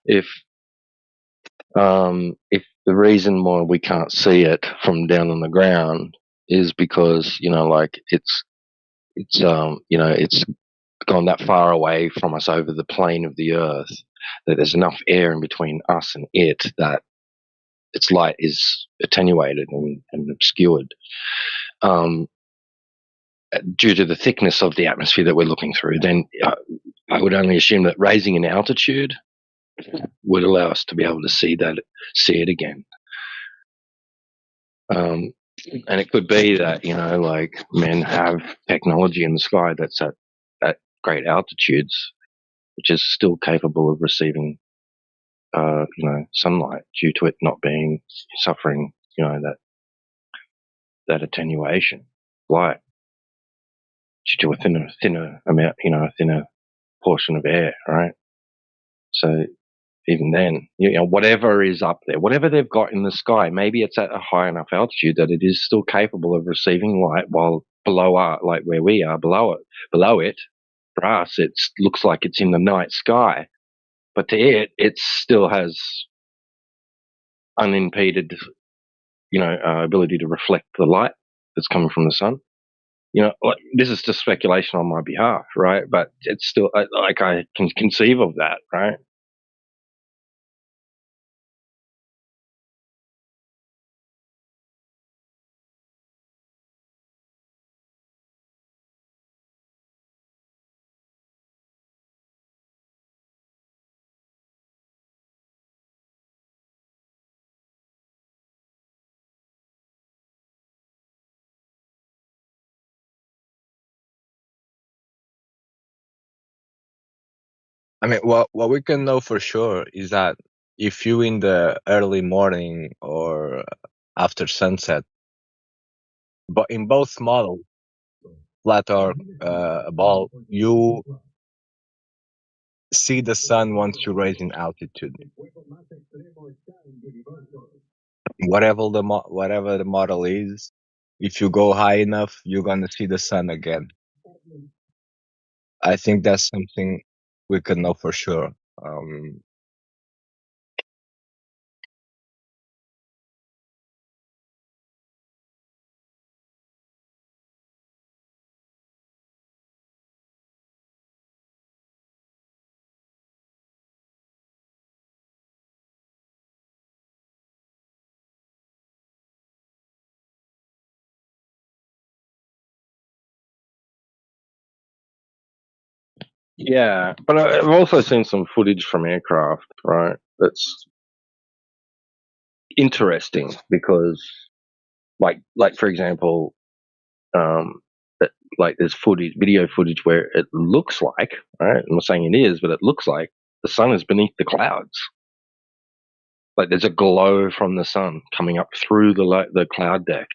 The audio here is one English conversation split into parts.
if if the reason why we can't see it from down on the ground is because like it's gone that far away from us over the plane of the Earth that there's enough air in between us and it that its light is attenuated and obscured um, due to the thickness of the atmosphere that we're looking through, then I would only assume that raising in altitude would allow us to be able to see it again. Um, and it could be that like men have technology in the sky that's at great altitudes, which is still capable of receiving sunlight due to it not being suffering that attenuation light due to a thinner amount, a thinner portion of air, right? So even then, whatever is up there, whatever they've got in the sky, maybe it's at a high enough altitude that it is still capable of receiving light, while below like where we are, below it, for us, it looks like it's in the night sky, but to it still has unimpeded, ability to reflect the light that's coming from the sun. Like, this is just speculation on my behalf, right? But it's still like I can conceive of that, right? I mean, what we can know for sure is that if you in the early morning or after sunset, but in both models, flat or ball, you see the sun once you raise in altitude. Whatever the model is, if you go high enough, you're gonna see the sun again. I think that's something we can know for sure. Um, Yeah, but I've also seen some footage from aircraft, right? That's interesting because, like for example, um, that, like there's video footage where it looks like, right? I'm not saying it is, but it looks like the sun is beneath the clouds. Like there's a glow from the sun coming up through the cloud deck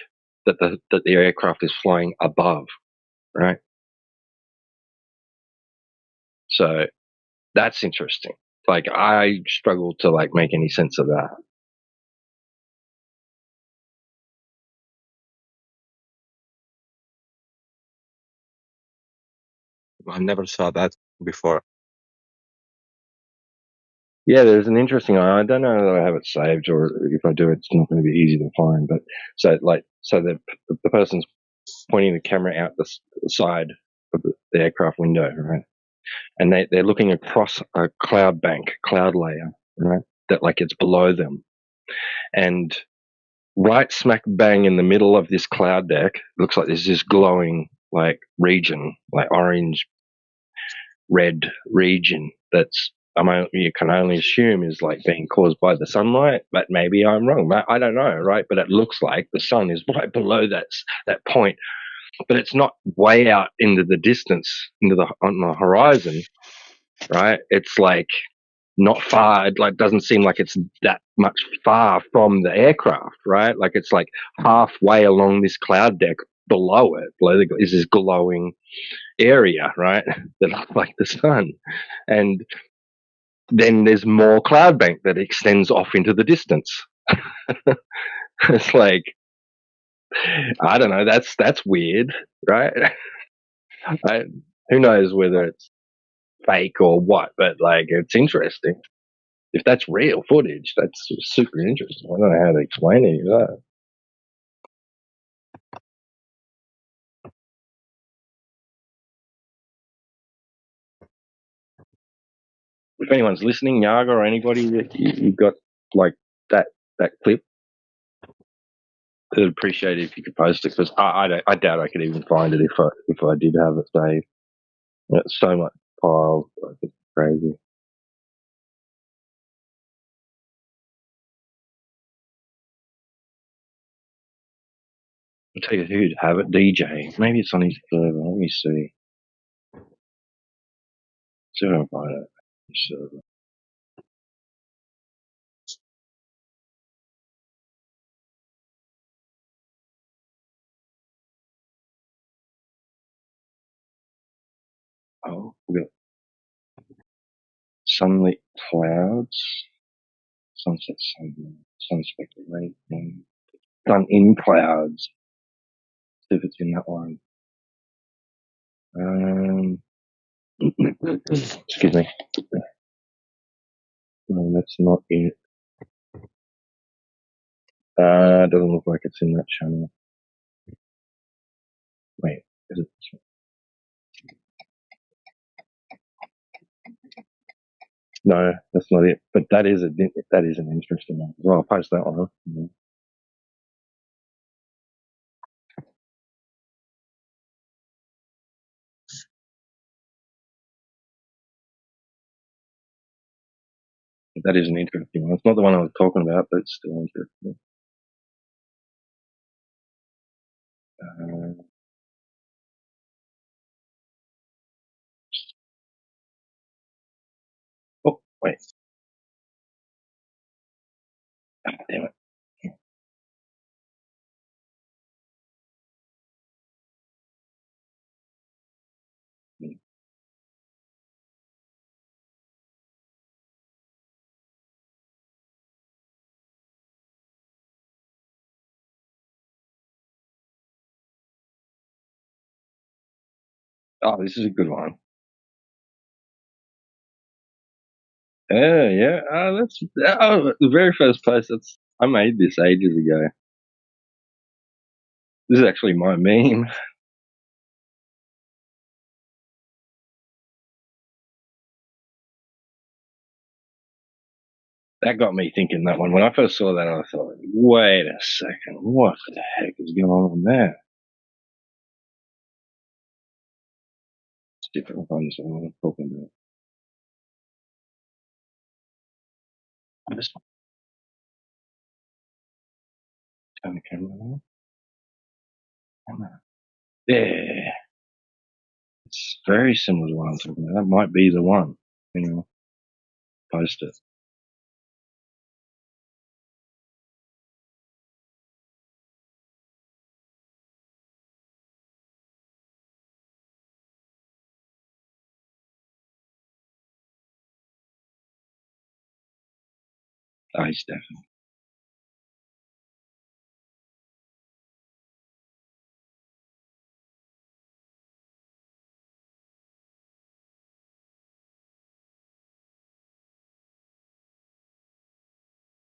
that the aircraft is flying above, right? So that's interesting. Like I struggle to like make any sense of that. I never saw that before. Yeah, there's an interesting. I don't know that I have it saved, or if I do, it's not going to be easy to find. But so the person's pointing the camera out the side of the aircraft window, right? And they're looking across a cloud bank, cloud layer, right? That like it's below them, and right smack bang in the middle of this cloud deck, looks like there's this glowing like region, like orange red region that's you can only assume is like being caused by the sunlight, but maybe I'm wrong. I don't know, right? But it looks like the sun is right below that point, but it's not way out into the distance, on the horizon, right? It's like not far. It like doesn't seem like it's that much far from the aircraft, right? Like it's like halfway along this cloud deck below it. Is this glowing area, right? That looks like the sun, and then there's more cloud bank that extends off into the distance. It's like I don't know. That's weird, right? I, who knows whether it's fake or what, but like it's interesting. if that's real footage, that's super interesting. I don't know how to explain any of that. If anyone's listening, Yaga or anybody that you got like that clip, I'd appreciate it if you could post it, because I doubt I could even find it if I did have it saved. It's so much piled, like it's crazy. I'll tell you who'd have it. DJ. Maybe it's on his server. Let me see. See if I can find it. Server. Oh, we got sunlit clouds, sunset, sun speculation, sun in clouds. See if it's in that one. Excuse me. No, that's not it. It doesn't look like it's in that channel. Wait, is it this one? No, that's not it. But that is an interesting one. Well, I'll post that one. Yeah. That is an interesting one. It's not the one I was talking about, but it's still interesting. Oh, wait. Damn it. Oh, this is a good one. Yeah. That's the very first post. I made this ages ago. This is actually my meme. That got me thinking, that one. When I first saw that, I thought, wait a second, what the heck is going on there? It's different if I understand what I'm talking about. I just turn the camera on. Yeah. It's very similar to what I'm talking about. That might be the one. Anyway, post it. Oh, he's definitely.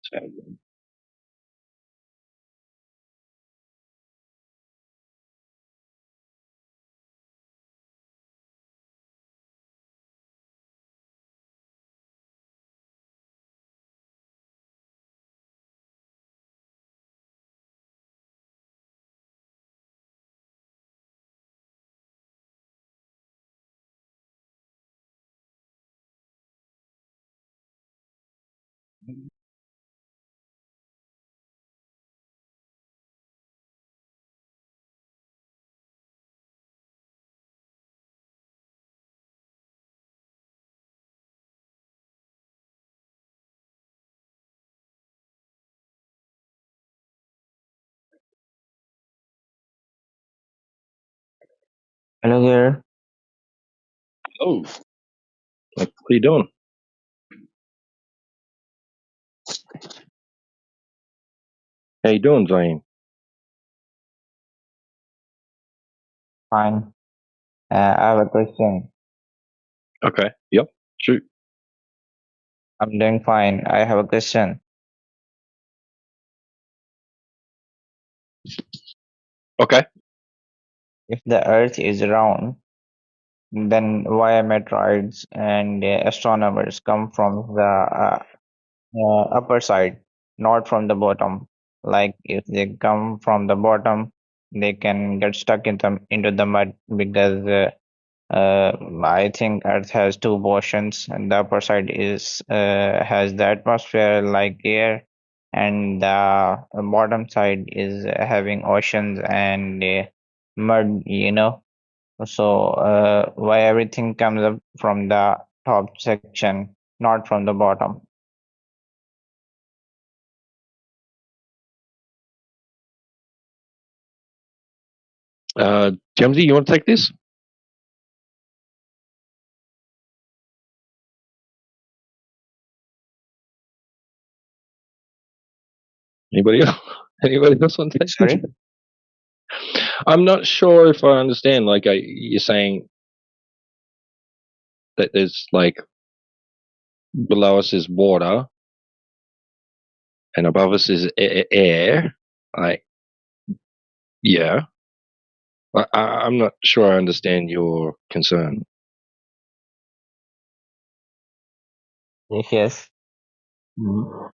So good. Hello there. Oh, what are you doing? How you doing, Zane? Fine. I have a question. Okay. Yep. Shoot. I'm doing fine. I have a question. Okay. If the Earth is round, then why meteorites and astronomers come from the upper side, not from the bottom? Like if they come from the bottom, they can get stuck into the mud because I think Earth has two portions, and the upper side is has the atmosphere like air, and the bottom side is having oceans and mud. So why everything comes up from the top section, not from the bottom? Jamesy, you want to take this? Anybody else? Anybody else want to take this? Sorry, I'm not sure if I understand. Like, you're saying that there's like below us is water and above us is air. Like, yeah. I'm not sure I understand your concern. yes. Mhm.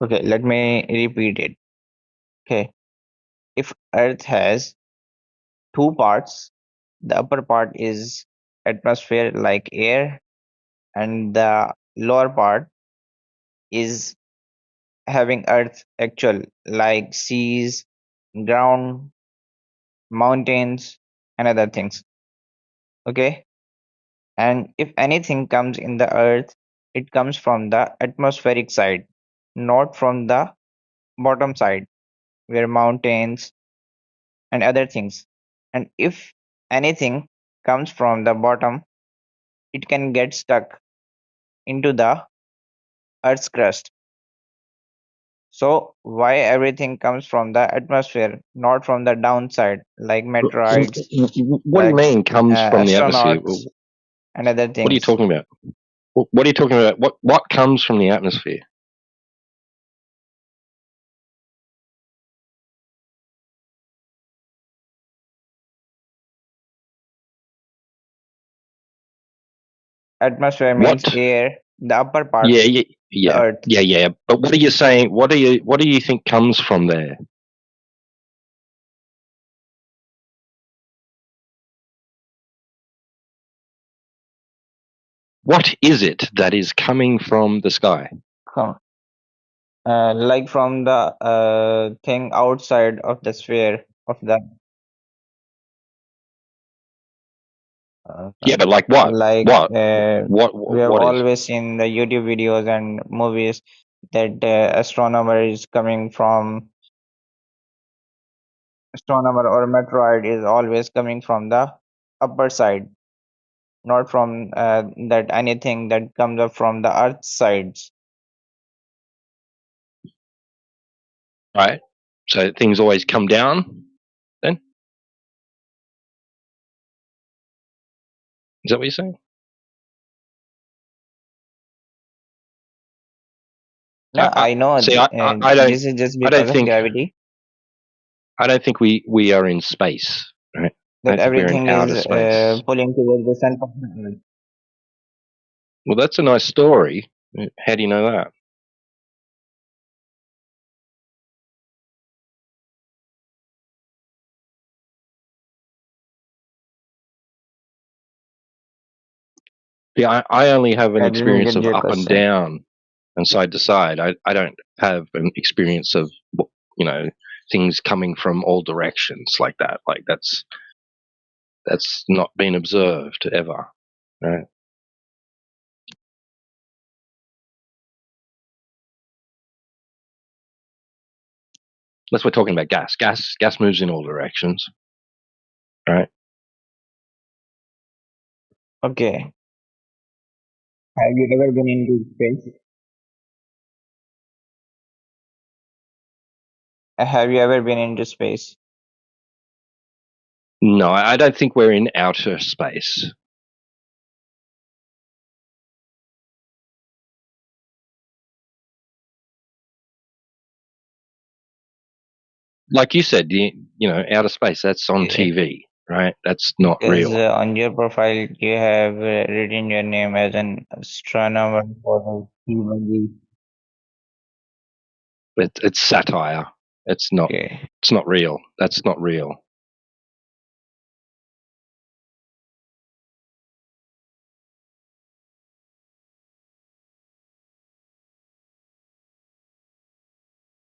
Okay, let me repeat it. Okay, if Earth has two parts, the upper part is atmosphere like air, and the lower part is having earth actual like seas, ground, mountains, and other things. Okay, and if anything comes in the earth, it comes from the atmospheric side, not from the bottom side where mountains and other things. And if anything comes from the bottom, it can get stuck into the earth's crust. So why everything comes from the atmosphere, not from the downside, like meteorites, What do you like mean comes from the atmosphere? astronauts and other What are you things? talking about? What are you talking about? What comes from the atmosphere? Atmosphere means What? air, the upper part, Yeah, the yeah, earth. yeah, yeah. But what are you saying? What do you think comes from there? What is it that is coming from the sky? Come, like from the thing outside of the sphere of the Yeah, but like what? like What? we have What is? always seen the YouTube videos and movies that astronomer is coming from astronomer or meteoroid is always coming from the upper side, not from that anything that comes up from the earth sides. Right. So things always come down. Then is that what you're saying? No, I know See. I don't. this is just I don't because of think. gravity I don't think we are in space. Right. I that don't think we're in everything is outer space. pulling towards the center of the earth. Well, that's a nice story. How do you know that? Yeah, I only have an I didn't experience get of your up and question. down and side to side. I don't have an experience of you know things coming from all directions like that. Like that's not been observed ever. Right? Unless we're talking about gas. Gas moves in all directions. Right? Okay. Have you ever been into space? Have you ever been into space? No, I don't think we're in outer space. like you said, outer space, that's on Okay. TV, right? That's not Because real. on your profile you have written your name as an astronomer for the T1. It's satire. It's not. Okay. It's not real. That's not real.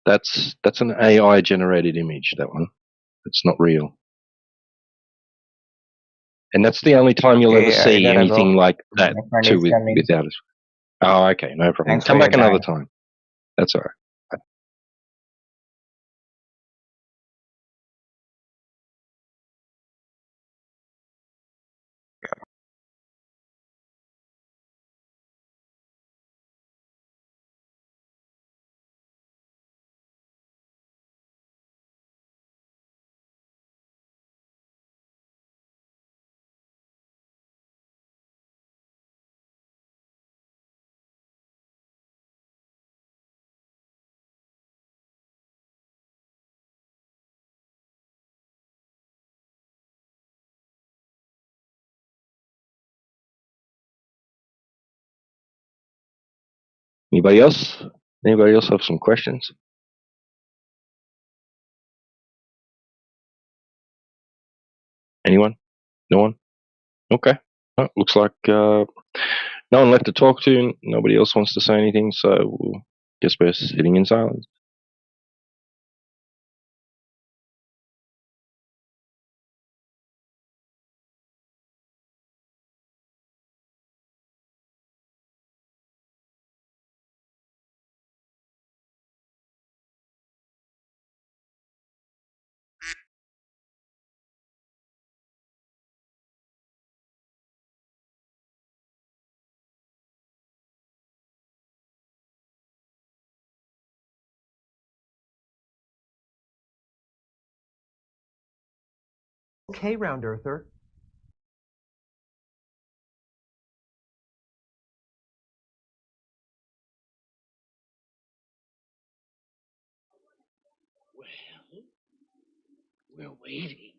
That's an AI generated image. That one. It's not real. And that's the only time you'll ever Okay, I see gotta anything go. like that My friend too is coming. without us. Oh, okay, no problem. Thanks for Come your back another time. time. That's all right. Anybody else? Anybody else have some questions? Anyone? No one? Okay. Well, looks like no one left to talk to. Nobody else wants to say anything, so guess we're sitting in silence. Okay, Round Earther. Well, we're waiting.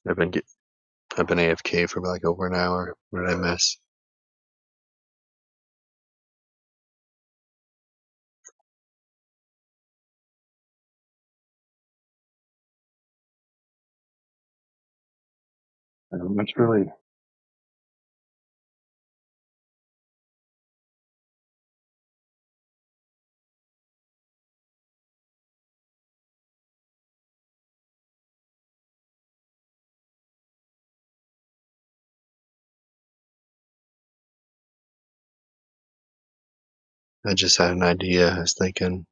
I've been AFK for like over an hour. What did I miss? That's really. I just had an idea. I was thinking,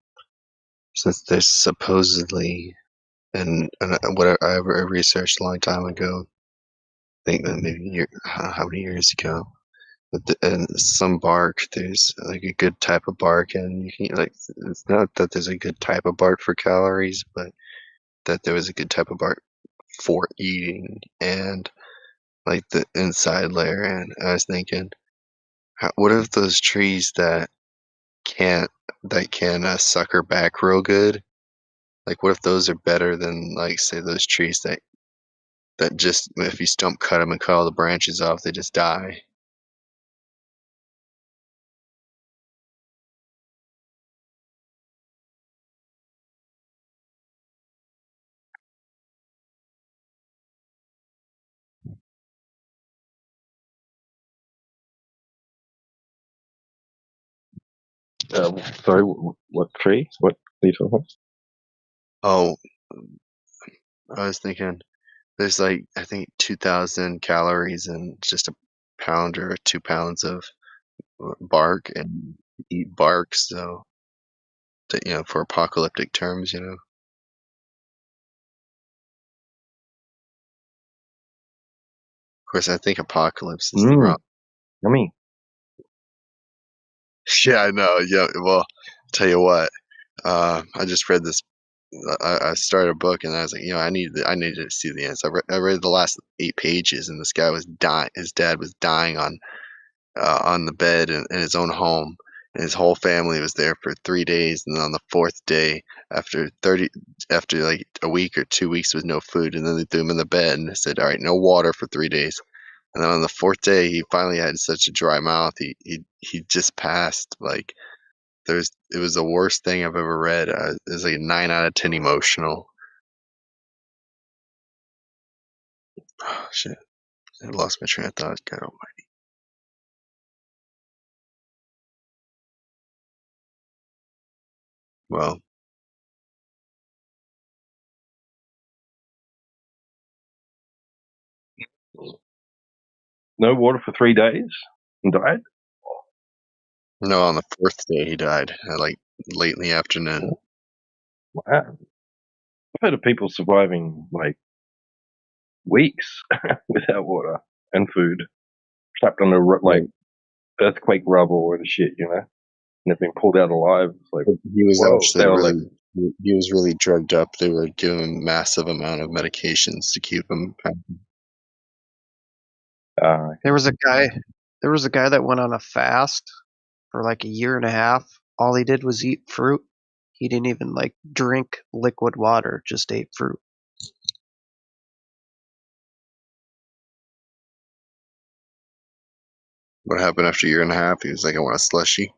since there's supposedly, and what I researched a long time ago, I think that maybe how many years ago, but and some bark, there's like a good type of bark, and you can like, it's not that there's a good type of bark for calories, but that there was a good type of bark for eating, and like the inside layer. And I was thinking, what if those trees can't that can sucker back real good? Like, what if those are better than, like, say, those trees that just, if you stump cut them and cut all the branches off, they just die? Sorry, what tree? What are you talking about? Oh, I was thinking, there's like, I think 2,000 calories in just a pound or 2 pounds of bark, and eat bark, so, for apocalyptic terms. Of course, I think apocalypse is the wrong. Yummy. Yeah, I know. Yeah, well, tell you what, I just read this. I started a book, and I was like, I needed to see the end. So I read the last 8 pages, and this guy was dying. His dad was dying on the bed in his own home, and his whole family was there for 3 days. And then on the fourth day, after like a week or 2 weeks with no food, and then they threw him in the bed and said, "All right, no water for 3 days." And then on the fourth day, he finally had such a dry mouth, he just passed. Like, it was the worst thing I've ever read. It was like a 9 out of 10 emotional. Oh, shit. I lost my train of thought. God almighty. Well, No water for 3 days and died? no, on the fourth day he died, like late in the afternoon. Wow. I've heard of people surviving like weeks without water and food, trapped on like earthquake rubble and shit, and they've been pulled out alive. It's like, He was whoa, actually they were really, like, he was really drugged up. They were giving massive amount of medications to keep him. There was a guy that went on a fast for like a year and a half. All he did was eat fruit. He didn't even like drink liquid water, just ate fruit. What happened after a year and a half? He was like, I want a slushy.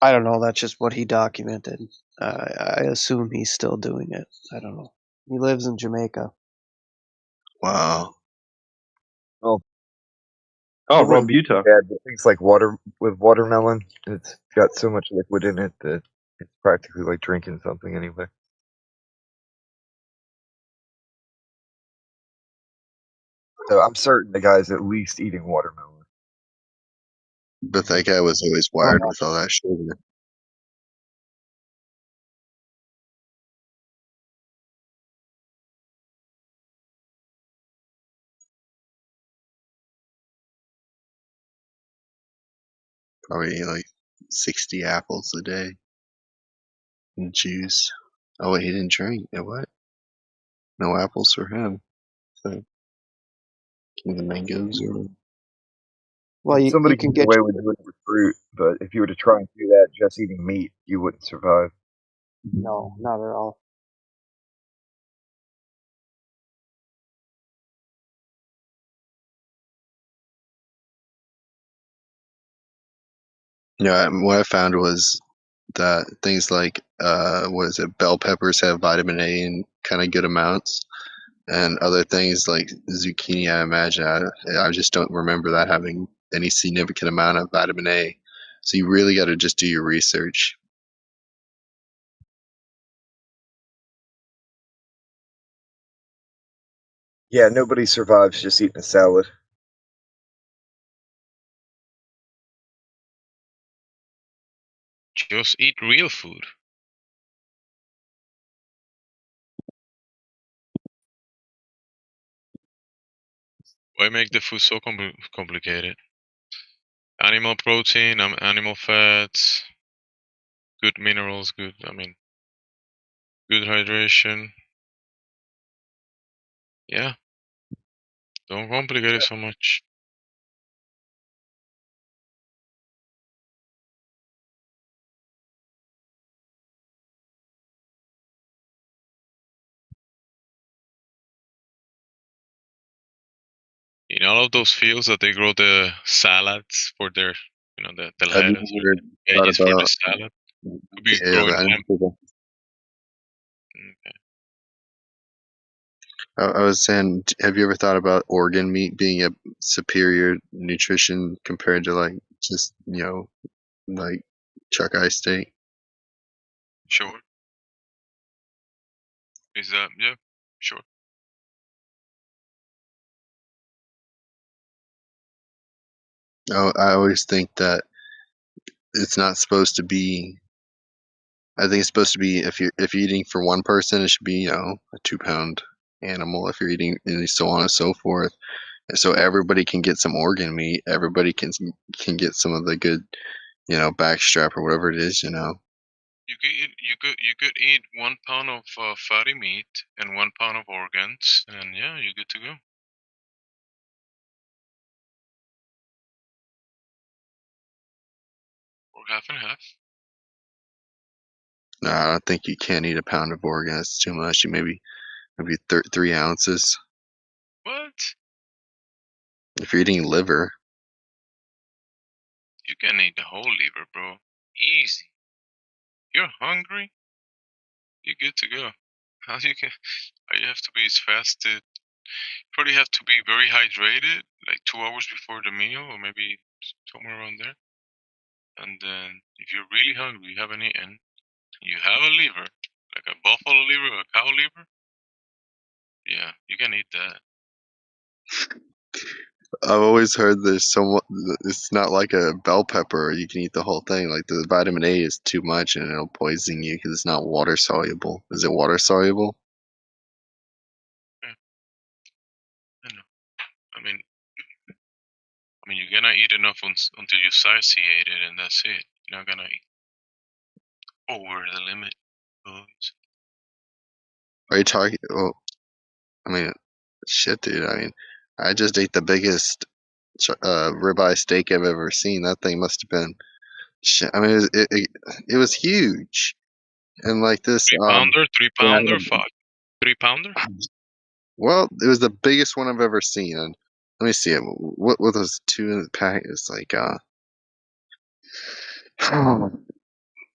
I don't know. That's just what he documented. I assume he's still doing it. I don't know. He lives in Jamaica. Wow. oh, It Rob wouldn't be Utah. bad, but things like watermelon, it's got so much liquid in it that it's practically like drinking something anyway. So I'm certain the guy's at least eating watermelon. But that guy was always wired with all that sugar. Probably like 60 apples a day and juice. Oh wait, he didn't drink. Yeah, what? No apples for him. So the mangoes or Well, you Somebody can can get get away with doing it with fruit, but if you were to try and do that just eating meat, you wouldn't survive. no, not at all. What I found was that things like what is it, bell peppers have vitamin A in kind of good amounts, and other things like zucchini. I imagine I just don't remember that having any significant amount of vitamin A. So you really got to just do your research. Yeah, nobody survives just eating a salad. Just eat real food. Why make the food so complicated? Animal protein, animal fats, good minerals, good hydration. Yeah, don't complicate it so much. In all of those fields that they grow the salads for their, the Have you lettuce or ever the thought veggies for the about salad, could be yeah, growing hemp. Okay. I was saying, have you ever thought about organ meat being a superior nutrition compared to like just like chuck eye steak? Sure. Is that yeah? Sure. I always think that it's not supposed to be. I think it's supposed to be if you're eating for one person, it should be a 2 pound animal. If you're eating and so on and so forth, so everybody can get some organ meat. Everybody can get some of the good backstrap or whatever it is. You could eat 1 pound of fatty meat and 1 pound of organs, and yeah, you're good to go. Or half and half. No, I don't think you can eat a pound of organ. That's too much. You maybe 3 ounces What? if you're eating liver. You can eat the whole liver, bro. Easy. You're hungry, you're good to go. How you can? You have to be fasted. Probably have to be very hydrated, like 2 hours before the meal, or maybe somewhere around there. And then, if you're really hungry, you haven't eaten, you have a liver, like a buffalo liver or a cow liver. Yeah, you can eat that. I've always heard there's somewhat. It's not like a bell pepper. You can eat the whole thing. Like the vitamin A is too much and it'll poison you because it's not water soluble. Is it water soluble? Yeah, I know. I mean, you're gonna eat enough until you satiate it, and that's it. You're not gonna eat over the limit. Boys. Are you talking? Oh, I mean, shit, dude. I mean, I just ate the biggest ribeye steak I've ever seen. That thing must have been. Shit. I mean, it was huge, and like this. 3 pounder, three Yeah, pounder, 3 pounder. well, it was the biggest one I've ever seen. And let me see it. What those two in the pack? It's like let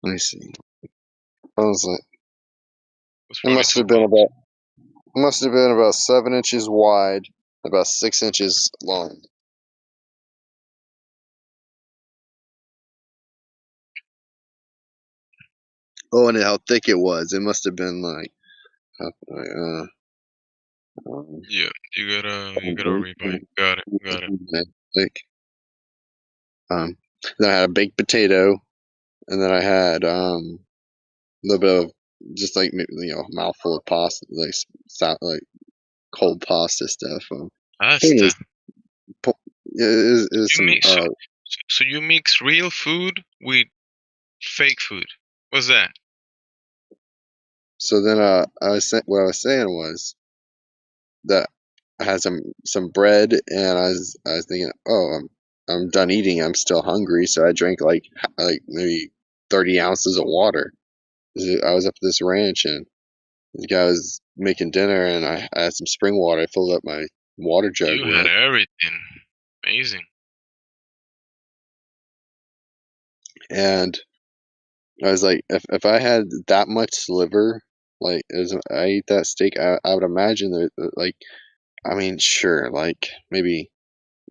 me see. What was it? Was It probably must too have been close. about. It must have been about 7 inches wide, about 6 inches long. Oh, and how thick it was. It must have been like. Yeah, you got a ribeye. Got it. Thick. Then I had a baked potato, and then I had a little bit of just like a mouthful of pasta, like cold pasta stuff. Pasta. Anyways, it was You some. mix so you mix real food with fake food. What's that? So then what I was saying was that I had some bread, and I was thinking, oh, I'm done eating. I'm still hungry, so I drank like maybe 30 ounces of water. I was up at this ranch, and the guy was making dinner, and I had some spring water. I filled up my water jug You had with. everything. Amazing. and I was like, if I had that much liver, like as I eat that steak, I would imagine that like, I mean, sure, like maybe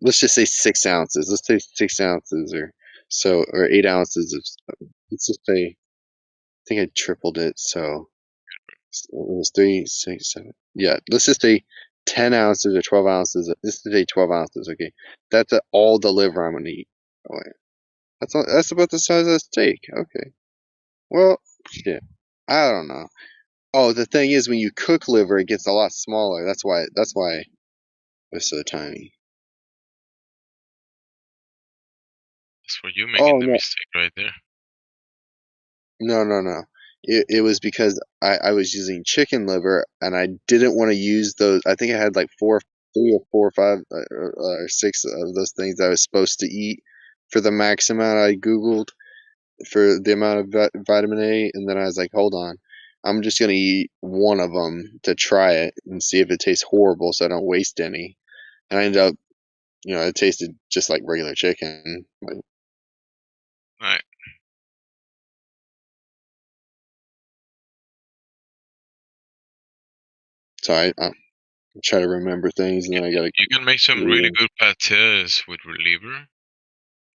let's just say 6 ounces. Let's say 6 ounces or so, or 8 ounces of. Let's just say, I think I tripled it, so it was 3, 6, 7. Yeah, let's just say 10 ounces or 12 ounces. Let's just say 12 ounces. Okay, that's all the liver I'm gonna eat. Oh, wait. That's about the size of a steak. Okay. Well, shit. I don't know. Oh, the thing is, when you cook liver, it gets a lot smaller. That's why. That's why it's so tiny. That's for you Oh making the no, mistake right there. no. It was because I was using chicken liver and I didn't want to use those. I think I had like 3 or 4 or 5 or 6 of those things I was supposed to eat for the max amount I googled for the amount of vitamin A, and then I was like, hold on, I'm just gonna eat one of them to try it and see if it tastes horrible, so I don't waste any. And I ended up, it tasted just like regular chicken. Right. So I try to remember things, and then I gotta. You can make some really good pâtés with liver.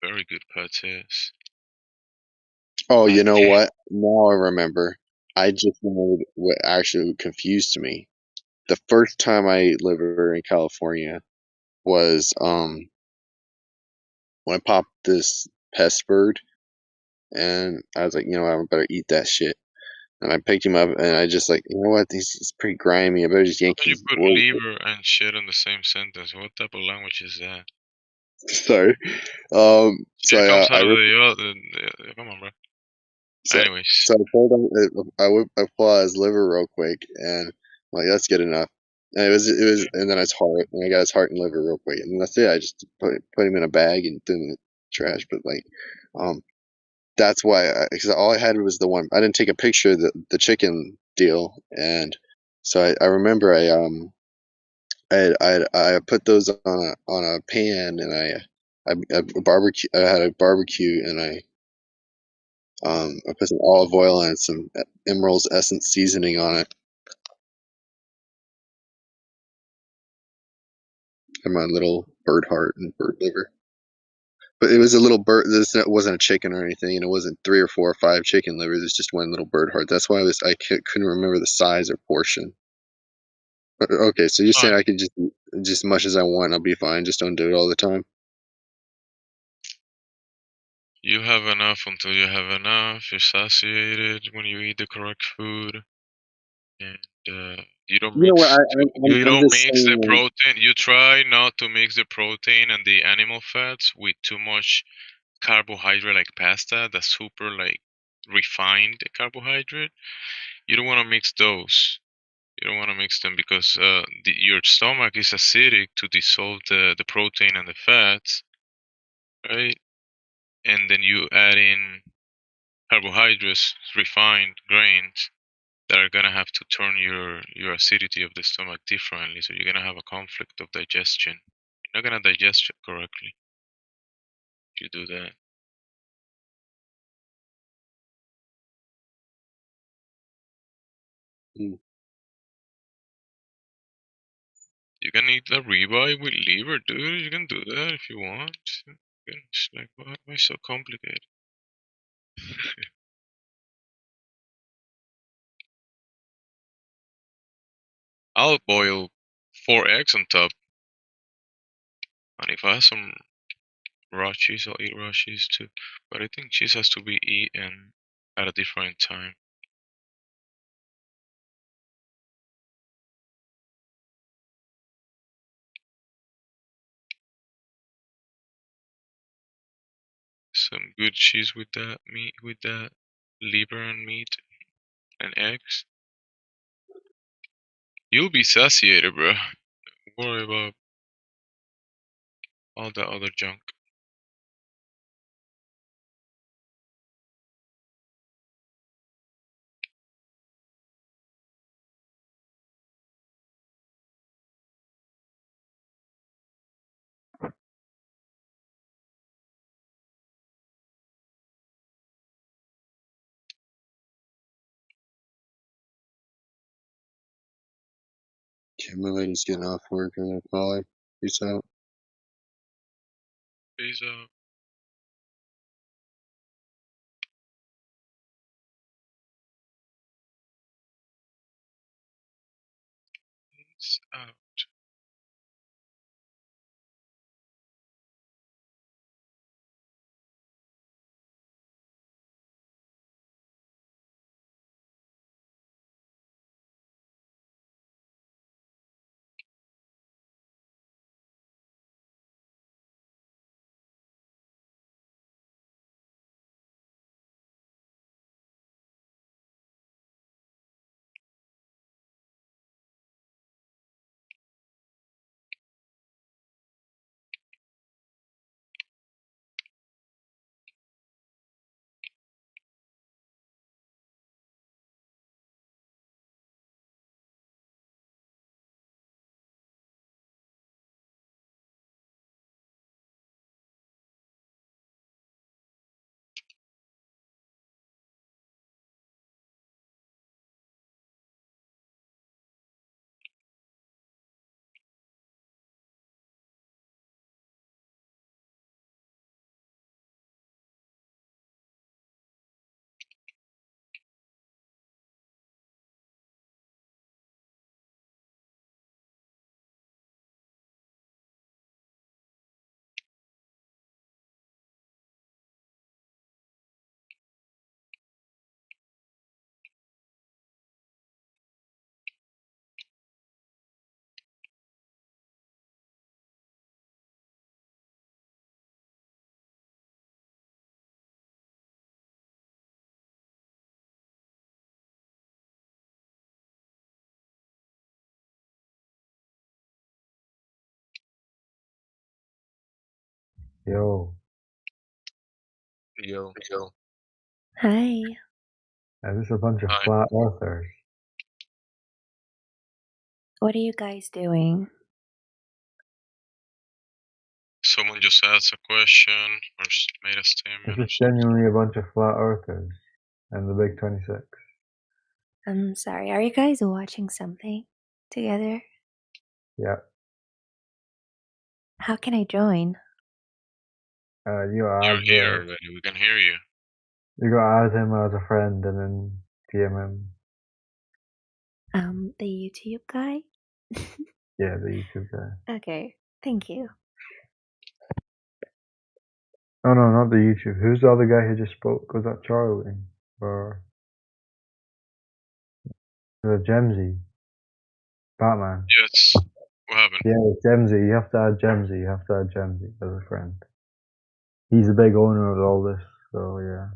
Very good pâtés. Oh, you know what? Now I remember. I just remembered what actually confused me. The first time I ate liver in California was when I popped this pest bird, and I was like, I better eat that shit. And I picked him up, and I just like, you know what? He's pretty grimy. I better just How yank can you his. put Well, liver and shit in the same sentence? What type of language is that? sorry. So Shit comes out I of ripped. the other. Come on, bro. So, Anyways, so I pulled him. I pulled out his liver real quick, and I'm like, that's good enough. And and then his heart, and I got his heart and liver real quick, and that's it. I just put him in a bag and threw him in the trash. But like, that's why, because all I had was the one. I didn't take a picture of the chicken deal, and so I remember I put those on a pan, and I barbecue. I had a barbecue, and I put some olive oil and some Emerald's Essence seasoning on it, and my little bird heart and bird liver. But it was a little bird. It wasn't a chicken or anything, and it wasn't 3 or 4 or 5 chicken livers. It's just one little bird heart. That's why I couldn't remember the size or portion. Okay, so you're saying I could just eat just as much as I want, and I'll be fine. Just don't do it all the time. you have enough until you have enough. You're satiated when you eat the correct food, and you don't You know what? mix. You I'm don't just mix the saying. protein. You try not to mix the protein and the animal fats with too much carbohydrate, like pasta. That's super like refined carbohydrate. You don't want to mix those. You don't want to mix them because your stomach is acidic to dissolve the protein and the fats, right? And then you add in carbohydrates, refined grains that are gonna have to turn your acidity of the stomach differently. So you're gonna have a conflict of digestion. You're not gonna digest it correctly if you do that. Mm. You can eat a ribeye with liver, dude. You can do that if you want. It's like, why so complicated? I'll boil 4 eggs on top, and if I have some raw cheese, I'll eat raw cheese too. But I think cheese has to be eaten at a different time. Some good cheese with that meat, with that liver and meat and eggs. You'll be satiated, bro. Don't worry about all that other junk. Okay, my lady's getting off work. I'm gonna call her. Peace out. Peace out. Peace out. Yo, Yo. Hi. is this a bunch of Hi. flat earthers? What are you guys doing? Someone just asked a question or made a Is statement or this something. genuinely a bunch of flat earthers and the Big 26? I'm sorry. Are you guys watching something together? Yeah. How can I join? You You're add here already. We can hear you. you gotta add him as a friend and then DM him. The YouTube guy? Yeah, the YouTube guy. Okay. Thank you. Oh no, not the YouTube. Who's the other guy who just spoke? Was that Charlie? Or the Gemsy? Batman? Yes. What happened? Yeah, Gemsy. You have to add Gemsy. You have to add Gemsy as a friend. He's the big owner of all this, so yeah.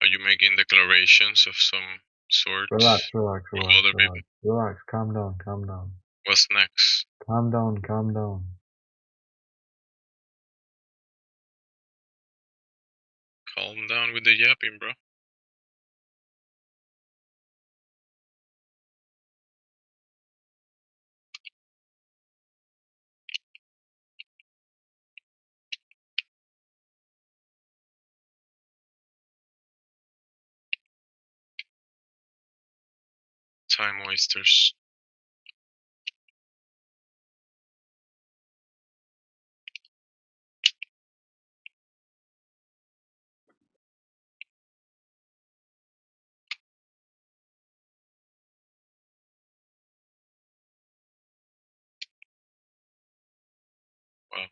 Are you making declarations of some sort Relax, with other people? relax. Calm down. What's next? Calm down. Calm down with the yapping, bro. Time wasters. Wow.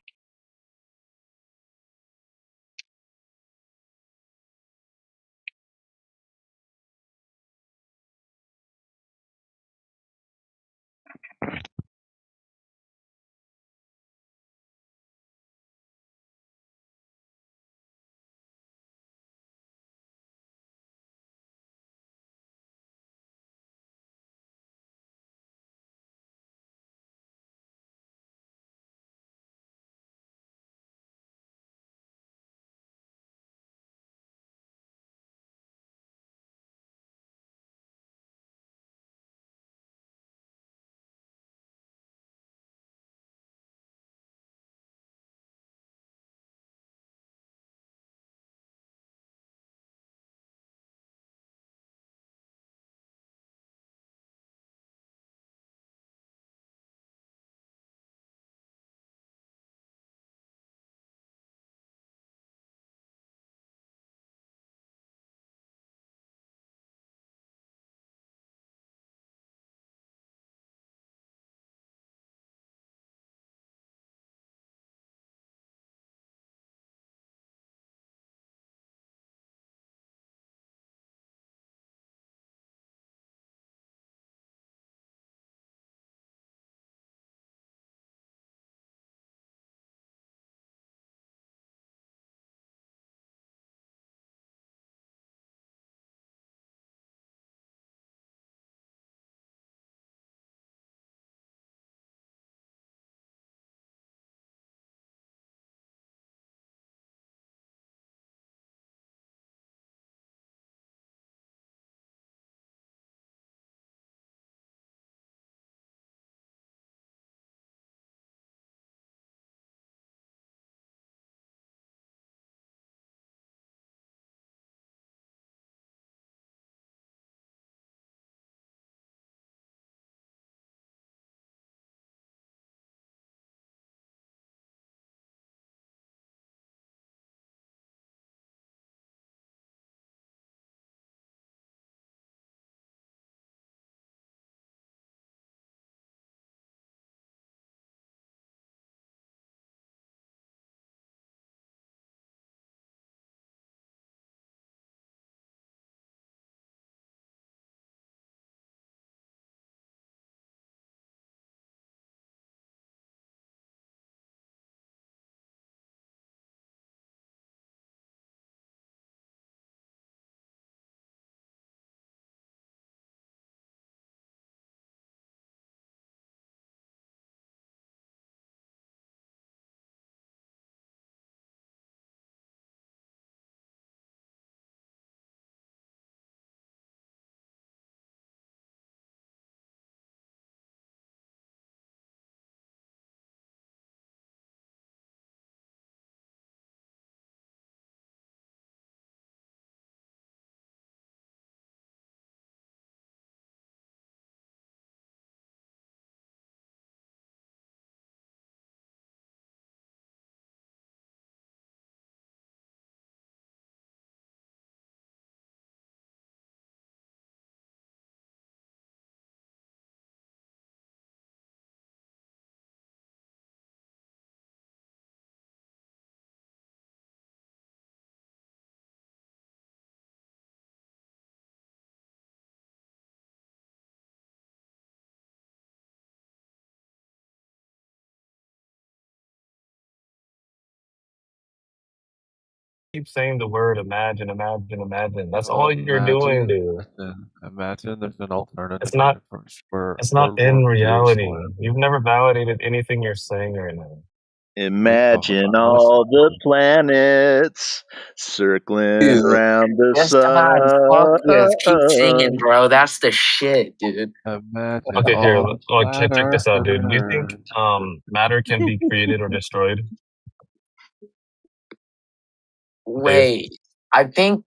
keep saying the word imagine, imagine, imagine. That's all you're doing, dude. Imagine there's an alternative It's not. universe where It's not in Lord reality. Jerusalem. You've never validated anything you're saying right now. Imagine What is all the planets circling Dude, round the just on fuck with keep singing, sun. bro. That's the shit, dude. Imagine Okay, here. all the Like, flat check this out, dude. Do you think earthers. matter can be created or destroyed, Dave? Wait, I think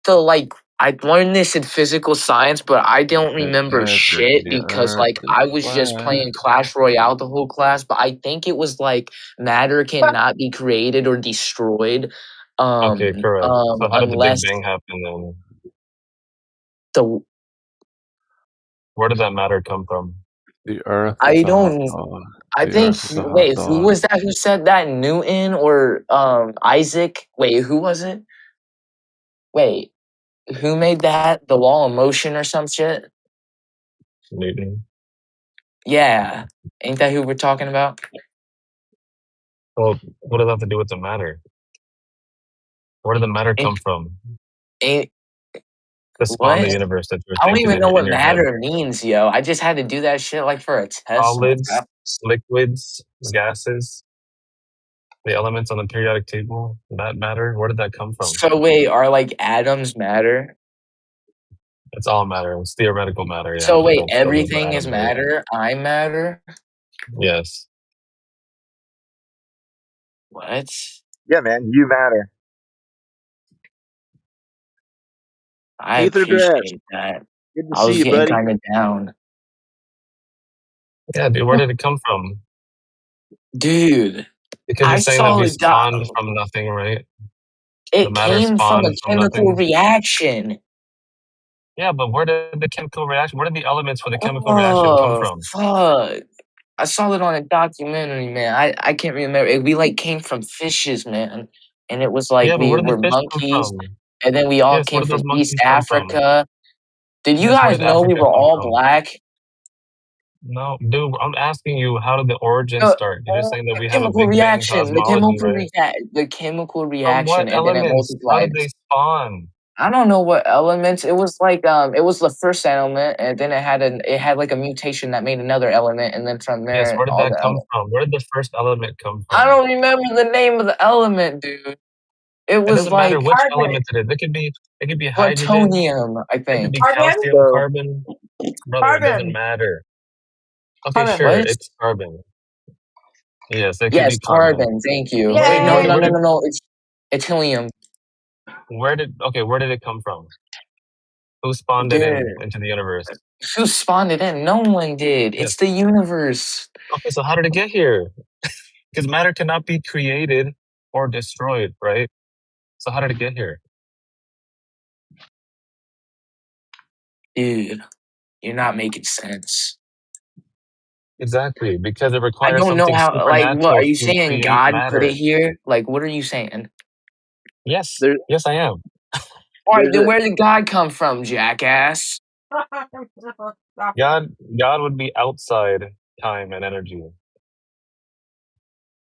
I learned this in physical science, but I don't remember Imagine shit the because earth is I was just flat. playing Clash Royale the whole class. But I think it was like matter cannot be created or destroyed, Okay, correct. So how did the Big unless Bang happen then? the Where did that matter come from? The earth I is a hot don't. dog. I The think earth is a hot wait, who dog. was that who said that? Newton or Isaac? Wait, who was it? Wait, who made that? The law of motion or some shit? Newton. Yeah. Ain't that who we're talking about? Well, what does that have to do with the matter? Where did the matter Ain't, come from ain't to spawn the what? universe that you're I don't thinking even know in what your head? matter means, yo. I just had to do that shit like for a test one Solids, time. liquids, gases, the elements on the periodic table, that matter, where did that come from? So wait, are like atoms matter? It's all matter. It's theoretical matter, yeah. So wait, People still know the everything is atoms are real. matter? I matter? Yes. What? Yeah, man, you matter. I Ether Drash, appreciate that. good to I see was you, getting buddy. kind of down. Yeah, dude, where did it come from? Dude, Because you're I saying that saw we the doc. spawned from nothing, right? The It matter came from a spawned from chemical nothing. reaction. Yeah, but where did the chemical reaction, where did the elements for the chemical reaction come Oh, from? fuck. I saw it on a documentary, man. I can't remember. We like came from fishes, man. And it was like Yeah, but we where did were the fish come monkeys, from? and then we all Yes, where came did from those East monkeys come from? Africa. Did you Yes, where guys did know we Africa were come all from? black? No, dude, I'm asking you, how did the origin The, start? You're just saying that we have a chemical Big Bang reaction. cosmology, right? The chemical From what reaction, and then it elements? How multiplied. did they spawn? I don't know what elements. It was like it was the first element, and then it had like a mutation that made another element, and then from Yes, there where did all that the come elements. from? Where did the first element come I from? don't remember the name of the element, dude. It It was doesn't matter like which Carbon. element it is. It could be hydrogen, plutonium, I it could think. be Carbon? calcium, So, carbon. Brother, it doesn't Carbon. matter. Okay, Carbon. sure, What? it's carbon. Yes, it could Yes, be carbon. carbon. Thank you. Wait, Okay, no, okay, Yay! no, no, no, no. It's helium, where did it come from? Who spawned it dude. into the universe? Who spawned it in? No one did. Yes. It's the universe. Okay, so how did it get here? Because matter cannot be created or destroyed, right? So how did it get here? Dude, you're not making sense. Exactly, because it I requires don't know something how. Like, what supernatural are you to saying? create God put it matter. here? Like, what are you saying? Yes, there, yes, I am. All right, there's then a where did God come from, jackass? God would be outside time and energy.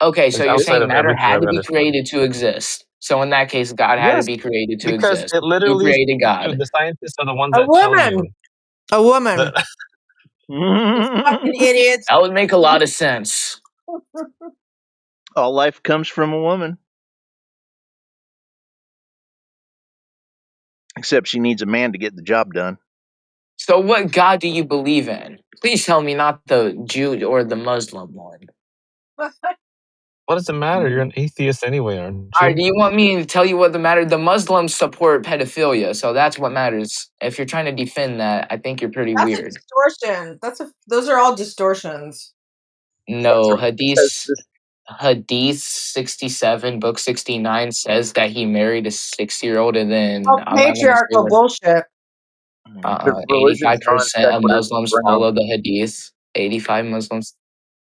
Okay, so It's you're outside saying of matter everything had that to we be understand. created to exist. So in that case, God had to Yes, be created to because exist. it Who literally, created dude, God? the scientists are the ones A that tell woman. you A woman. that. These fucking idiots. That would make a lot of sense. all life comes from a woman, except she needs a man to get the job done. So what God do you believe in? Please tell me not the Jew or the Muslim one. What does it matter? You're an atheist anyway, aren't All right, you? do you want me to tell you what the matter? The Muslims support pedophilia, so that's what matters. If you're trying to defend that, I think you're pretty That's a weird. distortion. Those are all distortions. No, Says this- Hadith 67, book 69 says that he married a 6-year-old, and then Oh, I'm not going to say patriarchal what bullshit. the religion's non 85% of sequitur Muslims ground. follow the Hadith. 85 Muslims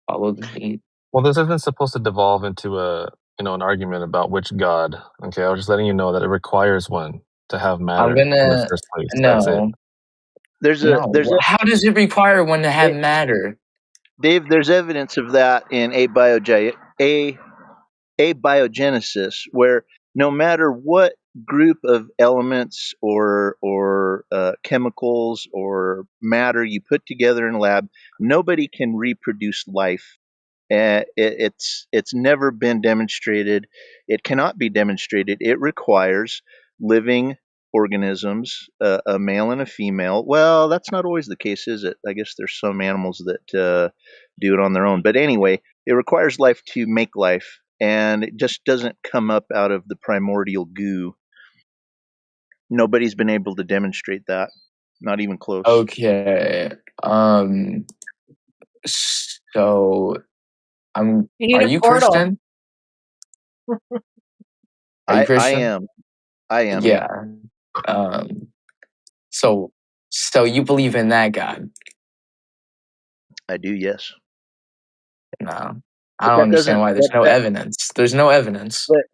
follow the Hadith. Well, this isn't supposed to devolve into an argument about which God. Okay, I was just letting you know that it requires one to have I'm matter in the gonna first place. That's it. no, There's no. How does it require one to have matter? Dave. There's evidence of that in abiogenesis, where no matter what group of elements or chemicals or matter you put together in a lab, nobody can reproduce life. It's never been demonstrated. It cannot be demonstrated. It requires living organisms, a male and a female. Well, that's not always the case, is it? I guess there's some animals that do it on their own. But anyway, it requires life to make life, and it just doesn't come up out of the primordial goo. Nobody's been able to demonstrate that. Not even close. Okay. So You need are a you portal. Christian? Are you I Christian? am. I am. Yeah. Um. So you believe in that God? I do. Yes. No. I But don't that understand doesn't. why there's no evidence. There's no evidence. But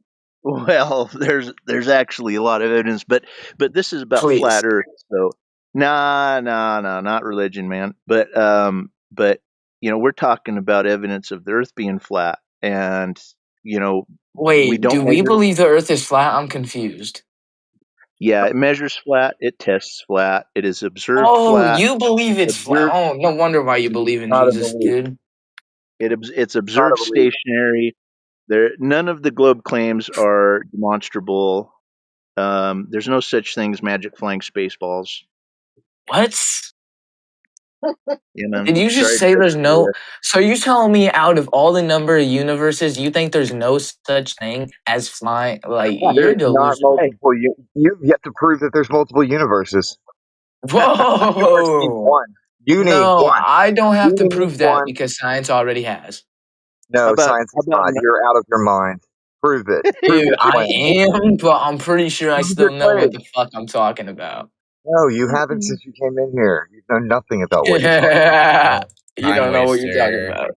well, there's actually a lot of evidence, but this is about Please. flat Earth. So nah, not religion, man. But we're talking about evidence of the Earth being flat, and we Wait, don't do we measure. believe the Earth is flat? I'm confused. Yeah, it measures flat. It tests flat. It is observed Oh, flat. you believe it's flat. Observed. Oh, no wonder why you believe in Not a Jesus, belief. dude. It's Not a observed belief. stationary. None of the globe claims are demonstrable. There's no such thing as magic flying space balls. What? Man, Did you just sorry to say break there's it to you. no? So you telling me out of all the number of universes, you think there's no such thing as flying? Like, you're There's not delusional. multiple. You've yet to prove that there's multiple universes. Universe needs Whoa! one. You need No, one. I don't have to You need prove that one. because science already has. No, How science is about not. You're out of your mind. Prove it. Prove Dude, your I claim. am, but I'm pretty sure I Prove still your know what claim. the fuck I'm talking about. No, you haven't since you came in here. You know nothing about what you're talking about. You don't know what you're talking about.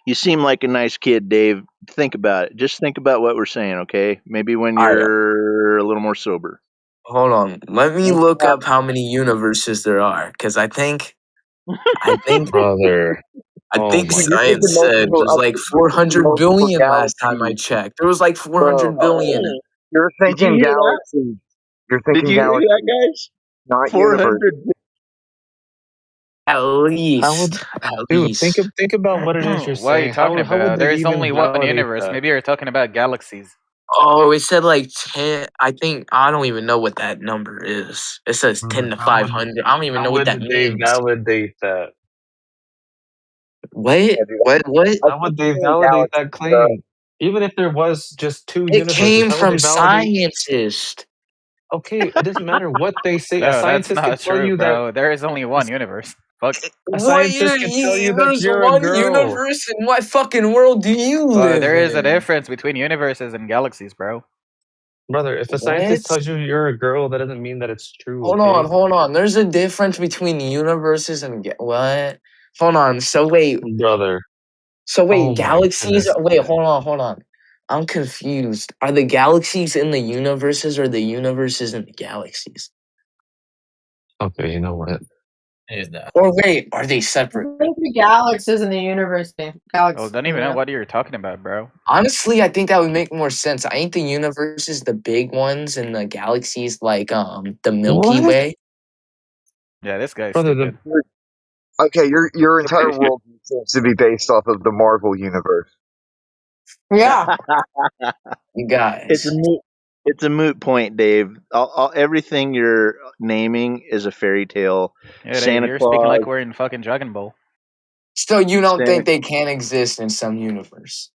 You seem like a nice kid, Dave. Think about it. Just think about what we're saying, okay? Maybe when All right, you're a little more sober. hold on. Let me look up how many universes there are, because I think Brother. Oh my You're thinking science said multiple there's up. like You're thinking 400 multiple billion last time I galaxies, checked. There was like bro. 400 billion You're Did you thinking hear that? galaxies. You're Did thinking you hear that, galaxies, guys? not 400. universes. at How would least. At dude least. think about what it is you're What are you saying. talking How would about? they There's even only one validate universe. that? Maybe you're talking about galaxies. Oh, it said like 10. I think I don't even know what that number is. It says 10 Brother, to 500. I don't even know how what that would they means. validate that? What? Yeah, dude, What? I How keep would they saying validate that galaxies, bro. claim? Even if there was just two It universes, came how would they from validate? scientists. Okay, it doesn't matter what they say. A No, that's scientist can not tell true, you that bro. There is only one universe. Fuck. a What scientist can tell you that there's you're a one girl. universe in what fucking world do you Well, live there is a in? difference between universes and galaxies, bro. Brother, if a What? scientist tells you you're a girl, that doesn't mean that it's true, Hold on, okay? hold on. There's a difference between universes and what? Hold on. So wait, Brother. Oh my galaxies. goodness. Wait, hold on. I'm confused. Are the galaxies in the universes or the universes in the galaxies? Okay, you know what? Or wait, are they separate? The galaxies in the universe. Oh, Galaxy. don't even know what you're talking about, bro. Honestly, I think that would make more sense. Ain't the universes the big ones and the galaxies like the Milky What? Way? Yeah, this guy's Brother, stupid. Okay, your entire world seems to be based off of the Marvel universe. Yeah. You It's guys. a moot point, Dave. Everything you're naming is a fairy tale. Yeah, Dave, Santa you're speaking Claus, like we're in fucking Dragon Ball. So you don't Santa think they can exist in some universe?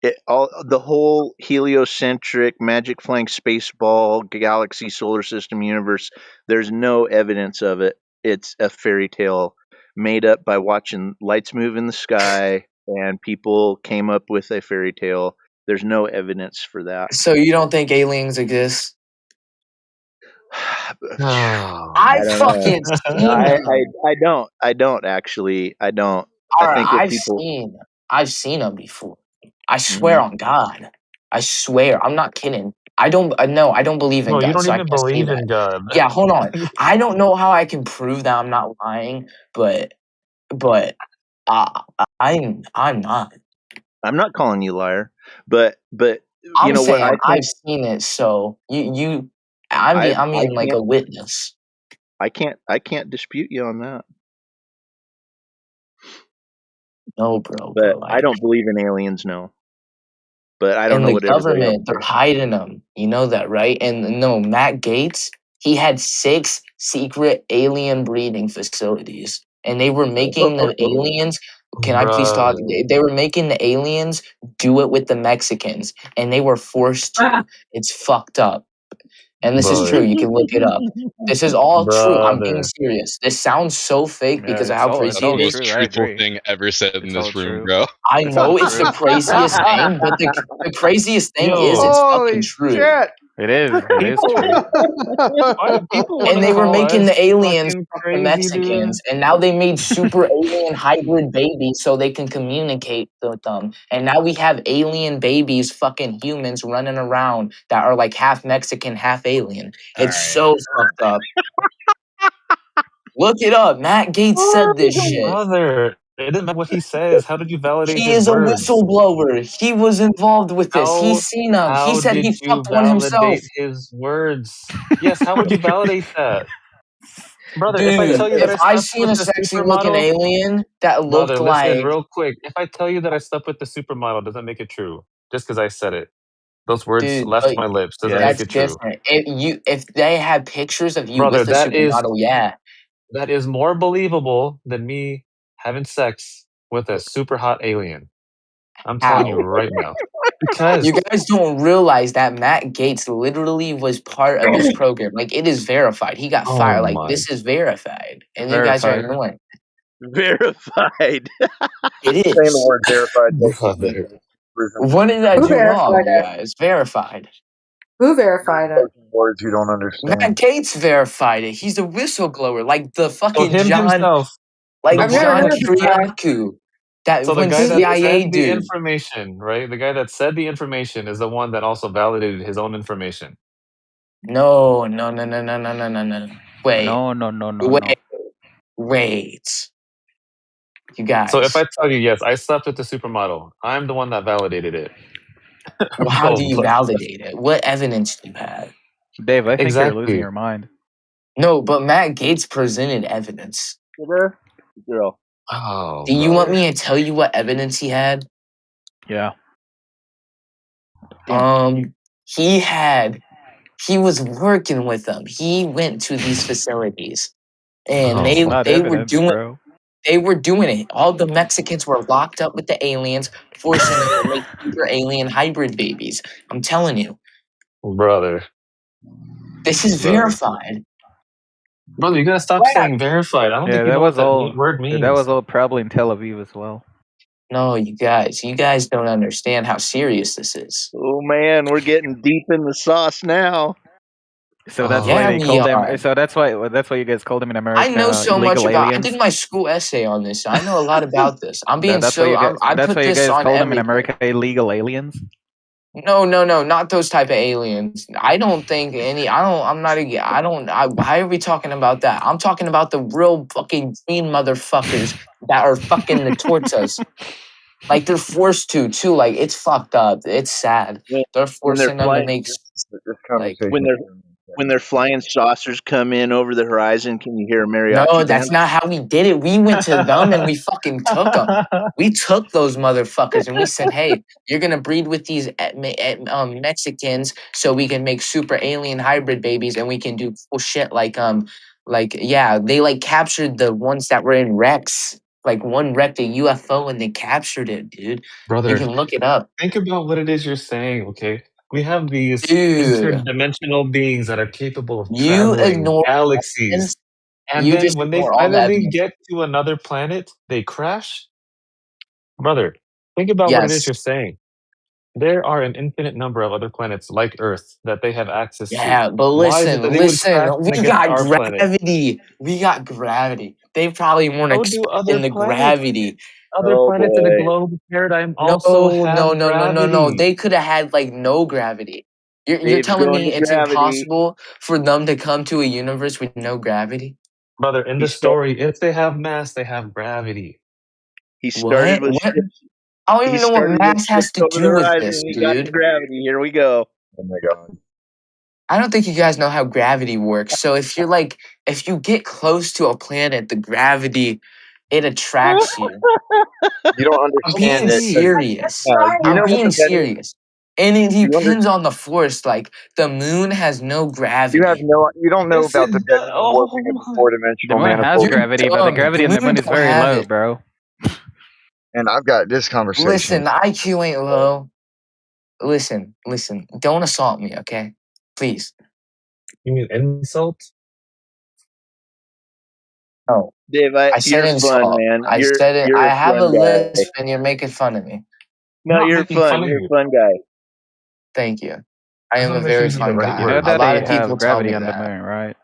the whole heliocentric magic flying space ball galaxy solar system universe, there's no evidence of it. It's a fairy tale made up by watching lights move in the sky, and people came up with a fairy tale. There's no evidence for that. So you don't think aliens exist? Oh. I I don't know. fucking seen them. I don't actually. I don't. I Alright, think what people. I've seen them before. I swear Mhm. on God. I swear. I'm not kidding. I don't no, I don't believe in Bro, you God, don't so I even can't say believe that. in God. Yeah, hold on. I don't know how I can prove that I'm not lying, but uh, I'm not. I'm not calling you liar, but I'm You know what saying I I've think? seen it, so I'm I being like can't a witness. I can't dispute you on that. No, But bro. I don't believe in aliens, no. But I don't And know the what everybody else government, they're does. hiding them. You know that, right? And no, Matt Gates, he had 6 secret alien breeding facilities. And they were making the aliens. Can I please talk? Brother. They were making the aliens do it with the Mexicans, and they were forced to. It's fucked up. And this is true. Brother. You can look it up. This is all true. I'm being Brother. serious. This sounds so fake Yeah, because of how That's it's crazy the all it is. most true. I truthful agree. thing ever said in It's all this room, true. bro. I It's all know it's the true. craziest thing, but the craziest thing is Yo, it's fucking Holy true. shit! It is. It is people, true. people want And to they were call making us the aliens fucking from the crazy, dude. Mexicans, and now they made super alien hybrid babies so they can communicate with them. And now we have alien babies, fucking humans running around that are like half Mexican, half alien. All It's right. so fucked up. Look it up. Matt Gates said this shit. Brother, it doesn't matter what he says. How did you validate He his is a words? whistleblower. He was involved with this. He's seen them. He How said did he you fucked one himself. validate his words? Yes, how would you validate that? Brother, if I Dude, tell you that if I I slept seen with a the sexy looking supermodel, alien that brother, looked listen like real quick. If I tell you that I slept with the supermodel, does that make it true? Just because I said it. Those words dude, left but my lips. Does that make Yes. that's it true? different. If they had pictures of you Brother, with the supermodel, yeah. that is more believable than me having sex with a super hot alien. I'm telling you How? right now. Because You guys don't realize that Matt Gates literally was part of this program. Like it is verified. He got oh fired. Like my this is verified. And you guys are Verified. ignoring. Verified. It Saying the is. word verified doesn't mean brother. that it's proven. What did I Who do wrong, verified you it? guys? Verified. Who You're verified it? invoking words you don't Matt understand. Gates verified it. He's a whistleblower, like the So fucking him John, himself, the like I've never one John heard that of this guy. Kiriakou, that so the one guy Who's that CIA said the dude. information, right? The guy that said the information is the one that also validated his own information. No. Wait, No, no, no, no, no. wait, wait. You So if guys, I tell you yes, I slept with the supermodel, I'm the one that validated it. well, how do Boom. you validate it? What evidence do you have? Dave, I think you're losing Exactly. your mind. No, but Matt Gates presented evidence. Girl. Oh, Do you want brother. me to tell you what evidence he had? Yeah. Um, he was working with them. He went to these facilities, and Oh It's my. not they were evidence, doing bro. it. All the Mexicans were locked up with the aliens, forcing them to make super alien hybrid babies. I'm telling you, Brother. this is Brother. verified. Brother, you gotta stop Correct. saying verified. I don't think Yeah, you that know what was that all. word That was means. all probably in Tel Aviv as well. No, you guys don't understand how serious this is. Oh man, we're getting deep in the sauce now. So that's why Yeah, Oh. they we called them. are. So that's why you guys called them in I know America so much illegal about. I aliens. did my school essay on this. So I know a lot about this. I'm being That's why so. you guys. I That's put why you this guys on called them in everything. America illegal aliens. No, not those type of aliens. I don't think any. I don't. I'm not. I don't. Why are we talking about that? I'm talking about the real fucking green motherfuckers that are fucking the tortas. Like they're forced to too. Like it's fucked up. It's sad. They're When they're forcing them to flying, make This like. when conversation. they're flying saucers come in over the horizon, can you hear a No, mariachi that's band? not how we did it. We went to them and we fucking took them. We took those motherfuckers and we said, "Hey, you're gonna breed with these Mexicans so we can make super alien hybrid babies and we can do cool shit like yeah, they like captured the ones that were in wrecks. Like one wrecked a UFO and they captured it, dude. You Brother, can look it up, think about what it is you're saying, okay? We have these dude. interdimensional beings that are capable of You traveling ignore galaxies. evidence. And You then just when they ignore all the finally evidence. get to another planet, they crash? Brother, think about what it is Yes. you're saying. There are an infinite number of other planets like Earth that they have access to. Yeah, but Why is it listen, that they would crash we against got our planet? gravity. We got gravity. They probably weren't So do expecting other the planets. gravity. Other Oh planets in the boy. globe paradigm No, also have no. gravity. They could have had like no gravity. You're Dave's telling going me to it's gravity. impossible for them to come to a universe with no gravity? Brother, in He the start story, if they have mass, they have gravity. he started What? with What? ships. I don't He even know what started mass has to over the do with horizon. this, And he got to dude. gravity. Here we go. Oh my god. I don't think you guys know how gravity works. So if you get close to a planet, the gravity, it attracts you. You don't I'm understand being that. serious. You I'm know what being the benefit? serious. And it You under. depends on the force. Like the moon has no You have gravity. no. You don't know Yes, about the it does. density Oh warping of the my. The four-dimensional moon has manifold. You're gravity, but the dumb. gravity The in the moon moon is don't very have low, it. bro. And I've got this Listen, conversation. the IQ ain't low. Listen. Don't assault me, okay? Please. You mean insult? No. Dave, I said you're fun, insult. man. I said it. You're I a have a fun guy. list and you're making fun of me. I'm No, not you're making fun. fun of You're you. a fun guy. Thank you. I As am a long as you very use the fun right You guy. know A that words. lot they of people have tell gravity me on the that. moon, right?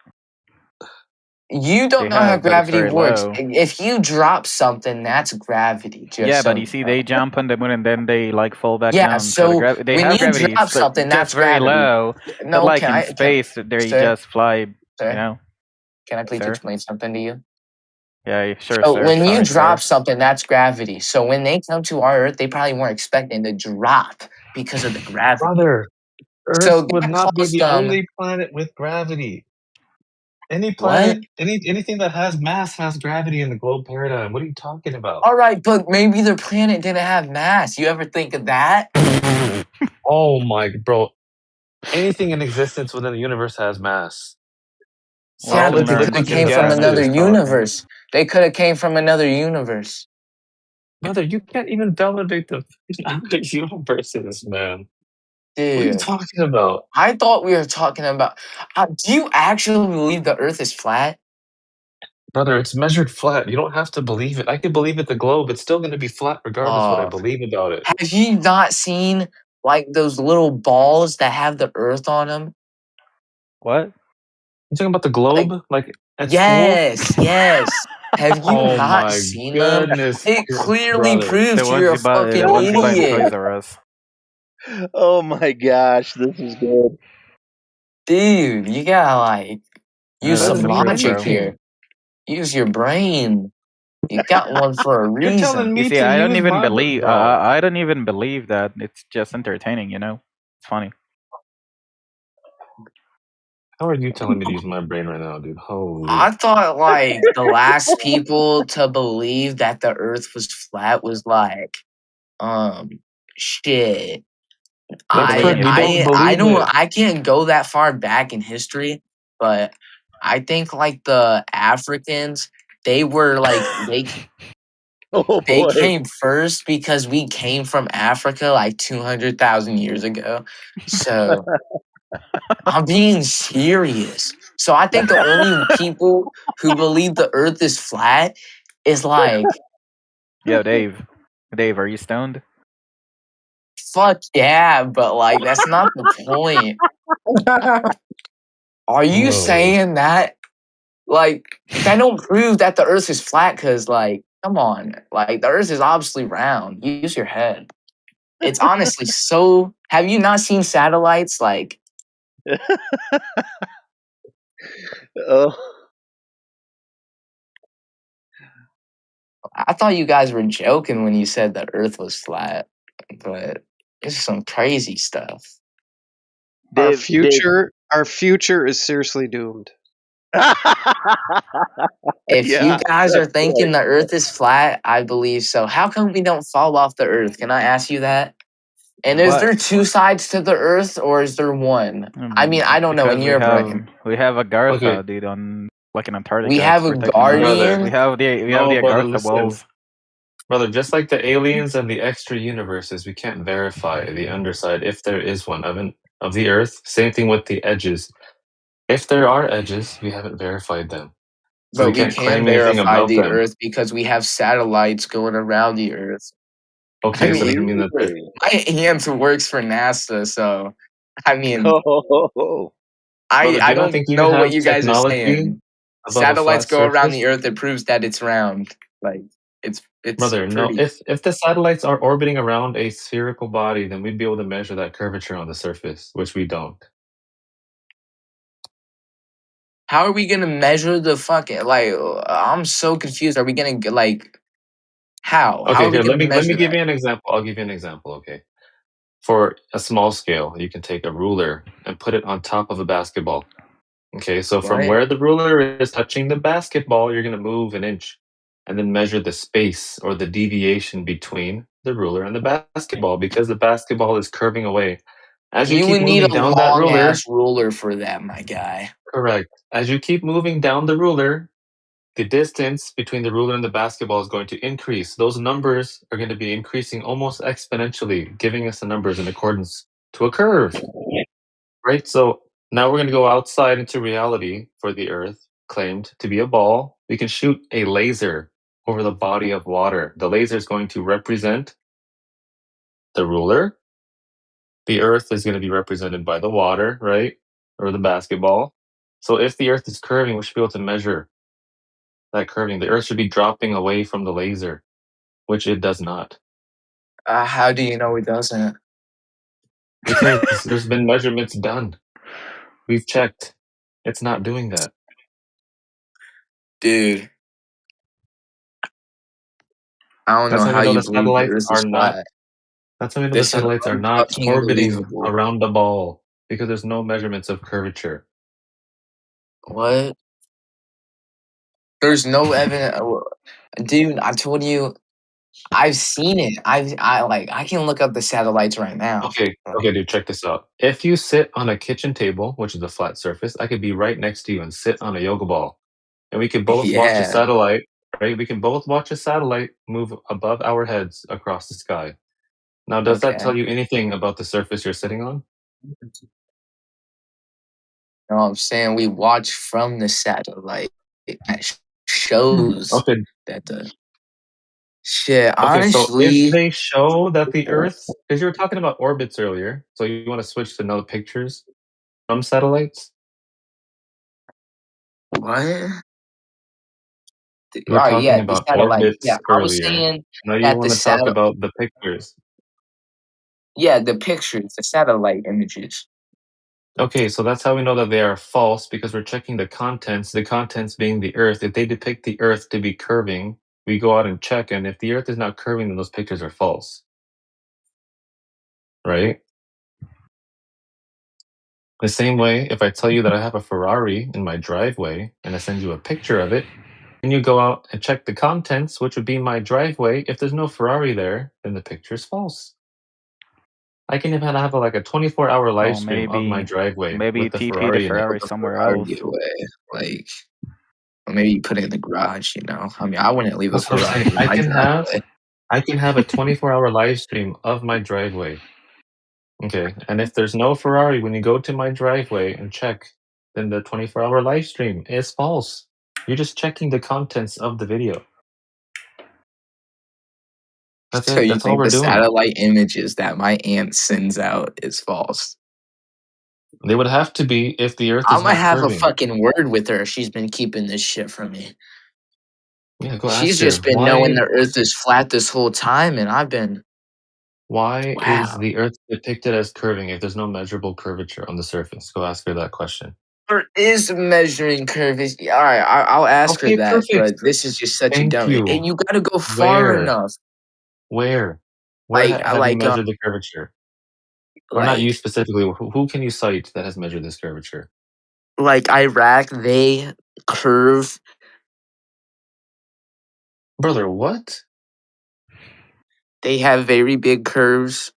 You They don't know how have, but it's gravity very works. low. If you drop something, that's gravity, just Yeah, so but you you see, know. they jump on the moon and then they like fall back Yeah, down. So so they when have you gravity. drop It's like something, just that's very gravity. low. Not No, like in space, there you sir, just fly. You sir, know, can I please sir. explain something to you? Yeah, sure, So sir. when you Sorry, drop sir. something, that's gravity. So when they come to our Earth, they probably weren't expecting to drop because of the gravity. Brother, Earth So would that not be caused the them only planet with gravity. Any what? planet, anything that has mass has gravity in the globe paradigm. What are you talking about? All right, but maybe their planet didn't have mass. You ever think of that? Oh my, bro. Anything in existence within the universe has mass. Yeah, but Solids, they could have liquids, Nerds and came and from another gases. scientists talking. universe. They could have came from another universe. Brother, you can't even validate the other universes, man. What are you Dude, talking about? I thought we were talking about. Do you actually believe the Earth is flat? Brother, it's measured flat. You don't have to believe it. I could believe it the globe. It's still going to be flat regardless what I Oh, believe about it. have you not seen like those little balls that have the Earth on them? What? You talking about the Like, globe? Like at school? yes. Have you Oh not my seen them? goodness, It clearly brother. proves you're a The fucking ones you buy in idiot. Toys R Us. Oh my gosh, this is good. Dude, you gotta like No, use That that's some doesn't the mean truth, logic bro. here. anything. Use your brain. You got one for a You're telling reason. You me see, to I don't use even my believe. bro. I don't even believe that. It's just entertaining, you know. It's funny. How are you telling me to use my brain right now, dude? Holy. I thought like the last people to believe that the earth was flat was like shit. That's The correct. We Aliens. don't believe it. I can't go that far back in history, but I think like the Africans, they were like Oh they boy. came first because we came from Africa like 200,000 years ago. So I'm being serious. So I think the only people who believe the earth is flat is like, Yo, Dave. Dave, are you stoned? fuck yeah, but like, that's not the point. Are you Whoa. saying that? Like, that don't prove that the earth is flat because, like, come on. Like, the earth is obviously round. Use your head. It's honestly so. Have you not seen satellites? Like, Oh, I thought you guys were joking when you said the earth was flat, but this is some crazy stuff. Dave. Our future is seriously doomed. If you Yeah, guys are that's right. thinking the earth is flat, I believe so. How come we don't fall off the earth? Can I ask you that? And is What? there two sides to the earth or is there one? I mean, I don't know in Because your brain. we have Okay, Agartha, dude, on like in We Antarctica. It's have a protecting us. brother. We guardian. have No, the brother, Agartha listen. walls. Brother, just like the aliens and the extra universes, we can't verify the underside if there is one of the Earth. Same thing with the edges. If there are edges, we haven't verified them, so But we we can't can claim anything verify about the them. earth because we have satellites going around the earth. I Okay, so does it mean, mean that there? Really? my aunt works for NASA, so I mean, Oh, Brother, do I you not don't think you know what have you guys are technology saying. above a Satellites flat go around surface? the earth, it proves that it's round. Like it's Brother, no. pretty. If the satellites are orbiting around a spherical body, then we'd be able to measure that curvature on the surface, which we don't. How are we gonna measure the fucking like? I'm so confused. Are we gonna like? How? How Okay, are we here, gonna let me measure give that? you an example. I'll give you an example, okay? For a small scale, you can take a ruler and put it on top of a basketball. Okay, so from What? where the ruler is touching the basketball, you're going to move an inch and then measure the space or the deviation between the ruler and the basketball because the basketball is curving away. As you You keep would need moving a down that long ruler, ass ruler for that, my guy. correct. As you keep moving down the ruler, the distance between the ruler and the basketball is going to increase. Those numbers are going to be increasing almost exponentially, giving us the numbers in accordance to a curve, right? So now we're going to go outside into reality for the Earth, claimed to be a ball. We can shoot a laser over the body of water. The laser is going to represent the ruler. The Earth is going to be represented by the water, right? Or the basketball. So if the Earth is curving, we should be able to measure that curving. The Earth should be dropping away from the laser, which it does not. How do you know it doesn't? Because there's been measurements done. We've checked. It's not doing that. Dude, I don't That's know how we how know you the believe the satellites Earth are is not. flat. That's how we know the This is satellites are not unfucking orbiting believable. around the ball because there's no measurements of curvature. What? There's no evidence. Dude, I told you, I've seen it. I can look up the satellites right now. Okay, okay, dude, check this out. If you sit on a kitchen table, which is a flat surface, I could be right next to you and sit on a yoga ball, and we could both watch a Yeah. satellite. Right? We can both watch a satellite move above our heads across the sky. Now, does that Okay. tell you anything about the surface you're sitting on? No, I'm saying we watch from the satellite. That shows Okay, that the shit. okay. So if Honestly, they show that the Earth, because you were talking about orbits earlier, so you want to switch to no pictures from satellites? what? You All were right, talking yeah, the about satellite. Yeah, orbits I was earlier. saying Now you that the want to talk satellite. about the pictures. Yeah, the pictures, the satellite images. Okay, so that's how we know that they are false because we're checking the contents being the Earth. If they depict the Earth to be curving, we go out and check, and if the Earth is not curving, then those pictures are false. Right? The same way, if I tell you that I have a Ferrari in my driveway and I send you a picture of it, and you go out and check the contents, which would be my driveway, if there's no Ferrari there, then the picture is false. I can even have like a 24-hour live Well, stream of my driveway maybe you with the TP the Ferrari in it. Ferrari The somewhere Ferrari else. away, like, or maybe you put it in the garage. You know, I mean, I wouldn't leave a That's what I'm Ferrari saying. in my driveway. I can have a 24-hour live stream of my driveway. Okay, and if there's no Ferrari when you go to my driveway and check, then the 24-hour live stream is false. You're just checking the contents of the video. That's So it. you That's all think we're the doing. satellite images that my aunt sends out is false? They would have to be if the Earth I'm is gonna not have a curving. fucking word with her. She's been keeping this shit from me. Yeah, go She's ask her. just been knowing the Earth is flat this whole time, and I've been Why is wow. the Earth depicted as curving if there's no measurable curvature on the surface? Go ask her that question. There is measuring curves. All right, I'll ask her Okay, that, perfect. but this is just such a Thank dumb. you. And you got to go far Where? enough. Where? Where Like, I have you like, measured the curvature? Or not you like, specifically. Who can you cite that has measured this curvature? like Iraq. They curve. Brother, what? They have very big curves,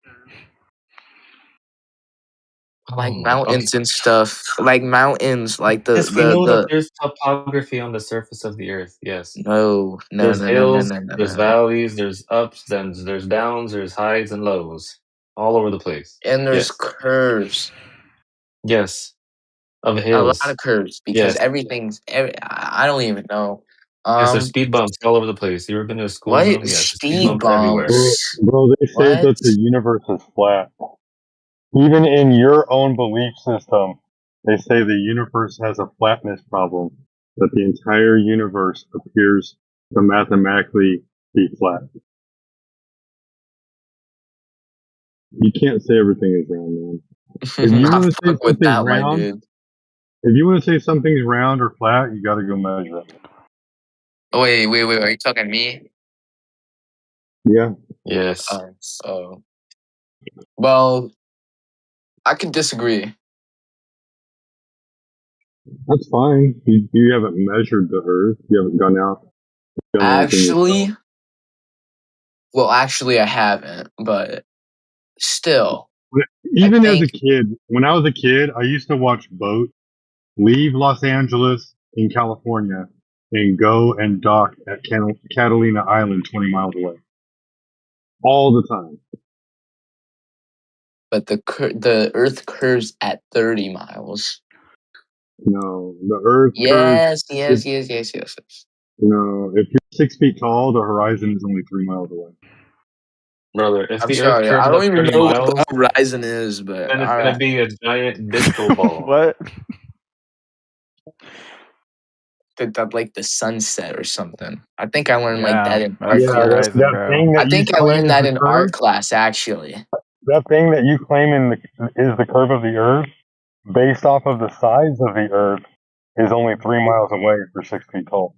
like Oh my. Okay. mountains and stuff. Like mountains, like Yes, we know that there's topography on the surface of the Earth. Yes. no, no, There's no, no, no, hills, no, no, there's no. valleys, there's ups, then there's downs, there's highs and lows. All over the place. And there's Yes. curves. Yes. Of A lot hills. of curves because Yes. I don't even know. Yes, there's speed bumps all over the place. You ever been to a school What zone? Yes, there's speed speed bumps everywhere. bumps? Bro, they say What? that the universe is flat. Even in your own belief system, they say the universe has a flatness problem, that the entire universe appears to mathematically be flat. You can't say everything is round, man. If you I want to say fuck with something's that one, round, dude. if you want to say something's round or flat, you gotta go measure it. Oh, wait. Are you talking to me? Yeah. Yes. So, well, I could disagree. That's fine. You haven't measured the Earth. You haven't gone out and done anything yourself. Actually, I haven't, but still, Even as a think kid, when I was a kid, I used to watch boats leave Los Angeles in California and go and dock at Catalina Island 20 miles away. All the time. but the Earth curves at 30 miles. No, the Earth curves. Yes. No, if you're 6 feet tall, the horizon is only 3 miles away. Brother, if I'm the Earth sorry, I curves don't at even 30 know what the miles, horizon is, but then it's all gonna right. be a giant disco ball. What? That like the sunset or something. I think I learned like Yeah, that in art that's the Yeah, class. horizon, that bro. thing I that you think I claim learned is that the in curve, art class actually. that thing that you claim is the curve of the Earth, based off of the size of the Earth, is only 3 miles away for 6 feet tall.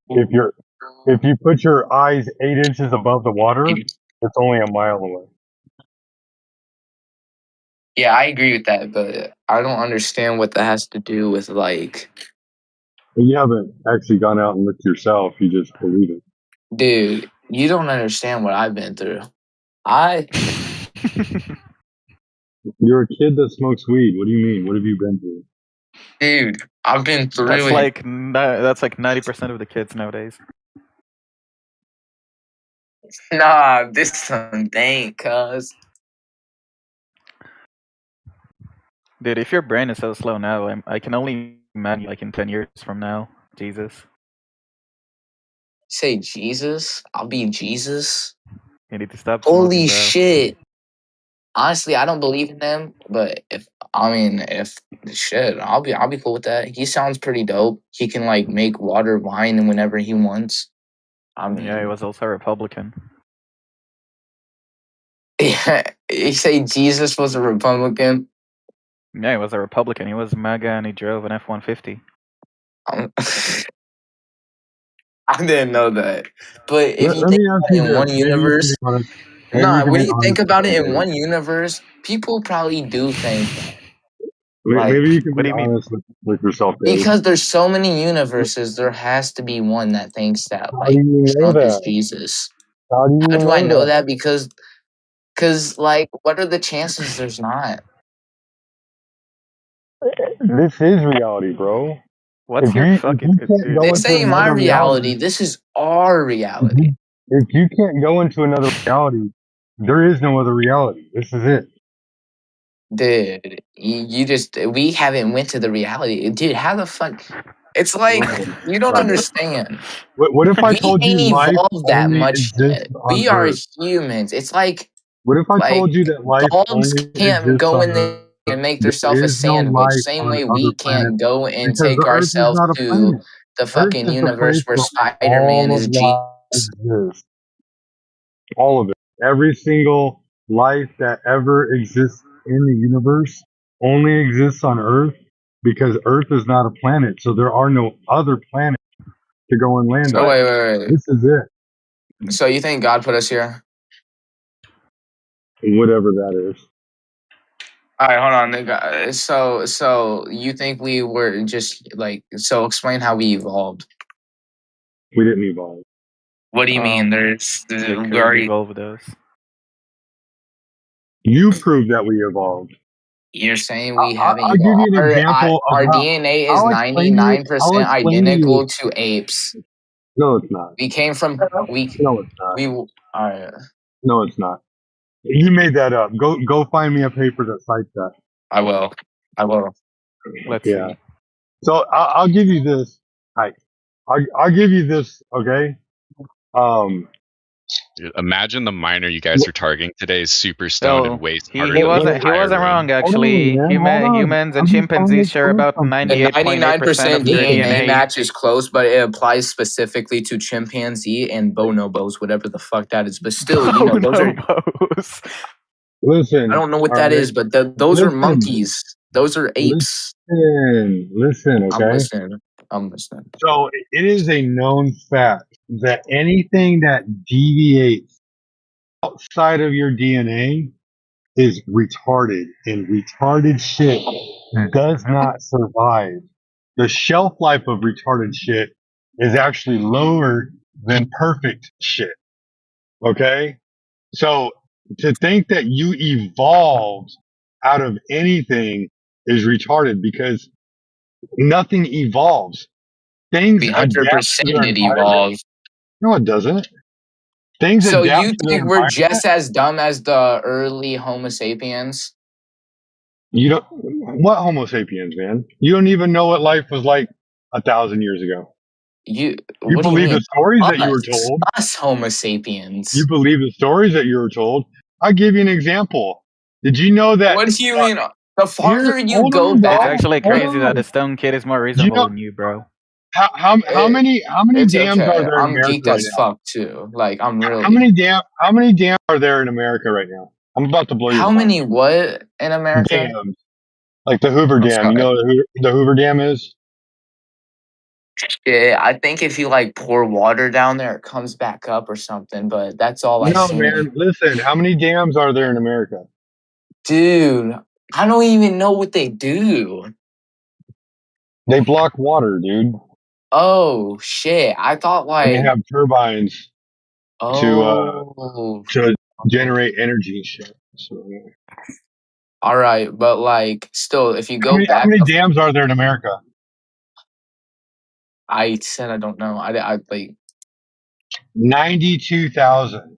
If you put your eyes 8 inches above the water, it's only a mile away. Yeah, I agree with that, but I don't understand what that has to do with like, And you haven't actually gone out and looked yourself. You just believe it. dude, you don't understand what I've been through. You're a kid that smokes weed. What do you mean? What have you been through? Dude, I've been through That's it. like 90% of the kids nowadays. Nah, this one ain't, cuz. Dude, if your brain is so slow now, I can only imagine like in 10 years from now. Jesus. Say Jesus? I'll be Jesus. You need to stop Holy smoking, bro. shit. Honestly, I don't believe in them, but if shit, I'll be cool with that. He sounds pretty dope. He can like make water wine and whenever he wants. I Yeah, he mean, was also a Republican. yeah, you say Jesus was a Republican? Yeah, he was a Republican. He was MAGA and he drove an F-150. I didn't know that. But if you Let think me ask about you it in this. one Maybe you can be universe, honest. Maybe you nah, can when be you think honest with about it in somebody. one universe, people probably do think that. Maybe Like, you can What be do you mean? honest with yourself, Dave. because there's so many universes, there has to be one that thinks that How do like you know Trump is that? Jesus. How do you How do I know know that? that? Because like, what are the chances there's not? This is reality, bro. What's your If fucking... you can't Dude, go This into ain't my another reality, reality. This is our if reality. you can't go into another reality, there is no other reality. This is it. Dude, we haven't went to the reality. Dude, how the fuck? It's like, Bro, you don't God, understand. what if I We told you ain't life evolved that only much exists yet. on We are Earth? humans. It's like What if I like told you that life dogs only can't exists go on in there Earth? and make themselves There a is no sandwich. life Same on way other we can't planets go and because the take Earth is ourselves not a to planet. the Earth fucking is the universe place where where Spider Man all of is Jesus. life exists. All of it. Every single life that ever exists in the universe only exists on Earth because Earth is not a planet. So there are no other planets to go and land So on. wait. This is it. So you think God put us here? Whatever that is. All right, hold on. So you think we were just like so? Explain how we evolved. We didn't evolve. What do you mean? There's they we couldn't already. evolve with us. You proved that we evolved. You're saying we haven't I'll give you evolved. an example of Our how. DNA is I'll explain to you. I'll 99% explain to you. identical to apes. No, it's not. We came from No, it's not. all right. No, it's not. You made that up. Go find me a paper that cites that. I will. Let's Yeah. see. So I'll give you this. Hi. I'll give you this. Okay. Um. Dude, imagine the miner you guys are targeting today is super stoned and Well, way he, smarter he than the wasn't he entire wasn't wrong room. Hold on, actually. man. Hold on. Humans and I'm just trying to chimpanzees share explain about something. The 98.8% of 99% their DNA DNA. match is close, but it applies specifically to chimpanzee and bonobos, whatever the fuck that is. But still, those are. Bonobos. I Listen. don't know what All that right. is, but those are Listen. monkeys. Those are apes. Listen. I'm Okay. listening. I'm listening. So it is a known fact that anything that deviates outside of your DNA is retarded, and retarded shit does not survive. The shelf life of retarded shit is actually lower than perfect shit. Okay? So to think that you evolved out of anything is retarded because nothing evolves. Things We adapt to 100% their did environment. evolve. No, it doesn't. Things So adapt you to their think we're environment. just as dumb as the early Homo sapiens? You don't, what Homo sapiens, man? You don't even know what life was like 1,000 years ago. You You what do you believe the mean? stories that you were Us. told. Us Homo You sapiens. believe the stories that you were told. I'll give you an example. Did you know that? What do you mean? The Here, farther you hold go on, It's back, bro. actually Hold crazy that on. the Stone Kid is more Do you reasonable know than you, bro. how it, many it's dams are okay. there in I'm America geeked right as now? fuck too. Like I'm How really. many dams are there in America right now? I'm about to blow your How mind. many what in America? Dams, like the Hoover I'm Dam. You sorry. know what the Hoover Dam is? Yeah, I think if you like pour water down there, it comes back up or something. But that's all I No, seen. man. Listen, how many dams are there in America? Dude, I don't even know what they do. They block water, dude, Oh shit! I thought and they like have turbines oh. to generate energy and shit. So, All right, but like still, if you how go many back, dams are there in America? I said I don't know. I like 92,000.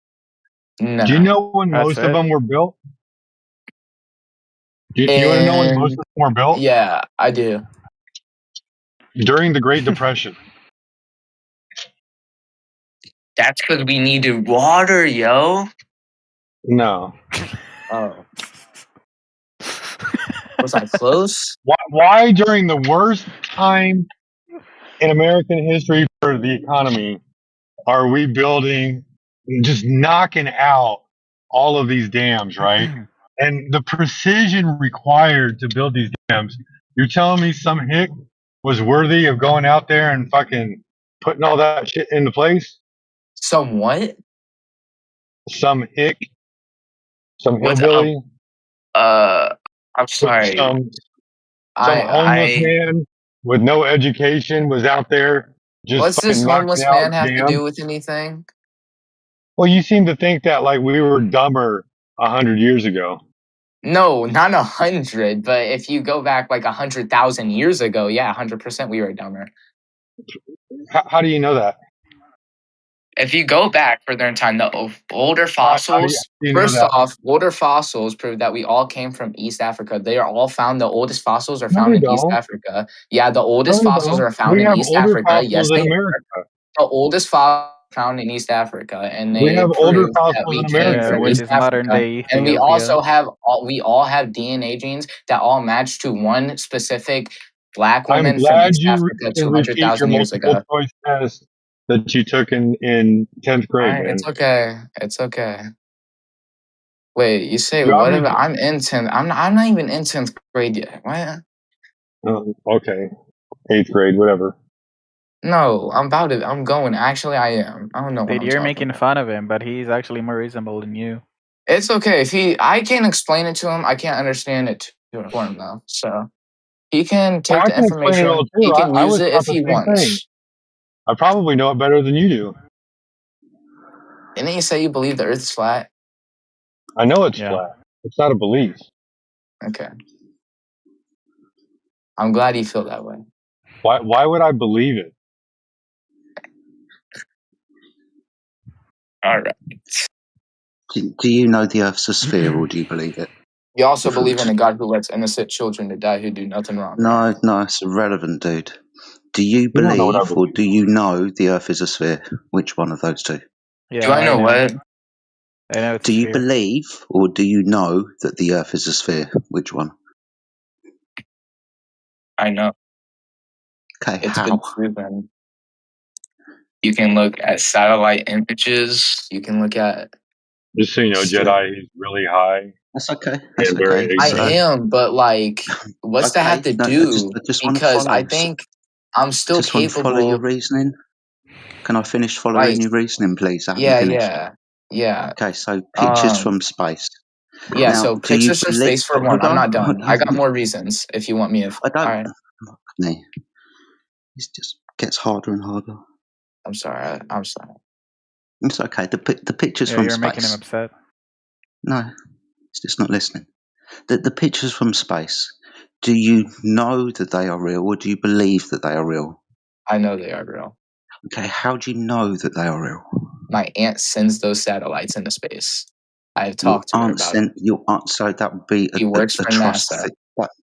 Do you no. know when That's most of it. them were built? Do you want to know when most And of them were built? yeah, I do. During the Great Depression. That's because we needed water, yo. No. Oh, was I close? Why during the worst time in American history for the economy are we building, just knocking out all of these dams, right? And the precision required to build these dams. You're telling me some hick was worthy of going out there and fucking putting all that shit into place? Somewhat. Some hick, some What's hillbilly, I'm sorry. some homeless I man with no education was out there just what's this fucking knocking homeless out man have to dams. do with anything? Well, you seem to think that like we were dumber 100 years ago. No, not 100, but if you go back like 100,000 years ago, yeah, 100% we were dumber. How do you know that? If you go back further in time, the older How do fossils, you know first that? off, older fossils prove that we all came from East Africa. They are all found, the oldest fossils are No, found they in East don't. Africa. Yeah, the No, oldest they fossils don't. are found We in have East older Africa. Yes, fossils in they America. the oldest fossil found in East Africa, and We they have older prove that fossils we in came America, Yeah, from which dude. East is modern Africa. day And we Ethiopia. all have DNA genes that all match to one specific black I'm woman from glad East you Africa can repeat your 200,000 years multiple ago. choice test that you took in 10th All grade, right, man. it's okay. It's okay. Wait, you say You what about obviously, I'm in 10th. I'm not even in 10th grade yet. What? okay, 8th grade, whatever. No, I'm about it. I'm going. Actually, I am. I don't know what Dude, I'm you're talking making about. fun of him, but he's actually more reasonable than you. It's okay. If I can't explain it to him, I can't understand it for him though. So he can Well, take I the can explain it all information. too. He can I use was it taught if the he same thing. wants. I probably know it better than you do. Didn't you say you believe the Earth is flat? I know it's Yeah. flat. It's not a belief. Okay. I'm glad you feel that way. Why would I believe it? All right. Do you know the Earth's a sphere, or do you believe it? You also If we were believe in a to- God who lets innocent children to die who do nothing wrong, right? No, it's irrelevant, dude. Do you You don't know what I believe, or believe. do you know the Earth is a sphere? Which one of those two? Do Yeah, I I know know. what? I know it's Do a you sphere. believe, or do you know that the Earth is a sphere? Which one? I know. Okay, It's been how? proven. You can look at satellite images. You can look at Just so you know, stuff. Jedi, he's really high That's okay. That's and very okay. I ignorant. am, but like, what's that have Okay. to No, do? I just want to Because I follow. think I'm still Just want to follow your capable. reasoning. Can I finish following Like, your reasoning, please? I haven't yeah, finished. yeah. Okay, so pictures from space. Yeah. Now, So do you pictures from believe? space for one. Hold I'm on. not done. I got more reasons if you want me to. I All don't. right. No, it just gets harder and harder. I'm sorry. I'm sorry. It's okay. The pictures Yeah, from you're making him space. upset. No, it's just not listening. The pictures from space. Do you know that they are real, or do you believe that they are real? I know they are real. Okay, how do you know that they are real? My aunt sends those satellites into space. I've Your talked to her aunt about it. sent your aunt, so that would be She works a for trust NASA. thing.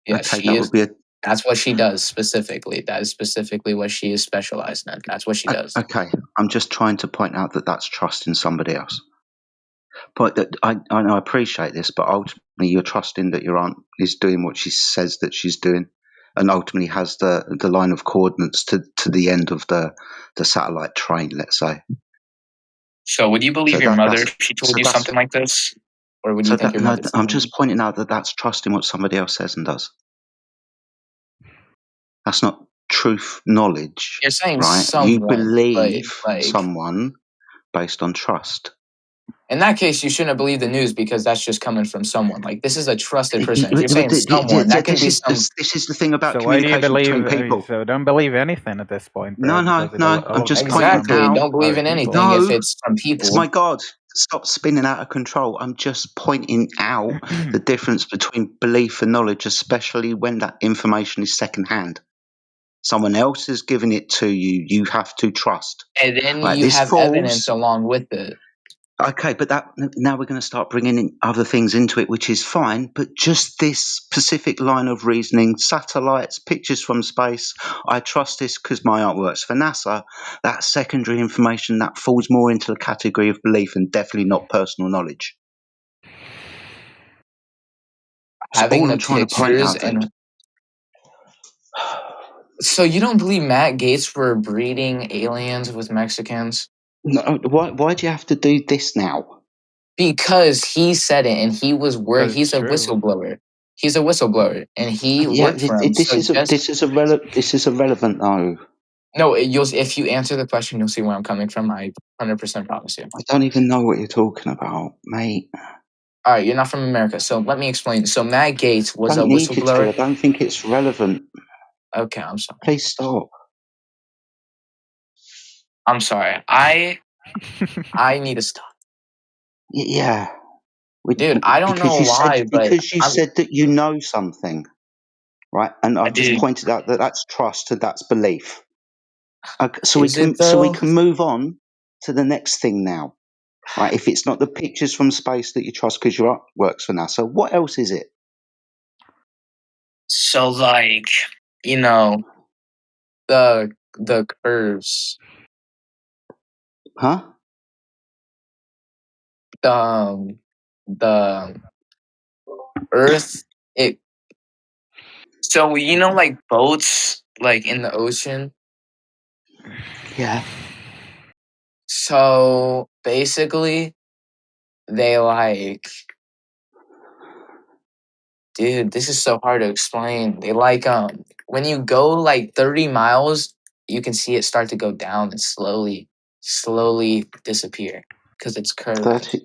Yes, Okay, she that is. would be That's what she does specifically. That is specifically what she is specialized in. That's what she does. okay. I'm just trying to point out that that's trusting somebody else. But that I appreciate this, but ultimately you're trusting that your aunt is doing what she says that she's doing, and ultimately has the line of coordinates to the end of the satellite train. Let's say. So, would you believe So your mother that's if she so told you that's something like this, or would you so think that your no. mother's I'm telling just you? pointing out that that's trusting what somebody else says and does. That's not truth knowledge, You're saying right? You someone, but believe like someone based on trust. in that case, you shouldn't believe the news because that's just coming from someone. Like this is a trusted person. If you're saying someone, that can be some. This is the thing about So why do you communication believe? between people. So don't believe anything at this point, bro, because it No. I'm all just can come pointing from Exactly. out. Don't believe other in people. anything if No, it's from it's my people. God. Stop spinning out of control. I'm just pointing out the difference between belief and knowledge, especially when that information is secondhand. Someone else is giving it to you. You have to trust. And then Right? you This have evidence falls. along with it. Okay, but now we're going to start bringing in other things into it, which is fine. But just this specific line of reasoning, satellites, pictures from space, I trust this because my aunt works for NASA. That secondary information that falls more into the category of belief and definitely not personal knowledge. So Having all the I'm trying to point pictures out that. and so you don't believe Matt Gates were breeding aliens with Mexicans? No, why do you have to do this now? Because he said it and he was where Because it's he's a true. whistleblower. He's a whistleblower and he Yeah, worked for him. So just this is irrelevant though. no, you'll if you answer the question, you'll see where I'm coming from. I 100% promise you. I don't even know what you're talking about, mate. All right, you're not from America, so let me explain. So Matt Gates was a Don't need you to. whistleblower. I don't think it's relevant. Okay, I'm sorry. Please stop. I'm sorry. I need to stop. Yeah. Dude, I don't know why, but Because you said that you know something, right? And I've just dude, pointed out that that's trust and that's belief. Okay, is it so we though? can move on to the next thing now, right? If it's not the pictures from space that you trust because your art works for NASA, what else is it? So like, you know, the curves, Huh? the Earth. It so you know like boats like in the ocean. Yeah. So basically, they like, dude, this is so hard to explain. They like when you go like 30 miles, you can see it start to go down and slowly disappear because it's curved 30,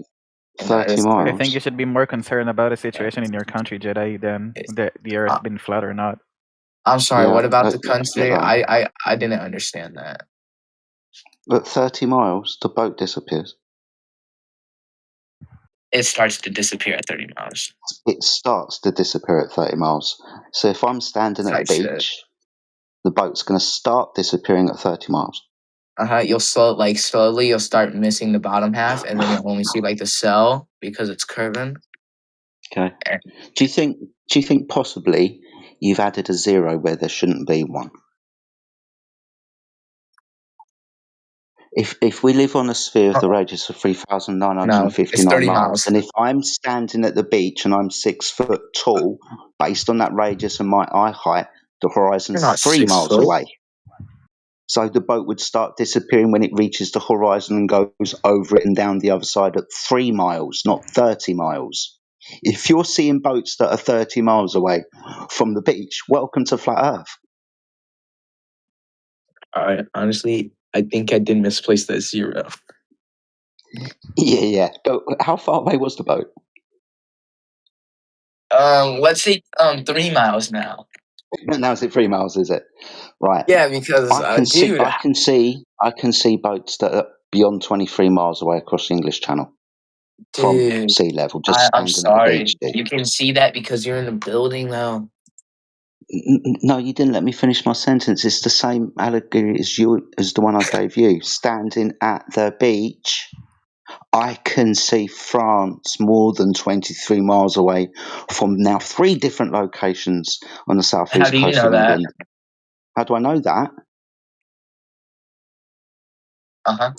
and the 30 Earth I curved. think you miles. should be more concerned about the situation in your country, Jedi, than the Earth Uh, being flat or not. I'm sorry. Yeah, What about I the get country? that. I didn't understand that. At 30 miles, the boat disappears. It starts to disappear at 30 miles. It starts to disappear at 30 miles. So if I'm standing at a Type shit. beach, the boat's going to start disappearing at 30 miles. You'll slowly you'll start missing the bottom half, and then you'll only see like the cell because it's curving. Okay. Eh, Do you think possibly you've added a zero where there shouldn't be one? If we live on a sphere of the radius of No, it's 3,959 30 miles, miles. and if I'm standing at the beach and I'm 6 foot tall, based on that radius and my eye height, the You're horizon's not 3 6 miles foot. away. So the boat would start disappearing when it reaches the horizon and goes over it and down the other side at 3 miles, not 30 miles. If you're seeing boats that are 30 miles away from the beach, welcome to Flat Earth. Honestly, I think I did misplace that 0. Yeah. Go. How far away was the boat? Let's say 3 miles now. Now is it 3 miles? Is it right? Yeah, because dude, I can see boats that are beyond 23 miles away across the English Channel from dude, sea level, just I'm standing at the beach. sorry. You can see that because you're in the building though. No, you didn't let me finish my sentence. It's the same allegory as the one I gave you. Standing at the beach, I can see France more than 23 miles away from now 3 different locations on the How southeast do you coast know of that? England. How do I know that?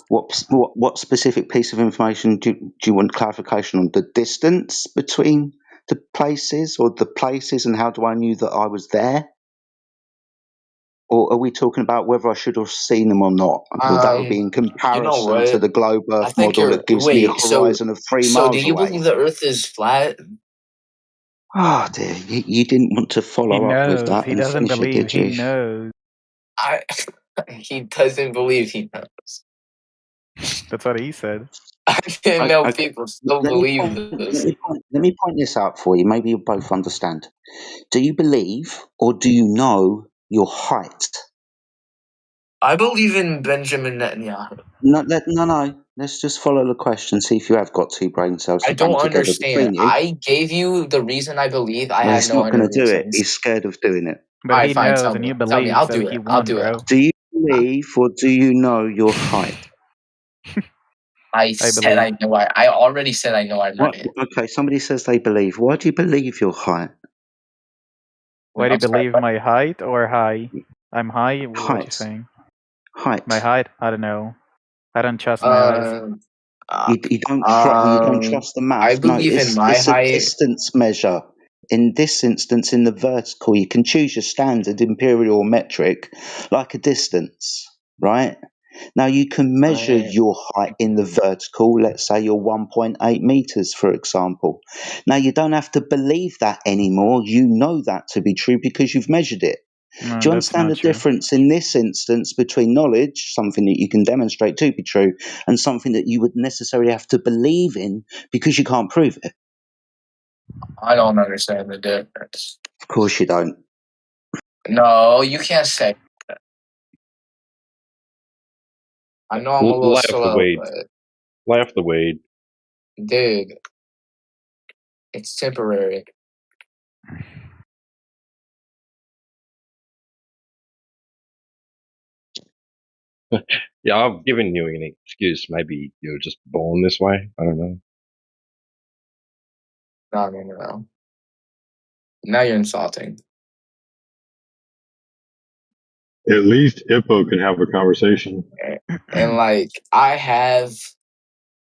What specific piece of information do you want clarification on? The distance between the places, or the places, and how do I knew that I was there? Or are we talking about whether I should have seen them or not? That would be in You know comparison to what? the globe I Earth think model you're that gives me a wait, horizon of 3 so do miles you away. believe the earth is flat? Oh dear, you didn't want to He follow up with knows. that He and doesn't finish it, believe. did He you? knows. He doesn't believe he knows. That's what he said. I didn't know Okay, people still let me believe point, this. let me point this out for you. Maybe you'll both understand. Do you believe or do you know your height? I believe in Benjamin Netanyahu. No. Let's just follow the question. See if you have got 2 brain cells I to bang don't together understand. between you. I gave you the reason I believe. I Well, have he's no not going other to do it. reasons. He's scared of doing it. But Alright, he fine. knows Tell and me. you Tell me. believe, I'll so do he it. I'll won, do it. bro. Do you believe or do you know your height? I said believe. I know. I already said I know I'm What? right. Okay, somebody says they believe. Why do you believe your height? Why do you I'm sorry. believe my height or high? I'm high? What you Height. saying? Height. My height? I don't know. I don't trust my eyes. You don't trust the I math. No, believe in my it's a height. distance measure. In this instance, in the vertical, you can choose your standard imperial metric like a distance, right? Now you can measure Right. your height in the vertical. Let's say you're 1.8 meters, for example. Now you don't have to believe that anymore. You know that to be true because you've measured it. No, Do you that's understand not the true. difference in this instance between knowledge, something that you can demonstrate to be true, and something that you would necessarily have to believe in because you can't prove it? I don't understand the difference. Of course you don't. No, you can't say that. I know I'm a little Lay off the slow, weed. but Lay off the weed. dude, it's temporary. Yeah, I've given you an excuse. Maybe you're just born this way. I don't know. No. Now you're insulting. At least Hippo can have a conversation. And like I have,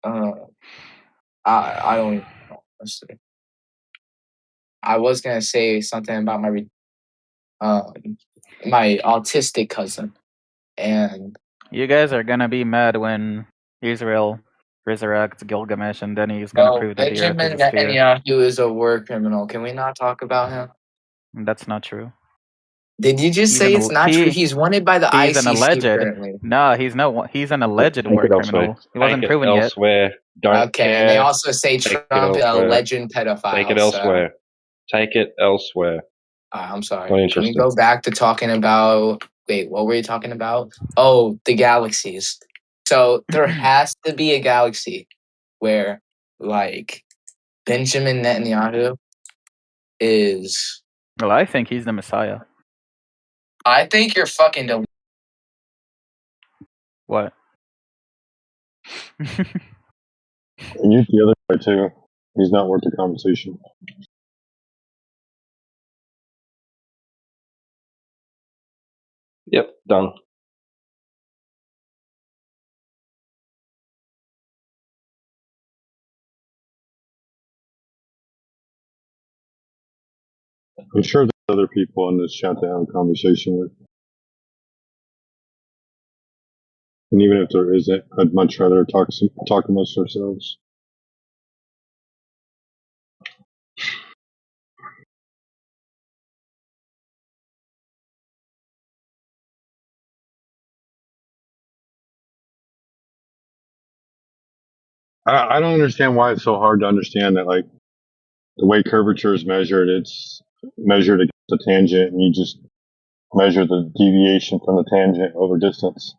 I don't even know. Honestly. I was gonna say something about my autistic cousin, and You guys are gonna be mad when Israel resurrects Gilgamesh, and then he's gonna prove that the Earth is Benjamin a sphere. Netanyahu is a war criminal. Can we not talk about him? That's not true. Did you just say it's not true? He's wanted by the He's an ICC alleged. currently. No, he's no. He's an alleged Take war it elsewhere. criminal. He wasn't Take it proven yet. elsewhere. Don't Okay, care. and they also say Take it Trump is a elsewhere. legend pedophile. Take it elsewhere. Take it elsewhere. I'm sorry. Not Can we interested. go back to talking about? Wait, what were you talking about? Oh, the galaxies. So there has to be a galaxy where, like, Benjamin Netanyahu is. Well, I think he's the Messiah. I think you're fucking. What? And you the other guy too. He's not worth the conversation. Yep, done. I'm sure there's other people in this chat to have a conversation with. And even if there isn't, I'd much rather talk amongst ourselves. I don't understand why it's so hard to understand that, like, the way curvature is measured, it's measured against a tangent, and you just measure the deviation from the tangent over distance.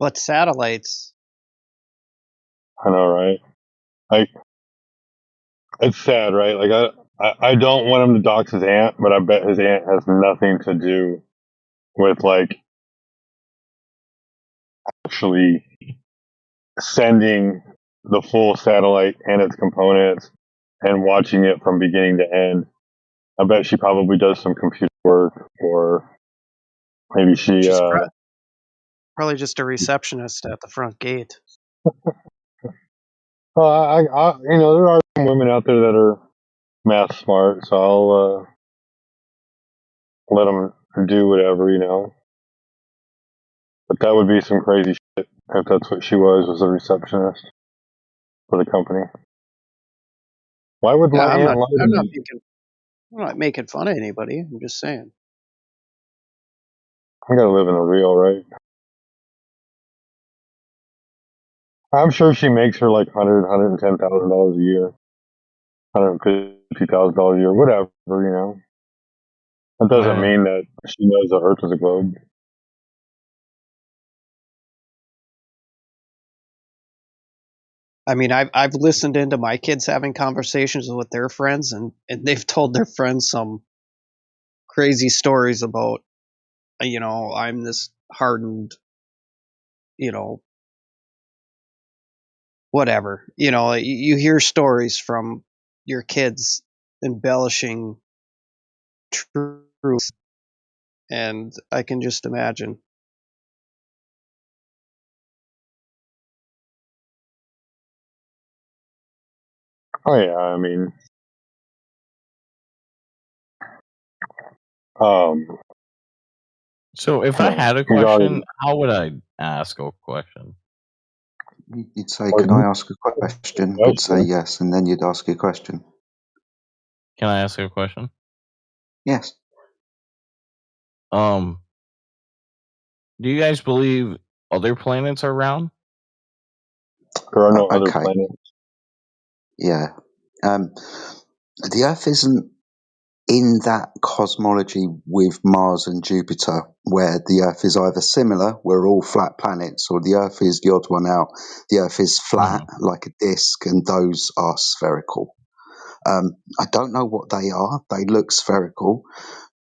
But satellites, I know, right? Like, it's sad, right? Like, I don't want him to dox his aunt, but I bet his aunt has nothing to do with, like, actually sending the full satellite and its components and watching it from beginning to end. I bet she probably does some computer work, or maybe she, she's probably just a receptionist at the front gate. well, there are some women out there that are math smart, so I'll let them do whatever. But that would be some crazy shit if that's what she was a receptionist for the company. Why would Yeah, my I'm aunt not. lie to I'm not me? thinking. I'm not making fun of anybody. I'm just saying. I gotta live in the real, right? I'm sure she makes her like $110,000 a year, $150,000 a year, whatever. That doesn't Yeah. mean that she knows the Earth is a globe. I mean, I've listened into my kids having conversations with their friends, and they've told their friends some crazy stories about, I'm this hardened, you know, whatever. You hear stories from your kids embellishing truth, and I can just imagine. Oh yeah, I mean, um, So if I had a regarding, question, how would I ask a question? You'd say, or "Can I ask a question?" You'd say question, yes, and then you'd ask a question. Can I ask a question? Yes. Um, do you guys believe other planets are round? there are no other Okay. planets. Yeah. The Earth isn't in that cosmology with Mars and Jupiter, where the Earth is either similar, we're all flat planets, or the Earth is the odd one out. The Earth is flat, like a disk, and those are spherical. I don't know what they are. They look spherical,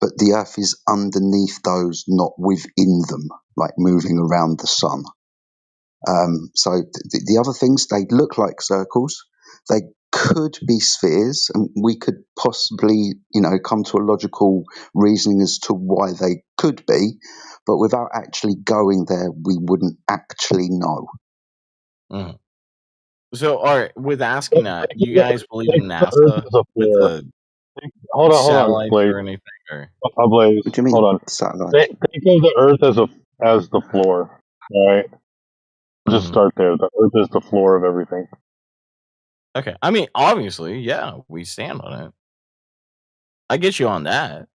but the Earth is underneath those, not within them, like moving around the sun. So the other things, they look like circles. They could be spheres, and we could possibly, come to a logical reasoning as to why they could be, but without actually going there, we wouldn't actually know. Mhm. So, all right, with asking that, you Think guys believe in of the Earth NASA as a with floor. the Hold on, satellites Blaze. or anything? Or Blaze. What do you mean, Hold on. satellites? Think of the Earth as the floor. All right. Just Mhm. start there. The Earth is the floor of everything. Okay, I mean, obviously, yeah, we stand on it. I get you on that.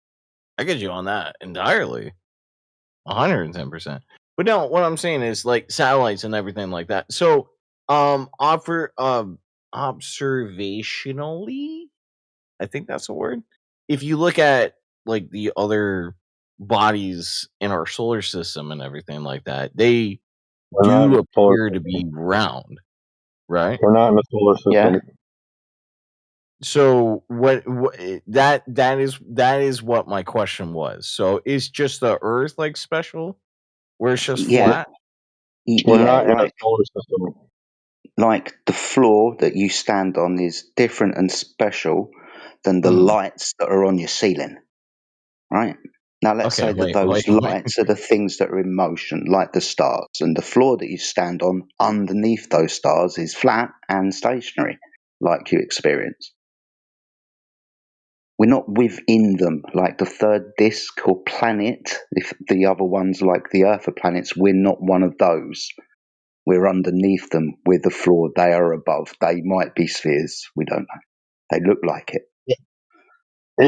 I get you on that entirely, 110%. But no, what I'm saying is like satellites and everything like that. So, offer observationally, I think that's a word. If you look at like the other bodies in our solar system and everything like that, they We're not in do the solar appear to be system. round, right? We're not in the solar system. Yeah. So that is what my question was. So is just the Earth like special, where it's just Yeah. flat? We're Yeah. not in a solar system. Like the floor that you stand on is different and special than the Mhm. lights that are on your ceiling, right? Now, let's Okay, say that wait, those wait. lights are the things that are in motion, like the stars, and the floor that you stand on underneath those stars is flat and stationary, like you experience. We're not within them, like the third disk or planet. If the other ones, like the Earth, are planets, we're not one of those. We're underneath them. We're the floor. They are above. They might be spheres. We don't know. They look like it.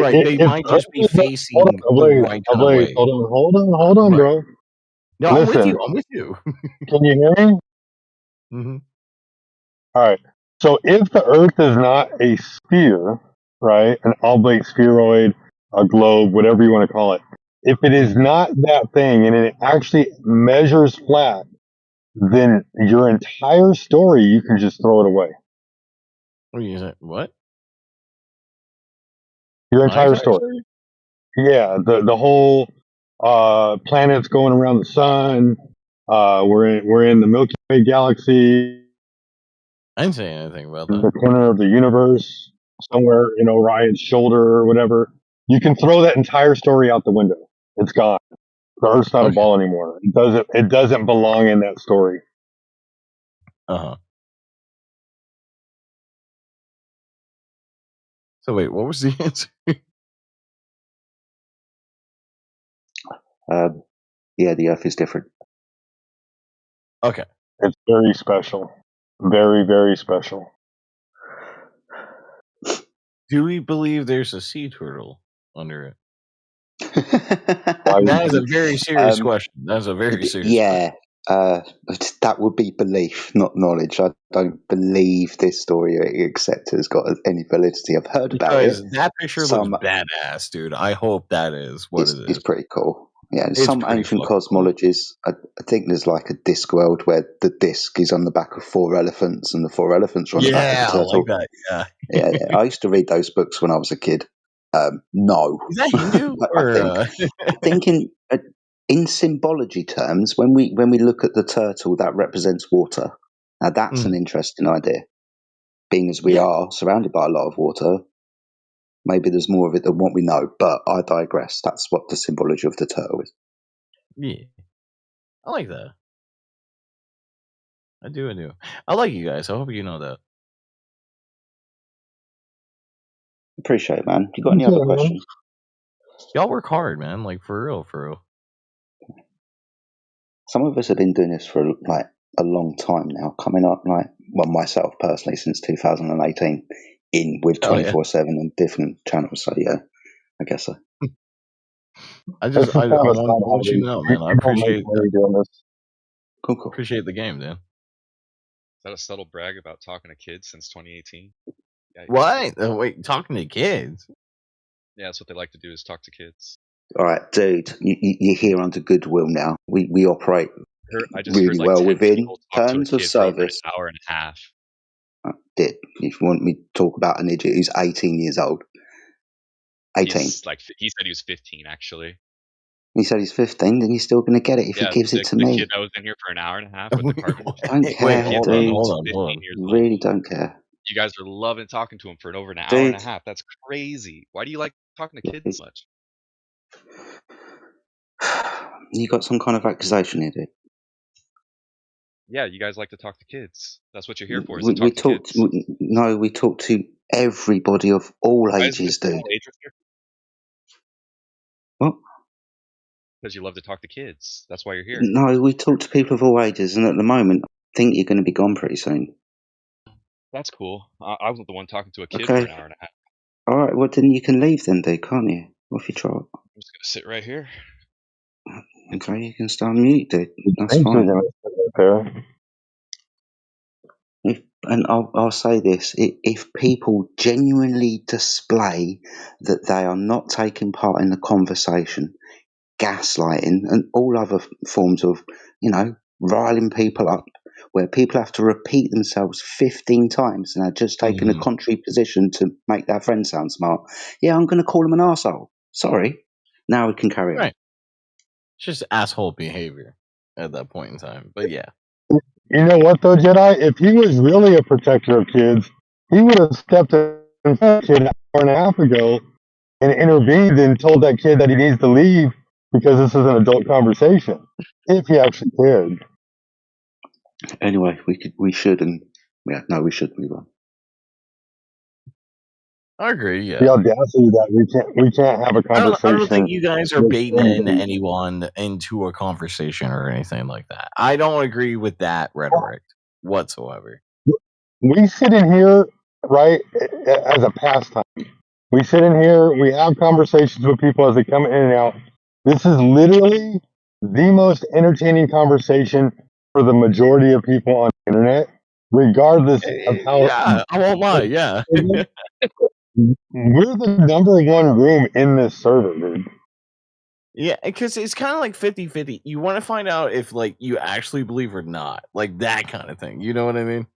Right, they If might the just Earth be is not, hold facing on, the Blaze, right kind of Blaze, way. hold on, Right. bro. No, I'm with you. Listen, I'm with you. can you hear me? hmm All right. So if the Earth is not a sphere, right, an oblate spheroid, a globe, whatever you want to call it, if it is not that thing and it actually measures flat, then your entire story you can just throw it away. What do you say? What? Your My entire entire story. story? Yeah, the whole planets going around the sun. We're in the Milky Way galaxy, I didn't say anything about in that. the corner of the universe, somewhere in Orion's shoulder or whatever. You can throw that entire story out the window. It's gone. The Earth's not a Okay. ball anymore. It doesn't belong in that story. Uh-huh. So wait, what was the answer? Yeah, the Earth is different. Okay. It's very special. Very, very special. Do we believe there's a sea turtle under it? Why would That is a you? very serious question. That's a very serious question. Yeah, that would be belief, not knowledge. I don't believe this story, except has got any validity. I've heard about it. Because that picture looks badass, dude. I hope that is what it It's is. pretty cool. Yeah, It's some pretty ancient fucking cool. cosmologies. I think there's like a disc world where the disc is on the back of 4 elephants, and the 4 elephants are on the back of Yeah, a I like turtle. that. Yeah. Yeah, I used to read those books when I was a kid. No, Is that Hindu or? I think in symbology terms, when we look at the turtle that represents water, now that's an interesting idea. Being as we Yeah. are surrounded by a lot of water, maybe there's more of it than what we know. But I digress. That's what the symbology of the turtle is. Yeah. I like that. I do. I like you guys. I hope you know that. Appreciate it, man. You got any other questions? Y'all work hard, man. Like for real, for real. Some of us have been doing this for like a long time now. Coming up, like myself personally, since 2018, with Oh, yeah. 24/7 on different channels. So yeah, I guess so. I This is I kind of a want side to let you hobby. know, man. I You don't make appreciate money doing this. Cool. Appreciate the game, Dan. Is that a subtle brag about talking to kids since 2018? Yikes. What? Wait, talking to kids? Yeah, that's what they like to do is talk to kids. All right, dude, you're here under goodwill now. We operate I just really heard like well 10 within people talk to a terms of kid for over an service. hour and a half. If you want me to talk about an idiot who's 18 years old. 18. He said he was 15 actually. He said he's 15, then he's still going to get it if he gives it to the me. kid that was in here for an hour and a half with the carton. Don't care, Wait, hold dude. on. Really don't care. You guys are loving talking to him for over an hour and a Dude. half. That's crazy. Why do you like talking to kids so much? You got some kind of accusation here, dude. Yeah, you guys like to talk to kids. That's what you're here for, is We to talk to kids. No, we talk to everybody of all Why is ages, this dude. all ages here? What? Because you love to talk to kids. That's why you're here. No, we talk to people of all ages, and at the moment, I think you're going to be gone pretty soon. That's cool. I wasn't the one talking to a kid Okay. for an hour and a half. All right, well, then you can leave then, dude, can't you? Off you trot. I'm just going to sit right here. Okay, you can stay on mute, dude. That's Thank fine. you, And I'll say this: if people genuinely display that they are not taking part in the conversation, gaslighting, and all other forms of, riling people up, where people have to repeat themselves 15 times and are just taking a contrary position to make their friend sound smart. Yeah, I'm going to call them an arsehole. Sorry. Now we can carry on. Right. It's just asshole behavior at that point in time. But yeah. You know what though, Jedi? If he was really a protector of kids, he would have stepped in front of the kid an hour and a half ago and intervened and told that kid that he needs to leave because this is an adult conversation. If he actually cared. Anyway, we should we should move on. I agree, yeah. The audacity that we can't have a conversation. I don't think you guys are baiting anyone into a conversation or anything like that. I don't agree with that rhetoric whatsoever. We sit in here, right, as a pastime. We sit in here, we have conversations with people as they come in and out. This is literally the most entertaining conversation for the majority of people on the internet, regardless of how. Yeah, I won't lie. Yeah. We're the number one room in this server, dude. Yeah, because it's kind of like 50-50. You want to find out if like you actually believe or not, like that kind of thing. You know what I mean?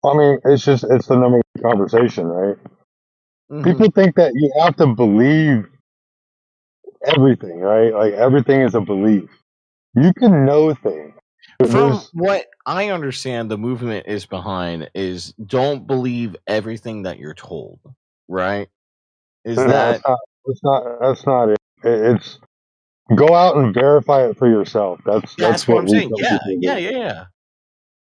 I mean, it's the number one conversation, right? People think that you have to believe everything, right? Like everything is a belief. You can know things. From what I understand, the movement is behind is don't believe everything that you're told, right? Is No, that that's not it. It's go out and verify it for yourself. That's that's what what I'm we saying? tell Yeah, people to yeah, do. yeah, yeah.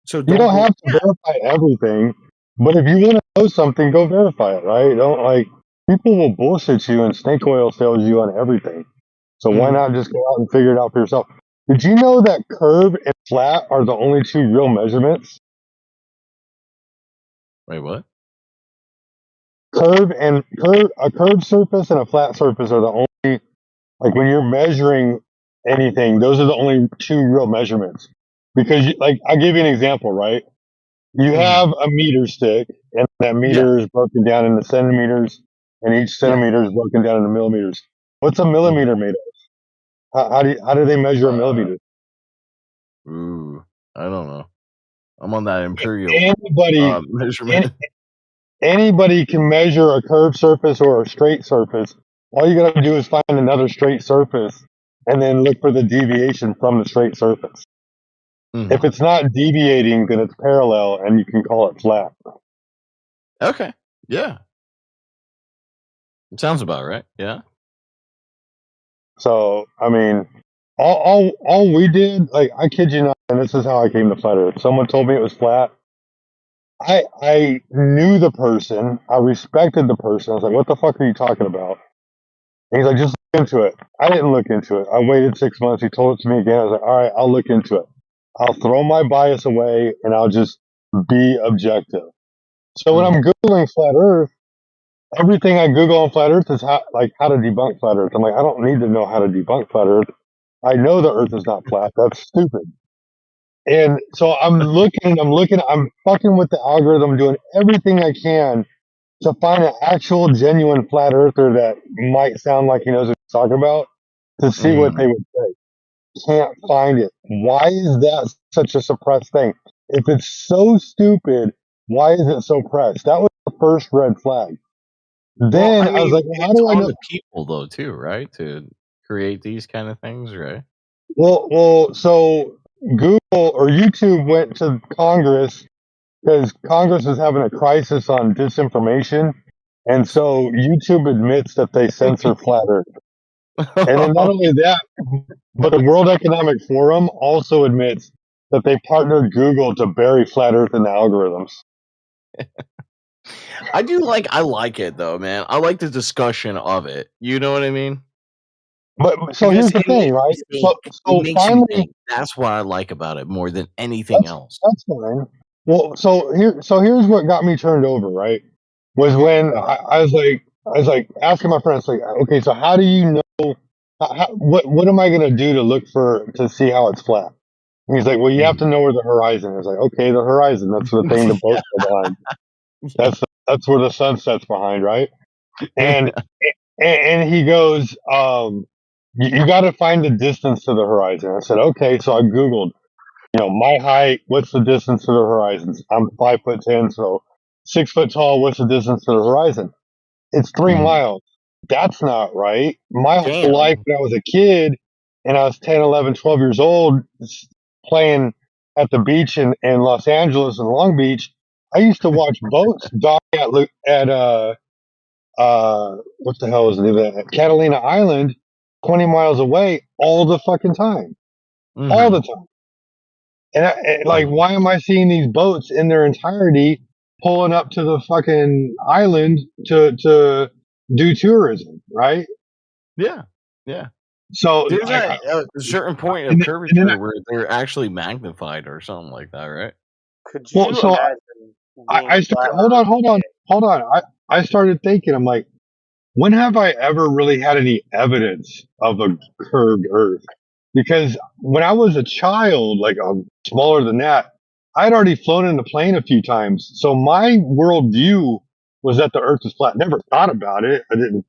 So You don't don't have to verify everything, but if you want to know something, go verify it, right? Don't like people will bullshit you and snake oil sales you on everything. So why not just go out and figure it out for yourself? Did you know that curve and flat are the only two real measurements? Wait, what? A curved surface and a flat surface are the only, like when you're measuring anything, those are the only two real measurements. Because like I'll give you an example, right? You have a meter stick, and that meter is broken down into centimeters, and each centimeter is broken down into millimeters. What's a millimeter made of? How do they measure a millimeter? Ooh, I don't know. I'm on that imperial Anybody, measurement. anybody can measure a curved surface or a straight surface. All you gotta do is find another straight surface, and then look for the deviation from the straight surface. If it's not deviating, then it's parallel, and you can call it flat. Okay. Yeah. It sounds about right. Yeah. So, I mean, all we did, like, I kid you not, and this is how I came to flat Earth. Someone told me it was flat. I knew the person. I respected the person. I was like, what the fuck are you talking about? And he's like, just look into it. I didn't look into it. I waited 6 months. He told it to me again. I was like, all right, I'll look into it. I'll throw my bias away and I'll just be objective. So when I'm Googling flat Earth, everything I Google on flat Earth is how to debunk flat Earth. I'm like, I don't need to know how to debunk flat Earth. I know the Earth is not flat. That's stupid. And so I'm fucking with the algorithm, doing everything I can to find an actual genuine flat earther that might sound like he knows what he's talking about to see what they would say. Can't find it. Why is that such a suppressed thing? If it's so stupid, why is it so pressed? That was the first red flag. Then Well, I I was mean, like, well, how it's do I on know? the people though, too, right? To create these kind of things, right? So Google or YouTube went to Congress because Congress is having a crisis on disinformation. And so YouTube admits that they censor flat Earth. And then not only that, but the World Economic Forum also admits that they partnered Google to bury flat Earth in the algorithms. I like it though, man. I like the discussion of it. You know what I mean? But so Because here's the it makes thing, right? you think. It So makes you finally, think. That's what I like about it more than anything else. that's fine. Well, here's what got me turned over, right? Was when I was like asking my friends, like, okay, so how do you know? What am I gonna do to look to see how it's flat? And he's like, well, you have to know where the horizon is. Like, okay, the horizon. That's the thing the boats go behind. That's where the sun sets behind, right? And and he goes, you got to find the distance to the horizon. I said, okay. So I Googled, my height. What's the distance to the horizon? I'm 5'10", so 6 foot tall. What's the distance to the horizon? It's 3 miles. That's not right. My whole Damn. life when I was a kid and I was 10, 11, 12 years old playing at the beach in Los Angeles and Long Beach, I used to watch boats dock at what the hell is the name of that? Catalina Island, 20 miles away all the fucking time. All the time. And like, why am I seeing these boats in their entirety pulling up to the fucking island to do tourism, right? Yeah. Yeah. So There's a certain point of curvature where they're actually magnified or something like that, right? Could well, you so imagine being I flat started, hold on. hold on. I started thinking, I'm like, when have I ever really had any evidence of a curved Earth? Because when I was a child, like smaller than that, I'd already flown in a plane a few times. So my worldview was that the Earth was flat. Never thought about it. I didn't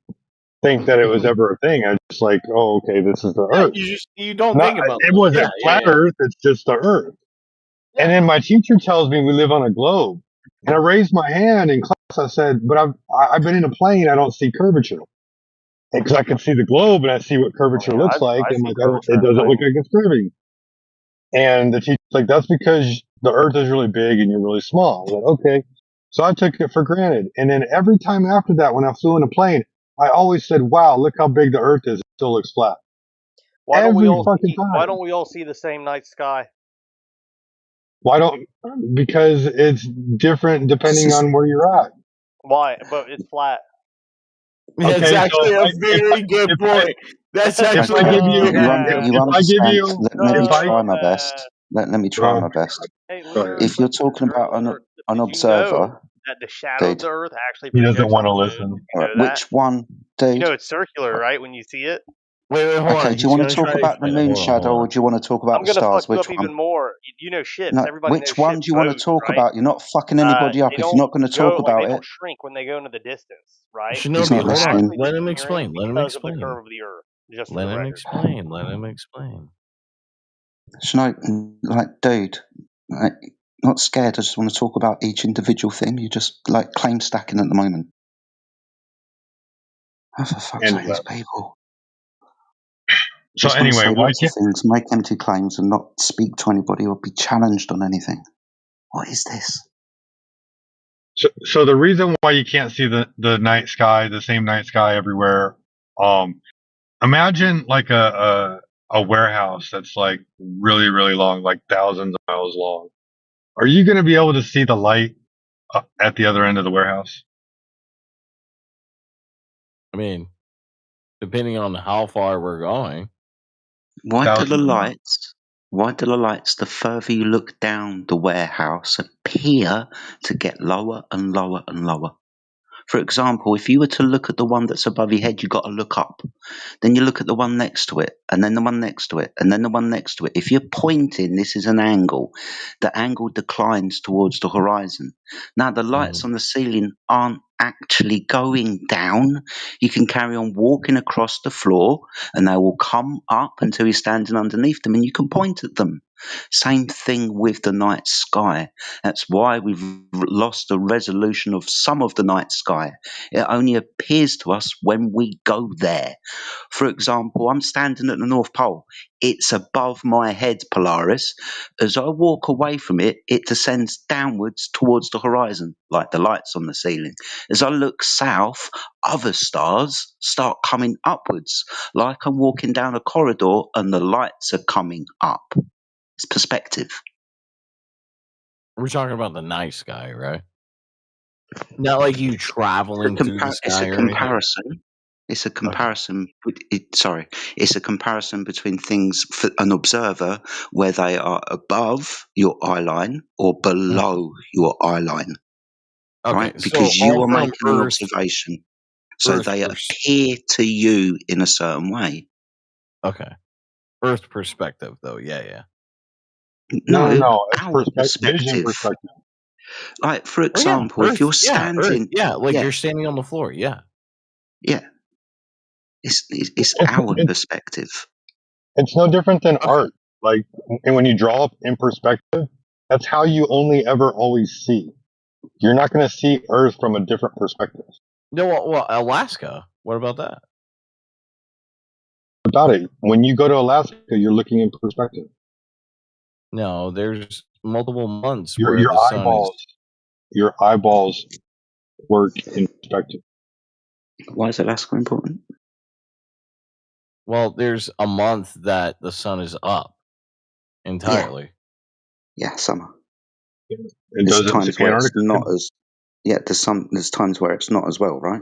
think that it was ever a thing. I was just like, oh, okay, this is the Yeah, Earth. you don't Not, think about it that. wasn't flat Yeah. Earth. It's just the Earth. And then my teacher tells me we live on a globe. And I raised my hand in class. I said, but I've been in a plane. I don't see curvature. Because I can see the globe and I see what curvature looks like. I And see like, curvature it in a doesn't plane. look like it's curving. And the teacher's like, that's because the Earth is really big and you're really small. I was like, okay. So I took it for granted. And then every time after that, when I flew in a plane, I always said, wow, look how big the Earth is. It still looks flat. Why don't we Every all fucking see? Why time. don't we all see the same night sky? Because it's different depending on where you're at. Why? But it's flat. That's Okay, so actually a very good point. That's if I actually give a you, very You if I give understand? you, Let me if I, try my best. Let me try my best. Hey, go ahead. If you're talking about an did you know observer, that the shadow of dude. the Earth actually He doesn't projects want on to the moon? listen. Did you know that? Which one, You dude? know it's circular, right? When you see it. Wait, hold Okay, on. do He's you want gonna to talk try to about the explain it. moon Hold shadow, or on. do you want to talk about I'm the gonna fuck stars? you Which up one? even more. You know ships. No, Everybody which knows one ships do you want to modes, talk right? about? You're not fucking anybody up They if you're don't not going to go talk like they about don't it. shrink when they go into the distance, right? He's Shinobi, not They're hold on. listening. actually Let him disappearing explain. Let him because of the explain. curve of the Earth. Just for Let the him record. explain. Let him explain. Like, dude, like, not scared. I just want to talk about each individual thing. You just like claim stacking at the moment. Oh, for fuck's sake, these people. So Just want to anyway, say why lots of can't, things, make empty claims, and not speak to anybody or be challenged on anything. What is this? so the reason why you can't see the night sky, the same night sky everywhere, imagine like a warehouse that's like really, really long, like thousands of miles long. Are you going to be able to see the light at the other end of the warehouse? I mean, depending on how far we're going. Why do the Thousands of miles. lights, the further you look down the warehouse, appear to get lower and lower and lower? For example, if you were to look at the one that's above your head, you've got to look up. Then you look at the one next to it, and then the one next to it, and then the one next to it. If you're pointing, this is an angle. The angle declines towards the horizon. Now, the lights on the ceiling aren't actually going down. You can carry on walking across the floor, and they will come up until you're standing underneath them, and you can point at them. Same thing with the night sky. That's why we've lost the resolution of some of the night sky. It only appears to us when we go there. For example, I'm standing at the North Pole. It's above my head, Polaris. As I walk away from it, it descends downwards towards the horizon, like the lights on the ceiling. As I look south, other stars start coming upwards, like I'm walking down a corridor and the lights are coming up. It's perspective. We're talking about the night sky, right? Not like you traveling through the It's sky a or anything. comparison. It's a comparison. It's a comparison between things for an observer where they are above your eye line or below your eye line, Okay, right? so Because you all are from making an Earth. observation, so Earth they appear to you in a certain way. Okay, Earth perspective, though. Yeah. No, It's our vision perspective. perspective. Like, for Oh, yeah, example, if Earth. you're Yeah, Earth. standing, Yeah, like you're standing on the floor. Yeah. It's our perspective. It's no different than art. Like, and when you draw up in perspective, that's how you only ever always see. You're not going to see Earth from a different perspective. No, well, Alaska. What about that? About it, when you go to Alaska, you're looking in perspective. No, there's multiple months Your where the sun your eyeballs work in perspective. Why is Alaska important? Well, there's a month that the sun is up entirely. Yeah, summer. It There's doesn't. times where it's Antarctica. not as there's times where it's not as well, right?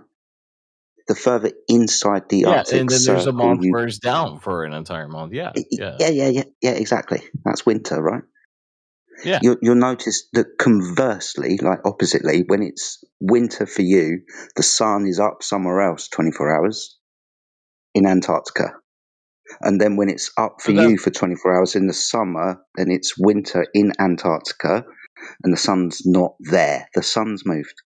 The further inside the Yeah, Arctic and then there's a Circle month you where it's down for an entire month. Yeah. yeah, exactly. That's winter, right? Yeah. You'll notice that conversely, like oppositely, when it's winter for you, the sun is up somewhere else 24 hours in Antarctica. And then when it's up for But that's you for 24 hours in the summer, then it's winter in Antarctica and the sun's not there. The sun's moved.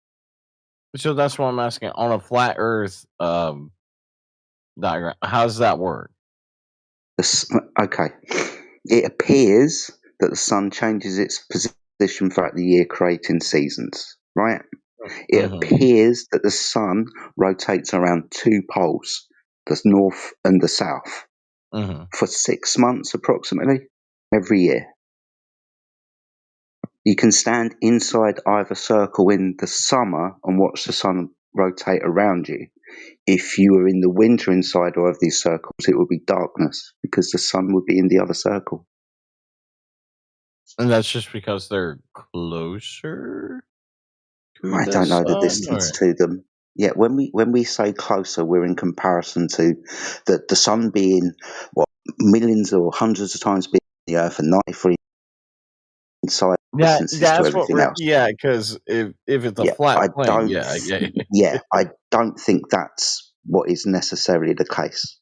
so that's what I'm asking. On a flat Earth diagram, how does that work? Okay. It appears that the sun changes its position throughout the year, creating seasons, right? It appears that the sun rotates around two poles, the north and the south, for 6 months approximately every year. You can stand inside either circle in the summer and watch the sun rotate around you. If you were in the winter inside one of these circles, it would be darkness because the sun would be in the other circle. And that's just because they're closer to I the don't know the sun, distance or to them. Yeah, when we say closer, we're in comparison to the sun being what millions or hundreds of times bigger than the Earth and 93 inside yeah, distances to that's what everything we're. else. Yeah, because if it's a Yeah, flat plane, yeah. I don't think that's what is necessarily the case.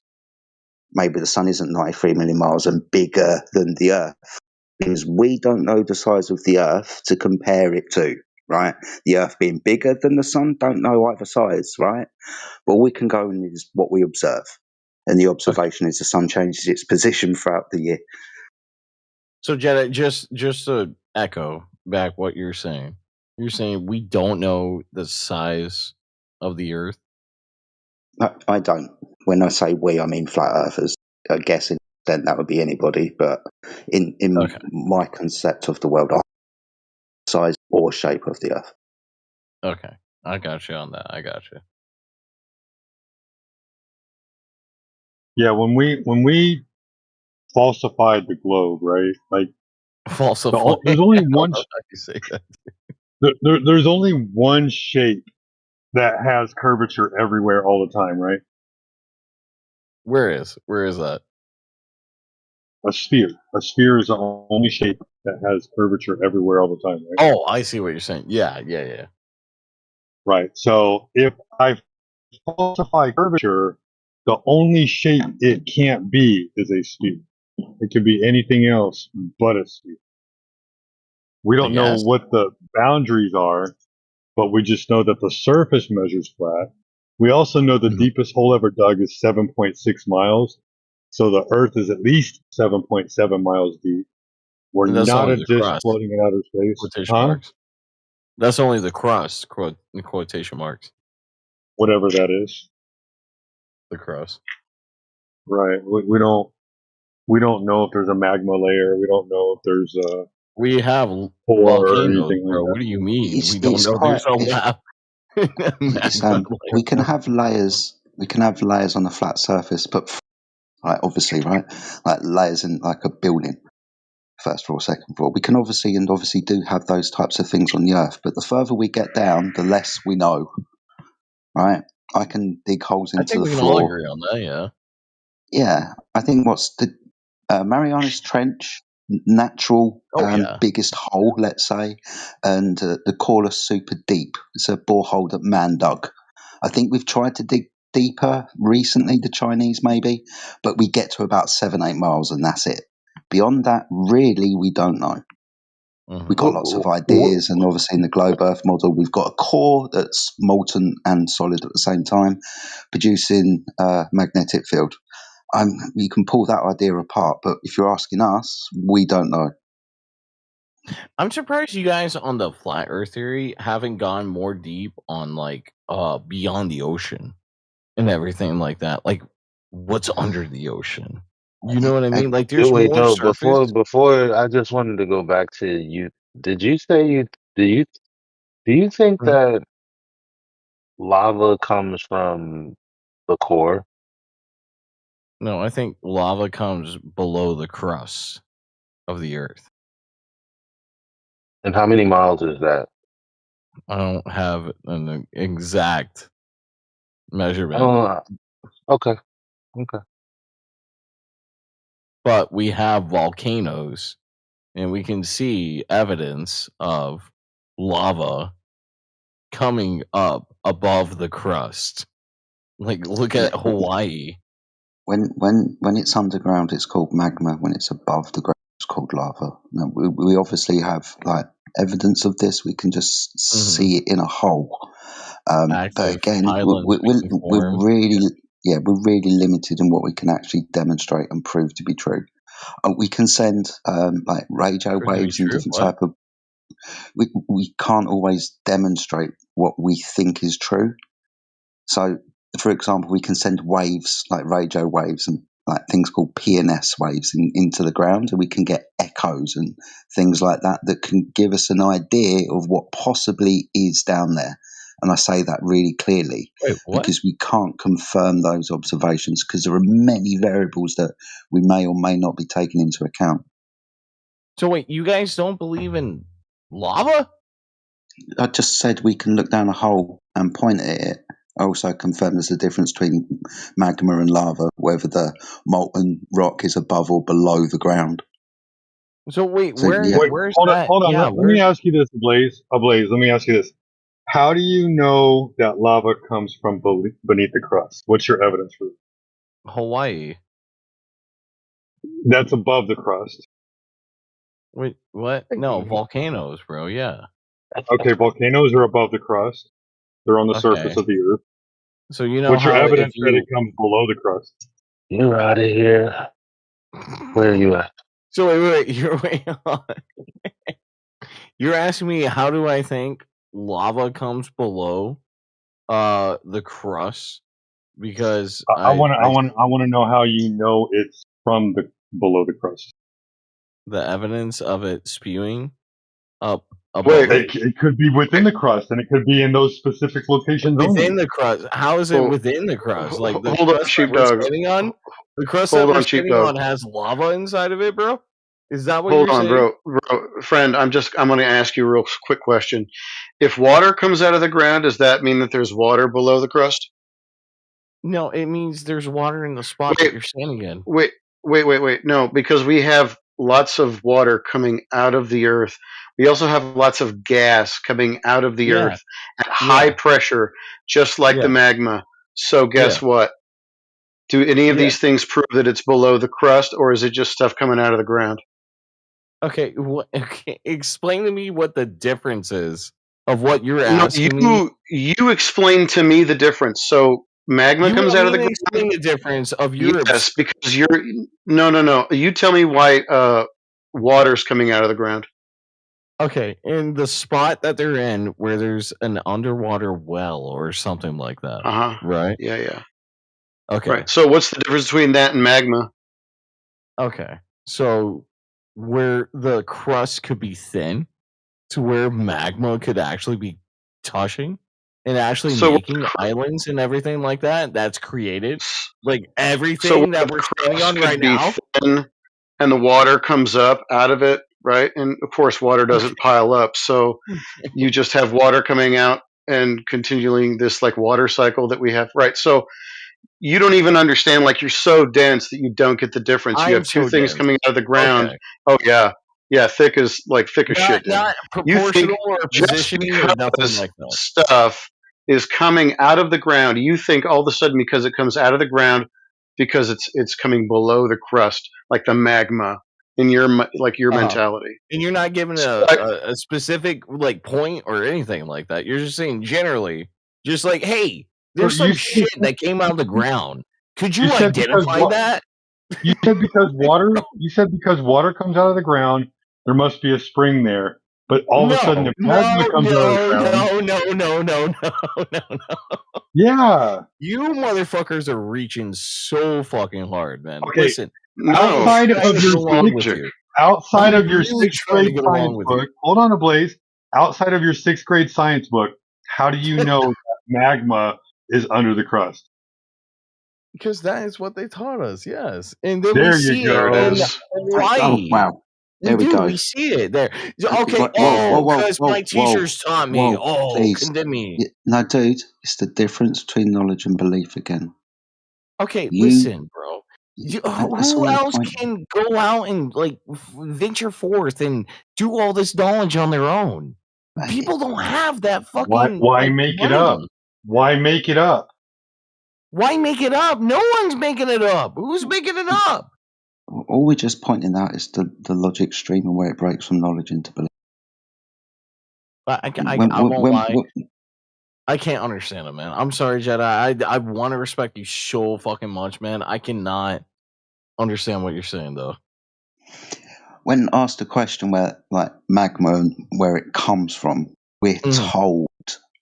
Maybe the sun isn't 93 million miles and bigger than the Earth because we don't know the size of the Earth to compare it to, right? The Earth being bigger than the sun, don't know either size, right? But all we can go on is what we observe. And the observation is the sun changes its position throughout the year. So, Jedi, just to echo back what you're saying we don't know the size of the Earth. I don't. When I say we, I mean flat earthers. I guess in extent that would be anybody, but in my concept of the world, size or shape of the Earth. Okay, I got you on that. I got you. Yeah, when we falsified the globe, right? Like Falsified. there's only I don't one. know how you say that. There's only one shape that has curvature everywhere all the time, right? Where is that? A sphere. A sphere is the only shape that has curvature everywhere all the time, right? Oh, I see what you're saying. Yeah. Right. So if I falsify curvature, the only shape it can't be is a sphere. It could be anything else but a sphere. We I don't know guess. what the boundaries are, but we just know that the surface measures flat. We also know the deepest hole ever dug is 7.6 miles. So the Earth is at least 7.7 miles deep. We're And that's not only a the disk crust. floating in outer space. Quotation Huh? marks. That's only the crust. Quotation marks. Whatever that is. The crust. Right. We don't know if there's a magma layer. We don't know if there's a We have core or volcanoes, anything like bro. that. What do you mean? We don't It's know quite. there's a lab. We can have layers. We can have layers on a flat surface, but like obviously, right? Like layers in like a building, first floor, second floor. We can obviously do have those types of things on the Earth, but the further we get down, the less we know, right? I can dig holes I into think the we can all floor. agree on that. Yeah. Yeah, I think what's the Marianas Trench, natural Oh yeah. biggest hole, let's say, and the Coralus Super Deep. It's a borehole that man dug. I think we've tried to dig deeper recently, the Chinese maybe, but we get to about 7-8 miles and that's it. Beyond that, really, we don't know. We've got lots of ideas, and obviously in the globe Earth model, we've got a core that's molten and solid at the same time, producing a magnetic field. You can pull that idea apart, but if you're asking us, we don't know. I'm surprised you guys on the flat Earth theory haven't gone more deep on like beyond the ocean and everything like that. Like what's under the ocean? You know what I mean? Like there's Wait, more no, surface. before I just wanted to go back to you. Did you say do you think Mhm. that lava comes from the core? No, I think lava comes below the crust of the Earth. And how many miles is that? I don't have an exact measurement, Oh, okay. Okay. but we have volcanoes and we can see evidence of lava coming up above the crust. Like, look at Hawaii. When it's underground, it's called magma. When it's above the ground, it's called lava. Now, we obviously have like evidence of this. We can just see it in a hole. But again, we're really limited in what we can actually demonstrate and prove to be true. We can send like radio waves and different type of. We can't always demonstrate what we think is true. So, for example, we can send waves like radio waves and like things called PNS waves into the ground, and we can get echoes and things like that that can give us an idea of what possibly is down there. And I say that really clearly because we can't confirm those observations because there are many variables that we may or may not be taking into account. So wait, you guys don't believe in lava? I just said we can look down a hole and point at it. I also confirmed there's a difference between magma and lava, whether the molten rock is above or below the ground. So wait, So, where's Hold that? on. Yeah, Let me ask you this, Blaze. Let me ask you this. How do you know that lava comes from beneath the crust? What's your evidence for that? Hawaii. That's above the crust. Wait, what? No, volcanoes, bro. Yeah. Okay, volcanoes are above the crust. They're on the surface of the earth. So you know What's your how evidence if that you it comes below the crust? You're out of here. Where are you at? So wait, you're asking me how do I think lava comes below the crust? Because I want to know how you know it's from the below the crust. the evidence of it spewing up above Wait, it could be within the crust, and it could be in those specific locations within only. the crust. How is it within the crust? Like the hold on, crust that we're Sheepdog. standing on, the crust Hold that we're on, standing Sheepdog. on has lava inside of it, bro. Is that what Hold you're on, saying? bro, friend. I'm going to ask you a real quick question. If water comes out of the ground, does that mean that there's water below the crust? No, it means there's water in the spot that you're standing in. Wait. No, because we have lots of water coming out of the earth. We also have lots of gas coming out of the Yeah. earth at high pressure, just like the magma. So guess what? Do any of these things prove that it's below the crust, or is it just stuff coming out of the ground? Okay, okay. Explain to me what the difference is of what you're asking me. No, you explain to me the difference. So magma You comes want out me of the to ground. explain the difference of your Yes, because you're no. You tell me why water's coming out of the ground. Okay, in the spot that they're in, where there's an underwater well or something like that. Right? Yeah. Okay. Right. So what's the difference between that and magma? Okay. So where the crust could be thin to where magma could actually be touching and actually making islands and everything like that, that's created. Like everything that we're standing on right now. Thin and the water comes up out of it, right? And of course water doesn't pile up. So you just have water coming out and continuing this like water cycle that we have. Right. So you don't even understand, like you're so dense that you don't get the difference. You have two things coming out of the ground. Oh yeah. Yeah, thick as shit. Not You think proportional or just positioning or nothing because like that. stuff is coming out of the ground, you think all of a sudden because it comes out of the ground because it's coming below the crust, like the magma in your mentality. And you're not giving a specific like point or anything like that. You're just saying generally, just like, hey, there's some shit that came out of the ground. Could you identify that? You said because water comes out of the ground, there must be a spring there. But all of a sudden, if magma comes out of the ground, No. Yeah. You motherfuckers are reaching so fucking hard, man. Okay. Listen, Outside of your really sixth trying to grade get along science with book, you. hold on, Blaze. Outside of your sixth grade science book, how do you know that magma is under the crust? Because that is what they taught us, yes. And then There we you see go. it in Hawaii. Oh, wow. There we go. We see it there. Okay, Okay, because my teachers taught me. Please. Condemn me. No, dude, it's the difference between knowledge and belief again. Okay, listen, bro. That's Who all the else point. can go out and like venture forth and do all this knowledge on their own? People don't have that fucking Why make it up? brain. Why make it up? Why make it up? No one's making it up. Who's making it up? All we're just pointing out is the logic stream and where it breaks from knowledge into belief. I When, won't when, lie. when, I can't understand it, man. I'm sorry, Jedi. I want to respect you so fucking much, man. I cannot understand what you're saying, though. when asked a question where, like, magma and where it comes from, we're told,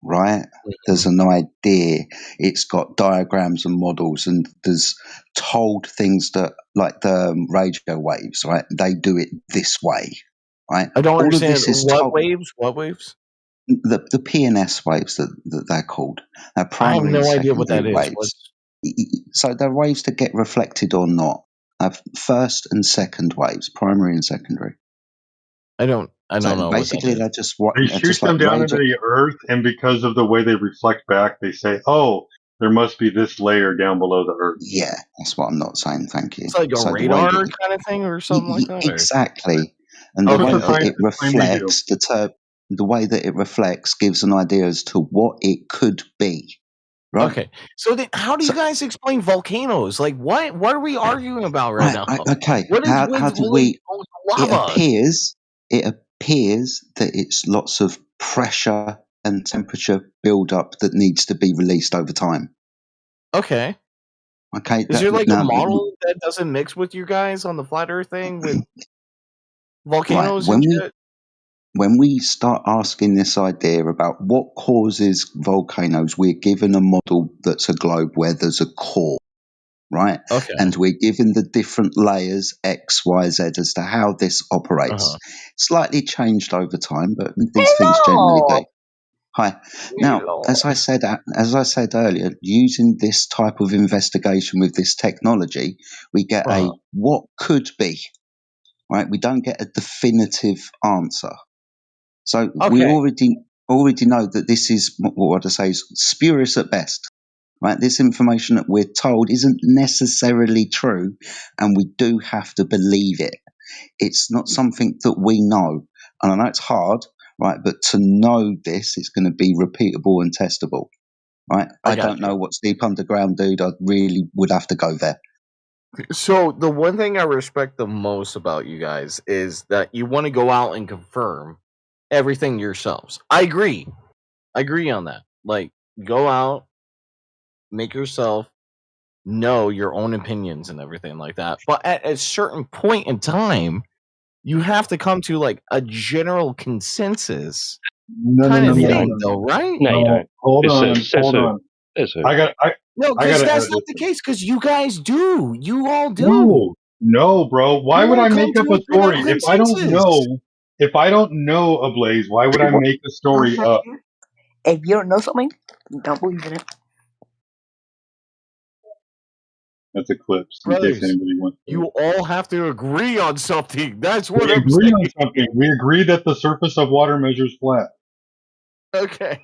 right? There's an idea. It's got diagrams and models, and there's told things that, like the radio waves, right? They do it this way, right? I don't All of understand this is what told. waves. What waves? The PNS waves that they're called. They're I have primary and no idea what that secondary is. waves. So they're waves that get reflected or not. Have first and second waves, primary and secondary. I don't So know basically, what that is. They they're shoot just like them down into radio. the earth, and because of the way they reflect back, they say, "Oh, there must be this layer down below the earth." Yeah, that's what I'm not saying. Thank you. It's like a So the way radar that kind of thing, or something like that. Or? exactly, and the Okay. way That's that what it scientists claim they do. reflects the way that it reflects gives an idea as to what it could be. Right? Okay. So then, how do you guys explain volcanoes? Like, what are we arguing about right now? Okay. What is How with do we? lava? It appears that it's lots of pressure and temperature build-up that needs to be released over time. Okay. Okay. Is there like a model that doesn't mix with you guys on the flat Earth thing with volcanoes and shit? When we start asking this idea about what causes volcanoes, we're given a model that's a globe where there's a core, right? Okay. And we're given the different layers X, Y, Z as to how this operates. Slightly changed over time, but these things generally do. Hi. Now, as I said earlier, using this type of investigation with this technology, we get a what could be, right? We don't get a definitive answer. So we already know that this is what I say is spurious at best, right? This information that we're told isn't necessarily true, and we do have to believe it. It's not something that we know, and I know it's hard, right? But to know this, it's going to be repeatable and testable, right? I don't know what's deep underground, dude. I really would have to go there. So the one thing I respect the most about you guys is that you want to go out and confirm everything yourselves. I agree on that. Like, go out, make yourself know your own opinions and everything like that. But at a certain point in time, you have to come to like a general consensus kind of thing, though, right? No, you don't. Hold on. No, I because gotta that's add not this. the case. Because you guys do. You all do. No, bro. Why You would I wanna make come up to a a story general if I don't consensus. know? If I don't know a Blaze, why would I make a story up? If you don't know something, don't believe in it. That's Eclipse, in Brothers, case anybody wants to. you all have to agree on something. That's what We I'm agree saying. on something. We agree that the surface of water measures flat. Okay.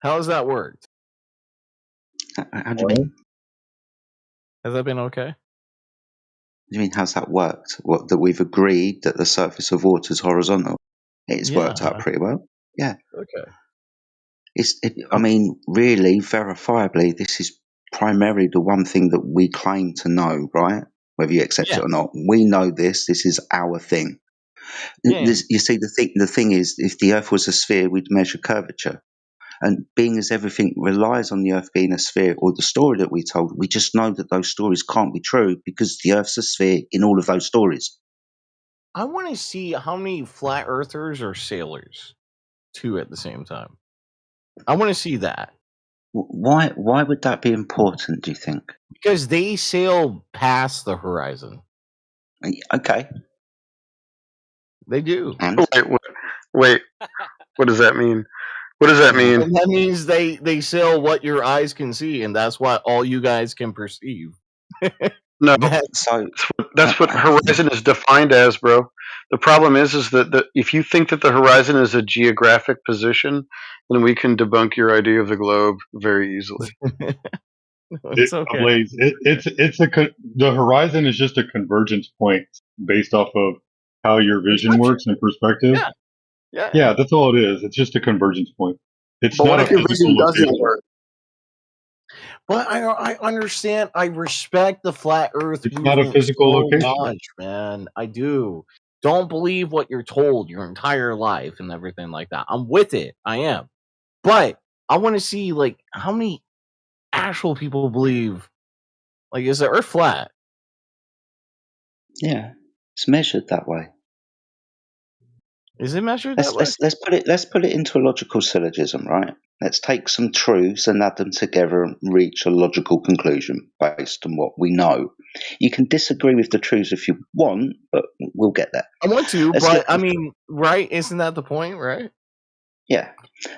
How's that worked? How do you mean? Has that been okay? What do you mean, how's that worked? What, that we've agreed that the surface of water is horizontal? It's worked out pretty well. Yeah. Okay. I mean, really, verifiably, this is primarily the one thing that we claim to know, right? Whether you accept it or not. We know this. This is our thing. You see, the thing is, if the Earth was a sphere, we'd measure curvature. And being as everything relies on the Earth being a sphere, or the story that we told, we just know that those stories can't be true because the Earth's a sphere in all of those stories. I want to see how many flat earthers are sailors, too, at the same time. I want to see that. Why would that be important, do you think? Because they sail past the horizon. Okay. They do. And? Wait. What does that mean? What does that mean? And that means they sail what your eyes can see, and that's what all you guys can perceive. No, so that's what horizon is defined as, bro. The problem is that if you think that the horizon is a geographic position, then we can debunk your idea of the globe very easily. It's okay. Blaze, the horizon is just a convergence point based off of how your vision works and perspective. Yeah, that's all it is. It's just a convergence point. It's But what not a if your physical vision doesn't location. work? But I understand. I respect the flat Earth It's not a movement physical so location. much, man. I do. Don't believe what you're told your entire life and everything like that. I'm with it. I am. But I want to see like how many actual people believe like is the Earth flat? Yeah, it's measured that way. Is it measured that way? Let's put it into a logical syllogism, right? Let's take some truths and add them together and reach a logical conclusion based on what we know. You can disagree with the truths if you want, but we'll get there. I want to, Let's but look I at- mean, right? Isn't that the point, right? yeah.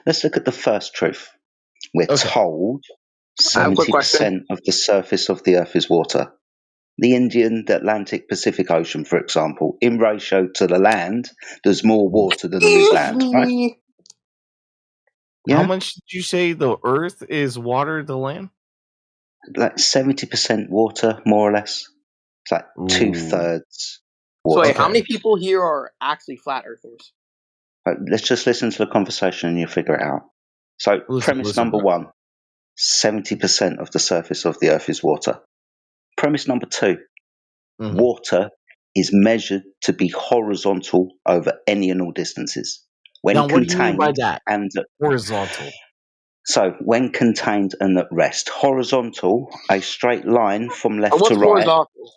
Let's look at the first truth. We're Okay. told I have a quick 70% of the surface of the Earth is water. The Indian, the Atlantic, Pacific Ocean, for example, in ratio to the land, there's more water than there is land, right? How Yeah, much did you say the Earth is water to land? like 70% water, more or less. It's like Ooh. 2/3 So water. wait, how many people here are actually flat earthers? Let's just listen to the conversation and you'll figure it out. So, premise number bro. 1, 70% of the surface of the Earth is water. Premise number 2, water is measured to be horizontal over any and all distances. When Now, what do you mean by contained that? and Horizontal. So, when contained and at rest, horizontal, a straight line from left What's to right, horizontal?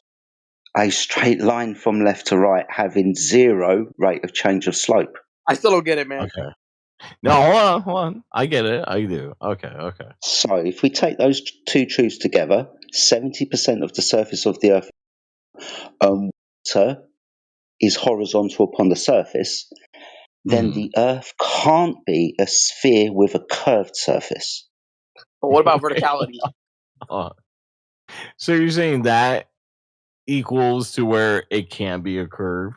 a straight line from left to right having 0 rate of change of slope. I still don't get it, man. Okay. No, hold on. I get it. I do. Okay. So, if we take those two truths together, 70% of the surface of the Earth water is horizontal upon the surface, then the Earth can't be a sphere with a curved surface. But what about verticality? So you're saying that equals to where it can be a curve?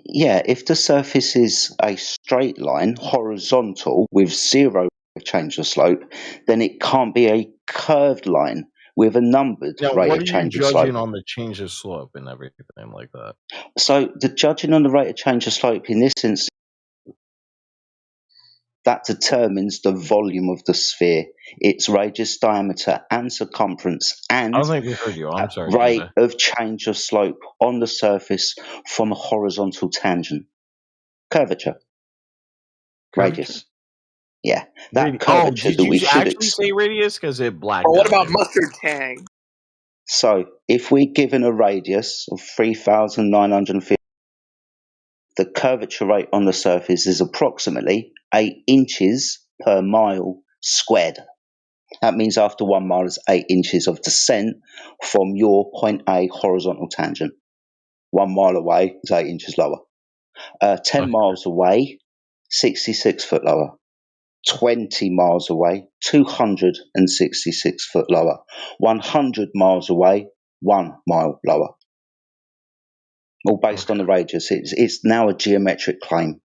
Yeah, if the surface is a straight line, horizontal, with 0 change of slope, then it can't be a curved line with a numbered Now, rate what of are you change of slope. judging on the change of slope and everything like that? So, the judging on the rate of change of slope in this instance, that determines the volume of the sphere, its radius, diameter, and circumference, and I don't think we heard you. I'm sorry. rate of change of slope on the surface from a horizontal tangent. Curvature. Radius. Yeah, that curvature did that we you should actually say radius? Because it blacked But what out. about mustard tang? So, if we're given a radius of 3,950, the curvature rate on the surface is approximately 8 inches per mile squared. That means after 1 mile is 8 inches of descent from your point A horizontal tangent. 1 mile away is 8 inches lower. 10 miles away, 66 foot lower. 20 miles away, 266 foot lower. 100 miles away, 1 mile lower. All based on the radius. It's now a geometric claim.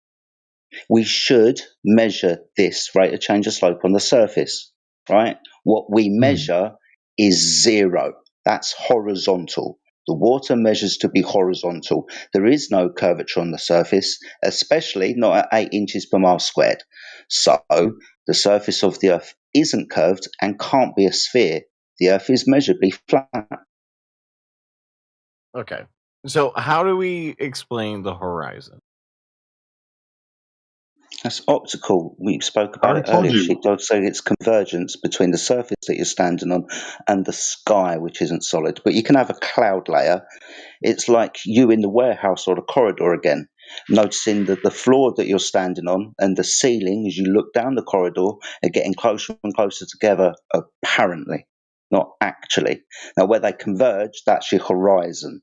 We should measure this rate of change of slope on the surface, right? What we measure is 0. That's horizontal. The water measures to be horizontal. There is no curvature on the surface, especially not at 8 inches per mile squared. So the surface of the Earth isn't curved and can't be a sphere. The Earth is measurably flat. Okay. So how do we explain the horizon? That's optical. We spoke about it earlier, Sheepdog. So it's convergence between the surface that you're standing on and the sky, which isn't solid. But you can have a cloud layer. It's like you in the warehouse or the corridor again, noticing that the floor that you're standing on and the ceiling, as you look down the corridor, are getting closer and closer together, apparently, not actually. Now, where they converge, that's your horizon.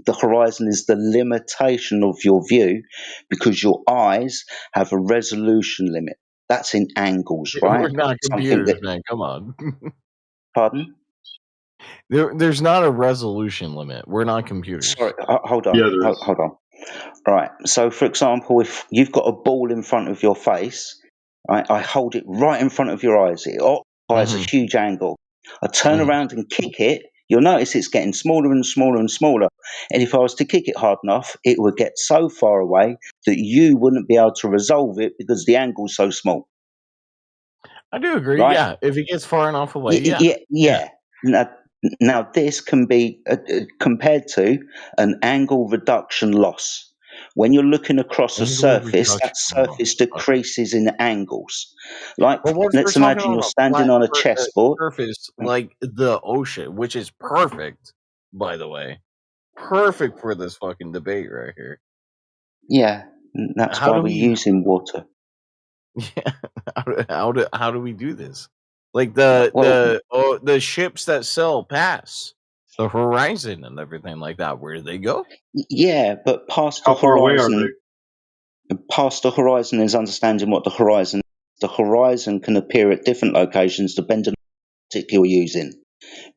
The horizon is the limitation of your view because your eyes have a resolution limit. That's in angles, right? We're not computers, man. Come on. Pardon? There's not a resolution limit. We're not computers. Sorry, hold on. Yeah, there is. Hold on. Right. So, for example, if you've got a ball in front of your face, right, I hold it right in front of your eyes. It occupies a huge angle. I turn around and kick it, you'll notice it's getting smaller and smaller and smaller. And if I was to kick it hard enough, it would get so far away that you wouldn't be able to resolve it because the angle's so small. I do agree. Right? Yeah, if it gets far enough away, Yeah. Now, this can be compared to an angle reduction loss. When you're looking across a Angle surface, reduction that surface loss. Okay. decreases in angles. Like, But what if we're let's talking imagine on you're a standing flat on a chessboard. surface like the ocean, which is perfect, by the way. Perfect for this fucking debate right here. Yeah, that's How why do we're we using water. Yeah, how do we do this? Like the ships that sail past the horizon and everything like that, where do they go? Yeah, but past How the far away are horizon, is understanding what the horizon. The horizon can appear at different locations depending on the optic you're using,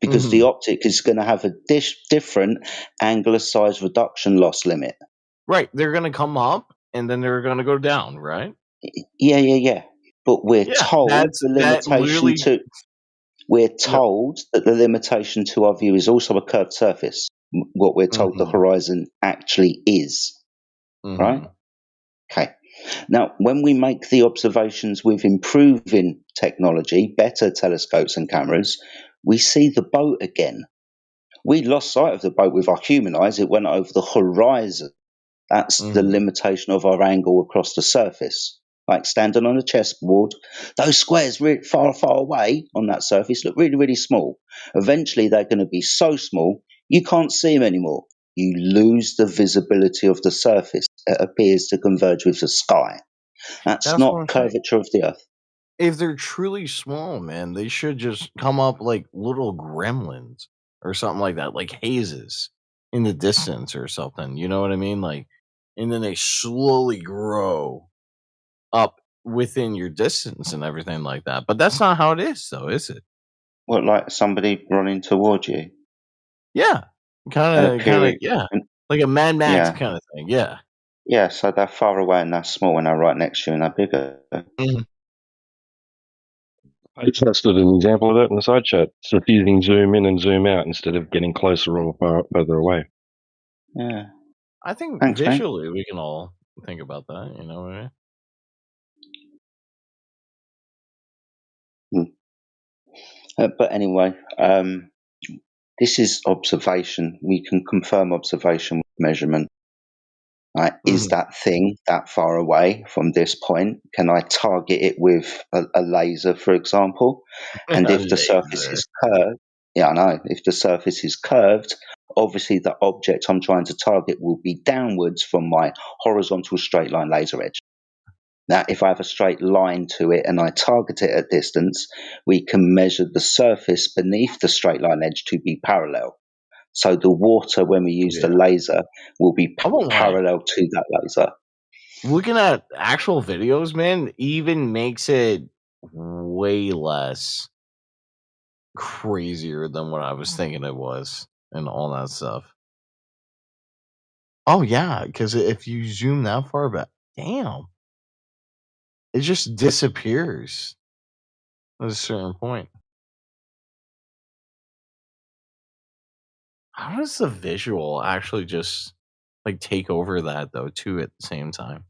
because the optic is going to have a different angular size reduction loss limit. Right, they're gonna come up and then they're gonna go down, right? Yeah. But we're told that literally. We're told that the limitation to our view is also a curved surface. What we're told the horizon actually is, right? Okay. Now, when we make the observations with improving technology, better telescopes and cameras, we see the boat again. We lost sight of the boat with our human eyes. It went over the horizon. That's the limitation of our angle across the surface. Like standing on a chessboard, those squares far, far away on that surface look really, really small. Eventually, they're going to be so small you can't see them anymore. You lose the visibility of the surface. It appears to converge with the sky. That's That's what not I'm saying. curvature of the Earth. If they're truly small, man, they should just come up like little gremlins or something like that, like hazes in the distance or something. You know what I mean? Like, and then they slowly grow up within your distance and everything like that. But that's not how it is, though, is it? What, like somebody running towards you? Yeah, kind of, yeah, like a Mad Max Yeah. kind of thing. Yeah. Yeah, so they're far away and they're small, and they're right next to you and they're bigger. I tested an example of that in the side chat. It's just using zoom in and zoom out instead of getting closer or further away. Yeah. I think Thanks, mate. visually we can all think about that. You know what I mean? But anyway, this is observation. We can confirm observation with measurement. Right? Is that thing that far away from this point? Can I target it with a laser, for example? And A if the surface laser. is curved, yeah, I know. If the surface is curved, obviously the object I'm trying to target will be downwards from my horizontal straight line laser edge. Now, if I have a straight line to it and I target it at distance, we can measure the surface beneath the straight line edge to be parallel. So the water, when we use the laser, will be parallel to that laser. Looking at actual videos, man, even makes it way less crazier than what I was thinking it was and all that stuff. Oh yeah, because if you zoom that far back, damn, it just disappears at a certain point. How does the visual actually just like take over that though too at the same time?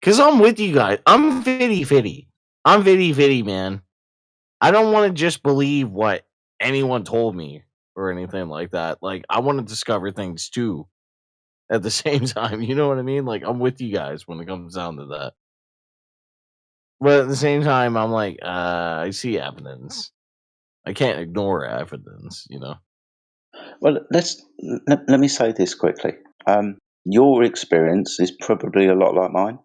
Because I'm with you guys. I'm fitty. I'm fitty, man. I don't want to just believe what anyone told me or anything like that. Like, I want to discover things too at the same time. You know what I mean? Like, I'm with you guys when it comes down to that. But at the same time, I'm like, I see evidence. I can't ignore evidence, you know? Well, let me say this quickly. Your experience is probably a lot like mine.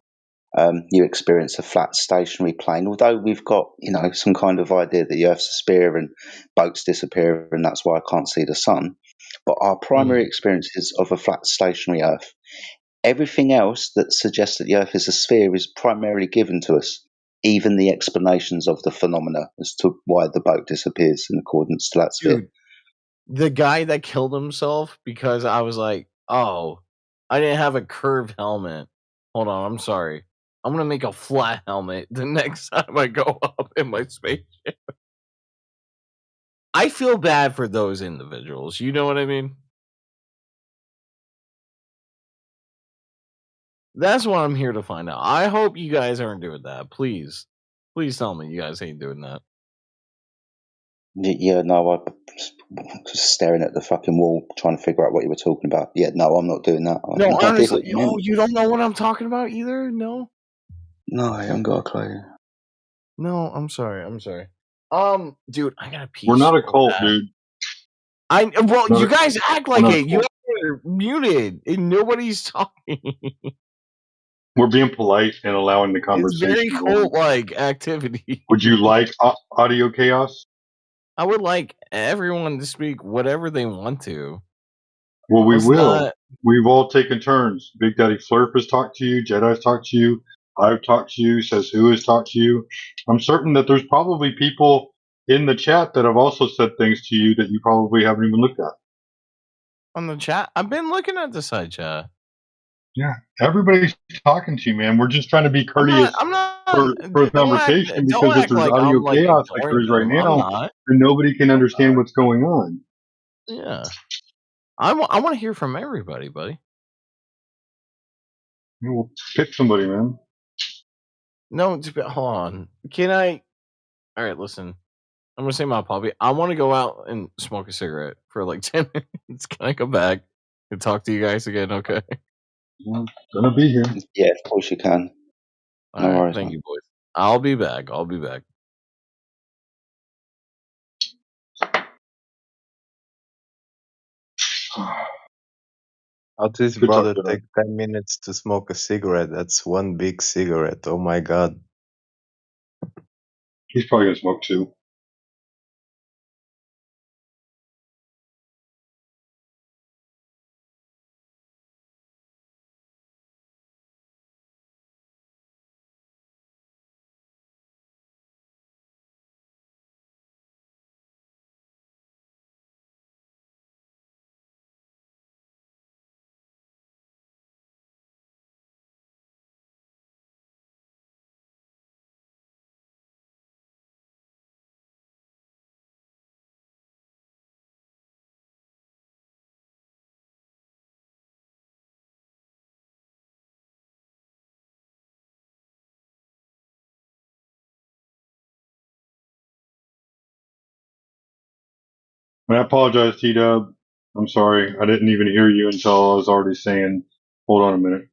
You experience a flat stationary plane, although we've got, some kind of idea that the Earth's a sphere and boats disappear and that's why I can't see the sun. But our primary experience is of a flat stationary Earth. Everything else that suggests that the Earth is a sphere is primarily given to us, even the explanations of the phenomena as to why the boat disappears in accordance to that sphere. Dude, the guy that killed himself because I was like, oh, I didn't have a curved helmet. Hold on, I'm sorry. I'm going to make a flat helmet the next time I go up in my spaceship. I feel bad for those individuals. You know what I mean? That's what I'm here to find out. I hope you guys aren't doing that. Please tell me you guys ain't doing that. Yeah, no, I just staring at the fucking wall, trying to figure out what you were talking about. Yeah, no, I'm not doing that. No, I did honestly, what you meant. you don't know what I'm talking about either. No, I haven't got a clue. no, I'm sorry. Dude, I gotta pee. We're not a So cult, bad. dude. Well, Not you a, guys act we're like not a it. You cult. are muted and nobody's talking. We're being polite and allowing the It's very conversation going. cult-like activity. Would you like audio chaos? I would like everyone to speak whatever they want to. Well, we Let's will. not. We've all taken turns. Big Daddy Flurp has talked to you. Jedi's talked to you. I've talked to you. Says Who has talked to you. I'm certain that there's probably people in the chat that have also said things to you that you probably haven't even looked at. On the chat, I've been looking at the side chat. Yeah, everybody's talking to you, man. We're just trying to be courteous I'm not. for the conversation Don't because if act there's like audio I'm like chaos like there ignoring is right them. I'm now, not. then nobody can understand what's going on. Yeah, I want to hear from everybody, buddy. We'll pick somebody, man. No, hold on. Can I? All right, listen. I'm gonna say my puppy. I want to go out and smoke a cigarette for like 10 minutes. Can I come back and talk to you guys again? Okay. I'm gonna be here. Yeah, of course you can. All No right. worries, Thank man. you, boys. I'll be back. How this Good talk, brother Jedi. take 10 minutes to smoke a cigarette? That's one big cigarette. Oh my god. He's probably gonna smoke too. And I apologize, T-Dub. I'm sorry. I didn't even hear you until I was already saying, hold on a minute.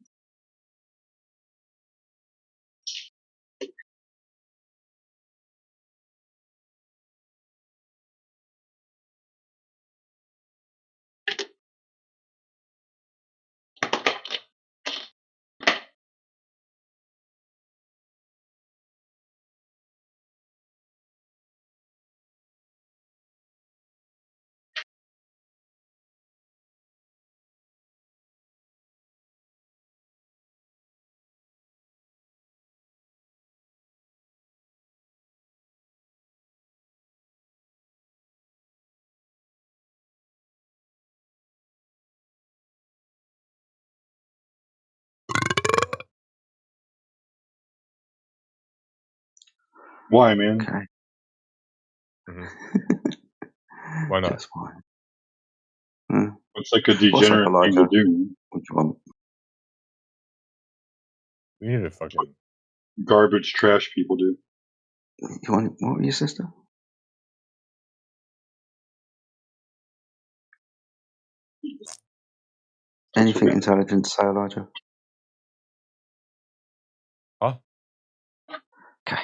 Why, man? Okay. Why not? Just fine. Hmm. It's like a What's up, degenerate thing to Elijah? do. What do you want? We need to fucking. Garbage trash people do. You want what with your sister? Anything intelligent to say, Elijah? Huh? Okay.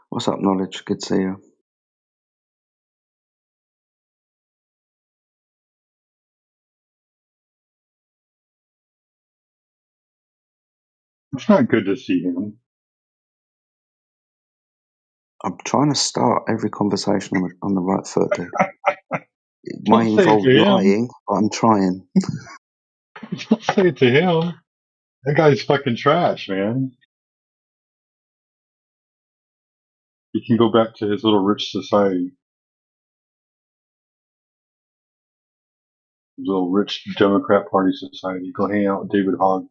What's up, Knowledge? Good to see you. It's not good to see him. I'm trying to start every conversation on the right foot, dude. It Don't may say it involve to him. lying, but I'm trying. Don't say it to him. That guy's fucking trash, man. He can go back to his little rich society, his little rich Democrat Party society. Go hang out with David Hogg.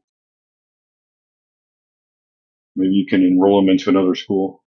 Maybe you can enroll him into another school.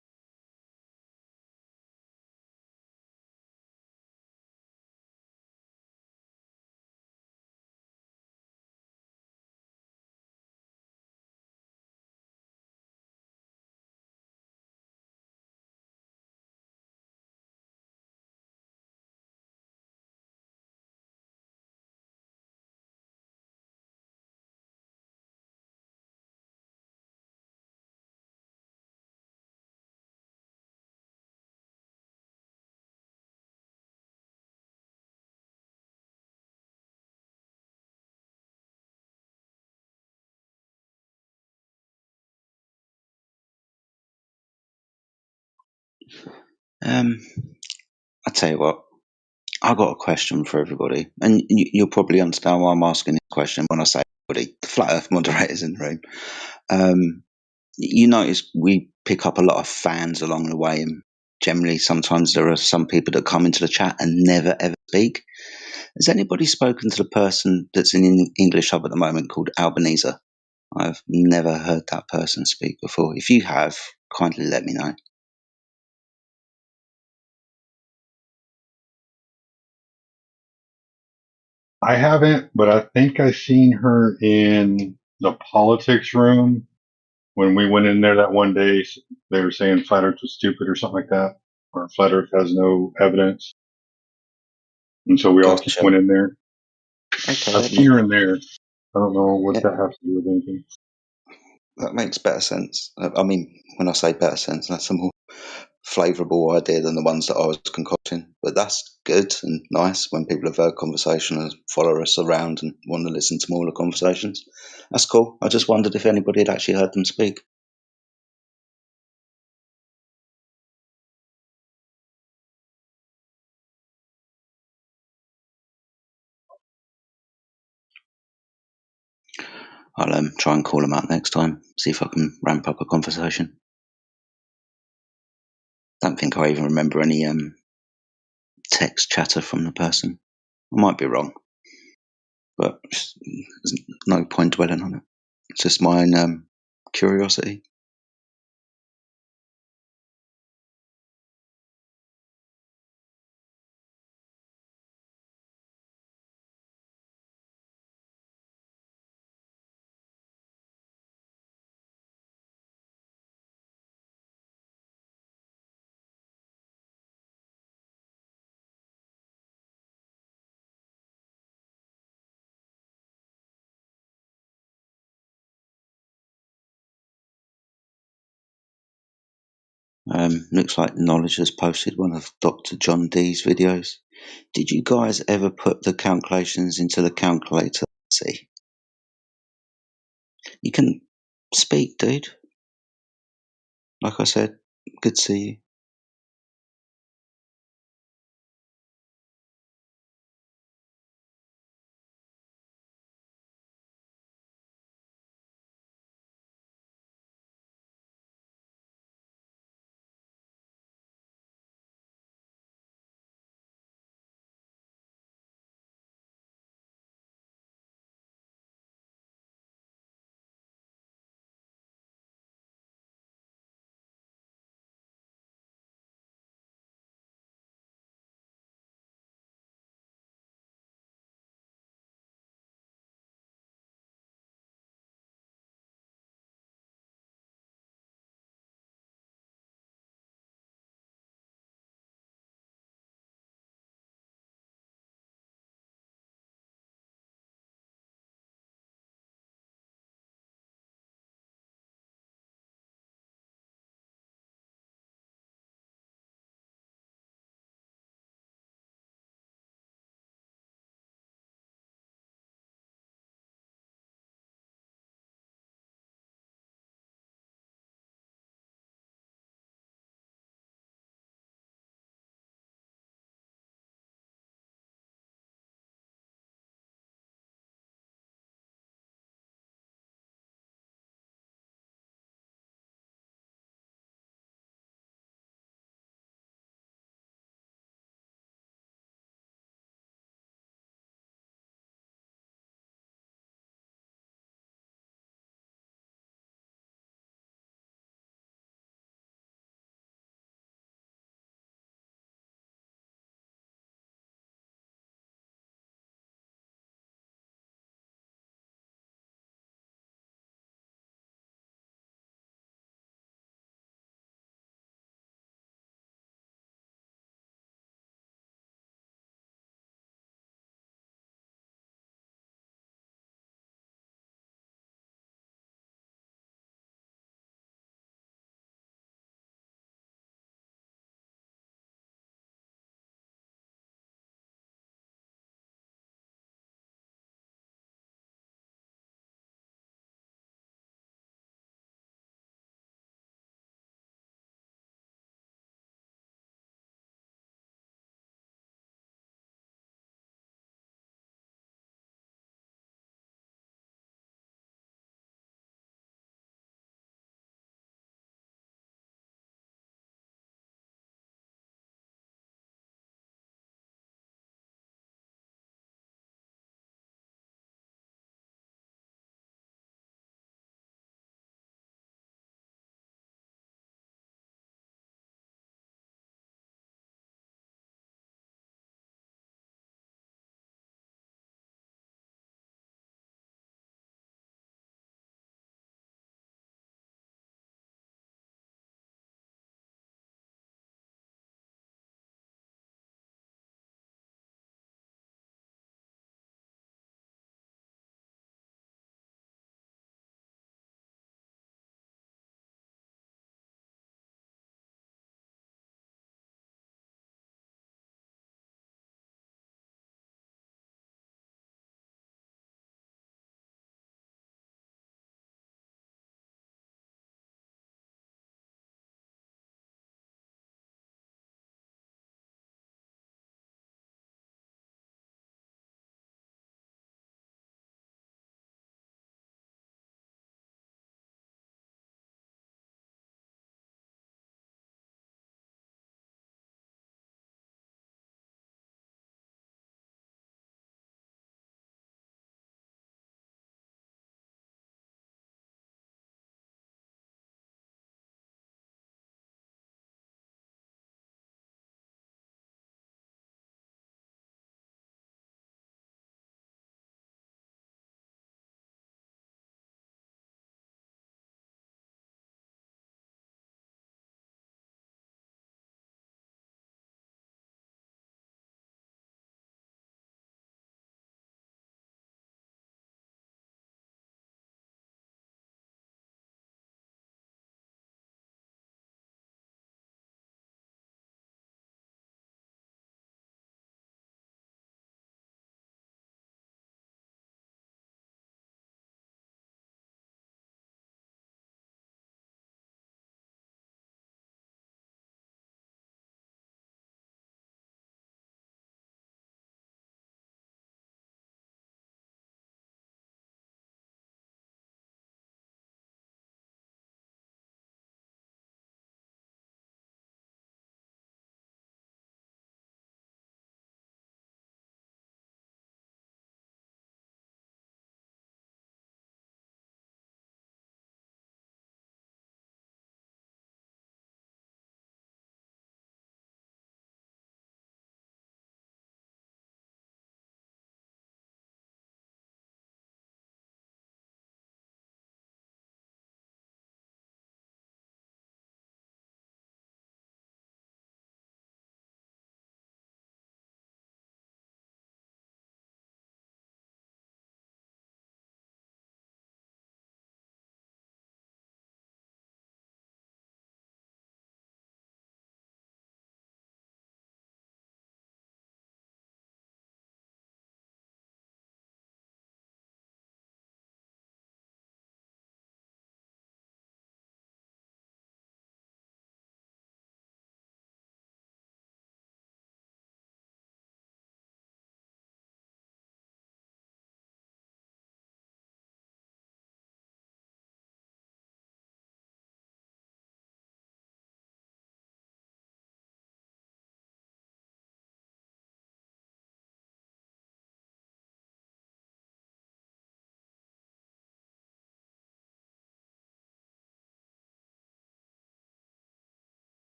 Um, I tell you what, I got a question for everybody, and you'll probably understand why I'm asking this question when I say everybody, the flat Earth moderators in the room. You notice we pick up a lot of fans along the way, and generally, sometimes there are some people that come into the chat and never ever speak. Has anybody spoken to the person that's in English Hub at the moment called Albanese? I've never heard that person speak before. If you have, kindly let me know. I haven't, but I think I seen her in the politics room when we went in there that one day. They were saying flat Earth was stupid or something like that, or flat Earth has no evidence, and so we all just Gotcha. went in there. Okay, I've seen her in there. I don't know what that has to do with anything. that makes better sense. I mean, when I say better sense, that's a more flavourable idea than the ones that I was concocting. But that's good and nice when people have heard conversation and follow us around and want to listen to more of the conversations. That's cool. I just wondered if anybody had actually heard them speak. I'll try and call them out next time, see if I can ramp up a conversation. Don't think I even remember any text chatter from the person. I might be wrong, but there's no point dwelling on it. It's just my own curiosity. Looks like Knowledge has posted one of Dr. John Dee's videos. Did you guys ever put the calculations into the calculator? See, you can speak, dude. Like I said, good to see you.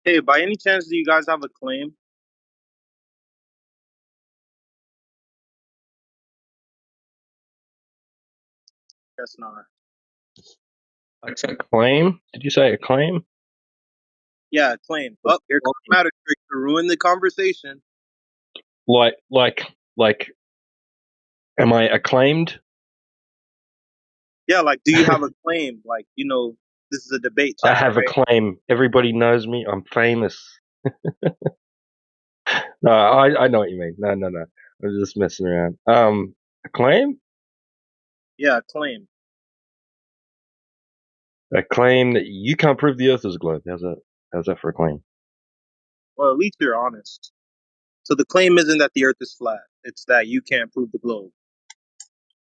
Hey, by any chance, do you guys have a claim? Guess not. A claim? Did you say a claim? Yeah, a claim. Oh, here comes Matter Trick to ruin the conversation. Like, am I acclaimed? Yeah, like, do you have a claim? Like, you know, this is a debate I channel, have a right? claim. Everybody knows me. I'm famous. No, I know what you mean. No. I'm just messing around. A claim? Yeah, a claim. A claim that you can't prove the Earth is a globe. How's that? How's that for a claim? Well, at least you're honest. So the claim isn't that the Earth is flat; it's that you can't prove the globe.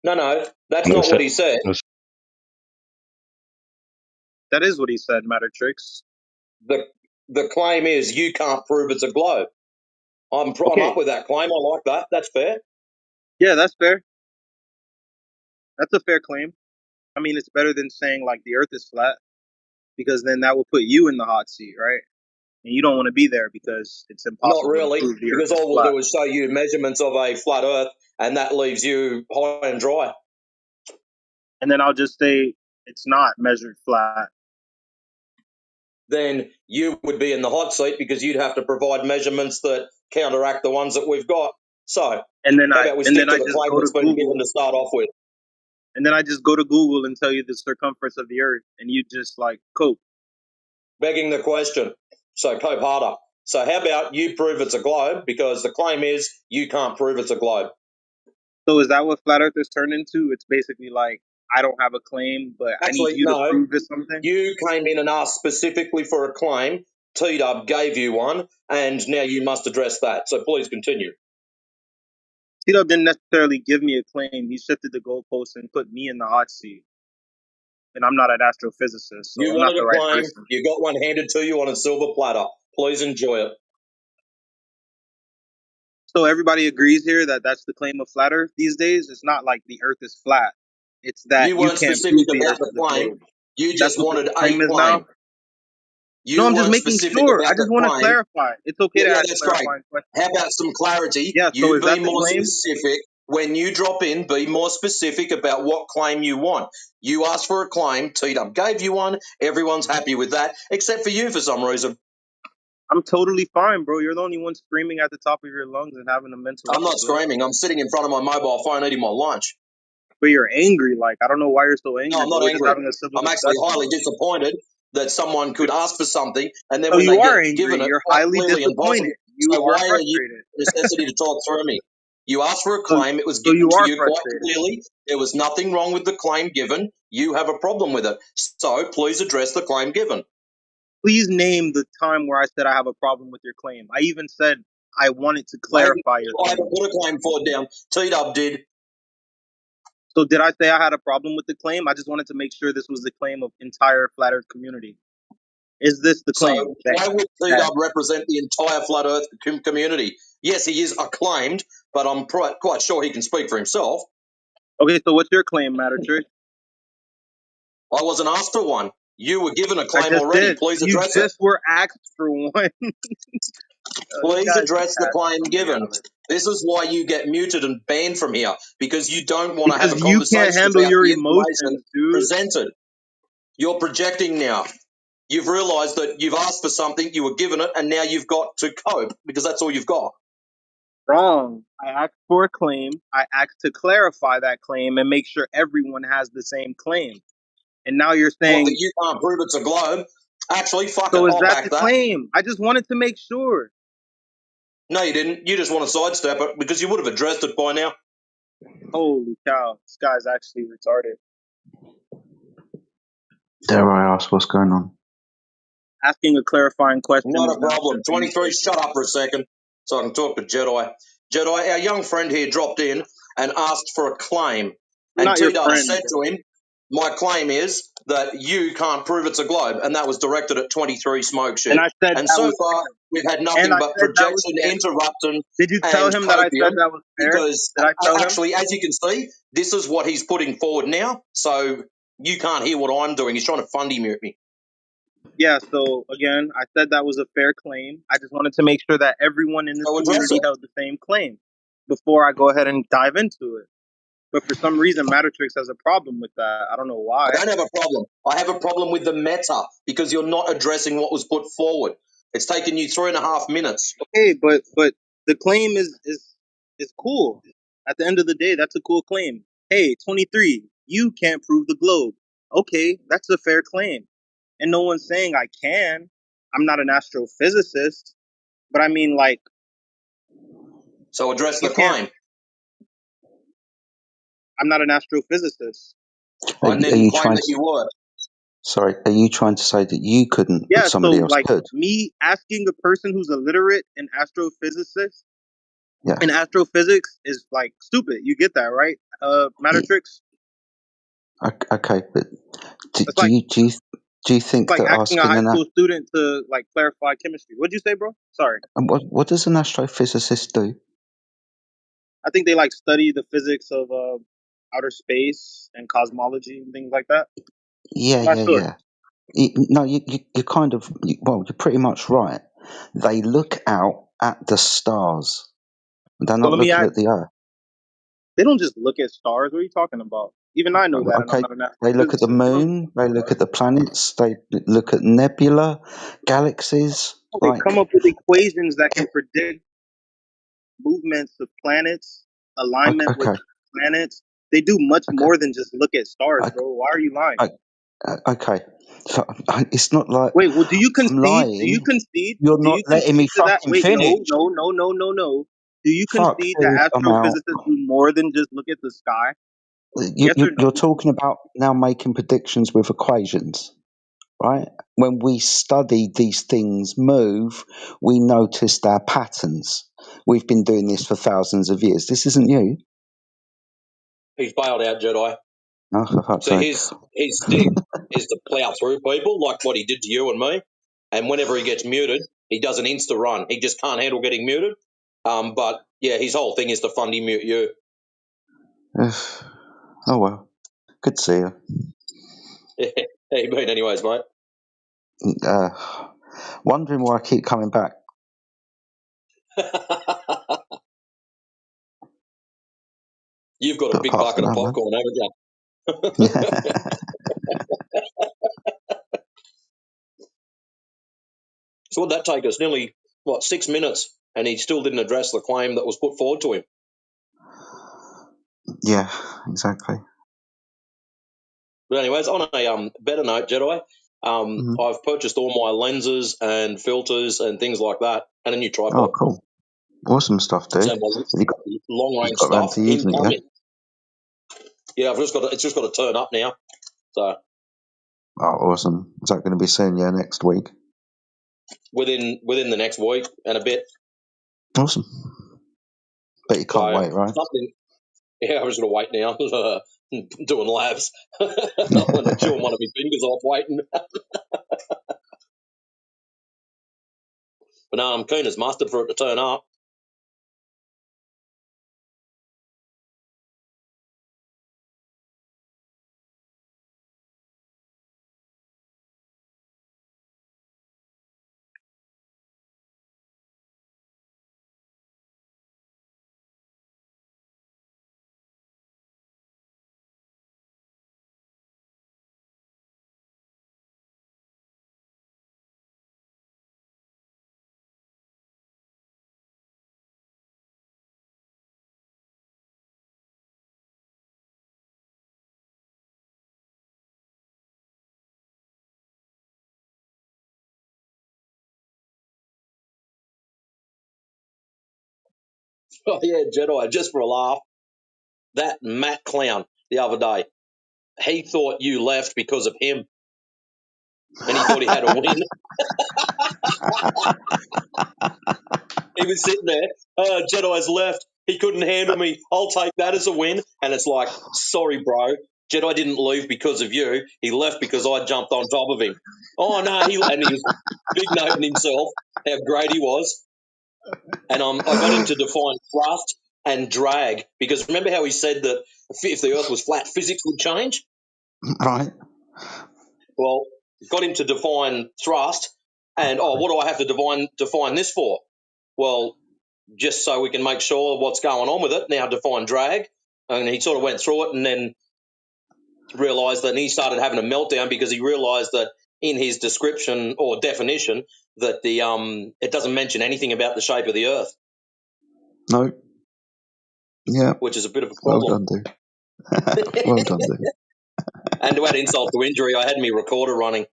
No, that's No, not what he said. That is what he said, Matter Tricks. The claim is you can't prove it's a globe. I'm Okay. up with that claim. I like that. That's fair. Yeah, that's fair. That's a fair claim. I mean, it's better than saying like the Earth is flat, because then that will put you in the hot seat, right? And you don't want to be there because it's Not impossible to really, prove the Earth because is all we'll flat. do is show you measurements of a flat Earth, and that leaves you high and dry. And then I'll just say it's not measured flat. Then you would be in the hot seat because you'd have to provide measurements that counteract the ones that we've got. So, And then how about we stick to I the just claim go to that's been given Google, to start off with? and then I just go to Google and tell you the circumference of the Earth, and you just like cope. Begging the question. So, cope harder. So, how about you prove it's a globe, because the claim is you can't prove it's a globe. So is that what flat earthers turn into? It's basically like I don't have a claim, but I need Actually, you to no. prove this something. You came in and asked specifically for a claim. T-Dub gave you one, and now you must address that. So please continue. Tito didn't necessarily give me a claim. He shifted the goalpost and put me in the hot seat. And I'm not an astrophysicist, so You I'm not wanted the a right claim. person. You got one handed to you on a silver platter. Please enjoy it. So everybody agrees here that that's the claim of flat Earth these days. It's not like the Earth is flat. It's that You you weren't can't specific prove the about Earth the is a claim. globe. You That's just what the wanted a claim is now. claim. No, You I'm just weren't making specific sure. I about the just want to claim. clarify. It's okay to Yeah, ask that's great. clarifying questions. How about some clarity? Yeah. So You is be that the more claim? specific. When you drop in, be more specific about what claim you want. You asked for a claim, T-Dub gave you one, everyone's happy with that, except for you for some reason. I'm totally fine, bro. You're the only one screaming at the top of your lungs and having a mental I'm not episode. screaming, I'm sitting in front of my mobile phone eating my lunch. But you're angry. Like, I don't know why you're so angry, No, I'm bro. not We're just angry. having a civil I'm actually discussion. highly disappointed that someone could ask for something and then So when you they are get angry. given it You're quite highly clearly and possibly. disappointed. You So are why are you frustrated. necessity to talk through me? You asked for a So, claim, it was so given you to are you quite frustrated. clearly. There was nothing wrong with the claim given. You have a problem with it. So please address the claim given. Please name the time where I said I have a problem with your claim. I even said I wanted to I haven't clarify your claim. put a claim forward down. T-Dub did. So did I say I had a problem with the claim? I just wanted to make sure this was the claim of entire flat Earth community. Is this the So claim? why would T-Dub represent the entire flat Earth community? Yes, he is acclaimed, but I'm quite sure he can speak for himself. Okay, so what's your claim, Matter Trick? I wasn't asked for one. You were given a I claim just already. did. Please You address it. just were asked for one. This Please guy's address the detached claim from given. reality. This is why you get muted and banned from here, because you don't want to have Because a you can't conversation handle about your the information emotions, dude. presented. You're projecting now. You've realized that you've asked for something, you were given it, and now you've got to cope because that's all you've got. Wrong. I asked for a claim. I asked to clarify that claim and make sure everyone has the same claim. And now you're What, that saying, you can't prove it's a globe? Actually, fuck it. so is I'll that the back that. claim? I just wanted to make sure. No, you didn't. You just want to sidestep it because you would have addressed it by now. Holy cow, this guy's actually retarded. Dare I ask what's going on? Asking a clarifying question Not is a now problem. shifting the 23, shut goalpost. up for a second so I can talk to Jedi. Jedi, our young friend here dropped in and asked for a claim. I'm And not your T-Dub friend, said bro. to him, my claim is that you can't prove it's a globe. And that was directed at 23 Smoke And Shit. I said And that so was far, fair. we've had And nothing I but said that was projection, fair. interruption, Did you tell and him that I said copium. that was fair? Because Did I tell him? actually, as you can see, this is what he's putting forward now. So you can't hear what I'm doing. He's trying to fundy mute me. Yeah, so again, I said that was a fair claim. I just wanted to make sure that everyone in this So address community it. held the same claim before I go ahead and dive into it. But for some reason, Mattertrix has a problem with that. I don't know I why. don't have a problem. I have a problem with the meta because you're not addressing what was put forward. It's taken you 3.5 minutes. Okay, but the claim is cool. At the end of the day, that's a cool claim. Hey, 23, you can't prove the globe. Okay, that's a fair claim. And no one's saying I can. I'm not an astrophysicist, but I mean, like, So address you the can't. claim. I'm not an astrophysicist. And Are then you claim trying that to? you were. Sorry, are you trying to say that you couldn't, but Yeah, somebody so else like could? me asking a person who's illiterate in astrophysicist Yeah. in astrophysics is like stupid. You get that, right? Mattertrix. Okay, but do, It's do like you do you do you it's think like that asking a asking high an school student to like clarify chemistry. What'd you say, bro? Sorry. and what does an astrophysicist do? I think they like study the physics of outer space and cosmology and things like that. Yeah, I'm not yeah, sure. yeah. No, you're kind of well, you're pretty much right. They look out at the stars. They're So not let me looking ask. at the Earth. They don't just look at stars. What are you talking about? Even I know that, and I'm Okay, not an they look at the astrophysicist. moon. They look at the planets. They look at nebula, galaxies. They Like, come up with equations that can predict movements of planets, alignment with okay, planets. They do much okay, more than just look at stars, I, bro. Why are you lying? okay. So it's not like Wait, well, do you I'm concede? Do you lying. concede? You're Do not you letting me concede to that? fucking Wait, finish. no. Do you Fuck, concede that dude. I'm out. astrophysicists do more than just look at the sky? Yes or You're no? talking about now making predictions with equations, right? When we study these things move, we noticed our patterns. We've been doing this for thousands of years. This isn't new. He's bailed out, Jedi. Oh, for fuck's So sake. his stick is to plow through people like what he did to you and me. And whenever he gets muted, he does an insta run. He just can't handle getting muted. But yeah, his whole thing is to fundy mute you. Oh, well. Good to see you. How you been, anyways, mate? Uh, wondering why I keep coming back. You've got a But big apart from bucket of that, man. popcorn, haven't you? Yeah. So what'd that take us? Nearly, 6 minutes? And he still didn't address the claim that was put forward to him. Yeah, exactly. But anyways, on a better note, Jedi, I've purchased all my lenses and filters and things like that, and a new Oh, tripod. cool. Awesome stuff, dude. So Have my long you range got around stuff to using it yet? incoming. Yeah, it's just got to turn up now. So Oh, awesome. Is that going to be soon? Yeah, next week. within the next week and a bit. Awesome. Bet you can't So wait, right? something. Yeah, I'm just gonna wait now. Doing labs. When I'm chewing one of my fingers off waiting. But no, I'm keen as mustard for it to turn up. Oh yeah, Jedi, just for a laugh. That Matt clown the other day, he thought you left because of him, and he thought he had a win. He was sitting there, Jedi's left. He couldn't handle me. I'll take that as a win. And it's like, sorry, bro. Jedi didn't leave because of you. He left because I jumped on top of him. Oh, no. And he was big noting himself, how great he was. And I got him to define thrust and drag because remember how he said that if the Earth was flat, physics would change? Right. Well, got him to define thrust, and what do I have to define this for? Well, just so we can make sure what's going on with it. Now define drag, and he sort of went through it, and then realised that, and he started having a meltdown because he realised that in his description or definition that the it doesn't mention anything about the shape of the Earth, No. Yeah. which is a bit of a Well problem. done, dude. Well done, dude. And to add insult to injury, I had my recorder running.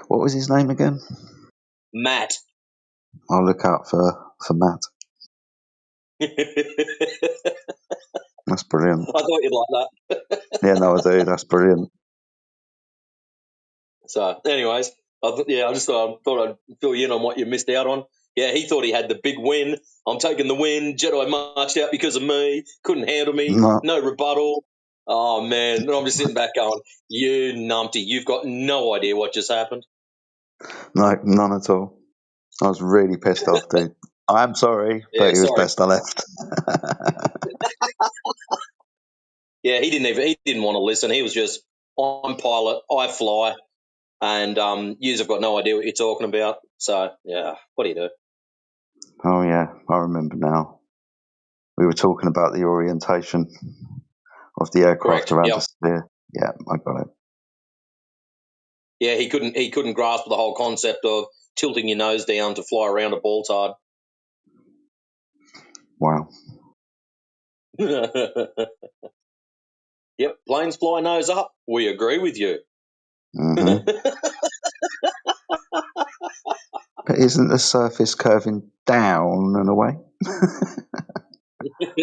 What was his name again? Matt. I'll look out for Matt. That's brilliant. I thought you'd like that. Yeah, no, I do. That's brilliant. So, anyways, I just thought I'd fill you in on what you missed out on. Yeah, he thought he had the big win. I'm taking the win. Jedi marched out because of me. Couldn't handle me. No rebuttal. Oh, man. And I'm just sitting back going, you numpty. You've got no idea what just happened. No, none at all. I was really pissed off, dude. I'm sorry, Yeah, but it was sorry. best I left. Yeah, he didn't want to listen. He was just, I'm pilot, I fly, and yous have got no idea what you're talking about. So, yeah, what do you do? Oh, yeah, I remember now. We were talking about the orientation of the aircraft Correct, around yep. the sphere. Yeah, I got it. Yeah, he couldn't grasp the whole concept of tilting your nose down to fly around a ball tard. Wow. Yep, planes fly nose up. We agree with you. Mm-hmm. But isn't the surface curving down and away?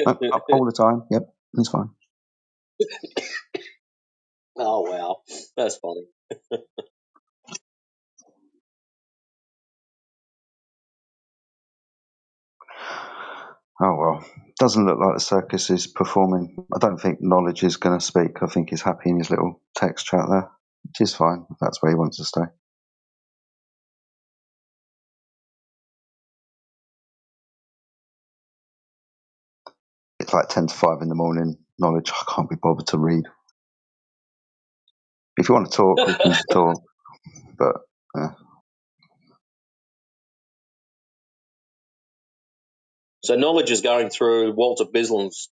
Up all the time. Yep, it's fine. Oh, wow. That's funny. Oh, well. Doesn't look like the circus is performing. I don't think Knowledge is going to speak. I think he's happy in his little text chat there, which is fine if that's where he wants to stay. It's like 10 to 5 in the morning. Knowledge, I can't be bothered to read. If you want to talk, we can talk. But, So Knowledge is going through Walter Bislam's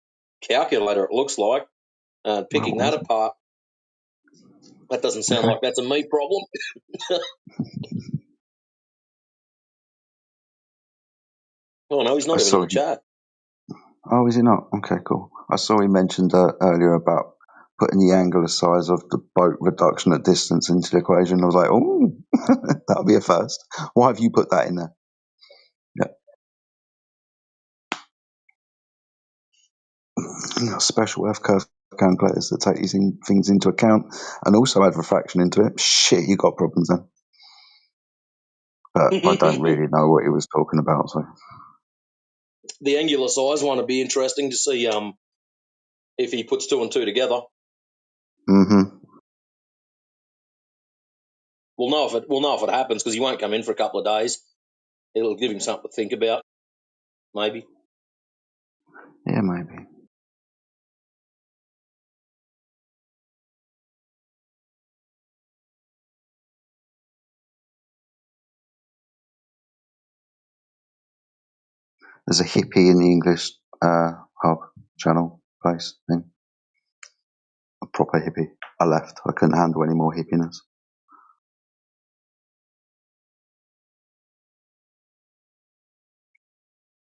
calculator, it looks like, picking that apart. That doesn't sound like that's a me problem. Oh, no, he's not even in the chat. Oh, is he not? Okay, cool. I saw he mentioned earlier about putting the angular size of the boat reduction at distance into the equation. I was like, oh, that'll be a first. Why have you put that in there? Yeah. Special F-curve calculators that take these things into account and also add refraction into it. Shit, you got problems then. But I don't really know what he was talking about, so. The angular size one would be interesting to see if he puts two and two together. Mm-hmm. We'll know if it happens because he won't come in for a couple of days. It'll give him something to think about, maybe. Yeah, maybe. There's a hippie in the English hub channel place thing. A proper hippie. I left. I couldn't handle any more hippiness.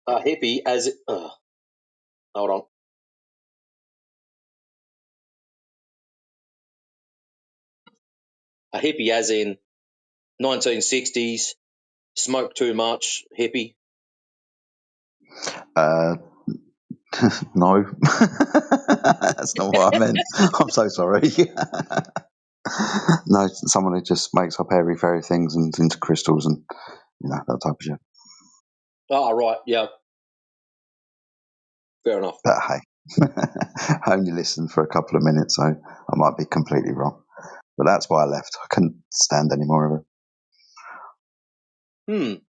A hippie as hold on. A hippie as in 1960s, smoke too much, hippie. No. That's not what I meant. I'm so sorry. No, someone who just makes up airy fairy things and into crystals and that type of shit. Oh, right, yeah. Fair enough. But hey, I only listened for a couple of minutes, so I might be completely wrong. But that's why I left. I couldn't stand any more of it.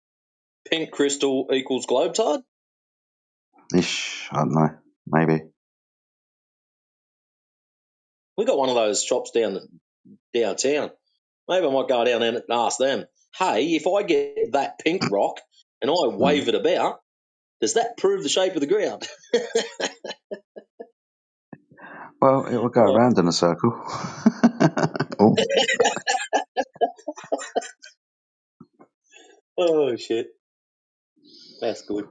Pink crystal equals globetard? Ish, I don't know. Maybe. We got one of those shops downtown. Maybe I might go down there and ask them, hey, if I get that pink rock and I wave it about, does that prove the shape of the ground? Well, it will go Oh. around in a circle. Oh, Oh, shit. That's good.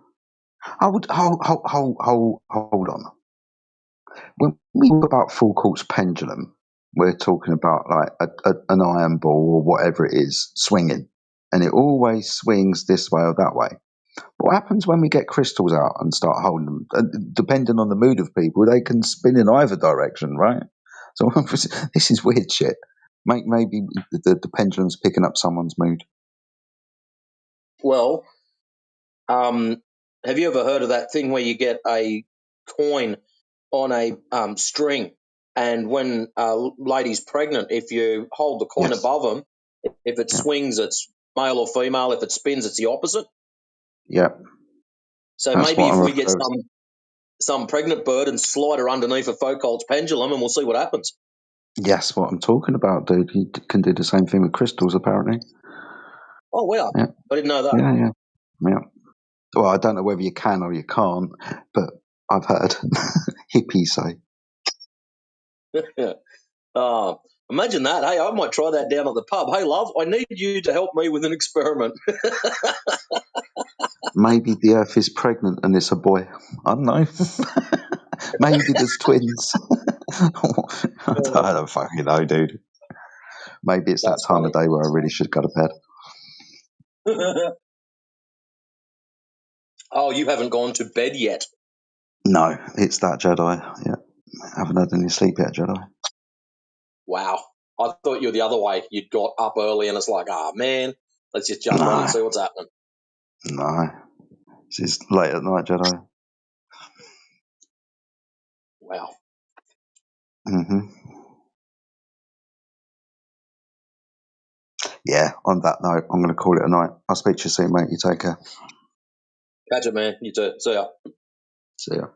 hold on. When we talk about full quartz pendulum, we're talking about like an iron ball or whatever it is swinging, and it always swings this way or that way. But what happens when we get crystals out and start holding them? Depending on the mood of people, they can spin in either direction, right? So this is weird shit. Maybe the pendulum's picking up someone's mood. Well, have you ever heard of that thing where you get a coin on a string, and when a lady's pregnant, if you hold the coin Yes. above them, if it Yeah. swings, it's male or female. If it spins, it's the opposite. Yeah. So That's maybe what if I'm we get referring. some pregnant bird and slide her underneath a Foucault's pendulum, and we'll see what happens. Yes, what I'm talking about, dude. You can do the same thing with crystals, apparently. Oh wow, Yeah. I didn't know that. Yeah. Well, I don't know whether you can or you can't, but I've heard hippies say. Imagine that. Hey, I might try that down at the pub. Hey, love, I need you to help me with an experiment. Maybe the Earth is pregnant and it's a boy. I don't know. Maybe there's twins. I don't fucking know, dude. Maybe it's that That's time funny. of day where I really should go to bed. Oh, you haven't gone to bed yet. No, it's that Jedi. Yeah. I haven't had any sleep yet, Jedi. Wow. I thought you were the other way. You'd got up early and it's like, man, let's just jump on and see what's happening. No. It's late at night, Jedi. Wow. hmm Yeah, on that note, I'm going to call it a night. I'll speak to you soon, mate. You take care. Catch it, man. You too. See ya. See ya.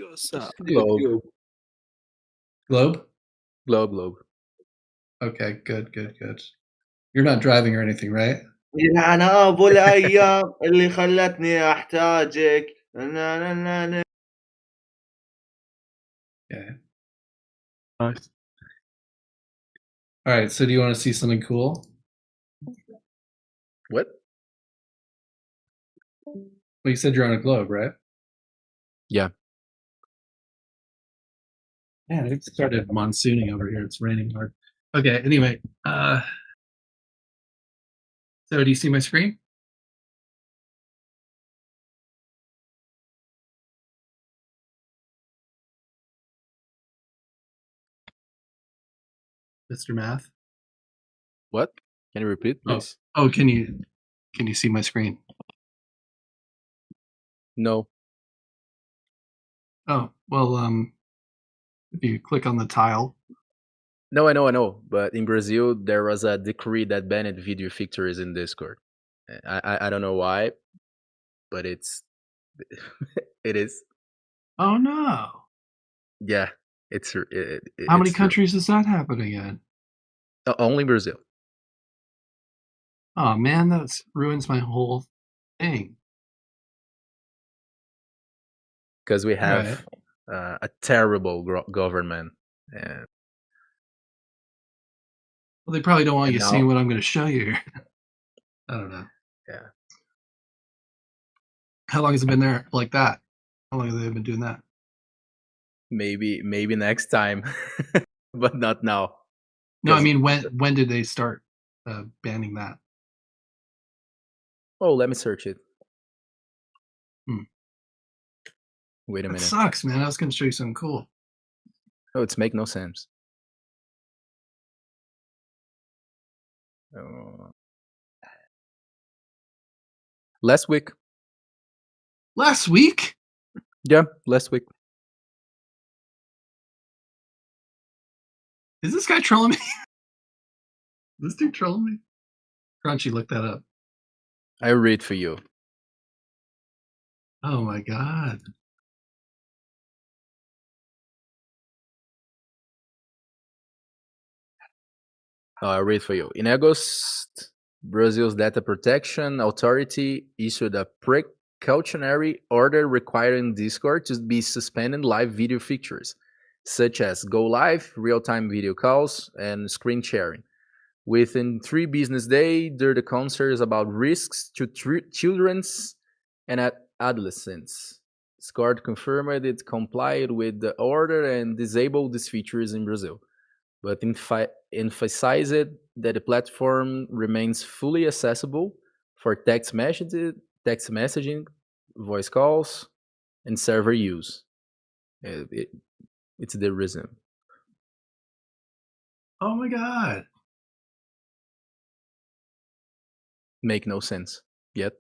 What's up? Globe. Globe? Globe. Okay, good. You're not driving or anything, right? العناب والأيام اللي خلتني أحتاجك. نا نا نا نا. Okay. Nice. All right. So, do you want to see something cool? What? Well, you said you're on a globe, right? Yeah. Man, it started monsooning over here. It's raining hard. Okay. Anyway, so do you see my screen? Mr. Math? What? Can you repeat, please? Oh, can you see my screen? No. Oh, well, if you click on the tile. No, I know. But in Brazil, there was a decree that banned video features in Discord. I don't know why, but it is. Oh no! Yeah, How many it's countries is that happening in? only Brazil. Oh man, that ruins my whole thing. Because we have Right. a terrible government. And Well, they probably don't want you now, seeing what I'm going to show you here. I don't know. Yeah. How long has it been there like that? How long have they been doing that? Maybe next time, but not now. No, I mean when did they start banning that? Oh, let me search it. Wait a That minute. sucks, man. I was going to show you something cool. Oh, it's make no sense. Last week. Last week? Yeah, last week. Is this guy trolling me? This dude trolling me? Crunchy, look that up. I read for you. Oh my god. I read for you. In August, Brazil's Data Protection Authority issued a precautionary order requiring Discord to be suspending live video features, such as Go Live, real-time video calls, and screen sharing. Within 3 business days, there the concerns about risks to children and adolescents. Discord confirmed it complied with the order and disabled these features in Brazil, but emphasized that the platform remains fully accessible for text messaging, voice calls, and server use. It's the reason. Oh my god. Make no sense yet.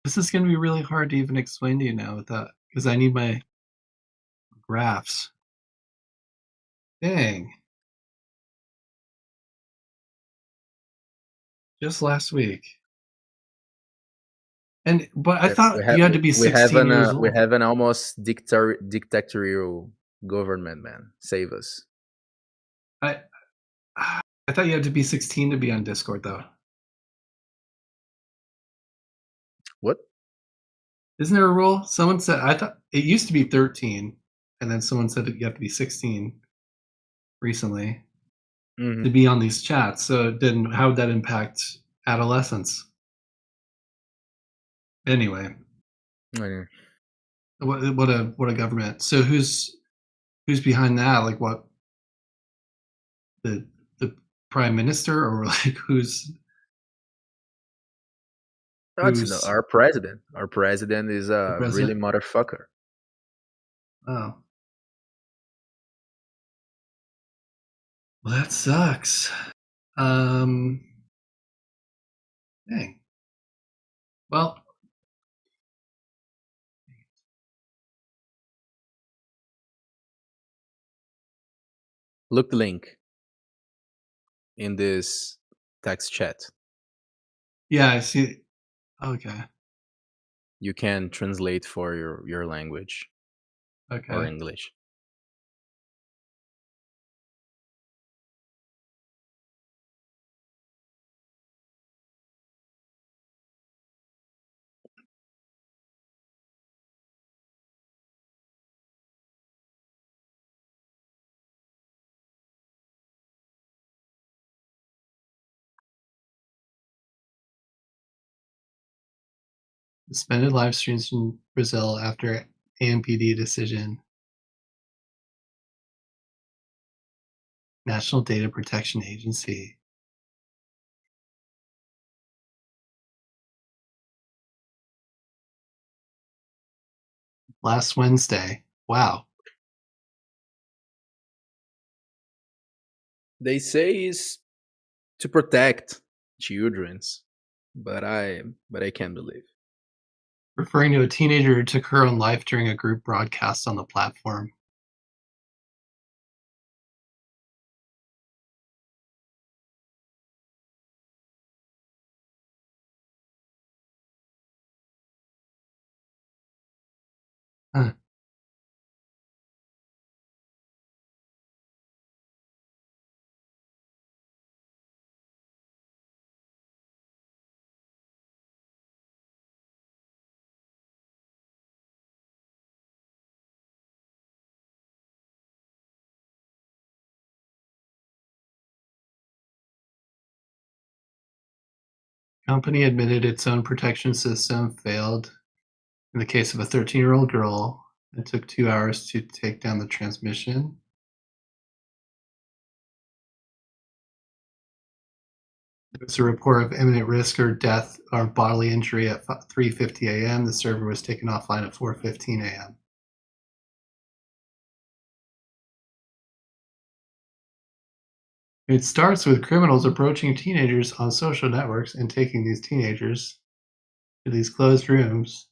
This is going to be really hard to even explain to you now with that, because I need my graphs. Dang. Just last week. But I thought you had to be 16 years old. We have an almost dictatorial government, man. Save us. I thought you had to be 16 to be on Discord, though. What? Isn't there a rule? Someone said, I thought it used to be 13, and then someone said that you have to be 16 recently to be on these chats. So how would that impact adolescence? Anyway. What a government. So who's behind that? Like what? The prime minister, or like who's our president. Our president is a really motherfucker. Oh. Well, that sucks. Dang. Well. Look the link in this text chat. Yeah, I see. Okay. You can translate for your language. Okay. Or English. Suspended live streams in Brazil after AMPD decision. National Data Protection Agency. Last Wednesday. Wow. They say it's to protect children's, but I can't believe. Referring to a teenager who took her own life during a group broadcast on the platform. Huh. Company admitted its own protection system failed in the case of a 13-year-old girl. It took 2 hours to take down the transmission. There was a report of imminent risk or death or bodily injury at 3:50 a.m. The server was taken offline at 4:15 a.m. It starts with criminals approaching teenagers on social networks and taking these teenagers to these closed rooms.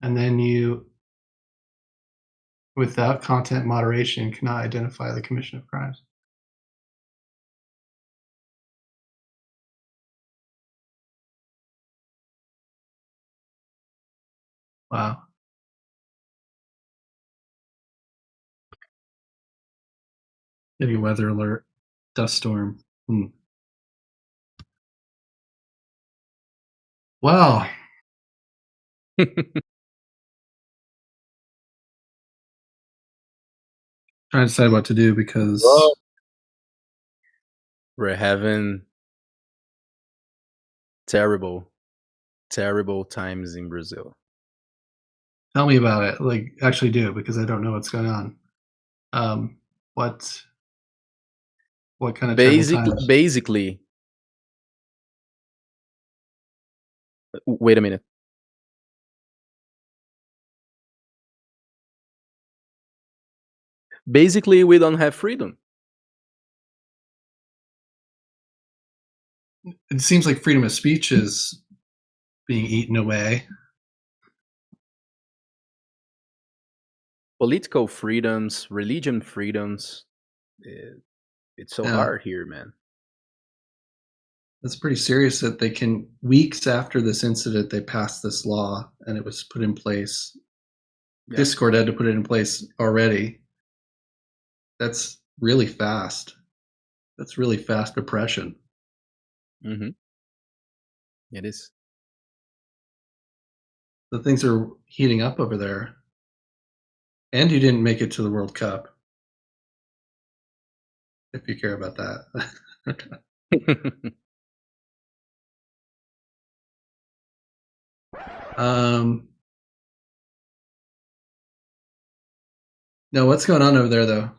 And then you, without content moderation, cannot identify the commission of crimes. Wow. Maybe weather alert, dust storm. Wow. Trying to decide what to do because we're having terrible times in Brazil. Tell me about it. Like, actually do, because I don't know what's going on. What kind of basically wait a minute. Basically, we don't have freedom. It seems like freedom of speech is being eaten away. Political freedoms, religion freedoms. It's so hard here, man. That's pretty serious that they can, weeks after this incident, they passed this law and it was put in place. Yeah. Discord had to put it in place already. That's really fast. That's really fast oppression. Mm-hmm. It is. The things are heating up over there. And you didn't make it to the World Cup. If you care about that. No, what's going on over there though?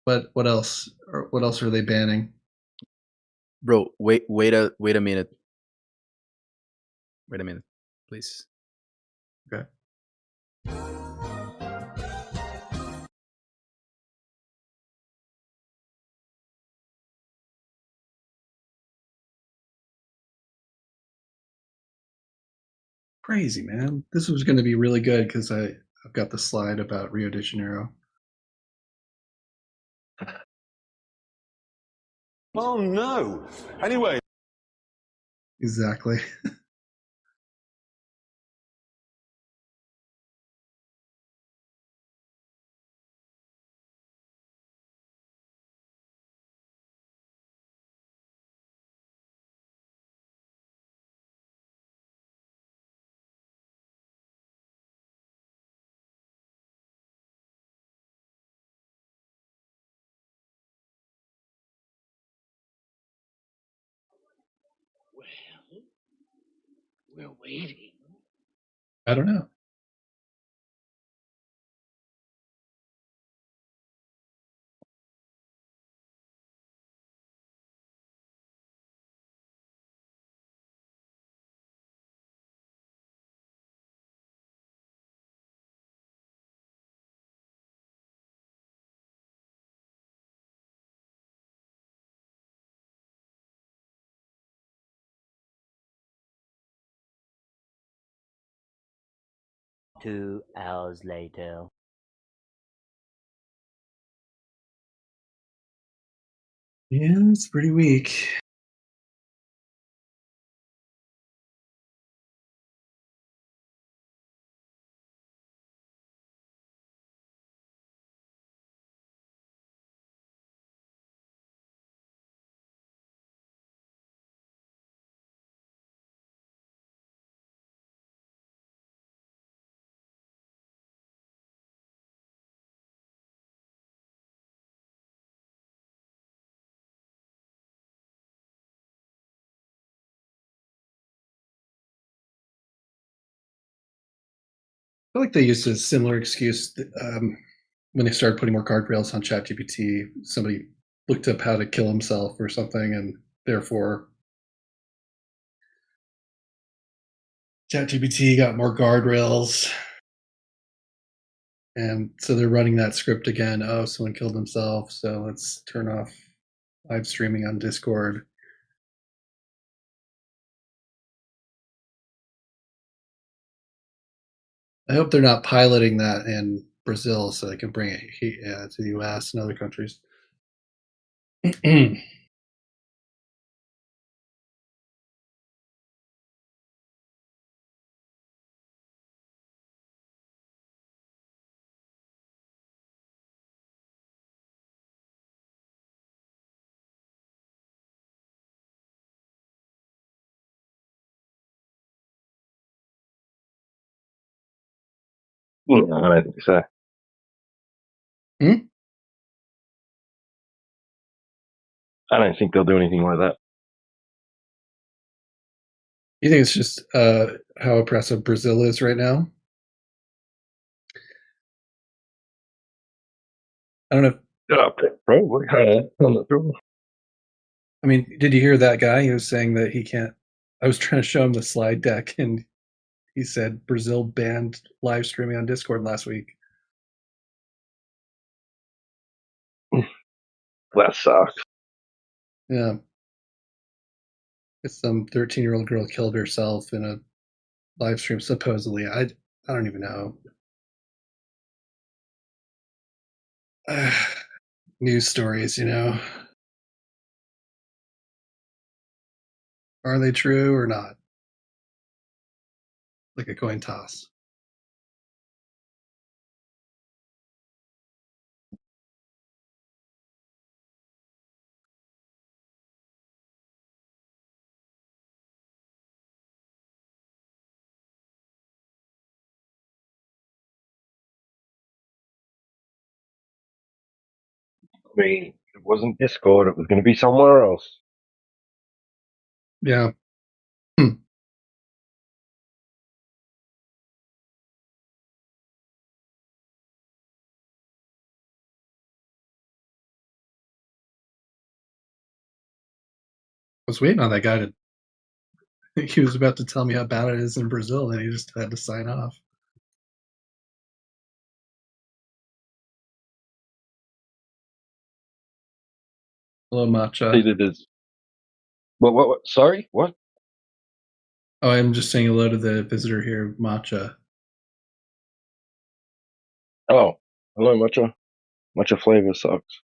What else? What else are they banning? Bro, wait a minute. Wait a minute, please. Okay. Crazy, man. This was going to be really good because I've got the slide about Rio de Janeiro. Oh no. Anyway. Exactly. We're waiting I don't know. Two hours later. Yeah, it's pretty weak. I feel like they used a similar excuse when they started putting more guardrails on ChatGPT. Somebody looked up how to kill himself or something, and therefore ChatGPT got more guardrails. And so they're running that script again. Oh, someone killed himself, so let's turn off live streaming on Discord. I hope they're not piloting that in Brazil so they can bring it to the US and other countries. No, I don't think so. I don't think they'll do anything like that. You think it's just how oppressive Brazil is right now? I don't know. Probably. I'm not sure. I mean, did you hear that guy? He was saying that he can't. I was trying to show him the slide deck, and he said Brazil banned live streaming on Discord last week. That sucks. Yeah. Some 13-year-old girl killed herself in a live stream, supposedly. I don't even know. News stories, Are they true or not? Like a coin toss. I mean, it wasn't Discord. It was going to be somewhere else. Yeah. I was waiting on that guy to. He was about to tell me how bad it is in Brazil, and he just had to sign off. Hello, Matcha. See, there's. What? Sorry? What? Oh, I'm just saying hello to the visitor here, Matcha. Oh, hello, Matcha. Matcha flavor sucks.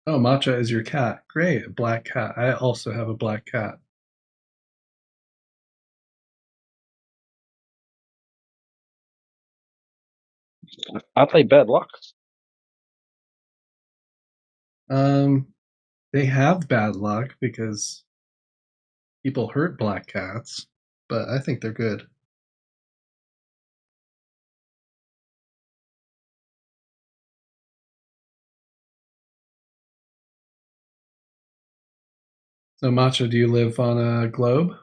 Oh, Matcha is your cat. Great, a black cat. I also have a black cat. Aren't they bad luck? They have bad luck because people hurt black cats, but I think they're good. So, Matcha, do you live on a globe?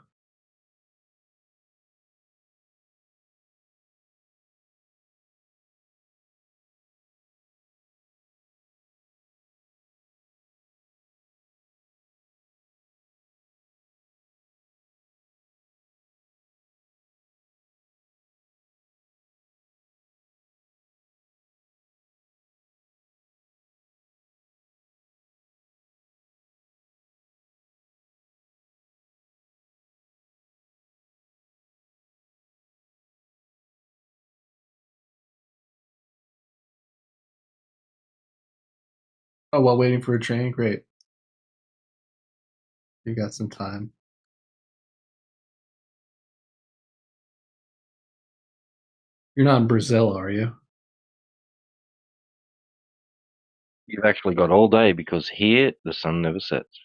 Oh, while waiting for a train? Great. You got some time. You're not in Brazil, are you? You've actually got all day because here the sun never sets.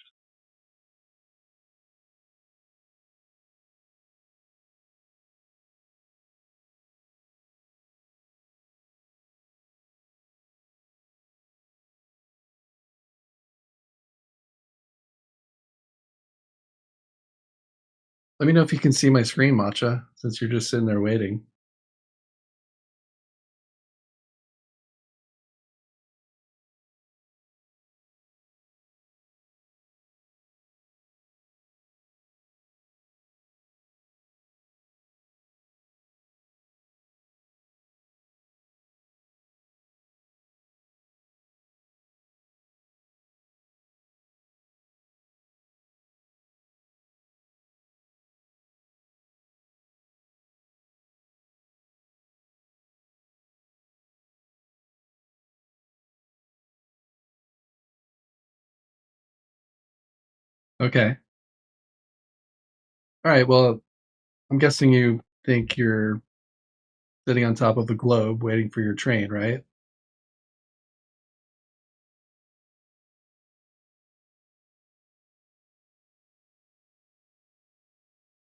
Let me know if you can see my screen, Matcha, since you're just sitting there waiting. Okay. All right. Well, I'm guessing you think you're sitting on top of a globe waiting for your train, right?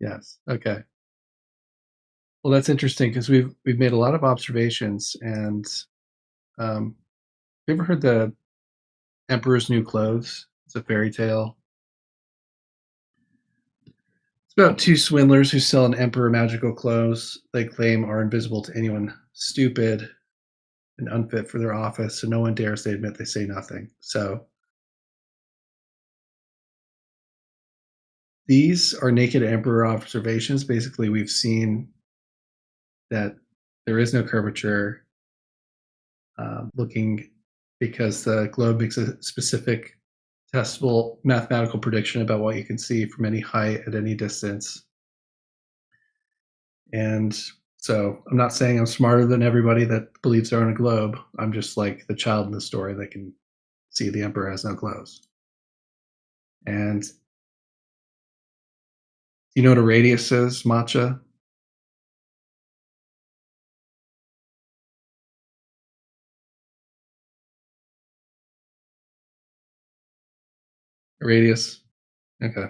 Yes. Okay. Well, that's interesting because we've made a lot of observations, and you ever heard the Emperor's New Clothes? It's a fairy tale. It's about two swindlers who sell an emperor magical clothes they claim are invisible to anyone stupid and unfit for their office, so no one dares to admit they say nothing. So these are naked emperor observations. Basically, we've seen that there is no curvature looking because the globe makes a specific testable mathematical prediction about what you can see from any height at any distance. And so I'm not saying I'm smarter than everybody that believes they're on a globe. I'm just like the child in the story that can see the emperor has no clothes. And you know what a radius is, Matcha? A radius? Okay.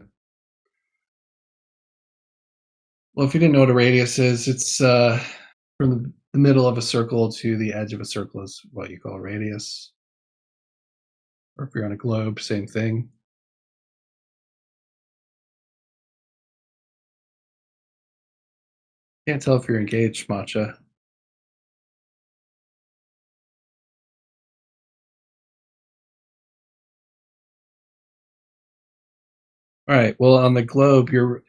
Well, if you didn't know what a radius is, it's from the middle of a circle to the edge of a circle is what you call a radius. Or if you're on a globe, same thing. Can't tell if you're engaged, Matcha. All right. Well, on the globe, you're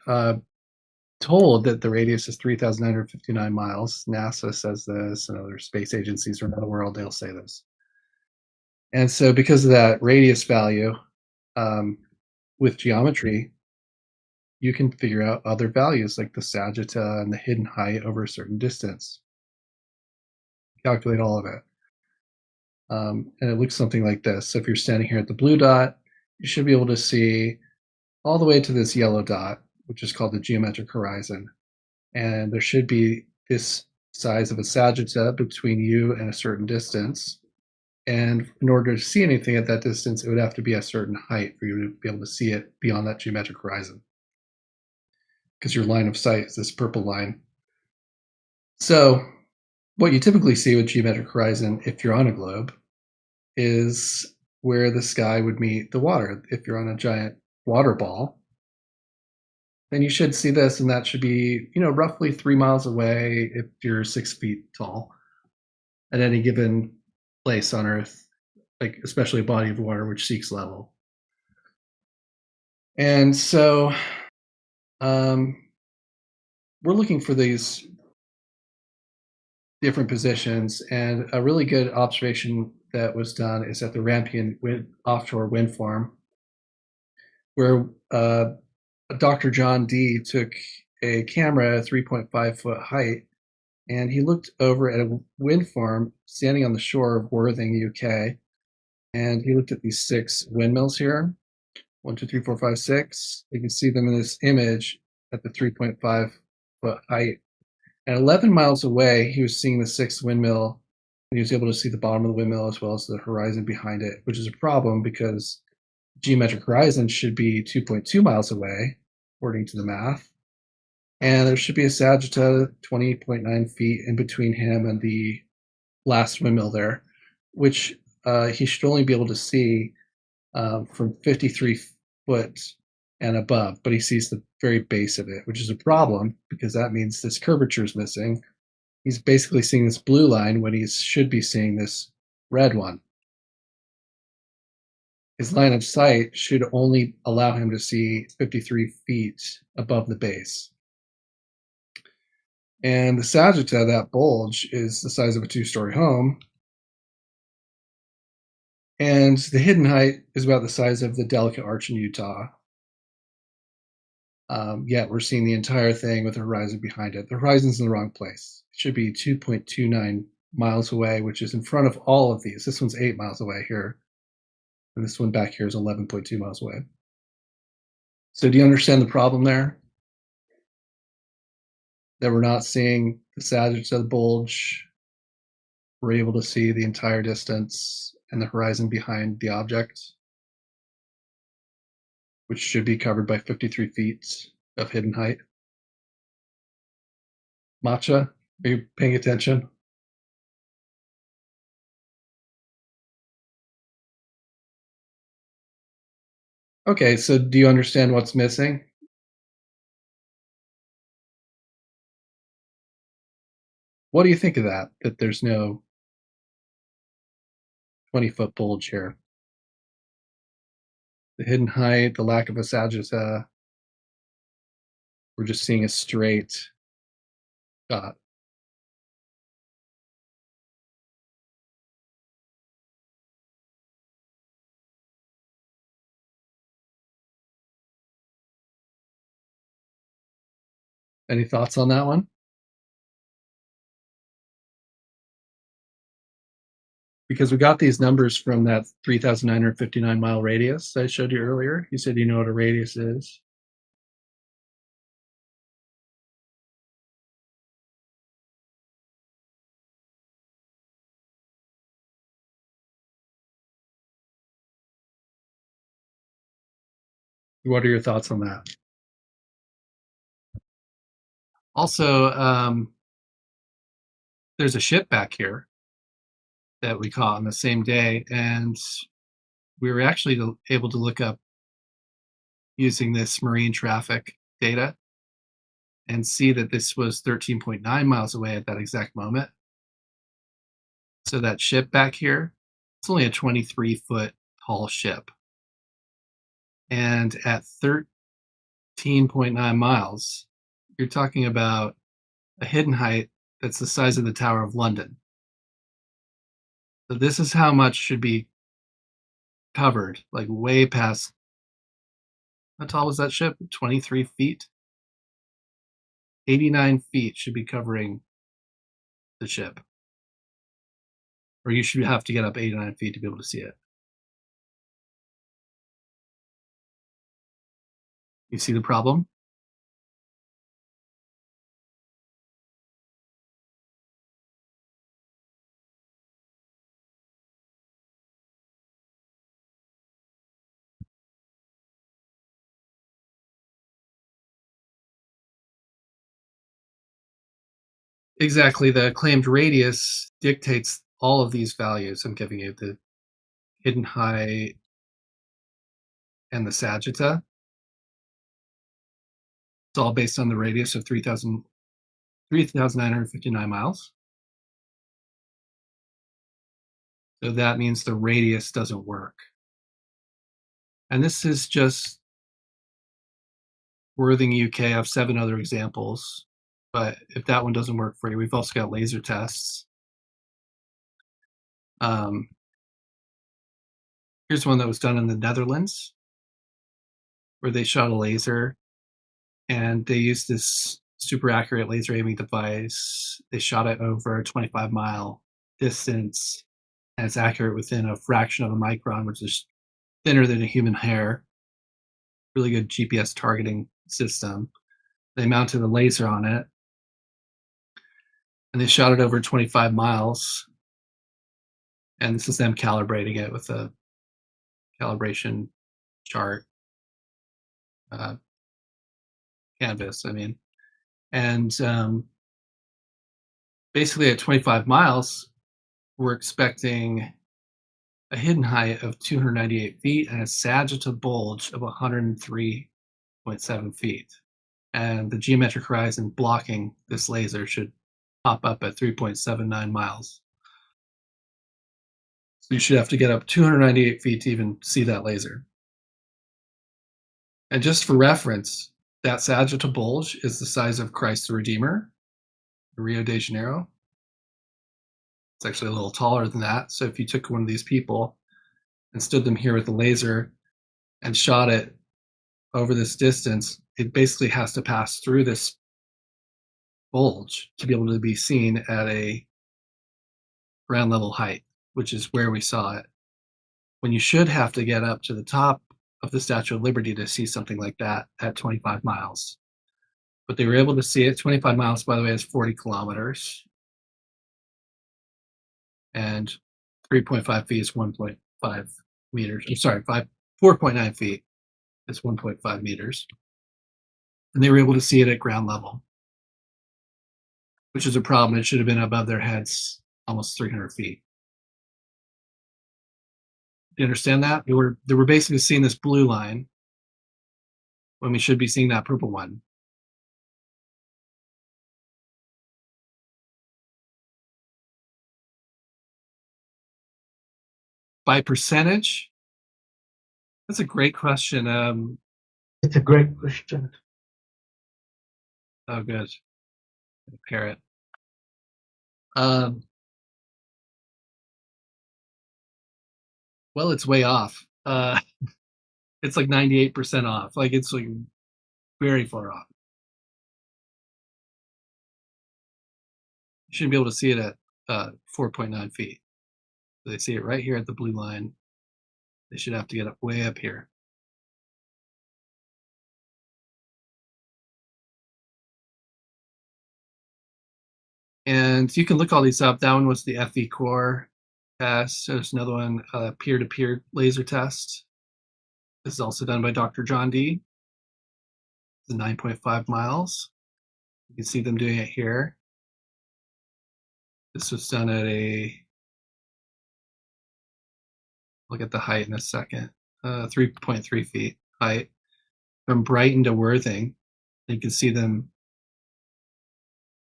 told that the radius is 3,959 miles. NASA says this, and other space agencies around the world, they'll say this. And so because of that radius value, with geometry, you can figure out other values like the sagitta and the hidden height over a certain distance. Calculate all of it. And it looks something like this. So if you're standing here at the blue dot, you should be able to see all the way to this yellow dot, which is called the geometric horizon. And there should be this size of a sagitta between you and a certain distance. And in order to see anything at that distance, it would have to be a certain height for you to be able to see it beyond that geometric horizon. Because your line of sight is this purple line. So what you typically see with geometric horizon, if you're on a globe, is where the sky would meet the water if you're on a giant water ball, then you should see this, and that should be, roughly 3 miles away if you're 6 feet tall at any given place on Earth, like especially a body of water which seeks level. And so we're looking for these different positions, and a really good observation that was done is at the Rampion offshore wind farm, where Dr. John D took a camera at 3.5 foot height, and he looked over at a wind farm standing on the shore of Worthing, UK, and he looked at these 6 windmills here. 1, 2, 3, 4, 5, 6. You can see them in this image at the 3.5 foot height. And 11 miles away, he was seeing the 6th windmill, and he was able to see the bottom of the windmill as well as the horizon behind it, which is a problem because geometric horizon should be 2.2 miles away, according to the math. And there should be a Sagitta 20.9 feet in between him and the last windmill there, which he should only be able to see from 53 foot and above, but he sees the very base of it, which is a problem because that means this curvature is missing. He's basically seeing this blue line when he should be seeing this red one. His line of sight should only allow him to see 53 feet above the base. And the Sagitta, that bulge, is the size of a 2-story home. And the hidden height is about the size of the Delicate Arch in Utah. Yet we're seeing the entire thing with the horizon behind it. The horizon's in the wrong place. It should be 2.29 miles away, which is in front of all of these. This one's 8 miles away here. And this one back here is 11.2 miles away. So do you understand the problem there? That we're not seeing the Sagitta, the bulge. We're able to see the entire distance and the horizon behind the object, which should be covered by 53 feet of hidden height. Matcha, are you paying attention? Okay, so do you understand what's missing? What do you think of that there's no 20-foot bulge here? The hidden height, the lack of a Sagitta. We're just seeing a straight dot. Any thoughts on that one? Because we got these numbers from that 3,959 mile radius I showed you earlier. You said you know what a radius is. What are your thoughts on that? Also, there's a ship back here that we caught on the same day, and we were actually able to look up using this marine traffic data and see that this was 13.9 miles away at that exact moment. So that ship back here, it's only a 23-foot tall ship. And at 13.9 miles, you're talking about a hidden height that's the size of the Tower of London. So this is how much should be covered, like way past. How tall was that ship? 23 feet? 89 feet should be covering the ship. Or you should have to get up 89 feet to be able to see it. You see the problem? Exactly. The claimed radius dictates all of these values I'm giving you, the hidden height and the Sagitta. It's all based on the radius of 3,959 miles. So that means the radius doesn't work. And this is just Worthing UK. I have 7 other examples. But if that one doesn't work for you, we've also got laser tests. Here's one that was done in the Netherlands, where they shot a laser and they used this super accurate laser aiming device. They shot it over a 25-mile distance, and it's accurate within a fraction of a micron, which is thinner than a human hair. Really good GPS targeting system. They mounted a laser on it, and they shot it over 25 miles. And this is them calibrating it with a calibration chart. Canvas, I mean. And basically at 25 miles, we're expecting a hidden height of 298 feet and a sagittal bulge of 103.7 feet. And the geometric horizon blocking this laser should pop up at 3.79 miles. So you should have to get up 298 feet to even see that laser. And just for reference, that sagittal bulge is the size of Christ the Redeemer, Rio de Janeiro. It's actually a little taller than that. So if you took one of these people and stood them here with a laser and shot it over this distance, it basically has to pass through this bulge to be able to be seen at a ground level height, which is where we saw it. When you should have to get up to the top of the Statue of Liberty to see something like that at 25 miles. But they were able to see it. 25 miles, by the way, is 40 kilometers. And 3.5 feet is 1.5 meters. I'm sorry, 4.9 feet is 1.5 meters. And they were able to see it at ground level, which is a problem. It should have been above their heads almost 300 feet. You understand that? They were basically seeing this blue line when we should be seeing that purple one. By percentage? That's a great question. It's a great question. Oh, good. Parrot. Well, it's way off. It's like 98% off. Like it's like very far off. You shouldn't be able to see it at 4.9 feet. So they see it right here at the blue line. They should have to get up way up here. And you can look all these up. That one was the FE core test. There's another one, peer-to-peer laser test. This is also done by Dr. John D. It's 9.5 miles. You can see them doing it here. This was done at look at the height in a second, 3.3 feet height. From Brighton to Worthing, you can see them,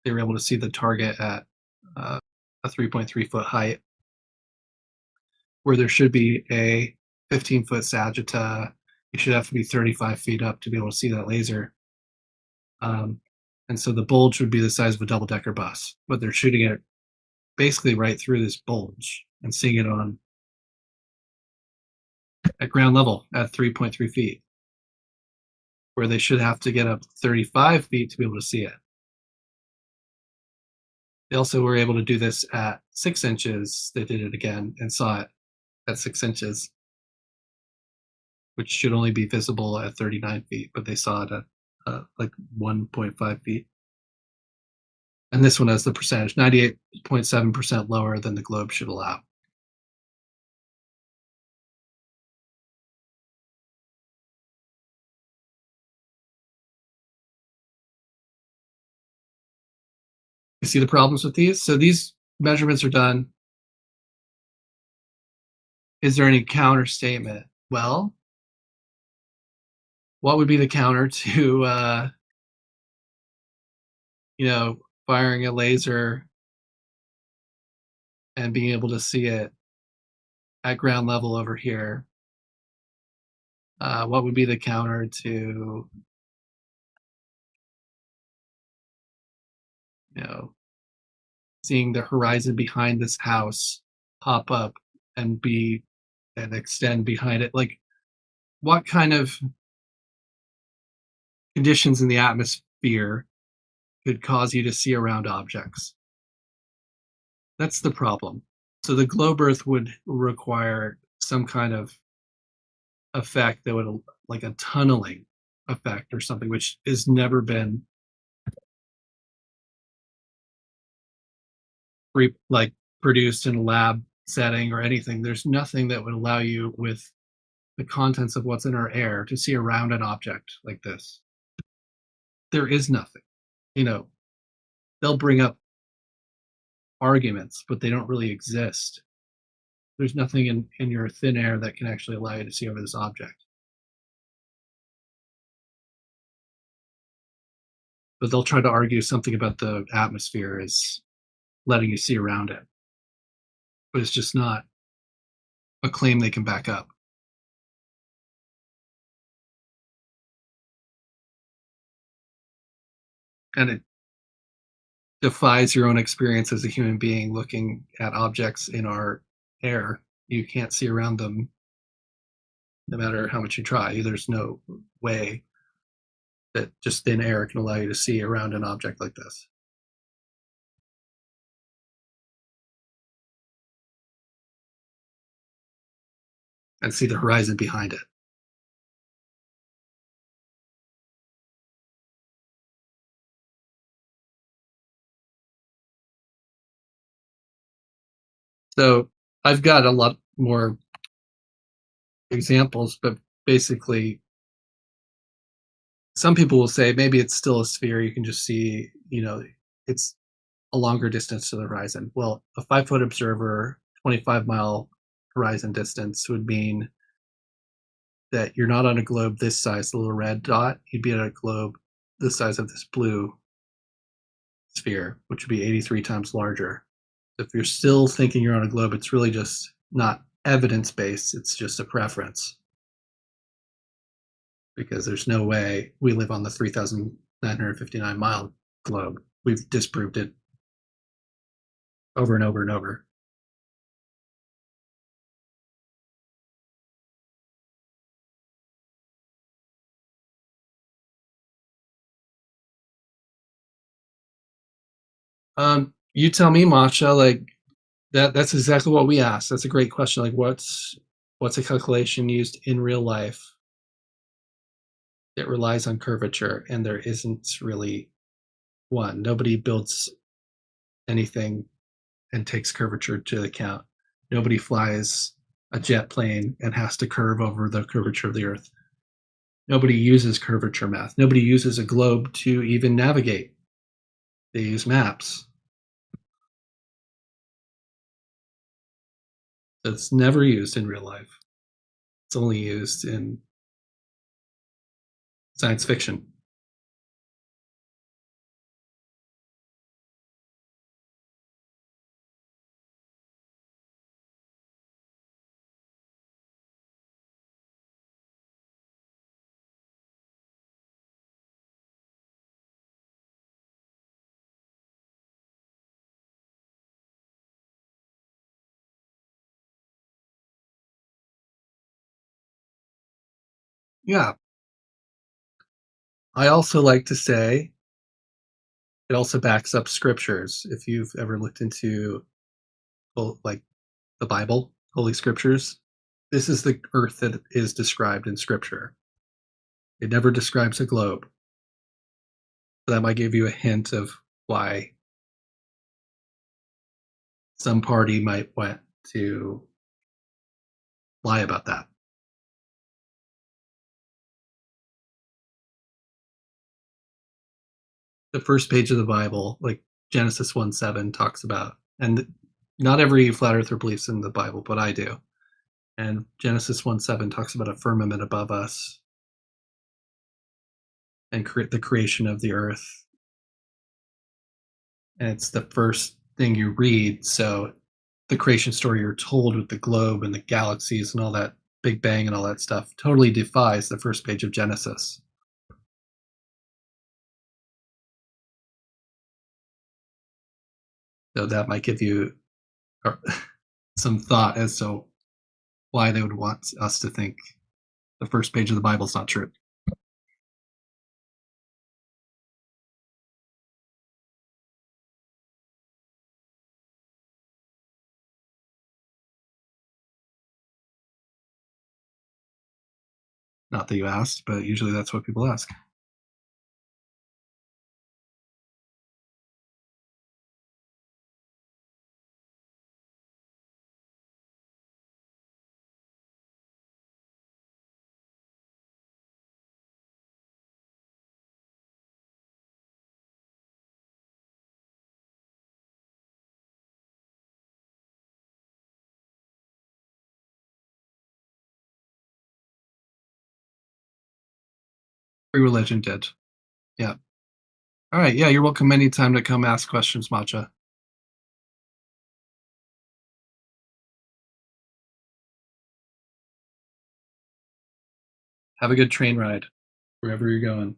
they were able to see the target at a 3.3 foot height, where there should be a 15-foot sagitta. You should have to be 35 feet up to be able to see that laser. And so the bulge would be the size of a double-decker bus, but they're shooting it basically right through this bulge and seeing it at ground level at 3.3 feet, where they should have to get up 35 feet to be able to see it. They also were able to do this at 6 inches. They did it again and saw it at 6 inches, which should only be visible at 39 feet, but they saw it at like 1.5 feet. And this one has the percentage, 98.7% lower than the globe should allow. You see the problems with these? So these measurements are done. Is there any counter statement? Well, what would be the counter to firing a laser and being able to see it at ground level over here, what would be the counter to, seeing the horizon behind this house pop up and extend behind it? Like, what kind of conditions in the atmosphere could cause you to see around objects? That's the problem. So the globe Earth would require some kind of effect that would, like a tunneling effect or something, which has never been produced in a lab setting or anything. There's nothing that would allow you, with the contents of what's in our air, to see around an object like this. There is nothing. They'll bring up arguments, but they don't really exist. There's nothing in your thin air that can actually allow you to see over this object. But they'll try to argue something about the atmosphere is letting you see around it. But it's just not a claim they can back up. And it defies your own experience as a human being looking at objects in our air. You can't see around them no matter how much you try. There's no way that just thin air can allow you to see around an object like this. And see the horizon behind it. So I've got a lot more examples, but basically some people will say maybe it's still a sphere. You can just see, it's a longer distance to the horizon. Well, a 5-foot observer, 25-mile horizon distance would mean that you're not on a globe this size, the little red dot. You'd be on a globe the size of this blue sphere, which would be 83 times larger. If you're still thinking you're on a globe, it's really just not evidence-based. It's just a preference. Because there's no way we live on the 3,959-mile globe. We've disproved it over and over and over. You tell me, Masha, like that's exactly what we asked. That's a great question. Like what's a calculation used in real life that relies on curvature? And there isn't really one. Nobody builds anything and takes curvature to account. Nobody flies a jet plane and has to curve over the curvature of the Earth. Nobody uses curvature math. Nobody uses a globe to even navigate. They use maps. It's never used in real life. It's only used in science fiction. Yeah. I also like to say it also backs up scriptures. If you've ever looked into like the Bible, Holy Scriptures, this is the Earth that is described in Scripture. It never describes a globe. So that might give you a hint of why some party might want to lie about that. The first page of the Bible, like Genesis 1:7, talks about, and not every flat earther believes in the Bible, but I do. And Genesis 1:7 talks about a firmament above us and the creation of the earth and it's the first thing you read. So the creation story you're told with the globe and the galaxies and all that Big Bang and all that stuff totally defies the first page of Genesis. So that might give you some thought as to why they would want us to think the first page of the Bible is not true. Not that you asked, but usually that's what people ask. Free religion did. Yeah. All right. Yeah, you're welcome anytime to come ask questions, Matcha. Have a good train ride wherever you're going.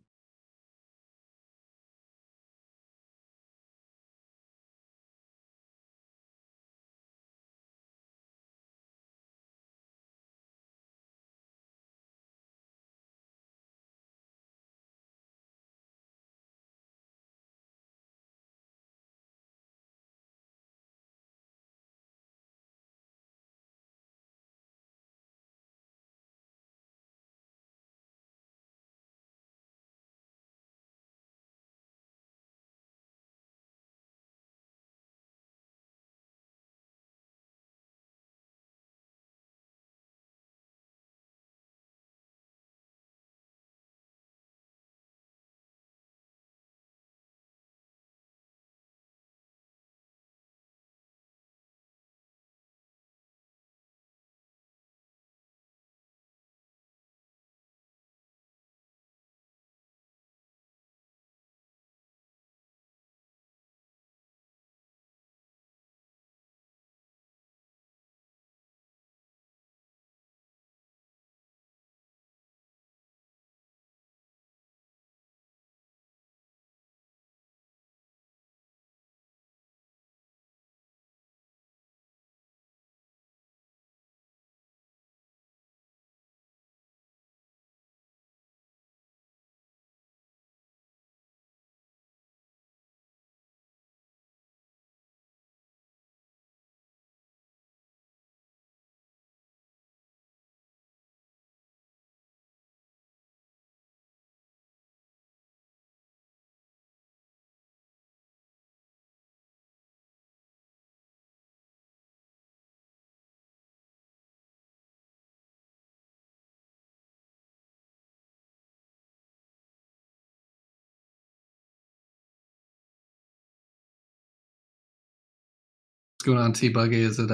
What's going on, T-Buggy? Is it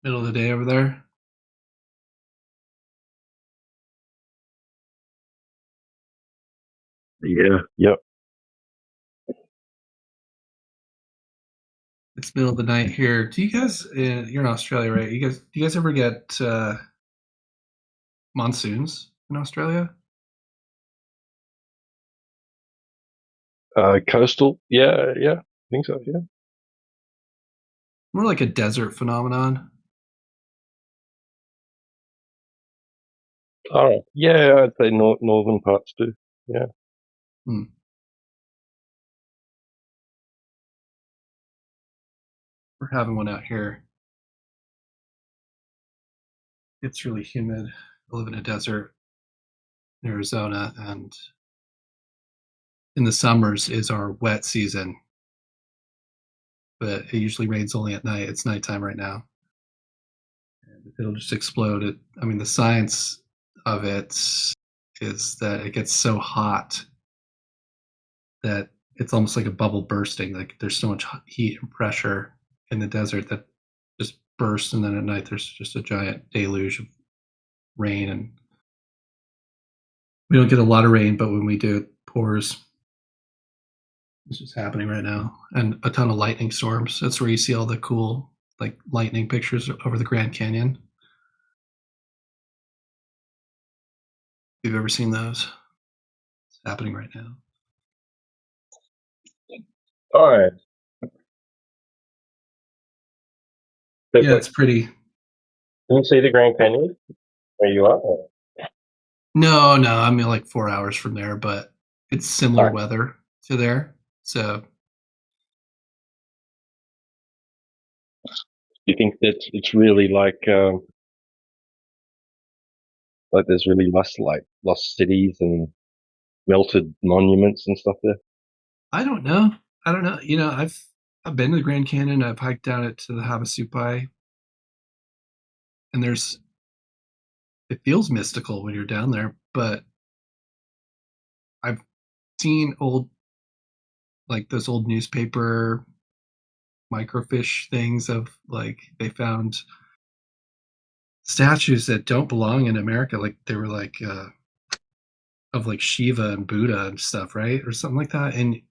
middle of the day over there? Yeah. Yep. It's middle of the night here. Do you guys? You're in Australia, right? Do you guys ever get monsoons in Australia? Coastal. Yeah. I think so. Yeah. More like a desert phenomenon. Oh, yeah. I'd say northern parts do. Yeah. Hmm. We're having one out here. It's really humid. I live in a desert in Arizona, and in the summers is our wet season. But it usually rains only at night. It's nighttime right now. And it'll just explode. The science of it is that it gets so hot that it's almost like a bubble bursting. Like there's so much heat and pressure in the desert that just bursts, and then at night there's just a giant deluge of rain. And we don't get a lot of rain, but when we do, it pours. It's just happening right now, and a ton of lightning storms. That's where you see all the cool like lightning pictures over the Grand Canyon. If you've ever seen those, it's happening right now. All right. Yeah, it's pretty. Can you see the Grand Canyon where you are? No, I'm like 4 hours from there, but it's similar Right. weather to there. So You think that it's really like there's really lost cities and melted monuments and stuff there? I don't know. You know, I've been to the Grand Canyon. I've hiked down it to the Havasupai, and it feels mystical when you're down there. But I've seen like those old newspaper microfiche things of like they found statues that don't belong in America. Like they were like of like Shiva and Buddha and stuff, right, or something like that, in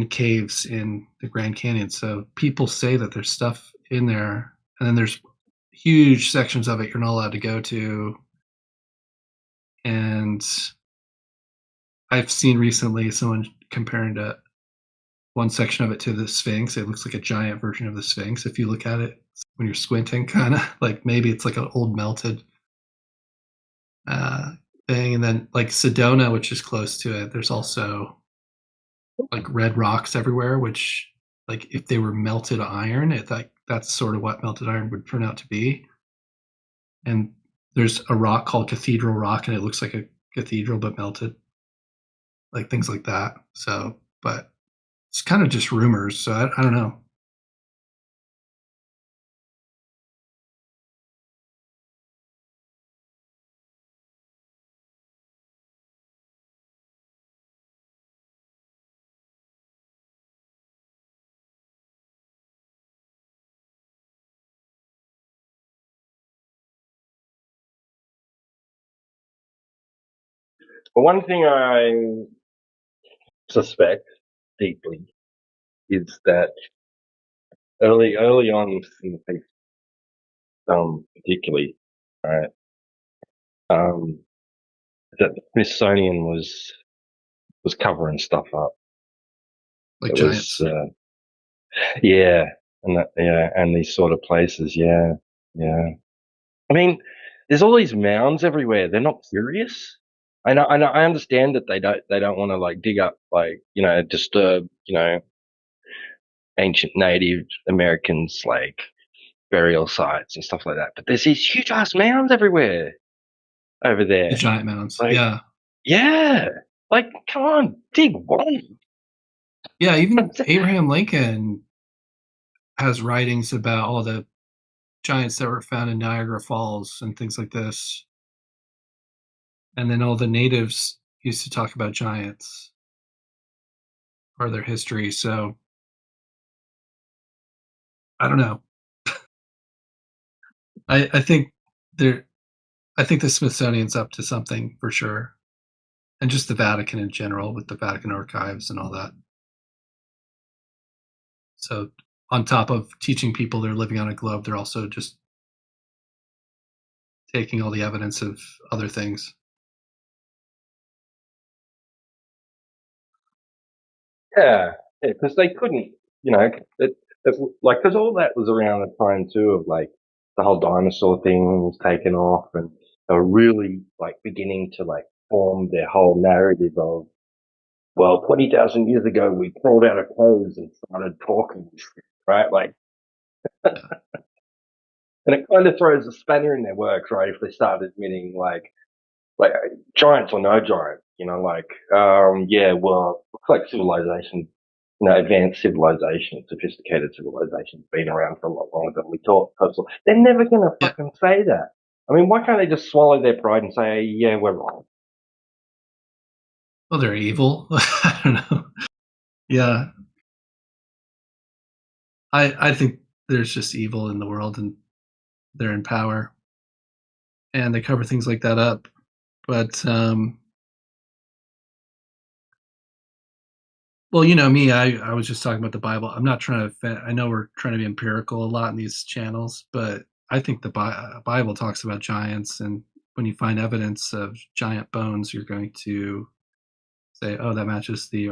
caves in the Grand Canyon. So people say that there's stuff in there, and then there's huge sections of it you're not allowed to go to. And I've seen recently someone comparing one section of it to the Sphinx. It looks like a giant version of the Sphinx if you look at it when you're squinting, kind of like maybe it's like an old melted thing. And then like Sedona, which is close to it, there's also like red rocks everywhere, which like if they were melted iron, that's sort of what melted iron would turn out to be. And there's a rock called Cathedral Rock, and it looks like a cathedral but melted, like things like that. So, but it's kind of just rumors. So I don't know. But one thing I suspect deeply is that early on in the piece, particularly, right, that the Smithsonian was covering stuff up. Like It giants. was, yeah, and these sort of places, yeah. I mean, there's all these mounds everywhere. They're not curious. I know. I understand that they don't want to like dig up like disturb ancient Native Americans like burial sites and stuff like that. But there's these huge ass mounds everywhere over there. The giant mounds. Like, Yeah. yeah. Like, come on, dig one. Yeah, even Abraham Lincoln has writings about all the giants that were found in Niagara Falls and things like this. And then all the natives used to talk about giants or their history. So I don't know. I think the Smithsonian's up to something for sure. And just the Vatican in general with the Vatican archives and all that. So on top of teaching people they're living on a globe, they're also just taking all the evidence of other things. Yeah, because they couldn't, because all that was around the time too of like the whole dinosaur thing was taken off, and they were really like beginning to like form their whole narrative of, well, 20,000 years ago we crawled out of clothes and started talking, right? Like, and it kind of throws a spanner in their works, right? If they start admitting like giants or no giants, yeah, well, looks like civilization, advanced civilization, sophisticated civilization, been around for a lot longer than we thought. They're never going to fucking say that. I mean, why can't they just swallow their pride and say, yeah, we're wrong? Well, they're evil. I don't know. Yeah. I think there's just evil in the world and they're in power. And they cover things like that up. But Well, you know me, I was just talking about the Bible. I'm not trying to I know we're trying to be empirical a lot in these channels, but I think the Bible talks about giants, and when you find evidence of giant bones, you're going to say, "Oh, that matches the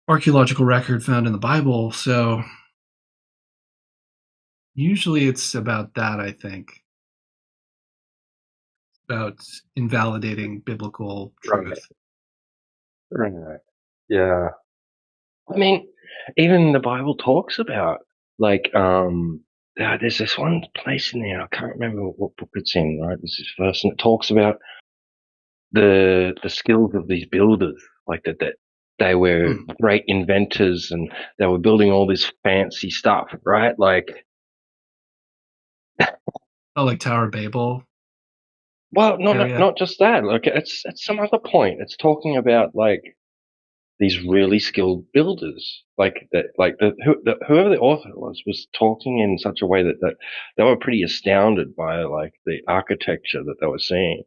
archaeological record found in the Bible." So usually it's about that, I think, about invalidating biblical truth. Right. Yeah. I mean, even the Bible talks about like there's this one place in there, I can't remember what book it's in, right? This is first, and it talks about the skills of these builders, like that they were great inventors and they were building all this fancy stuff, right? Like, Oh, like Tower of Babel. well, area. not just that. Like, it's some other point. It's talking about like these really skilled builders, like that, whoever the author was talking in such a way that they were pretty astounded by like the architecture that they were seeing,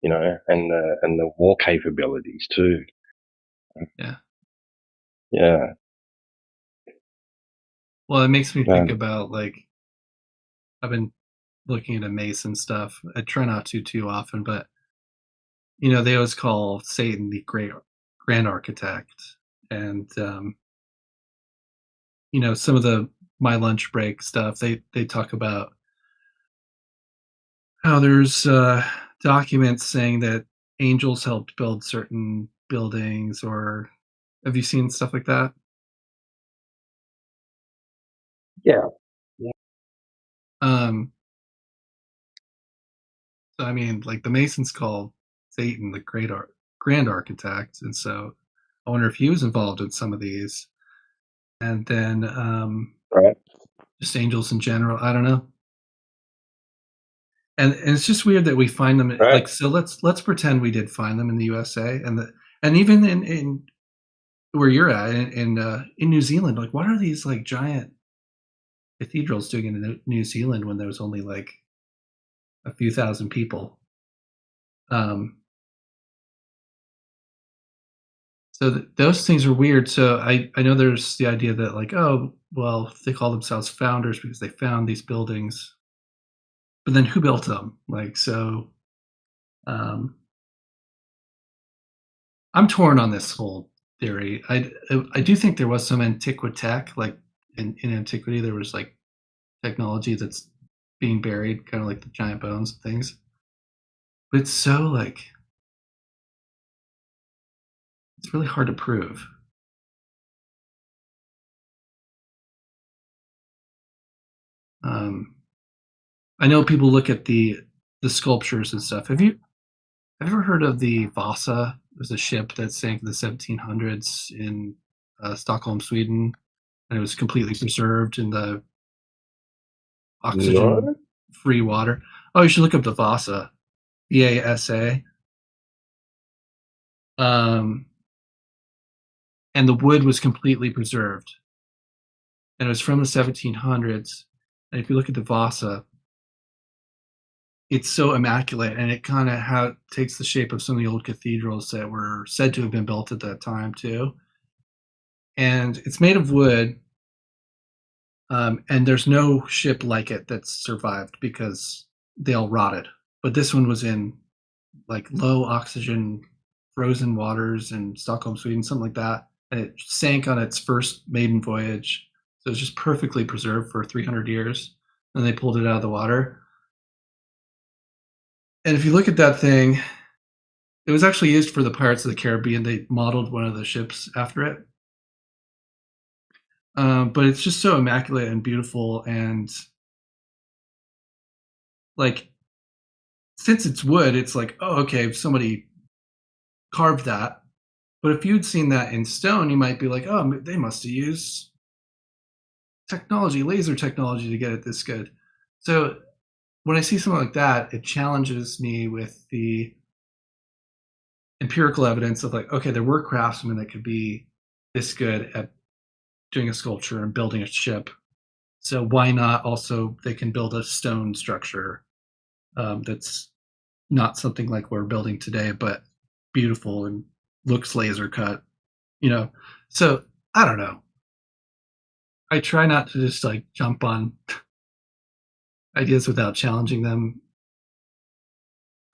you know, and the war capabilities too. Yeah. Yeah. Well, it makes me think Man. about like I've been looking at Mason stuff. I try not to too often, but you know, they always call Satan the great grand architect. And you know, some of the my lunch break stuff, they talk about how there's documents saying that angels helped build certain buildings, or have you seen stuff like that? Yeah. Um so I mean, like the Masons call Satan the grand architect, and so I wonder if he was involved in some of these. And then Right. just angels in general. I don't know. And it's just weird that we find them Right. like, so let's pretend we did find them in the USA and even in where you're at in New Zealand. Like, what are these like giant cathedrals doing in New Zealand when there was only like a few thousand people? So those things are weird. So I know there's the idea that like, oh well, they call themselves founders because they found these buildings, but then who built them? Like, so um, I'm torn on this whole theory. I do think there was some antiquitech, like in antiquity, there was like technology that's being buried, kind of like the giant bones and things. But it's so like it's really hard to prove. I know people look at the sculptures and stuff. Have you ever heard of the Vasa? It was a ship that sank in the 1700s in Stockholm, Sweden, and it was completely preserved in the oxygen-free water. Oh, you should look up the Vasa, VASA. And the wood was completely preserved, and it was from the 1700s. And if you look at the Vasa, it's so immaculate, and it kind of takes the shape of some of the old cathedrals that were said to have been built at that time too. And it's made of wood, and there's no ship like it that's survived because they all rotted. But this one was in like low oxygen frozen waters in Stockholm, Sweden, something like that. And it sank on its first maiden voyage. So it was just perfectly preserved for 300 years. And they pulled it out of the water. And if you look at that thing, it was actually used for the Pirates of the Caribbean. They modeled one of the ships after it. But it's just so immaculate and beautiful. And like, since it's wood, it's like, oh, okay, somebody carved that. But if you'd seen that in stone, you might be like, oh, they must have used technology, laser technology to get it this good. So when I see something like that, it challenges me with the empirical evidence of like, okay, there were craftsmen that could be this good at doing a sculpture and building a ship. So why not also they can build a stone structure that's not something like we're building today, but beautiful and looks laser cut. You know, so I don't know. I try not to just like jump on ideas without challenging them.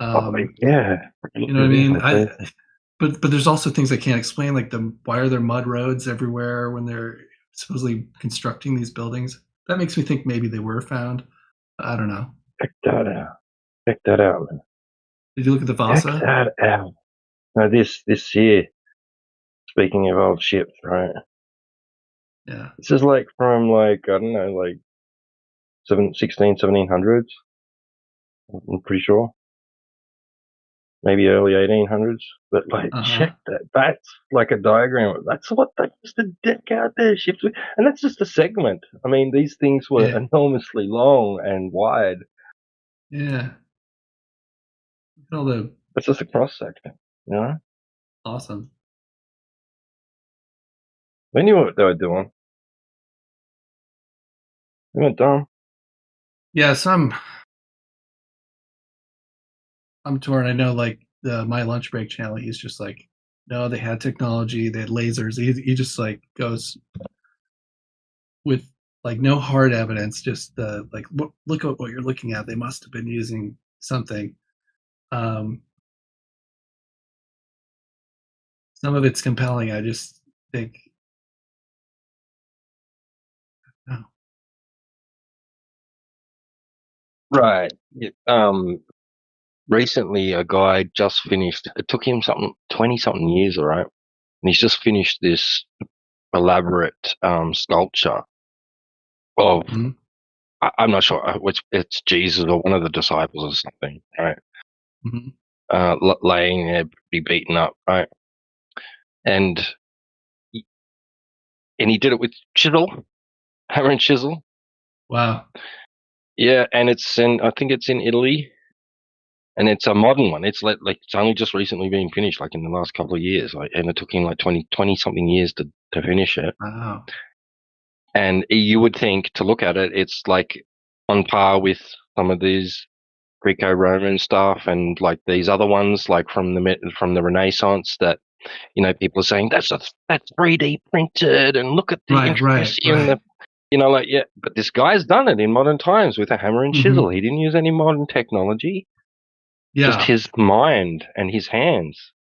Yeah. You know what I mean? But there's also things I can't explain, like why are there mud roads everywhere when they're supposedly constructing these buildings? That makes me think maybe they were found. I don't know. Check that out, man. Did you look at the Check Vasa? that out. No, this here. Speaking of old ships, right? Yeah. This is like from like I don't know, like 1700s. I'm pretty sure. Maybe early 1800s. But like, check that. That's like a diagram. That's what they used to deck out their ships with. And that's just a segment. I mean, these things were enormously long and wide. Yeah. All the It's just a cross section, you know? Awesome. They knew what they were doing. They weren't dumb. Yeah, I'm torn. I know, like my lunch break channel. He's just like, no, they had technology. They had lasers. He just like goes with like no hard evidence. Just like look at what you're looking at. They must have been using something. Some of it's compelling. I just think, oh. Right. Recently, a guy just finished. It took him 20-something years, all right, and he's just finished this elaborate sculpture of. I'm not sure which it's Jesus or one of the disciples or something, right? Laying there, pretty beaten up, right? And he did it with hammer and chisel. Wow. Yeah, and I think it's in Italy. And it's a modern one. It's like it's only just recently been finished, like in the last couple of years. Like, and it took him like 20 something years to finish it. Wow. And you would think, to look at it, it's like on par with some of these Greco-Roman stuff and like these other ones, like from the Renaissance, that people are saying that's 3D printed, and look at the intricacy and the but this guy's done it in modern times with a hammer and chisel. He didn't use any modern technology. Yeah. Just his mind and his hands.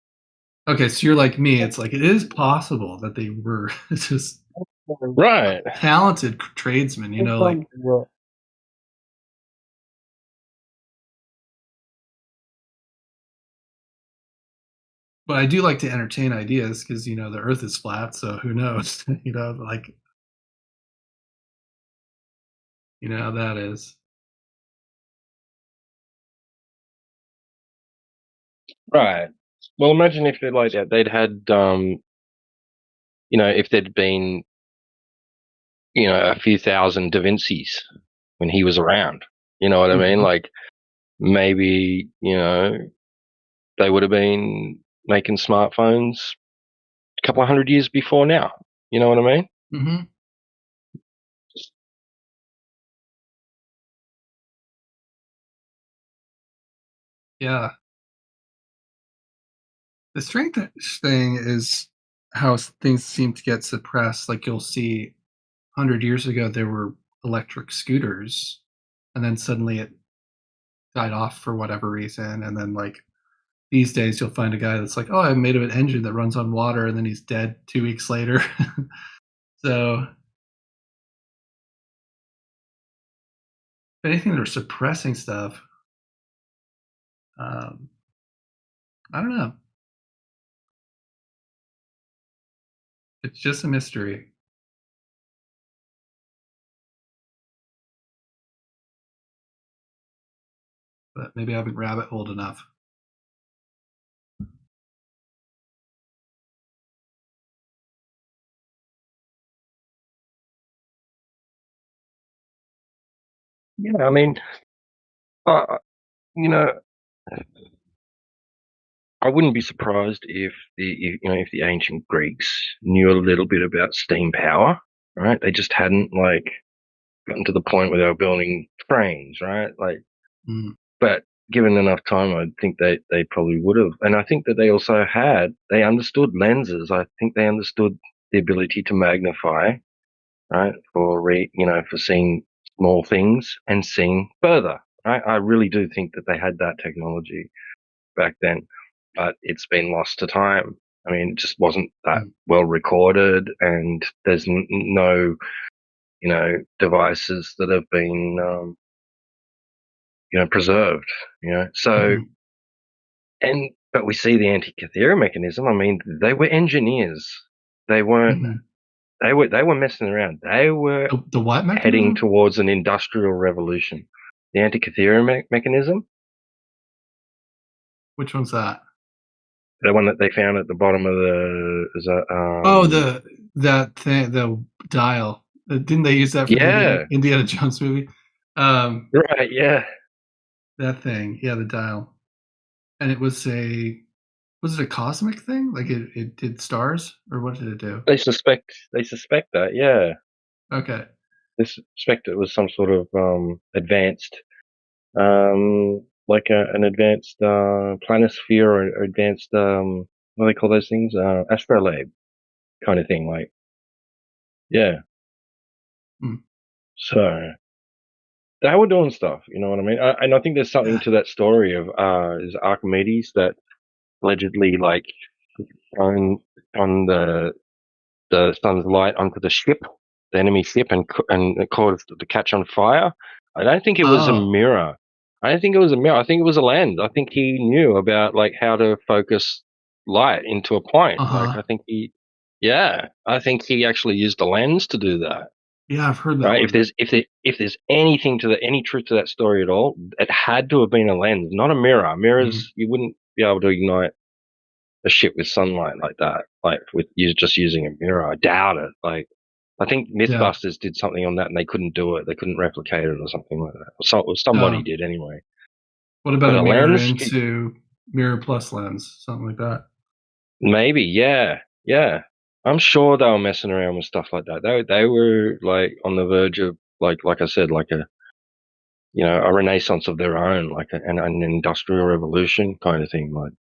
Okay, so you're like me. It's like it is possible that they were just right talented tradesmen. Like. But I do like to entertain ideas because the Earth is flat, so who knows? Like how that is. Right. Well, imagine if they're like that. They'd had, if there'd been, a few thousand Da Vinci's when he was around. You know what I mean? Like maybe, they would have been making smartphones a couple of hundred years before now. You know what I mean? Mm-hmm. Yeah. The strange thing is how things seem to get suppressed. Like you'll see 100 years ago, there were electric scooters, and then suddenly it died off for whatever reason. And then like these days, you'll find a guy that's like, oh, I made an engine that runs on water, and then he's dead 2 weeks later. So if anything, they're suppressing stuff. I don't know. It's just a mystery. But maybe I haven't rabbit holed enough. Yeah, I mean, I wouldn't be surprised if the ancient Greeks knew a little bit about steam power, right? They just hadn't like gotten to the point where they were building trains, right? Like, but given enough time, I think they probably would have. And I think that they understood lenses. I think they understood the ability to magnify, right, for seeing small things and seeing further. Right? I really do think that they had that technology back then, but it's been lost to time. I mean, it just wasn't that well recorded, and there's no, devices that have been, preserved. So, but we see the Antikythera mechanism. I mean, they were engineers. They weren't. They were messing around. They were The what heading mechanism? towards an industrial revolution. The Antikythera mechanism, Which one's that? the one that they found at the bottom of that thing, the dial. Didn't they use that for Yeah. the Indiana Jones movie? Right, yeah. That thing, yeah, the dial. And was it a cosmic thing? Like it did stars, or what did it do? They suspect that, yeah. Okay. They suspect it was some sort of advanced, like an advanced planisphere or advanced, what do they call those things? Astrolabe kind of thing, like, yeah. So they were doing stuff, you know what I mean? And I think there's something to that story of is Archimedes that allegedly like on the sun's light onto the ship, the enemy ship, and it caused it to catch on fire. I don't think it was a mirror. I don't think it was a mirror. I think it was a lens. I think he knew about like how to focus light into a point. Like I think I think he actually used a lens to do that. Yeah, I've heard that. Right? One. If there's anything to any truth to that story at all, it had to have been a lens, not a mirror. Mirrors, you wouldn't be able to ignite a ship with sunlight like that, like with you just using a mirror. I doubt it. Like, I think Mythbusters did something on that and they couldn't do it. They couldn't replicate it or something like that. Or somebody did anyway. What about But a mirror lens into mirror plus lens, something like that? Maybe, yeah. I'm sure they were messing around with stuff like that. They were like on the verge of like I said, like a renaissance of their own, like an industrial revolution kind of thing, like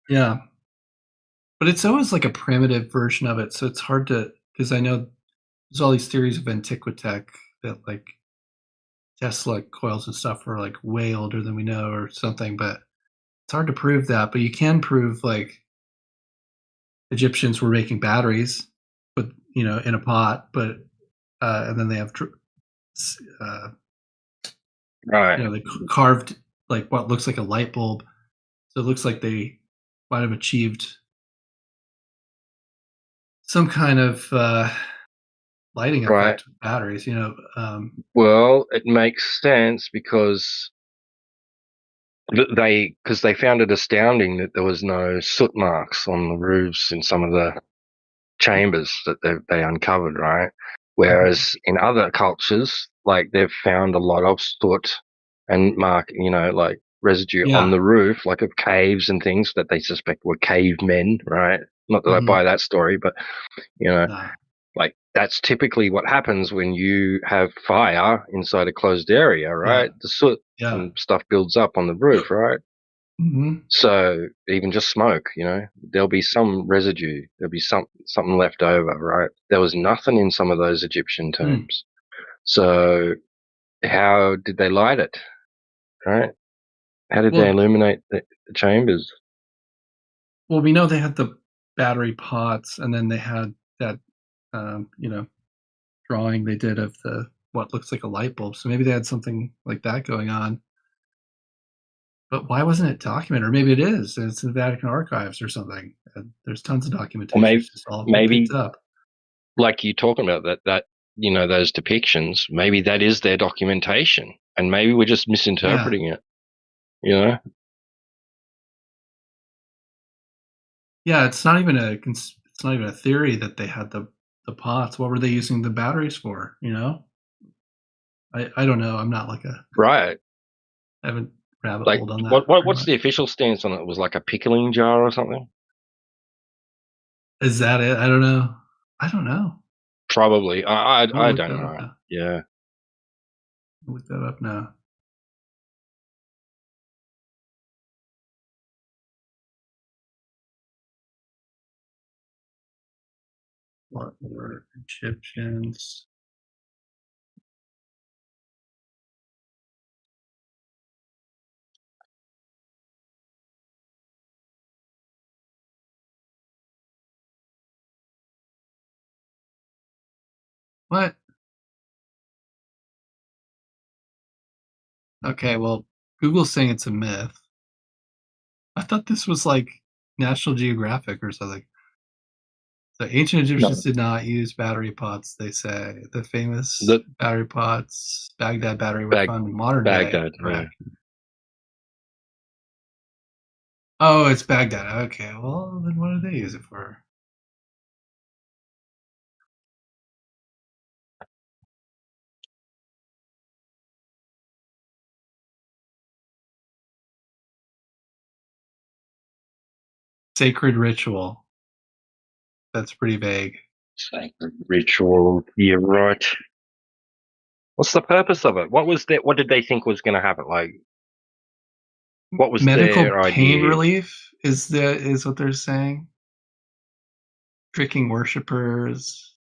Yeah. But it's always like a primitive version of it, so it's hard to, because I know there's all these theories of Antiquitech that like Tesla coils and stuff are like way older than we know or something, but it's hard to prove that. But you can prove like Egyptians were making batteries, but in a pot, but and then they have right. They carved like what looks like a light bulb, so it looks like they might have achieved some kind of lighting effect with batteries. Well, it makes sense because they found it astounding that there was no soot marks on the roofs in some of the chambers that they uncovered, right? Whereas in other cultures, like they've found a lot of soot and like residue on the roof, like of caves and things that they suspect were cavemen, right? Not that I buy that story, but like that's typically what happens when you have fire inside a closed area, right? The soot and stuff builds up on the roof, right? So even just smoke, there'll be some residue, there'll be something left over, right? There was nothing in some of those Egyptian tombs. So how did they light it, right? How did they illuminate the chambers? Well, we know they had the battery pots, and then they had that, drawing they did of the what looks like a light bulb. So maybe they had something like that going on. But why wasn't it documented? Or maybe it is. It's in the Vatican archives or something. There's tons of documentation. Well, it's just all maybe picked up. Like you talking about that those depictions. Maybe that is their documentation, and maybe we're just misinterpreting it. Yeah, it's not even a theory that they had the pots. What were they using the batteries for? I don't know. I'm not like a right. I haven't rabbit like holed on that. what's the official stance on it? It was like a pickling jar or something. Is that it? I don't know. Probably. I don't know. Yeah. Look that up now. What were Egyptians? What? Okay, well, Google's saying it's a myth. I thought this was like National Geographic or something. The ancient Egyptians did not use battery pots, they say. The famous battery pots, Baghdad battery, were found in modern Baghdad, day Iraq. Oh, it's Baghdad. Okay, well, then what do they use it for? Sacred ritual. That's pretty vague. Sacred ritual. You're right. What's the purpose of it? What was that? What did they think was going to happen? Like, what was Medical their pain idea? relief is what they're saying. Tricking worshippers.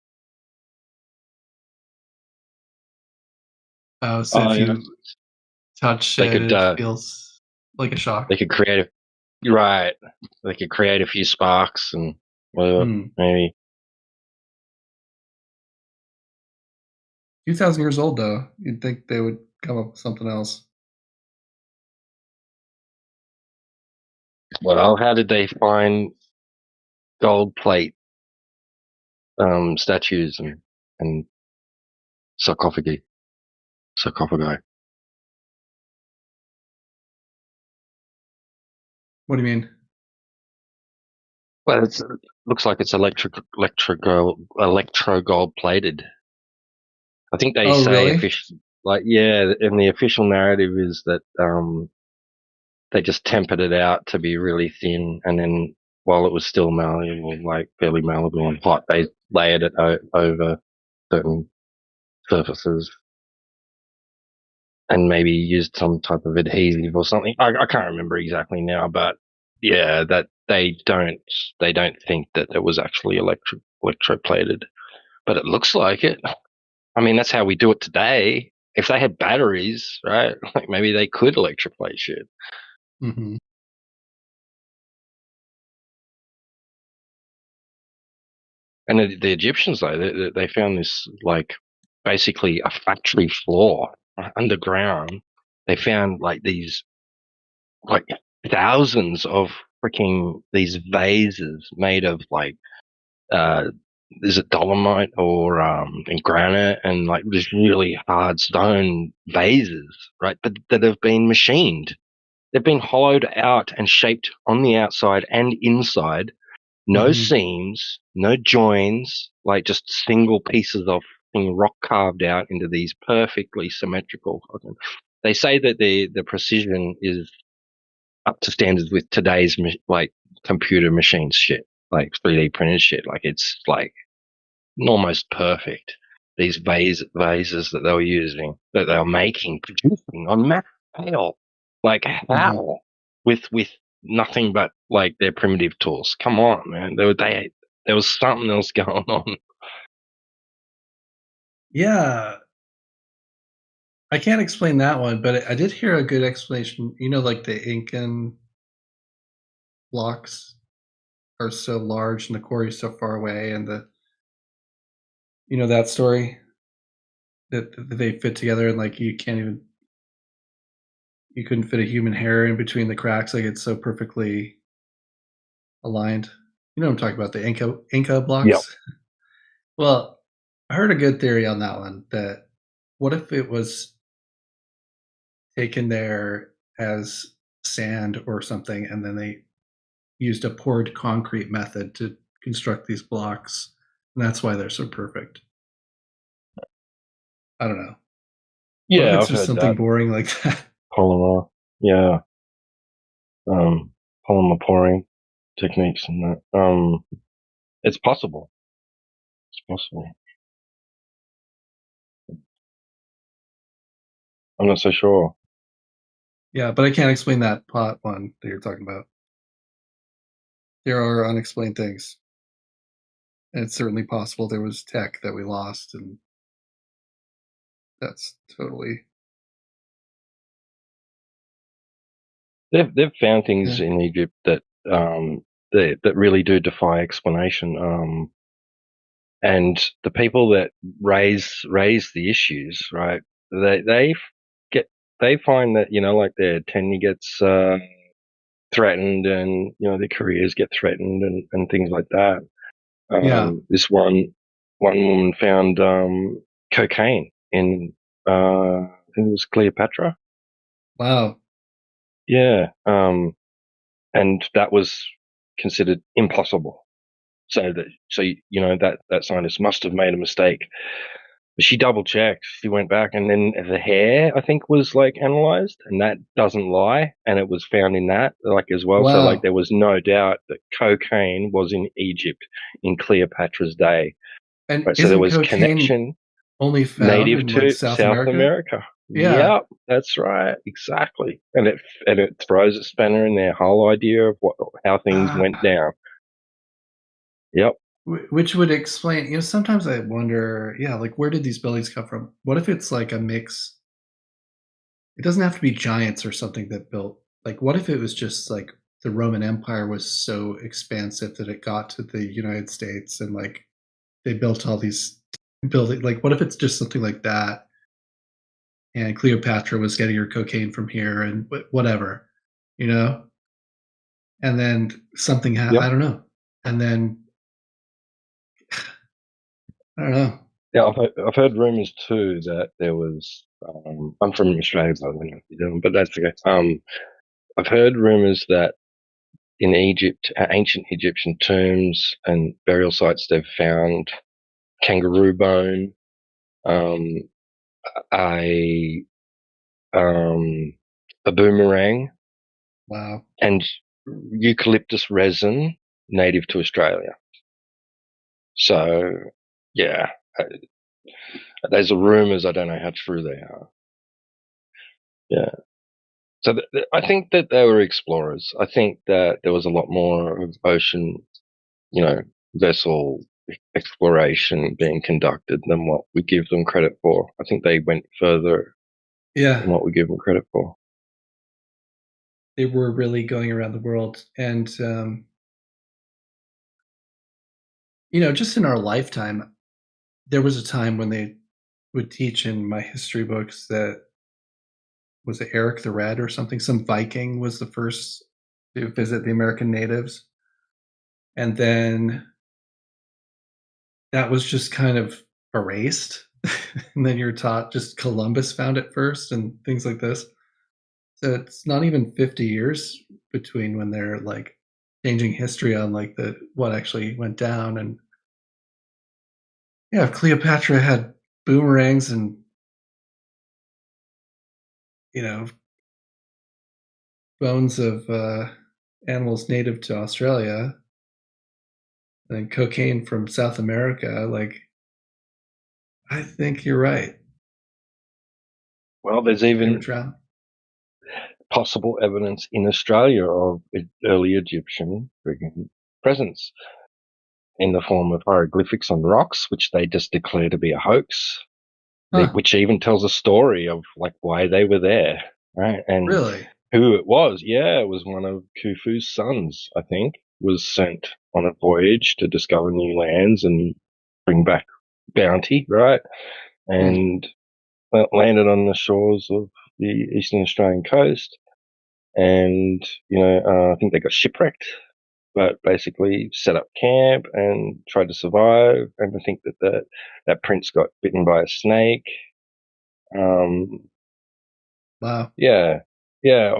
Oh, so if you touch it, it feels like a shock. They could create They could create a few sparks and whatever, maybe. 2,000 years old, though. You'd think they would come up with something else. Well, how did they find gold plate statues and sarcophagi? What do you mean? Well, it looks like it's electro gold plated. I think they say really? and the official narrative is that they just tempered it out to be really thin, and then while it was still malleable, like fairly malleable and hot, they layered it over certain surfaces and maybe used some type of adhesive or something. I can't remember exactly now, but yeah, that they don't think that it was actually electroplated, but it looks like it. I mean, that's how we do it today. If they had batteries, right? Like maybe they could electroplate shit. Mm-hmm. And the Egyptians, though, they found this, like, basically a factory floor underground. They found, like, these, like, thousands of freaking these vases made of, like, is it dolomite or and granite and, like, these really hard stone vases, right? But that have been machined. They've been hollowed out and shaped on the outside and inside. No seams, no joins, like just single pieces of rock carved out into these perfectly symmetrical. They say that the precision is up to standards with today's like computer machines shit, like 3D printed shit. Like it's like almost perfect. These vases that they were using, that they were making, producing on mass scale. Like how? With nothing but like their primitive tools. Come on, man. There was something else going on. Yeah. I can't explain that one, but I did hear a good explanation. You know, like the Incan blocks are so large and the quarry is so far away, and you know that story that they fit together and like you couldn't fit a human hair in between the cracks, like it's so perfectly aligned. You know what I'm talking about, the Inca blocks? Yep. Well, I heard a good theory on that one, that what if it was taken there as sand or something, and then they used a poured concrete method to construct these blocks, and that's why they're so perfect. I don't know. What if Yeah, it's I've just heard something that. boring like that? Polymer. Yeah. Polymer pouring techniques and that. It's possible. It's possible. I'm not so sure. Yeah, but I can't explain that pot one that you're talking about. There are unexplained things. And it's certainly possible there was tech that we lost, and that's totally. They've found things in Egypt that that really do defy explanation. And the people that raise the issues, right? They find that, you know, like their tenure gets threatened, and, you know, their careers get threatened, and things like that. This one woman found cocaine in I think it was Cleopatra. Wow. Yeah. And that was considered impossible. So you know, that scientist must have made a mistake. But she double checked. She went back, and then the hair, I think, was like analyzed, and that doesn't lie, and it was found in that, like, as well. Wow. So, like, there was no doubt that cocaine was in Egypt in Cleopatra's day. And right, so there was cocaine connection only found native in to like South America? Yeah. Yep, that's right, exactly. And it throws a spanner in their whole idea of how things went down. Yep. Which would explain, you know, sometimes I wonder, like, where did these buildings come from? What if it's like a mix? It doesn't have to be giants or something that built. Like, what if it was just like the Roman Empire was so expansive that it got to the United States, and like they built all these buildings? Like, what if it's just something like that? And Cleopatra was getting her cocaine from here, and whatever, you know? And then something happened. I don't know. And then I don't know. Yeah, I've heard rumors too that there was. I'm from Australia, by the way, but that's okay. I've heard rumors that in Egypt, ancient Egyptian tombs and burial sites, they've found kangaroo bone, a boomerang, Wow, and eucalyptus resin native to Australia. So, yeah, those are rumors. I don't know how true they are. Yeah. So I think that they were explorers. I think that there was a lot more of ocean, you know, vessel exploration being conducted than what we give them credit for. I think they went further than what we give them credit for. They were really going around the world, and you know, just in our lifetime, there was a time when they would teach in my history books that, was it Eric the Red or something? Some Viking was the first to visit the American natives, and then that was just kind of erased. And then you're taught just Columbus found it first and things like this. So it's not even 50 years between when they're like changing history on like what actually went down. And yeah, if Cleopatra had boomerangs and, you know, bones of animals native to Australia, and cocaine from South America, like, I think you're right. Well, there's even possible evidence in Australia of early Egyptian presence in the form of hieroglyphics on rocks, which they just declare to be a hoax, which even tells a story of like why they were there, right? And really, who it was. Yeah, it was one of Khufu's sons, I think, was sent on a voyage to discover new lands and bring back bounty, right? And landed on the shores of the eastern Australian coast. And, you know, I think they got shipwrecked, but basically set up camp and tried to survive. And I think that prince got bitten by a snake. Wow. Yeah. Yeah.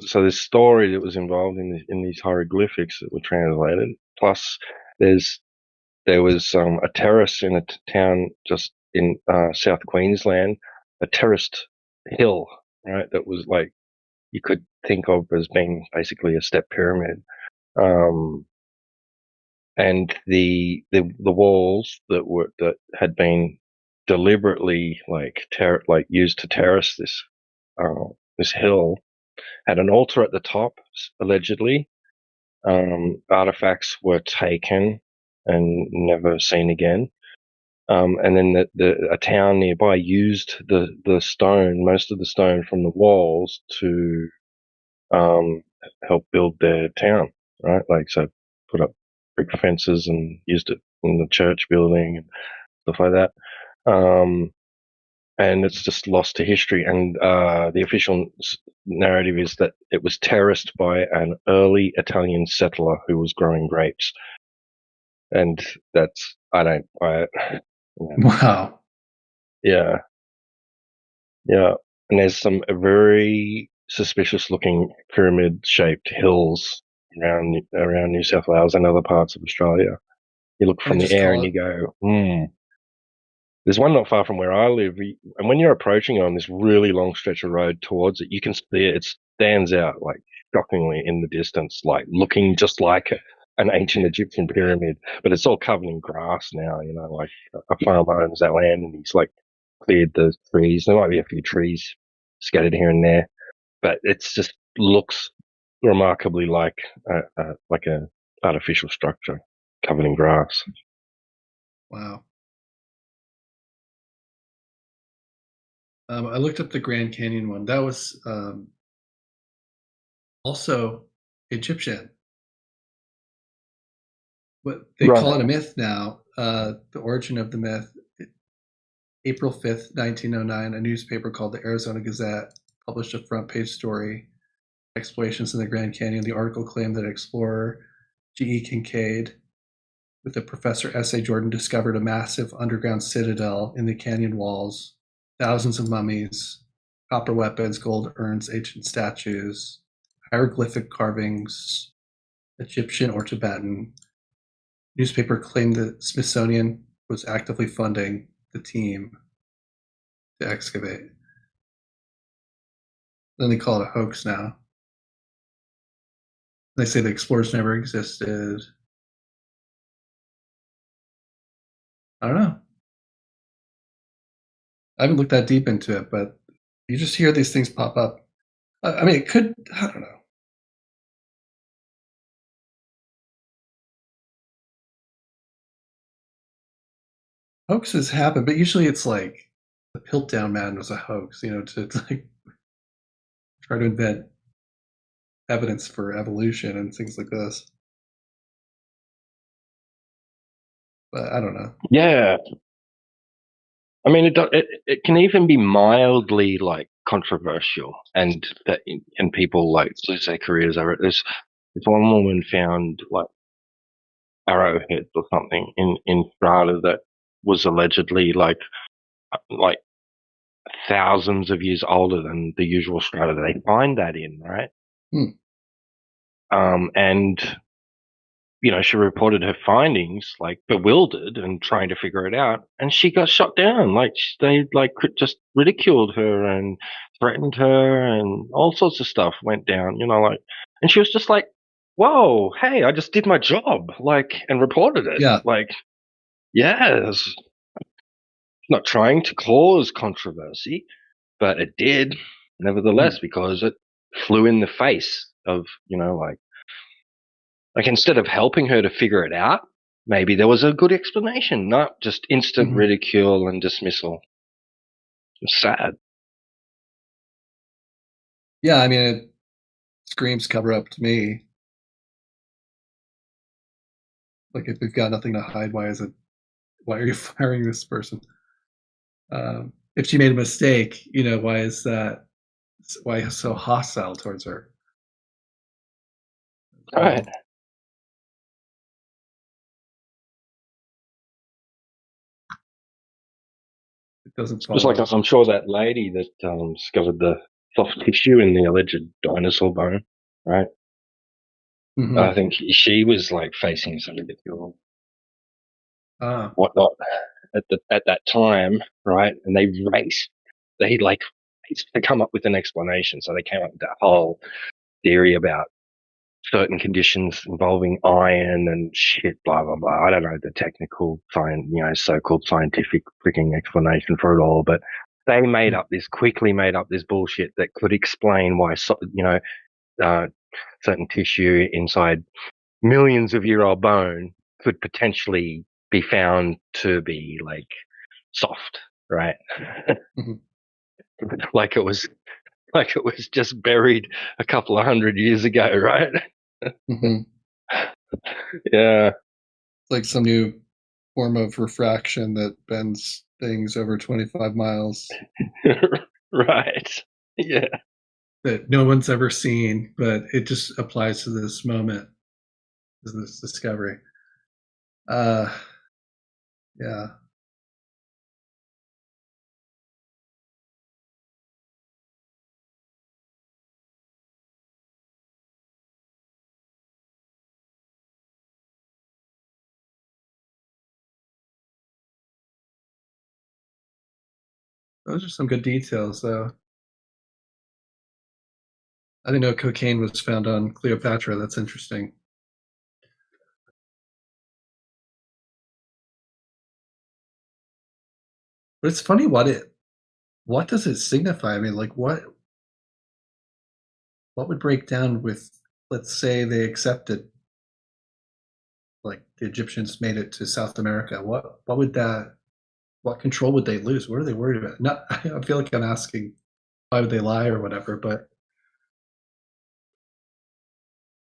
So this story that was involved in these hieroglyphics that were translated. Plus, there was a terrace in a town just in South Queensland, a terraced hill, right? That was like you could think of as being basically a step pyramid. And the walls that had been deliberately used to terrace this hill had an altar at the top, allegedly. Artifacts were taken and never seen again. And then a town nearby used the stone, most of the stone from the walls, to help build their town, right? Like, so put up brick fences and used it in the church building and stuff like that. And it's just lost to history. And the official narrative is that it was terraced by an early Italian settler who was growing grapes. And that's, I don't buy it. Wow. Yeah. Yeah. And there's some very suspicious looking pyramid shaped hills around New South Wales and other parts of Australia. You look from the just air call and it- you go, There's one not far from where I live, and when you're approaching on this really long stretch of road towards it, you can see it stands out like shockingly in the distance, like looking just like an ancient Egyptian pyramid, but it's all covered in grass now. You know, like a farmer owns that land and he's like cleared the trees. There might be a few trees scattered here and there, but it's just looks remarkably like a artificial structure covered in grass. Wow. I looked up the Grand Canyon one. That was also Egyptian. But they call it a myth now. The origin of the myth, April 5th, 1909, a newspaper called the Arizona Gazette published a front page story, Explorations in the Grand Canyon. The article claimed that explorer G.E. Kincaid with the Professor S.A. Jordan discovered a massive underground citadel in the canyon walls, thousands of mummies, copper weapons, gold urns, ancient statues, hieroglyphic carvings, Egyptian or Tibetan. Newspaper claimed the Smithsonian was actively funding the team to excavate. Then they call it a hoax now. They say the explorers never existed. I don't know. I haven't looked that deep into it, but you just hear these things pop up. I mean, it could, I don't know. Hoaxes happen, but usually it's like the Piltdown Man was a hoax, to like try to invent evidence for evolution and things like this. But I don't know. Yeah. I mean, it can even be mildly like controversial, and people like lose their careers over it. There's one woman found like arrowheads or something in strata that was allegedly like thousands of years older than the usual strata that they find that in, right? And she reported her findings like bewildered and trying to figure it out, and she got shot down. Like they just ridiculed her and threatened her, and all sorts of stuff went down. And she was just like, "Whoa, hey, I just did my job," and reported it. Yeah. Yes, not trying to cause controversy, but it did nevertheless because it flew in the face of like instead of helping her to figure it out, maybe there was a good explanation, not just instant ridicule and dismissal. It's sad. Yeah, I mean, it screams cover up to me. Like, if we've got nothing to hide, why are you firing this person? If she made a mistake, why so hostile towards her? Right. It doesn't Just like I'm sure that lady that discovered the soft tissue in the alleged dinosaur bone, right? I think she was like facing some ridicule, whatnot at that time, right? And they raced to come up with an explanation. So they came up with that whole theory about certain conditions involving iron and shit, blah blah blah. I don't know the technical so-called scientific freaking explanation for it all, but they quickly made up this bullshit that could explain why certain tissue inside millions of year old bone could potentially be found to be like soft, right? Mm-hmm. like it was just buried a couple of 100 years ago, right? Mm-hmm. Yeah. Like some new form of refraction that bends things over 25 miles. Right. Yeah. That no one's ever seen, but it just applies to this moment, this discovery. Yeah. Those are some good details, though. I didn't know cocaine was found on Cleopatra. That's interesting. But it's funny what does it signify? I mean, like what would break down with, let's say they accepted, like the Egyptians made it to South America. What control would they lose? What are they worried about? Not, I feel like I'm asking why would they lie or whatever, but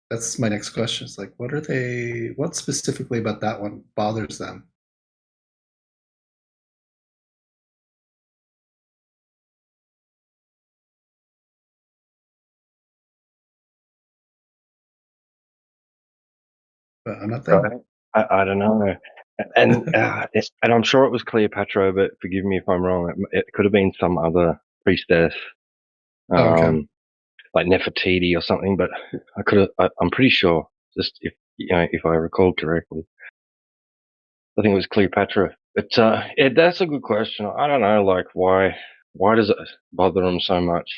that's my next question. It's like, what specifically about that one bothers them? But I'm not there. I don't know. And and I'm sure it was Cleopatra, but forgive me if I'm wrong. It could have been some other priestess, Okay. like Nefertiti or something. But I'm pretty sure, just if I recall correctly, I think it was Cleopatra. But that's a good question. I don't know, like why does it bother them so much?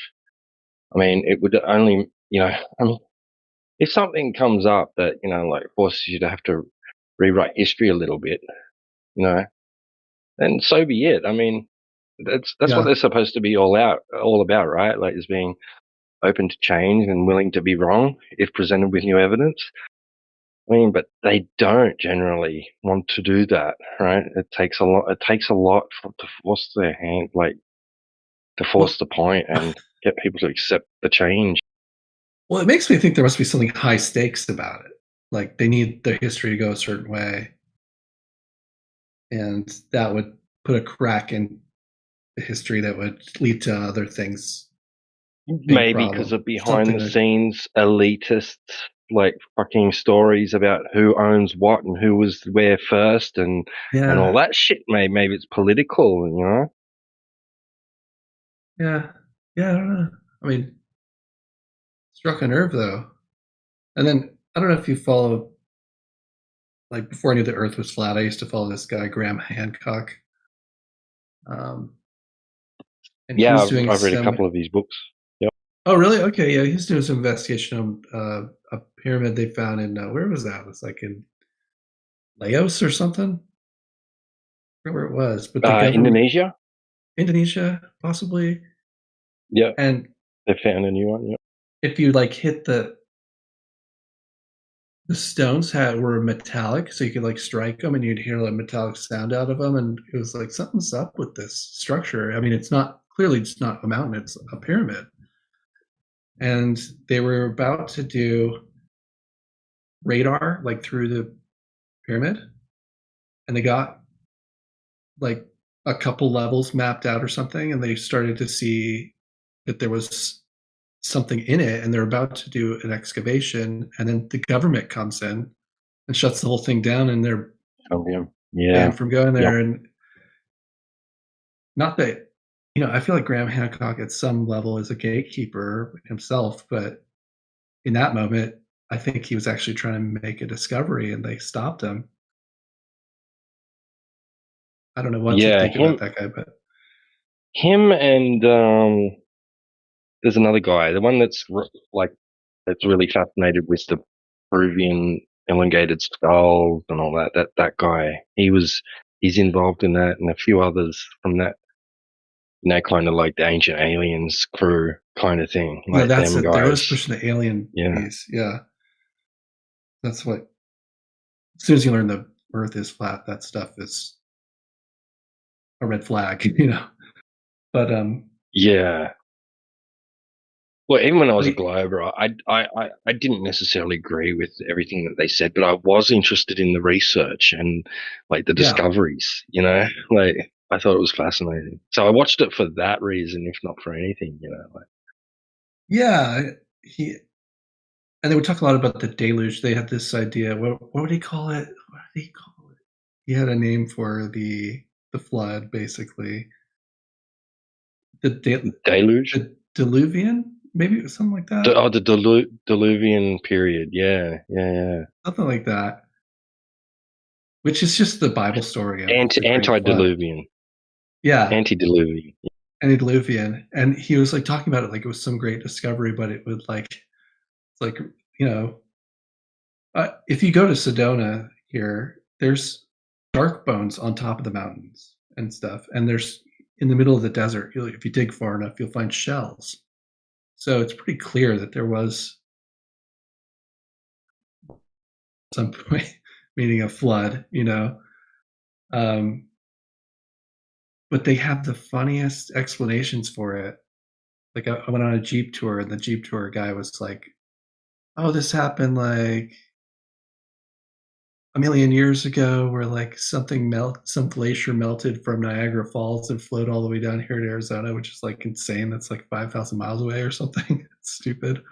I mean, it would only, I mean, if something comes up that like forces you to have to rewrite history a little bit, then so be it. I mean, that's what they're supposed to be all about, right? Like, is being open to change and willing to be wrong if presented with new evidence. I mean, but they don't generally want to do that, right? It takes a lot. It takes a lot to force their hand, like to force the point and get people to accept the change. Well, it makes me think there must be something high stakes about it. Like they need their history to go a certain way, and that would put a crack in the history that would lead to other things. Maybe because of behind the scenes elitist, like fucking stories about who owns what and who was where first and all that shit. Maybe it's political, Yeah, I don't know. I mean, struck a nerve though. And then I don't know if you follow, like before I knew the Earth was flat, I used to follow this guy Graham Hancock. And yeah, he's doing I've read a couple of his books. Yep. Oh, really? Okay, yeah, he's doing some investigation on a pyramid they found in where was that? It was like in Laos or something. I forget where it was, but the government, Indonesia, possibly. Yeah, and they found a new one. Yep. If you like hit the stones were metallic, so you could like strike them and you'd hear a metallic sound out of them, and it was like something's up with this structure. I mean, it's not clearly it's not a mountain; it's a pyramid. And they were about to do radar like through the pyramid, and they got like a couple levels mapped out or something, and they started to see that there was something in it, and they're about to do an excavation, and then the government comes in and shuts the whole thing down, and they're banned from going there. And not that, I feel like Graham Hancock at some level is a gatekeeper himself, but in that moment, I think he was actually trying to make a discovery and they stopped him. I don't know what to think about that guy, but him and there's another guy, the one that's that's really fascinated with the Peruvian elongated skulls and all that. That guy, he's involved in that, and a few others from that. Kind of like the Ancient Aliens crew kind of thing. Like that's them it. guys. They're always pushing the alien piece. Yeah. That's what as soon as you learn the Earth is flat, that stuff is a red flag, you know. But Yeah. Well, even when I was a Like- Glober, I didn't necessarily agree with everything that they said, but I was interested in the research and like the Yeah. discoveries, you know, like I thought it was fascinating. So I watched it for that reason, if not for anything, you know. Like, yeah, and they would talk a lot about the deluge. They had this idea. What would he call it? What did he call it? He had a name for the flood, basically. The deluge? The diluvian, maybe it was something like that. The Diluvian period. Yeah. Something like that. Which is just the Bible story of the Great Flood. Antediluvian. Yeah. Antediluvian. Antediluvian. And he was like talking about it like it was some great discovery, but it would like, it's like, you know, if you go to Sedona here, there's shark bones on top of the mountains and stuff. And there's in the middle of the desert, if you dig far enough, you'll find shells. So it's pretty clear that there was some point, meaning a flood, you know. But they have the funniest explanations for it. Like I went on a Jeep tour, and the Jeep tour guy was like, "Oh, this happened like a million years ago, where like some glacier melted from Niagara Falls and flowed all the way down here to Arizona, which is like insane. That's like 5,000 miles away or something. It's stupid."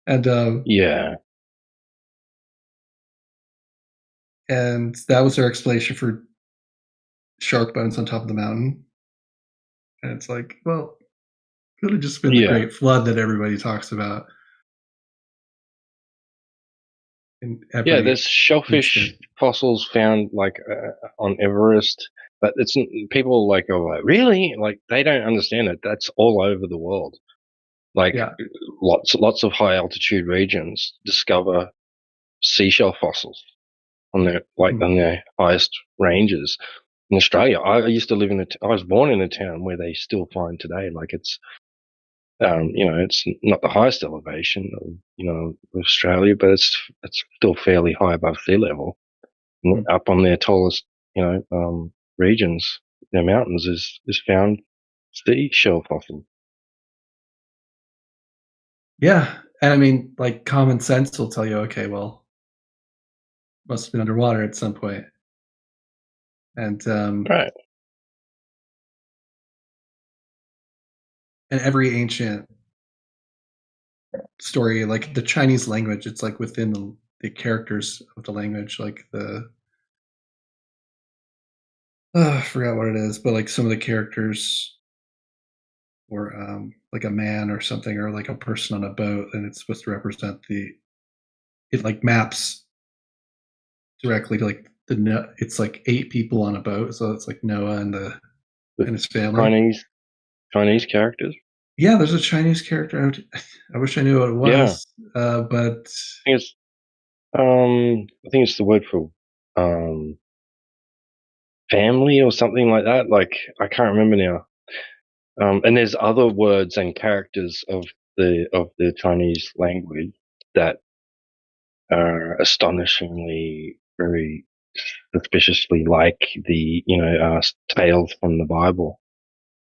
And yeah. And that was their explanation for shark bones on top of the mountain. And it's like, well, could have just been the Great Flood that everybody talks about. Yeah, there's shellfish fossils found like on Everest, but it's people like are like, really, like they don't understand it. That's all over the world. Like lots of high altitude regions discover seashell fossils on their on their highest ranges. In Australia, I used to live I was born in a town where they still find today. Like it's, you know, it's not the highest elevation of, you know, Australia, but it's still fairly high above sea level. And up on their tallest, you know, regions, their mountains is found seashell fossil. Yeah, and I mean, like common sense will tell you, okay, well, must have been underwater at some point. And right. And every ancient story, like the Chinese language, it's like within the characters of the language, like I forgot what it is, but like some of the characters or like a man or something, or like a person on a boat, and it's supposed to represent it like maps directly to like it's like 8 people on a boat, so it's like Noah and his family. Chinese characters. Yeah, there's a Chinese character. I wish I knew what it was, but I think it's the word for family or something like that. Like I can't remember now. And there's other words and characters of the Chinese language that are astonishingly very suspiciously like the, you know, tales from the Bible.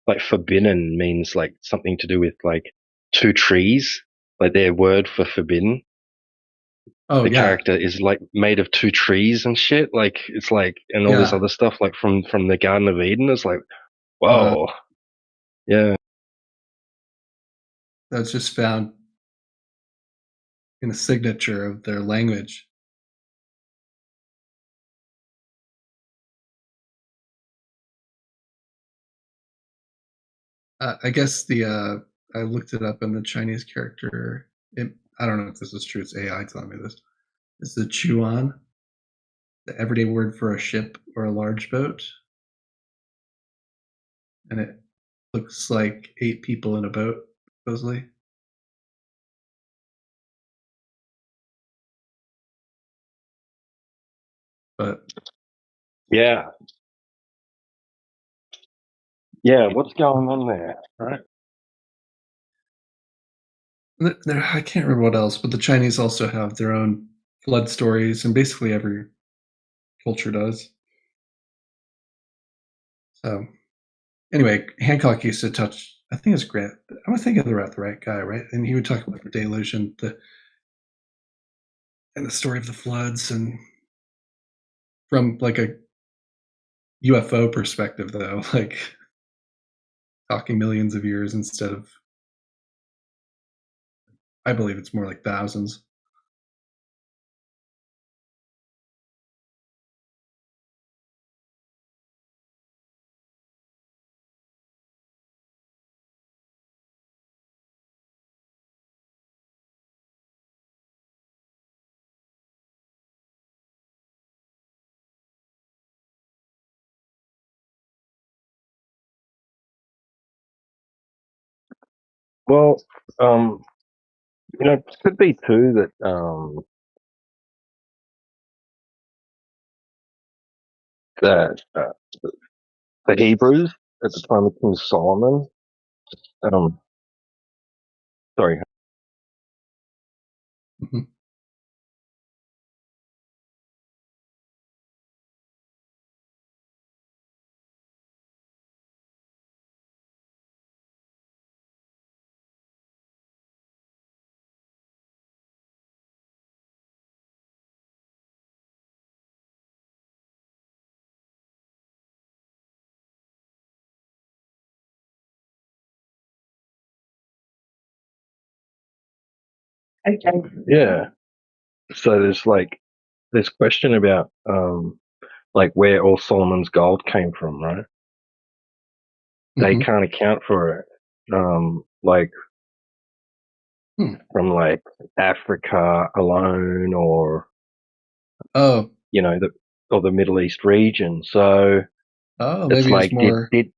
Like forbidden means like something to do with like 2 trees, like their word for forbidden. Oh, the character is like made of 2 trees and shit. Like it's like, and all this other stuff, like from the Garden of Eden. It's like, whoa, yeah. That's just found in a signature of their language. I guess I looked it up, and the Chinese character, I don't know if this is true, it's AI telling me this, is the chuan, the everyday word for a ship or a large boat. And it looks like 8 people in a boat, supposedly. But yeah, what's going on there, right? I can't remember what else, but the Chinese also have their own flood stories, and basically every culture does. So anyway, Hancock used to touch. I think it's Grant. I'm thinking about the right guy, right? And he would talk about the deluge and the story of the floods, and from like a UFO perspective, though, like talking millions of years instead of, I believe it's more like thousands. Well, it could be too that that the Hebrews at the time of King Solomon, sorry. Mm-hmm. Yeah. So there's like this question about like where all Solomon's gold came from, right? They Mm-hmm. can't account for it. Like from like Africa alone, or the Middle East region. So it's maybe it's like more did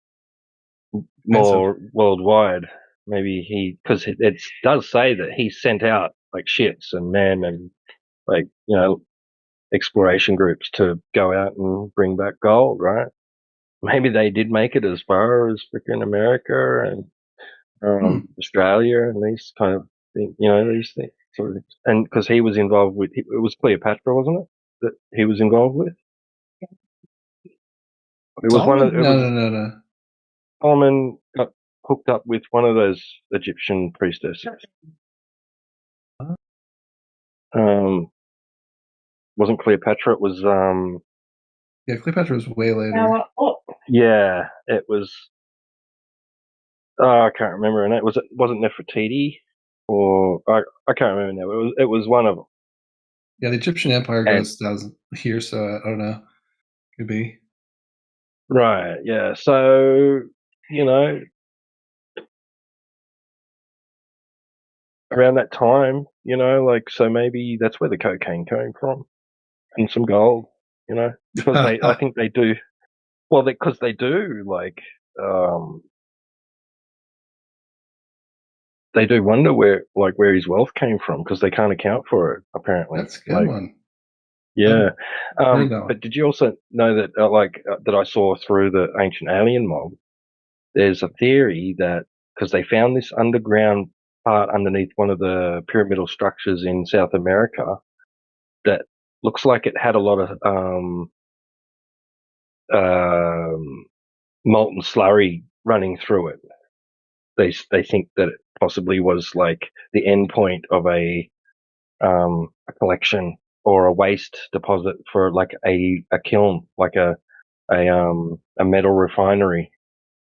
more worldwide. Maybe because it does say that he sent out like ships and men and like exploration groups to go out and bring back gold, right? Maybe they did make it as far as freaking America and Australia and these kind of things, these things. Sort of things. And because he was involved with, it was Cleopatra, wasn't it? That he was involved with. It was one of. No. Solomon got hooked up with one of those Egyptian priestesses. Wasn't Cleopatra? It was. Yeah, Cleopatra was way later. Yeah, it was. I can't remember her name. Wasn't Nefertiti, or I can't remember now. It was one of them. Yeah, the Egyptian Empire goes 1,000 years, so I don't know. Could be. Right. Yeah. So around that time, like so maybe that's where the cocaine came from, and some gold, because I think they do. Well, because they do like. They do wonder where his wealth came from, because they can't account for it apparently. That's a good one. Yeah. That But did you also know that that I saw through the Ancient Alien mob? There's a theory that because they found this underground part underneath one of the pyramidal structures in South America that looks like it had a lot of molten slurry running through it. They think that it possibly was like the end point of a collection or a waste deposit for like a kiln, like a metal refinery.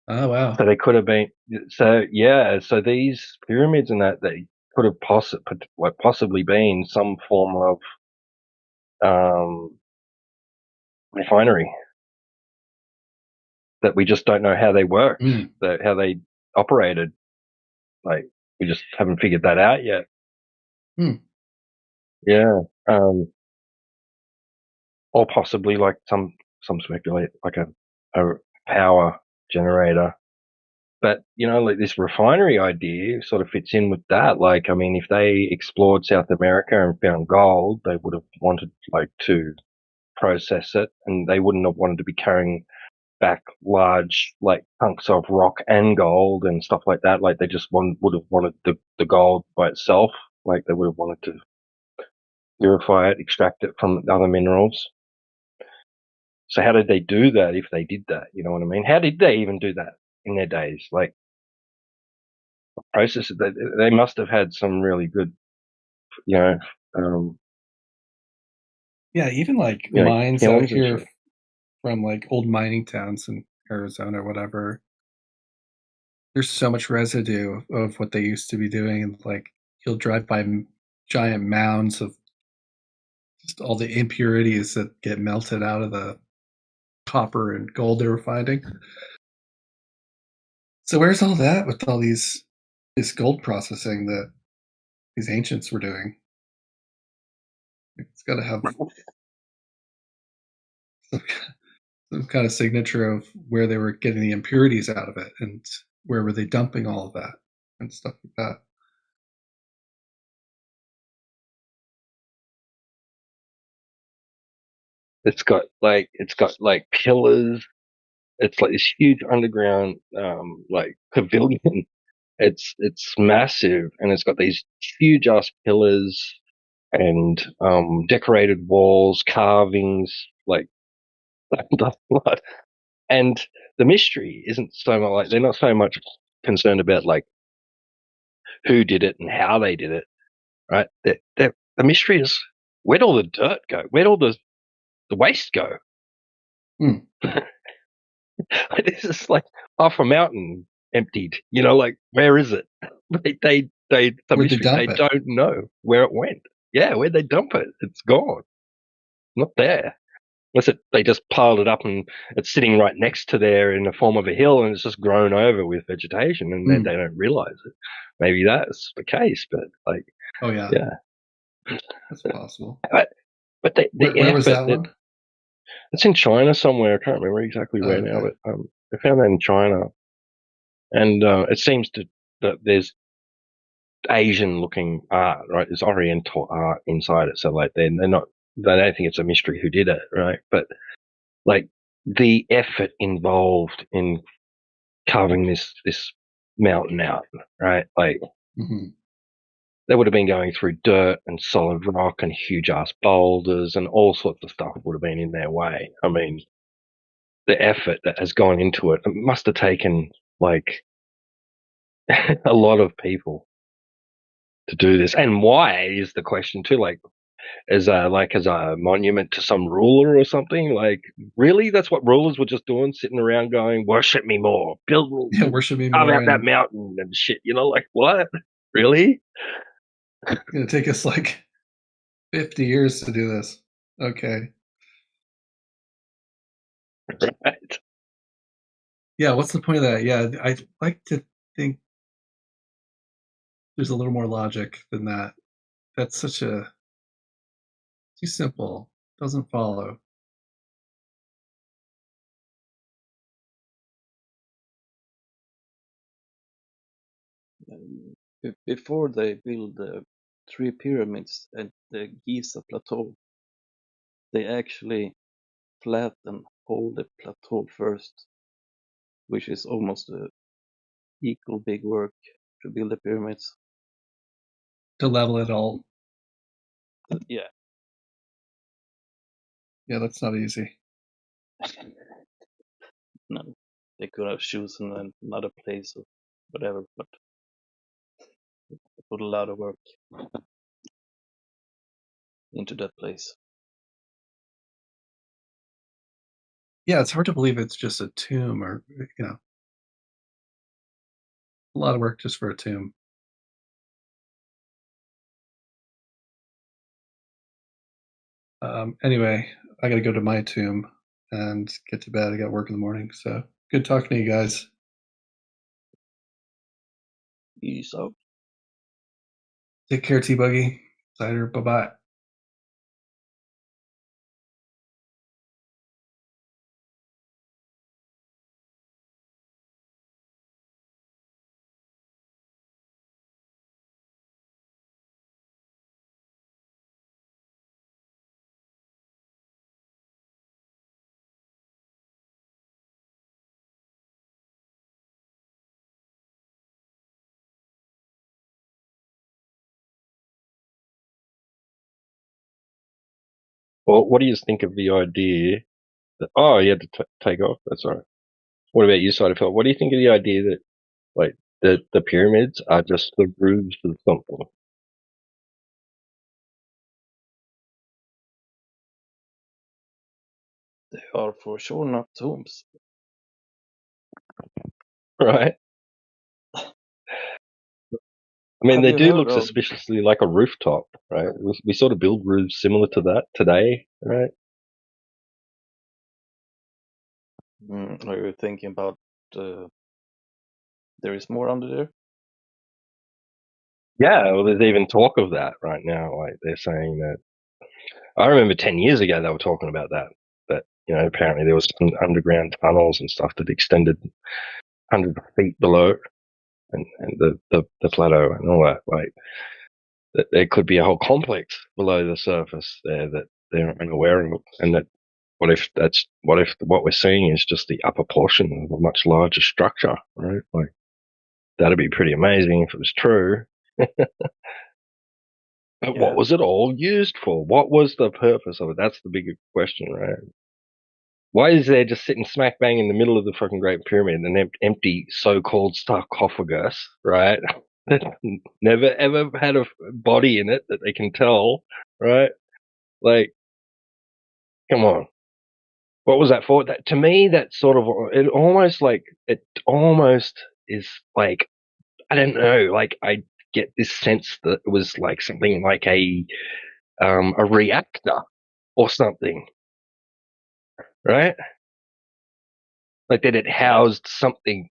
Oh wow! So they could have been. So yeah. So these pyramids and that they could have possibly been some form of refinery that we just don't know how they worked, how they operated. Like we just haven't figured that out yet. Yeah. Or possibly like some speculate like a power generator. But like this refinery idea sort of fits in with that. Like, I mean, if they explored South America and found gold, they would have wanted like to process it, and they wouldn't have wanted to be carrying back large like chunks of rock and gold and stuff like that. Like they just would have wanted the gold by itself. Like they would have wanted to purify it, extract it from other minerals. So how did they do that if they did that? You know what I mean? How did they even do that in their days? Like processes, they must have had some really good, you know, Yeah, even like you know, mines out kilns and here shit. from like old mining towns in Arizona or whatever. There's so much residue of what they used to be doing, and like you'll drive by giant mounds of just all the impurities that get melted out of the copper and gold they were finding. So where's all that with all this gold processing that these ancients were doing? It's got to have some kind of signature of where they were getting the impurities out of it, and where were they dumping all of that and stuff like that. It's got like pillars. It's like this huge underground like pavilion. It's massive, and it's got these huge ass pillars and decorated walls, carvings, like and the mystery isn't so much like they're not so much concerned about like who did it and how they did it, right? The mystery is where'd all the dirt go? Where'd all the waste go? This is like half a mountain emptied. You know, like where is it? The Where'd they mystery. dump They it? don't know where it went. Yeah, where'd they dump it? It's gone. Not there. Unless they just piled it up and it's sitting right next to there in the form of a hill and it's just grown over with vegetation and they don't realize it. Maybe that's the case, but like, Oh yeah, yeah, that's possible. But the Where was effort that one? it's in China somewhere. I can't remember exactly where now, Okay. but I found that in China, and it seems that there's Asian-looking art, right? There's Oriental art inside it, so like they're not. They don't think it's a mystery who did it, right? But like the effort involved in carving this mountain out, right? Like they would have been going through dirt and solid rock and huge ass boulders and all sorts of stuff would have been in their way. I mean, the effort that has gone into it must have taken like a lot of people to do this. And why is the question too? Like as a monument to some ruler or something? Like really, that's what rulers were just doing, sitting around going, "Worship me more, build, Worship me carve more, out that and mountain and shit." You know, like what? Really? it's gonna take us like 50 years to do this. Okay. Right. Yeah, what's the point of that? Yeah, I'd like to think there's a little more logic than that. That's such too simple. Doesn't follow. Before they build the 3 pyramids at the Giza plateau, they actually flatten all the plateau first, which is almost equal big work to build the pyramids. To level it all. Yeah. Yeah, that's not easy. No, they could have chosen another place or whatever, but they put a lot of work into that place. Yeah, it's hard to believe it's just a tomb or, you know, a lot of work just for a tomb. Anyway, I got to go to my tomb and get to bed. I got work in the morning. So good talking to you guys. Peace out. Take care, T-Buggy. Cider. Bye-bye. Well, what do you think of the idea Oh, you had to take off. That's all right. What about you, Side? What do you think of the idea that like the pyramids are just the roofs of something? They are for sure not tombs. Right? I mean, Have they you do heard look of? suspiciously like a rooftop, right? We sort of build roofs similar to that today, right? Are you thinking about? There is more under there. Yeah, well, there's even talk of that right now. Like they're saying that. I remember 10 years ago they were talking about that. That apparently there was some underground tunnels and stuff that extended 100 feet below, and the plateau and all that. Like that there could be a whole complex below the surface there that they're unaware of, and that what if what we're seeing is just the upper portion of a much larger structure, right? Like that'd be pretty amazing if it was true. But what Yeah. was it all used for? What was the purpose of it? That's the bigger question, right? Why is there just sitting smack bang in the middle of the fucking Great Pyramid an empty so-called sarcophagus, right? That never ever had a body in it that they can tell, right? Like, come on. What was that for? That to me, that sort of it almost is like I don't know. Like I get this sense that it was like something like a reactor or something, right? Like that it housed something,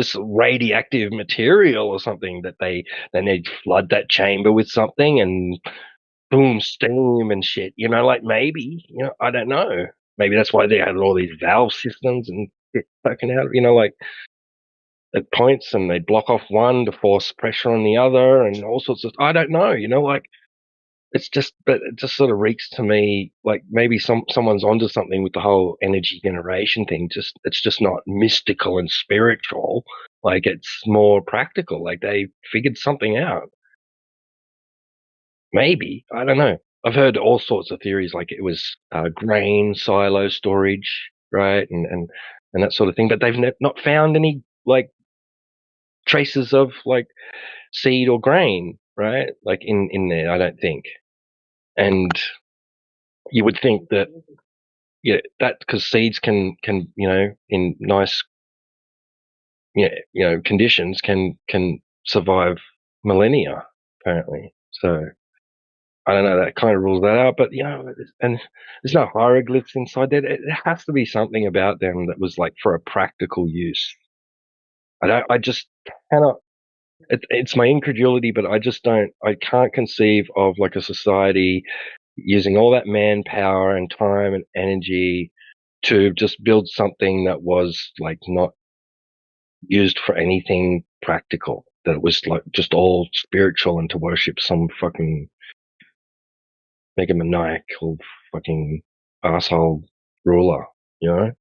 some radioactive material or something that then they'd flood that chamber with something and boom, steam and shit. Like maybe, I don't know. Maybe that's why they had all these valve systems and shit poking out, like at points, and they block off one to force pressure on the other and all sorts of. I don't know. Like but it just sort of reeks to me like maybe someone's onto something with the whole energy generation thing. It's just not mystical and spiritual. Like it's more practical. Like they figured something out. Maybe, I don't know. I've heard all sorts of theories, like it was grain silo storage, right, and that sort of thing. But they've not found any like traces of like seed or grain, right, like in there. I don't think. And you would think that that because seeds can in nice conditions can survive millennia apparently. So I don't know. That kind of rules that out. But and there's no hieroglyphs inside there. There has to be something about them that was like for a practical use. I just cannot. It's my incredulity, but I just don't. I can't conceive of like a society using all that manpower and time and energy to just build something that was like not used for anything practical. That it was like just all spiritual and to worship some fucking megamaniacal fucking asshole ruler, you know?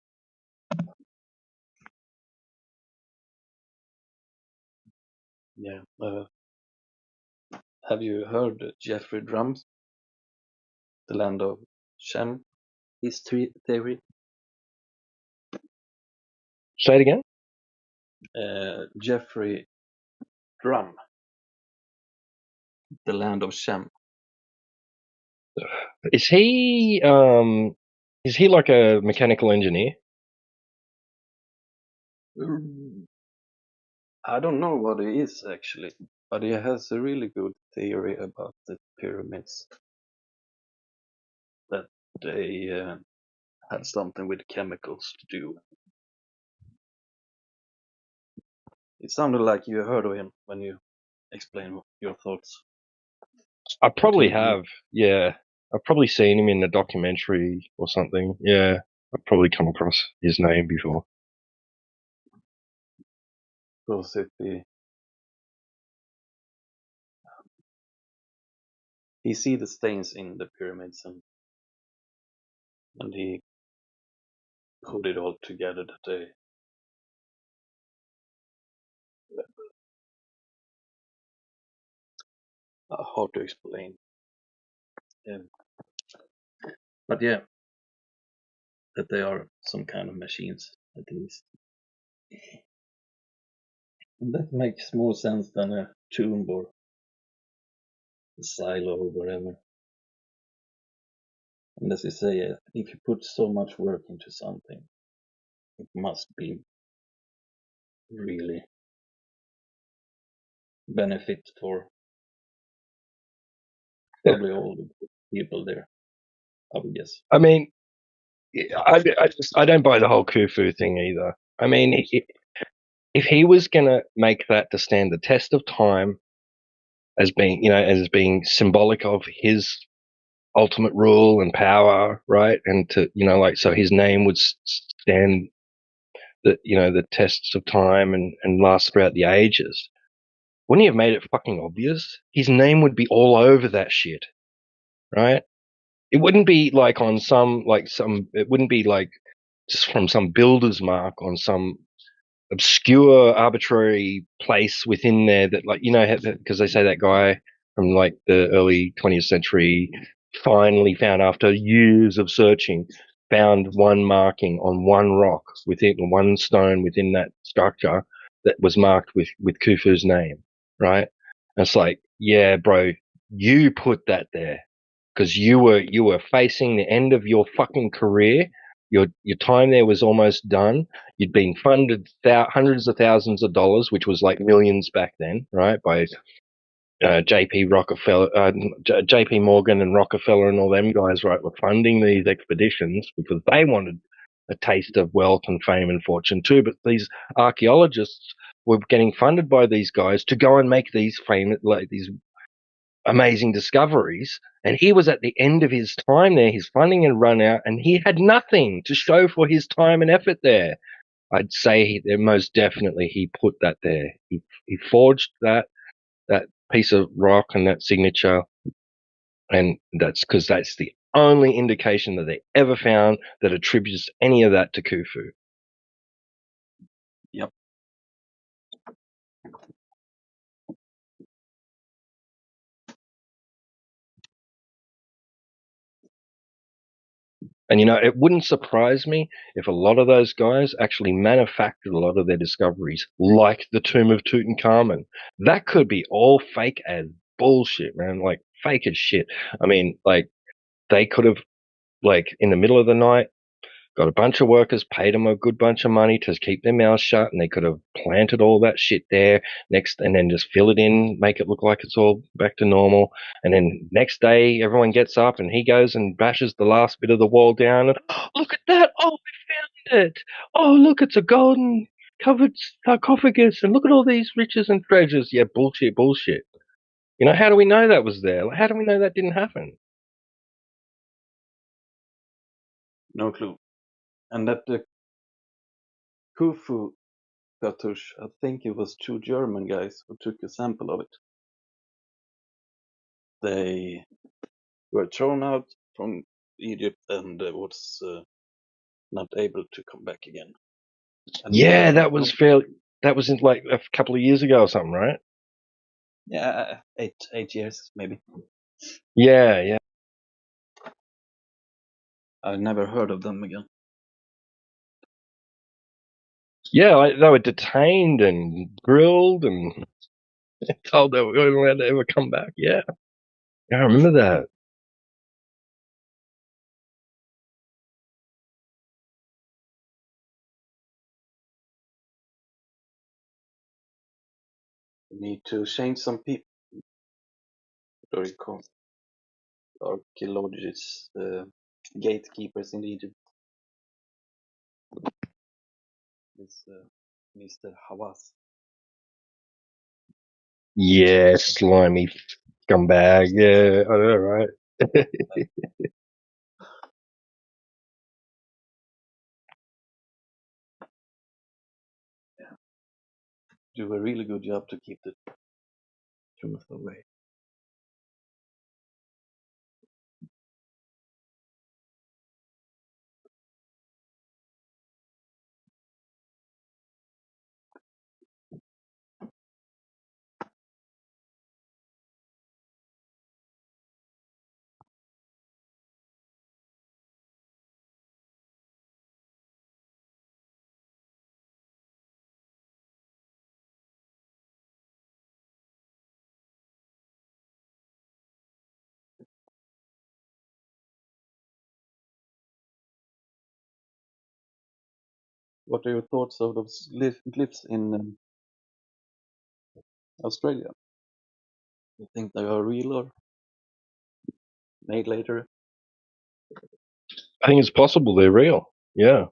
Yeah. Have you heard Jeffrey Drum's The Land of Shem? His theory. Say it again. Jeffrey Drum, The Land of Shem. Is he like a mechanical engineer? I don't know what he is actually, but he has a really good theory about the pyramids. That they had something with chemicals to do. It sounded like you heard of him when you explained your thoughts. I probably have, yeah. I've probably seen him in a documentary or something. Yeah, I've probably come across his name before. Because he see the stains in the pyramids and he put it all together that they hard to explain. But yeah, that they are some kind of machines, at least. And that makes more sense than a tomb or a silo or whatever. And as you say, if you put so much work into something, it must be really benefit for probably all the people there, I would guess. I mean, I don't buy the whole Khufu thing either. I mean, if he was going to make that to stand the test of time as being, as being symbolic of his ultimate rule and power, right? And to, so his name would stand the tests of time and last throughout the ages. Wouldn't he have made it fucking obvious? His name would be all over that shit, right? It wouldn't be like on it wouldn't be like just from some builder's mark on some obscure, arbitrary place within there that, like, because they say that guy from like the early 20th century finally found, after years of searching, found one marking on one rock within one stone within that structure that was marked with Khufu's name, right? And it's like, yeah, bro, you put that there because you were facing the end of your fucking career. Your time there was almost done. You'd been funded hundreds of thousands of dollars, which was like millions back then, right? By J.P. Rockefeller, J.P. Morgan and Rockefeller and all them guys, right, were funding these expeditions because they wanted a taste of wealth and fame and fortune too. But these archaeologists were getting funded by these guys to go and make these these amazing discoveries, and he was at the end of his time there. His funding had run out, and he had nothing to show for his time and effort there. I'd say most definitely he put that there. He forged that piece of rock and that signature, and that's because that's the only indication that they ever found that attributes any of that to Khufu. Yep. And it wouldn't surprise me if a lot of those guys actually manufactured a lot of their discoveries, like the tomb of Tutankhamun. That could be all fake as bullshit, man. Like, fake as shit. I mean, like, they could have, like, in the middle of the night, got a bunch of workers, paid them a good bunch of money to keep their mouths shut, and they could have planted all that shit there and then just fill it in, make it look like it's all back to normal. And then next day, everyone gets up and he goes and bashes the last bit of the wall down. And, oh, look at that! Oh, we found it! Oh, look, it's a golden covered sarcophagus, and look at all these riches and treasures. Yeah, bullshit, bullshit. How do we know that was there? How do we know that didn't happen? No clue. And that the Khufu cartouche, I think it was 2 German guys who took a sample of it. They were thrown out from Egypt and was not able to come back again. And Yeah, that was in like a couple of years ago or something, right? Yeah, 8 years maybe. Yeah. I never heard of them again. Yeah, they were detained and grilled and told they weren't allowed to ever come back. Yeah, I remember that. We need to change some people. What do you call archaeologists, gatekeepers in Egypt? It's Mr. Hawass. Yeah, slimy scumbag. Yeah, I know, right? Do a really good job to keep the truth away. What are your thoughts of those glyphs in Australia? You think they are real or made later? I think it's possible they're real. Yeah.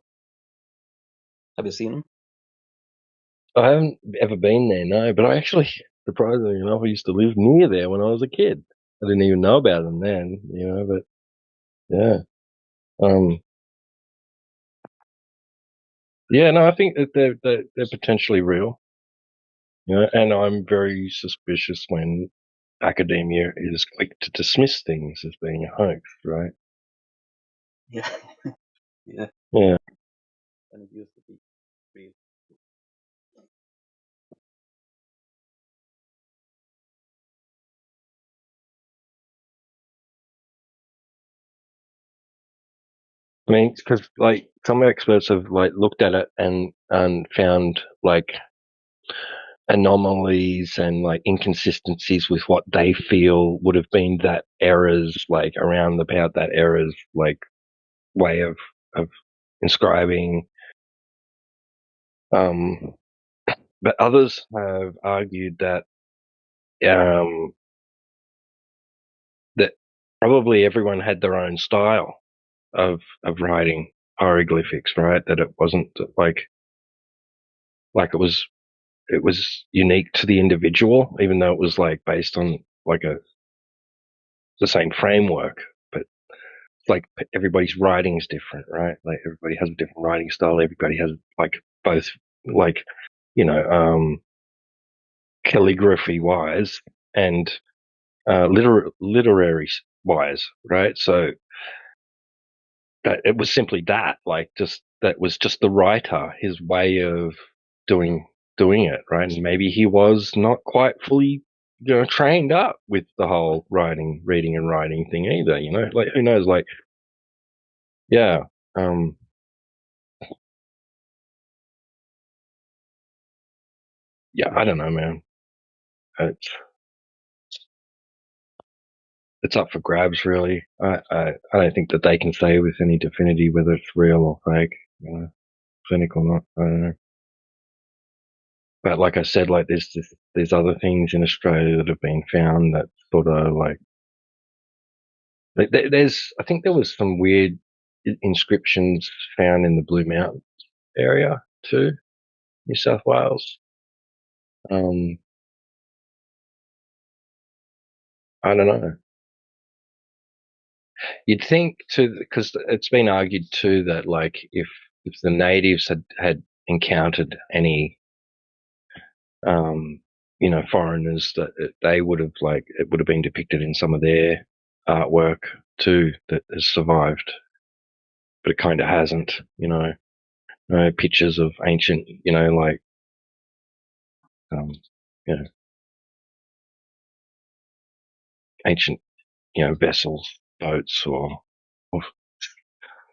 Have you seen them? I haven't ever been there, no, but I actually, surprisingly enough, I used to live near there when I was a kid. I didn't even know about them then, but yeah. Yeah, no, I think that they're potentially real. And I'm very suspicious when academia is quick to dismiss things as being a hoax, right? Yeah. Yeah. Yeah. And it used to be real. I mean, because like some experts have like looked at it and found like anomalies and like inconsistencies with what they feel would have been that errors, like around about that errors, like way of inscribing. But others have argued that that probably everyone had their own style of writing hieroglyphics, right? That it wasn't like it was unique to the individual, even though it was like based on like the same framework. But like everybody's writing is different, right? Like everybody has a different writing style. Everybody has like both, like calligraphy wise and literary wise, right? So that it was simply that, like just that was just the writer, his way of doing it, right? And maybe he was not quite fully, trained up with the whole reading and writing thing either, like who knows, like yeah, yeah, I don't know, man. It's up for grabs, really. I don't think that they can say with any definity whether it's real or fake, clinic or not. I don't know. But like I said, like there's other things in Australia that have been found that sort of like there's, I think there was some weird inscriptions found in the Blue Mountains area too, New South Wales. I don't know. You'd think too, because it's been argued too that like if the natives had encountered any foreigners, that they would have, like, it would have been depicted in some of their artwork too that has survived, but it kind of hasn't. Pictures of ancient, like, you know, ancient, vessels, boats, or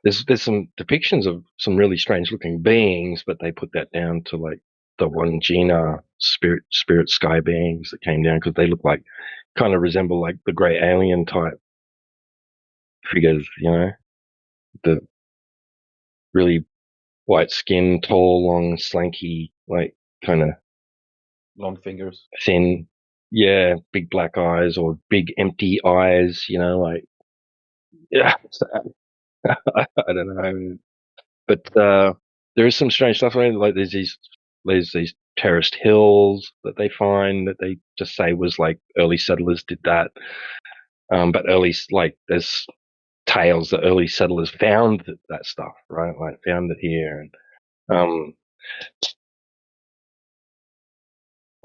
there's some depictions of some really strange looking beings, but they put that down to like the Wangina spirit sky beings that came down because they look like, kind of resemble like the grey alien type figures, the really white skin, tall, long, slanky, like kind of Long fingers. thin, yeah, big black eyes or big empty eyes, like, yeah. I don't know, but there is some strange stuff around. Like there's these terraced hills that they find that they just say was like early settlers did that. But there's tales that early settlers found that stuff, right? Like found it here, and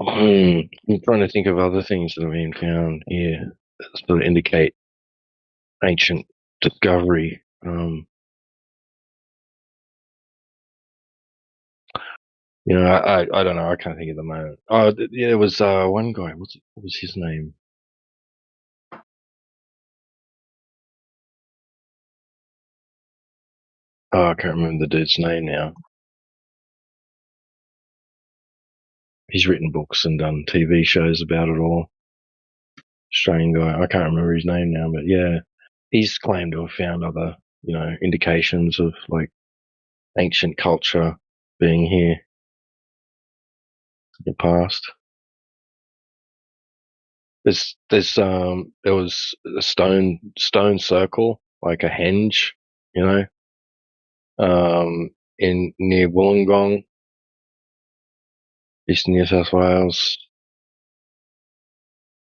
I'm trying to think of other things that have been found here that sort of indicate ancient discovery. I don't know. I can't think at the moment. Oh, yeah, there was one guy. What was his name? Oh, I can't remember the dude's name now. He's written books and done TV shows about it all. Australian guy. I can't remember his name now, but yeah, he's claimed to have found other, indications of like ancient culture being here in the past. There was a stone circle, like a henge, you know, in near Wollongong, eastern New South Wales,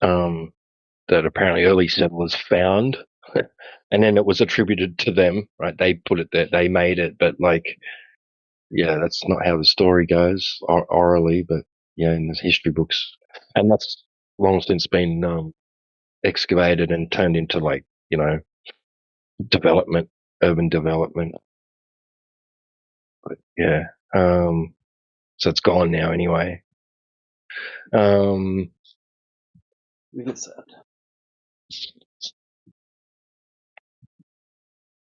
that apparently early settlers found, and then it was attributed to them, right? They put it there, they made it, but like, yeah, that's not how the story goes orally, but yeah, in the history books, and that's long since been excavated and turned into, like, you know, development, urban development. But yeah, so it's gone now anyway. Really sad.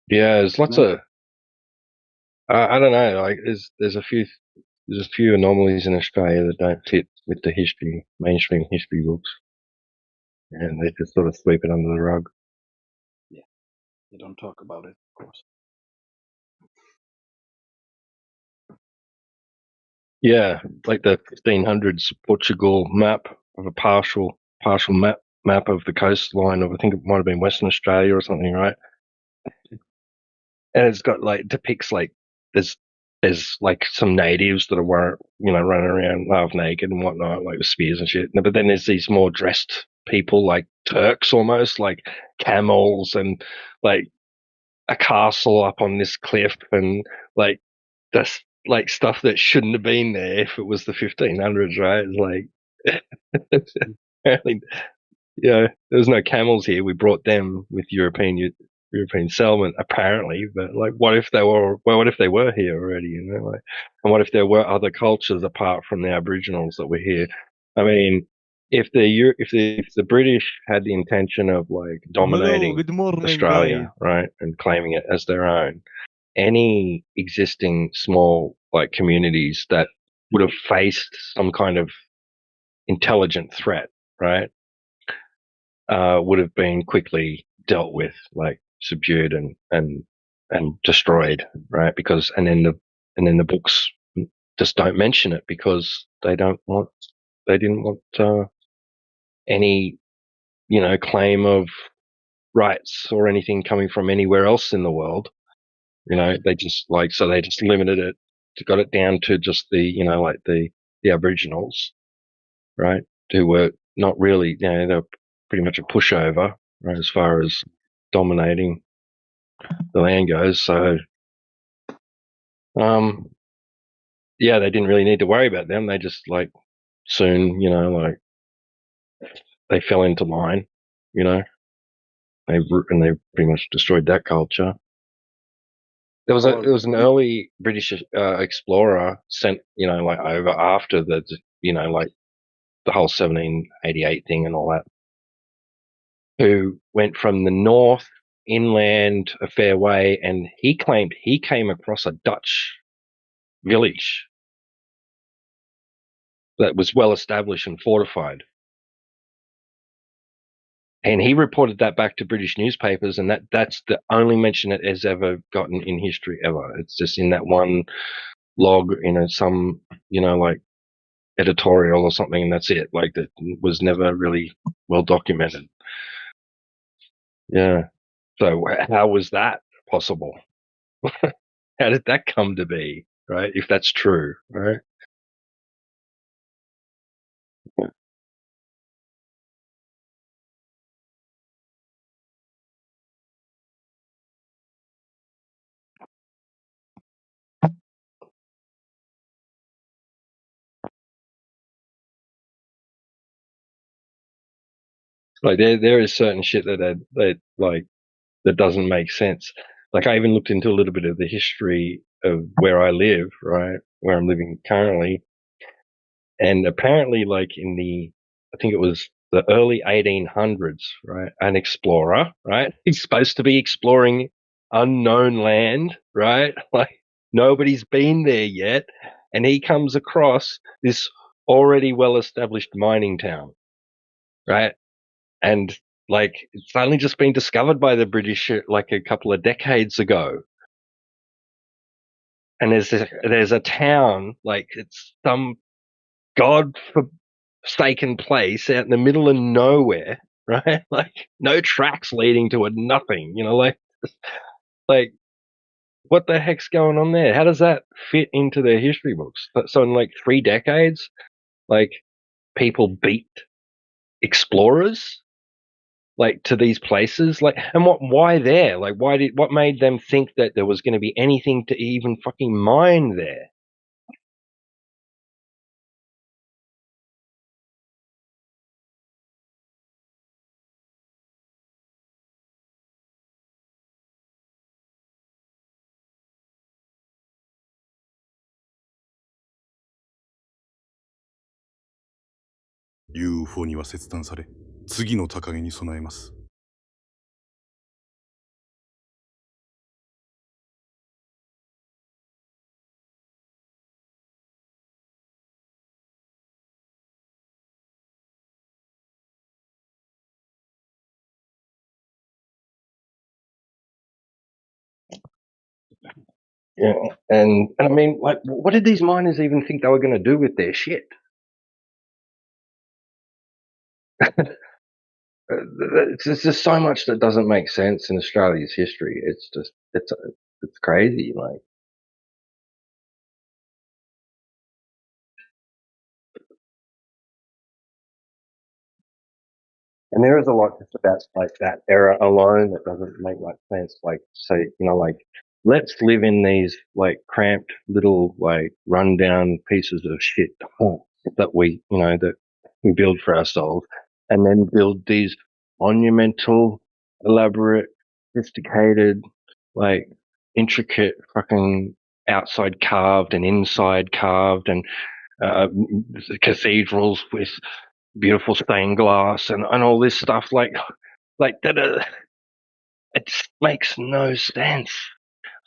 Yeah, there's lots of I don't know, like there's a few anomalies in Australia that don't fit with the mainstream history books, and they just sort of sweep it under the rug. Yeah, they don't talk about it, of course. Yeah, like the 1500s Portugal map of a partial map of the coastline of, I think it might have been Western Australia or something, right? And it's got, like, depicts, like, there's like some natives that are, you know, running around half naked and whatnot, like with spears and shit. But then there's these more dressed people, like Turks almost, like camels and like a castle up on this cliff, and like that's like stuff that shouldn't have been there if it was the 1500s, right? It's like apparently, yeah, there was no camels here. We brought them with European settlement, apparently. But like, what if they were? Well, what if they were here already? You know, like, and what if there were other cultures apart from the Aboriginals that were here? I mean, if the British had the intention of, like, dominating good morning, Australia, guys. right, and claiming it as their own, any existing small, like, communities that would have faced some kind of intelligent threat, right, would have been quickly dealt with, like subdued and destroyed, right? Because and then the books just don't mention it because they didn't want any, you know, claim of rights or anything coming from anywhere else in the world. You know, they just limited it, got it down to just the, you know, like the Aboriginals, right? Who were not really, you know, they were pretty much a pushover, right, as far as dominating the land goes. So, yeah, they didn't really need to worry about them. They just, like, soon, you know, like, they fell into line, you know, they pretty much destroyed that culture. There was an early British explorer sent, you know, like, over after the, you know, like the whole 1788 thing and all that, who went from the north inland a fair way, and he claimed he came across a Dutch village that was well established and fortified. And he reported that back to British newspapers, and that's the only mention it has ever gotten in history ever. It's just in that one log, you know, some, you know, like, editorial or something, and that's it. Like, that was never really well documented. Yeah. So how was that possible? How did that come to be, right? If that's true, right? Like, there is certain shit that doesn't make sense. Like, I even looked into a little bit of the history of where I live, right, where I'm living currently, and apparently, like, I think it was the early 1800s, right, an explorer, right, he's supposed to be exploring unknown land, right, like, nobody's been there yet, and he comes across this already well-established mining town, right? And, like, it's only just been discovered by the British, like, a couple of decades ago. and there's a town, like it's some godforsaken place out in the middle of nowhere, right? Like no tracks leading to it, nothing. Like what the heck's going on there? How does that fit into their history books? So in like 3 decades, like people beat explorers like to these places, like, and why there? Like, what made them think that there was going to be anything to even fucking mine there? UFO には切断され、次の高げに備えます。Yeah, and I mean, like, what did these miners even think they were going to do with their shit? There's just so much that doesn't make sense in Australia's history. It's crazy. Like, and there is a lot just about like that era alone that doesn't make much sense. Like, say, like, let's live in these like cramped little like rundown pieces of shit that we build for ourselves, and then build these monumental, elaborate, sophisticated, like intricate fucking outside carved and inside carved and cathedrals with beautiful stained glass and all this stuff like that. It just makes no sense.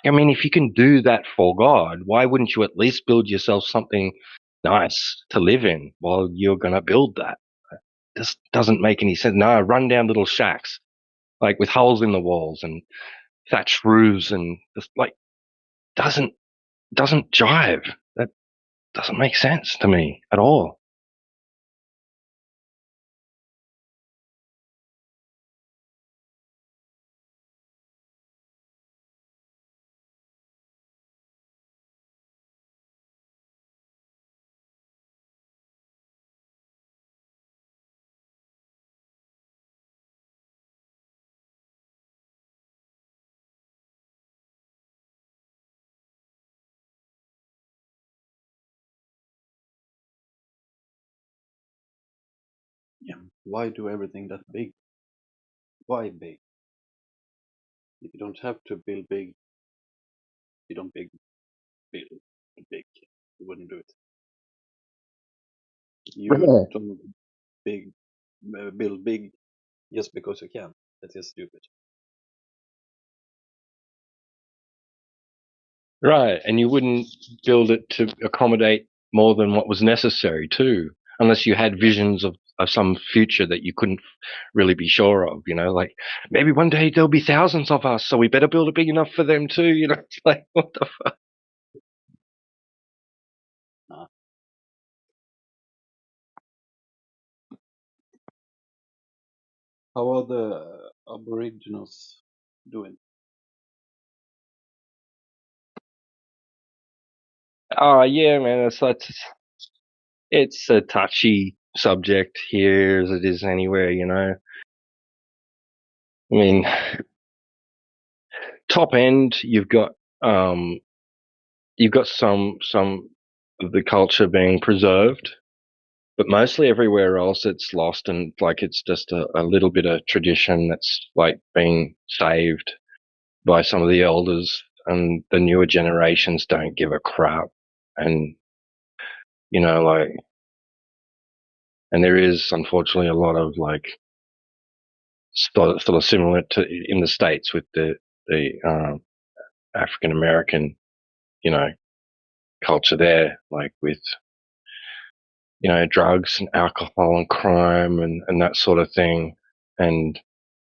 I mean, if you can do that for God, why wouldn't you at least build yourself something nice to live in while you're going to build that? This doesn't make any sense. No, run down little shacks, like with holes in the walls and thatched roofs, and just like doesn't jive. That doesn't make sense to me at all. Yeah. Why do everything that big? Why big? If you don't have to build big, you don't build big. You wouldn't do it. You don't build big just because you can. That is stupid. Right, and you wouldn't build it to accommodate more than what was necessary too, unless you had visions of some future that you couldn't really be sure of, like maybe one day there'll be thousands of us, so we better build it big enough for them too, it's like, what the fuck? How are the Aboriginals doing? Oh yeah, man, it's a touchy subject here as it is anywhere, I mean, top end, you've got some of the culture being preserved, but mostly everywhere else it's lost, and like it's just a little bit of tradition that's like being saved by some of the elders, and the newer generations don't give a crap, and like, and there is unfortunately a lot of like sort of similar to in the States with the African American culture there, like with drugs and alcohol and crime and that sort of thing. And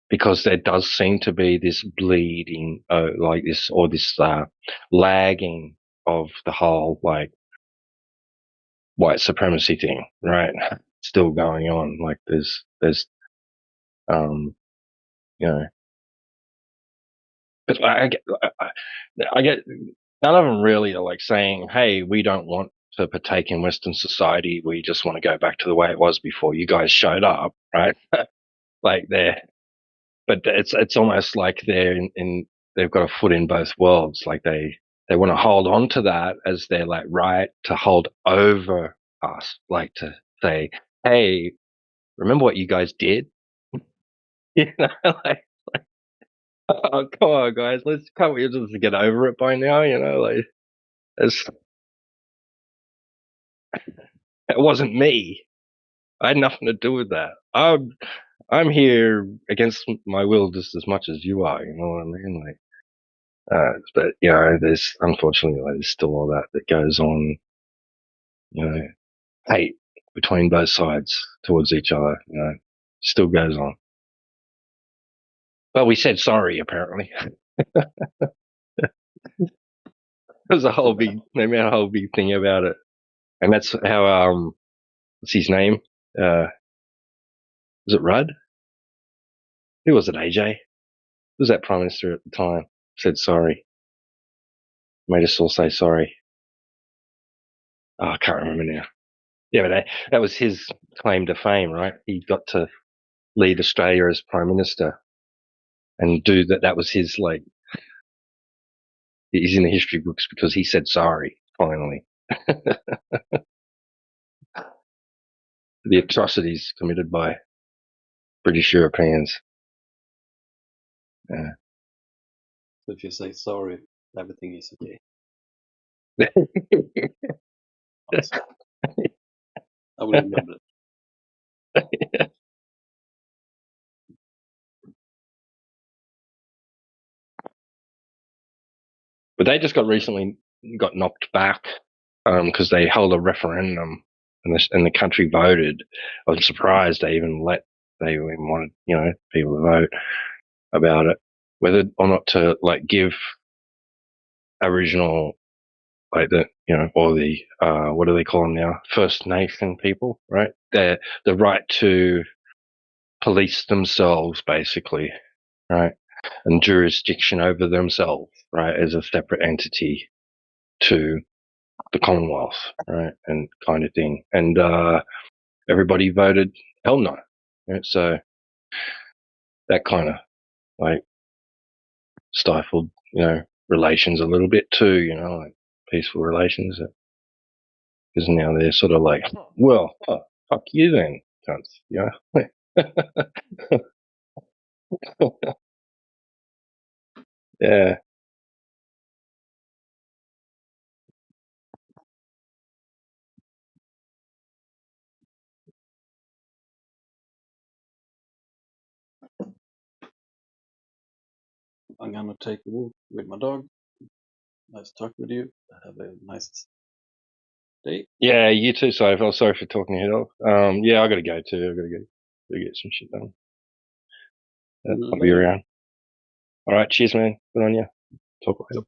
because there does seem to be this bleeding, like this, or this lagging of the whole like white supremacy thing, right? Still going on. Like there's you know, but I get none of them really are like saying, hey, we don't want to partake in Western society. We just want to go back to the way it was before you guys showed up, right? Like but it's almost like they're in they've got a foot in both worlds. Like they want to hold on to that as their like right to hold over us, like to say, hey, remember what you guys did? You know, like oh, come on, guys, can't we just get over it by now? You know, like it wasn't me. I had nothing to do with that. I'm here against my will just as much as you are. You know what I mean? Like, but you know, there's unfortunately there's still all that goes on. You know, hate between both sides towards each other. You know, still goes on. But we said sorry apparently. There's a whole big, they made a whole big thing about it, and that's how what's his name? Was it Rudd? Who was it? AJ? Who was that prime minister at the time? Said sorry. Made us all say sorry. Oh, I can't remember now. Yeah, but that was his claim to fame, right? He got to lead Australia as prime minister and do that. That was his like. He's in the history books because he said sorry finally. The atrocities committed by British Europeans. Yeah. So if you say sorry, everything is okay. Awesome. I will remember it. But they just recently got knocked back because they held a referendum and the country voted. I'm surprised they even wanted people to vote about it, whether or not to like give Aboriginal or the what do they call them now, First Nation people, right? The right to police themselves, basically, right, and jurisdiction over themselves, right, as a separate entity to the Commonwealth, right, and kind of thing. And everybody voted hell no. Right? So that kind of like stifled, relations a little bit too, like peaceful relations. Because now they're sort of like, well, fuck you then, cunts, Yeah. I'm gonna take a walk with my dog. Nice to talk with you. Have a nice day. Yeah, you too, Saif. I'm sorry for talking your head off. Yeah, I gotta go too. I gotta go get some shit done. I'll be Later. around. All right, cheers, man. Good on you. Talk later.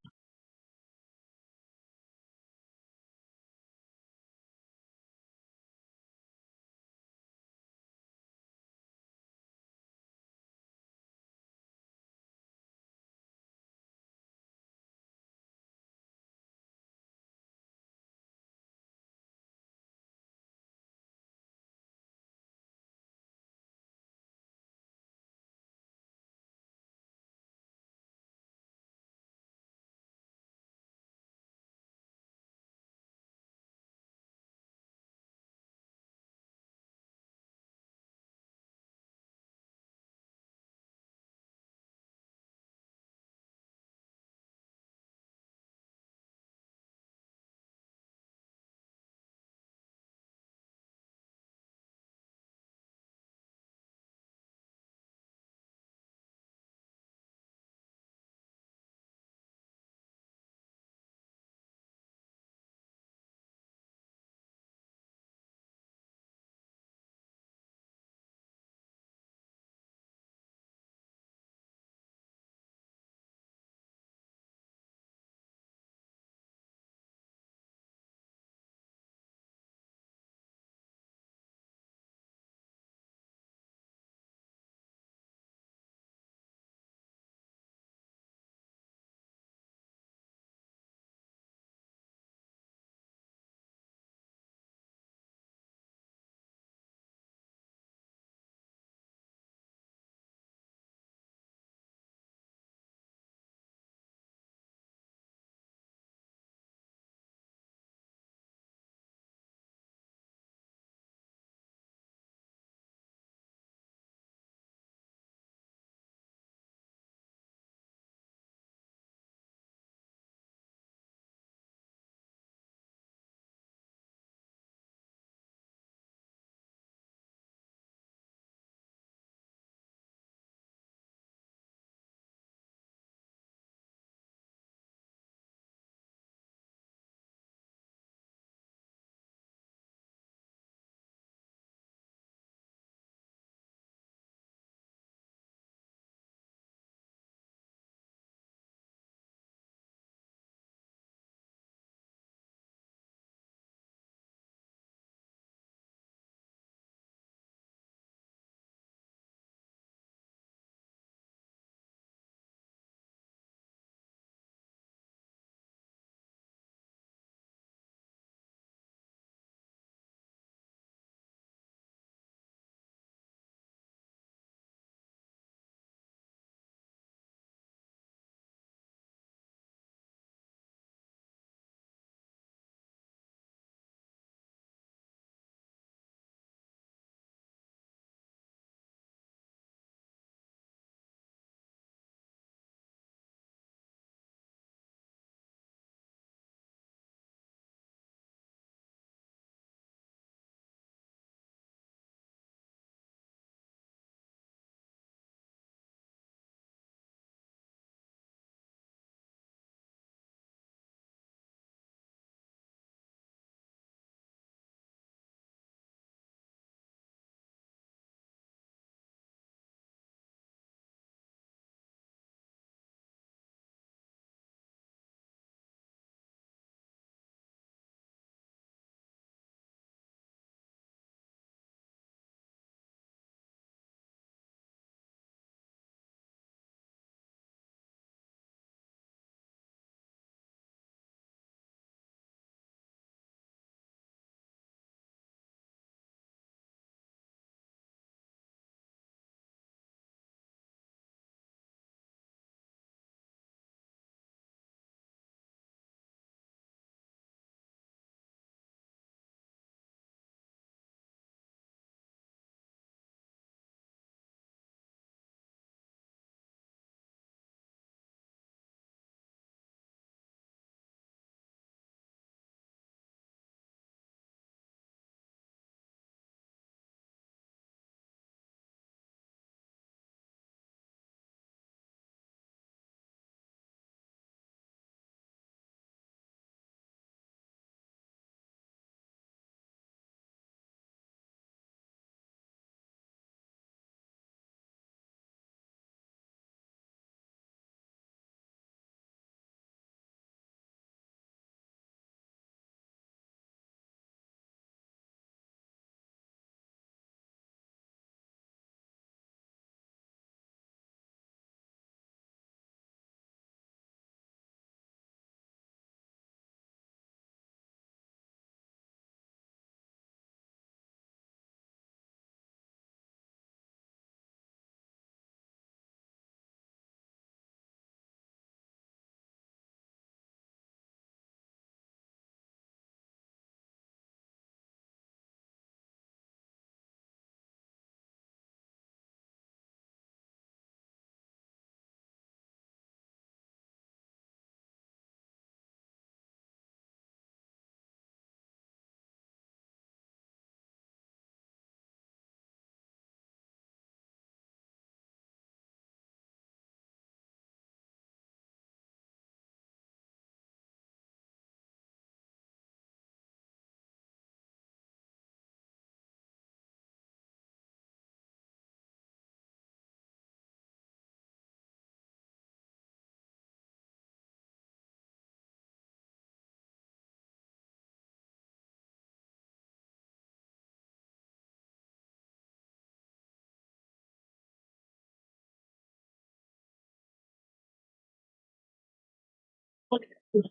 You're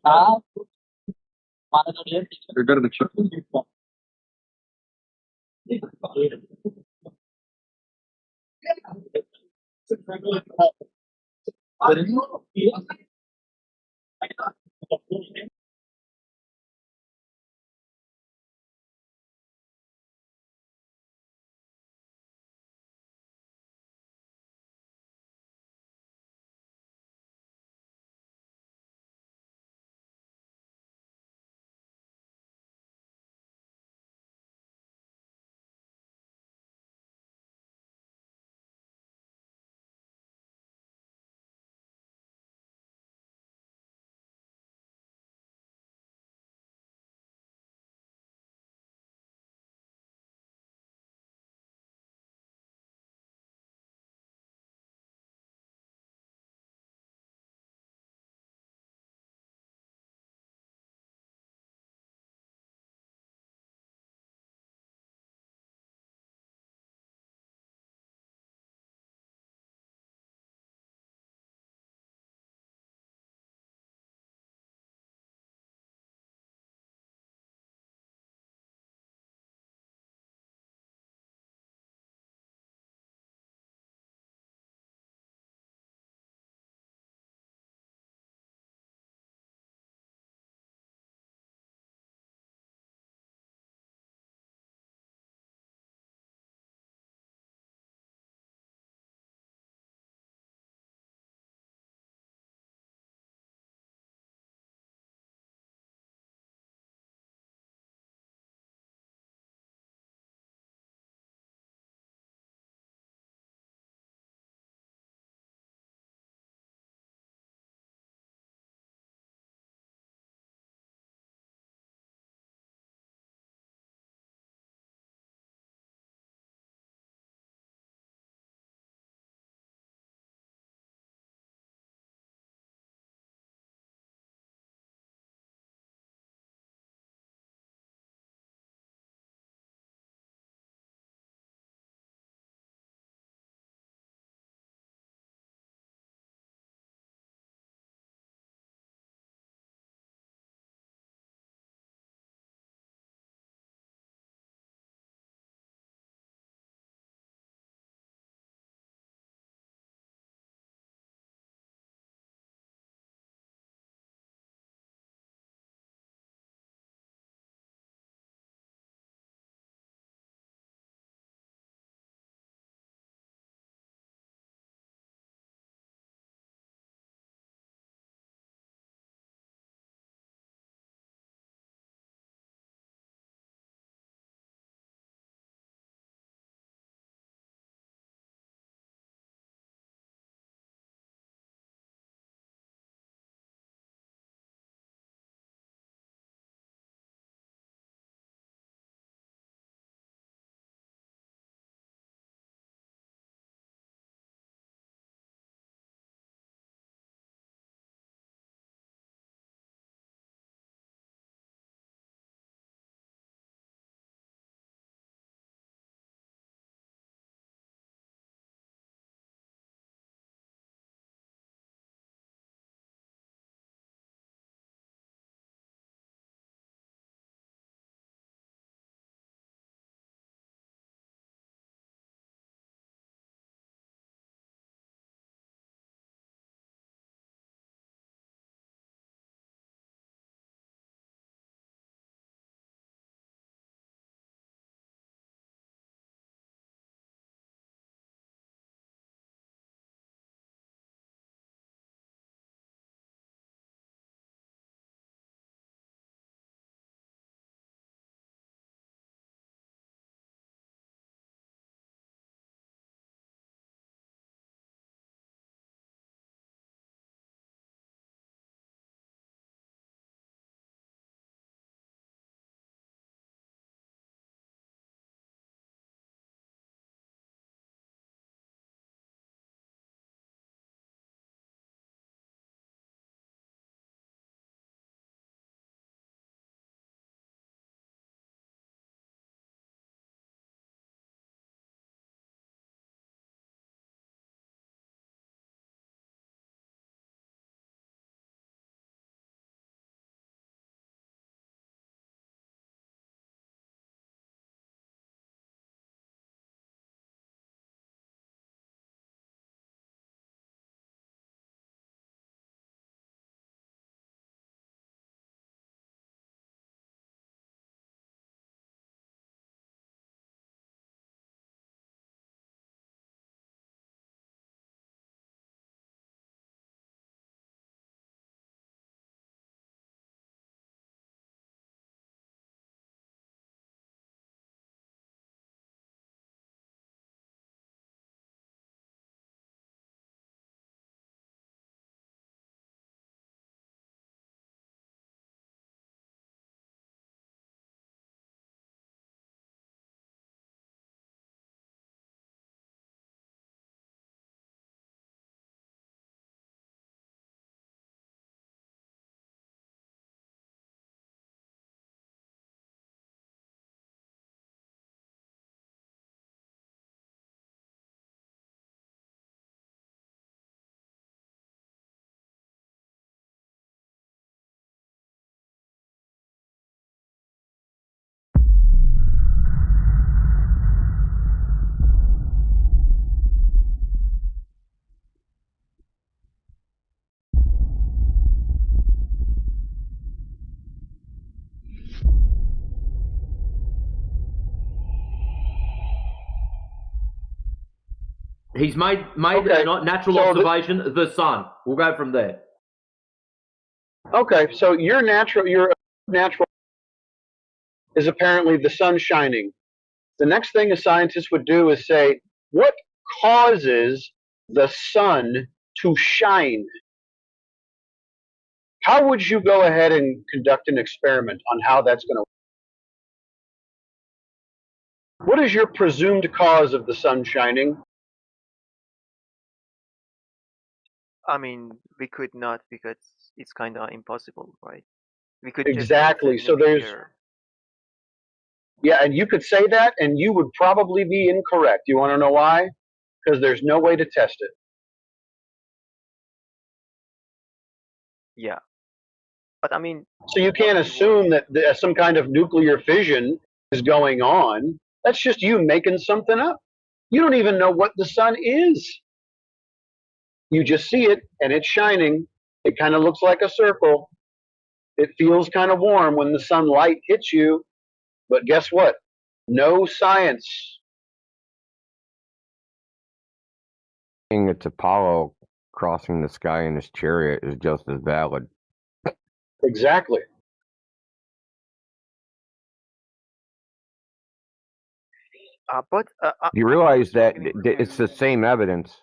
good at the show. He's made Okay, a natural so observation. The sun. We'll go from there. Okay, so your natural is apparently the sun shining. The next thing a scientist would do is say, what causes the sun to shine? How would you go ahead and conduct an experiment on how that's going to work? What is your presumed cause of the sun shining? I mean, we could not because it's kind of impossible, right? We could just say it's Exactly. a So there's, nuclear. yeah, and you could say that and you would probably be incorrect. You want to know why? Because there's no way to test it. Yeah, but I mean, So you can't assume that some kind of nuclear fission is going on. That's just you making something up. You don't even know what the sun is. You just see it and it's shining. It kind of looks like a circle. It feels kind of warm when the sunlight hits you. But guess what? No science. Saying it's Apollo crossing the sky in his chariot is just as valid. Exactly. But You realize that it's the same evidence.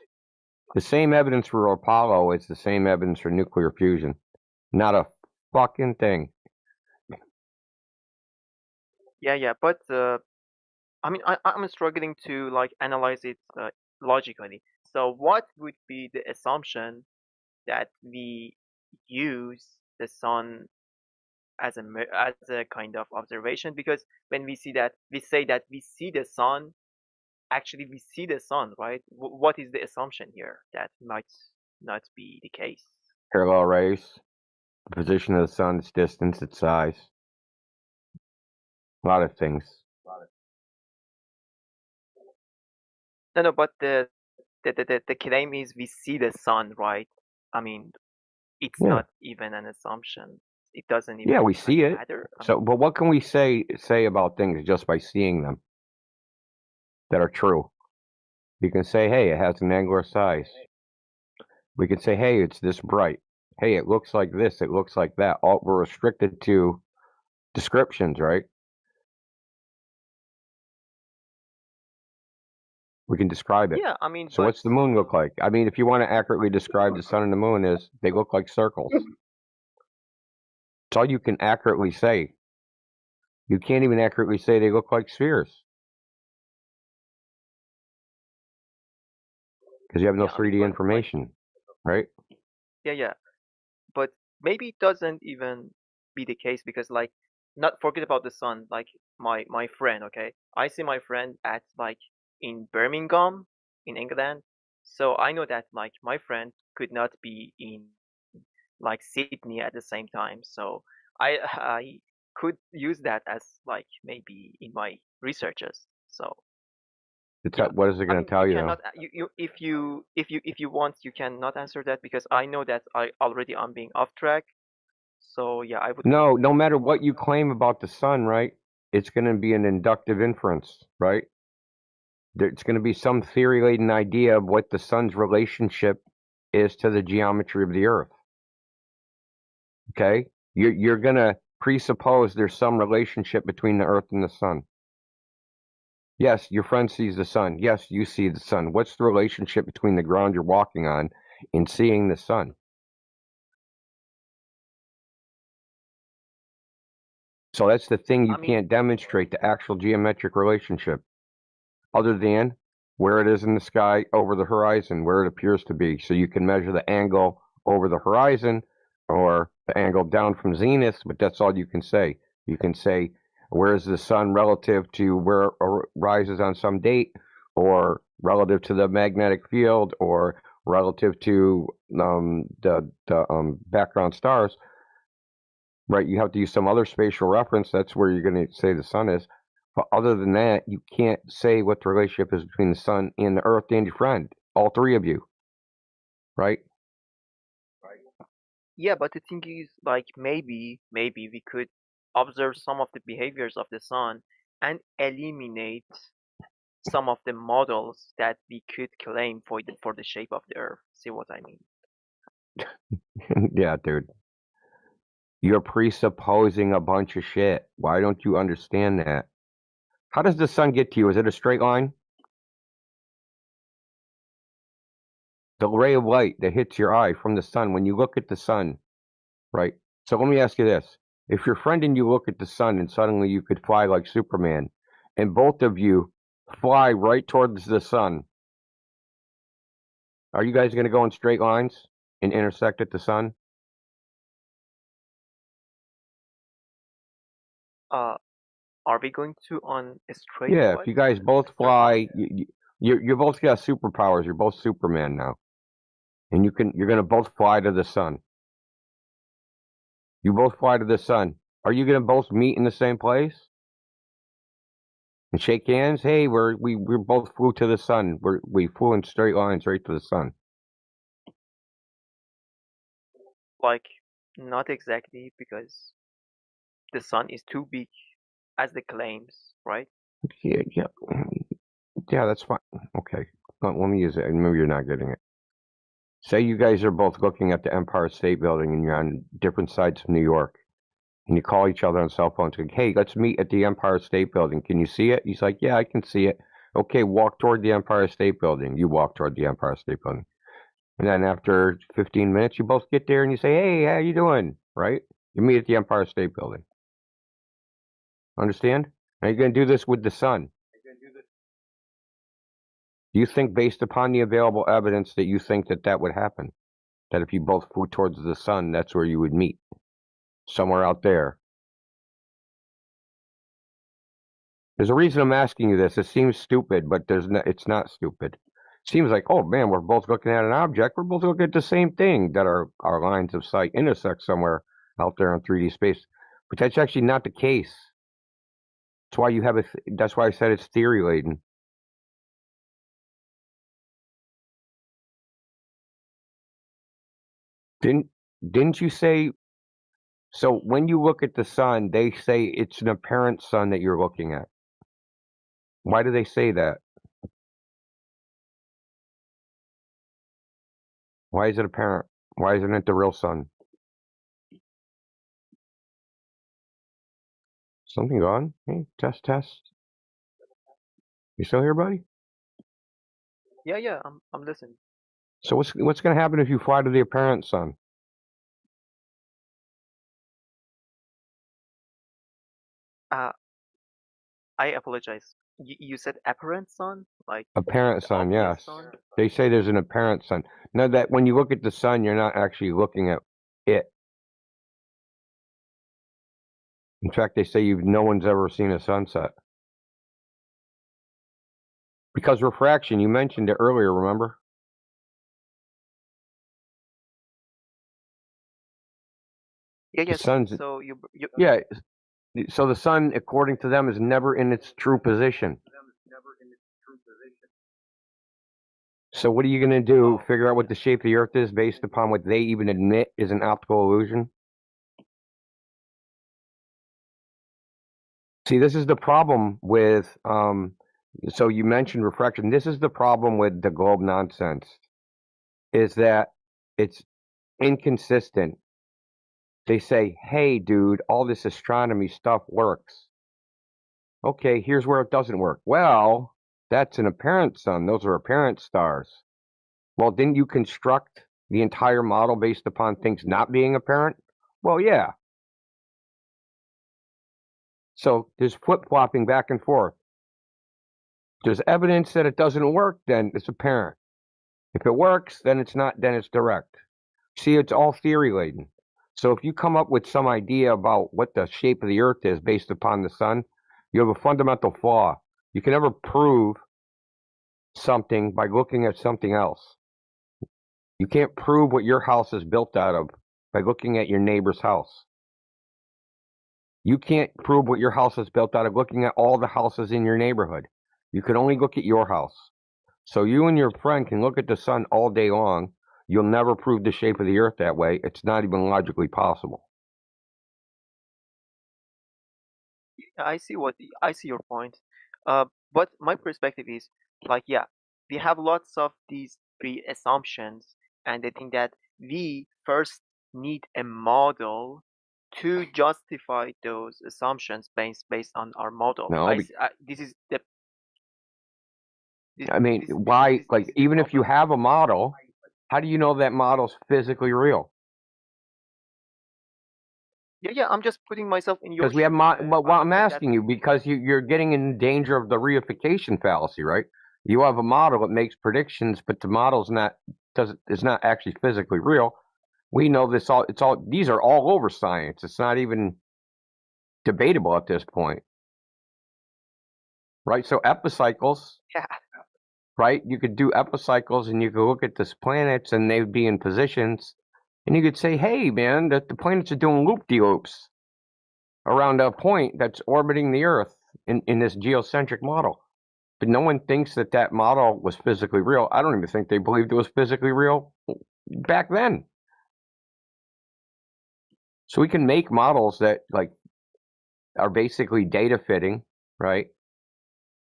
The same evidence for Apollo is the same evidence for nuclear fusion. Not a fucking thing. yeah, but I mean, I'm struggling to like analyze it logically. So what would be the assumption that we use the sun as a kind of observation? Because when we see that, we say that we see the sun. Actually, we see the sun, right? What is the assumption here that might not be the case? Parallel rays, the position of the sun, its distance, its size. A lot of things. No, but the claim is we see the sun, right? I mean, it's Yeah. not even an assumption. It doesn't even Yeah, we see it. matter. So, but what can we say about things just by seeing them that are true? You can say, hey, it has an angular size. We can say, hey, it's this bright. Hey, it looks like this. It looks like that. All we're restricted to descriptions, right? We can describe it. Yeah, I mean, So but what's the moon look like? I mean, if you want to accurately describe the sun and the moon, is they look like circles. It's all you can accurately say. You can't even accurately say they look like spheres because you have no yeah, I mean, 3D but information, right? yeah, but maybe it doesn't even be the case because like not forget about the sun. Like my friend, okay, I see my friend at like in Birmingham in England, so I know that like my friend could not be in like Sydney at the same time. So I could use that as like maybe in my researches. So yeah, What is it I going mean to tell you you, though? cannot if you want you cannot answer that because I know that I'm being off track. So yeah, I would. No, no matter what you claim about the sun, right? It's going to be an inductive inference, right? It's going to be some theory-laden idea of what the sun's relationship is to the geometry of the Earth. Okay, you're going to presuppose there's some relationship between the Earth and the sun. Yes, your friend sees the sun. Yes, you see the sun. What's the relationship between the ground you're walking on and seeing the sun? So that's the thing you can't demonstrate, the actual geometric relationship, other than where it is in the sky over the horizon, where it appears to be. So you can measure the angle over the horizon or the angle down from zenith, but that's all you can say. You can say, where is the sun relative to where it rises on some date, or relative to the magnetic field, or relative to the background stars. Right, you have to use some other spatial reference. That's where you're going to say the sun is. But other than that, you can't say what the relationship is between the sun and the earth and your friend. All three of you. Right? Yeah, but the thing is, like maybe we could observe some of the behaviors of the sun and eliminate some of the models that we could claim for the shape of the Earth. See what I mean? Yeah, dude. You're presupposing a bunch of shit. Why don't you understand that? How does the sun get to you? Is it a straight line? The ray of light that hits your eye from the sun, when you look at the sun, right? So let me ask you this. If your friend and you look at the sun and suddenly you could fly like Superman, and both of you fly right towards the sun, are you guys going to go in straight lines and intersect at the sun? Are we going to on a straight Yeah, if line? you guys both fly, you both got superpowers. You're both Superman now, and you're going to both fly to the sun. You both fly to the sun. Are you going to both meet in the same place and shake hands? Hey, we both flew to the sun. We flew in straight lines right to the sun. Like, not exactly, because the sun is too big, as the claims, right? Yeah, that's fine. Okay, let me use it. Maybe you're not getting it. Say you guys are both looking at the Empire State Building and you're on different sides of New York, and you call each other on cell phones and, hey, let's meet at the Empire State Building. Can you see it? He's like, yeah, I can see it. Okay, walk toward the Empire State Building. You walk toward the Empire State Building. And then after 15 minutes, you both get there and you say, hey, how you doing? Right? You meet at the Empire State Building. Understand? Now you're going to do this with the sun. Do you think, based upon the available evidence, that you think that would happen? That if you both flew towards the sun, that's where you would meet? Somewhere out there. There's a reason I'm asking you this. It seems stupid, but it's not stupid. It seems like, oh man, we're both looking at an object. We're both looking at the same thing, that our lines of sight intersect somewhere out there in 3D space. But that's actually not the case. That's why you have that's why I said it's theory laden. Didn't you say? So when you look at the sun, they say it's an apparent sun that you're looking at. Why do they say that? Why is it apparent? Why isn't it the real sun? Something gone? Hey, test. You still here, buddy? Yeah, I'm listening. So what's going to happen if you fly to the apparent sun? I apologize. You said apparent sun? Like Apparent the sun, obvious yes. sun? They say there's an apparent sun. Now that when you look at the sun, you're not actually looking at it. In fact, they say no one's ever seen a sunset. Because refraction, you mentioned it earlier, remember? Yeah, The yes. sun's, So you yeah, so the sun, according to them, is never in its true position. So what are you going to do? Figure out what the shape of the Earth is based upon what they even admit is an optical illusion? See, this is the problem with, so you mentioned refraction. This is the problem with the globe nonsense, is that it's inconsistent. They say, hey, dude, all this astronomy stuff works. Okay, here's where it doesn't work. Well, that's an apparent sun. Those are apparent stars. Well, didn't you construct the entire model based upon things not being apparent? Well, yeah. So there's flip-flopping back and forth. There's evidence that it doesn't work, then it's apparent. If it works, then it's not, then it's direct. See, it's all theory laden. So if you come up with some idea about what the shape of the Earth is based upon the sun, you have a fundamental flaw. You can never prove something by looking at something else. You can't prove what your house is built out of by looking at your neighbor's house. You can't prove what your house is built out of looking at all the houses in your neighborhood. You can only look at your house. So you and your friend can look at the sun all day long. You'll never prove the shape of the Earth that way. It's not even logically possible. I see your point. but my perspective is like, yeah, we have lots of these pre-assumptions, and I think that we first need a model to justify those assumptions based on our model. No, This is the I mean, why? Like, even if you have a model, how do you know that model's physically real? yeah. I'm just putting myself in your Because we have shoes. well, I'm asking you because you're getting in danger of the reification fallacy, right? You have a model that makes predictions, but the model's is not actually physically real. We know this all. These are all over science. It's not even debatable at this point, right? So epicycles, Yeah. right? You could do epicycles, and you could look at these planets, and they'd be in positions, and you could say, "Hey, man, that the planets are doing loop-de-loops around a point that's orbiting the Earth in this geocentric model." But no one thinks that model was physically real. I don't even think they believed it was physically real back then. So we can make models that like are basically data fitting, right?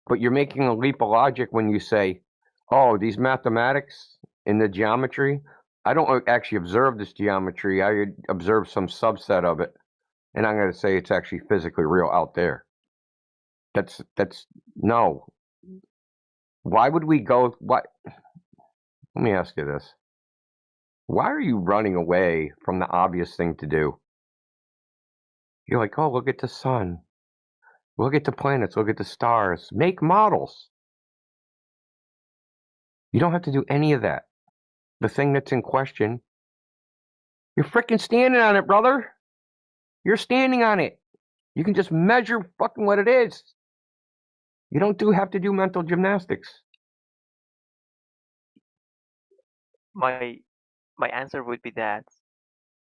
But you're making a leap of logic when you say, "Oh, these mathematics in the geometry, I don't actually observe this geometry. I observe some subset of it, and I'm going to say it's actually physically real out there." That's no. Why would we go? What? Let me ask you this. Why are you running away from the obvious thing to do? You're like, "Oh, look at the sun. Look at the planets. Look at the stars. Make models." You don't have to do any of that. The thing that's in question, you're freaking standing on it, brother. You're standing on it. You can just measure fucking what it is. You don't have to do mental gymnastics. My answer would be that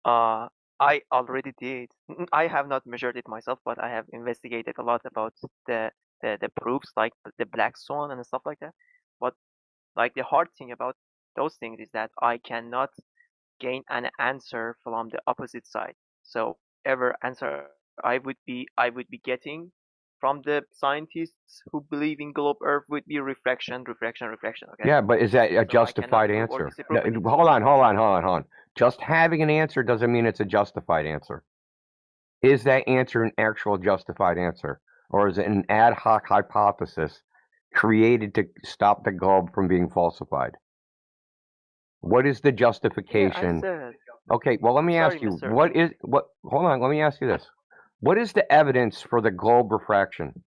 I already did. I have not measured it myself, but I have investigated a lot about the proofs, like the black swan and stuff like that. But like the hard thing about those things is that I cannot gain an answer from the opposite side. So ever answer I would be getting from the scientists who believe in globe Earth would be refraction, refraction, refraction. Okay. Yeah, but is that a So I cannot justified prove or answer? disprove anything. Hold on. Just having an answer doesn't mean it's a justified answer. Is that answer an actual justified answer? Or is it an ad hoc hypothesis created to stop the globe from being falsified? What is the Yeah, I justification? said. Okay, well, let me Sorry, ask you, Mr. hold on, let me ask you this. What is the evidence for the globe refraction?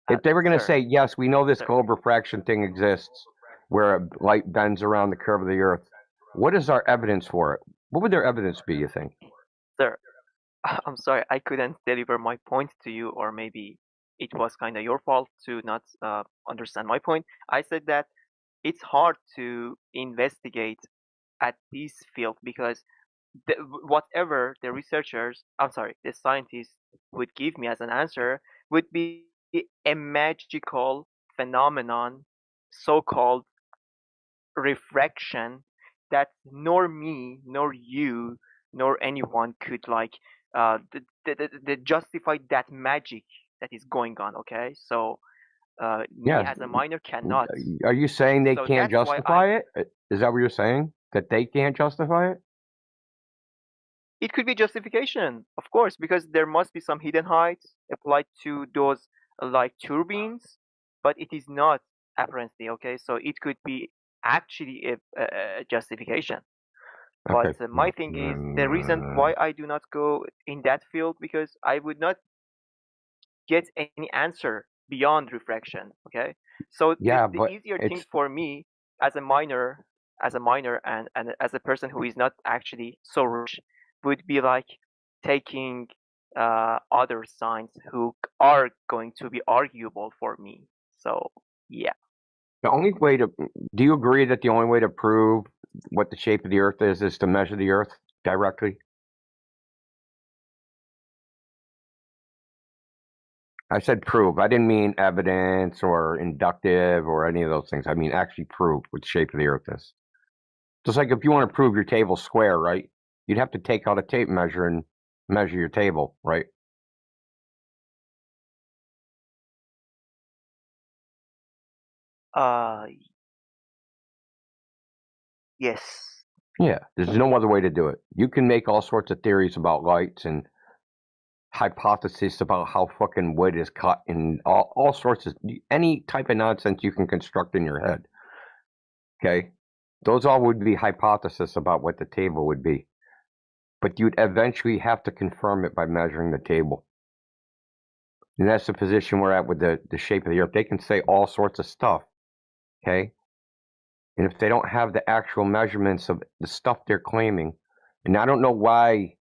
If they were going to Sir. say, yes, we know this globe refraction thing exists, where light bends around the curve of the Earth, what is our evidence for it? What would their evidence be, you think? Sir, I'm sorry, I couldn't deliver my point to you, or maybe it was kind of your fault to not understand my point. I said that it's hard to investigate at this field because whatever the researchers, I'm sorry, the scientists would give me as an answer would be a magical phenomenon, so-called refraction, that nor me, nor you, nor anyone could like justify that magic that is going on. Okay, so me Yes. as a minor cannot. Are you saying they So can't that's why justify it? Is that what you're saying? That they can't justify it? it could be justification, of course, because there must be some hidden heights applied to those like turbines, but it is not apparently. Okay, so it could be actually a justification. Okay. But my thing is the reason why I do not go in that field because I would not get any answer beyond refraction. Okay, so Yeah, the but easier thing it's for me as a minor, and as a person who is not actually so rich, would be like taking other signs who are going to be arguable for me. So yeah. the only way to. Do you agree that the only way to prove what the shape of the Earth is to measure the Earth directly? I said prove. I didn't mean evidence or inductive or any of those things. I mean actually prove what the shape of the Earth is. Just like if you want to prove your table square, right? You'd have to take out a tape measure and measure your table, right? Yes. Yeah, there's no other way to do it. You can make all sorts of theories about lights and hypotheses about how fucking wood is cut and all sorts of any type of nonsense you can construct in your head. Okay? Those all would be hypotheses about what the table would be. But you'd eventually have to confirm it by measuring the table. And that's the position we're at with the shape of the earth. They can say all sorts of stuff. Okay? And if they don't have the actual measurements of the stuff they're claiming, and I don't know why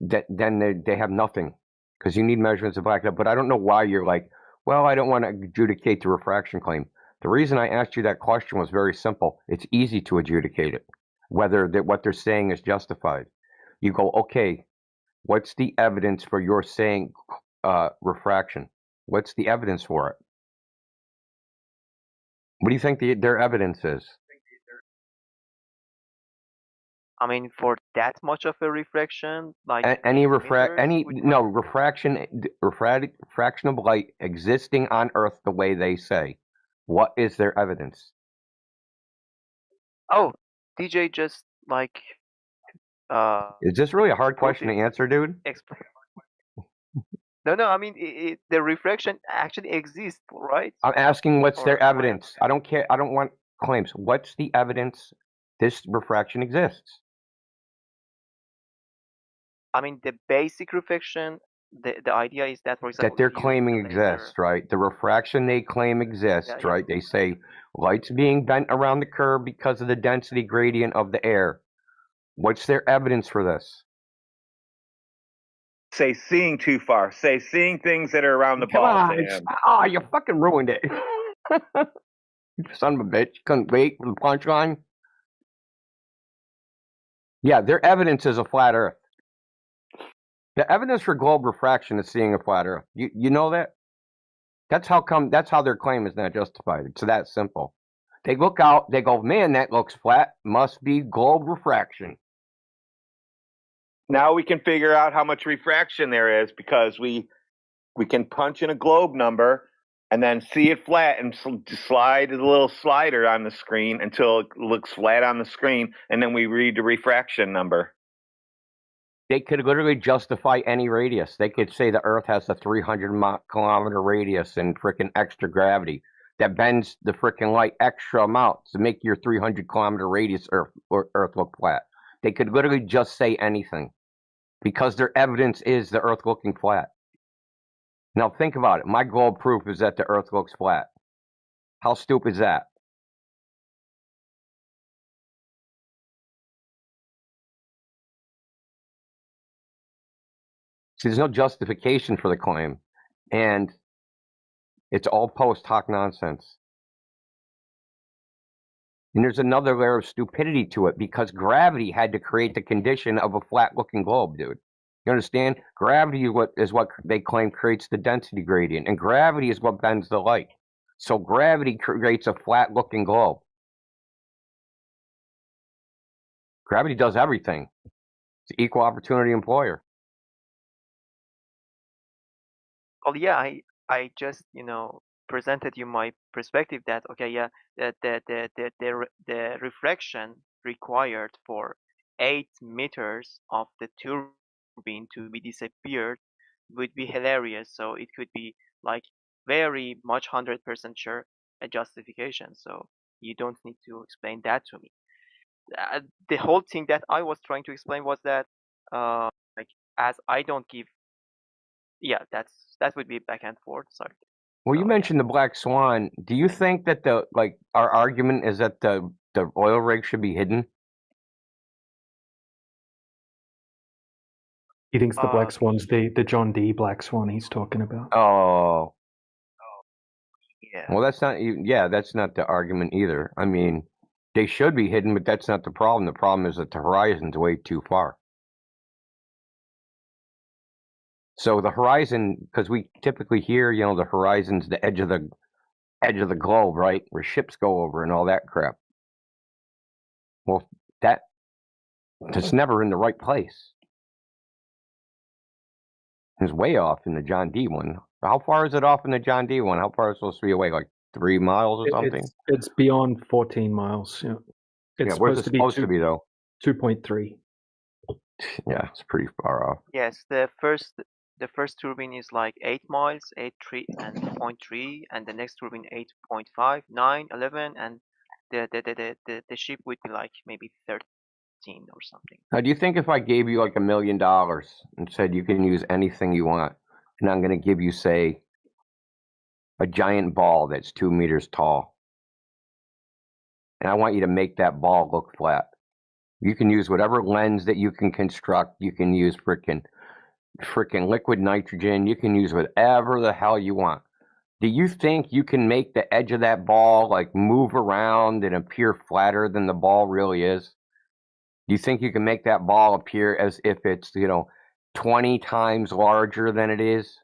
then they have nothing, because you need measurements to back it up. But I don't know why you're like, well, I don't want to adjudicate the refraction claim. The reason I asked you that question was very simple. It's easy to adjudicate it, whether what they're saying is justified. You go, okay, what's the evidence for your saying refraction? What's the evidence for it? What do you think their evidence is? I mean, for that much of a refraction, like refraction of light existing on Earth the way they say. What is their evidence? Oh, DJ just like. Is this really a hard question to answer, dude? No. I mean, the refraction actually exists, right? I'm asking, what's their evidence? I don't care. I don't want claims. What's the evidence this refraction exists? I mean, the basic refraction, the idea is that, for example, that they're claiming exists, right? The refraction they claim exists, right? They say light's being bent around the curve because of the density gradient of the air. What's their evidence for this? Say seeing too far. Say seeing things that are around the Come ball. on, you fucking ruined it. You son of a bitch. Couldn't wait for the punchline. Yeah, their evidence is a flat Earth. The evidence for globe refraction is seeing a flat Earth. You know that? That's how their claim is not justified. It's that simple. They look out, they go, man, that looks flat. Must be globe refraction. Now we can figure out how much refraction there is because we can punch in a globe number and then see it flat and slide the little slider on the screen until it looks flat on the screen, and then we read the refraction number. They could literally justify any radius. They could say the Earth has a 300-kilometer radius and frickin' extra gravity that bends the frickin' light extra amount to make your 300-kilometer radius Earth look flat. They could literally just say anything because their evidence is the Earth looking flat. Now think about it. My globe proof is that the Earth looks flat. How stupid is that? See, there's no justification for the claim, and it's all post hoc nonsense. And there's another layer of stupidity to it because gravity had to create the condition of a flat-looking globe, dude. You understand? Gravity is what they claim creates the density gradient, and gravity is what bends the light. So gravity creates a flat-looking globe. Gravity does everything. It's an equal opportunity employer. Well, yeah, I just presented you my perspective that the refraction required for 8 meters of the turbine to be disappeared would be hilarious. So it could be like very much 100% sure a justification. So you don't need to explain that to me. The whole thing that I was trying to explain was that like as I don't give. Yeah, that would be back and forth. Sorry. Well, you mentioned the black swan. Do you think that our argument is that the oil rig should be hidden? He thinks the black swan's the John D. black swan he's talking about. Oh. Yeah. Well, that's not even. Yeah, that's not the argument either. I mean, they should be hidden, but that's not the problem. The problem is that the horizon's way too far. So the horizon, because we typically hear, the horizon's the edge of the globe, right, where ships go over and all that crap. Well, that's never in the right place. It's way off in the John D one. How far is it off in the John D one? How far is it supposed to be away? Like 3 miles or something? It's beyond 14 miles. Yeah. It's Where's it supposed to be though? 2.3. Yeah, it's pretty far off. Yes, the first turbine is like 8 miles, 8.3, and the next turbine 8.5, 9, 11, and the ship would be like maybe 13 or something. Now, do you think if I gave you like $1 million and said you can use anything you want, and I'm going to give you, say, a giant ball that's 2 meters tall, and I want you to make that ball look flat. You can use whatever lens that you can construct. You can use freaking liquid nitrogen. You can use whatever the hell you want. Do you think you can make the edge of that ball like move around and appear flatter than the ball really is? Do you think you can make that ball appear as if it's, 20 times larger than it is?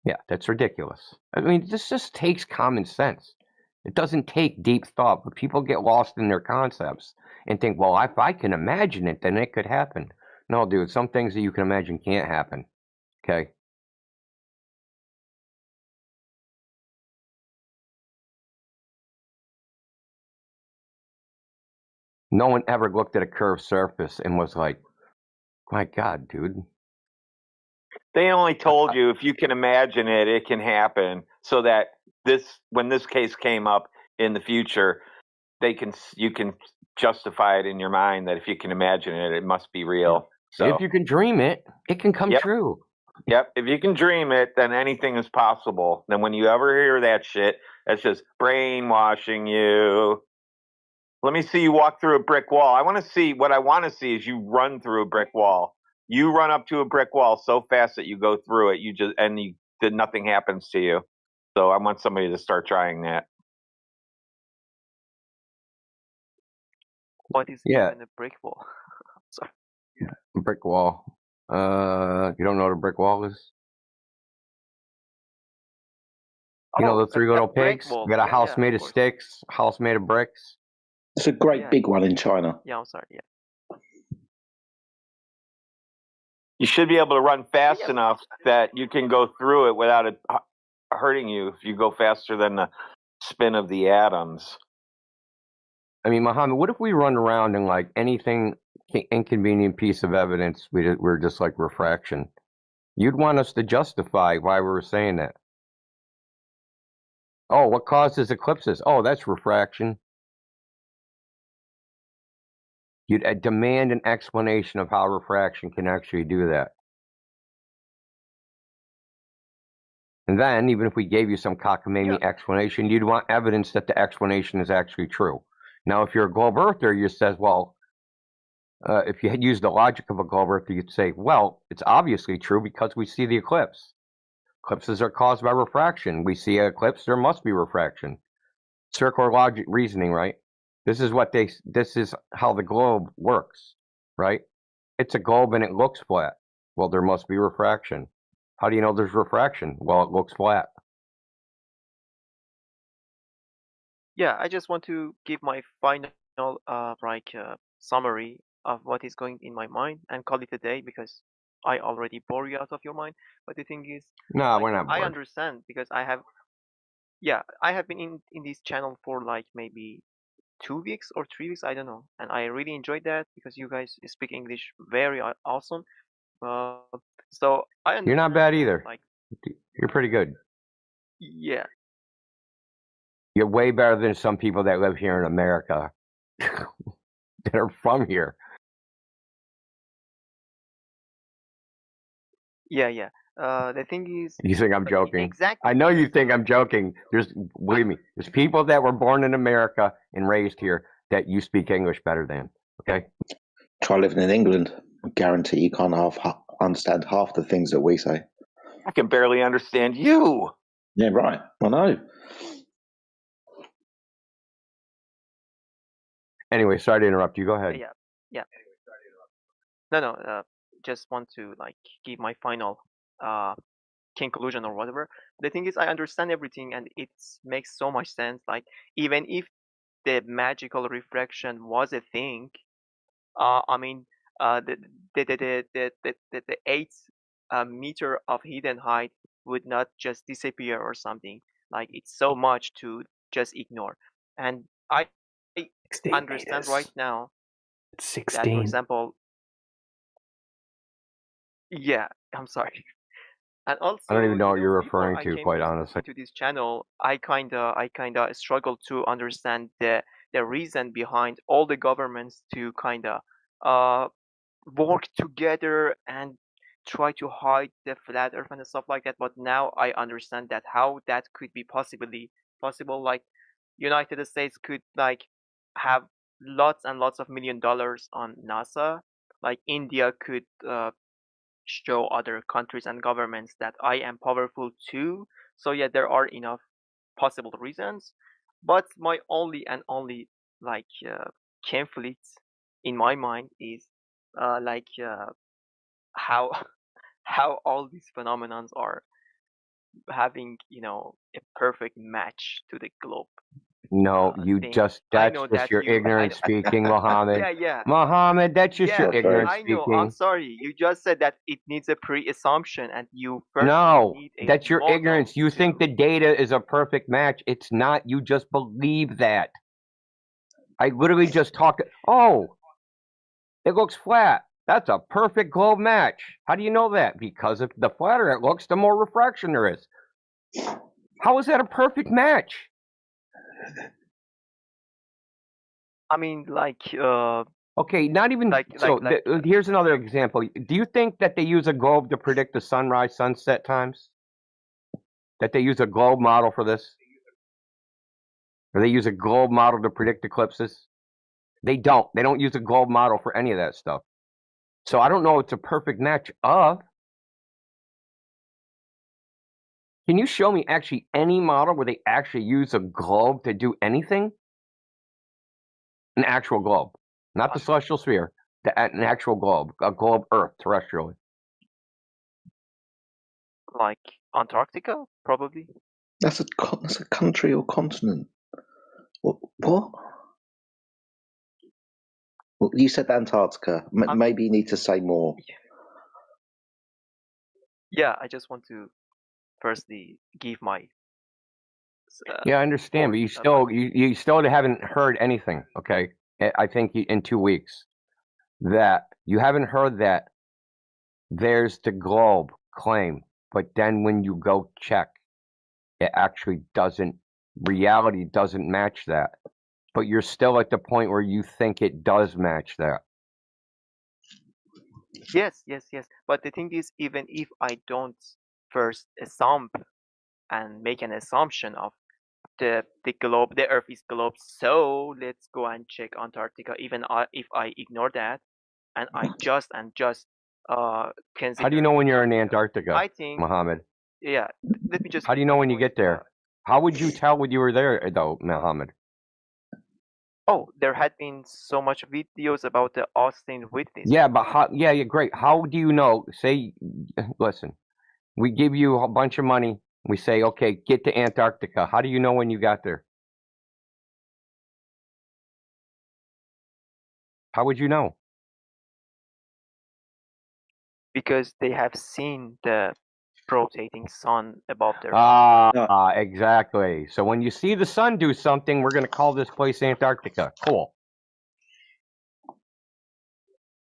Yeah, that's ridiculous. I mean, this just takes common sense. It doesn't take deep thought, but people get lost in their concepts and think, well, if I can imagine it, then it could happen. No, dude, some things that you can imagine can't happen. Okay? No one ever looked at a curved surface and was like, my God, dude. They only told you if you can imagine it, it can happen. So that when this case came up in the future, you can justify it in your mind that if you can imagine it, it must be real. So if you can dream it, it can come true. Yep. If you can dream it, then anything is possible. Then when you ever hear that shit, that's just brainwashing you. Let me see you walk through a brick wall. What I want to see is you run through a brick wall. You run up to a brick wall so fast that you go through it, nothing happens to you. So I want somebody to start trying that. What is even a brick wall? Sorry. Brick wall. You don't know what a brick wall is? You know the three little pigs? wall. You got a Yeah, house yeah, made of of sticks, house made of bricks. It's a great big one in China. Yeah, I'm sorry. Yeah. You should be able to run fast enough that you can go through it without it hurting you if you go faster than the spin of the atoms. I mean, Muhammad, what if we run around and like anything inconvenient piece of evidence, we're just like refraction? You'd want us to justify why we were saying that. Oh, what causes eclipses? Oh, that's refraction. You'd demand an explanation of how refraction can actually do that. And then, even if we gave you some cockamamie explanation, you'd want evidence that the explanation is actually true. Now, if you're a globe earther, you says, well, if you had used the logic of a globe earther, you'd say, well, it's obviously true because we see the eclipse. Eclipses are caused by refraction. We see an eclipse, there must be refraction. Circular logic reasoning, right? This is how the globe works, right? It's a globe and it looks flat. Well, there must be refraction. How do you know there's refraction? Well, it looks flat. Yeah, I just want to give my final summary of what is going in my mind and call it a day because I already bore you out of your mind. But the thing is, no, we're not bored. I understand because I have been in this channel for like maybe 2 weeks or 3 weeks, I don't know, and I really enjoyed that because you guys speak English very awesome. So I understand. You're not bad either. Like, you're pretty good. Yeah. You're way better than some people that live here in America that are from here. Yeah. The thing is, you think I'm joking? Exactly. I know you think I'm joking. Believe me, there's people that were born in America and raised here that you speak English better than. Okay. Try living in England. I guarantee you can't understand half the things that we say. I can barely understand you. Yeah, right. I know. Anyway, sorry to interrupt you. Go ahead. Yeah. No. Just want to like give my final conclusion or whatever. The thing is, I understand everything, and it makes so much sense. Like, even if the magical refraction was a thing, I mean, the eight a meter of hidden height would not just disappear or something. Like it's so much to just ignore. And I 16 understand right meters. now It's that, for 16. example, yeah, I'm sorry. And I don't also, even know what you're before referring I to, came quite honestly. into this channel, I kinda struggled to understand the reason behind all the governments to kinda uh work together and try to hide the flat earth and stuff like that. But now I understand that how that could be possible. Like United States could like have lots and lots of $1 million on NASA. Like India could show other countries and governments that I am powerful too. So yeah, there are enough possible reasons. But my only like conflict in my mind is how how all these phenomenons are having a perfect match to the globe No, you thing. just, I that's know just that your you I ignorance know, speaking, Mohammed. yeah Mohammed, that's just your yeah That's right. ignorance I know. I'm speaking. sorry, you just said that it needs a pre-assumption and you firstly No, need a that's your model ignorance. You think the data is a perfect match. It's not. You just believe that. I literally just talked. Oh, it looks flat. That's a perfect globe match. How do you know that? Because if the flatter it looks, the more refraction there is. How is that a perfect match? I mean, like Okay, not even so. Here's another example. Do you think that they use a globe to predict the sunrise, sunset times? That they use a globe model for this? Or they use a globe model to predict eclipses? They don't. They don't use a globe model for any of that stuff. So I don't know it's a perfect match of. Can you show me actually any model where they actually use a globe to do anything? An actual globe, not the celestial sphere, an actual globe, a globe Earth, terrestrially. like Antarctica, probably. That's a country or continent. What? Well, you said Antarctica. Maybe you need to say more. Yeah, I just want to firstly give my Yeah, I understand, but you still haven't heard anything. Okay, I think in 2 weeks that you haven't heard that there's the globe claim, but then when you go check, it actually doesn't. Reality doesn't match that, but you're still at the point where you think it does match that. Yes. But the thing is, even if I don't first assume and make an assumption of the globe, the Earth is globe, so let's go and check Antarctica. Even if I ignore that, and I just consider. How do you know when you're in Antarctica, I think, Mohammed? yeah. Let me just. How do you know when you get there? How would you tell when you were there, though, Mohammed? Oh, there had been so much videos about the Austin witness. Yeah, but how? Yeah, great. How do you know? Say, listen, we give you a bunch of money. We say, okay, get to Antarctica. How do you know when you got there? How would you know? Because they have seen the rotating sun above their Exactly. So when you see the sun do something, we're going to call this place Antarctica. Cool.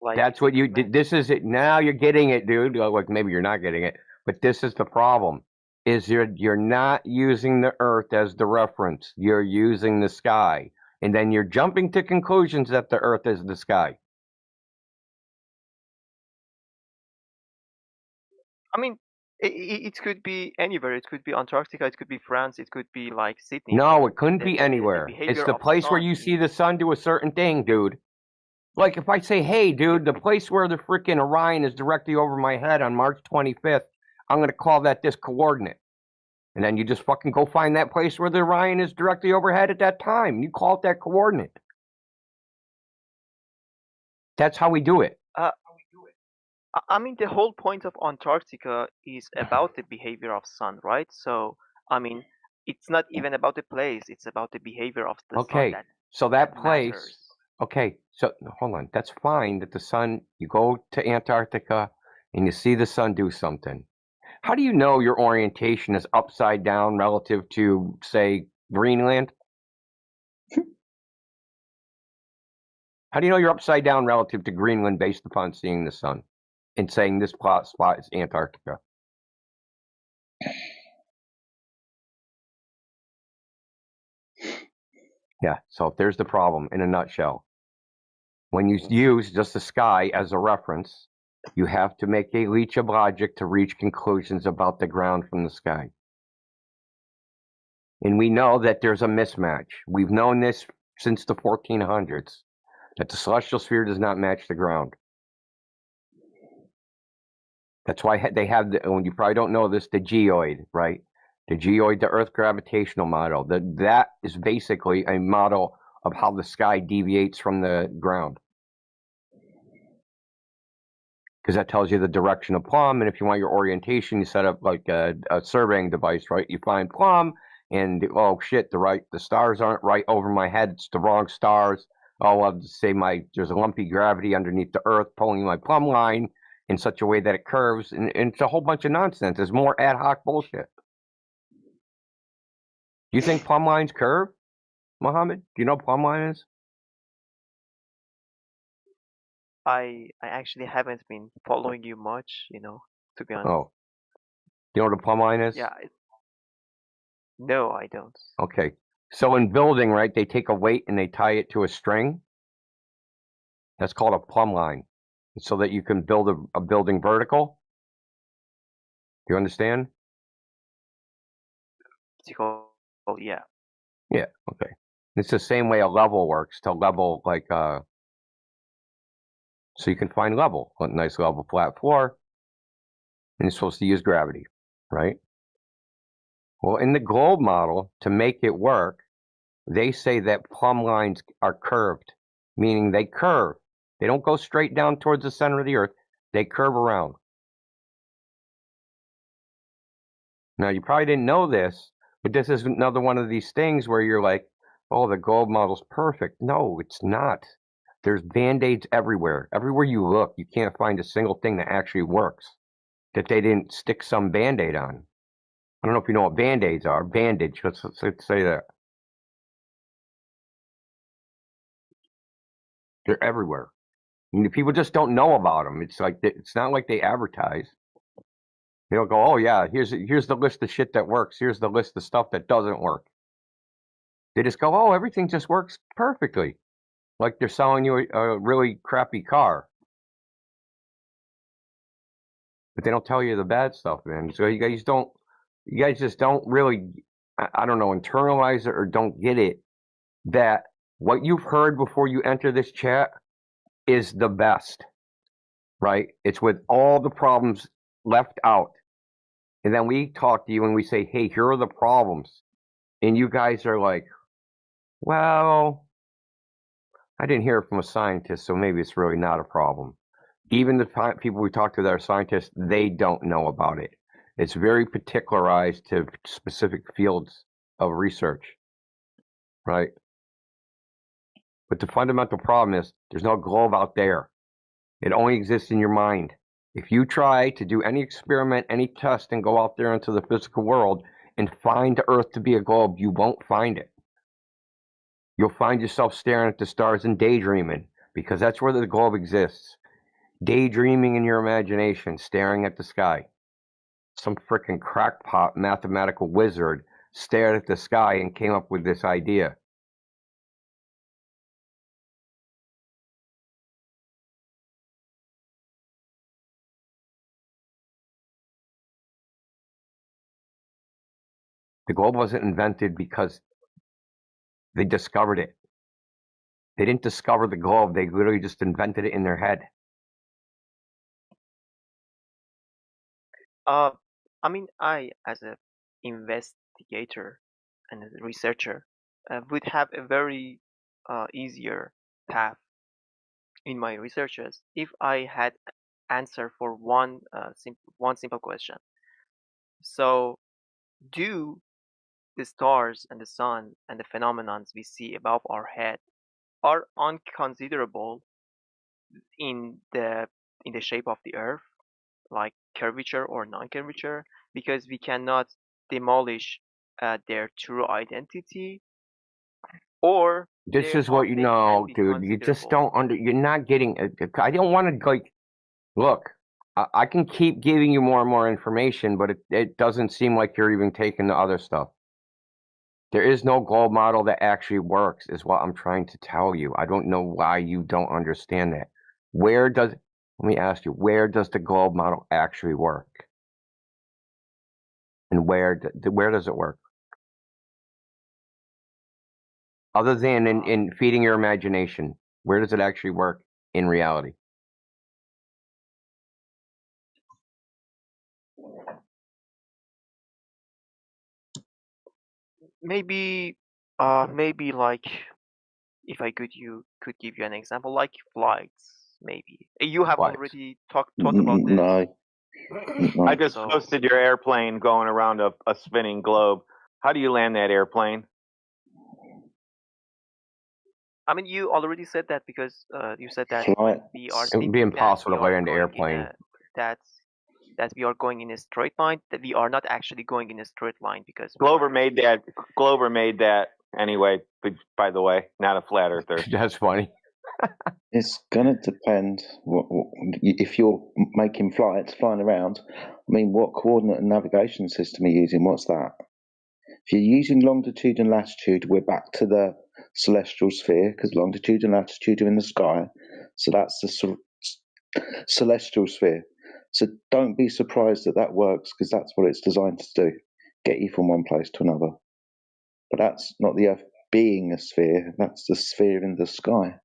Like that's what you did. This is it. Now you're getting it, dude. Like maybe you're not getting it, but this is the problem. Is you're not using the Earth as the reference. You're using the sky, and then you're jumping to conclusions that the Earth is the sky. I mean, it could be anywhere. It could be Antarctica. It could be France. It could be like Sydney. No, it couldn't be anywhere. It's the place where you see the sun do a certain thing, dude. Like if I say, hey, dude, the place where the freaking Orion is directly over my head on March 25th, I'm going to call that this coordinate. And then you just fucking go find that place where the Orion is directly overhead at that time. You call it that coordinate. That's how we do it. I mean, the whole point of Antarctica is about the behavior of sun, right? So, I mean, it's not even about the place. It's about the behavior of the sun. So that place. Matters. Okay, so hold on. That's fine that the sun. You go to Antarctica, and you see the sun do something. How do you know your orientation is upside down relative to, say, Greenland? How do you know you're upside down relative to Greenland based upon seeing the sun and saying this spot is Antarctica? Yeah, so there's the problem in a nutshell. When you use just the sky as a reference, you have to make a leech of logic to reach conclusions about the ground from the sky. And we know that there's a mismatch. We've known this since the 1400s, that the celestial sphere does not match the ground. That's why they have, you probably don't know this, the geoid, right? The geoid, the Earth gravitational model. That is basically a model of how the sky deviates from the ground. Because that tells you the direction of plumb, and if you want your orientation, you set up like a surveying device, right? You find plumb, and oh shit, the stars aren't right over my head. It's the wrong stars. Oh, I'll just say there's a lumpy gravity underneath the Earth pulling my plumb line in such a way that it curves, and it's a whole bunch of nonsense. It's more ad hoc bullshit. Do you think plumb lines curve, Mohammed? Do you know what plumb line is? I actually haven't been following you much, to be honest. Oh. You know what a plumb line is? Yeah. No, I don't. Okay. So in building, right, they take a weight and they tie it to a string. That's called a plumb line. So that you can build a building vertical. Do you understand? Oh, yeah. Yeah, okay. It's the same way a level works, to level like so you can find level, a nice level flat floor, and you're supposed to use gravity, right? Well, in the globe model, to make it work, they say that plumb lines are curved, meaning they curve. They don't go straight down towards the center of the Earth. They curve around. Now, you probably didn't know this, but this is another one of these things where you're like, oh, the globe model's perfect. No, it's not. There's Band-Aids everywhere. Everywhere you look, you can't find a single thing that actually works, that they didn't stick some Band-Aid on. I don't know if you know what Band-Aids are. Bandage, let's say that. They're everywhere. And people just don't know about them. It's like it's not like they advertise. They don't go, oh yeah, here's the list of shit that works. Here's the list of stuff that doesn't work. They just go, oh, everything just works perfectly, like they're selling you a really crappy car. But they don't tell you the bad stuff, man. So you guys just don't really, I don't know, internalize it or don't get it that what you've heard before you enter this chat is the best, right? It's with all the problems left out. And then we talk to you and we say, hey, here are the problems. And you guys are like, well, I didn't hear it from a scientist, so maybe it's really not a problem. Even the people we talk to that are scientists, they don't know about it. It's very particularized to specific fields of research, right? But the fundamental problem is there's no globe out there. It only exists in your mind. If you try to do any experiment, any test, and go out there into the physical world and find the Earth to be a globe, you won't find it. You'll find yourself staring at the stars and daydreaming, because that's where the globe exists. Daydreaming in your imagination, staring at the sky. Some frickin' crackpot mathematical wizard stared at the sky and came up with this idea. The globe wasn't invented because they discovered it. They didn't discover the globe. They literally just invented it in their head. I mean, I, as an investigator and a researcher, would have a very easier path in my researches if I had answer for one simple question. So, do the stars and the sun and the phenomenons we see above our head are unconsiderable in the shape of the Earth? like curvature or non-curvature, because we cannot demolish their true identity, or This their is what you update can know, be dude. You just considerable. don't you're not getting. I don't want to like. Look, I can keep giving you more and more information, but it doesn't seem like you're even taking the other stuff. There is no globe model that actually works, is what I'm trying to tell you. I don't know why you don't understand that. Let me ask you, where does the globe model actually work? And where does it work? Other than in feeding your imagination, where does it actually work in reality? Maybe, maybe like if I could give you an example, like flights. Maybe you have Flights. already thought about this. No. I just So- posted your airplane going around a spinning globe. How do you land that airplane? I mean, you already said that because you said that Flight. we are It would be thinking that impossible we to are land an going in airplane. that we are going in a straight line. That we are not actually going in a straight line because Glover made that anyway. By the way, not a flat earther. That's funny. It's gonna depend if you're making flights, flying around. I mean, what coordinate and navigation system are you using? What's that? If you're using longitude and latitude, we're back to the celestial sphere because longitude and latitude are in the sky. So that's the celestial sphere. So don't be surprised that works because that's what it's designed to do, get you from one place to another. But that's not the Earth being a sphere, that's the sphere in the sky.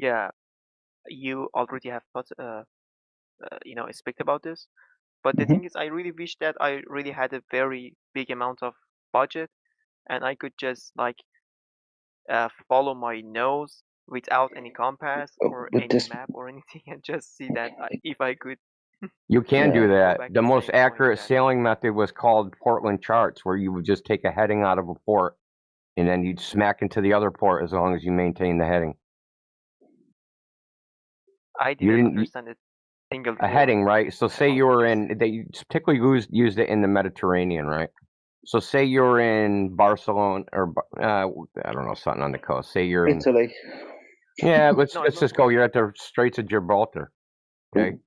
yeah, you already have thought speak about this. But the thing is, I really wish that I really had a very big amount of budget, and I could just like follow my nose without any compass or But any this- map or anything, and just see that if I could. You can do go that. back The the most same point accurate that- sailing method was called Portland charts, where you would just take a heading out of a port and then you'd smack into the other port as long as you maintain the heading. I You didn't didn't- understand a single A word. heading, right? So say you were in, they particularly used it in the Mediterranean, right? So say you're in Barcelona or I don't know, something on the coast. Say you're in Italy. Yeah, let's No, just go. You're at the Straits of Gibraltar. Okay.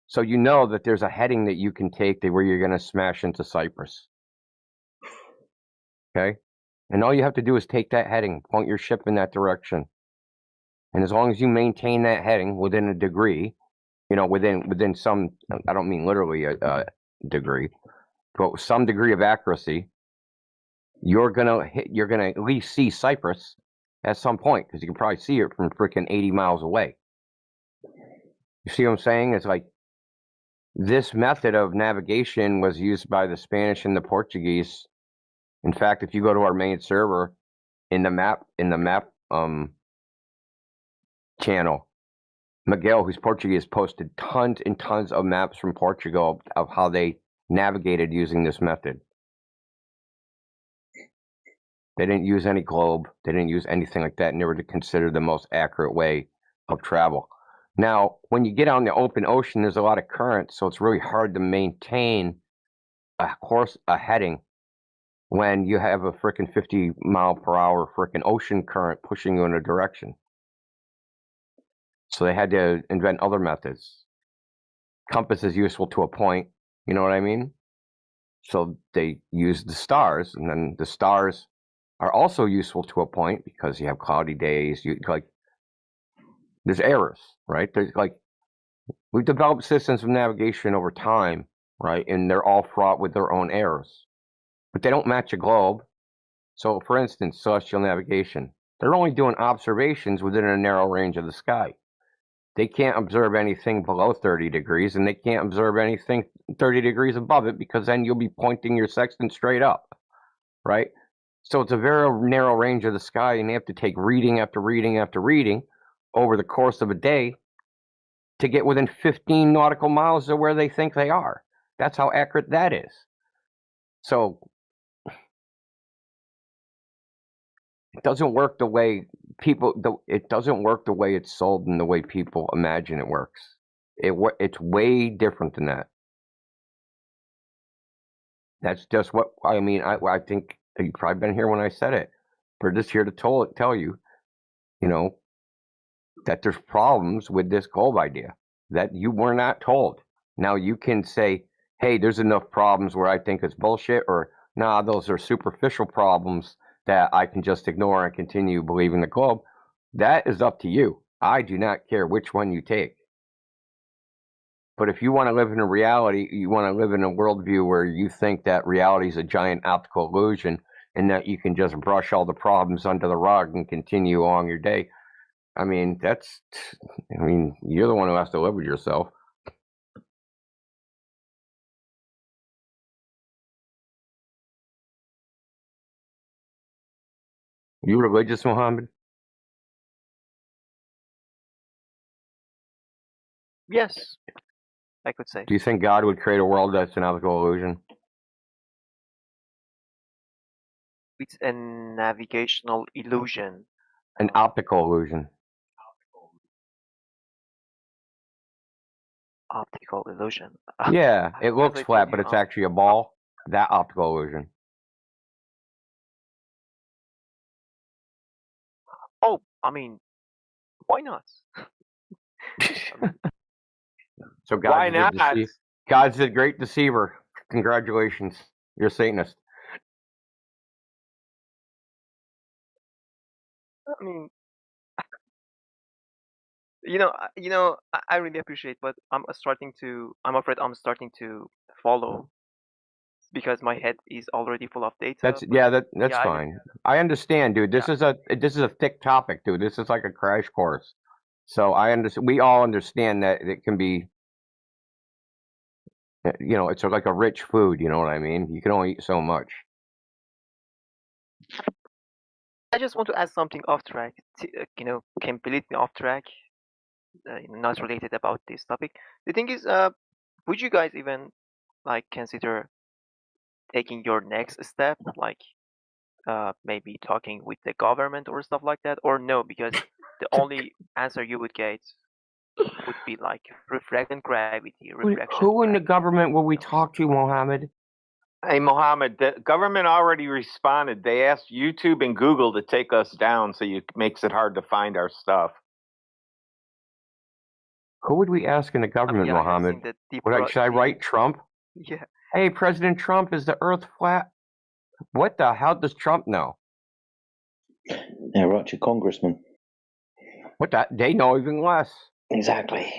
So you know that there's a heading that you can take where you're going to smash into Cyprus. Okay. And all you have to do is take that heading, point your ship in that direction. And as long as you maintain that heading within a degree, within some, I don't mean literally a degree, but with some degree of accuracy, you're gonna at least see Cyprus at some point because you can probably see it from freaking 80 miles away. You see what I'm saying? It's like this method of navigation was used by the Spanish and the Portuguese. In fact, if you go to our main server in the map channel, Miguel, who's Portuguese, posted tons and tons of maps from Portugal of how they navigated using this method. They didn't use any globe. They didn't use anything like that, and they were considered the most accurate way of travel. Now, when you get out in the open ocean, there's a lot of currents, so it's really hard to maintain a heading when you have a frickin' 50 mile per hour frickin' ocean current pushing you in a direction. So they had to invent other methods. Compass is useful to a point, you know what I mean? So they used the stars, and then the stars are also useful to a point because you have cloudy days. There's errors, right? We've developed systems of navigation over time, right? And they're all fraught with their own errors, but they don't match a globe. So, for instance, celestial navigation, they're only doing observations within a narrow range of the sky. They can't observe anything below 30 degrees, and they can't observe anything 30 degrees above it because then you'll be pointing your sextant straight up, right? So it's a very narrow range of the sky, and they have to take reading after reading after reading over the course of a day to get within 15 nautical miles of where they think they are. That's how accurate that is. So it doesn't work the way it doesn't work the way it's sold and the way people imagine it works. It's way different than that. That's just what I mean. I think you've probably been here when I said it. We're just here to tell you, that there's problems with this globe idea that you were not told. Now you can say, hey, there's enough problems where I think it's bullshit, or nah, those are superficial problems that I can just ignore and continue believing the globe. That is up to you. I do not care which one you take. But if you want to live in a reality, you want to live in a worldview where you think that reality is a giant optical illusion and that you can just brush all the problems under the rug and continue along your day. I mean, you're the one who has to live with yourself. You religious, Muhammad? Yes, I could say. Do you think God would create a world that's an optical illusion? It's a navigational illusion. An optical illusion. Optical illusion. Yeah, it As looks I flat, told but you, it's actually a ball. That optical illusion. Oh, I mean, why not? So Why not? God's a great deceiver. Congratulations. You're a Satanist. I mean, I really appreciate, but I'm afraid I'm starting to follow because my head is already full of data. That's yeah, fine. I understand, dude. This is a thick topic, dude. This is like a crash course. So I understand. We all understand that it can be, it's like a rich food. You know what I mean? You can only eat so much. I just want to add something off track, completely off track, not related about this topic. The thing is, would you guys even consider taking your next step, maybe talking with the government or stuff like that, or no? Because the only answer you would get would be refraction gravity, refraction. Who in the government will we talk to, Mohammed? Hey, Mohammed, the government already responded. They asked YouTube and Google to take us down, so it makes it hard to find our stuff. Who would we ask in the government, Mohammed? Should I write Trump? Yeah. Hey, President Trump, is the Earth flat? What the hell does Trump know? Yeah, right, your congressman. What that? They know even less. Exactly.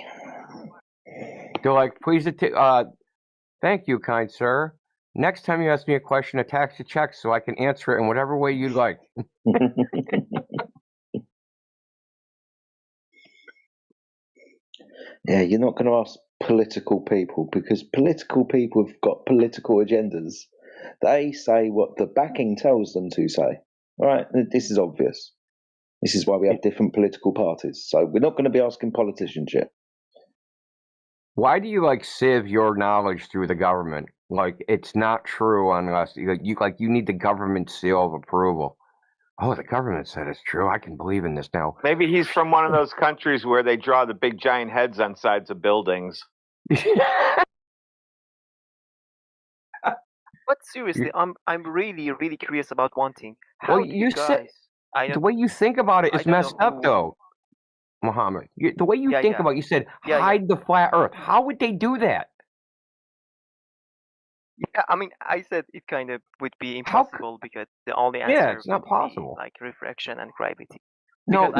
They're like, please, thank you, kind sir. Next time you ask me a question, attach the check so I can answer it in whatever way you'd like. Yeah, you're not going to ask political people because political people have got political agendas. They say what the backing tells them to say. Right? This is obvious. This is why we have different political parties. So we're not going to be asking politicians yet. Why do you sieve your knowledge through the government? It's not true unless you need the government seal of approval. Oh, the government said it's true. I can believe in this now. Maybe he's from one of those countries where they draw the big giant heads on sides of buildings. But seriously, I'm really really curious about one thing. How Well, do you guys? The way you think about it is messed up, though, Muhammad. The way you think about it, you said hide the flat Earth. How would they do that? Yeah, I mean, I said it kind of would be impossible because the only answer it's not possible. Be refraction and gravity. No.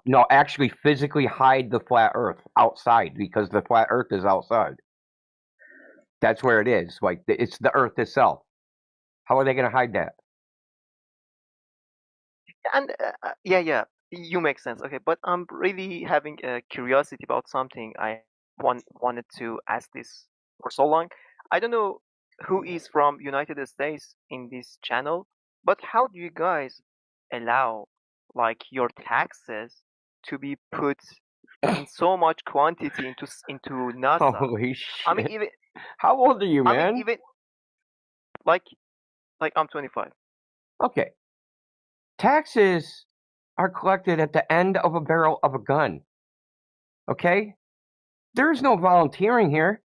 No, actually physically hide the flat Earth outside because the flat Earth is outside. That's where it is. It's the Earth itself. How are they going to hide that? And yeah, you make sense. Okay, but I'm really having a curiosity about something. I wanted to ask this for so long. I don't know who is from United States in this channel, but how do you guys allow your taxes to be put in so much quantity into NASA? Holy shit! I mean, even how old are you, man? I mean, even I'm 25. Okay, taxes are collected at the end of a barrel of a gun. Okay? There's no volunteering here.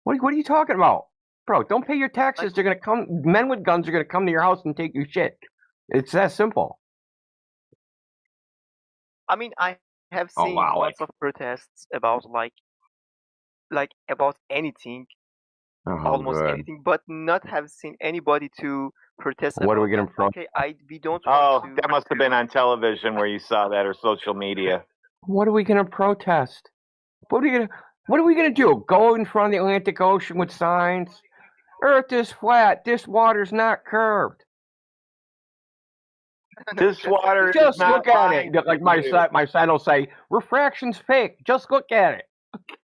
What are you talking about? Bro, don't pay your taxes. They're going to come, men with guns are going to come to your house and take your shit. It's that simple. I mean, I have seen lots of protests about like about anything, almost anything, but not have seen anybody to protest What about are we going to protest? Okay, we don't Oh, want to. that must have been on television where you saw that, or social media. What are we going to protest? What are we gonna do? Go in front of the Atlantic Ocean with signs? Earth is flat. This water's not curved. This water Just is not look at it. lying Like to my son will say, refraction's fake. Just look at it.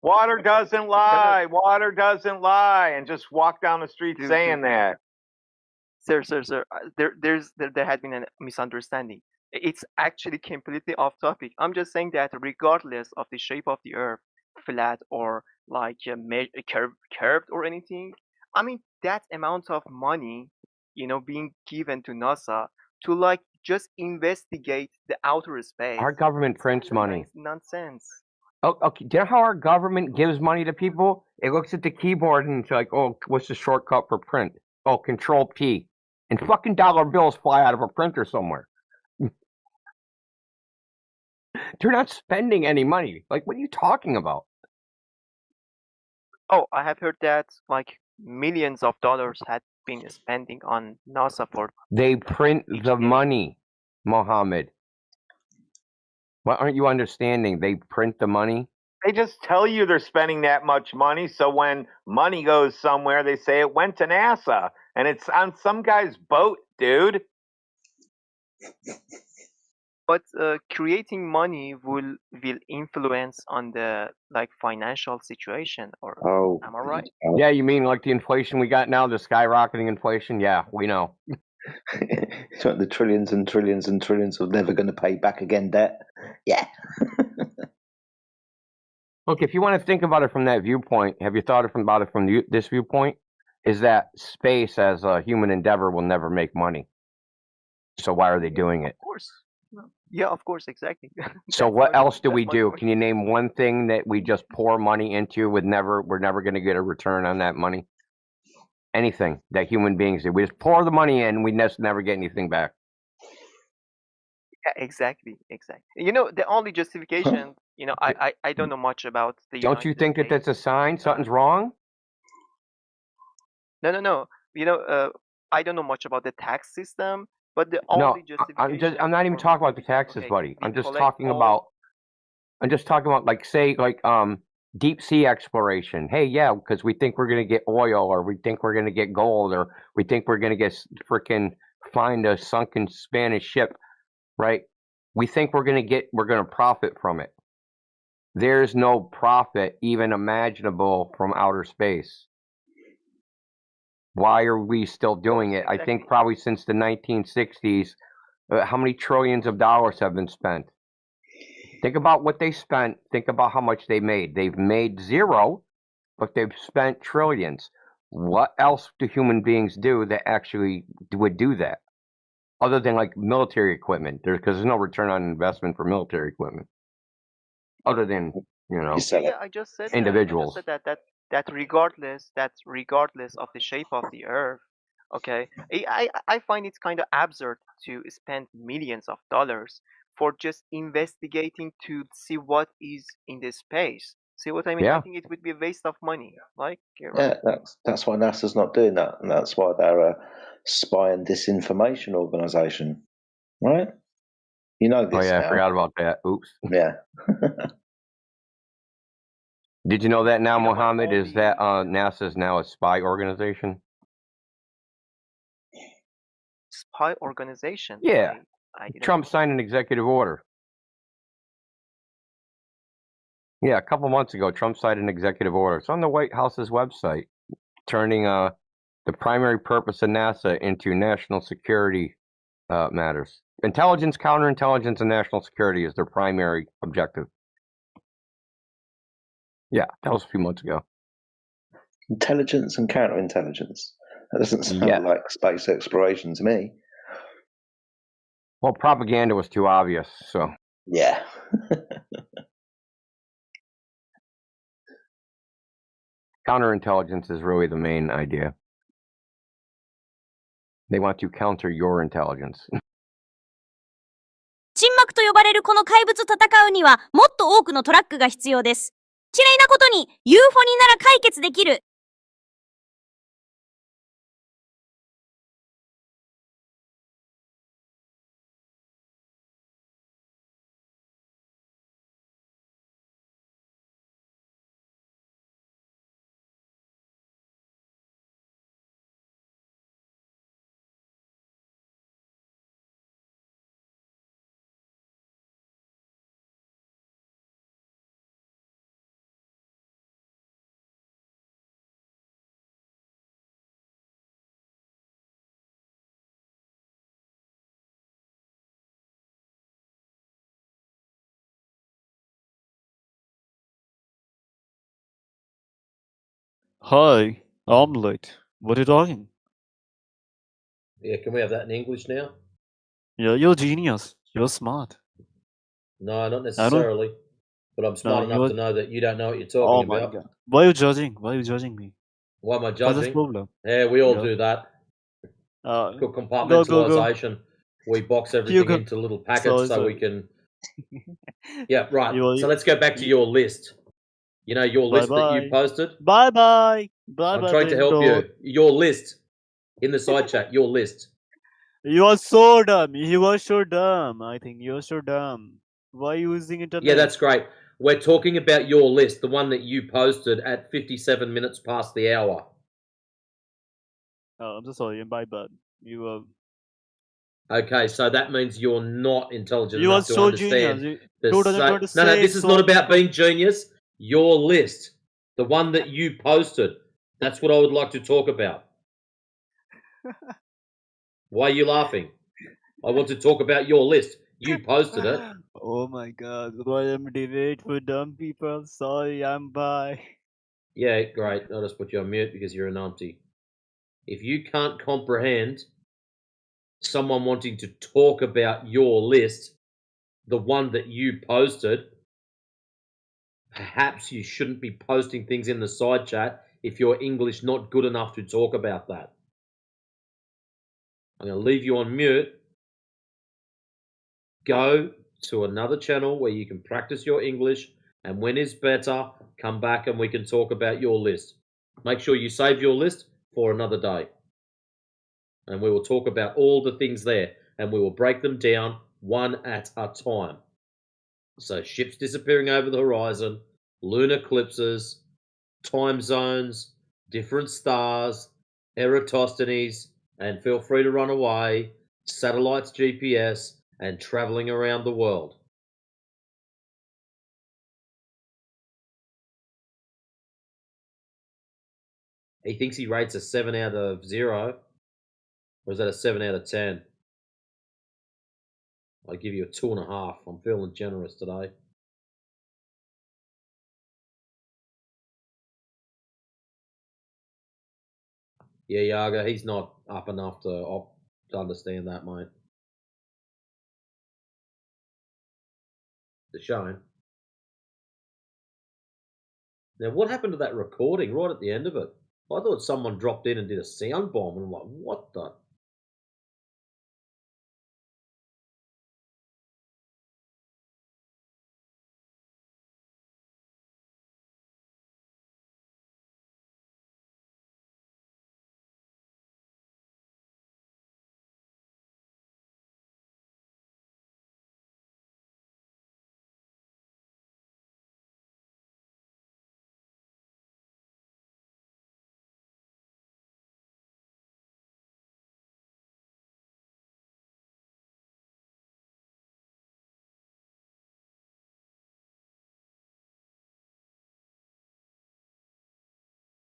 Water doesn't lie. Water doesn't lie, and just walk down the street saying that. Sir, there had been a misunderstanding. It's actually completely off topic. I'm just saying that regardless of the shape of the Earth, flat or like curved or anything, I mean that amount of money, being given to NASA to like just investigate the outer space. Our government prints money. Nonsense. Oh, okay. Do you know how our government gives money to people? It looks at the keyboard and it's like, oh, what's the shortcut for print? Oh, Control P. And fucking dollar bills fly out of a printer somewhere. They're not spending any money. Like, what are you talking about? Oh, I have heard that like millions of dollars had been spending on NASA for. They print the money, Mohammed. What aren't you understanding? They print the money. They just tell you they're spending that much money, so when money goes somewhere, they say it went to NASA, and it's on some guy's boat, dude. But creating money will influence on the like financial situation, or am I right? Yeah, you mean like the inflation we got now, the skyrocketing inflation? Yeah, we know. It's like the trillions and trillions and trillions of never going to pay back again debt. Yeah. Look, if you want to think about it from that viewpoint, have you thought about it from this viewpoint? Is that space as a human endeavor will never make money. So why are they doing it? Of course. Yeah, of course, exactly. So what else do we do? Can you name one thing that we just pour money into we're never going to get a return on that money? Anything that human beings do. We just pour the money in, we never get anything back. Yeah, exactly. The only justification, I don't know much about the Don't you think that that's a sign something's wrong? No. I don't know much about the tax system, but the only justification. I'm not even talking about the taxes, buddy. I'm just talking about like say like deep sea exploration. Hey, yeah, because we think we're gonna get oil, or we think we're gonna get gold, or we think we're gonna get find a sunken Spanish ship, right? We think we're gonna profit from it. There's no profit even imaginable from outer space. Why are we still doing it? I think probably since the 1960s, how many trillions of dollars have been spent? Think about what they spent. Think about how much they made. They've made zero, but they've spent trillions. What else do human beings do that actually would do that? Other than like military equipment, because there's no return on investment for military equipment. Other than, I just said individuals. That regardless of the shape of the Earth, okay, I find it kind of absurd to spend millions of dollars for just investigating to see what is in the space. See what I mean? Yeah. I think it would be a waste of money. Like, Yeah, that's why NASA's not doing that, and that's why they're a spy and disinformation organisation, right? You know this. Oh yeah, now. I forgot about that. Oops. Yeah. Did you know that now, Mohammed? Is that NASA is now a spy organization? Spy organization? Yeah. I Trump signed an executive order. Yeah, a couple months ago, Trump signed an executive order. It's on the White House's website, turning the primary purpose of NASA into national security matters. Intelligence, counterintelligence, and national security is their primary objective. Yeah, that was a few months ago. Intelligence and counterintelligence. That doesn't sound like space exploration to me. Well, propaganda was too obvious, so. Yeah. Counterintelligence is really the main idea. They want to counter your intelligence. 沈黙と呼ばれるこの怪物と戦うにはもっと多くのトラックが必要です。綺麗なことに UFO になら解決できる。Hi, omelette. What are you talking? Yeah, can we have that in English now? Yeah, you're genius. You're smart. No, not I don't. necessarily. But I'm smart enough you're. to know that you don't know what you're Oh talking my about. god. Why are you judging? Why are you judging me? Why am I What's this judging? problem? Yeah, we all Yeah. do that. Good Go. compartmentalization. We box You everything go. into little packets so we Sorry. can. Yeah, right. You are. So let's go back to your list. You know your Bye list that you bye. posted? Bye bye. Bye I'm bye, trying to help Brimdor. you. Your list in the side chat. Your list. You are so dumb. You are so dumb. I think you're so dumb. Why are you using internet? Yeah, that's great. We're talking about your list, the one that you posted at 57 minutes past the hour. Oh, I'm so sorry. My bad. You are. Okay, so that means you're not intelligent You are enough to so understand genius. the No, 2026. this is not about being genius. Your list, the one that you posted. That's what I would like to talk about. Why are you laughing? I want to talk about your list. You posted it. Oh my god. Why am debate for dumb people? Sorry, I'm bye. Yeah, great. I'll just put you on mute because you're an auntie. If you can't comprehend someone wanting to talk about your list, the one that you posted, perhaps you shouldn't be posting things in the side chat if your English not good enough to talk about that. I'm going to leave you on mute. Go to another channel where you can practice your English, and when it's better, come back and we can talk about your list. Make sure you save your list for another day. And we will talk about all the things there, and we will break them down one at a time. So ships disappearing over the horizon, lunar eclipses, time zones, different stars, Eratosthenes, and feel free to run away, satellites, GPS, and traveling around the world. He thinks he rates a 7 out of 0. Or is that a 7 out of 10? I give you a 2.5. I'm feeling generous today. Yeah, Yaga, he's not up enough to understand that, mate. The shame. Now, what happened to that recording right at the end of it? I thought someone dropped in and did a sound bomb, and I'm like, what the?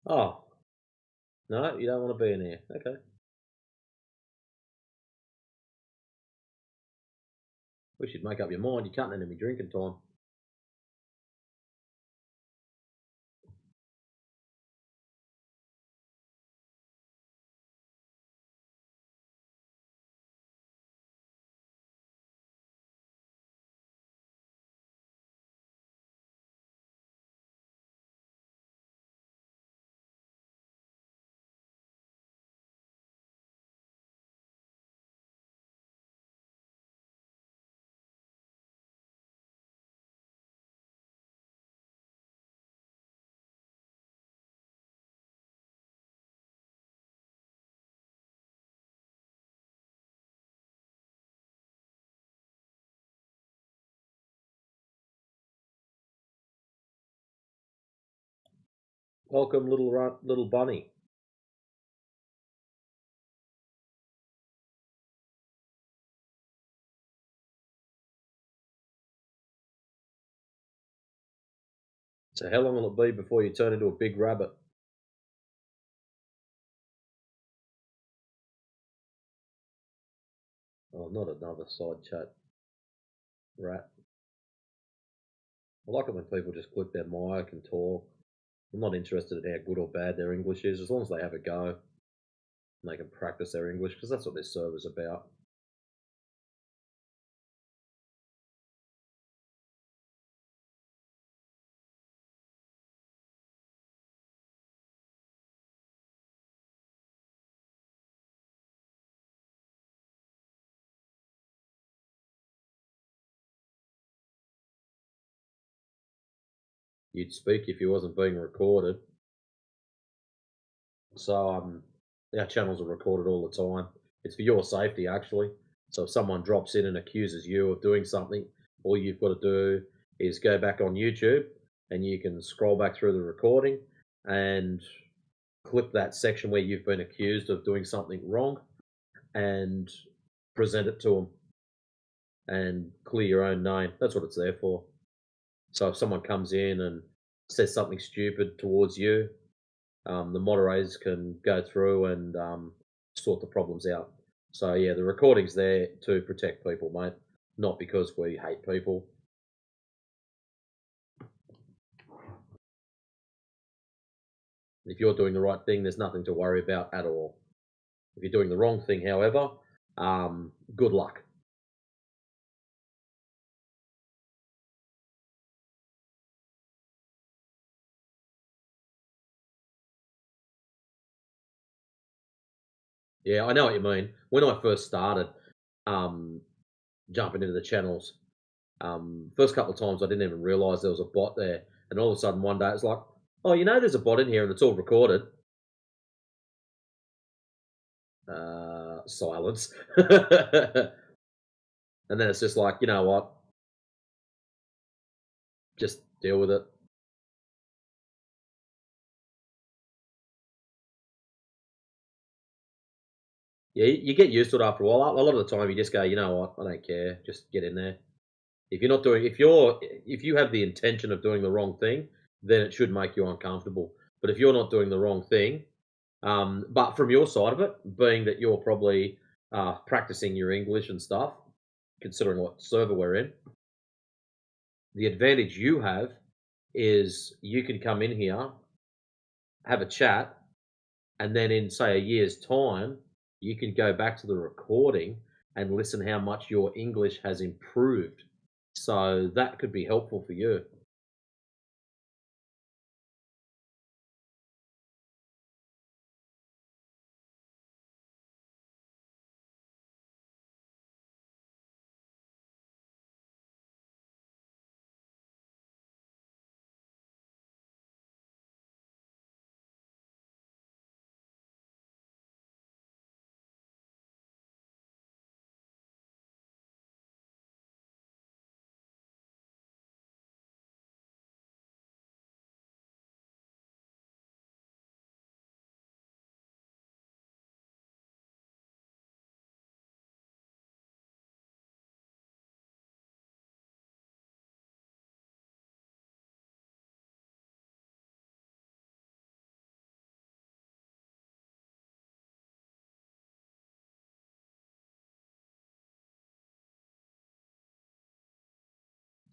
Oh. No, you don't want to be in here. Okay. We should make up your mind. You can't let me drinking time. Welcome, little bunny. So how long will it be before you turn into a big rabbit? Oh, not another side chat rat. I like it when people just click their mic and talk. I'm not interested in how good or bad their English is, as long as they have a go and they can practice their English, because that's what this server's about. You'd speak if you wasn't being recorded. So our channels are recorded all the time. It's for your safety, actually. So if someone drops in and accuses you of doing something, all you've got to do is go back on YouTube and you can scroll back through the recording and clip that section where you've been accused of doing something wrong and present it to them and clear your own name. That's what it's there for. So if someone comes in and says something stupid towards you, the moderators can go through and sort the problems out. So yeah, the recording's there to protect people, mate, not because we hate people. If you're doing the right thing, there's nothing to worry about at all. If you're doing the wrong thing, however, good luck. Yeah, I know what you mean. When I first started jumping into the channels, first couple of times I didn't even realise there was a bot there. And all of a sudden one day it's like, oh, you know there's a bot in here and it's all recorded. Silence. And then it's just like, you know what? Just deal with it. Yeah, you get used to it after a while. A lot of the time you just go, you know what? I don't care. Just get in there. If you're not doing, if you have the intention of doing the wrong thing, then it should make you uncomfortable. But if you're not doing the wrong thing, but from your side of it, being that you're probably practicing your English and stuff, considering what server we're in, the advantage you have is you can come in here, have a chat, and then in, say, a year's time, you can go back to the recording and listen how much your English has improved. So that could be helpful for you.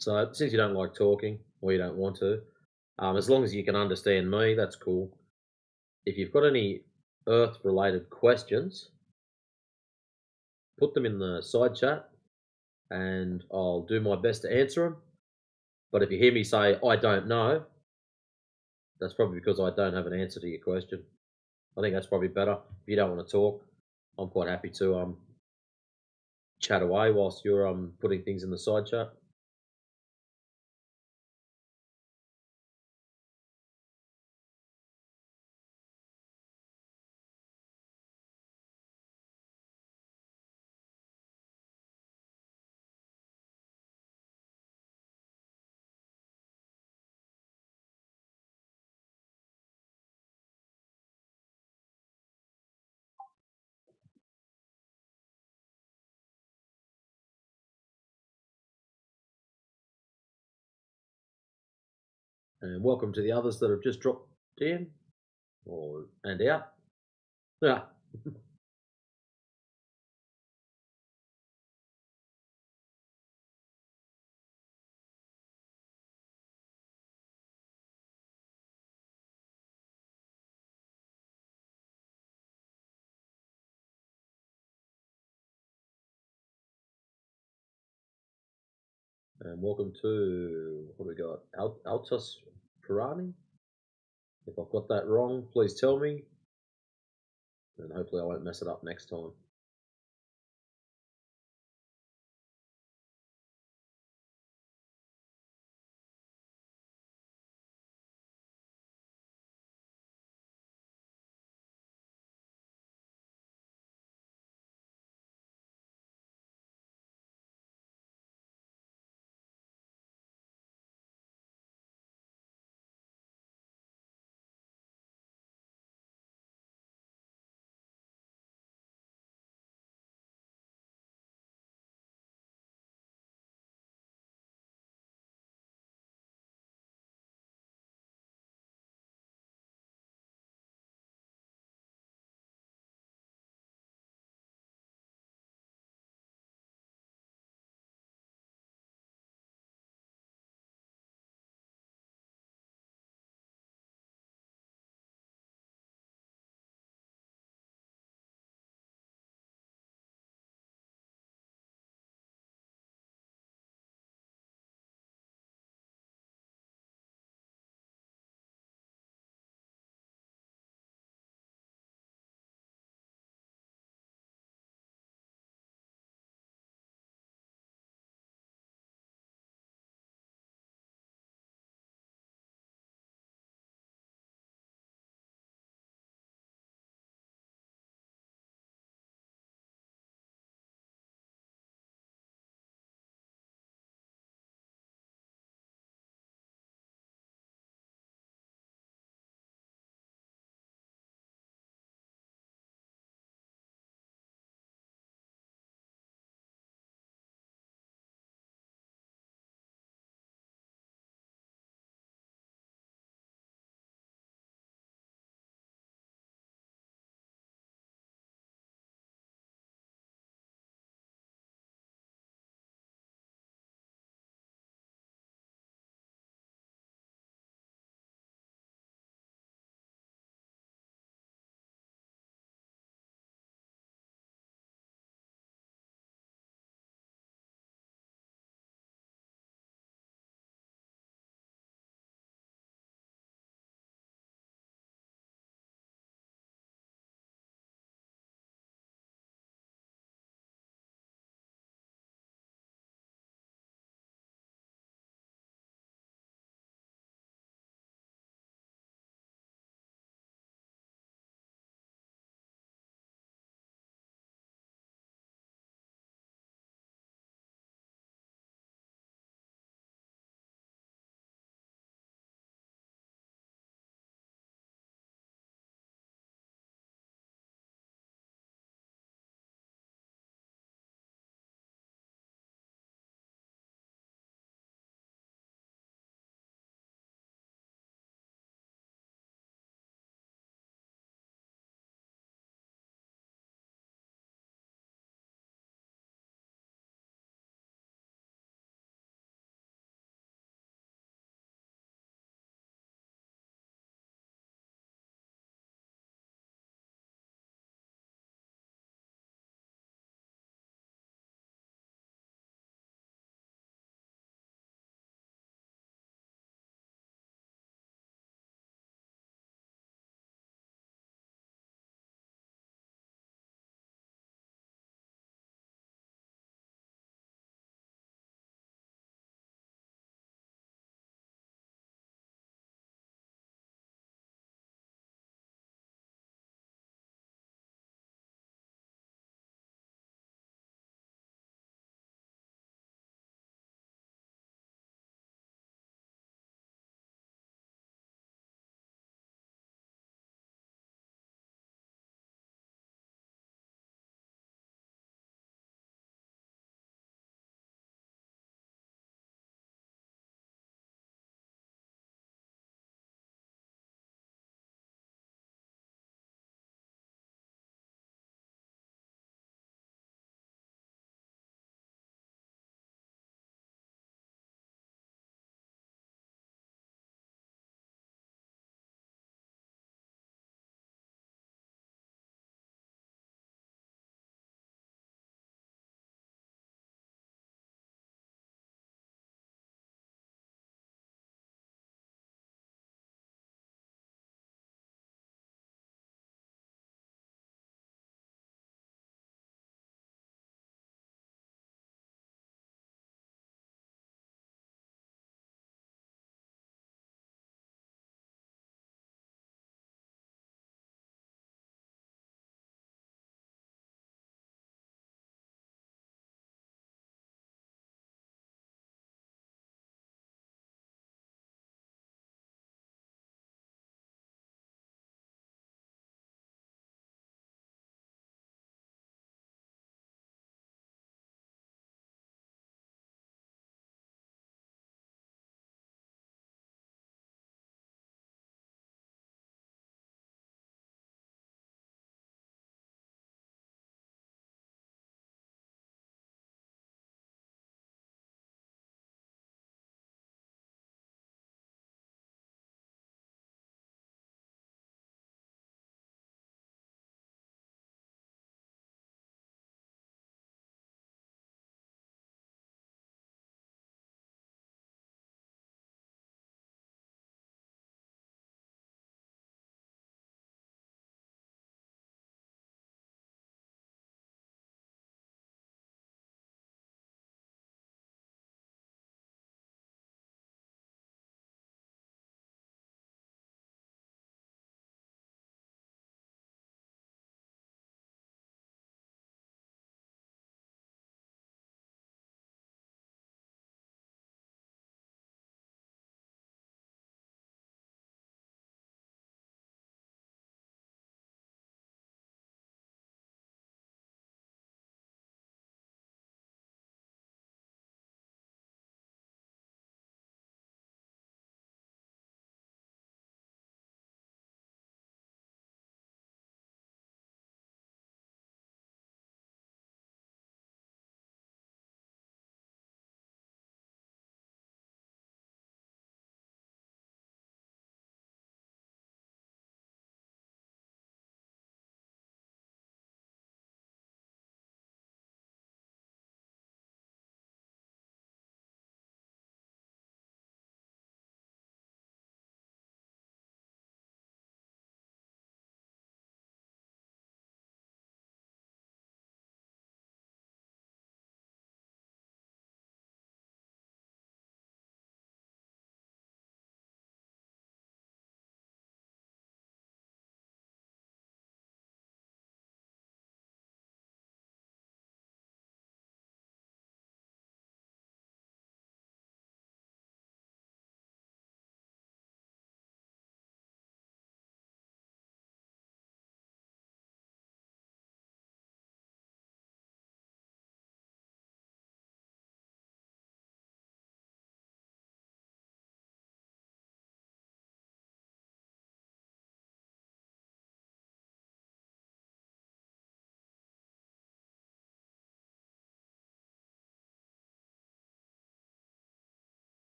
So since you don't like talking or you don't want to, as long as you can understand me, that's cool. If you've got any Earth-related questions, put them in the side chat and I'll do my best to answer them. But if you hear me say, I don't know, that's probably because I don't have an answer to your question. I think that's probably better. If you don't want to talk, I'm quite happy to chat away whilst you're putting things in the side chat. And welcome to the others that have just dropped in and out. Yeah. And welcome to, what do we got? Altus Pirani? If I've got that wrong, please tell me. And hopefully I won't mess it up next time.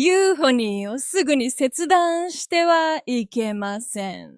ユーフォニーをすぐに切断してはいけません。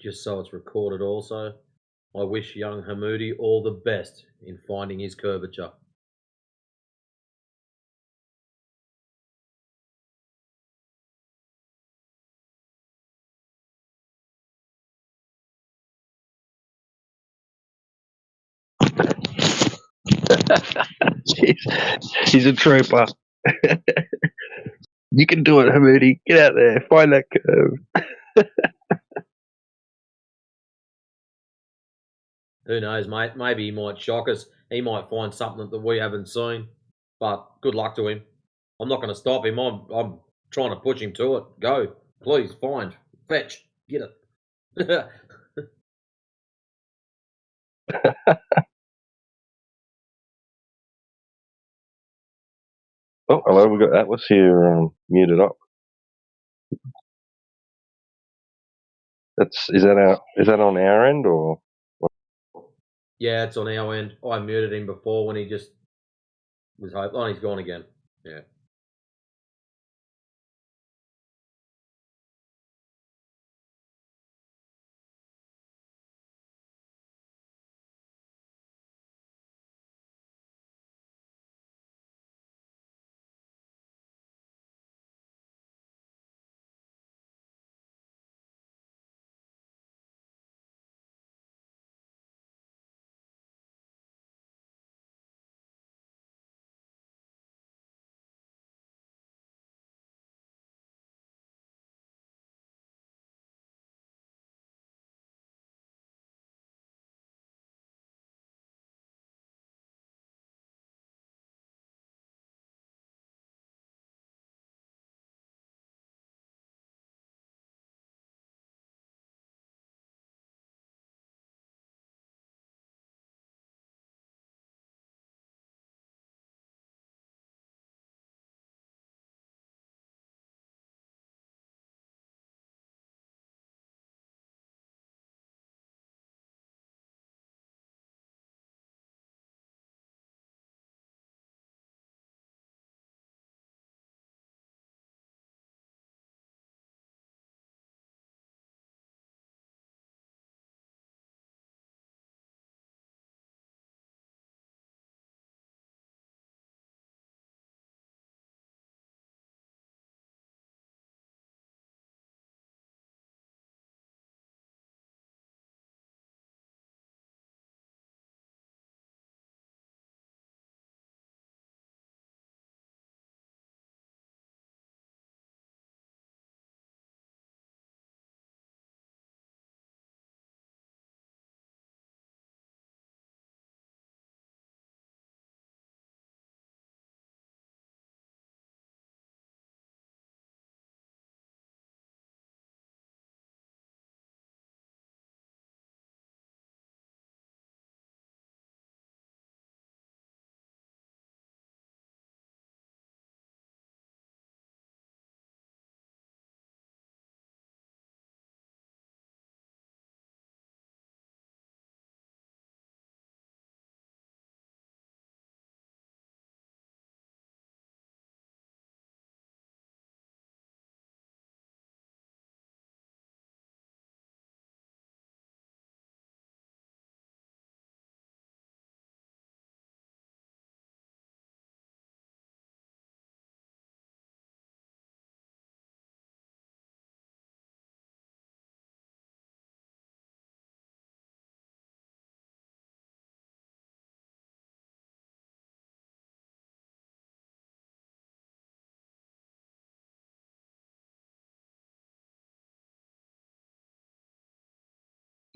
just so it's recorded also. I wish young Hamoudi all the best in finding his curvature. He's a trooper. You can do it, Hamoudi. Get out there, find that curve. Who knows, mate? Maybe he might shock us. He might find something that we haven't seen. But good luck to him. I'm not going to stop him. I'm trying to push him to it. Go. Please, find. Fetch. Get it. Oh, hello, we've got Atlas here muted up. Is that on our end or what? Yeah, it's on our end. I muted him before when he just was hoping. Oh, he's gone again. Yeah.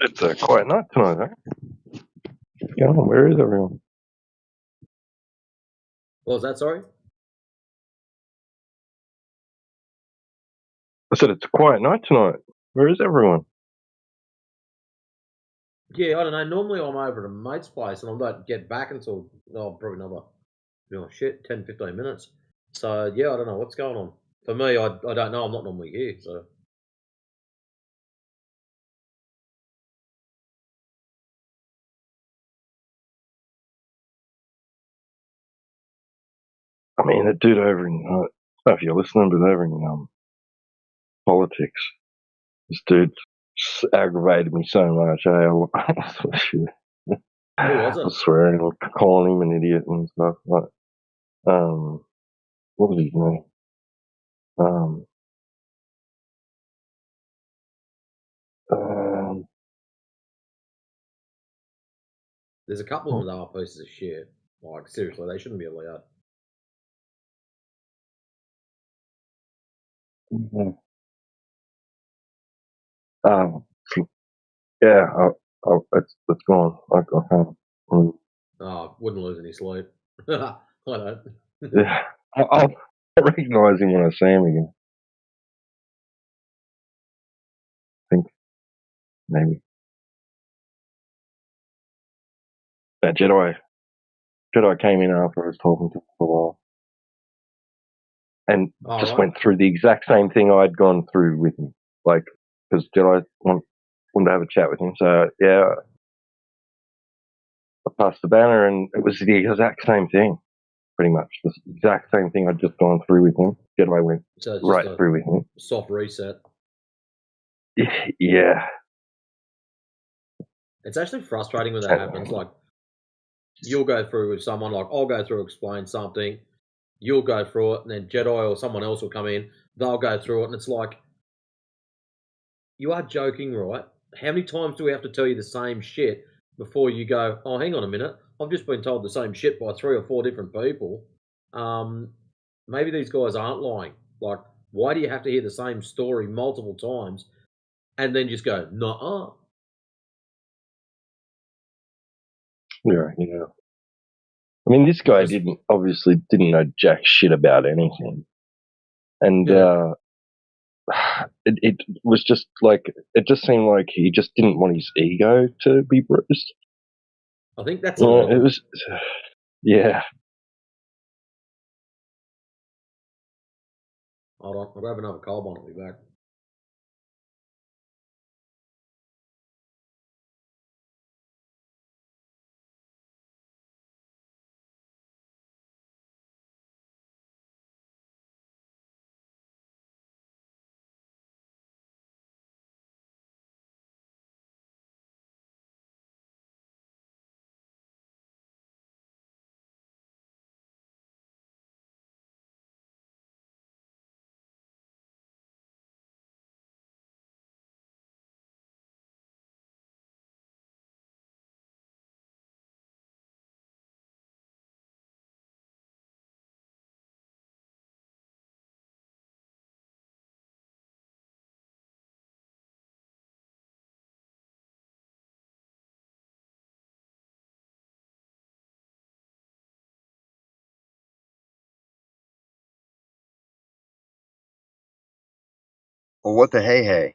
It's a quiet night tonight, huh? Yeah, where is everyone? What was that, sorry? I said it's a quiet night tonight. Where is everyone? Yeah, I don't know. Normally I'm over at a mate's place and I don't get back until, probably another, 10, 15 minutes. So, yeah, I don't know what's going on. For me, I don't know. I'm not normally here, so. I mean, that dude over in, I don't know if you're listening, but over in politics, this dude's aggravated me so much. Who was I it? was swearing, calling him an idiot and stuff. Like, what was his name? There's a couple of them that are pieces of shit. Like, seriously, they shouldn't be allowed. Yeah, it's gone. I can't. Oh, wouldn't lose any sleep. I don't. Yeah, I'll recognise him when I see him again. I think maybe that Jedi came in after I was talking to him for a while, and just went through the exact same thing I'd gone through with him. Like, because Jedi wanted to have a chat with him, so yeah, I passed the banner, and it was the exact same thing. Pretty much the exact same thing I'd just gone through with him. Jedi went So it's right just through with him. soft reset. Yeah. It's actually frustrating when that happens. Like, you'll go through with someone, like, I'll go through, explain something, you'll go through it, and then Jedi or someone else will come in, they'll go through it, and it's like, you are joking, right? How many times do we have to tell you the same shit before you go, oh, hang on a minute, I've just been told the same shit by 3 or 4 different people. Maybe these guys aren't lying. Like, why do you have to hear the same story multiple times and then just go, nuh-uh? Yeah. I mean, this guy obviously didn't know jack shit about anything. And it was just like, it just seemed like he just didn't want his ego to be bruised. I think that's a lot. It was, yeah. Hold on, I'll grab another cold one, I'll be back. Well, what the hey?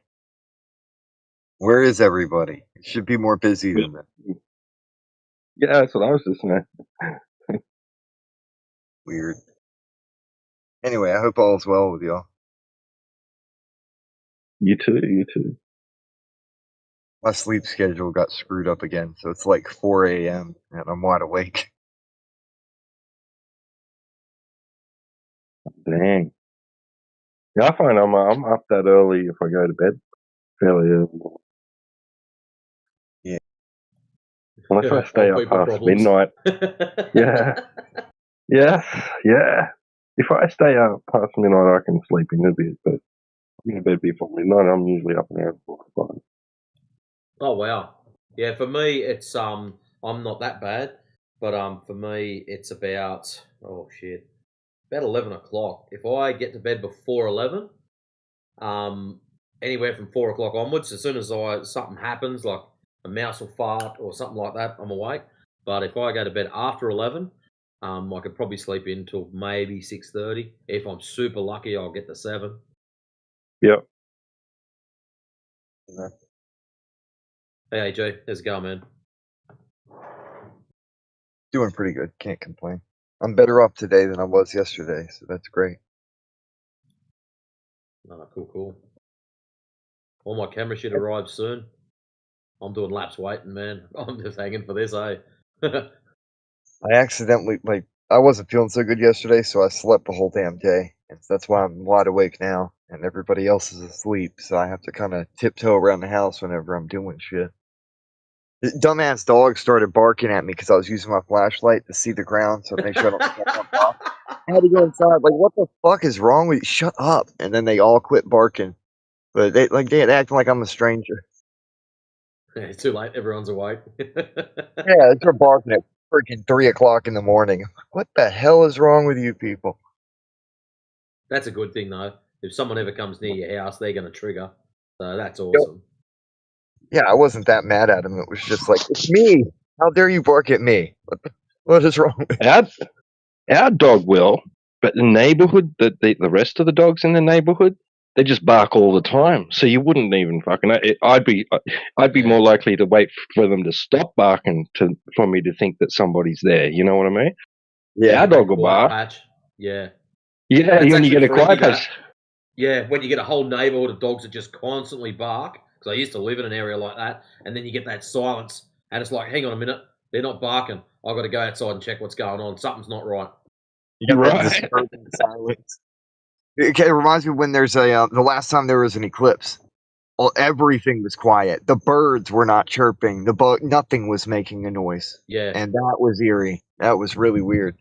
Where is everybody? It should be more busy than that. Yeah, that's what I was just saying. Weird. Anyway, I hope all is well with y'all. You too. My sleep schedule got screwed up again, so it's like 4 a.m. and I'm wide awake. Dang. Yeah, I find I'm up that early if I go to bed fairly early. Yeah. Unless I stay up past midnight. Yeah. If I stay up past midnight, I can sleep in a bit, but I'm in bed before midnight. I'm usually up around 4 or 5. Oh wow. Yeah, for me it's I'm not that bad, but for me it's about about 11 o'clock. If I get to bed before 11, anywhere from 4 o'clock onwards, as soon as something happens, like a mouse will fart or something like that, I'm awake. But if I go to bed after 11, I could probably sleep in till maybe 6:30. If I'm super lucky, I'll get to 7. Yep. Hey AJ, how's it going, man? Doing pretty good. Can't complain. I'm better off today than I was yesterday, so that's great. Cool. All my camera shit arrives soon. I'm doing laps waiting, man. I'm just hanging for this, eh? I accidentally, I wasn't feeling so good yesterday, so I slept the whole damn day. And that's why I'm wide awake now. and everybody else is asleep, so I have to kind of tiptoe around the house whenever I'm doing shit. The dumbass dog started barking at me because I was using my flashlight to see the ground, so make sure I don't step on top. I had to go inside. Like, what the fuck is wrong with you? Shut up! And then they all quit barking, but they acting like I'm a stranger. It's too late. Everyone's awake. Yeah, they're barking at freaking 3 o'clock in the morning. What the hell is wrong with you people? That's a good thing, though. If someone ever comes near your house, they're going to trigger. So that's awesome. Yeah, I wasn't that mad at him. It was just like, it's me. How dare you bark at me? What is wrong with you? Our dog will, but the neighborhood, the rest of the dogs in the neighborhood, they just bark all the time. So you wouldn't even fucking. I'd be more likely to wait for them to stop barking for me to think that somebody's there. You know what I mean? Yeah, our dog will Quiet bark. patch. Yeah. Yeah, That's when you actually get a quiet freaky, that. patch. Yeah, when you get a whole neighborhood of dogs that just constantly bark. Because I used to live in an area like that, and then you get that silence, and it's like, hang on a minute, they're not barking. I've got to go outside and check what's going on. Something's not right. You got that disturbing silence. It reminds me when there's the last time there was an eclipse. Well, everything was quiet. The birds were not chirping. Nothing was making a noise. Yeah. And that was eerie. That was really weird.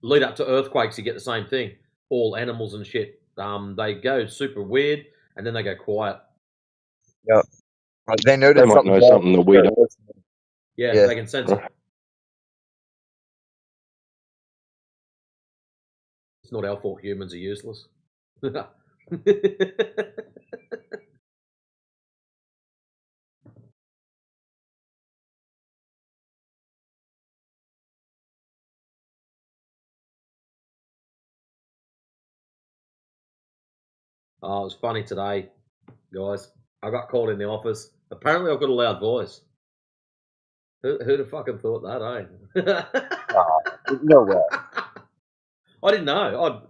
Lead up to earthquakes, you get the same thing. All animals and shit, they go super weird, and then they go quiet. Yep. They notice They might know something that we don't. Yeah, they can sense it. It's not our fault humans are useless. Oh, it was funny today, guys. I got called in the office. Apparently, I've got a loud voice. Who'd have fucking thought that, eh? No way. I didn't know.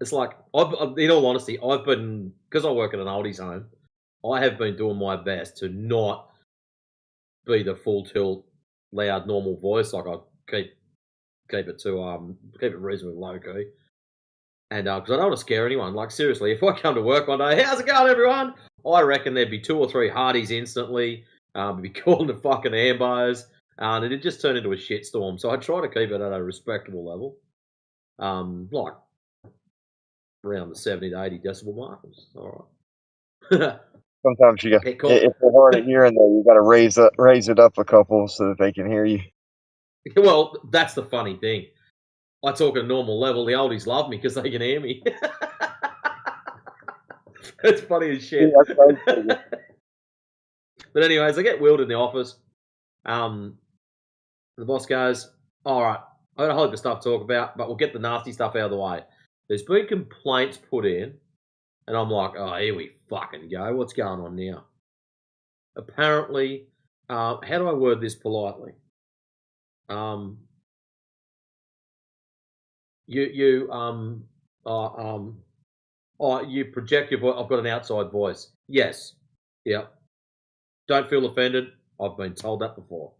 It's like, in all honesty, I've been, because I work at an oldies home, I have been doing my best to not be the full tilt, loud, normal voice. Like I keep it to keep it reasonably low key. And because I don't want to scare anyone. Like seriously, if I come to work one day, how's it going, everyone? I reckon there'd be 2 or 3 hardies instantly. We'd be calling the fucking ambos, and it'd just turn into a shitstorm. So I try to keep it at a respectable level, like around the 70 to 80 decibel mark. All right. Sometimes you got, if they're hard of hearing, though, you got to raise it up a couple so that they can hear you. Well, that's the funny thing. I talk at a normal level. The oldies love me because they can hear me. It's funny as shit. Yeah, But anyways, I get wheeled in the office. The boss goes, all right, I got a whole heap of stuff to talk about, but we'll get the nasty stuff out of the way. There's been complaints put in, and I'm like, oh, here we fucking go. What's going on now? Apparently, how do I word this politely? You project your voice. I've got an outside voice. Yes. Yep. Don't feel offended. I've been told that before.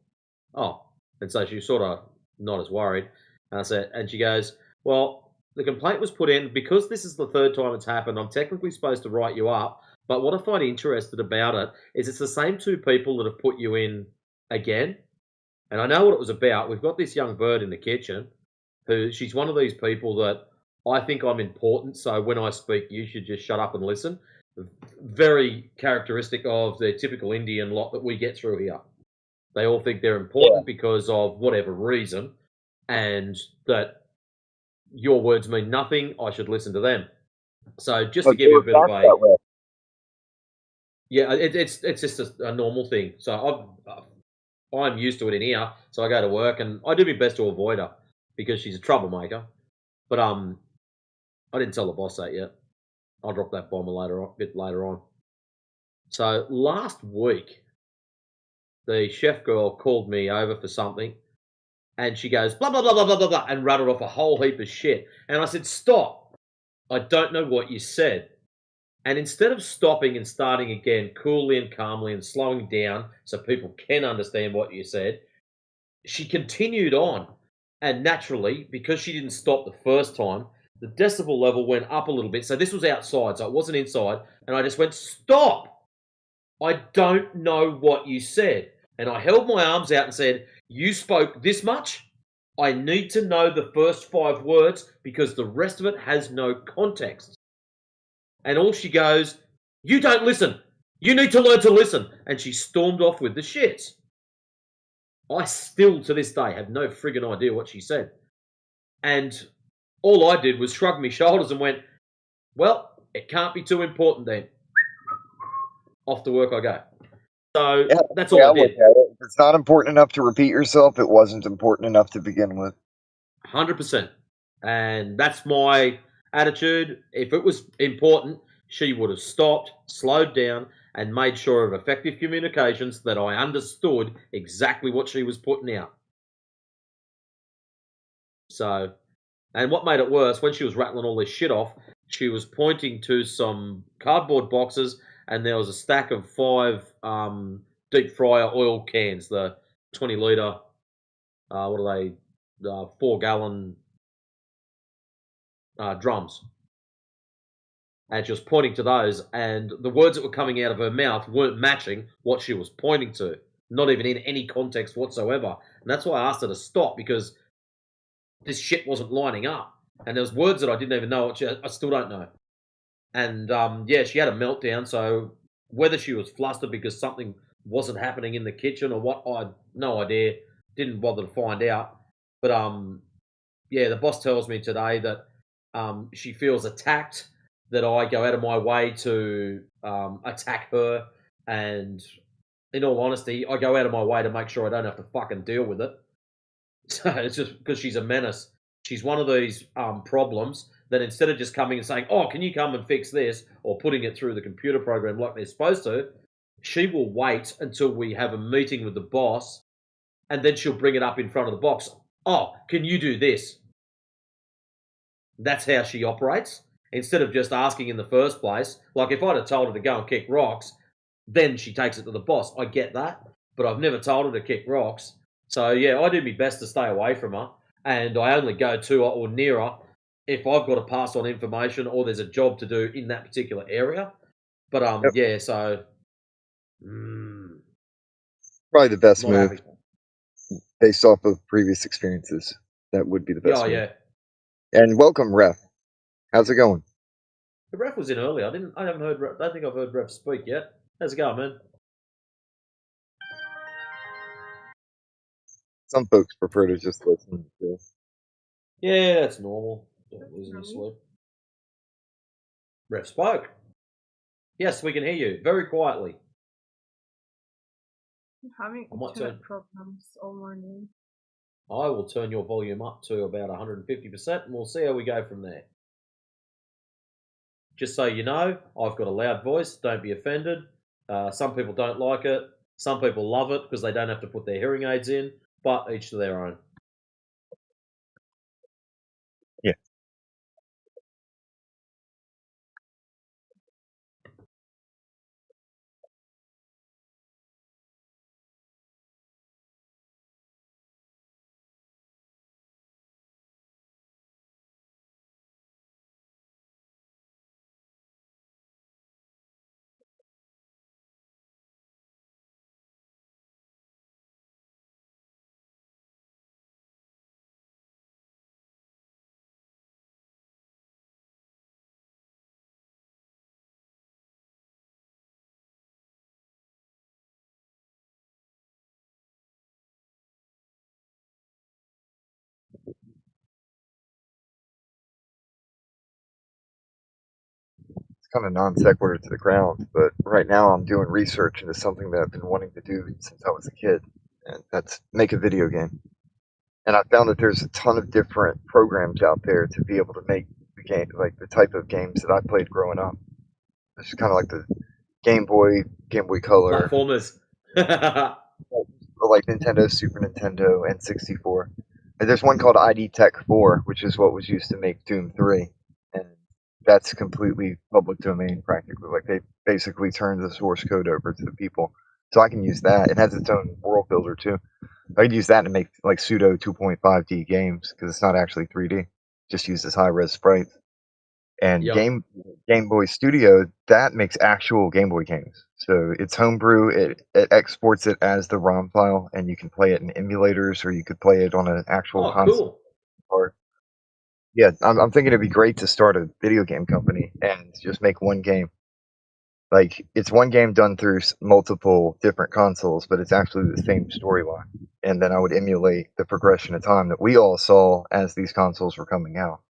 Oh. And so she's sort of not as worried. And I said, and she goes, well, the complaint was put in because this is the 3rd time it's happened. I'm technically supposed to write you up. But what I find interested about it is it's the same 2 people that have put you in again. And I know what it was about. We've got this young bird in the kitchen she's one of these people that I think I'm important. So when I speak, you should just shut up and listen. Very characteristic of the typical Indian lot that we get through here. They all think they're important because of whatever reason, and that your words mean nothing. I should listen to them. So just to give you a bit of a, yeah, it's just a normal thing. So I'm used to it in here. So I go to work and I do my best to avoid her because she's a troublemaker. But I didn't tell the boss that yet. I'll drop that bomb a bit later on. So last week, the chef girl called me over for something, and she goes, blah, blah, blah, blah, blah, blah, blah, and rattled off a whole heap of shit. And I said, stop. I don't know what you said. And instead of stopping and starting again coolly and calmly and slowing down so people can understand what you said, she continued on. And naturally, because she didn't stop the first time, the decibel level went up a little bit. So this was outside, so it wasn't inside. And I just went, stop! I don't know what you said. And I held my arms out and said, you spoke this much? I need to know the first 5 words because the rest of it has no context. And all she goes, you don't listen. You need to learn to listen. And she stormed off with the shits. I still, to this day, have no friggin' idea what she said. And all I did was shrug my shoulders and went, well, it can't be too important then. Off to work I go. So Yeah, that's all I did. If it's not important enough to repeat yourself, it wasn't important enough to begin with. 100%. And that's my attitude. If it was important, she would have stopped, slowed down, and made sure of effective communications that I understood exactly what she was putting out. So, and what made it worse, when she was rattling all this shit off, she was pointing to some cardboard boxes, and there was a stack of 5 deep fryer oil cans, the 20 litre, 4 gallon drums. And she was pointing to those, and the words that were coming out of her mouth weren't matching what she was pointing to, not even in any context whatsoever. And that's why I asked her to stop, because this shit wasn't lining up. And there was words that I didn't even know, I still don't know. And yeah, she had a meltdown, so whether she was flustered because something wasn't happening in the kitchen or what, I had no idea. Didn't bother to find out. But yeah, the boss tells me today that she feels attacked, that I go out of my way to attack her, and in all honesty, I go out of my way to make sure I don't have to fucking deal with it. So it's just because she's a menace. She's one of these problems that instead of just coming and saying, oh, can you come and fix this, or putting it through the computer program like they're supposed to, she will wait until we have a meeting with the boss, and then she'll bring it up in front of the box. Oh, can you do this? That's how she operates. Instead of just asking in the first place, like if I'd have told her to go and kick rocks, then she takes it to the boss. I get that, but I've never told her to kick rocks. So yeah, I do my best to stay away from her, and I only go to her or near her if I've got to pass on information or there's a job to do in that particular area. But yeah, so probably the best move happy. based off of previous experiences. That would be the best move. Yeah. And welcome, Ref. How's it going? The Ref was in early. I haven't heard. I don't think I've heard Ref speak yet. How's it going, man? Some folks prefer to just listen to. Yeah, that's normal. Don't lose any sleep. Ref spoke. Yes, we can hear you very quietly. I'm having internet problems all morning. I will turn your volume up to about 150%, and we'll see how we go from there. Just so you know, I've got a loud voice. Don't be offended. Some people don't like it. Some people love it because they don't have to put their hearing aids in, but each to their own. Yeah. Kind of non sequitur to the ground, but right now I'm doing research into something that I've been wanting to do since I was a kid, and that's make a video game. And I found that there's a ton of different programs out there to be able to make the game, like the type of games that I played growing up. It's kind of like the Game Boy Color, platformers, like Nintendo, Super Nintendo, and 64. And there's one called ID Tech 4, which is what was used to make Doom 3. And that's completely public domain practically. Like they basically turned the source code over to the people. So I can use that. It has its own world builder too. I could use that to make like pseudo 2.5D games because it's not actually 3D. just uses high-res sprites. And Yep. Game Boy Studio, that makes actual Game Boy games. So it's homebrew. It exports it as the ROM file, and you can play it in emulators, or you could play it on an actual Oh, console. cool. Yeah, I'm thinking it'd be great to start a video game company and just make one game. Like, it's one game done through multiple different consoles, but it's actually the same storyline. And then I would emulate the progression of time that we all saw as these consoles were coming out.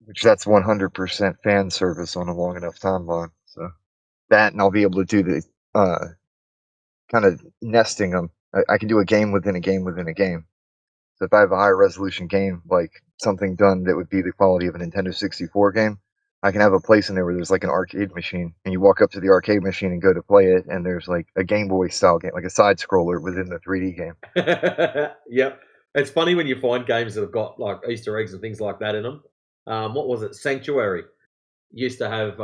Which that's 100% fan service on a long enough timeline. So that, and I'll be able to do the kind of nesting them. I can do a game within a game within a game. So if I have a high resolution game, like something done that would be the quality of a Nintendo 64 game, I can have a place in there where there's like an arcade machine, and you walk up to the arcade machine and go to play it, and there's like a Game Boy style game, like a side scroller within the 3D game. Yep. It's funny when you find games that have got like Easter eggs and things like that in them. What was it? Sanctuary used to have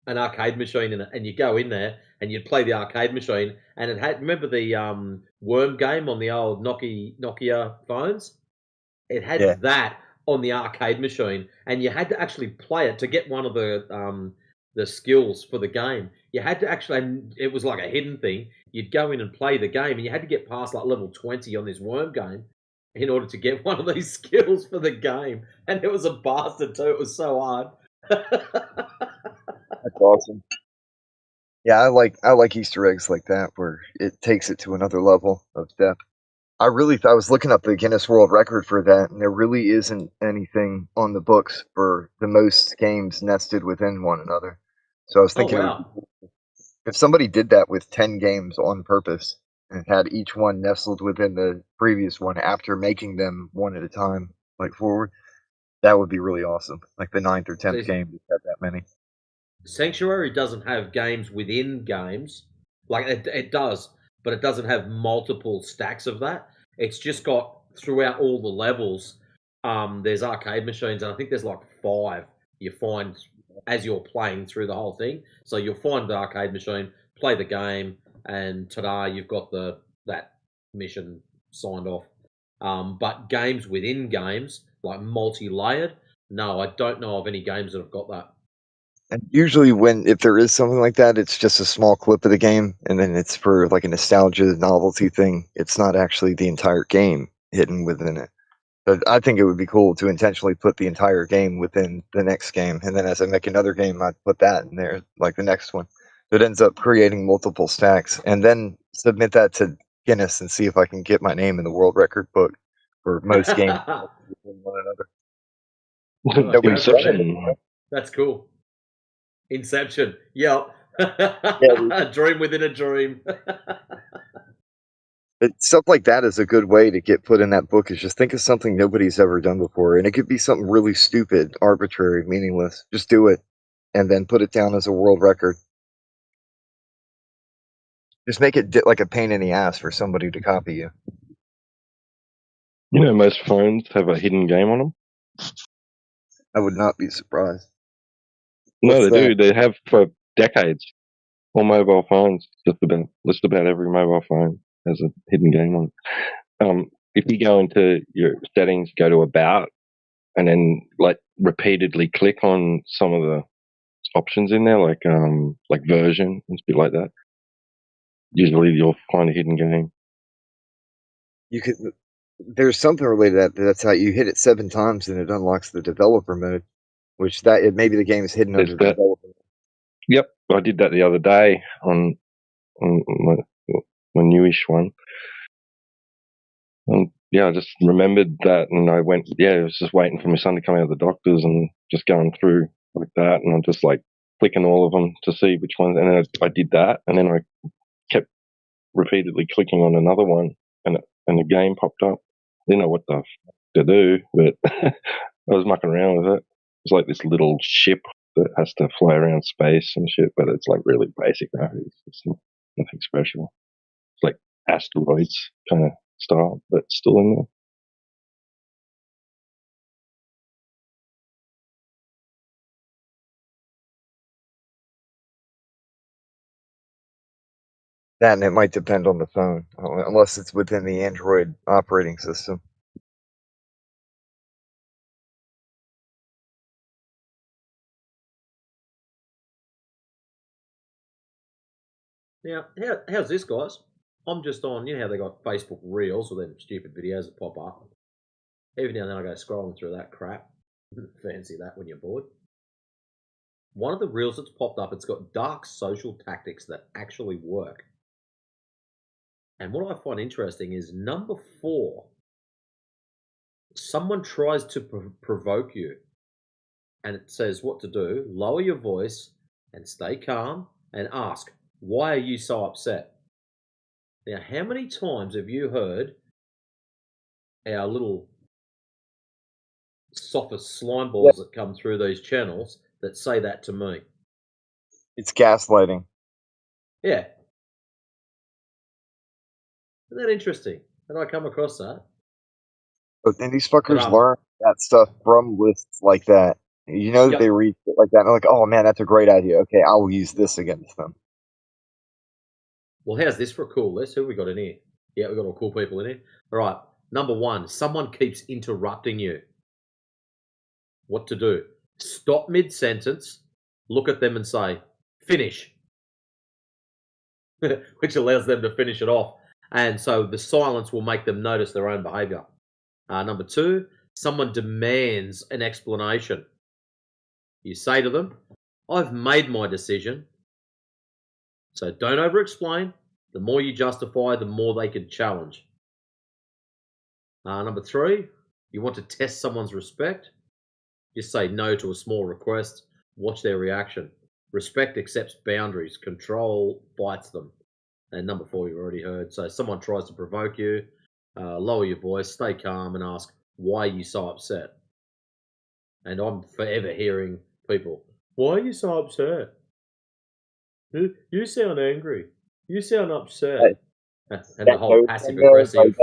an arcade machine in it, and you go in there and you'd play the arcade machine, and it had, remember the worm game on the old Nokia phones? It had Yeah. that on the arcade machine, and you had to actually play it to get one of the skills for the game. You had to actually, and it was like a hidden thing. You'd go in and play the game, and you had to get past like level 20 on this worm game in order to get one of these skills for the game. And it was a bastard too. It was so hard. That's awesome. Yeah, I like Easter eggs like that where it takes it to another level of depth. I was looking up the Guinness World Record for that, and there really isn't anything on the books for the most games nested within one another. So I was Oh, thinking it would be wow. cool if somebody did that with 10 games on purpose and had each one nestled within the previous one after making them one at a time, like forward. That would be really awesome. Like the 9th or 10th See, game to have that many. Sanctuary doesn't have games within games. Like it does, but it doesn't have multiple stacks of that. It's just got throughout all the levels. There's arcade machines, and I think there's like 5 you find as you're playing through the whole thing. So you'll find the arcade machine, play the game, and ta-da, you've got that mission signed off. But games within games, like multi-layered, no, I don't know of any games that have got that. And usually if there is something like that, it's just a small clip of the game, and then it's for like a nostalgia novelty thing. It's not actually the entire game hidden within it. But I think it would be cool to intentionally put the entire game within the next game, and then as I make another game, I'd put that in there, like the next one. So it ends up creating multiple stacks, and then submit that to Guinness and see if I can get my name in the world record book for most games within one another. Oh, Nobody's done it. Inception. that's cool. Inception. Yep. Yeah, Dream within a dream. Stuff like that is a good way to get put in that book. Is just think of something nobody's ever done before, and it could be something really stupid, arbitrary, meaningless. Just do it, and then put it down as a world record. Just make it like a pain in the ass for somebody to copy you. You know, most phones have a hidden game on them. I would not be surprised. No, What's they that? do. They have for decades. All mobile phones, just about every mobile phone has a hidden game on it. If you go into your settings, go to About, and then like repeatedly click on some of the options in there, like version and stuff like that. Usually, you'll find a hidden game. You could. There's something related to that. That's how you hit it 7 times and it unlocks the developer mode, which maybe the game is hidden There's under that. developer. Yep, I did that the other day on my newish one. And yeah, I just remembered that, and I went. Yeah, I was just waiting for my son to come out of the doctor's, and just going through like that, and I'm just like clicking all of them to see which ones. And then I did that, and then I kept repeatedly clicking on another one, and the game popped up. I didn't know what the f to do, but I was mucking around with it. It's like this little ship that has to fly around space and shit, but it's like really basic graphics. It's nothing special. It's like asteroids kind of style, but still in there. That and it might depend on the phone, unless it's within the Android operating system. Now, how's this, guys? I'm just on, you know how they got Facebook Reels or them stupid videos that pop up. Every now and then I go scrolling through that crap. Fancy that when you're bored. One of the Reels that's popped up, it's got dark social tactics that actually work. And what I find interesting is number 4. Someone tries to provoke you. And it says what to do. Lower your voice and stay calm and ask, why are you so upset? Now, how many times have you heard our little sophist slime balls that come through these channels that say that to me? It's gaslighting. Yeah. Isn't that interesting? How did I come across that? But then these fuckers learn that stuff from lists like that. You know that they read shit like that and they're like, oh man, that's a great idea. Okay, I will use this against them. Well, how's this for a cool list? Who have we got in here? Yeah, we've got all cool people in here. All right. Number 1, someone keeps interrupting you. What to do? Stop mid-sentence, look at them and say, finish. Which allows them to finish it off. And so the silence will make them notice their own behavior. Number 2, someone demands an explanation. You say to them, I've made my decision. So don't over-explain. The more you justify, the more they can challenge. Number 3, you want to test someone's respect. Just say no to a small request. Watch their reaction. Respect accepts boundaries. Control fights them. And number 4, you've already heard. So someone tries to provoke you. Lower your voice. Stay calm and ask, why are you so upset? And I'm forever hearing people, why are you so upset? You sound angry. You sound upset. And the whole passive aggressive.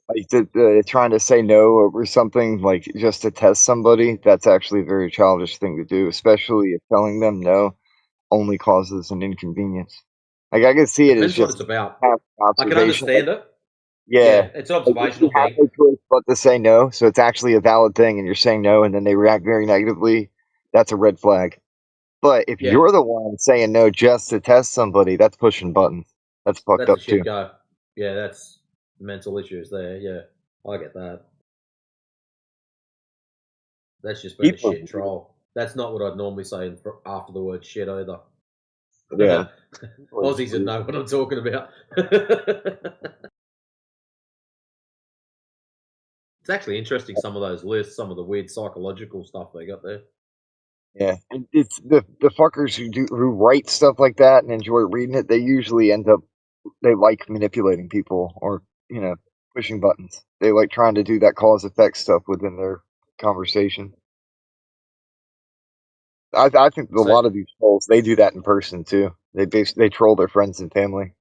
Like trying to say no over something, like just to test somebody, that's actually a very childish thing to do, especially if telling them no only causes an inconvenience. Like I can see it as Depends what just it's about. observation. I can understand it. Yeah, It's an like, observational you have thing. no choice but to say no, so it's actually a valid thing, and you're saying no, and then they react very negatively. That's a red flag. But if Yeah. you're the one saying no just to test somebody, that's pushing buttons. That's fucked That's up a shit too. go. Yeah, that's mental issues there. Yeah, I get that. That's just being a People, shit troll. That's not what I'd normally say after the word shit either. yeah. Aussies would know what I'm talking about. It's actually interesting, some of those lists, some of the weird psychological stuff they got there. Yeah, and it's the fuckers who write stuff like that and enjoy reading it. They usually end up they like manipulating people or pushing buttons. They like trying to do that cause effect stuff within their conversation. I think a lot of these trolls they do that in person too. They troll their friends and family.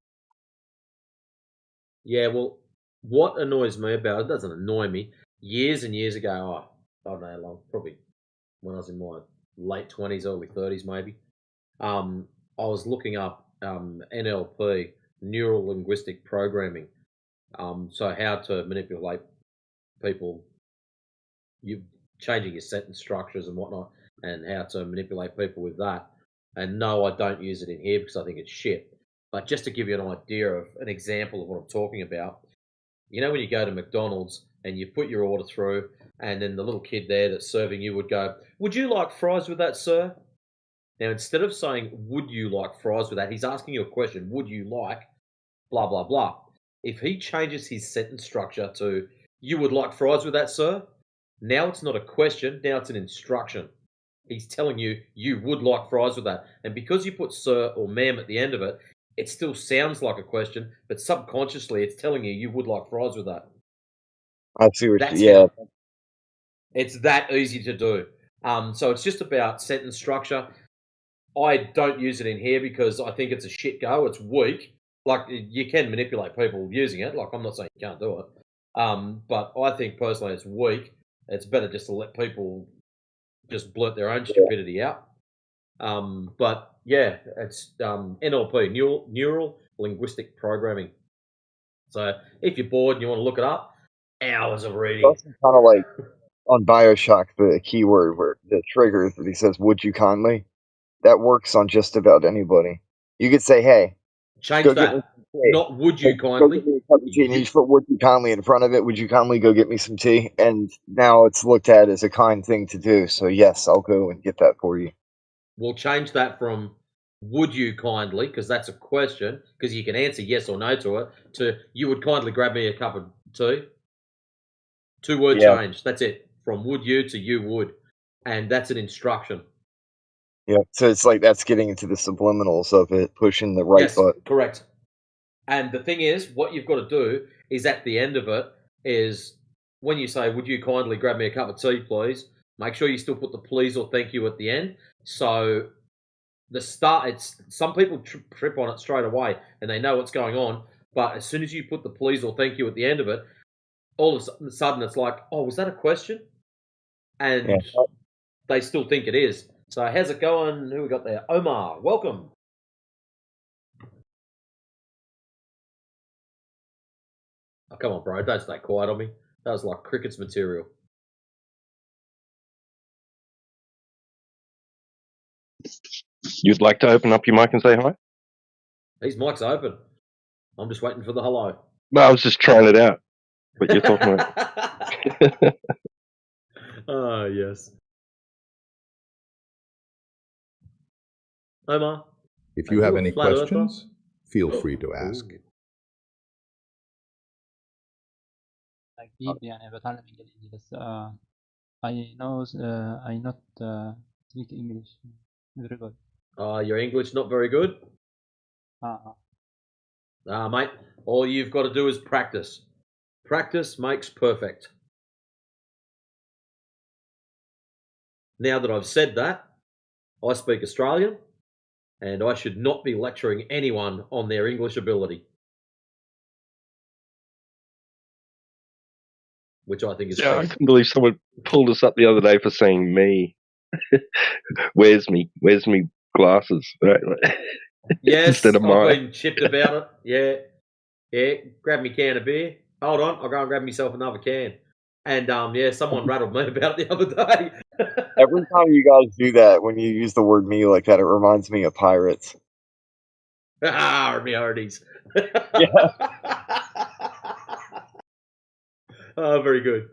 Yeah, well, what annoys me about it doesn't annoy me. Years and years ago, I don't know how long, probably when I was in my late 20s, early 30s, maybe. I was looking up NLP, Neural Linguistic Programming. So how to manipulate people, you changing your sentence structures and whatnot, and how to manipulate people with that. And no, I don't use it in here because I think it's shit. But just to give you an idea of an example of what I'm talking about, you know when you go to McDonald's and you put your order through, and then the little kid there that's serving you would go, "Would you like fries with that, sir?" Now, instead of saying, "Would you like fries with that?" he's asking you a question, "Would you like blah, blah, blah?" If he changes his sentence structure to, "You would like fries with that, sir?" Now it's not a question, now it's an instruction. He's telling you, you would like fries with that. And because you put sir or ma'am at the end of it, it still sounds like a question, but subconsciously it's telling you you would like fries with that. I see what That's yeah. how. It's that easy to do. So it's just about sentence structure. I don't use it in here because I think it's a shit go. It's weak. Like, you can manipulate people using it. Like, I'm not saying you can't do it. But I think personally it's weak. It's better just to let people just blurt their own stupidity out. But yeah, it's NLP, Neural linguistic programming. So if you're bored and you want to look it up, hours of reading. It's kind of like on Bioshock, the keyword where the trigger that he says, "Would you kindly?" That works on just about anybody. You could say, "Hey, Change go get me that. some tea." Not would you Go kindly. get me a cup of tea. And you just put "Would you kindly" in front of it. Would you kindly go get me some tea? And now it's looked at as a kind thing to do. So yes, I'll go and get that for you. We'll change that from would you kindly, because that's a question, because you can answer yes or no to it, to you would kindly grab me a cup of tea. 2-word Yeah. change. That's it. From would you to you would. And that's an instruction. Yeah. So it's like that's getting into the subliminals of it, pushing the right Yes, button. correct. And the thing is, what you've got to do is at the end of it is when you say, would you kindly grab me a cup of tea, please? Make sure you still put the please or thank you at the end. So the start, it's some people trip on it straight away and they know what's going on. But as soon as you put the please or thank you at the end of it, all of a sudden it's like, oh, was that a question? And they still think it is. So how's it going? Who we got there? Omar, welcome. Oh, come on, bro. Don't stay quiet on me. That was like cricket's material. You'd like to open up your mic and say hi? His mic's open. I'm just waiting for the hello. No, I was just trying it out. What you're talking about. Oh, yes. Omar? If you have any questions, feel free to ask. أكيد يعني بتعلم إنجليزي بس I know I not speak English very good. Your English not very good? Mate, all you've got to do is practice. Practice makes perfect. Now that I've said that, I speak Australian, and I should not be lecturing anyone on their English ability. Which I think is fair. I couldn't believe someone pulled us up the other day for saying me. Where's me glasses? Right? Yes, Instead of I've my. been chipped about it. Yeah. Grab me can of beer. Hold on, I'll go and grab myself another can. And someone rattled me about it the other day. Every time you guys do that, when you use the word "me" like that, it reminds me of pirates. Me hearties. Yeah. Oh, very good.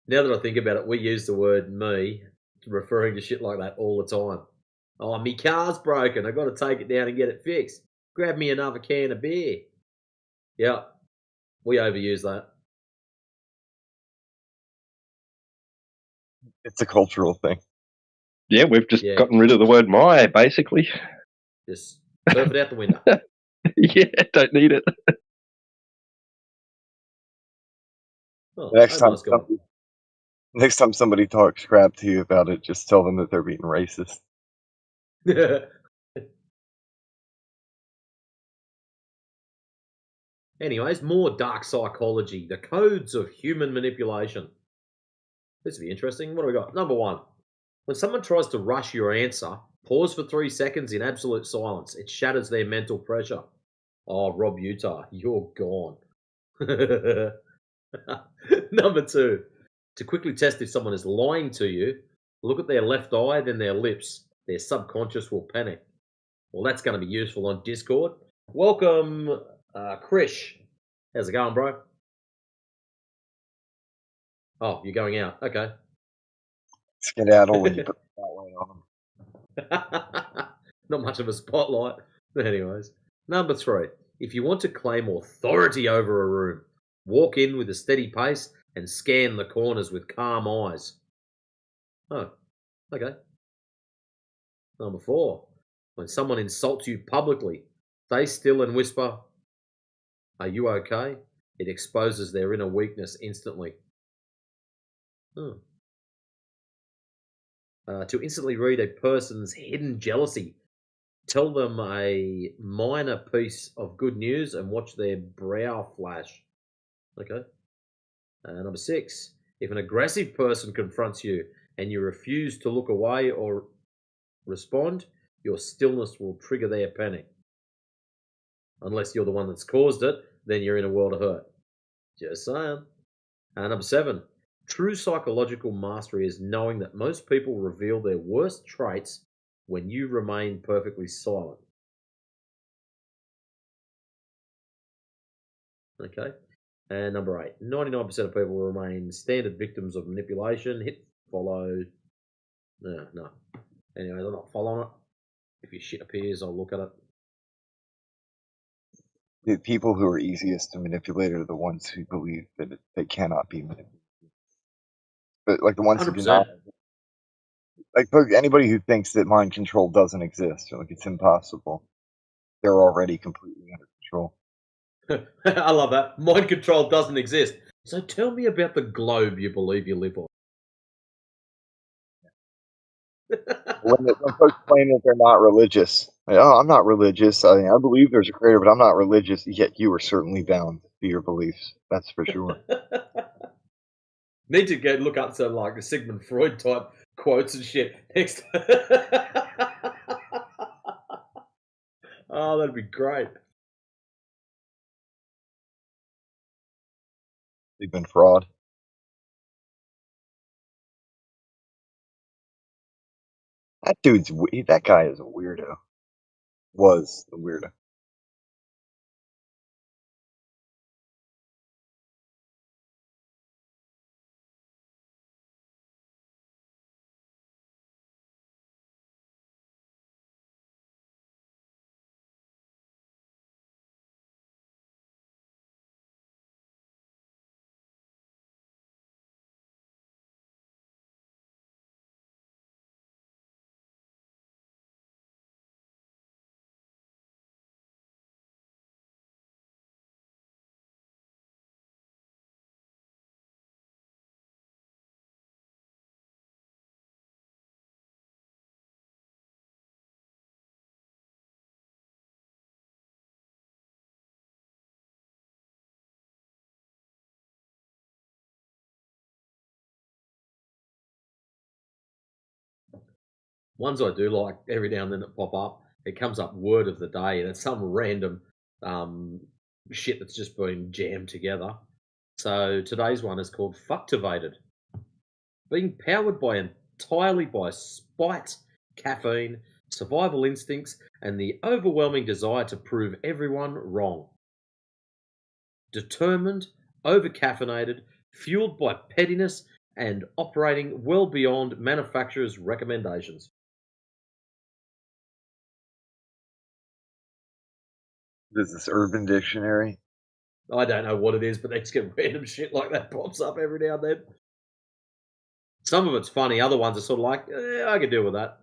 Now that I think about it, we use the word "me" referring to shit like that all the time. Oh, me car's broken. I got to take it down and get it fixed. Grab me another can of beer. Yeah, we overuse that. It's a cultural thing. Yeah, we've just gotten rid of the word "my," basically. Just surf it out the window. Yeah, don't need it. Oh, Next time somebody talks crap to you about it, just tell them that they're being racist. Anyways, more dark psychology. The codes of human manipulation. This will be interesting. What do we got? Number 1. When someone tries to rush your answer, pause for 3 seconds in absolute silence. It shatters their mental pressure. Oh, Rob Utah, you're gone. Number 2. To quickly test if someone is lying to you, look at their left eye, then their lips. Their subconscious will panic. Well, that's going to be useful on Discord. Welcome, Krish. How's it going, bro? Oh, you're going out. Okay. Skedaddle when you put the spotlight on them. Not much of a spotlight. Anyways. Number 3. If you want to claim authority over a room, walk in with a steady pace and scan the corners with calm eyes. Oh, okay. Number 4. When someone insults you publicly, stay still and whisper, "Are you okay?" It exposes their inner weakness instantly. To instantly read a person's hidden jealousy, tell them a minor piece of good news and watch their brow flash. Okay. Number 6. If an aggressive person confronts you and you refuse to look away or respond, your stillness will trigger their panic. Unless you're the one that's caused it, then you're in a world of hurt. Just saying. Number 7. True psychological mastery is knowing that most people reveal their worst traits when you remain perfectly silent. Okay. And number 8. 99% of people remain standard victims of manipulation. Hit follow. No. Anyway, they're not following it. If your shit appears, I'll look at it. The people who are easiest to manipulate are the ones who believe that they cannot be manipulated. But like the ones who do 100%. not, like anybody who thinks that mind control doesn't exist, or like it's impossible, they're already completely under control. I love that. Mind control doesn't exist. So tell me about the globe you believe you live on. When folks claim that they're not religious, like, oh, I'm not religious. I believe there's a creator, but I'm not religious. Yet you are certainly bound to your beliefs. That's for sure. Need to go look up some like Sigmund Freud type quotes and shit next. Oh, that'd be great. Sigmund Freud. That guy is a weirdo. Was a weirdo. Ones I do like every now and then that pop up. It comes up word of the day, and it's some random shit that's just been jammed together. So today's one is called Fucktivated. Being powered entirely by spite, caffeine, survival instincts, and the overwhelming desire to prove everyone wrong. Determined, over-caffeinated, fueled by pettiness, and operating well beyond manufacturers' recommendations. Is this Urban Dictionary? I don't know what it is, but they just get random shit like that pops up every now and then. Some of it's funny, other ones are sort of like, I can deal with that.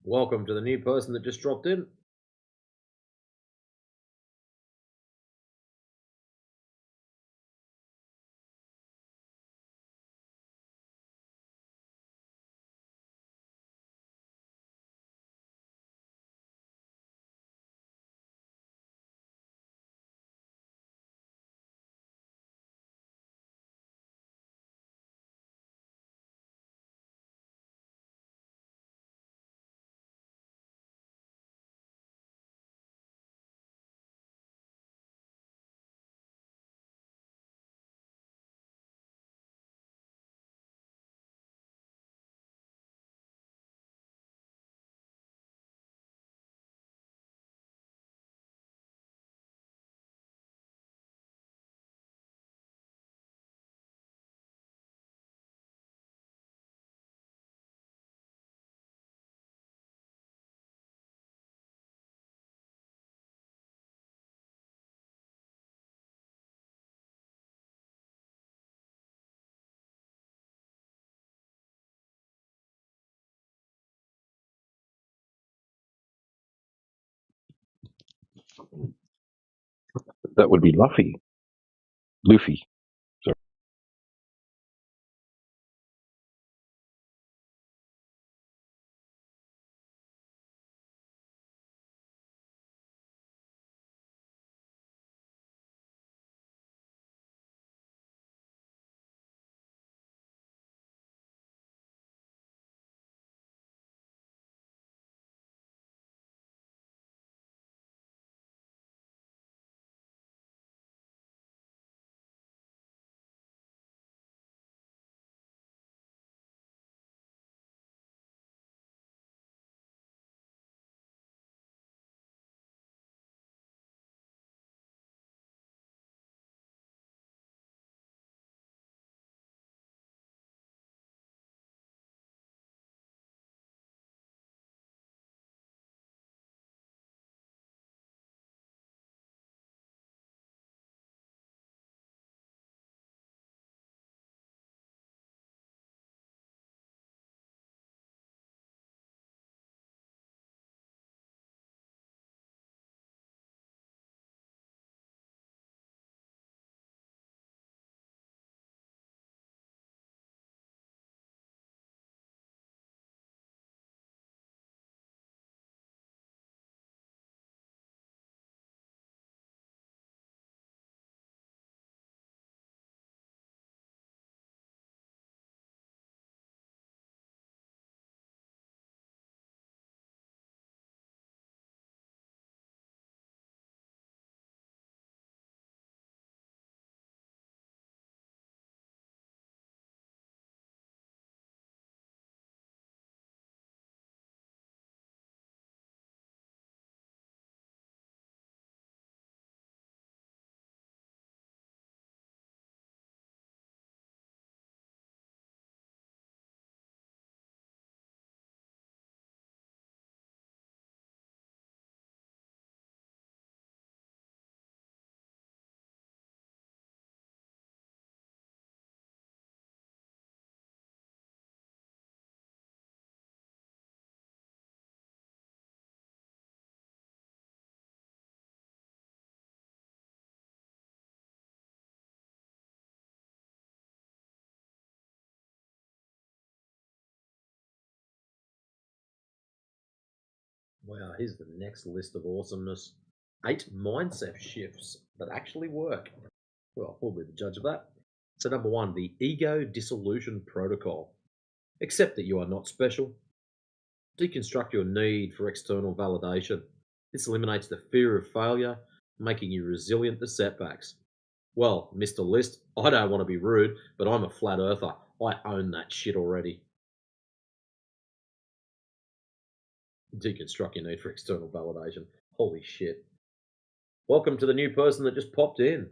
Welcome to the new person that just dropped in. That would be Luffy. Luffy. Sorry. Wow, here's the next list of awesomeness. 8 mindset shifts that actually work. Well, we'll be the judge of that. So number 1, the Ego Dissolution Protocol. Accept that you are not special. Deconstruct your need for external validation. This eliminates the fear of failure, making you resilient to setbacks. Well, Mr. List, I don't want to be rude, but I'm a flat earther. I own that shit already. Deconstruct your need for external validation. Holy shit. Welcome to the new person that just popped in.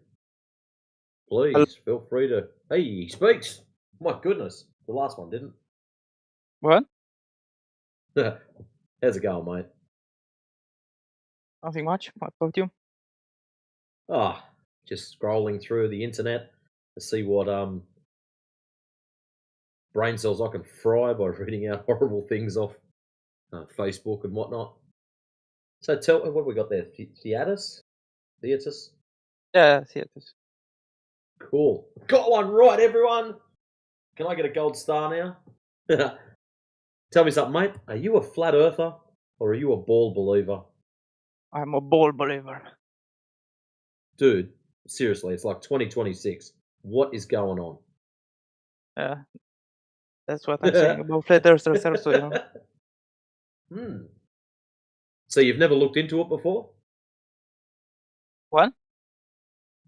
Please feel free to. Hey, he speaks. My goodness, the last one didn't. What? How's it going, mate? Nothing much. What about you? Ah, just scrolling through the internet to see what brain cells I can fry by reading out horrible things off Facebook and whatnot. So tell what have we got there? Theatus? Yeah, theaters. Cool. Got one right, everyone. Can I get a gold star now? Tell me something, mate. Are you a flat earther or are you a ball believer? I'm a ball believer. Dude, seriously, it's like 2026. What is going on? Yeah, that's what I'm saying about flat earthers also, you know. Hmm. So you've never looked into it before? What?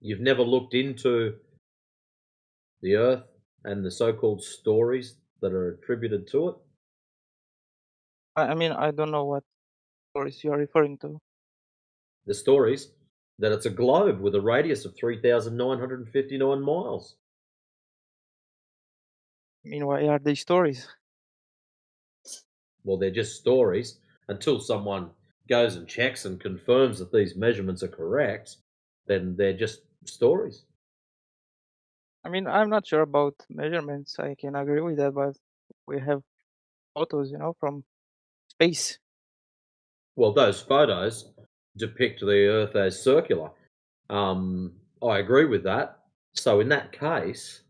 You've never looked into the Earth and the so-called stories that are attributed to it? I mean, I don't know what stories you are referring to. The stories that it's a globe with a radius of 3,959 miles. I mean, why are they stories? Well, they're just stories until someone goes and checks and confirms that these measurements are correct, then they're just stories. I mean, I'm not sure about measurements. I can agree with that, but we have photos, you know, from space. Well, those photos depict the Earth as circular. I agree with that. So in that case,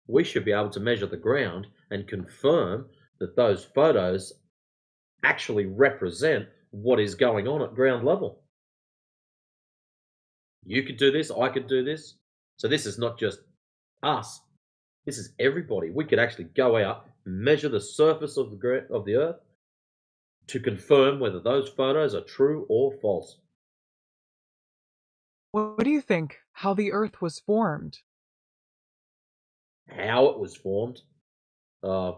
we should be able to measure the ground and confirm that those photos actually represent what is going on at ground level. You could do this, I could do this. So this is not just us. This is everybody. We could actually go out, measure the surface of the Earth to confirm whether those photos are true or false. What do you think? How the Earth was formed? How it was formed? I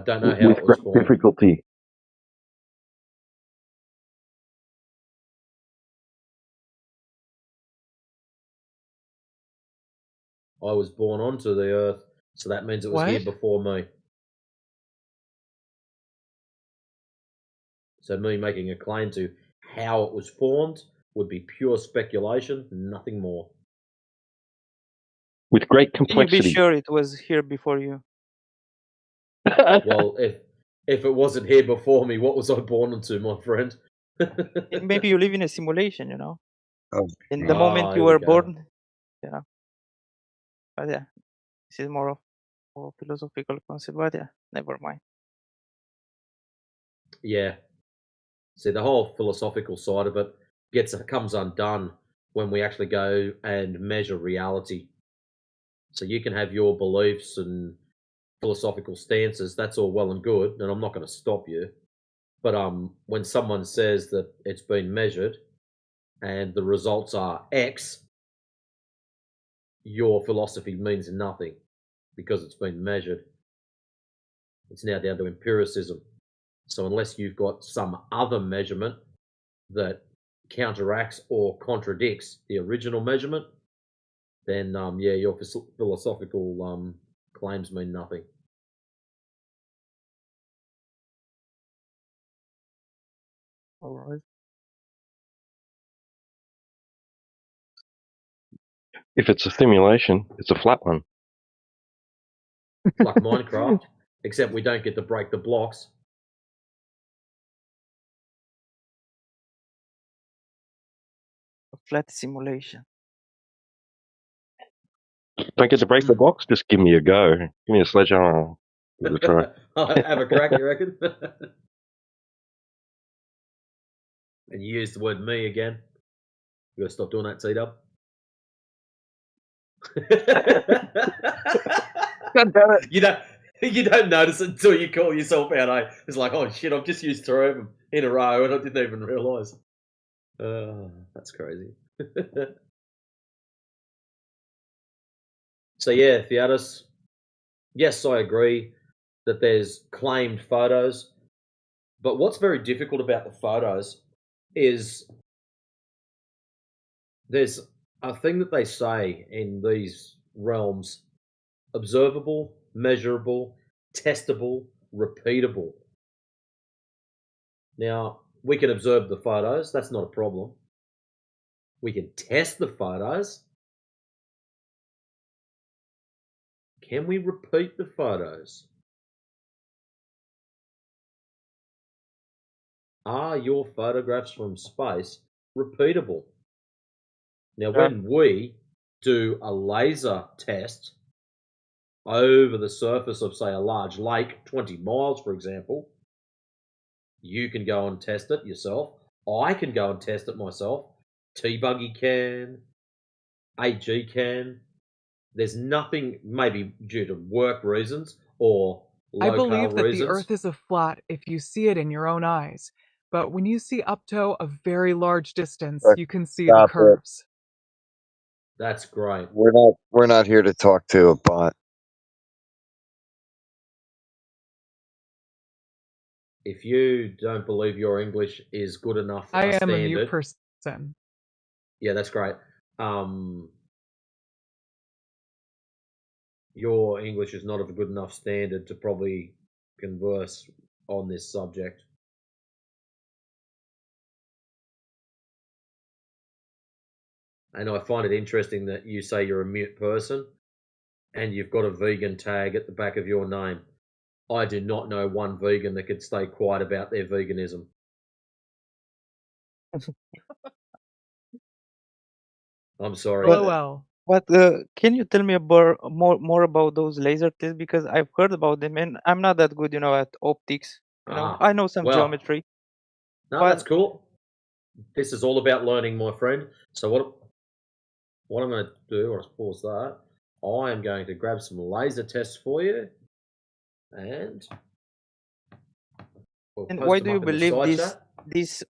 don't know how With it was great formed. difficulty. I was born onto the Earth, so that means it was here What? before me. So me making a claim to how it was formed would be pure speculation, nothing more. With great Can you be complexity. sure it was here before you? Well, if it wasn't here before me, what was I born into, my friend? Maybe you live in a simulation, you know. Oh, In the moment you here we were go. born, yeah. But yeah, this is more of a philosophical concept. But yeah, never mind. Yeah. See, the whole philosophical side of it comes undone when we actually go and measure reality. So you can have your beliefs and philosophical stances, that's all well and good, and I'm not going to stop you. But when someone says that it's been measured and the results are X, your philosophy means nothing because it's been measured. It's now down to empiricism. So unless you've got some other measurement that counteracts or contradicts the original measurement, then yeah, your philosophical claims mean nothing. All right. If it's a simulation, it's a flat one. It's like Minecraft, except we don't get to break the blocks. A flat simulation. Don't get to break the box? Just give me a go. Give me a sledgehammer. Give it a try. Have a crack, you reckon? And you used the word me again. You gotta stop doing that, T-Dub. God damn it. You don't notice it until you call yourself out, eh? It's like, oh shit, I've just used 3 of them in a row and I didn't even realise. That's crazy. So yeah, Theatus, yes, I agree that there's claimed photos, but what's very difficult about the photos is there's a thing that they say in these realms: observable, measurable, testable, repeatable. Now, we can observe the photos, that's not a problem. We can test the photos. Can we repeat the photos? are your photographs from space repeatable? Now, Yeah. when we do a laser test over the surface of, say, a large lake, 20 miles, for example, you can go and test it yourself. I can go and test it myself. T-Buggy can. AG can. There's nothing, maybe due to work reasons or I locale believe that the reasons. Earth is a flat if you see it in your own eyes, but when you see up to a very large distance, you can see the Stop it. curves. That's great. We're not here to talk to a bot. If you don't believe your English is good enough I am standard, a mute person. yeah, that's great. Your English is not of a good enough standard to probably converse on this subject. And I find it interesting that you say you're a mute person and you've got a vegan tag at the back of your name. I do not know one vegan that could stay quiet about their veganism. I'm sorry. But can you tell me more about those laser tests? Because I've heard about them, and I'm not that good, at optics. I know some well, geometry. No, but that's cool. This is all about learning, my friend. So what I'm going to do, I'll pause that. I am going to grab some laser tests for you, and we'll And post why them do you up in the believe side this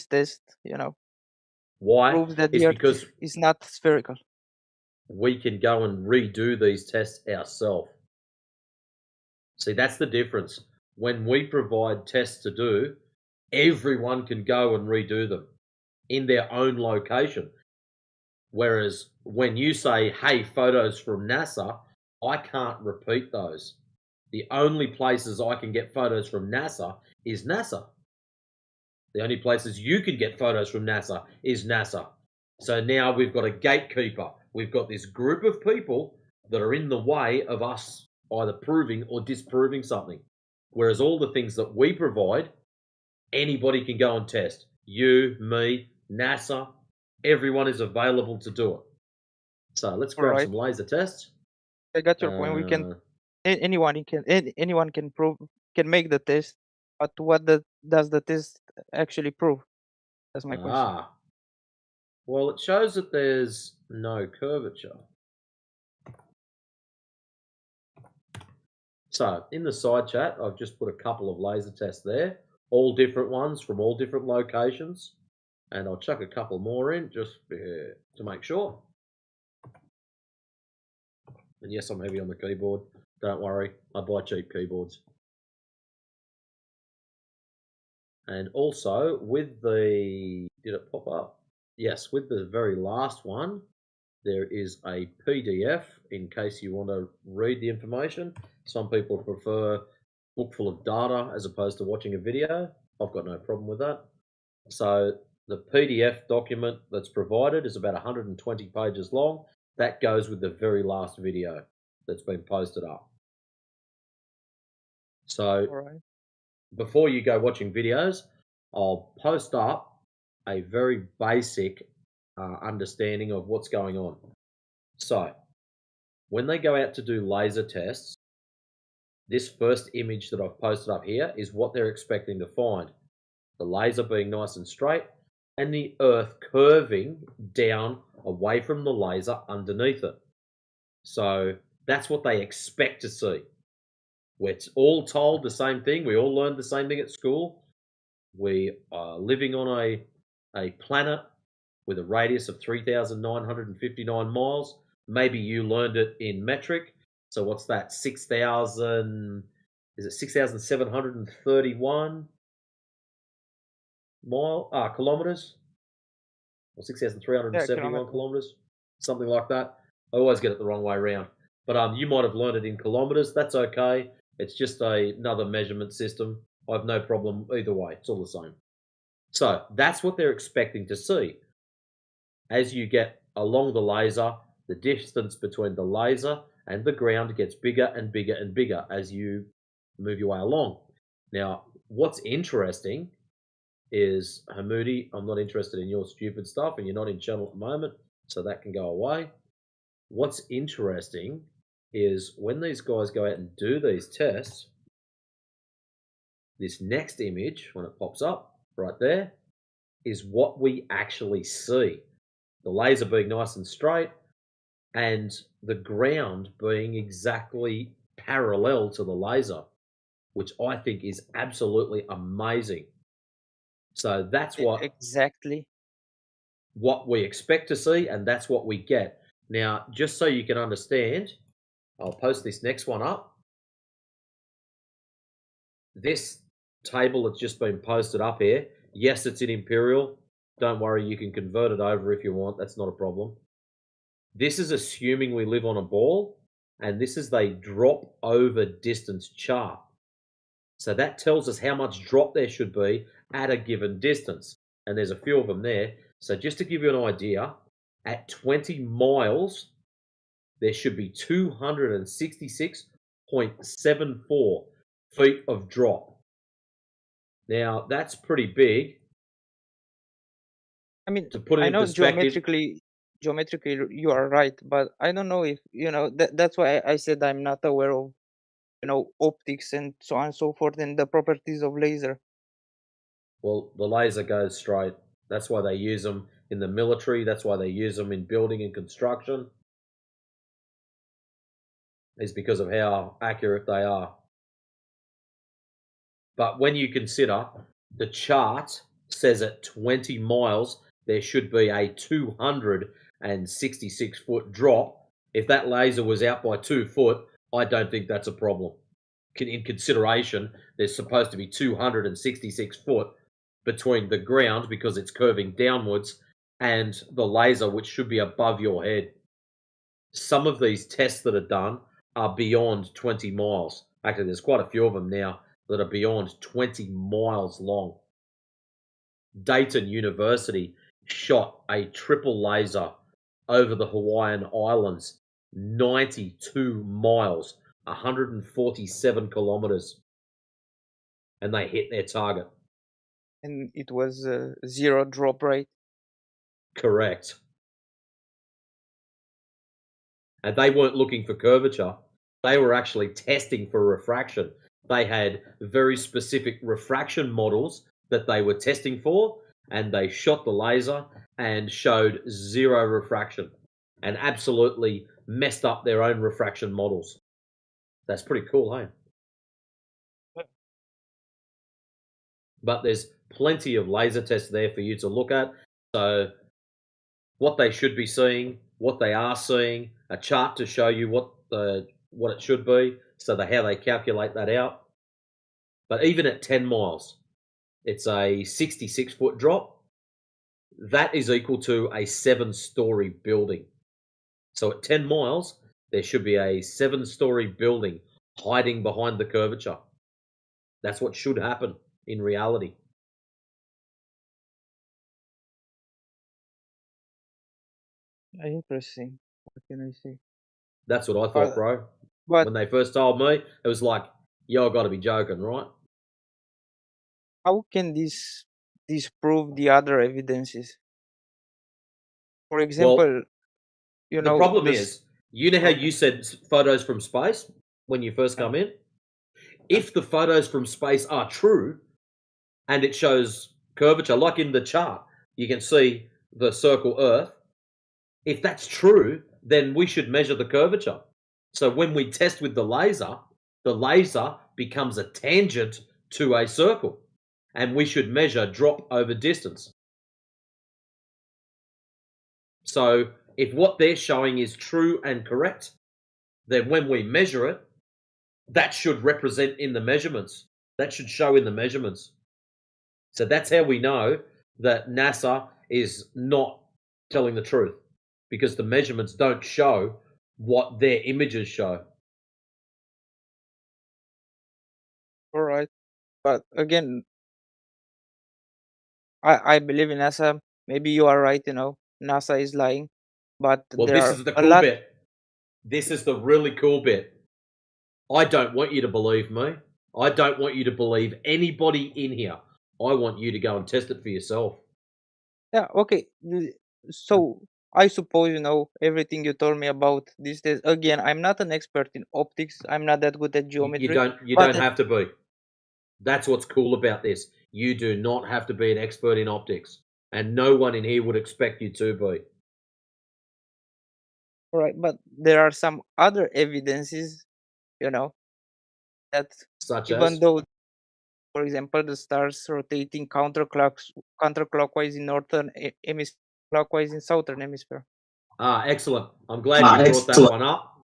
chat. test, Why? proves that It's the Earth because is not spherical? we can go and redo these tests ourselves. See, that's the difference. When we provide tests to do, everyone can go and redo them in their own location. Whereas when you say, hey, photos from NASA, I can't repeat those. The only places I can get photos from NASA is NASA. The only places you can get photos from NASA is NASA. So now we've got a gatekeeper. We've got this group of people that are in the way of us either proving or disproving something. Whereas all the things that we provide, anybody can go and test. You, me, NASA, everyone is available to do it. So let's grab some laser tests. I got your point. We can anyone can prove can make the test, but what does the test actually prove? That's my question. Well, it shows that there's no curvature. So in the side chat, I've just put a couple of laser tests there, all different ones from all different locations, and I'll chuck a couple more in just to make sure. And yes, I'm heavy on the keyboard. Don't worry, I buy cheap keyboards. And also with the, did it pop up? Yes, with the very last one, there is a PDF in case you want to read the information. Some people prefer a book full of data as opposed to watching a video. I've got no problem with that. So the PDF document that's provided is about 120 pages long. That goes with the very last video that's been posted up. So before you go watching videos, I'll post up a very basic understanding of what's going on. So when they go out to do laser tests, this first image that I've posted up here is what they're expecting to find. The laser being nice and straight and the Earth curving down away from the laser underneath it. So that's what they expect to see. We're all told the same thing. We all learned the same thing at school. We are living on a planet with a radius of 3,959 miles. Maybe you learned it in metric. So what's that? 6,000, is it 6,731 kilometers? Or 6,371 kilometers? Something like that. I always get it the wrong way around. But you might have learned it in kilometers. That's okay. It's just another measurement system. I have no problem either way. It's all the same. So that's what they're expecting to see. As you get along the laser, the distance between the laser and the ground gets bigger and bigger and bigger as you move your way along. Now, what's interesting is, Hamudi, I'm not interested in your stupid stuff, and you're not in channel at the moment, so that can go away. What's interesting is when these guys go out and do these tests, this next image, when it pops up right there, is what we actually see. The laser being nice and straight, and the ground being exactly parallel to the laser, which I think is absolutely amazing. So that's what we expect to see, and that's what we get. Now, just so you can understand, I'll post this next one up. This table that's just been posted up here, yes, it's in Imperial. Don't worry, you can convert it over if you want. That's not a problem. This is assuming we live on a ball, and this is the drop over distance chart. So that tells us how much drop there should be at a given distance. And there's a few of them there. So just to give you an idea, at 20 miles, there should be 266.74 feet of drop. Now, that's pretty big. I mean, to put it I in know perspective, geometrically you are right, but I don't know if, that's why I said I'm not aware of, optics and so on and so forth and the properties of laser. well, the laser goes straight. That's why they use them in the military. That's why they use them in building and construction. Is because of how accurate they are. But when you consider the chart says at 20 miles, there should be a 266 foot drop. If that laser was out by 2 foot, I don't think that's a problem. In consideration, there's supposed to be 266 foot between the ground because it's curving downwards and the laser, which should be above your head. Some of these tests that are done are beyond 20 miles. Actually, there's quite a few of them now that are beyond 20 miles long. Dayton University shot a triple laser over the Hawaiian Islands, 92 miles, 147 kilometers, and they hit their target. And it was zero drop rate. Correct. And they weren't looking for curvature. They were actually testing for refraction. They had very specific refraction models that they were testing for, and they shot the laser and showed zero refraction and absolutely messed up their own refraction models. That's pretty cool, hey? But there's plenty of laser tests there for you to look at. So what they should be seeing, what they are seeing, a chart to show you what it should be, so how they calculate that out. But even at 10 miles, it's a 66 foot drop. That is equal to a 7-story building. So at 10 miles, there should be a 7-story building hiding behind the curvature. That's what should happen in reality. Interesting. What can I say? That's what I thought, bro. When they first told me, it was like, yo, I got to be joking, right? How can this prove the other evidences? For example, the problem is, you know how you said photos from space when you first come in? If the photos from space are true and it shows curvature, like in the chart, you can see the circle Earth. If that's true, then we should measure the curvature. So when we test with the laser becomes a tangent to a circle, and we should measure drop over distance. So if what they're showing is true and correct, then when we measure it, that should represent in the measurements. That should show in the measurements. So that's how we know that NASA is not telling the truth, because the measurements don't show what their images show. All right. But again, I believe in NASA. Maybe you are right, NASA is lying. But Well, there this are is the a cool lot. bit. This is the really cool bit. I don't want you to believe me. I don't want you to believe anybody in here. I want you to go and test it for yourself. Yeah, okay. So I suppose you know everything you told me about this test. Again, I'm not an expert in optics. I'm not that good at geometry. You don't have to be. That's what's cool about this. You do not have to be an expert in optics, and no one in here would expect you to be. Right, but there are some other evidences, you know, that Such even as? though, for example, the stars rotating counterclockwise in northern hemisphere, clockwise in southern hemisphere. Excellent. I'm glad you brought that one up.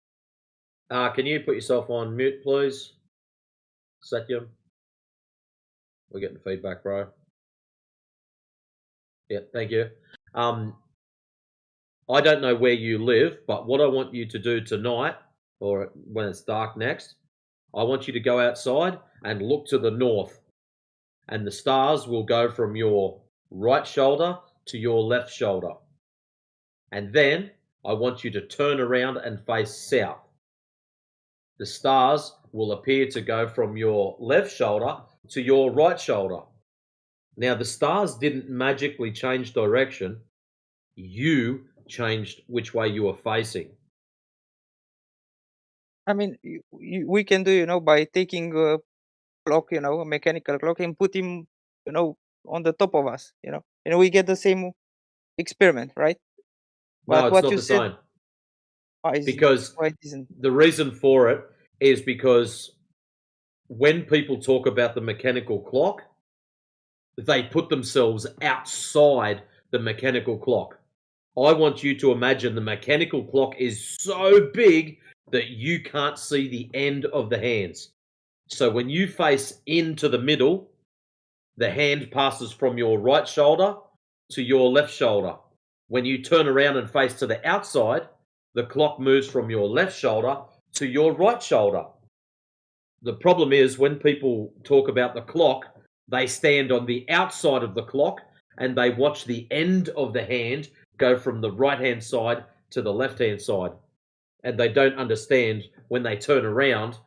Can you put yourself on mute, please? Satyam? We're getting feedback, bro. Yeah, thank you. I don't know where you live, but what I want you to do tonight, or when it's dark next, I want you to go outside and look to the north. And the stars will go from your right shoulder to your left shoulder. And then I want you to turn around and face south. The stars will appear to go from your left shoulder to your right shoulder. Now, the stars didn't magically change direction. You changed which way you were facing. I mean, we can do, you know, by taking a clock, you know, a mechanical clock, and put him, you know, on the top of us, you know, and we get the same experiment, right? No, But it's what not you the said, same. why Because isn't? the reason for it is because when people talk about the mechanical clock, they put themselves outside the mechanical clock. I want you to imagine the mechanical clock is so big that you can't see the end of the hands. So when you face into the middle, the hand passes from your right shoulder to your left shoulder. When you turn around and face to the outside, the clock moves from your left shoulder to your right shoulder. The problem is when people talk about the clock, they stand on the outside of the clock and they watch the end of the hand go from the right-hand side to the left-hand side. And they don't understand when they turn around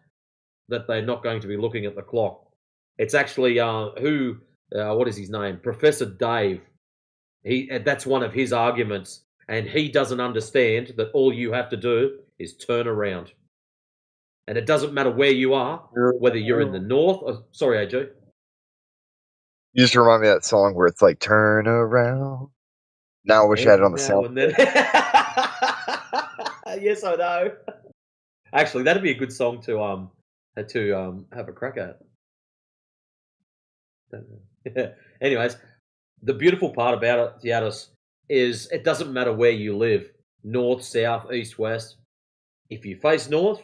that they're not going to be looking at the clock. It's actually what is his name? Professor Dave. That's one of his arguments, and he doesn't understand that all you have to do is turn around. And it doesn't matter where you are, whether you're in the north or sorry, AJ. You just remind me of that song where it's like, turn around. Now I wish I had it on the sound. Yes, I know. Actually, that'd be a good song to have a crack at. Anyways, the beautiful part about it, Giados, is it doesn't matter where you live, north, south, east, west. If you face north,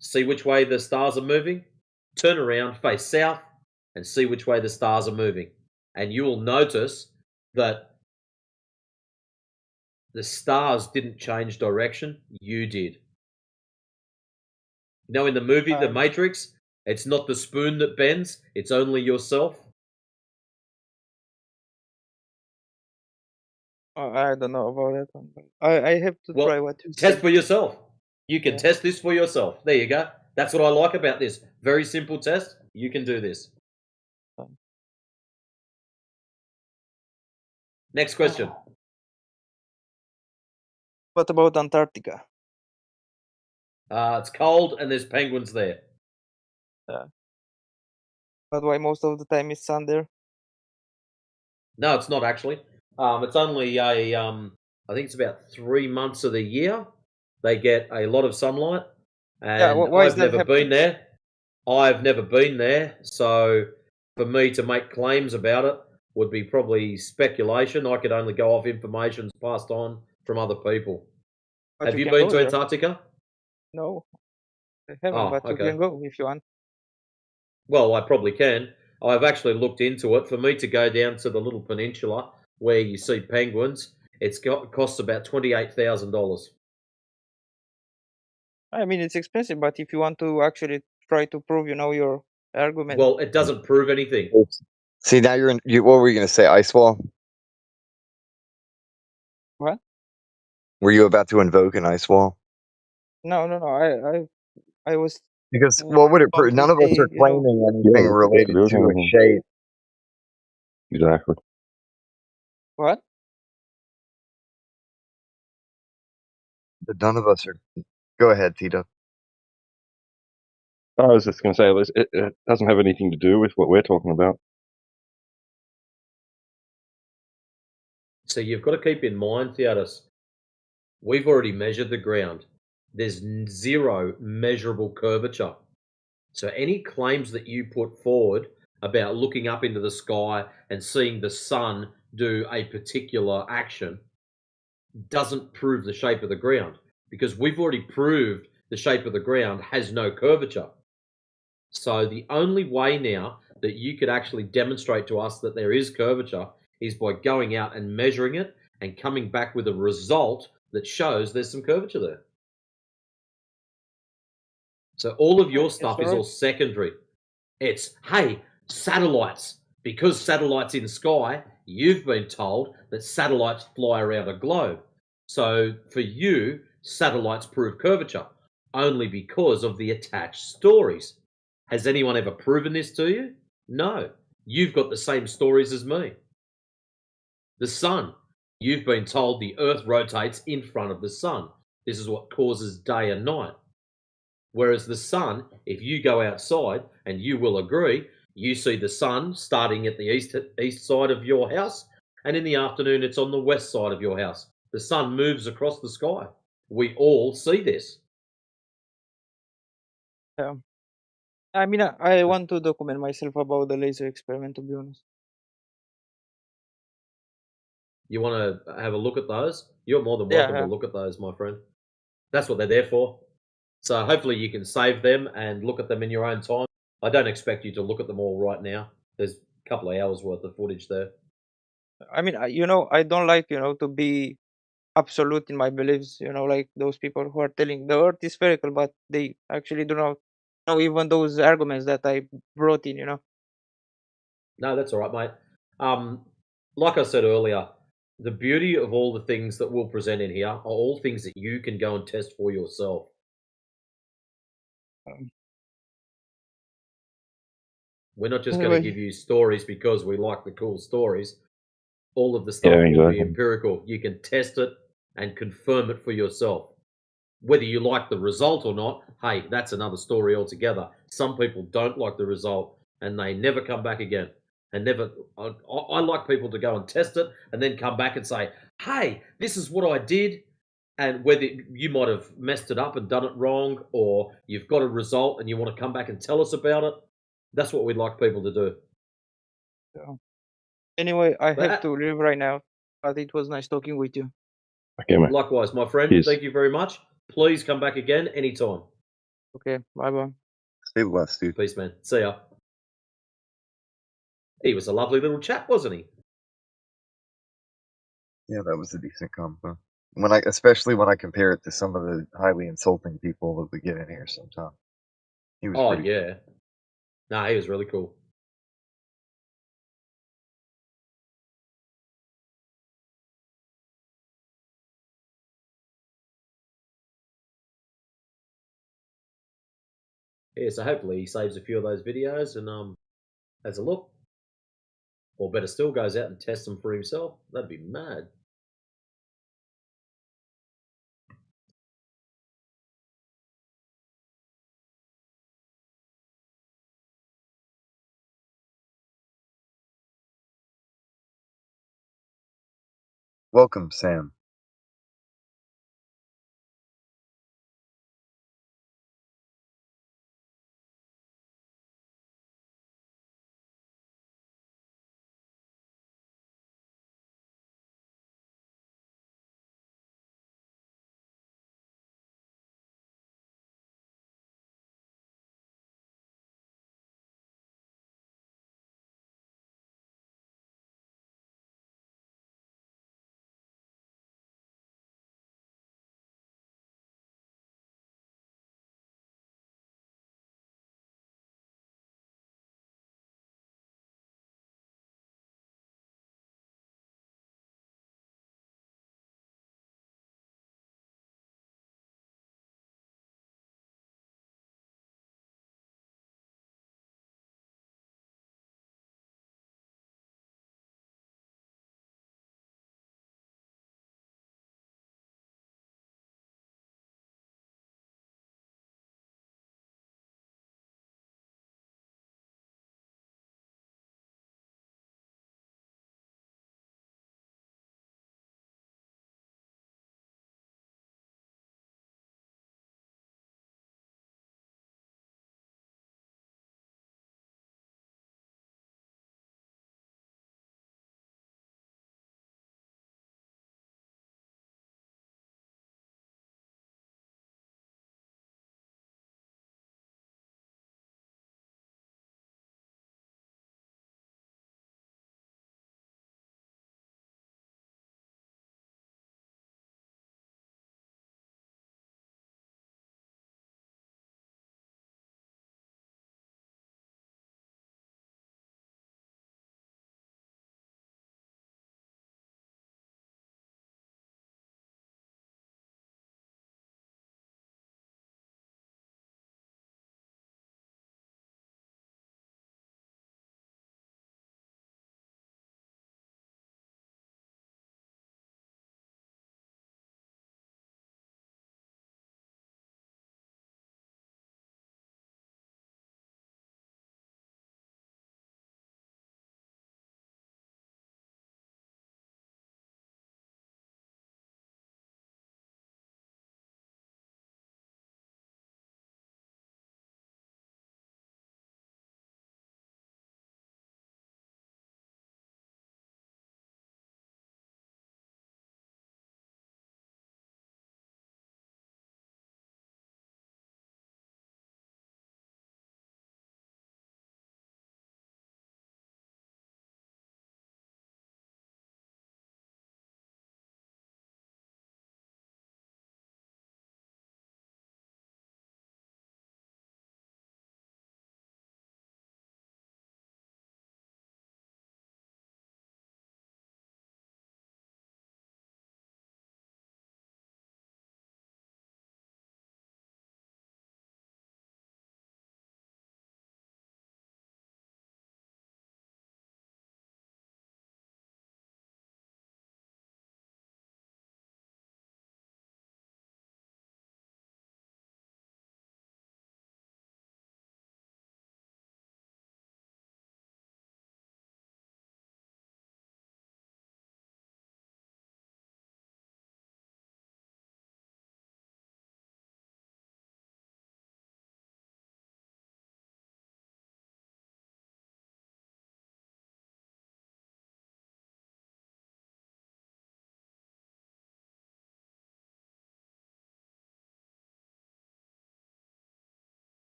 see which way the stars are moving, turn around, face south, and see which way the stars are moving. And you will notice that the stars didn't change direction, you did. You know, in the movie The Matrix, it's not the spoon that bends, it's only yourself. I don't know about that one. I have to try what you Test said. for yourself. You can test this for yourself. There you go. That's what I like about this. Very simple test. You can do this. Next question. What about Antarctica? It's cold and there's penguins there. But why most of the time is sun there? No, it's not actually. It's only I think it's about 3 months of the year they get a lot of sunlight. And why is I've that never been there. I've never been there, so for me to make claims about it would be probably speculation. I could only go off information passed on from other people. But Have you you can been go to there. Antarctica? No, I haven't, but you okay. can go if you want. Well, I probably can. I've actually looked into it. For me to go down to the little peninsula where you see penguins, it costs about $28,000. I mean, it's expensive, but if you want to actually try to prove, you know, your argument. Well, it doesn't prove anything. See, now you're in. What were you going to say? Ice wall? What? Were you about to invoke an ice wall? No. I was. Because what would it prove? about to None of us say, are you know, claiming anything related to a shape. Exactly. What? But none of us are. Go ahead, Tito. I was just going to say, it doesn't have anything to do with what we're talking about. So you've got to keep in mind, Theodis, we've already measured the ground. There's zero measurable curvature. So any claims that you put forward about looking up into the sky and seeing the sun do a particular action doesn't prove the shape of the ground, because we've already proved the shape of the ground has no curvature. So the only way now that you could actually demonstrate to us that there is curvature is by going out and measuring it and coming back with a result that shows there's some curvature there. So all of your stuff is all secondary. It's, hey, satellites. Because satellites in the sky, you've been told that satellites fly around a globe. So for you, satellites prove curvature only because of the attached stories. Has anyone ever proven this to you? No. You've got the same stories as me. The sun. You've been told the Earth rotates in front of the sun. This is what causes day and night. Whereas the sun, if you go outside, and you will agree, you see the sun starting at the east side of your house, and in the afternoon it's on the west side of your house. The sun moves across the sky. We all see this. Yeah. I mean, I want to document myself about the laser experiment, to be honest. You want to have a look at those? You're more than welcome to look at those, my friend. That's what they're there for. So hopefully you can save them and look at them in your own time. I don't expect you to look at them all right now. There's a couple of hours worth of footage there. I mean, I don't like, to be absolute in my beliefs, like those people who are telling the earth is spherical, but they actually do not know even those arguments that I brought in, No, that's all right, mate. Like I said earlier, the beauty of all the things that we'll present in here are all things that you can go and test for yourself. We're not just going to give you stories because we like the cool stories. All of the stuff will be empirical. You can test it and confirm it for yourself. Whether you like the result or not, hey, that's another story altogether. Some people don't like the result and they never come back again. And I like people to go and test it and then come back and say, hey, this is what I did. And whether you might have messed it up and done it wrong, or you've got a result and you want to come back and tell us about it, that's what we'd like people to do. Yeah. Anyway, I have to leave right now, but it was nice talking with you. Okay, mate. Likewise, my friend. Cheers. Thank you very much. Please come back again anytime. Okay, bye-bye. Stay blessed, dude. Peace, man. See ya. He was a lovely little chap, wasn't he? Yeah, that was a decent combo. Especially when I compare it to some of the highly insulting people that we get in here sometimes. He was pretty yeah. Nah, he was really cool. Yeah, so hopefully he saves a few of those videos and has a look. Or better still, goes out and tests them for himself. That'd be mad. Welcome, Sam.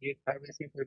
give everything for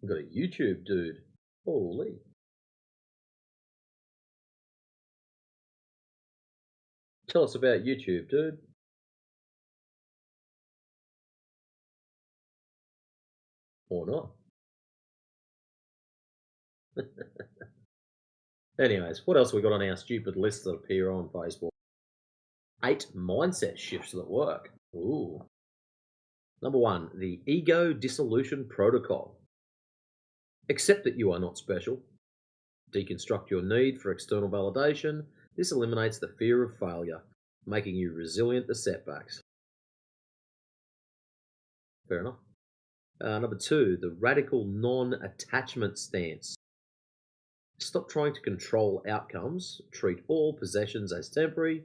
We've got a YouTube dude. Holy. Tell us about YouTube, dude. Or not. Anyways, what else we got on our stupid lists that appear on Facebook? 8 mindset shifts that work. Ooh. Number 1, the Ego Dissolution Protocol. Accept that you are not special. Deconstruct your need for external validation. This eliminates the fear of failure, making you resilient to setbacks. Fair enough. Number 2, the radical non-attachment stance. Stop trying to control outcomes. Treat all possessions as temporary.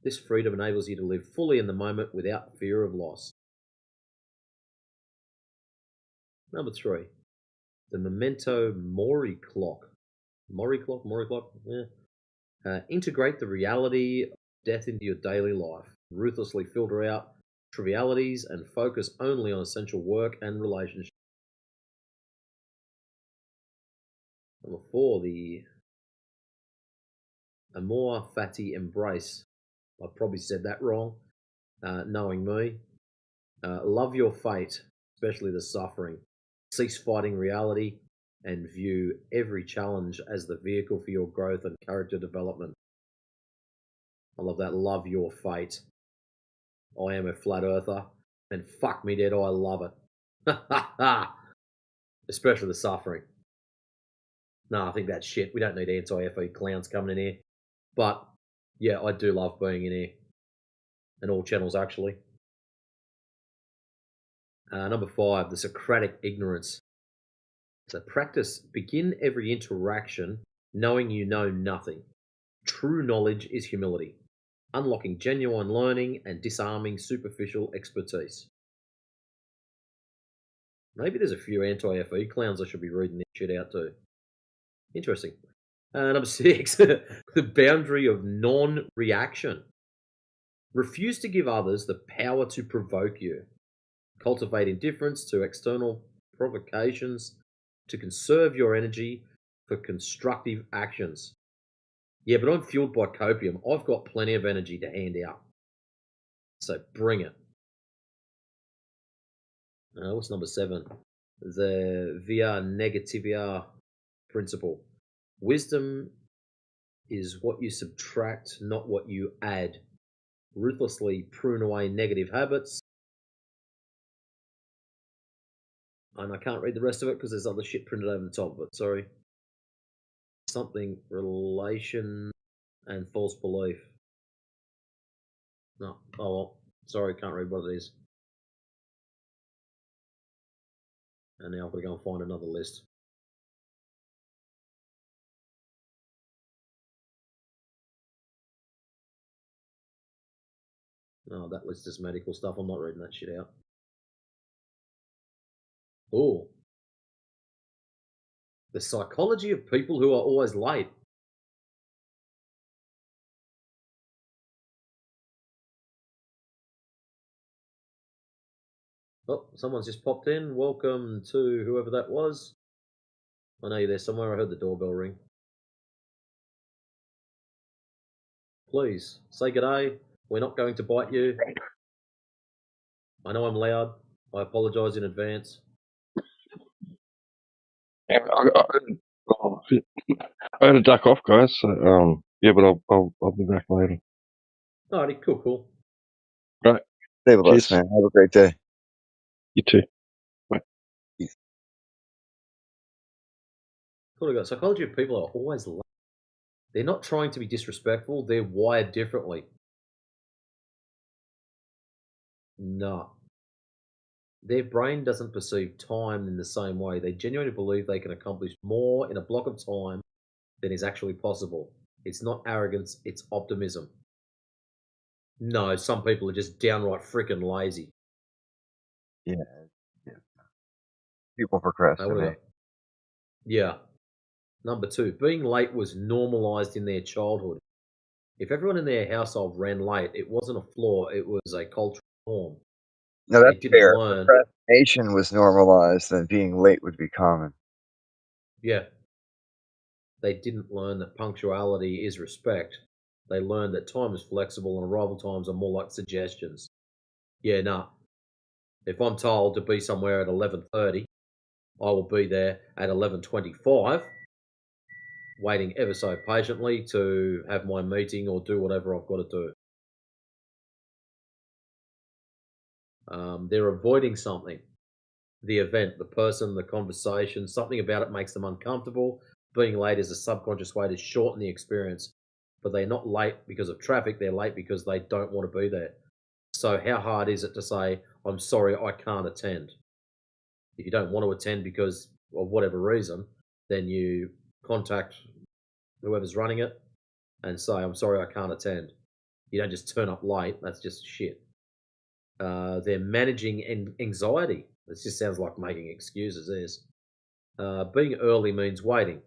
This freedom enables you to live fully in the moment without fear of loss. Number 3, the Memento Mori clock. Mori clock? Yeah. Integrate the reality of death into your daily life. Ruthlessly filter out trivialities and focus only on essential work and relationships. Number 4, the Amor Fati Embrace. I probably said that wrong, knowing me. Love your fate, especially the suffering. Cease fighting reality and view every challenge as the vehicle for your growth and character development. I love that. Love your fate. I am a flat earther, and fuck me dead, I love it. Especially the suffering. No, I think that's shit. We don't need anti-FE clowns coming in here. But, yeah, I do love being in here. And all channels, actually. Number 5, the Socratic ignorance. So practice. Begin every interaction knowing you know nothing. True knowledge is humility, unlocking genuine learning and disarming superficial expertise. Maybe there's a few anti-FE clowns I should be reading this shit out to. Interesting. Number 6, the boundary of non-reaction. Refuse to give others the power to provoke you. Cultivate indifference to external provocations to conserve your energy for constructive actions. Yeah, but I'm fueled by copium. I've got plenty of energy to hand out. So bring it. What's number 7? The via negativia principle. Wisdom is what you subtract, not what you add. Ruthlessly prune away negative habits. And I can't read the rest of it because there's other shit printed over the top of it, sorry. Something, relation, and false belief. No, oh well, sorry, can't read what it is. And now I've got to go and find another list. Oh, that list is medical stuff. I'm not reading that shit out. Oh. The psychology of people who are always late. Oh, someone's just popped in. Welcome to whoever that was. I know you're there somewhere. I heard the doorbell ring. Please say good day. We're not going to bite you. I know I'm loud. I apologise in advance. Yeah, I got to duck off, guys. So, yeah, but I'll be back later. Alrighty, cool. Right. Stay with us, Cheers. man. Have a great day. You too. Bye. Cool. I got psychology of people are always late. They're not trying to be disrespectful. They're wired differently. No. Their brain doesn't perceive time in the same way. They genuinely believe they can accomplish more in a block of time than is actually possible. It's not arrogance, it's optimism. No, some people are just downright freaking lazy. Yeah. People procrastinate. Yeah. Number 2, being late was normalized in their childhood. If everyone in their household ran late, it wasn't a flaw, it was a cultural norm. No, They that's didn't fair. learn. Procrastination was normalized, then being late would be common. Yeah. They didn't learn that punctuality is respect. They learned that time is flexible and arrival times are more like suggestions. Yeah, nah. If I'm told to be somewhere at 11:30, I will be there at 11:25, waiting ever so patiently to have my meeting or do whatever I've got to do. They're avoiding something. The event, the person, the conversation, something about it makes them uncomfortable. Being late is a subconscious way to shorten the experience. But they're not late because of traffic, they're late because they don't want to be there. So how hard is it to say, I'm sorry, I can't attend? If you don't want to attend because of whatever reason, then you contact whoever's running it and say, I'm sorry, I can't attend. You don't just turn up late. That's just shit. They're managing anxiety. This just sounds like making excuses. Being early means waiting.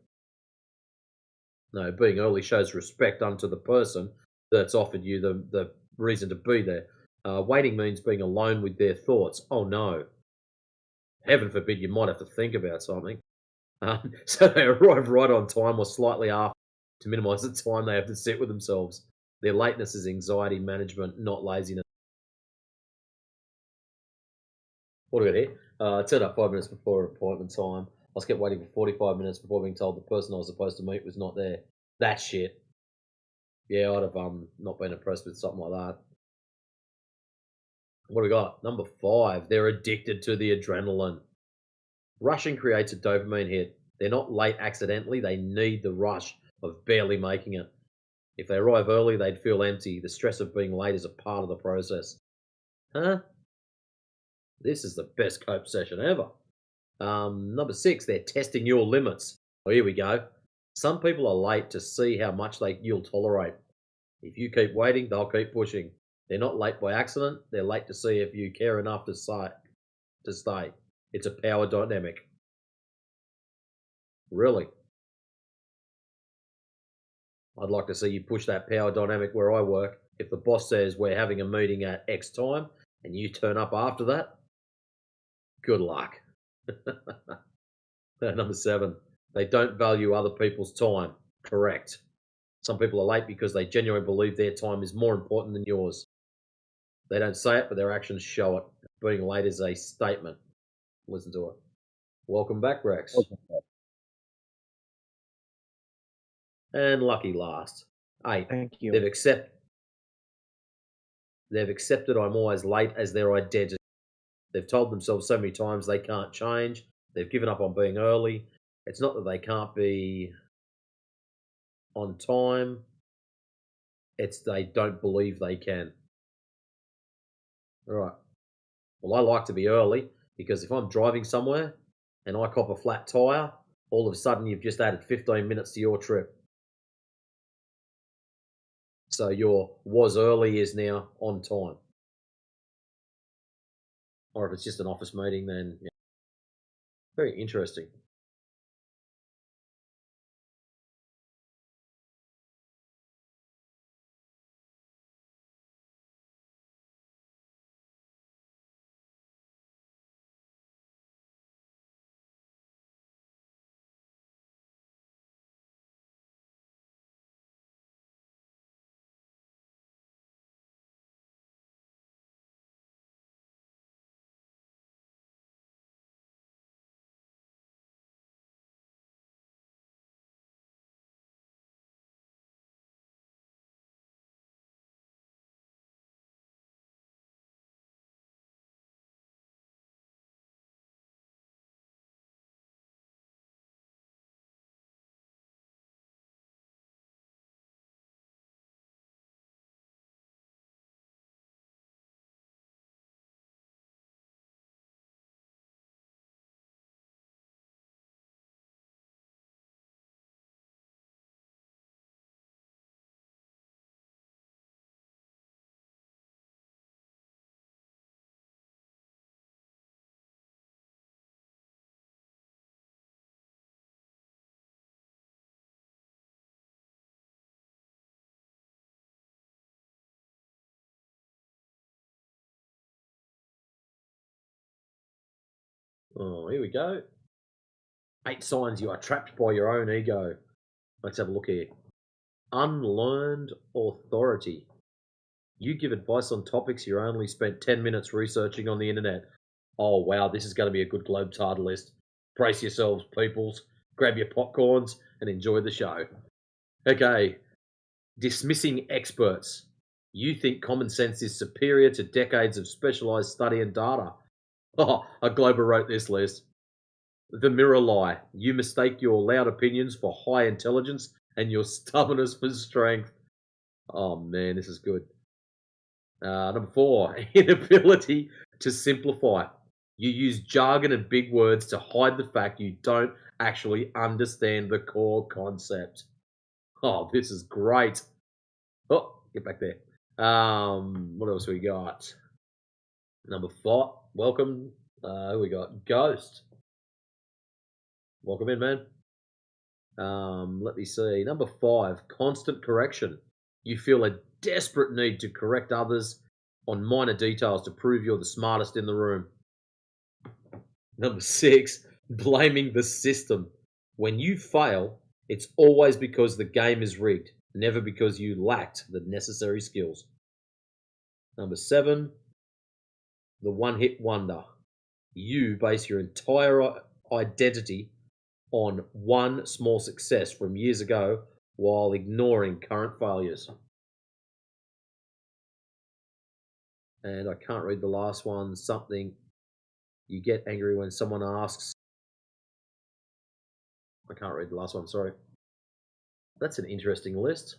No, being early shows respect unto the person that's offered you the reason to be there. Waiting means being alone with their thoughts. Oh no. Heaven forbid you might have to think about something. So they arrive right on time or slightly after to minimize the time they have to sit with themselves. Their lateness is anxiety management, not laziness. What do we got here? I turned up 5 minutes before appointment time. I was kept waiting for 45 minutes before being told the person I was supposed to meet was not there. That shit. Yeah, I'd have not been impressed with something like that. What do we got? Number 5. They're addicted to the adrenaline. Rushing creates a dopamine hit. They're not late accidentally. They need the rush of barely making it. If they arrive early, they'd feel empty. The stress of being late is a part of the process. Huh? This is the best cope session ever. Number 6, they're testing your limits. Oh, here we go. Some people are late to see how much you'll tolerate. If you keep waiting, they'll keep pushing. They're not late by accident. They're late to see if you care enough to stay. It's a power dynamic. Really. I'd like to see you push that power dynamic where I work. If the boss says we're having a meeting at X time and you turn up after that, good luck. Number 7, they don't value other people's time. Correct. Some people are late because they genuinely believe their time is more important than yours. They don't say it, but their actions show it. Being late is a statement. Listen to it. Welcome back, Rex. And lucky last. 8. Thank you. They've accepted I'm always late as their identity. They've told themselves so many times they can't change. They've given up on being early. It's not that they can't be on time. It's they don't believe they can. All right. Well, I like to be early because if I'm driving somewhere and I cop a flat tyre, all of a sudden you've just added 15 minutes to your trip. So your was early is now on time. Or if it's just an office meeting, then yeah. Very interesting. Oh, here we go. 8 signs you are trapped by your own ego. Let's have a look here. Unlearned authority. You give advice on topics you only spent 10 minutes researching on the internet. Oh, wow, this is going to be a good Globetrotter list. Brace yourselves, peoples. Grab your popcorns and enjoy the show. Okay. Dismissing experts. You think common sense is superior to decades of specialized study and data. Oh, a Glober wrote this list. The mirror lie. You mistake your loud opinions for high intelligence and your stubbornness for strength. Oh man, this is good. Number 4, inability to simplify. You use jargon and big words to hide the fact you don't actually understand the core concept. Oh, this is great. Oh, get back there. What else we got? Number 5. Welcome. Who we got? Ghost. Welcome in, man. Let me see. Number 5, constant correction. You feel a desperate need to correct others on minor details to prove you're the smartest in the room. Number 6, blaming the system. When you fail, it's always because the game is rigged, never because you lacked the necessary skills. Number 7, the one-hit wonder. You base your entire identity on one small success from years ago while ignoring current failures. And I can't read the last one. Something, you get angry when someone asks. I can't read the last one, sorry. That's an interesting list.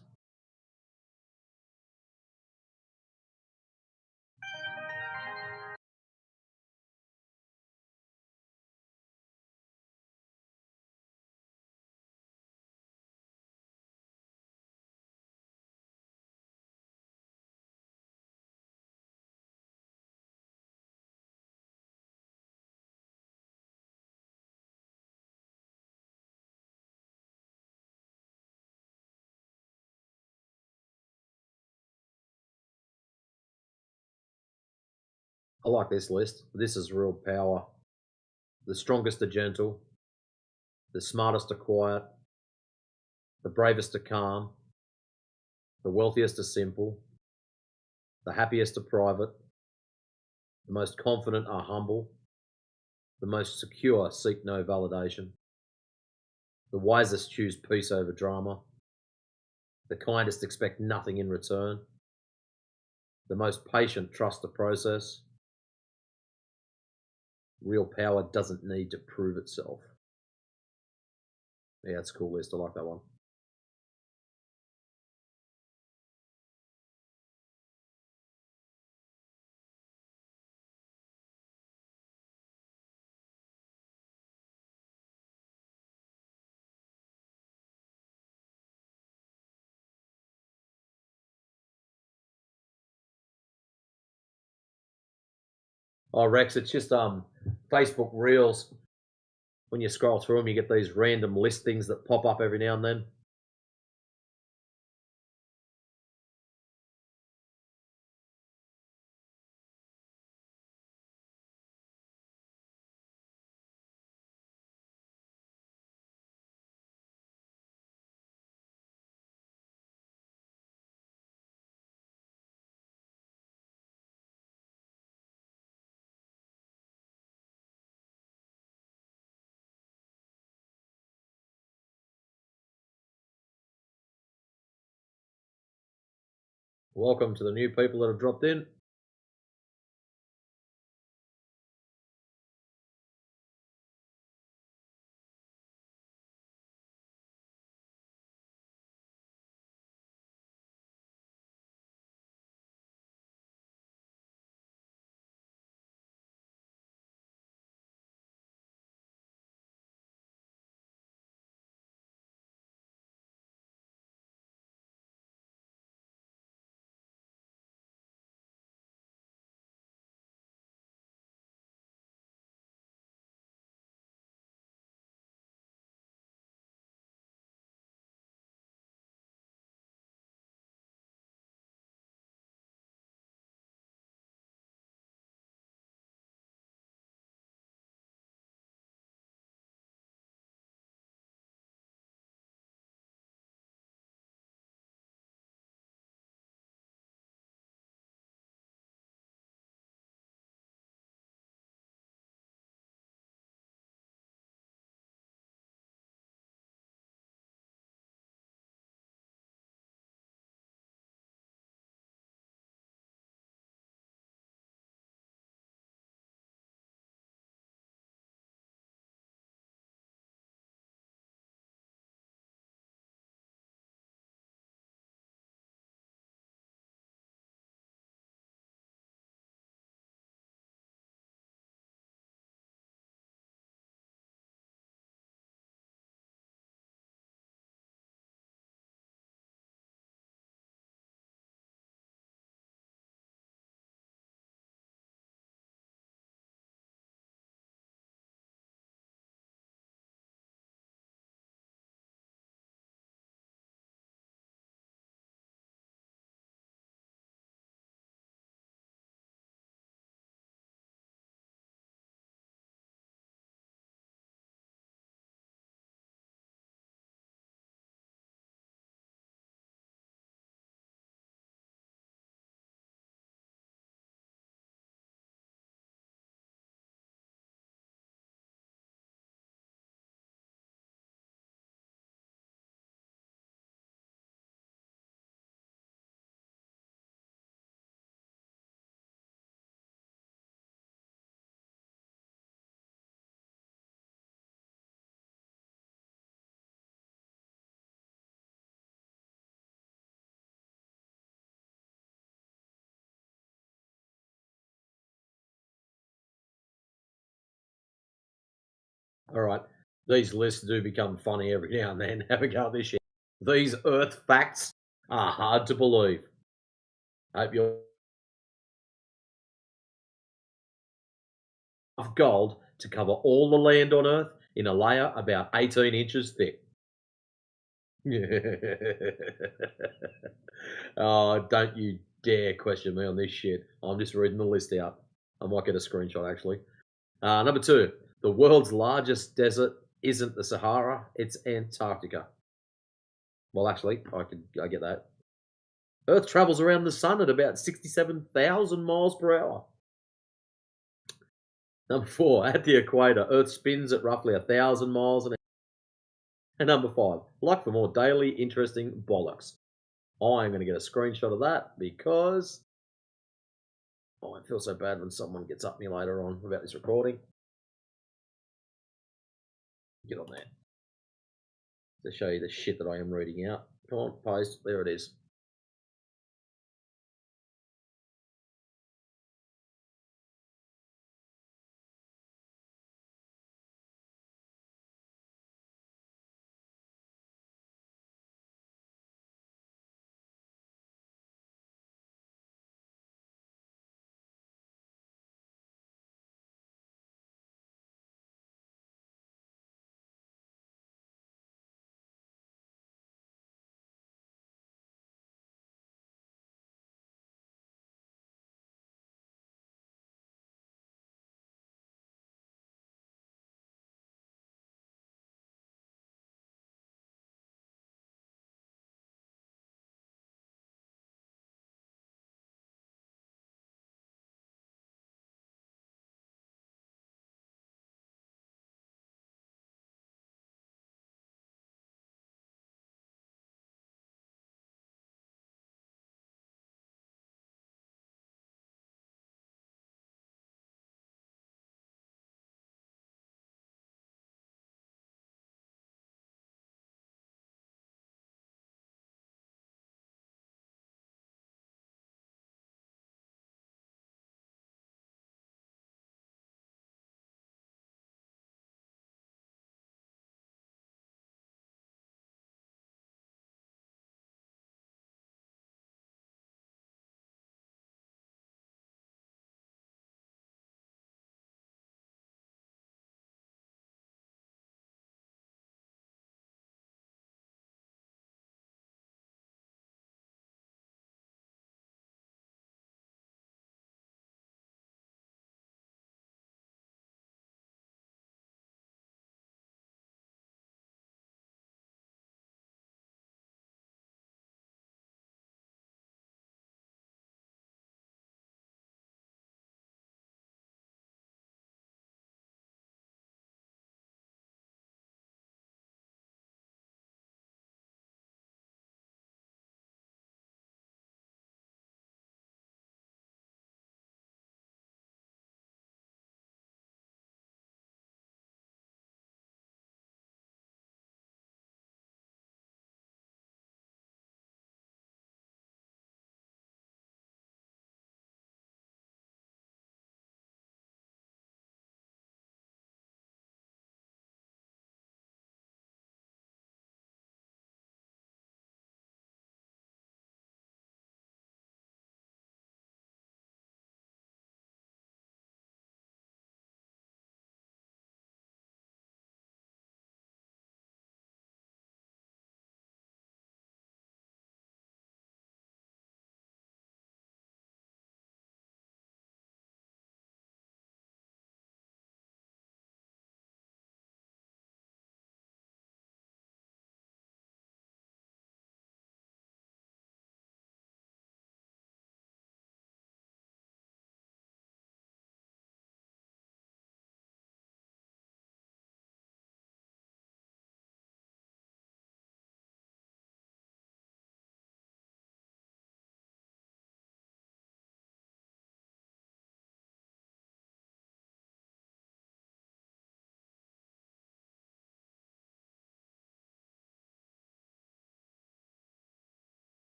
I like this list. This is real power. The strongest are gentle. The smartest are quiet. The bravest are calm. The wealthiest are simple. The happiest are private. The most confident are humble. The most secure seek no validation. The wisest choose peace over drama. The kindest expect nothing in return. The most patient trust the process. Real power doesn't need to prove itself. Yeah, that's a cool list. I like that one. Oh, Rex, it's just Facebook Reels. When you scroll through them, you get these random listings that pop up every now and then. Welcome to the new people that have dropped in. All right. These lists do become funny every now and then. Have a go at this shit. These Earth facts are hard to believe. Hope you're of gold to cover all the land on Earth in a layer about 18 inches thick. Oh, don't you dare question me on this shit. I'm just reading the list out. I might get a screenshot actually. Number 2, the world's largest desert isn't the Sahara, it's Antarctica. Well, actually, I get that. Earth travels around the sun at about 67,000 miles per hour. Number 4, at the equator, Earth spins at roughly 1,000 miles an hour. And number 5, like for more daily interesting bollocks. I'm going to get a screenshot of that because I feel so bad when someone gets up me later on about this recording. Get on that. To show you the shit that I am reading out. Come on, post. There it is.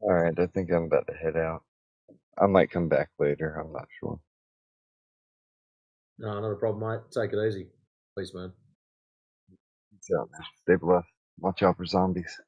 Alright, I think I'm about to head out. I might come back later, I'm not sure. No, not a problem, mate. Take it easy. Peace, man. Peace out, man. Stay blessed. Watch out for zombies.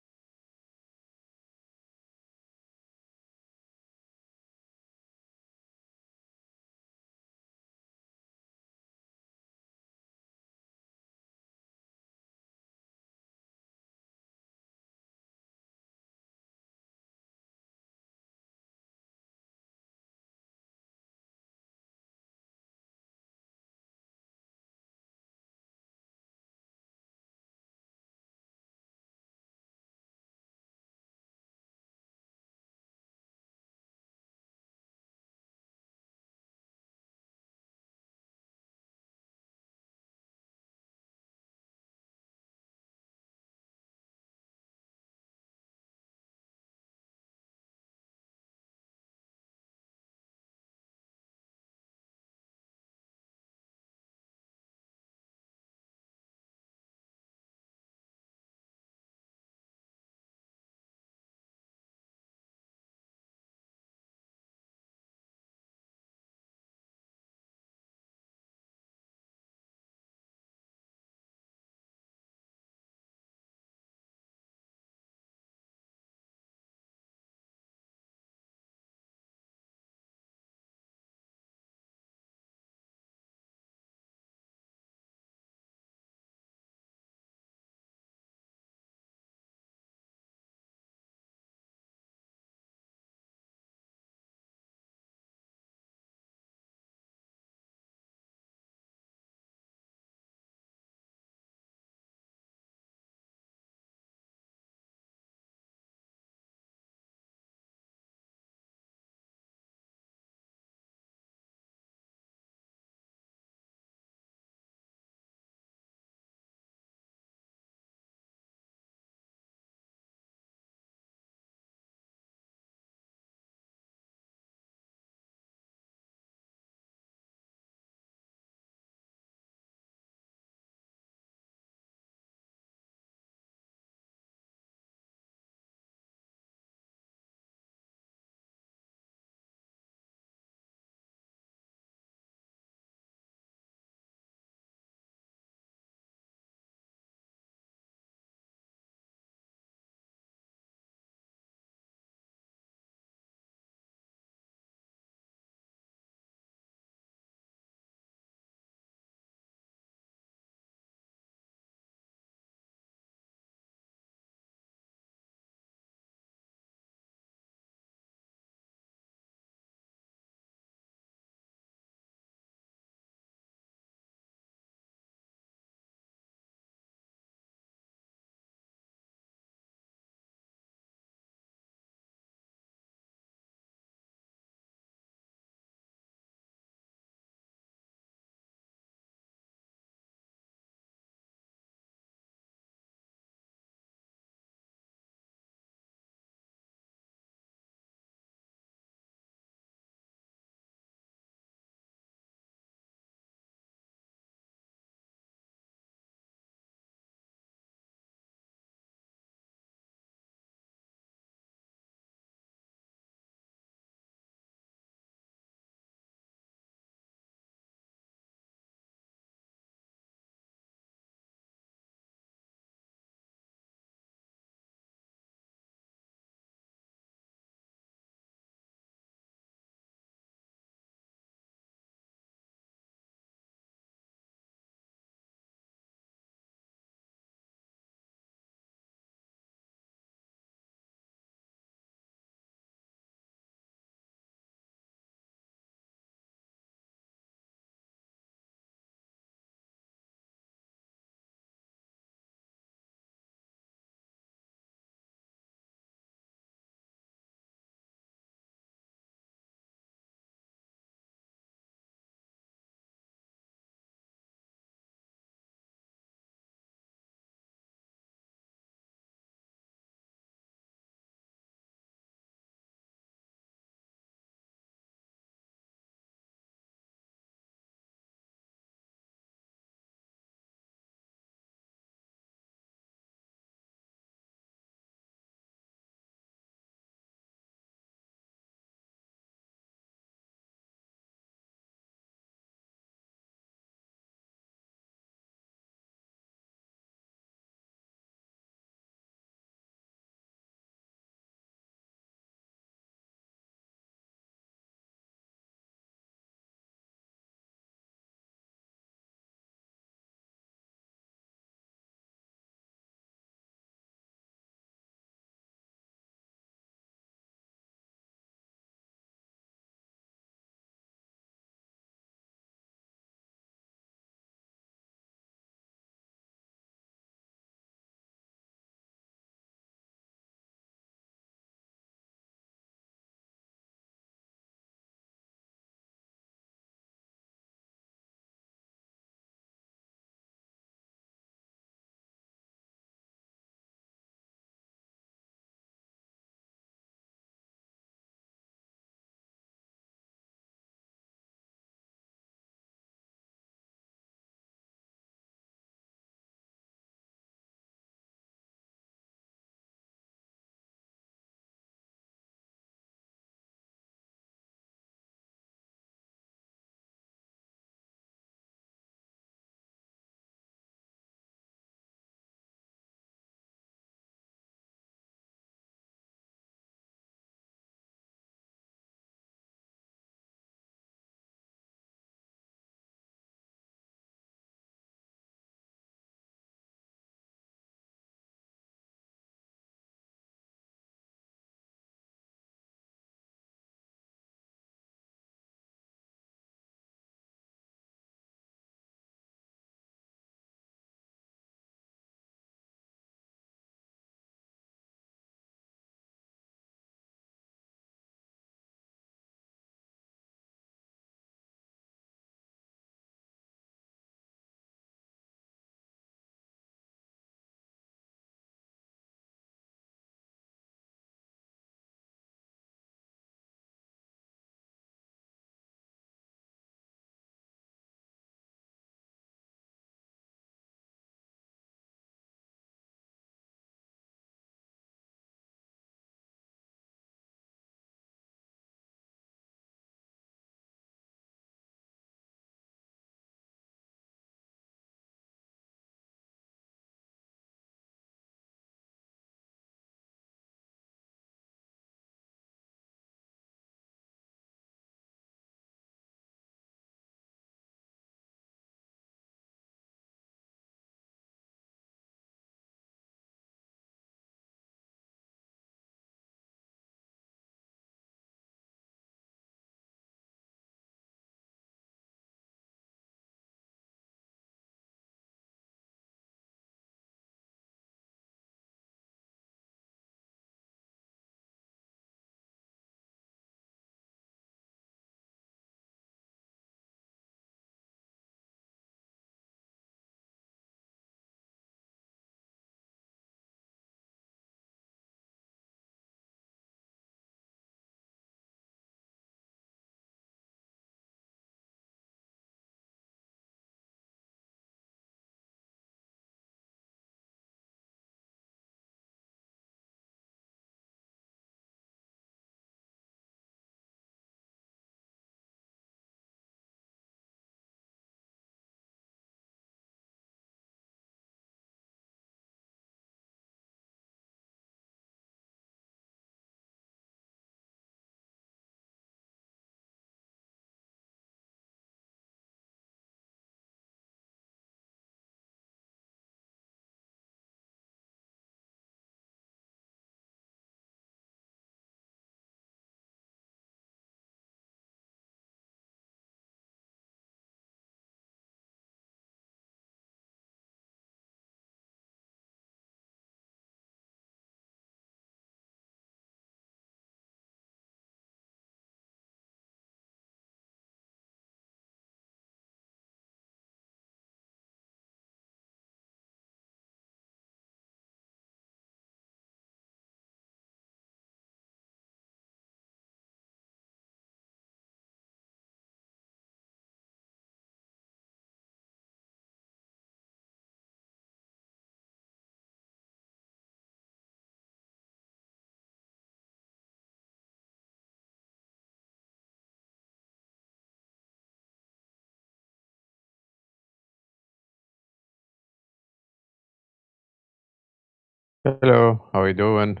Hello, how are you doing?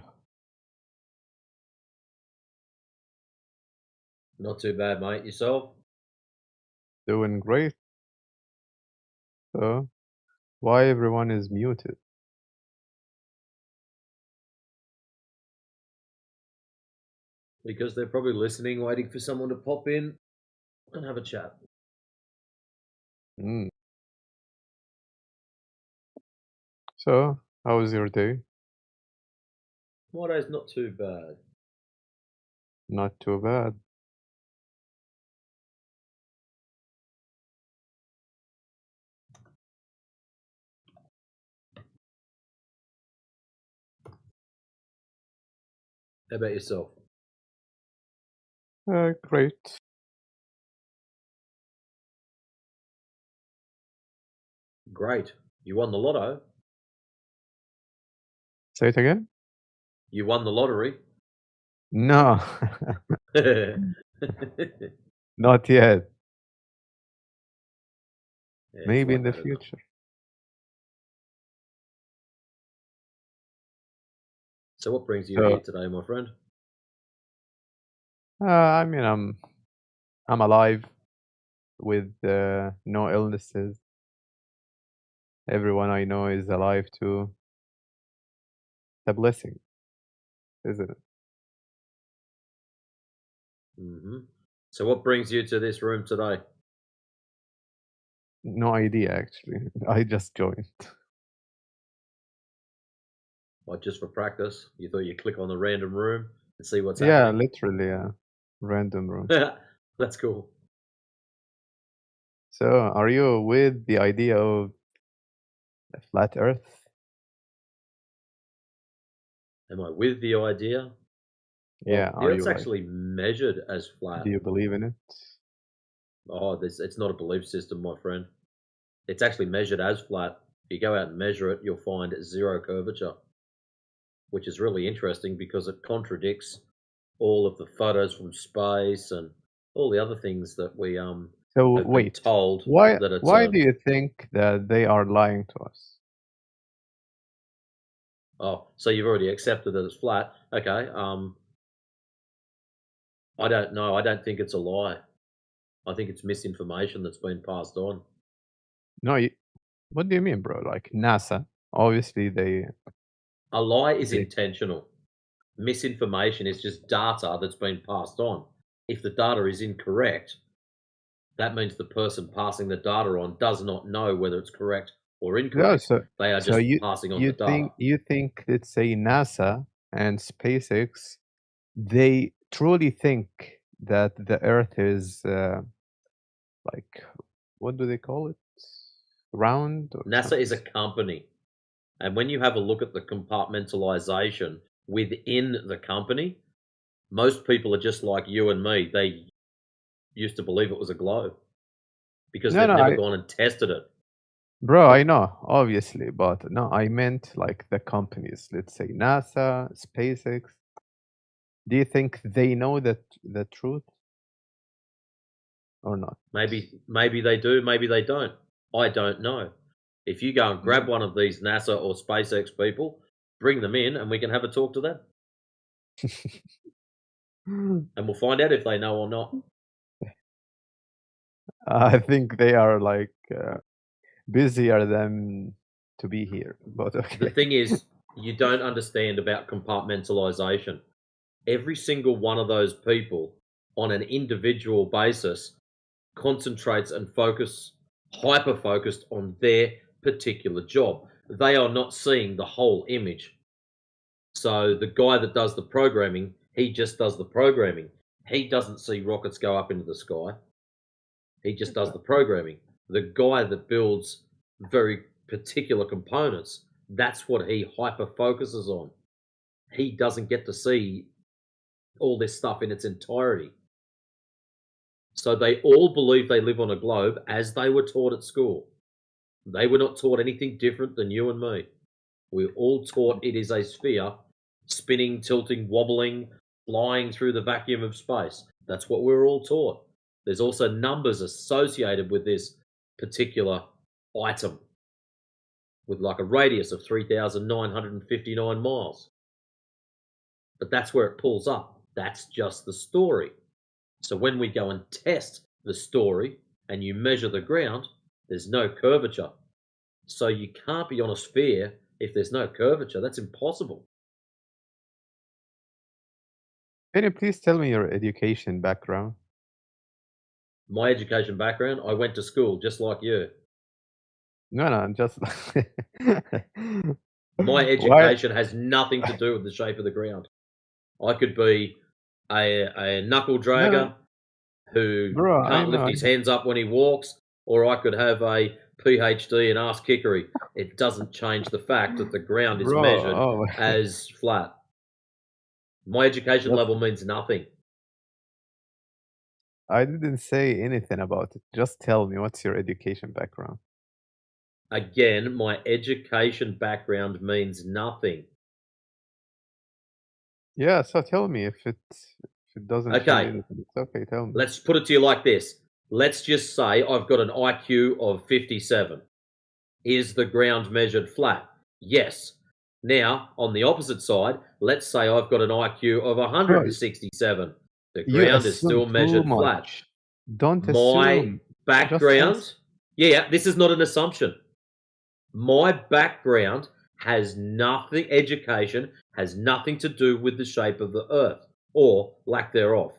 Not too bad, mate. Yourself? Doing great. So, why everyone is muted? Because they're probably listening, waiting for someone to pop in and have a chat. Mm. So, how was your day? My day's not too bad. Not too bad. How about yourself? Great. Great. You won the lotto. Say it again? You won the lottery. No. Not yet. Yeah, Maybe it's in the like that, isn't it? future. So what brings you So, here today, my friend? I mean, I'm alive with no illnesses. Everyone I know is alive too. It's a blessing, isn't it? Hmm. So what brings you to this room today? No idea, actually. I just joined. Like just for practice? You thought you'd click on the random room and see what's Yeah, happening? literally, yeah. Random room. That's cool. So, are you with the idea of a flat Earth? Am I with the idea? Yeah, Well, the are Earth's you like, actually measured as flat. do you believe in it? Oh, it's not a belief system, my friend. It's actually measured as flat. If you go out and measure it, you'll find zero curvature, which is really interesting because it contradicts all of the photos from space and all the other things that we So, have been wait, told why that it's why do you think that they are lying to us? oh, so you've already accepted that it's flat. Okay. I don't know. I don't think it's a lie. I think it's misinformation that's been passed on. No, what do you mean, bro? Like NASA, obviously A lie is they intentional. Misinformation is just data that's been passed on. If the data is incorrect, that means the person passing the data on does not know whether it's correct or yeah. incorrect. So They are so just you passing on you the data. think let's say NASA and SpaceX, they truly think that the Earth is like, what do they call it? Round or NASA is a something? company. And when you have a look at the compartmentalization within the company, most people are just like you and me. They used to believe it was a globe because No, they've no, never gone and tested it. bro, I know, obviously, but no, I meant like the companies. Let's say NASA, SpaceX. Do you think they know the truth or not? Maybe they do, maybe they don't. I don't know. If you go and grab one of these NASA or SpaceX people, bring them in and we can have a talk to them. And we'll find out if they know or not. I think they are like busier than to be here, but The okay. thing is, you don't understand about compartmentalization. Every single one of those people on an individual basis concentrates and hyper focused on their particular job. They are not seeing the whole image. So the guy that does the programming, he just does the programming. He doesn't see rockets go up into the sky. He just does the programming. The guy that builds very particular components, that's what he hyper focuses on. He doesn't get to see all this stuff in its entirety. So they all believe they live on a globe as they were taught at school. They were not taught anything different than you and me. We're all taught it is a sphere, spinning, tilting, wobbling, flying through the vacuum of space. That's what we're all taught. There's also numbers associated with this particular item. with like a radius of 3,959 miles. But that's where it pulls up. That's just the story. So when we go and test the story and you measure the ground, there's no curvature. So you can't be on a sphere if there's no curvature. That's impossible. Can you please tell me your education background? My education background, I went to school just like you. No, I'm just. My Why? education has nothing to do with the shape of the ground. I could be a knuckle dragger who Bro, I can't lift know. his hands up when he walks, or I could have a PhD in ass kickery. It doesn't change the fact that the ground is Bro, measured oh. as flat. My education Just- level means nothing. I didn't say anything about it. Just tell me what's your education background. Again, my education background means nothing. Yeah, so tell me if it doesn't change Okay. anything. It's okay, tell me. Let's put it to you like this. Let's just say I've got an IQ of 57. Is the ground measured flat? Yes. Now, on the opposite side, let's say I've got an IQ of 167. The You ground is still assume too measured flat. much. Don't My assume. Just background, answer. yeah, this is not an assumption. My background has nothing, education has nothing to do with the shape of the earth or lack thereof.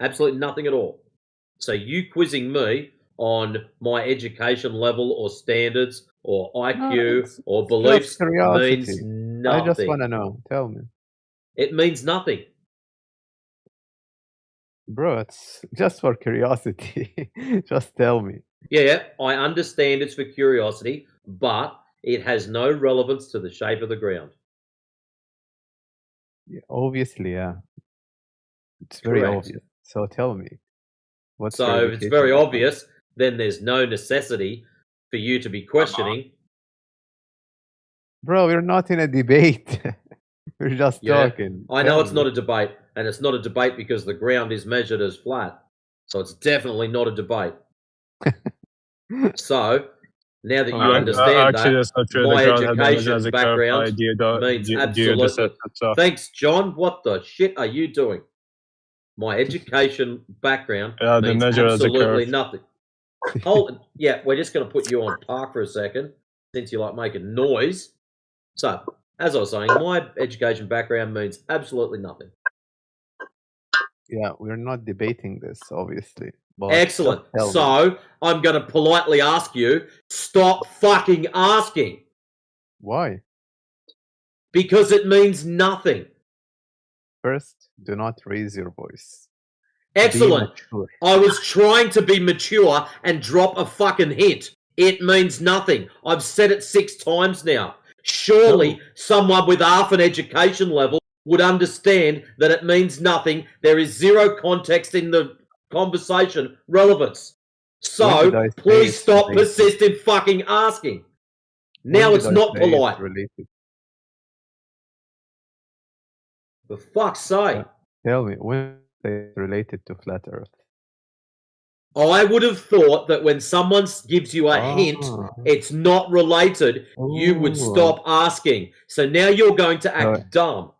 Absolutely nothing at all. So you quizzing me on my education level or standards or No, IQ or it's beliefs just curiosity. means I just nothing. want to know. Tell me. It means nothing. Bro, it's just for curiosity. Just tell me. Yeah, I understand it's for curiosity, but it has no relevance to the shape of the ground. Yeah, obviously, yeah. It's very Correct. obvious. So tell me. What's your So if it's education very background? obvious, then there's no necessity for you to be questioning. Bro, we're not in a debate. We're just Yeah, talking. I know Tell it's me. not a debate, and it's not a debate because the ground is measured as flat. So it's definitely not a debate. So now that you understand Actually, that, that's not true. The my ground has been measured as education a curve by background means absolutely. geodesists. Thanks, John. What the shit are you doing? My education background Yeah, they means measure as a absolutely curve. nothing. Hold, yeah, we're just going to put you on park for a second since you like making noise. So, as I was saying, my education background means absolutely nothing. Yeah, we're not debating this, obviously. But Excellent. just tell me. So, I'm going to politely ask you, stop fucking asking. Why? Because it means nothing. First, do not raise your voice. Be Excellent. mature. I was trying to be mature and drop a fucking hint. It means nothing. I've said it 6 times now. Surely someone with half an education level would understand that it means nothing. There is zero context in the conversation relevance. When did So I say please it's stop related? persisting fucking asking. When Now did it's I not say polite. it's related? For fuck's sake. Tell me, when it's related to flat Earth? I would have thought that when someone gives you a hint, it's not related, you would stop asking. So now you're going to act dumb.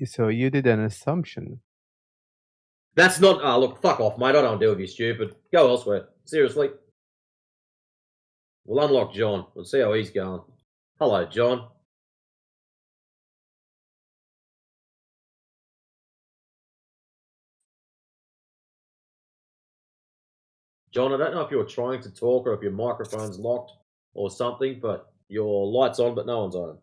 So you did an assumption. That's not. Oh, look, fuck off, mate. I don't want to deal with you, stupid. Go elsewhere. Seriously. We'll unlock John. We'll see how he's going. Hello, John. John, I don't know if you're trying to talk or if your microphone's locked or something, but your light's on, but no one's on.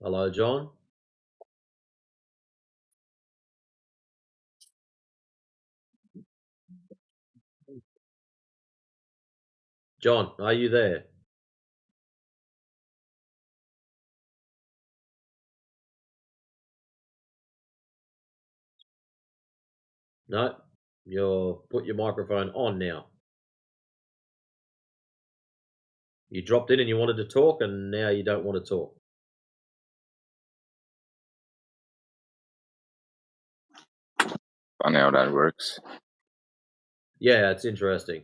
Hello, John. John, are you there? No, you're put your microphone on now. You dropped in and you wanted to talk, and now you don't want to talk. on how that works. Yeah, it's interesting.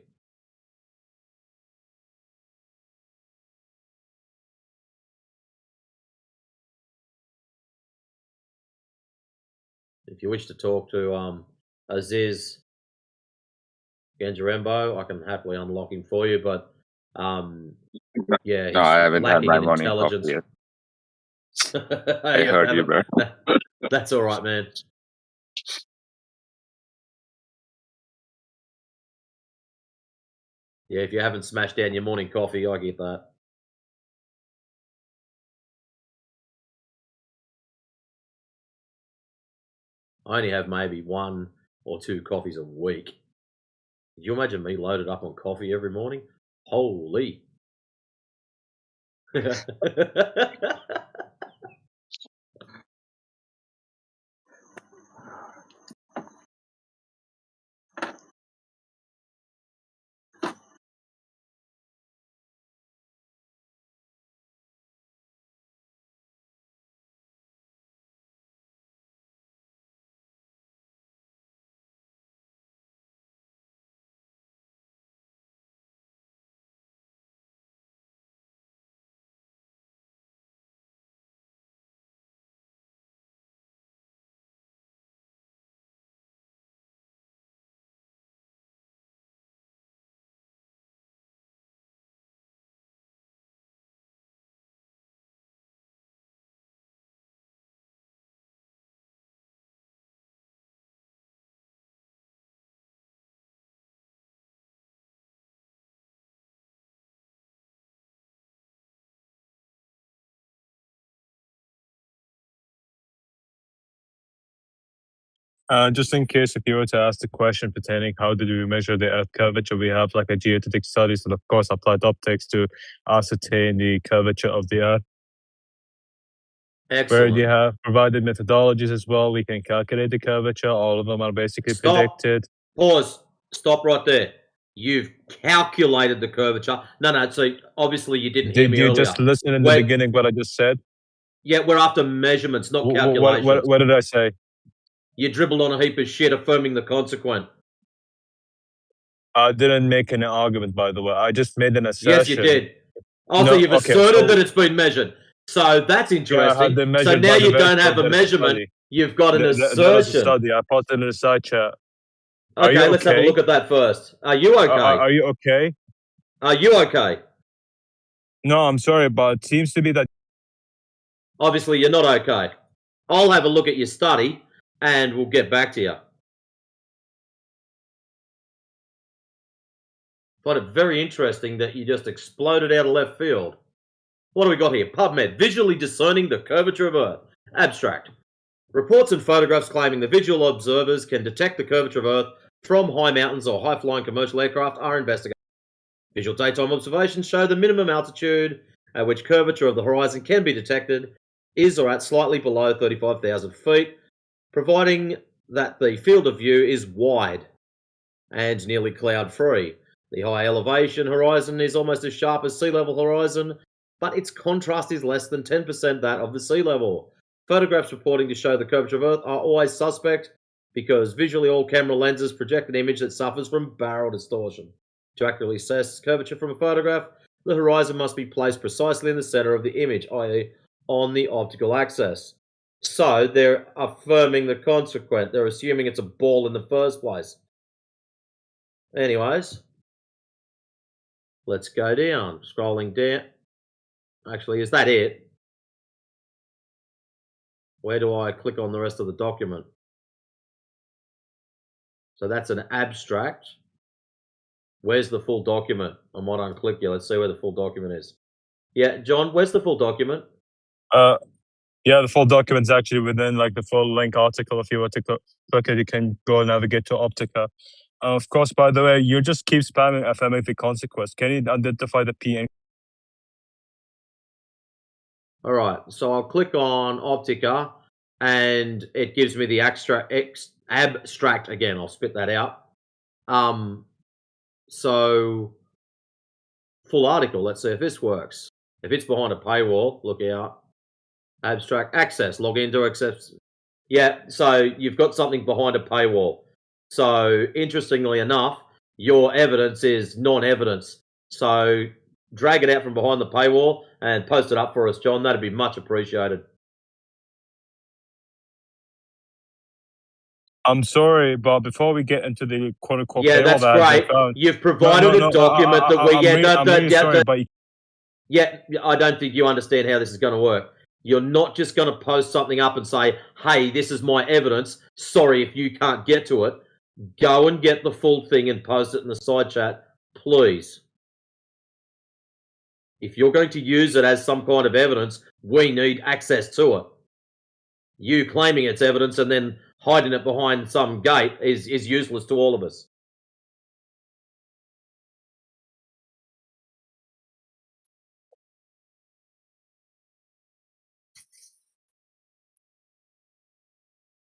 If you wish to talk to Aziz Genjarembo, I can happily unlock him for you, but yeah, he's No, I haven't had lacking my in morning intelligence. coffee yet. I heard you, bro. That's all right, man. Yeah, if you haven't smashed down your morning coffee, I get that. I only have maybe 1 or 2 coffees a week. Could you imagine me loaded up on coffee every morning? Holy. Just in case if you were to ask the question pertaining how did we measure the Earth curvature, we have like a geodetic studies and of course applied optics to ascertain the curvature of the Earth. Excellent. Where you have provided methodologies as well, we can calculate the curvature. All of them are basically predicted. Pause. Stop right there. You've calculated the curvature. No. So obviously you didn't hear Did me you earlier. just listen in the beginning what I just said? Yeah, we're after measurements, not calculations. What did I say? You dribbled on a heap of shit affirming the consequent. I didn't make an argument, by the way. I just made an assertion. Yes, you did. Also, you've asserted that it's been measured. So that's interesting. Yeah, I had them So measured now by the you don't vertical. have a That is measurement. study. You've got an That is a assertion. study. I posted in the side chat. Are Okay, you let's have a okay? look at that first. Are you okay? Are you okay? Are you okay? No, I'm sorry, but it seems to be that. Obviously, you're not okay. I'll have a look at your study and we'll get back to you. Find it very interesting that you just exploded out of left field. What do we got here? PubMed, visually discerning the curvature of Earth. Abstract. Reports and photographs claiming the visual observers can detect the curvature of Earth from high mountains or high-flying commercial aircraft are investigated. Visual daytime observations show the minimum altitude at which curvature of the horizon can be detected is or at slightly below 35,000 feet, providing that the field of view is wide and nearly cloud-free. The high elevation horizon is almost as sharp as sea level horizon, but its contrast is less than 10% that of the sea level. Photographs reporting to show the curvature of Earth are always suspect because visually all camera lenses project an image that suffers from barrel distortion. To accurately assess curvature from a photograph, the horizon must be placed precisely in the center of the image, i.e. on the optical axis. So they're affirming the consequent. They're assuming it's a ball in the first place. Anyways, let's go down. Scrolling down. Actually, is that it? Where do I click on the rest of the document? So that's an abstract. Where's the full document? I might unclick you. Let's see where the full document is. Yeah, John, where's the full document? Yeah, the full document's actually within like the full link article. If you were to click it, you can go and navigate to Optica. Of course, by the way, you just keep spamming affirming the consequence. Can you identify the P and All right, so I'll click on Optica and it gives me the abstract again. I'll spit that out. So full article. Let's see if this works. If it's behind a paywall, look out. Abstract access. Log in to access. Yeah, so you've got something behind a paywall. So, interestingly enough, your evidence is non-evidence. So, drag it out from behind the paywall and post it up for us, John. That'd be much appreciated. I'm sorry, but before we get into the quote-unquote Yeah, paywall that's that has been great. found, You've provided a document that we... I'm really sorry, but Yeah, I don't think you understand how this is going to work. You're not just going to post something up and say, hey, this is my evidence. Sorry if you can't get to it. Go and get the full thing and post it in the side chat, please. If you're going to use it as some kind of evidence, we need access to it. You claiming it's evidence and then hiding it behind some gate is useless to all of us.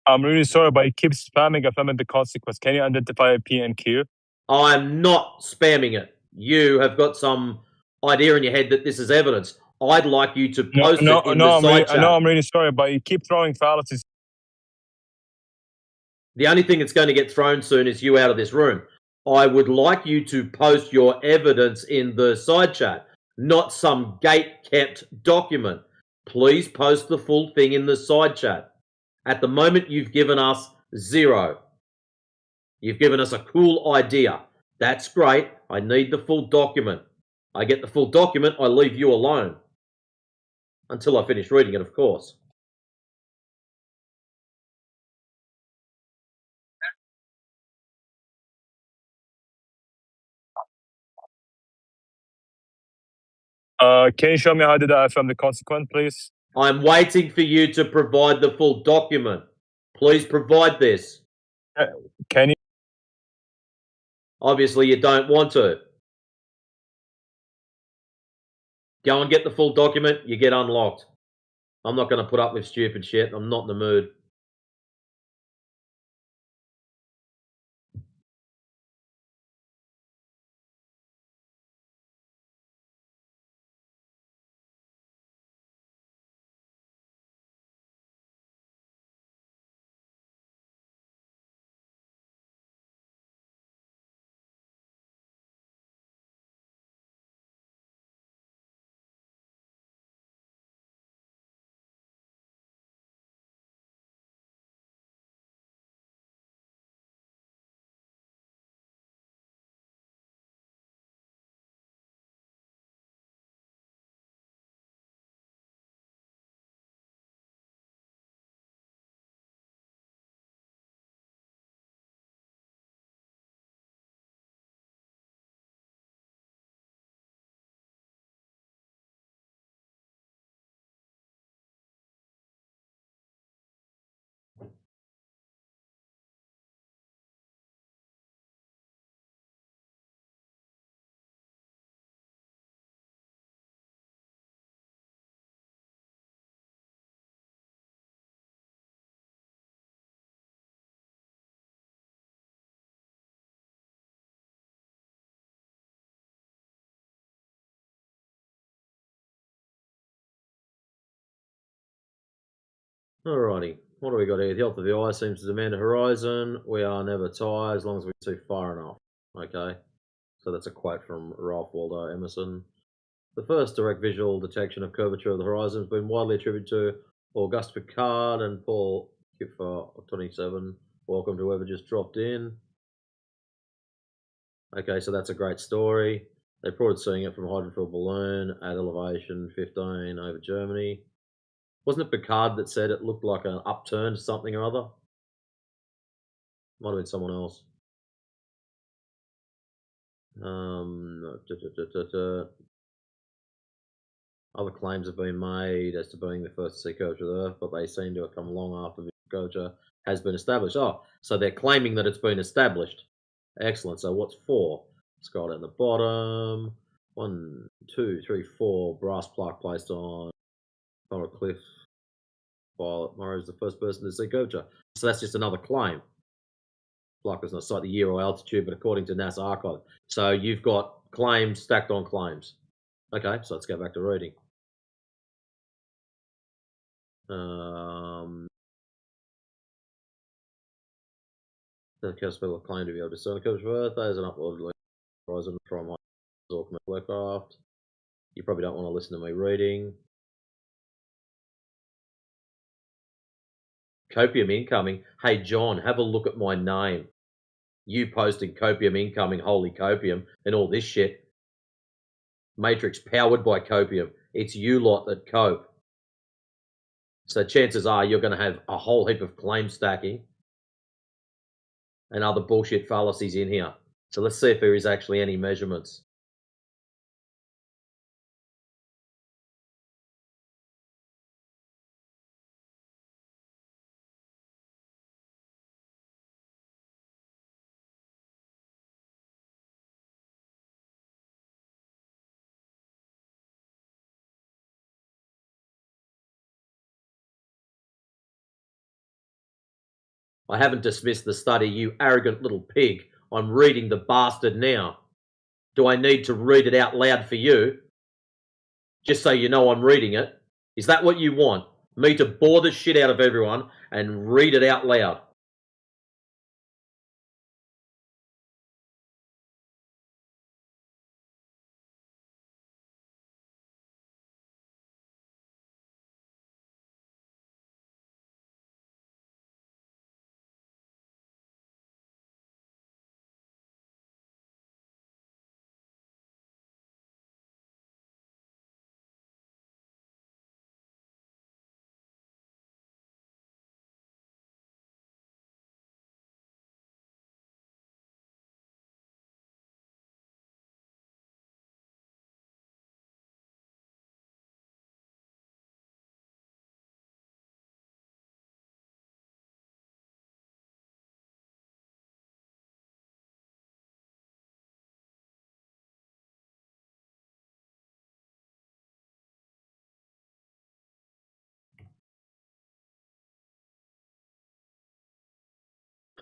I'm really sorry, but it keeps spamming affirming the consequence. Can you identify a P and Q? I'm not spamming it. You have got some idea in your head that this is evidence. I'd like you to post it in the side chat. I'm really sorry, but you keep throwing fallacies. The only thing that's going to get thrown soon is you out of this room. I would like you to post your evidence in the side chat, not some gate-kept document. Please post the full thing in the side chat. At the moment, you've given us 0. You've given us a cool idea. That's great. I need the full document. I get the full document, I leave you alone. Until I finish reading it, of course. Can you show me how did I affirm the consequence, please? I'm waiting for you to provide the full document. Please provide this. Can you? Obviously, you don't want to. Go and get the full document, you get unlocked. I'm not going to put up with stupid shit. I'm not in the mood. Alrighty, what do we got here? The health of the eye seems to demand a horizon. We are never tired as long as we see far enough. Okay, so that's a quote from Ralph Waldo Emerson. The first direct visual detection of curvature of the horizon has been widely attributed to Auguste Piccard and Paul Kipfer of 27. Welcome to whoever just dropped in. Okay, so that's a great story. They reported seeing it from a hydrofoil balloon at elevation 15 over Germany. Wasn't it Piccard that said it looked like an upturned something or other? Might have been someone else. Other claims have been made as to being the first to see curvature of the Earth, but they seem to have come long after the curvature has been established. Oh, so they're claiming that it's been established. Excellent. So what's 4? Scroll down the bottom. 1, 2, 3, 4. Brass plaque placed on a cliff. Violet Murray is the first person to see curvature. So that's just another claim. Plaque does not cite the year or altitude, but according to NASA archive. So you've got claims stacked on claims. Okay, so let's go back to reading. The curse people claim to be able to discern the curvature of Earth as an upward horizon from aircraft. You probably don't want to listen to me reading. Copium incoming. Hey, John, have a look at my name. You posting copium incoming, holy copium, and all this shit. Matrix powered by copium. It's you lot that cope. So chances are you're going to have a whole heap of claim stacking and other bullshit fallacies in here. So let's see if there is actually any measurements. I haven't dismissed the study, you arrogant little pig. I'm reading the bastard now. Do I need to read it out loud for you? Just so you know I'm reading it. Is that what you want? Me to bore the shit out of everyone and read it out loud?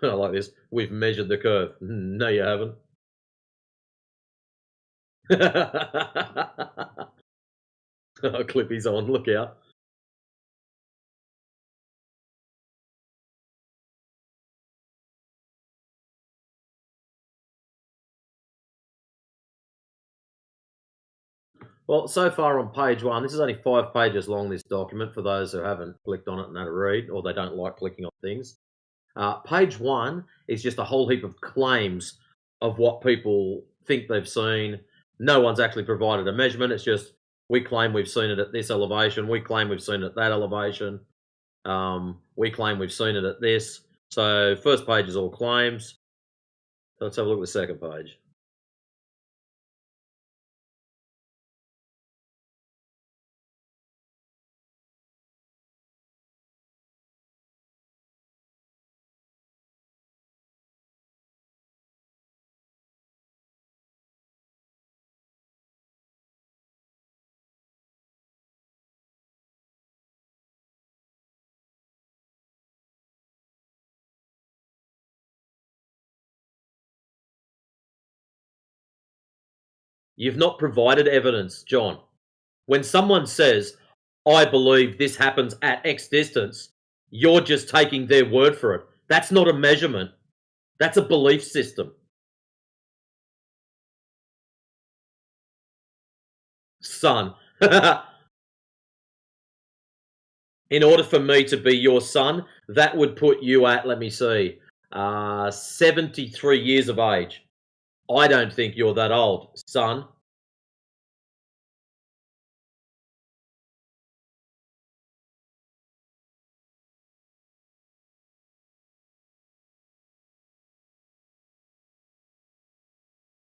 I like this. We've measured the curve. No, you haven't. Oh, Clippy's on. Look out. Well, so far on page 1, this is only 5 pages long, this document, for those who haven't clicked on it and had a read, or they don't like clicking on things. Page 1 is just a whole heap of claims of what people think they've seen. No one's actually provided a measurement. It's just, we claim we've seen it at this elevation. We claim we've seen it at that elevation. We claim we've seen it at this. So first page is all claims. Let's have a look at the second page. You've not provided evidence, John. When someone says, I believe this happens at X distance, you're just taking their word for it. That's not a measurement. That's a belief system. Son. In order for me to be your son, that would put you at, let me see, 73 years of age. I don't think you're that old, son.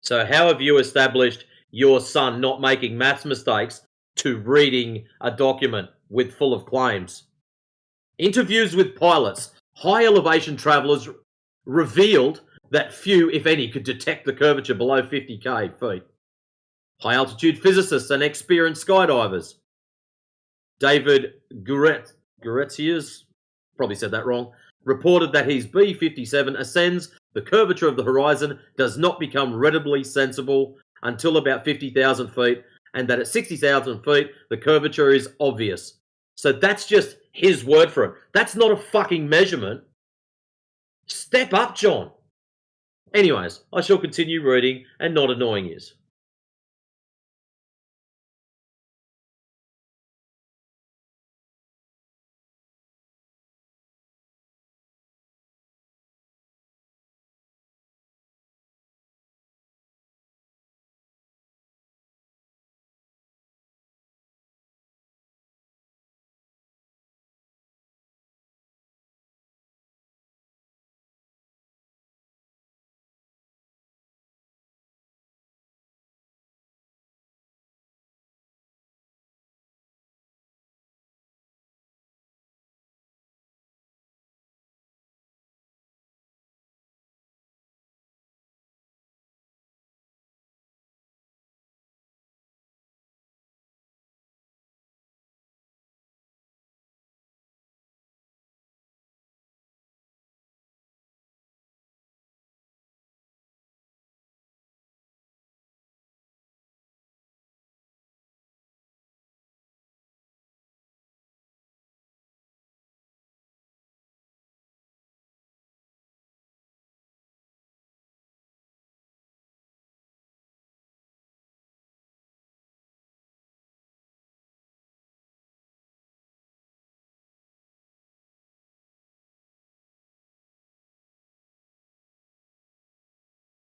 So how have you established your son not making maths mistakes to reading a document with full of claims? Interviews with pilots, high elevation travelers revealed that few, if any, could detect the curvature below 50k feet. High altitude physicists and experienced skydivers. David Guretzius, probably said that wrong, reported that his B-57 ascends the curvature of the horizon, does not become readily sensible until about 50,000 feet, and that at 60,000 feet, the curvature is obvious. So that's just his word for it. That's not a fucking measurement. Step up, John. Anyways, I shall continue reading and not annoying you.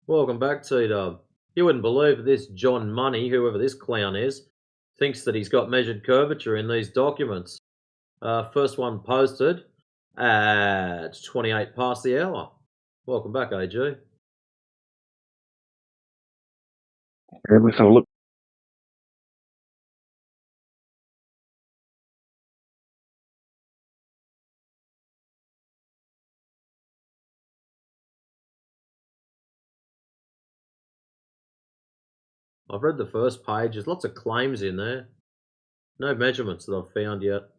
Welcome back, T-Dub. You wouldn't believe this John Money, whoever this clown is, thinks that he's got measured curvature in these documents. First one posted at 28 past the hour. Welcome back, AG. Let's have a look. I've read the first page. There's lots of claims in there. No measurements that I've found yet.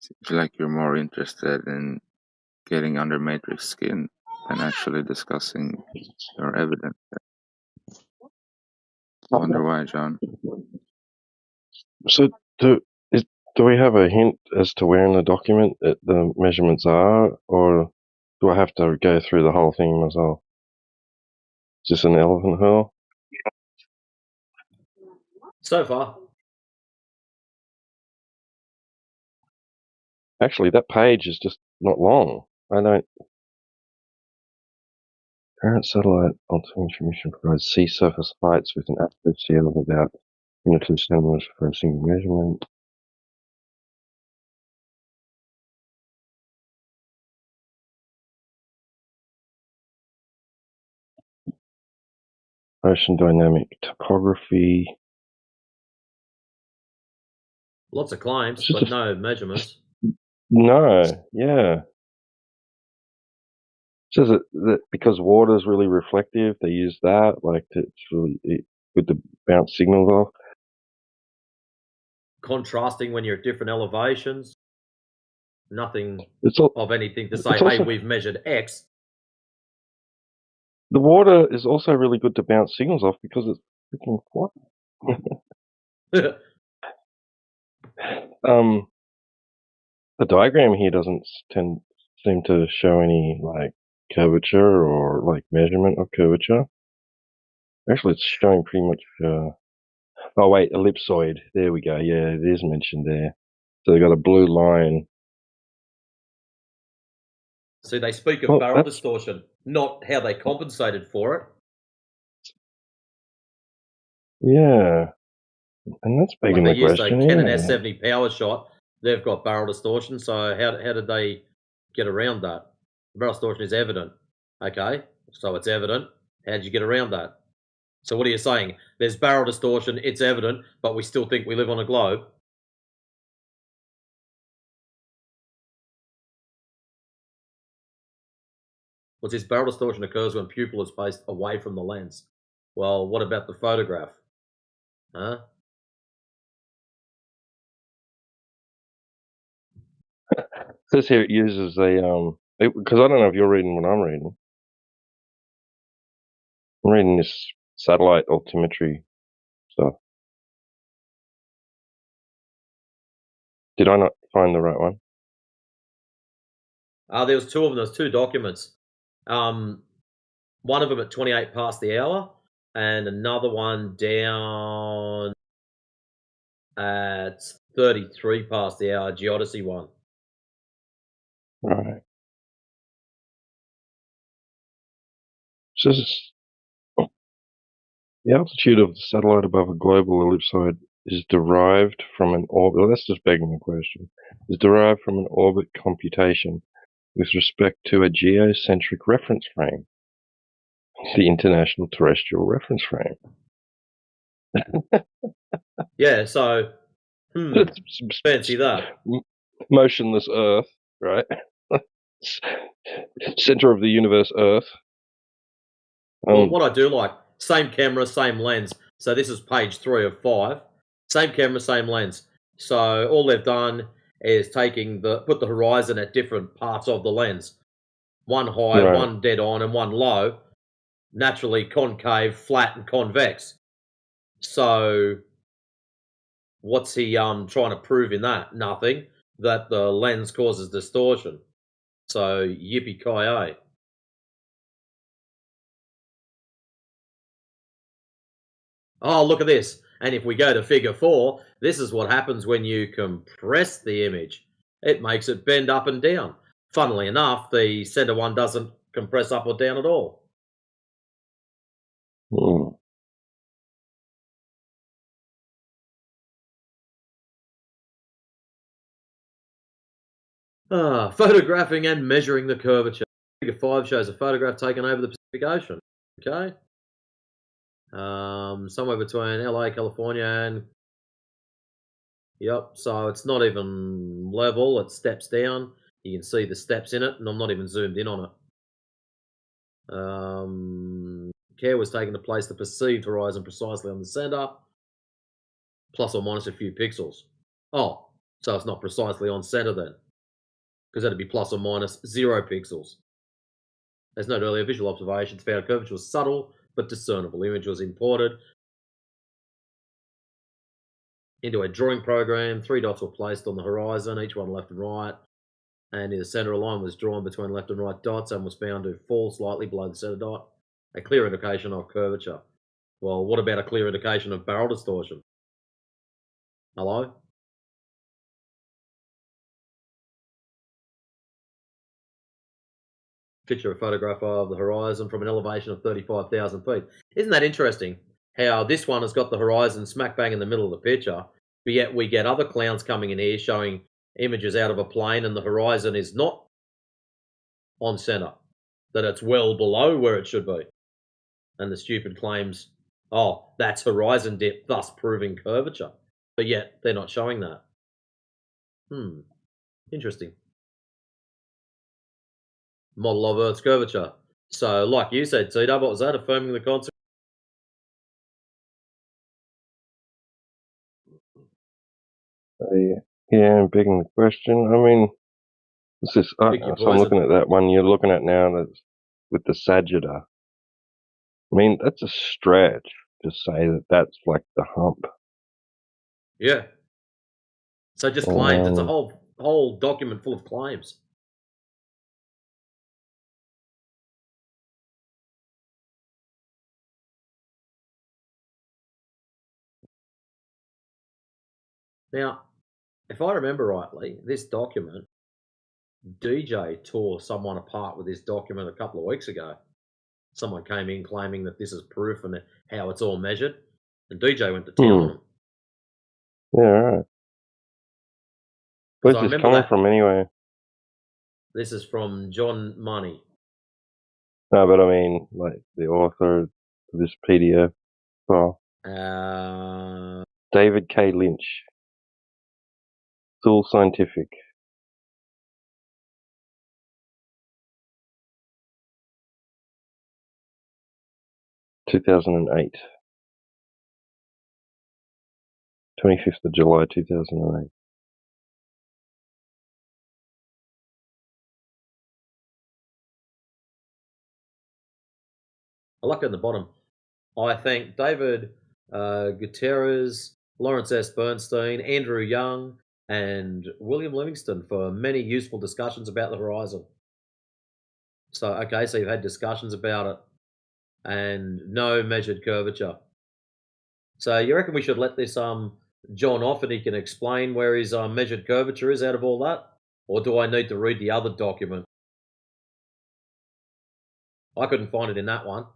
Seems like you're more interested in getting under Matrix skin than actually discussing your evidence. I wonder why, John. So, do we have a hint as to where in the document the measurements are, or do I have to go through the whole thing myself? Is this an elephant hurl? So far. Actually, that page is just not long. Current satellite altitude mission provides sea surface heights with an accuracy of about 2 centimeters for a single measurement. Ocean dynamic topography. Lots of claims, It's just but no measurements. No, yeah. It says that because water is really reflective, they use that it's really good to bounce signals off. Contrasting when you're at different elevations. Nothing of anything to it's say, hey, also- we've measured X. The water is also really good to bounce signals off because it's freaking flat. The diagram here doesn't seem to show any curvature or measurement of curvature. Actually, it's showing pretty much. Oh wait, ellipsoid. There we go. Yeah, it is mentioned there. So they got a blue line. See, they speak of barrel distortion, not how they compensated for it. Yeah, and that's begging the question. They used a Canon S70 power shot. They've got barrel distortion. So how did they get around that? Barrel distortion is evident. Okay, so it's evident. How did you get around that? So what are you saying? There's barrel distortion. It's evident, but we still think we live on a globe. What's this? Barrel distortion occurs when pupil is placed away from the lens. Well, what about the photograph? Huh? It says here it uses a because I don't know if you're reading what I'm reading. I'm reading this satellite altimetry stuff. Did I not find the right one? There was two of them. There's two documents. One of them at 28 past the hour, and another one down at 33 past the hour. Geodesy one. Right. So the altitude of the satellite above a global ellipsoid is derived from an orbit. Well, that's just begging the question. Is derived from an orbit computation with respect to a geocentric reference frame, the International Terrestrial Reference Frame. Yeah. So, fancy that. Motionless Earth, right? Center of the universe, Earth. Well, what I do like, same camera, same lens. So this is page 3 of 5. Same camera, same lens. So all they've done is put the horizon at different parts of the lens. One high, Right. one dead on, and one low. Naturally concave, flat, and convex. So what's he trying to prove in that? Nothing. That the lens causes distortion. So yippee-ki-yay. Oh, look at this. And if we go to figure 4, this is what happens when you compress the image. It makes it bend up and down. Funnily enough, the center one doesn't compress up or down at all. Photographing and measuring the curvature. Figure 5 shows a photograph taken over the Pacific Ocean. Okay. Somewhere between LA, California, and yep. So it's not even level. It steps down. You can see the steps in it, and I'm not even zoomed in on it. Care was taken to place the perceived horizon precisely on the center, plus or minus a few pixels. Oh, so it's not precisely on center then, because that'd be plus or minus 0 pixels. As noted earlier, visual observations found curvature was subtle but discernible. Image was imported into a drawing program. 3 dots were placed on the horizon, each one left and right, and in the center, a line was drawn between left and right dots and was found to fall slightly below the center dot, a clear indication of curvature. Well, what about a clear indication of barrel distortion? Hello? Picture a photograph of the horizon from an elevation of 35,000 feet. Isn't that interesting? How this one has got the horizon smack bang in the middle of the picture, but yet we get other clowns coming in here showing images out of a plane and the horizon is not on center, that it's well below where it should be. and the stupid claims, oh, that's horizon dip, thus proving curvature. But yet they're not showing that. Interesting. Model of Earth's curvature. So, like you said, Tito, what was that? Affirming the concept? Yeah, begging the question. I mean, this is, Pick your so I'm poison. looking at that one you're looking at now that's with the Sagitta. I mean, that's a stretch to say that that's like the hump. Yeah. So just claims. It's a whole document full of claims. Now, if I remember rightly, this document, DJ tore someone apart with this document a couple of weeks ago. Someone came in claiming that this is proof and how it's all measured, and DJ went to town on him. Yeah, right. Where's I this remember coming that. from anyway? This is from John Money. No, but I mean, like the author of this PDF file. David K. Lynch. It's all scientific. (2008). 25th of July, 2008. I like it in the bottom. I thank David Gutierrez, Lawrence S. Bernstein, Andrew Young, and William Livingston for many useful discussions about the horizon. So, okay, so you've had discussions about it and no measured curvature. So you reckon we should let this John off and he can explain where his measured curvature is out of all that? Or do I need to read the other document? I couldn't find it in that one.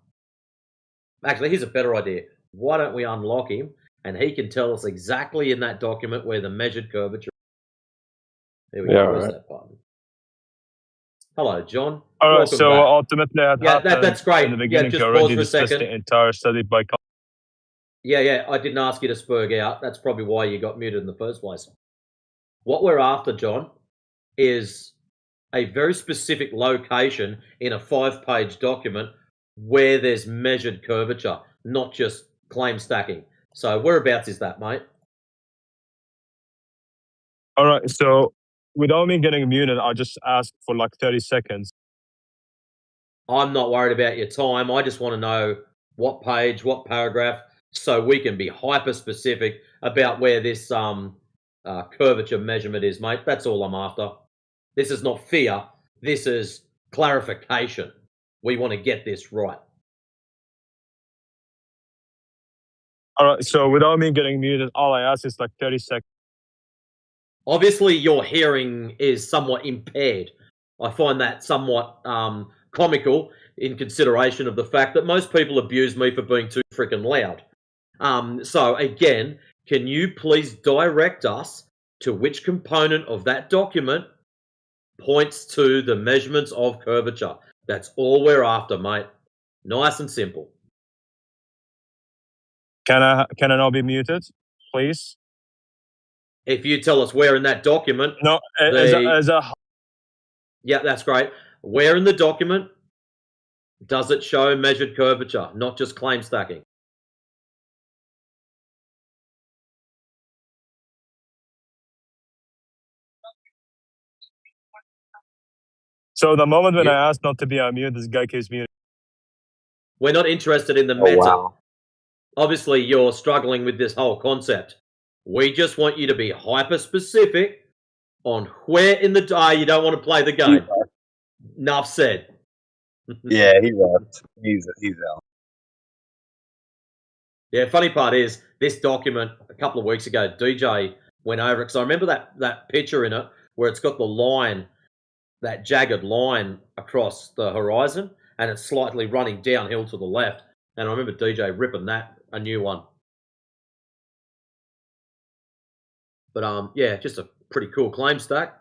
Actually, here's a better idea. Why don't we unlock him and he can tell us exactly in that document where the measured curvature is. There we go. Where's that button? Hello, John. All right, Welcome so back. ultimately it happened that's great. in the beginning. Just You pause already for a discussed second. the entire study by Yeah, I didn't ask you to spurg out. That's probably why you got muted in the first place. What we're after, John, is a very specific location in a 5-page document where there's measured curvature, not just claim stacking. So whereabouts is that, mate? All right, so without me getting muted, I'll just ask for like 30 seconds. I'm not worried about your time. I just want to know what page, what paragraph, so we can be hyper-specific about where this curvature measurement is, mate. That's all I'm after. This is not fear. This is clarification. We want to get this right. All right, so without me getting muted, all I ask is like 30 seconds. Obviously, your hearing is somewhat impaired. I find that somewhat comical in consideration of the fact that most people abuse me for being too freaking loud. So again, can you please direct us to which component of that document points to the measurements of curvature? That's all we're after, mate. Nice and simple. Can I not be muted, please? If you tell us where in that document... No, Yeah, that's great. Where in the document does it show measured curvature, not just claim stacking? So the moment when I asked not to be unmuted, this guy keeps muted. We're not interested in the meta. Wow. Obviously, you're struggling with this whole concept. We just want you to be hyper-specific on where in the... you don't want to play the game. Enough said. Yeah, he left. He's out. Yeah, funny part is, this document, a couple of weeks ago, DJ went over it. So I remember that picture in it where it's got the line, that jagged line across the horizon, and it's slightly running downhill to the left. And I remember DJ ripping that a new one. But yeah, just a pretty cool claim stack.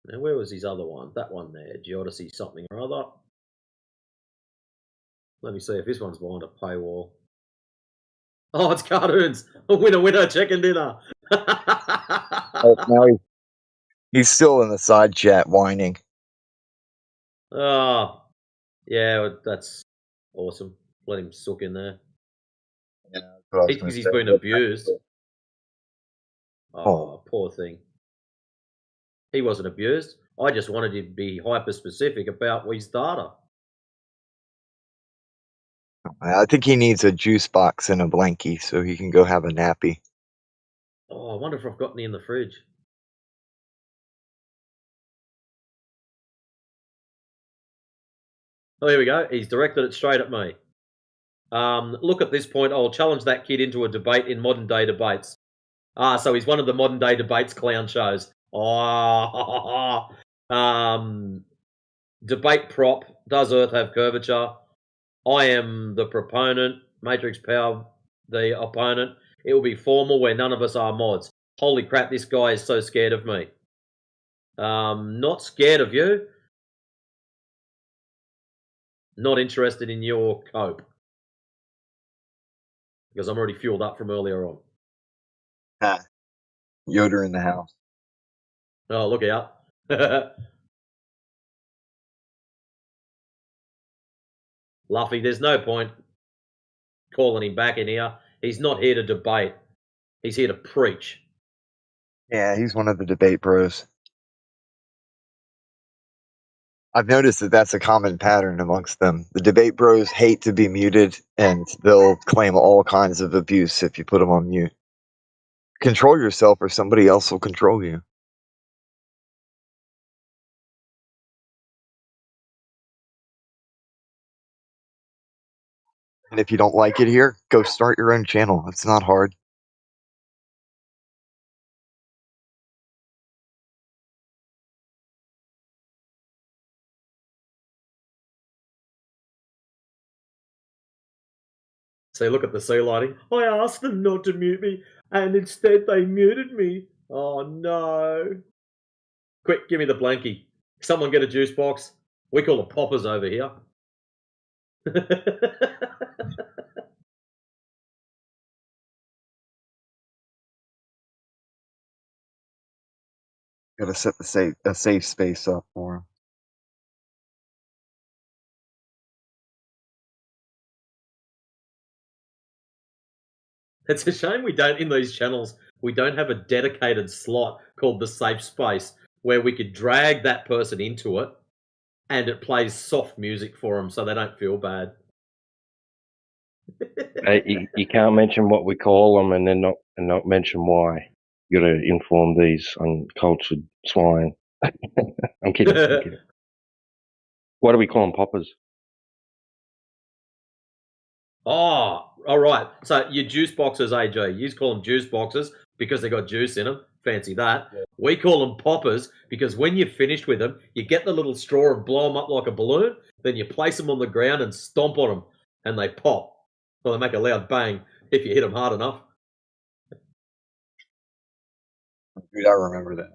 Now, where was his other one? That one there, Geodesy something or other. Let me see if this one's behind a paywall. Oh, it's cartoons. Winner, chicken dinner. Oh, now he's still in the side chat whining. Oh, yeah, that's awesome. Let him suck in there. Yeah, that's what I was He gonna thinks he's say. been abused. Oh. Oh, poor thing. He wasn't abused. I just wanted him to be hyper specific about his data. I think he needs a juice box and a blankie so he can go have a nappy. Oh, I wonder if I've got any in the fridge. Oh, here we go. He's directed it straight at me. Look, at this point, I'll challenge that kid into a debate in modern day debates. So he's one of the modern day debates clown shows. Oh, debate prop. Does Earth have curvature? I am the proponent. Matrix Power, the opponent. It will be formal where none of us are mods. Holy crap, this guy is so scared of me. Not scared of you. Not interested in your cope. Because I'm already fueled up from earlier on. Ha. Yoder in the house. Oh, look out. Luffy, there's no point calling him back in here. He's not here to debate. He's here to preach. Yeah, he's one of the debate bros. I've noticed that that's a common pattern amongst them. The debate bros hate to be muted, and they'll claim all kinds of abuse if you put them on mute. Control yourself or somebody else will control you. And if you don't like it here, go start your own channel. It's not hard. So look at the sea lighting. I asked them not to mute me, and instead they muted me. Oh no. Quick, give me the blankie. Someone get a juice box. We call it poppers over here. Gotta set a safe space up for him. It's a shame we don't, in these channels, we don't have a dedicated slot called the safe space where we could drag that person into it and it plays soft music for them so they don't feel bad. You can't mention what we call them and then not mention why. You got to inform these uncultured swine. I'm kidding. I'm kidding. What do we call them? Poppers. Oh, all right. So your juice boxes, AJ, you call them juice boxes because they got juice in them. Fancy that. Yeah. We call them poppers because when you're finished with them, you get the little straw and blow them up like a balloon. Then you place them on the ground and stomp on them, and they pop. Well, they make a loud bang if you hit them hard enough. Dude, I remember that.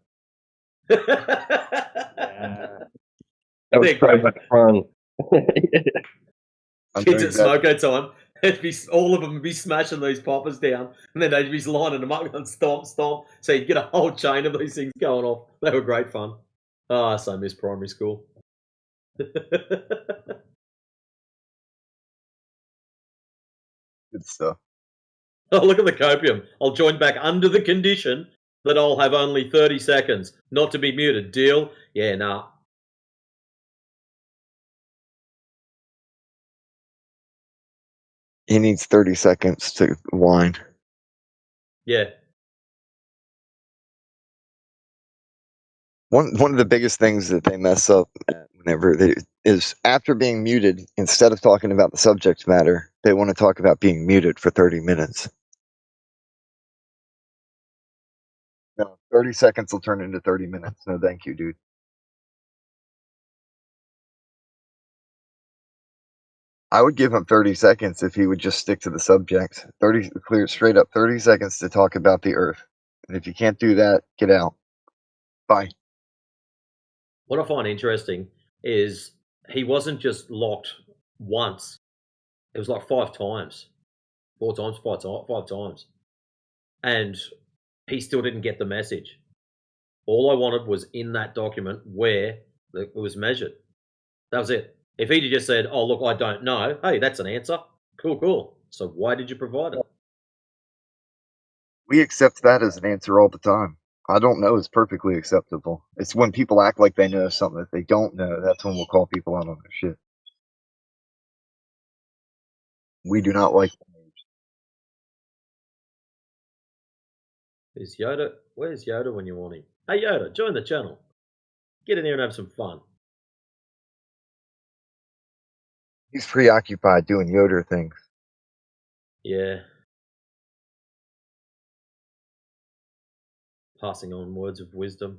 That was so much fun. Kids at Smoko time, all of them would be smashing these poppers down, and then they'd be lining them up and stomp, stomp. So you'd get a whole chain of these things going off. They were great fun. Oh, I so miss primary school. Good stuff. Oh, look at the copium. I'll join back under the condition that I'll have only 30 seconds not to be muted. Deal? Yeah, nah. He needs 30 seconds to whine. Yeah. One of the biggest things that they mess up whenever is after being muted, instead of talking about the subject matter, they want to talk about being muted for 30 minutes. No, 30 seconds will turn into 30 minutes. No, thank you, dude. I would give him 30 seconds if he would just stick to the subject. 30 clear, straight up 30 seconds to talk about the Earth. And if you can't do that, get out. Bye. What I find interesting is he wasn't just locked once. It was like 5 times. 4 times, 5 times. And he still didn't get the message. All I wanted was in that document where it was measured. That was it. If he'd just said, oh, look, I don't know, hey, that's an answer. Cool, cool. So why did you provide it? We accept that as an answer all the time. I don't know is perfectly acceptable. It's when people act like they know something that they don't know, that's when we'll call people out on their shit. We do not like Is Yoda? Where's Yoda when you want him? Hey, Yoda, join the channel. Get in here and have some fun. He's preoccupied doing Yoda things. Yeah. Passing on words of wisdom.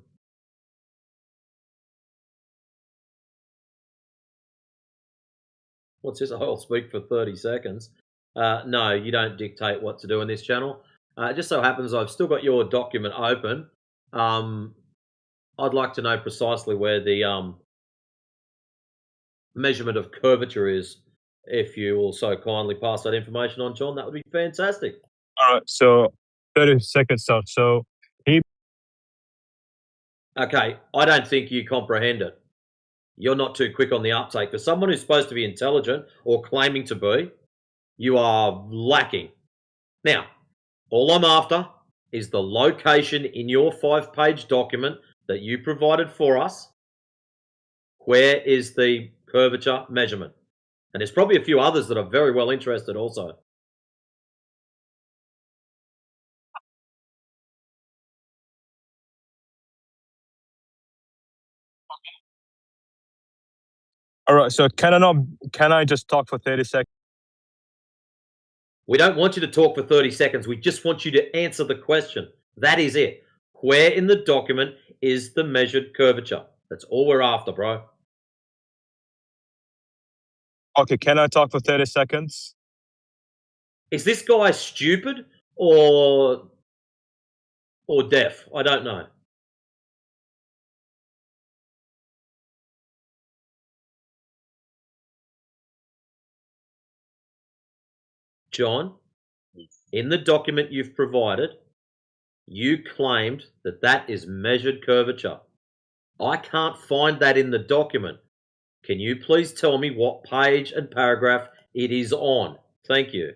What's this? I'll speak for 30 seconds. No, you don't dictate what to do in this channel. It just so happens I've still got your document open. I'd like to know precisely where the measurement of curvature is. If you will so kindly pass that information on, John, that would be fantastic. All right, so 30 seconds out. So he. Okay, I don't think you comprehend it. You're not too quick on the uptake. For someone who's supposed to be intelligent or claiming to be, you are lacking. Now, all I'm after is the location in your 5-page document that you provided for us. Where is the curvature measurement? And there's probably a few others that are very well interested also. All right, so can I just talk for 30 seconds? We don't want you to talk for 30 seconds. We just want you to answer the question. That is it. Where in the document is the measured curvature? That's all we're after, bro. Okay, can I talk for 30 seconds? Is this guy stupid or deaf? I don't know. John, in the document you've provided, you claimed that that is measured curvature. I can't find that in the document. Can you please tell me what page and paragraph it is on? Thank you.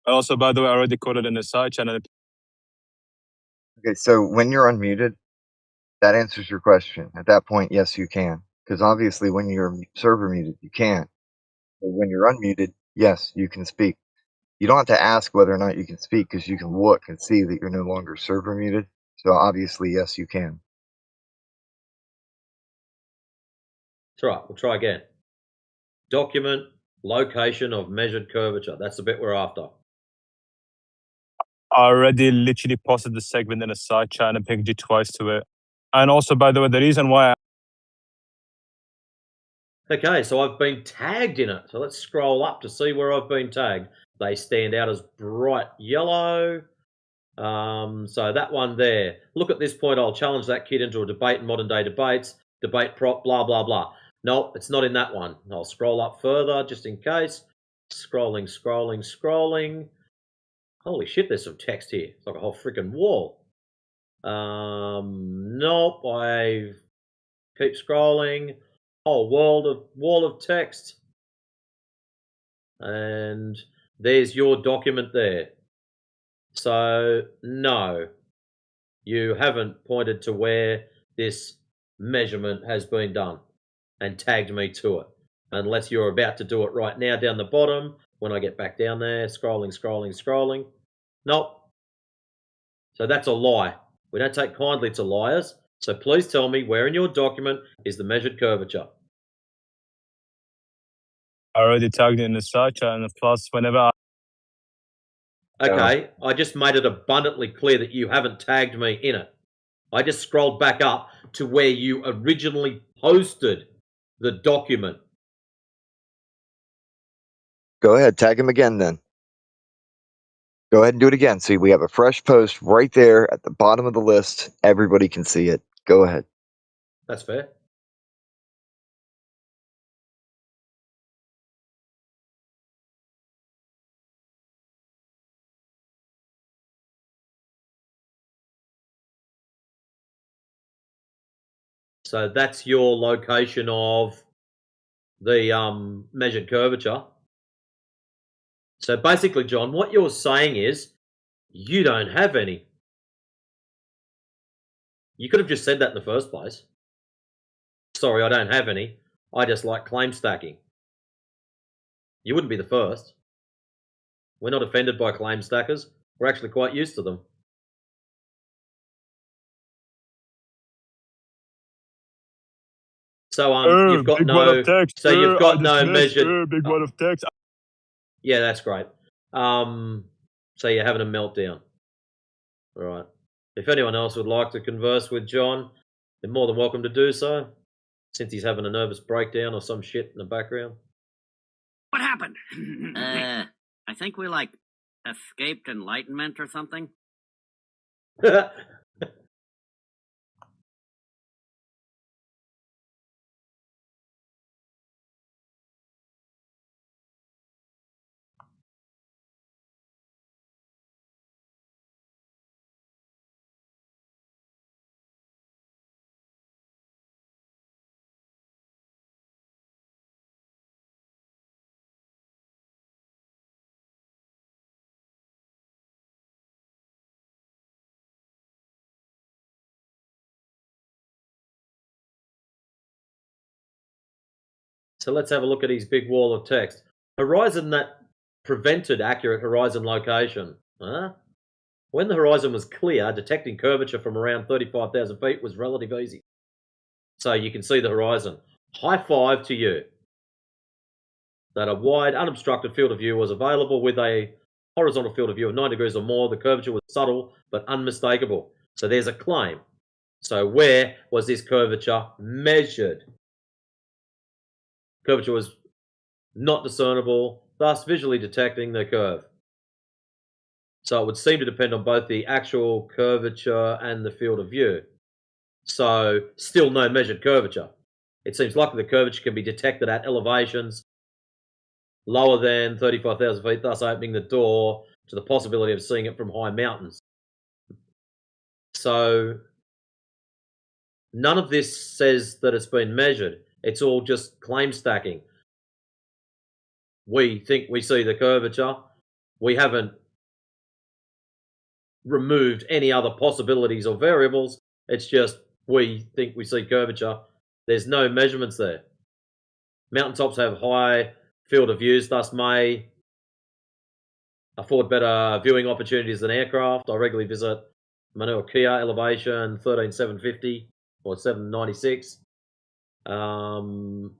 Also, by the way, I already quoted in the side channel. Okay, so when you're unmuted, that answers your question. At that point, yes, you can. Because obviously when you're server muted, you can't. But when you're unmuted, yes, you can speak. You don't have to ask whether or not you can speak because you can look and see that you're no longer server muted. So obviously, yes, you can. That's right. We'll try again. Document location of measured curvature. That's the bit we're after. I already literally posted the segment in a side chat and pinged you twice to it. And also, by the way, the reason why Okay, so I've been tagged in it. So let's scroll up to see where I've been tagged. They stand out as bright yellow. So that one there. Look, at this point, I'll challenge that kid into a debate in modern day debates. Debate prop, blah, blah, blah. Nope, it's not in that one. I'll scroll up further just in case. Scrolling, scrolling, scrolling. Holy shit, there's some text here. It's like a whole freaking wall. Nope, I keep scrolling. Oh, wall of text. And there's your document there. So, no, you haven't pointed to where this measurement has been done and tagged me to it. Unless you're about to do it right now down the bottom when I get back down there, scrolling, scrolling, scrolling. Nope. So that's a lie. We don't take kindly to liars. So please tell me where in your document is the measured curvature. I already tagged it in the side chat, and plus, whenever Okay, I just made it abundantly clear that you haven't tagged me in it. I just scrolled back up to where you originally posted the document. Go ahead, tag him again then. Go ahead and do it again. See, we have a fresh post right there at the bottom of the list. Everybody can see it. Go ahead. That's fair. So that's your location of the measured curvature. So basically, John, what you're saying is you don't have any. You could have just said that in the first place. Sorry, I don't have any. I just like claim stacking. You wouldn't be the first. We're not offended by claim stackers. We're actually quite used to them. So you've got big no. one of text. So you've I got just no missed. measured. Big one of text. Yeah, that's great. So you're having a meltdown. All right. If anyone else would like to converse with John, they're more than welcome to do so, since he's having a nervous breakdown or some shit in the background. What happened? I think we, like, escaped enlightenment or something. So let's have a look at his big wall of text. Horizon that prevented accurate horizon location. Huh? When the horizon was clear, detecting curvature from around 35,000 feet was relatively easy. So you can see the horizon. High five to you. That a wide, unobstructed field of view was available with a horizontal field of view of 9 degrees or more. The curvature was subtle but unmistakable. So there's a claim. So where was this curvature measured? Curvature was not discernible, thus visually detecting the curve. So it would seem to depend on both the actual curvature and the field of view. So still no measured curvature. It seems likely the curvature can be detected at elevations lower than 35,000 feet, thus opening the door to the possibility of seeing it from high mountains. So none of this says that it's been measured. It's all just claim stacking. We think we see the curvature. We haven't removed any other possibilities or variables. It's just we think we see curvature. There's no measurements there. Mountaintops have high field of views, thus may afford better viewing opportunities than aircraft. I regularly visit Mauna Kea elevation 13,750 or 796. From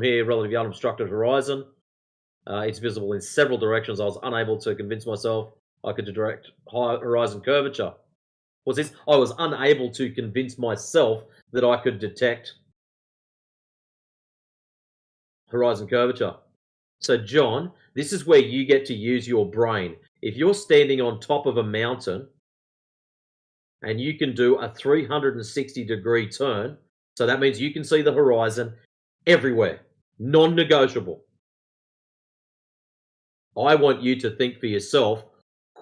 here, relatively unobstructed horizon. It's visible in several directions. I was unable to convince myself I could direct high horizon curvature. Was this? I was unable to convince myself that I could detect horizon curvature. So, John, this is where you get to use your brain. If you're standing on top of a mountain and you can do a 360-degree turn, so that means you can see the horizon everywhere, non-negotiable. I want you to think for yourself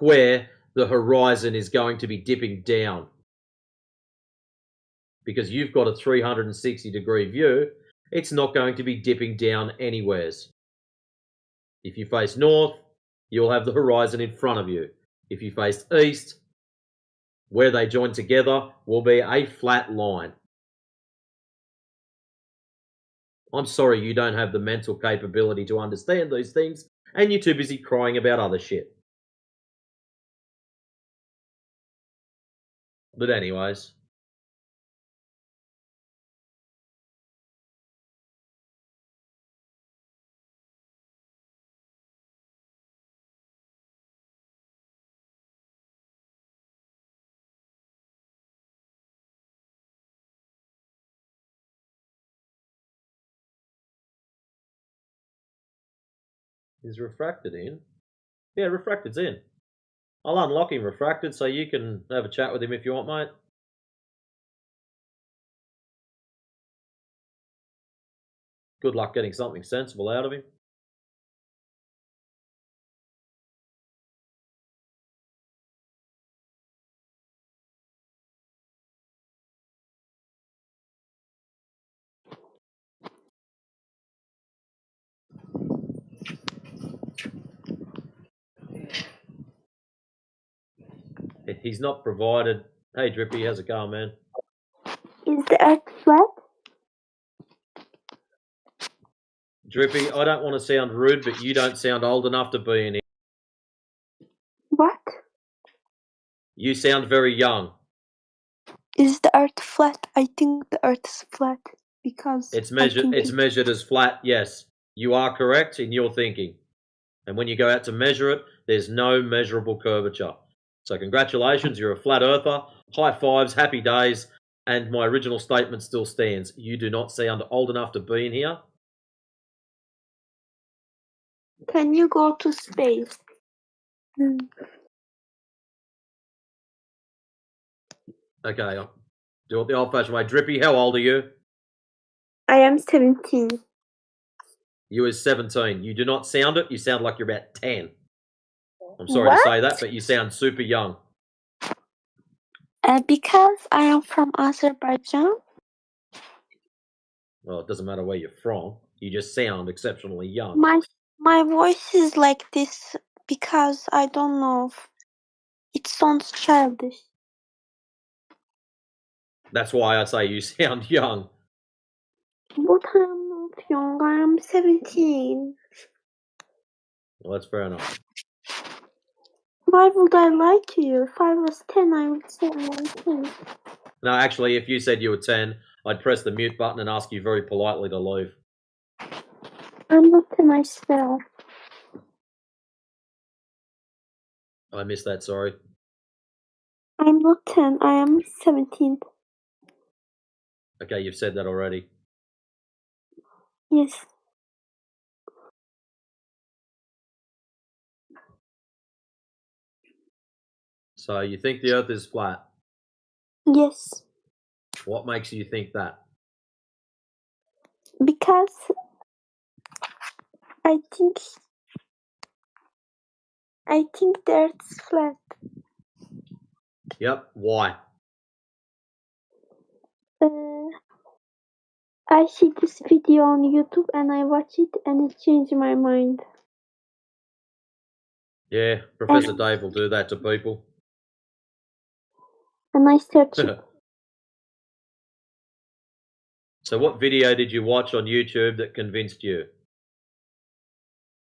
where the horizon is going to be dipping down. Because you've got a 360-degree view, it's not going to be dipping down anywheres. If you face north, you'll have the horizon in front of you. If you face east, where they join together will be a flat line. I'm sorry you don't have the mental capability to understand these things, and you're too busy crying about other shit. But anyways. Is refracted in? Yeah, refracted's in. I'll unlock him refracted so you can have a chat with him if you want, mate. Good luck getting something sensible out of him. He's not provided. Hey, Drippy, how's it going, man? Is the earth flat? Drippy, I don't want to sound rude, but you don't sound old enough to be in here. What? You sound very young. Is the earth flat? I think the earth is flat because It's measured as flat, yes. You are correct in your thinking. And when you go out to measure it, there's no measurable curvature. So congratulations, you're a flat earther. High fives, happy days, and my original statement still stands. You do not sound old enough to be in here. Can you go to space? Okay, I'll do it the old-fashioned way. Drippy, how old are you? I am 17. You is 17. You do not sound it. You sound like you're about 10. I'm sorry What? to say that, but you sound super young. Because I am from Azerbaijan. Well, it doesn't matter where you're from. You just sound exceptionally young. My voice is like this because I don't know. It sounds childish. That's why I say you sound young. But I am not young. I am 17. Well, that's fair enough. Why would I lie to you? If I was 10, I would say I am 10. No, actually, if you said you were 10, I'd press the mute button and ask you very politely to leave. I'm not 10 myself. I missed that, sorry. I'm not 10. I am 17. Okay, you've said that already. Yes. So you think the Earth is flat? Yes. What makes you think that? Because I think the Earth's flat. Yep, why? I see this video on YouTube and I watch it and it changed my mind. Yeah, Professor Dave will do that to people. And I search it. So what video did you watch on YouTube that convinced you?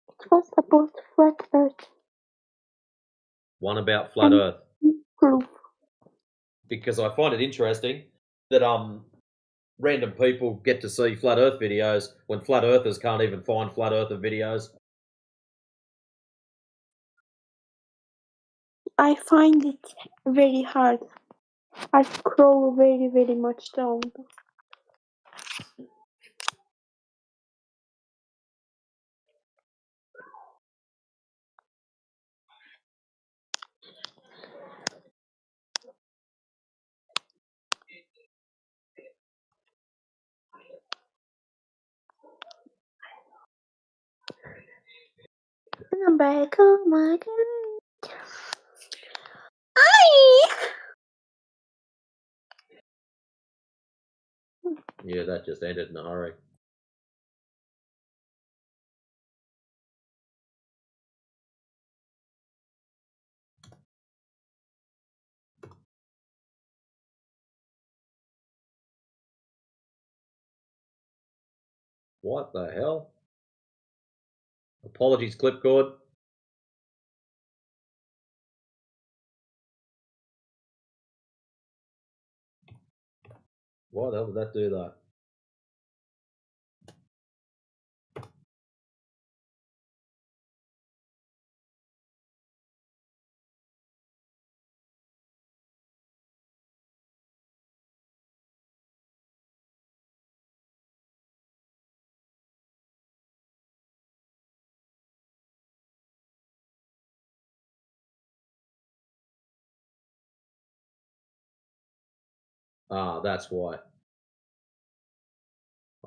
It was about flat Earth. One about flat Earth. Proof. Because I find it interesting that random people get to see flat Earth videos when flat Earthers can't even find flat Earther videos. I find it very hard. I scroll very, very much down. I'm back, oh my god. Yeah, that just ended in a hurry. What the hell? Apologies, Clipcord. Why the hell did that do that? Ah, that's why.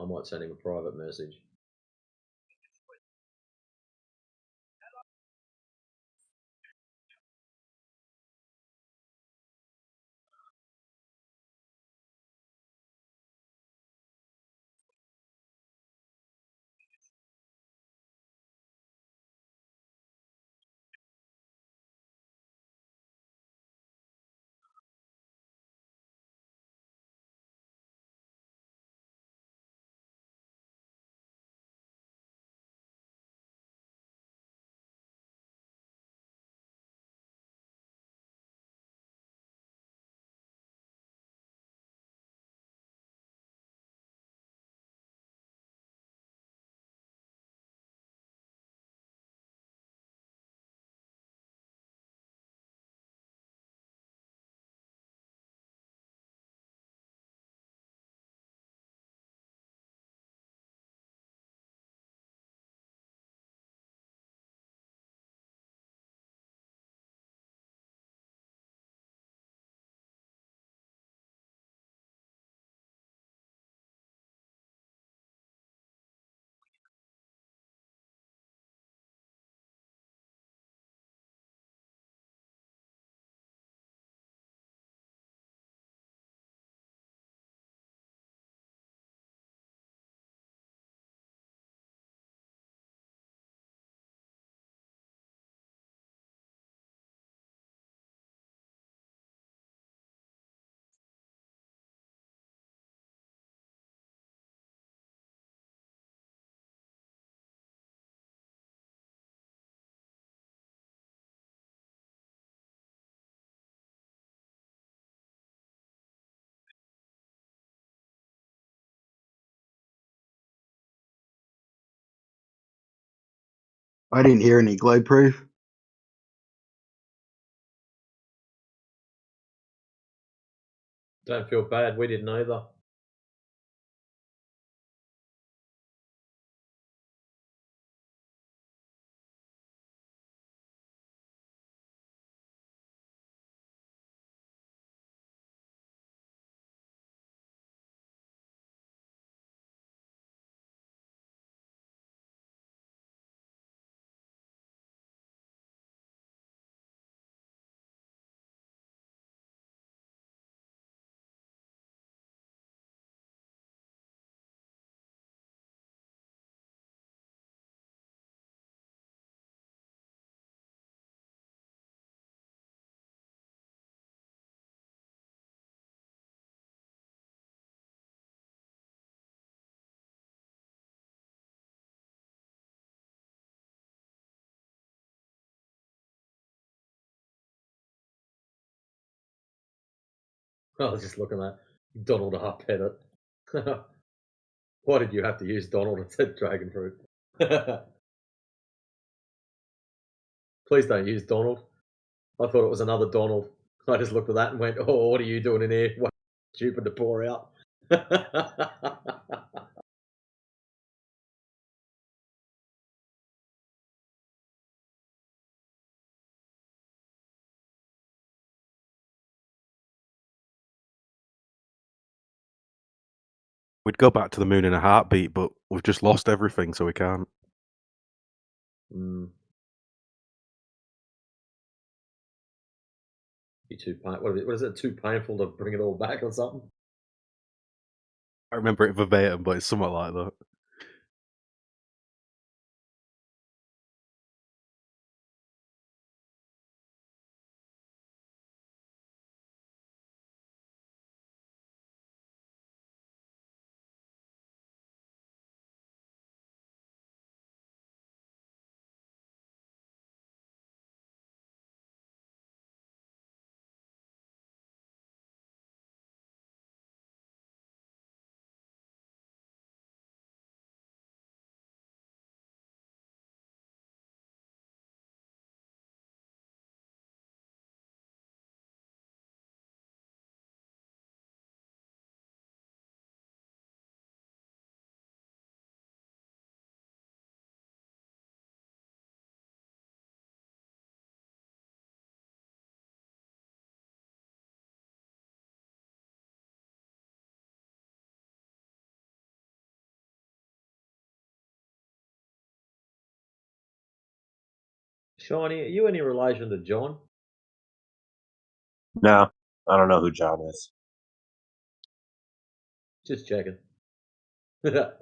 I might send him a private message. I didn't hear any glow proof. Don't feel bad. We didn't either. I was just looking at Donald Arpettit. Why did you have to use Donald instead of dragon fruit? Please don't use Donald. I thought it was another Donald. I just looked at that and went, "Oh, what are you doing in here? What stupid to pour out." We'd go back to the moon in a heartbeat, but we've just lost everything, so we can't. Be too what is it? Too painful to bring it all back or something? I remember it verbatim, but it's somewhat like that. Sean, are you any relation to John? No, I don't know who John is. Just checking. Here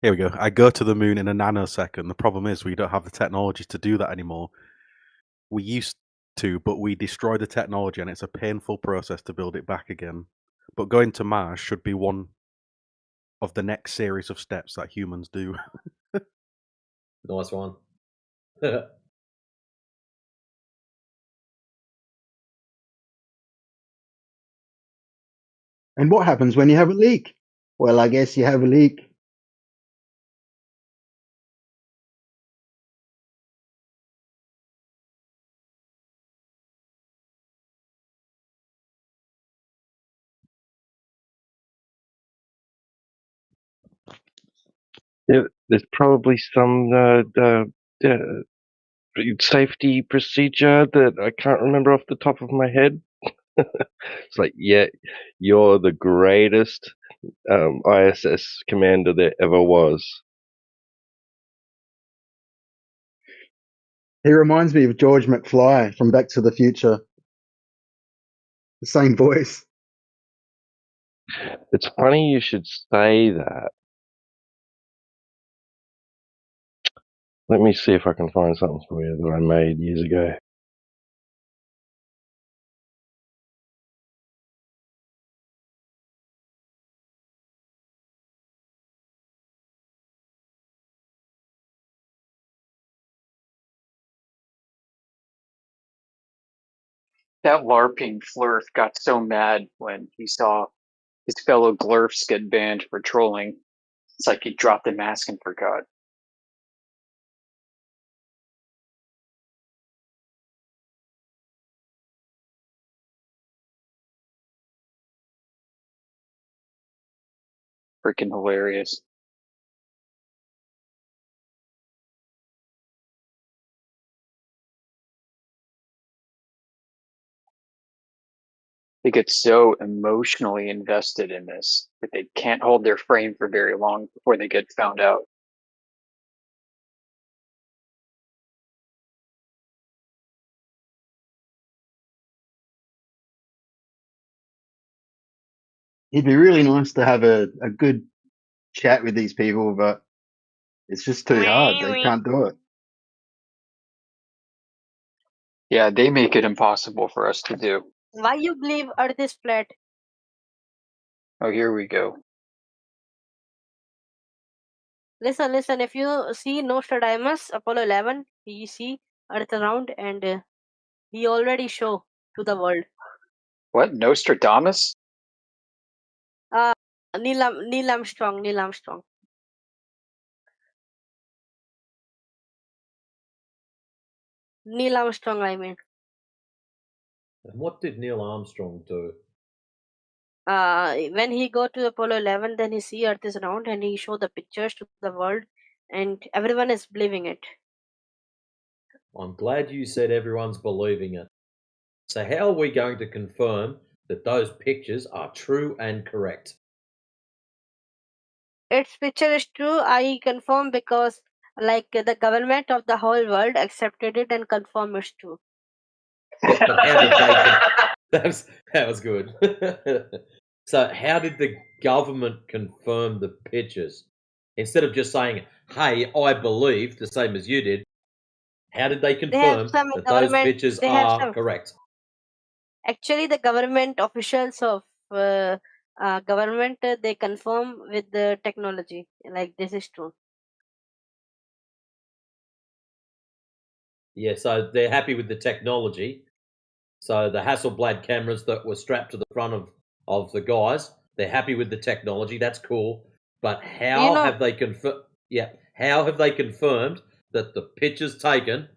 we go. I go to the moon in a nanosecond. The problem is we don't have the technology to do that anymore. We used to, but we destroy the technology and it's a painful process to build it back again. But going to Mars should be one of the next series of steps that humans do. Nice one. And what happens when you have a leak? Well, I guess you have a leak. There's probably some safety procedure that I can't remember off the top of my head. It's like, yeah, you're the greatest ISS commander there ever was. He reminds me of George McFly from Back to the Future. The same voice. It's funny you should say that. Let me see if I can find something for you that I made years ago. That LARPing Flurf got so mad when he saw his fellow Glurfs get banned for trolling. It's like he dropped the mask and forgot. Freaking hilarious. They get so emotionally invested in this that they can't hold their frame for very long before they get found out. It'd be really nice to have a good chat with these people, but it's just too hard. They can't do it. Yeah, they make it impossible for us to do. Why you believe Earth is flat? Oh, here we go. Listen. If you see Nostradamus, Apollo 11, he see Earth around and he already show to the world. What? Nostradamus? Neil Armstrong. Neil Armstrong, I mean. And what did Neil Armstrong do? When he go to Apollo 11, then he see Earth is round and he show the pictures to the world and everyone is believing it. I'm glad you said everyone's believing it. So how are we going to confirm that those pictures are true and correct? Its picture is true, I confirm, because like the government of the whole world accepted it and confirmed it's true. Yeah, but how did they that was good. So how did the government confirm the pictures? Instead of just saying, hey, I believe, the same as you did, how did they confirm that those pictures are correct? Actually, the government officials of government, they confirm with the technology, like this is true. Yeah, so they're happy with the technology. So the Hasselblad cameras that were strapped to the front of the guys, they're happy with the technology. That's cool. But how have they confirmed? Yeah, how have they confirmed that the pictures taken,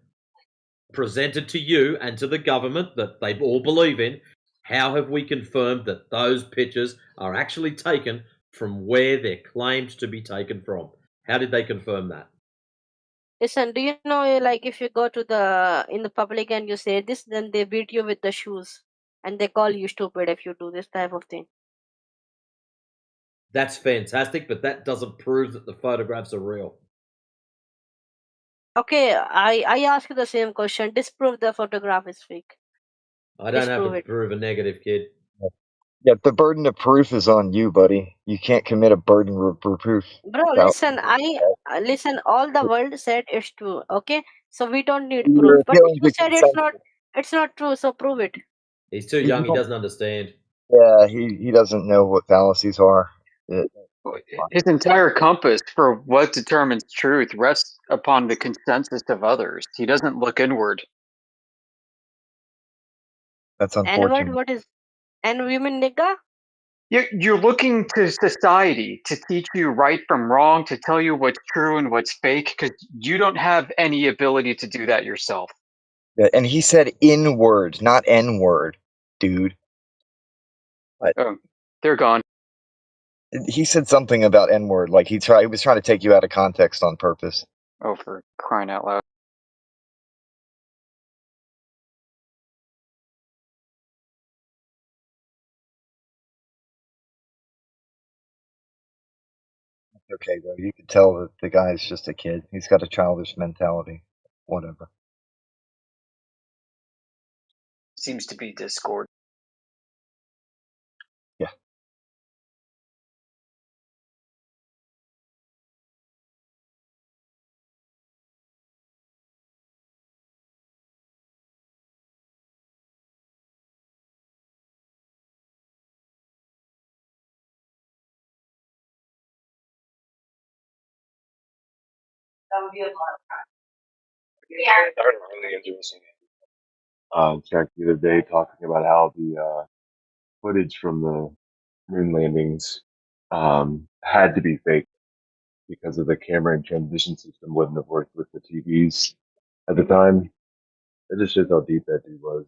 presented to you and to the government that they all believe in, how have we confirmed that those pictures are actually taken from where they're claimed to be taken from? How did they confirm that? Listen, do you know, like if you go to in the public and you say this, then they beat you with the shoes and they call you stupid if you do this type of thing. That's fantastic, but that doesn't prove that the photographs are real. Okay, I ask you the same question. Disprove the photograph is fake. I don't have Disprove to it. prove a negative, kid. Yeah, the burden of proof is on you, buddy. You can't commit a burden of proof. Bro, listen, listen, all the world said it's true, okay? So we don't need You're proof. But appealing you to said consensus. it's not true, so prove it. He's too young. He doesn't understand. Yeah, he doesn't know what fallacies are. His entire compass for what determines truth rests upon the consensus of others. He doesn't look inward. That's N-word, unfortunate. what is N women nigga? You're looking to society to teach you right from wrong, to tell you what's true and what's fake, because you don't have any ability to do that yourself. Yeah, and he said in-word, not N-word, dude. What? Oh, they're gone. He said something about N-word, like he was trying to take you out of context on purpose. Oh, for crying out loud. Okay, though, you could tell that the guy's just a kid. He's got a childish mentality. Whatever. Seems to be discord. Yeah. That would be a lot of time. Jack the other day talking about how the footage from the moon landings had to be fake because of the camera and transition system wouldn't have worked with the TVs at the time. It just shows how deep that dude was.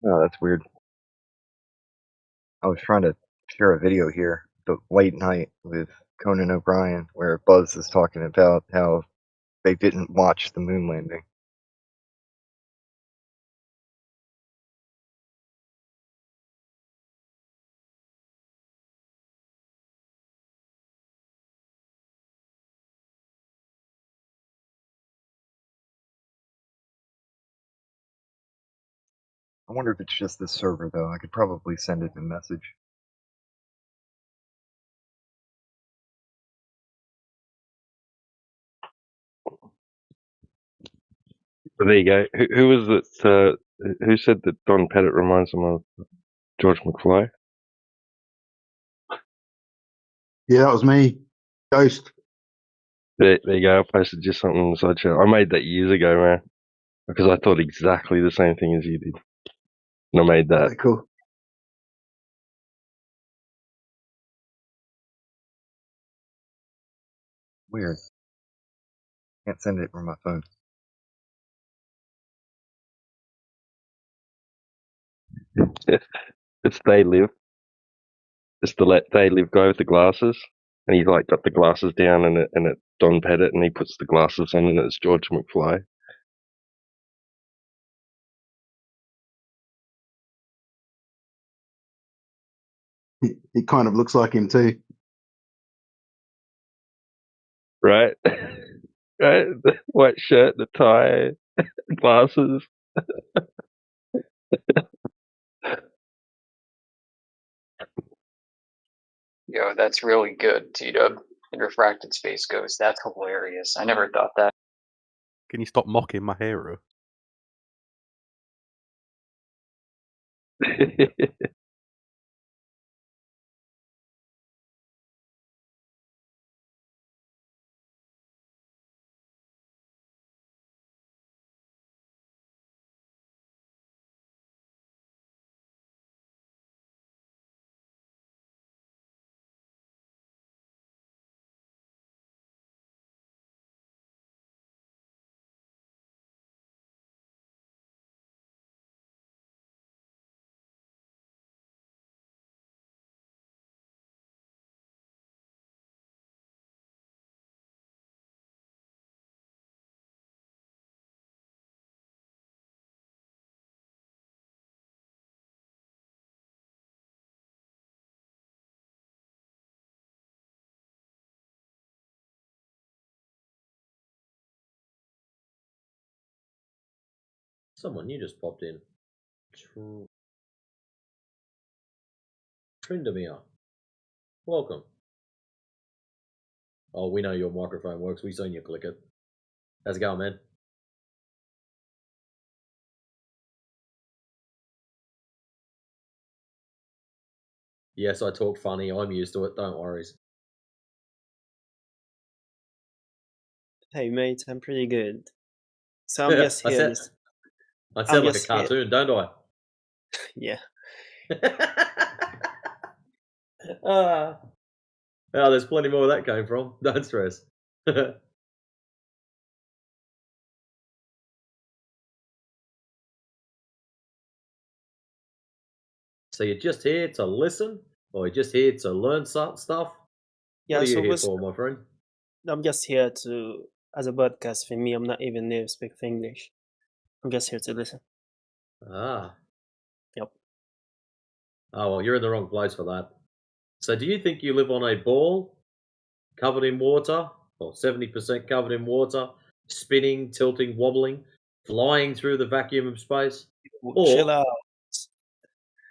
Oh, that's weird. I was trying to share a video here, the late night with Conan O'Brien, where Buzz is talking about how they didn't watch the moon landing. I wonder if it's just this server, though. I could probably send it a message. But there you go. Who was it? Who said that Don Pettit reminds them of George McFly? Yeah, that was me. Ghost. There you go. I posted just something on the side channel. I made that years ago, man, because I thought exactly the same thing as you did. And I made that. Very cool. Weird. Can't send it from my phone. It's They Live. It's the They Live guy with the glasses, and he's like got the glasses down, and it's Don Pettit, and he puts the glasses on, and it's George McFly. It kind of looks like him too. Right? Right? The white shirt, the tie, glasses. Yo, that's really good, T-Dub. In refracted space ghost. That's hilarious. I never thought that. Can you stop mocking my hero? Someone new just popped in. Trindomir. Welcome. Oh, we know your microphone works. We've seen you click it. How's it going, man? Yes, I talk funny. I'm used to it. Don't worry. Hey mate, I'm pretty good. So I'm just I here. sound I'm like a just here. cartoon, don't I? Yeah. Oh, there's plenty more where that came from. Don't stress. So you're just here to listen, or you're just here to learn stuff? Yeah, What are you so here for, my friend? I'm just here as a podcast for me. I'm not even native speak English. I'm just here to listen. Ah. Yep. Oh, well, you're in the wrong place for that. So do you think you live on a ball covered in water, or 70% covered in water, spinning, tilting, wobbling, flying through the vacuum of space? Chill out.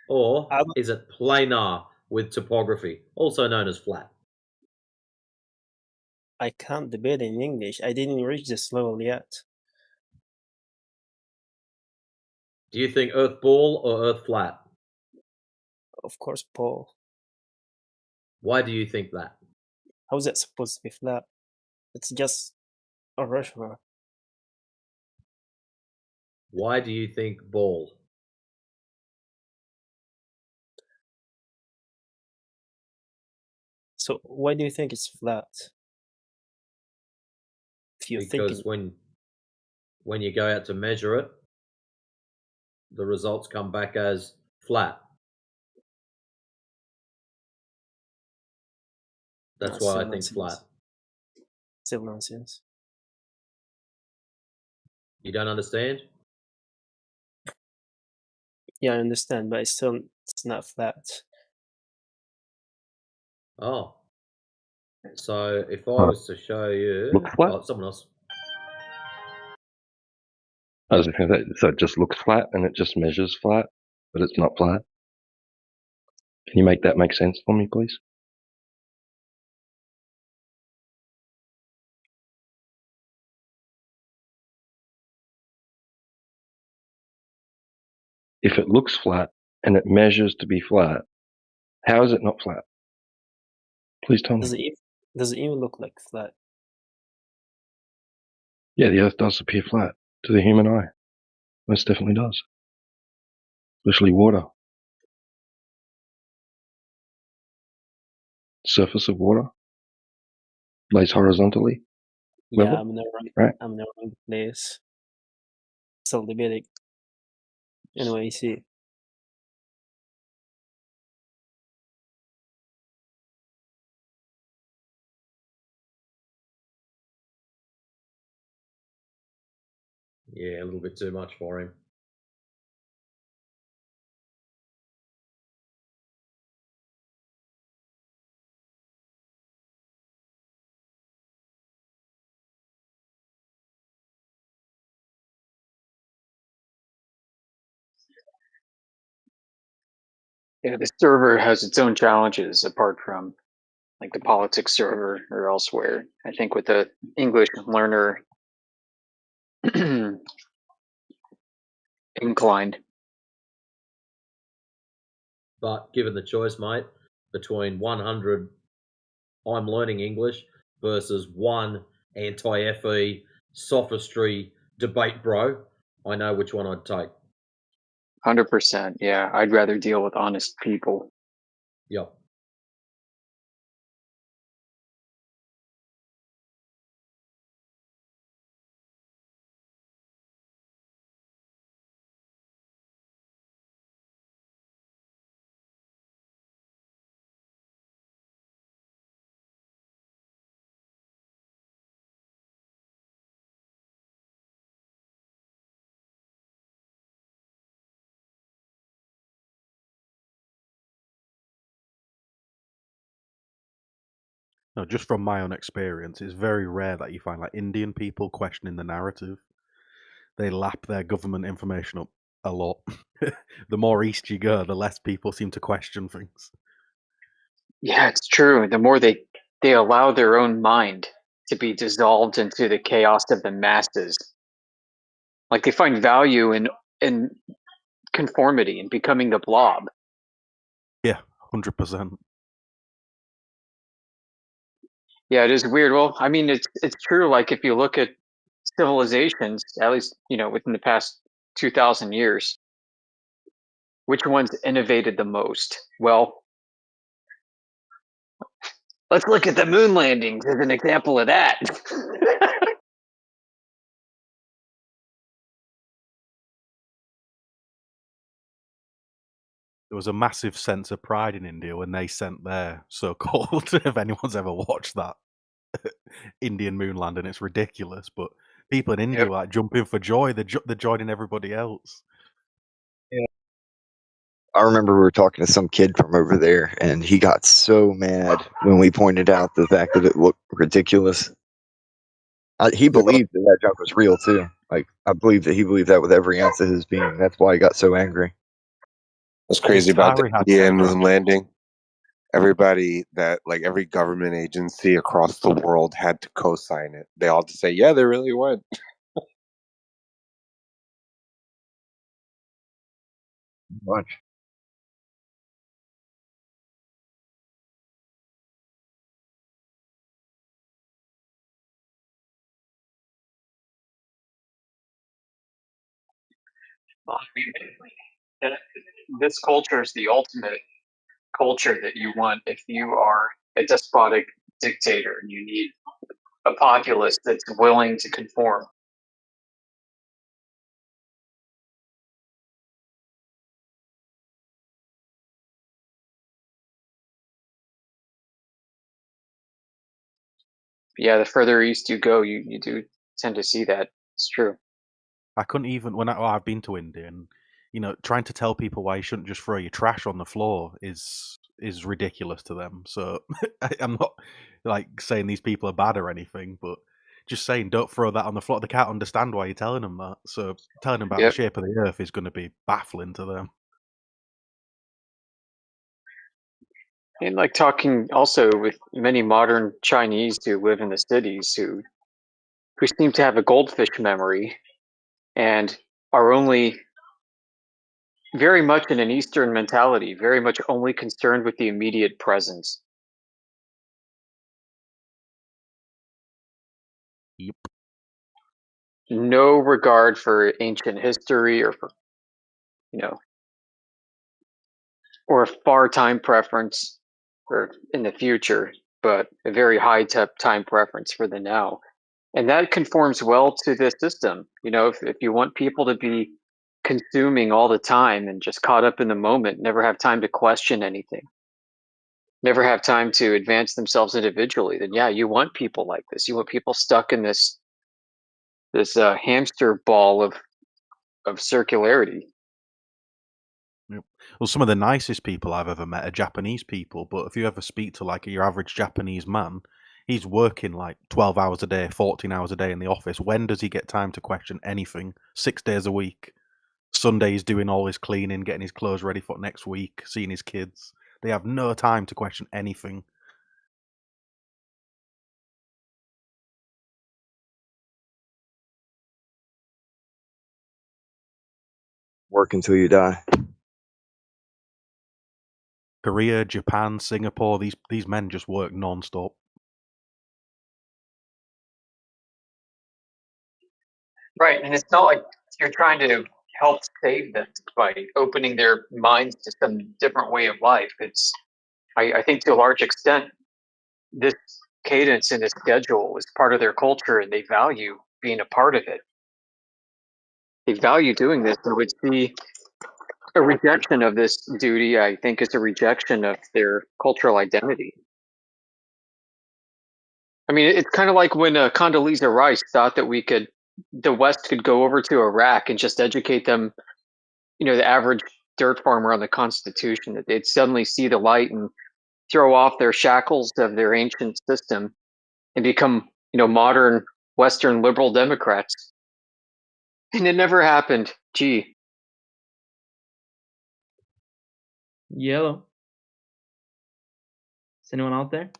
Or is it planar with topography, also known as flat? I can't debate in English. I didn't reach this level yet. Do you think Earth ball or Earth flat? Of course, Paul. Why do you think that? How's that supposed to be flat? It's just a rushmore. Why do you think ball? So why do you think it's flat? If you're Because thinking, when you go out to measure it, the results come back as flat. That's why I think flat. Still nonsense. You don't understand? Yeah, I understand, but it's not flat. Oh. So if I was to show you... Looks flat? Oh, someone else. I was going to say, so it just looks flat and it just measures flat, but it's not flat. Can you make that make sense for me, please? If it looks flat and it measures to be flat, how is it not flat? Please tell me. Does it even look like flat? Yeah, the Earth does appear flat to the human eye. Most definitely does. Especially water. Surface of water lays horizontally. Yeah, Level, I'm in the wrong. right? I'm in the wrong place. Still debating. Anyway, you see. Yeah, a little bit too much for him. Yeah, the server has its own challenges apart from like the politics server or elsewhere. I think with the English learner inclined. But given the choice, mate, between 100 I'm learning English versus one anti-FE sophistry debate bro, I know which one I'd take. 100%. Yeah, I'd rather deal with honest people. Yep. No, just from my own experience, it's very rare that you find like Indian people questioning the narrative. They lap their government information up a lot. The more east you go, the less people seem to question things. Yeah, it's true. The more they allow their own mind to be dissolved into the chaos of the masses. Like they find value in conformity and becoming the blob. Yeah, 100%. Yeah, it is weird. Well, I mean, it's true. Like if you look at civilizations, at least within the past 2,000 years, which ones innovated the most? Well, let's look at the moon landings as an example of that. There was a massive sense of pride in India when they sent their so-called, if anyone's ever watched that, Indian moon landing, it's ridiculous. But people in India Yep. were like jumping for joy. They're joining everybody else. Yeah. I remember we were talking to some kid from over there, and he got so mad when we pointed out the fact that it looked ridiculous. He believed that junk was real too. Like I believe that he believed that with every ounce of his being. That's why he got so angry. What's crazy about the Atari had Indian separate moon landing? Everybody that every government agency across the world had to co-sign it. They all had to say, "Yeah, they really went." Much. Well, I mean, this culture is the ultimate culture that you want if you are a despotic dictator and you need a populace that's willing to conform. Yeah, the further east you go, you do tend to see that. It's true. I couldn't even I've been to India, and trying to tell people why you shouldn't just throw your trash on the floor is ridiculous to them. So I'm not like saying these people are bad or anything, but just saying don't throw that on the floor. They can't understand why you're telling them that. So telling them about the Yep. shape of the earth is going to be baffling to them. And like talking also with many modern Chinese who live in the cities who seem to have a goldfish memory and are only very much in an Eastern mentality, very much only concerned with the immediate presence. Yep. No regard for ancient history or for, or a far time preference for in the future, but a very high time preference for the now. And that conforms well to this system. If you want people to be consuming all the time and just caught up in the moment, never have time to question anything, never have time to advance themselves individually, then yeah, you want people like this. You want people stuck in this hamster ball of circularity. Yep. Well, some of the nicest people I've ever met are Japanese people, but if you ever speak to like your average Japanese man, he's working like 12 hours a day, 14 hours a day in the office. When does he get time to question anything? 6 days a week. Sunday he's doing all his cleaning, getting his clothes ready for next week, seeing his kids. They have no time to question anything. Work until you die. Korea, Japan, Singapore, these men just work non-stop. Right, and it's not like you're trying to help save them by opening their minds to some different way of life. It's, I think, to a large extent, this cadence and this schedule is part of their culture, and they value being a part of it. They value doing this, and would see a rejection of this duty, I think, is a rejection of their cultural identity. I mean, it's kind of like when Condoleezza Rice thought that the West could go over to Iraq and just educate them, the average dirt farmer on the Constitution, that they'd suddenly see the light and throw off their shackles of their ancient system and become, modern Western liberal Democrats. And it never happened. Gee. Yellow. Is anyone out there?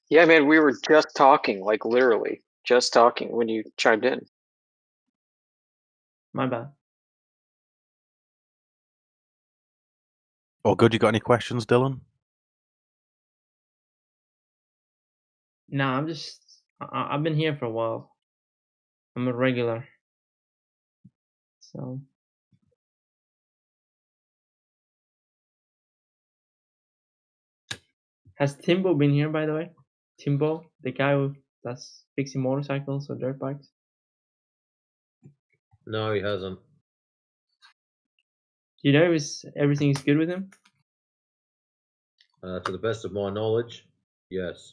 Yeah, man, we were just talking, like literally just talking when you chimed in. My bad. Oh, good. You got any questions, Dylan? Nah, I've been here for a while. I'm a regular. So. Has Timbo been here, by the way? Timbo, the guy that's fixing motorcycles or dirt bikes? No, he hasn't. Do you know if everything's good with him? To the best of my knowledge, yes.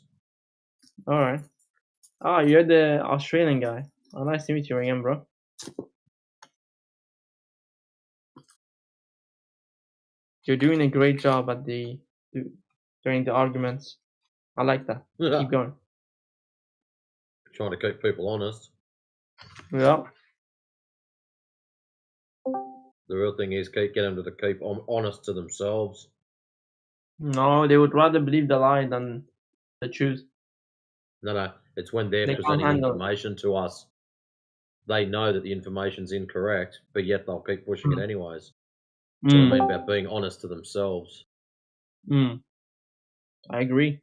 Alright. Oh, you're the Australian guy. Oh, nice to meet you again, bro. You're doing a great job at during the arguments. I like that. Keep going. Trying to keep people honest. Yeah. The real thing is get them to keep honest to themselves. No, they would rather believe the lie than the truth. No, it's when they're They presenting can't handle information to us. They know that the information's incorrect, but yet they'll keep pushing it anyways. That's what I mean about being honest to themselves. I agree.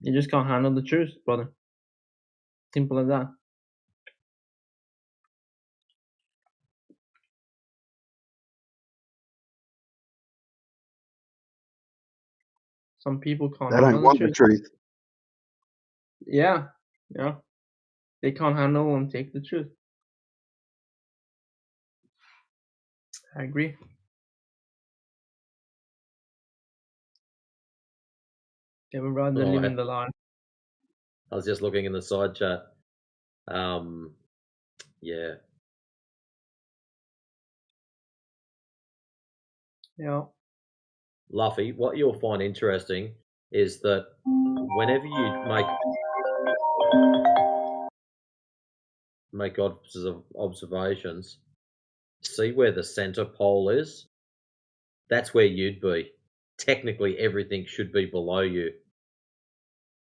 You just can't handle the truth, brother. Simple as that. Some people can't They don't handle want the the truth. truth. Yeah. They can't handle and take the truth. I agree. They would rather live in the lie. I was just looking in the side chat. Yeah. Yeah. Luffy, what you'll find interesting is that whenever you make observations, see where the center pole is? That's where you'd be. Technically, everything should be below you.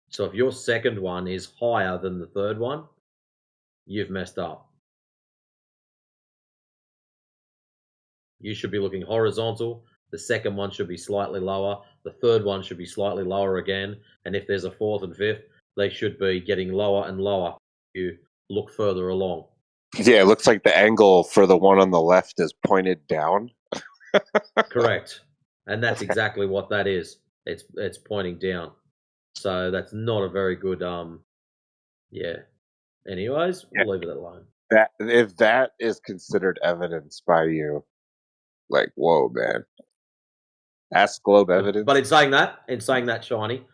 So if your second one is higher than the third one, you've messed up. You should be looking horizontal. The second one should be slightly lower. The third one should be slightly lower again. And if there's a fourth and fifth, they should be getting lower and lower. You look further along. Yeah, it looks like the angle for the one on the left is pointed down. Correct. And that's exactly what that is. It's pointing down. So that's not a very good yeah. Anyways, we'll leave it alone. That if that is considered evidence by you, like, whoa, man. Ask Globe evidence. But in saying that, Shiny,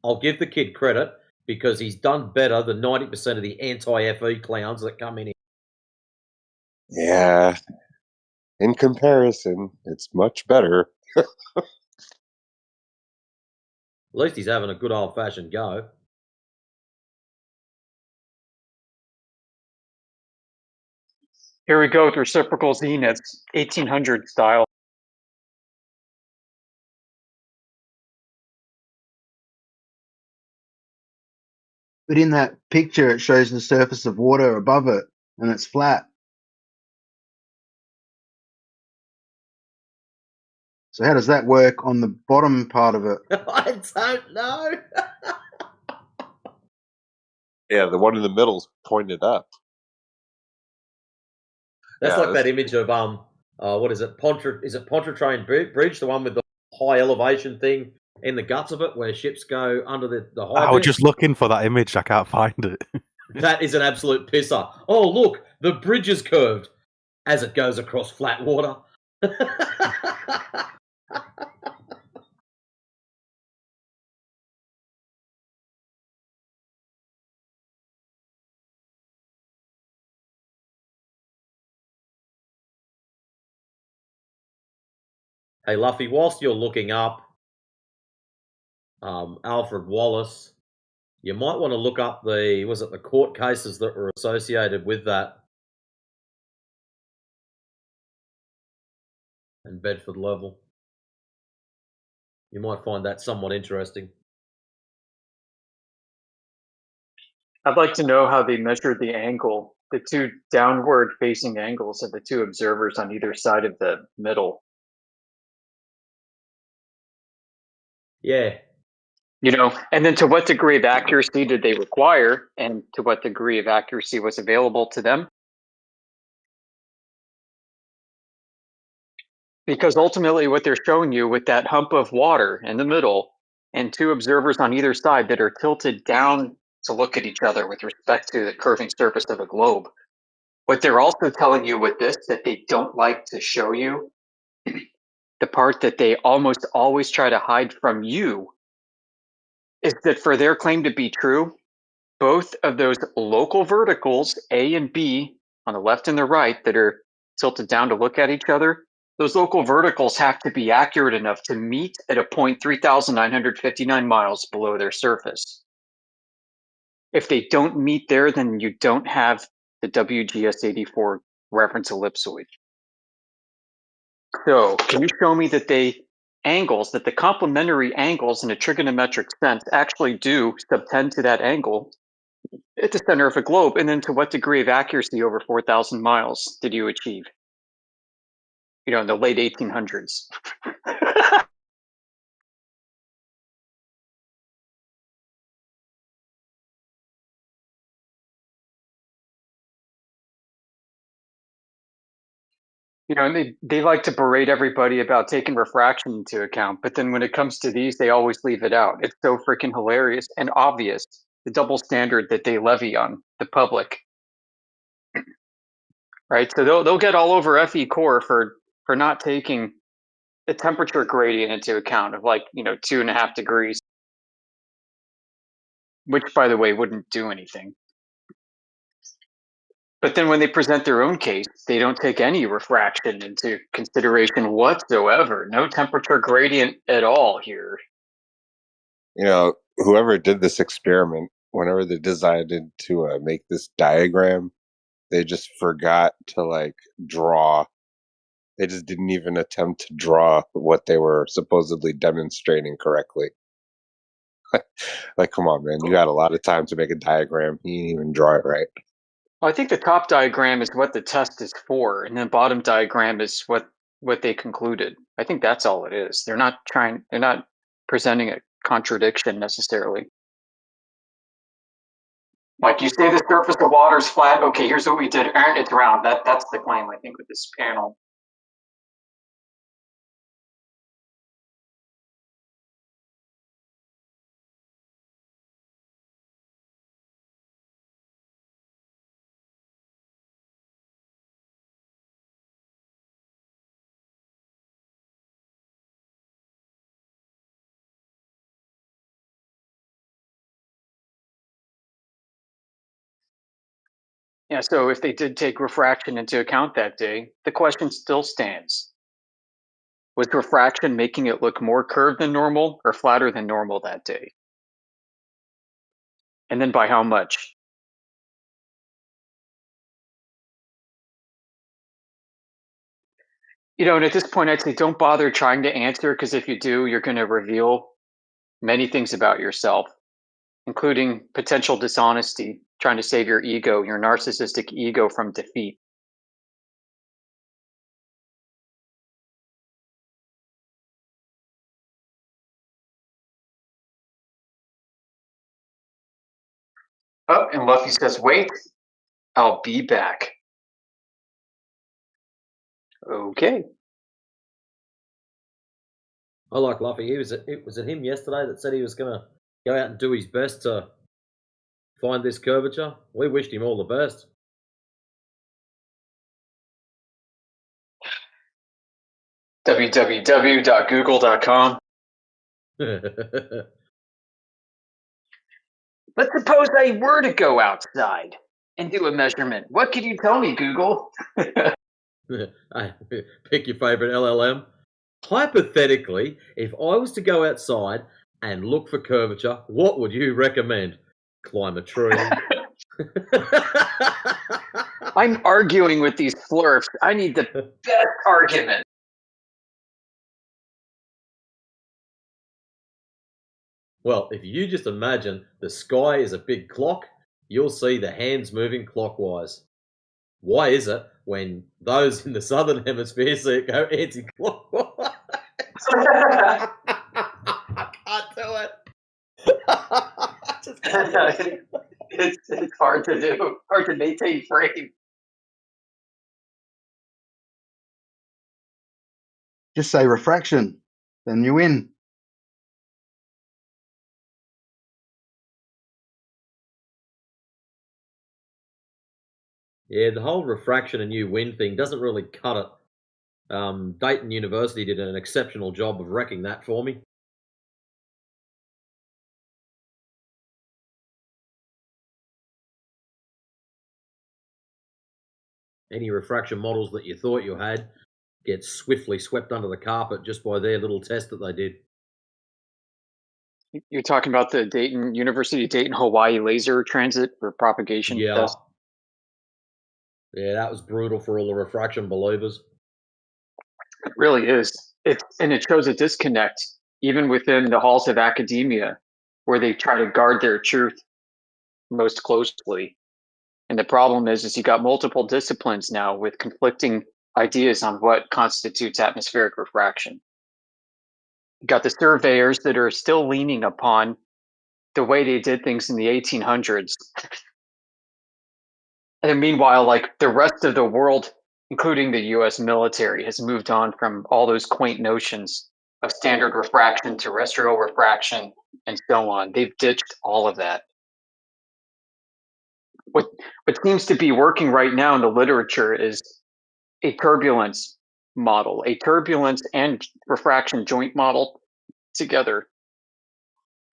I'll give the kid credit because he's done better than 90% of the anti-FE clowns that come in here. Yeah. In comparison, it's much better. At least he's having a good old-fashioned go. Here we go with reciprocal zeniths, 1800 style. But in that picture, it shows the surface of water above it, and it's flat. So how does that work on the bottom part of it? I don't know. Yeah, the one in the middle's pointed up. That's Yeah, like that image of what is it? Is it Pontchartrain Bridge, the one with the high elevation thing in the guts of it, where ships go under the high I was bits? just looking for that image. I can't find it. That is an absolute pisser. Oh, look, the bridge is curved as it goes across flat water. Hey, Luffy, whilst you're looking up Alfred Wallace, you might want to look up the court cases that were associated with that in Bedford level. You might find that somewhat interesting. I'd like to know how they measured the angle, the two downward facing angles of the two observers on either side of the middle. Yeah. You know, and then to what degree of accuracy did they require, and to what degree of accuracy was available to them? Because ultimately what they're showing you with that hump of water in the middle and two observers on either side that are tilted down to look at each other with respect to the curving surface of a globe, what they're also telling you with this that they don't like to show you, the part that they almost always try to hide from you, is that for their claim to be true, both of those local verticals, A and B, on the left and the right, that are tilted down to look at each other, those local verticals have to be accurate enough to meet at a point 3,959 miles below their surface. If they don't meet there, then you don't have the WGS 84 reference ellipsoid. So can you show me that the complementary angles in a trigonometric sense actually do subtend to that angle at the center of a globe? And then to what degree of accuracy over 4,000 miles did you achieve? You know, in the late 1800s. You know, and they like to berate everybody about taking refraction into account, but then when it comes to these, they always leave it out. It's so freaking hilarious and obvious, the double standard that they levy on the public, right? So they'll get all over FE Core for not taking the temperature gradient into account of 2.5 degrees, which by the way wouldn't do anything. But then when they present their own case, they don't take any refraction into consideration whatsoever. No temperature gradient at all here. You know, whoever did this experiment, whenever they decided to make this diagram, they just forgot to draw. They just didn't even attempt to draw what they were supposedly demonstrating correctly. Like, come on, man. You got a lot of time to make a diagram. You didn't even draw it right. Well, I think the top diagram is what the test is for, and the bottom diagram is what they concluded. I think that's all it is. They're not presenting a contradiction necessarily. Like, you say the surface of water is flat. Okay, here's what we did. It's round. That's the claim, I think, with this panel. Yeah, so if they did take refraction into account that day, the question still stands. Was refraction making it look more curved than normal or flatter than normal that day? And then by how much? You know, and at this point, I'd say don't bother trying to answer, because if you do, you're going to reveal many things about yourself, including potential dishonesty, trying to save your ego, your narcissistic ego, from defeat. Oh, and Luffy says, wait, I'll be back. Okay. I like Luffy. Was it him yesterday that said he was going to go out and do his best to find this curvature? We wished him all the best. www.google.com. Let's suppose I were to go outside and do a measurement. What could you tell me, Google? Pick your favorite LLM. Hypothetically, if I was to go outside and look for curvature, what would you recommend? Climb a tree. I'm arguing with these flurfs. I need the best argument. Well, if you just imagine the sky is a big clock, you'll see the hands moving clockwise. Why is it when those in the southern hemisphere see it go anti-clockwise? I can't do it. It's hard to do. Hard to maintain frame. Just say refraction, then you win. Yeah, the whole refraction and you win thing doesn't really cut it. Dayton University did an exceptional job of wrecking that for me. Any refraction models that you thought you had get swiftly swept under the carpet just by their little test that they did. You're talking about the Dayton University Dayton Hawaii laser transit for propagation test? Yeah, that was brutal for all the refraction believers. It really is. And it shows a disconnect even within the halls of academia, where they try to guard their truth most closely. And the problem is you got multiple disciplines now with conflicting ideas on what constitutes atmospheric refraction. You got the surveyors that are still leaning upon the way they did things in the 1800s. And then meanwhile, like the rest of the world, including the US military, has moved on from all those quaint notions of standard refraction, terrestrial refraction, and so on. They've ditched all of that. What seems to be working right now in the literature is a turbulence model, a turbulence and refraction joint model together.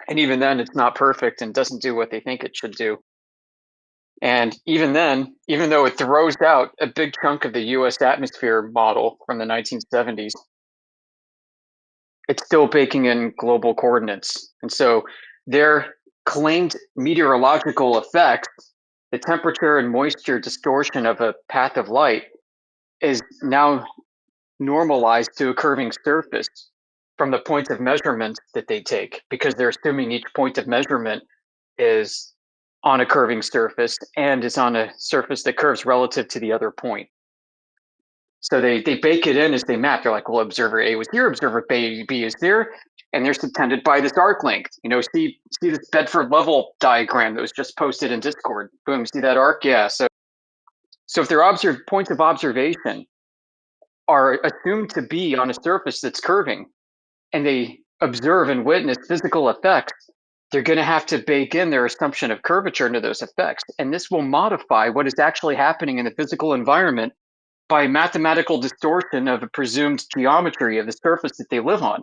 And even then, it's not perfect and doesn't do what they think it should do. And even then, even though it throws out a big chunk of the US atmosphere model from the 1970s, it's still baking in global coordinates. And so their claimed meteorological effects, the temperature and moisture distortion of a path of light, is now normalized to a curving surface from the point of measurement that they take, because they're assuming each point of measurement is on a curving surface and is on a surface that curves relative to the other point. So they bake it in as they map. They're like, well, observer A was here, observer B is there, and they're subtended by this arc length. You know, see this Bedford level diagram that was just posted in Discord. Boom, see that arc? Yeah. So if their points of observation are assumed to be on a surface that's curving, and they observe and witness physical effects, they're going to have to bake in their assumption of curvature into those effects. And this will modify what is actually happening in the physical environment by mathematical distortion of a presumed geometry of the surface that they live on.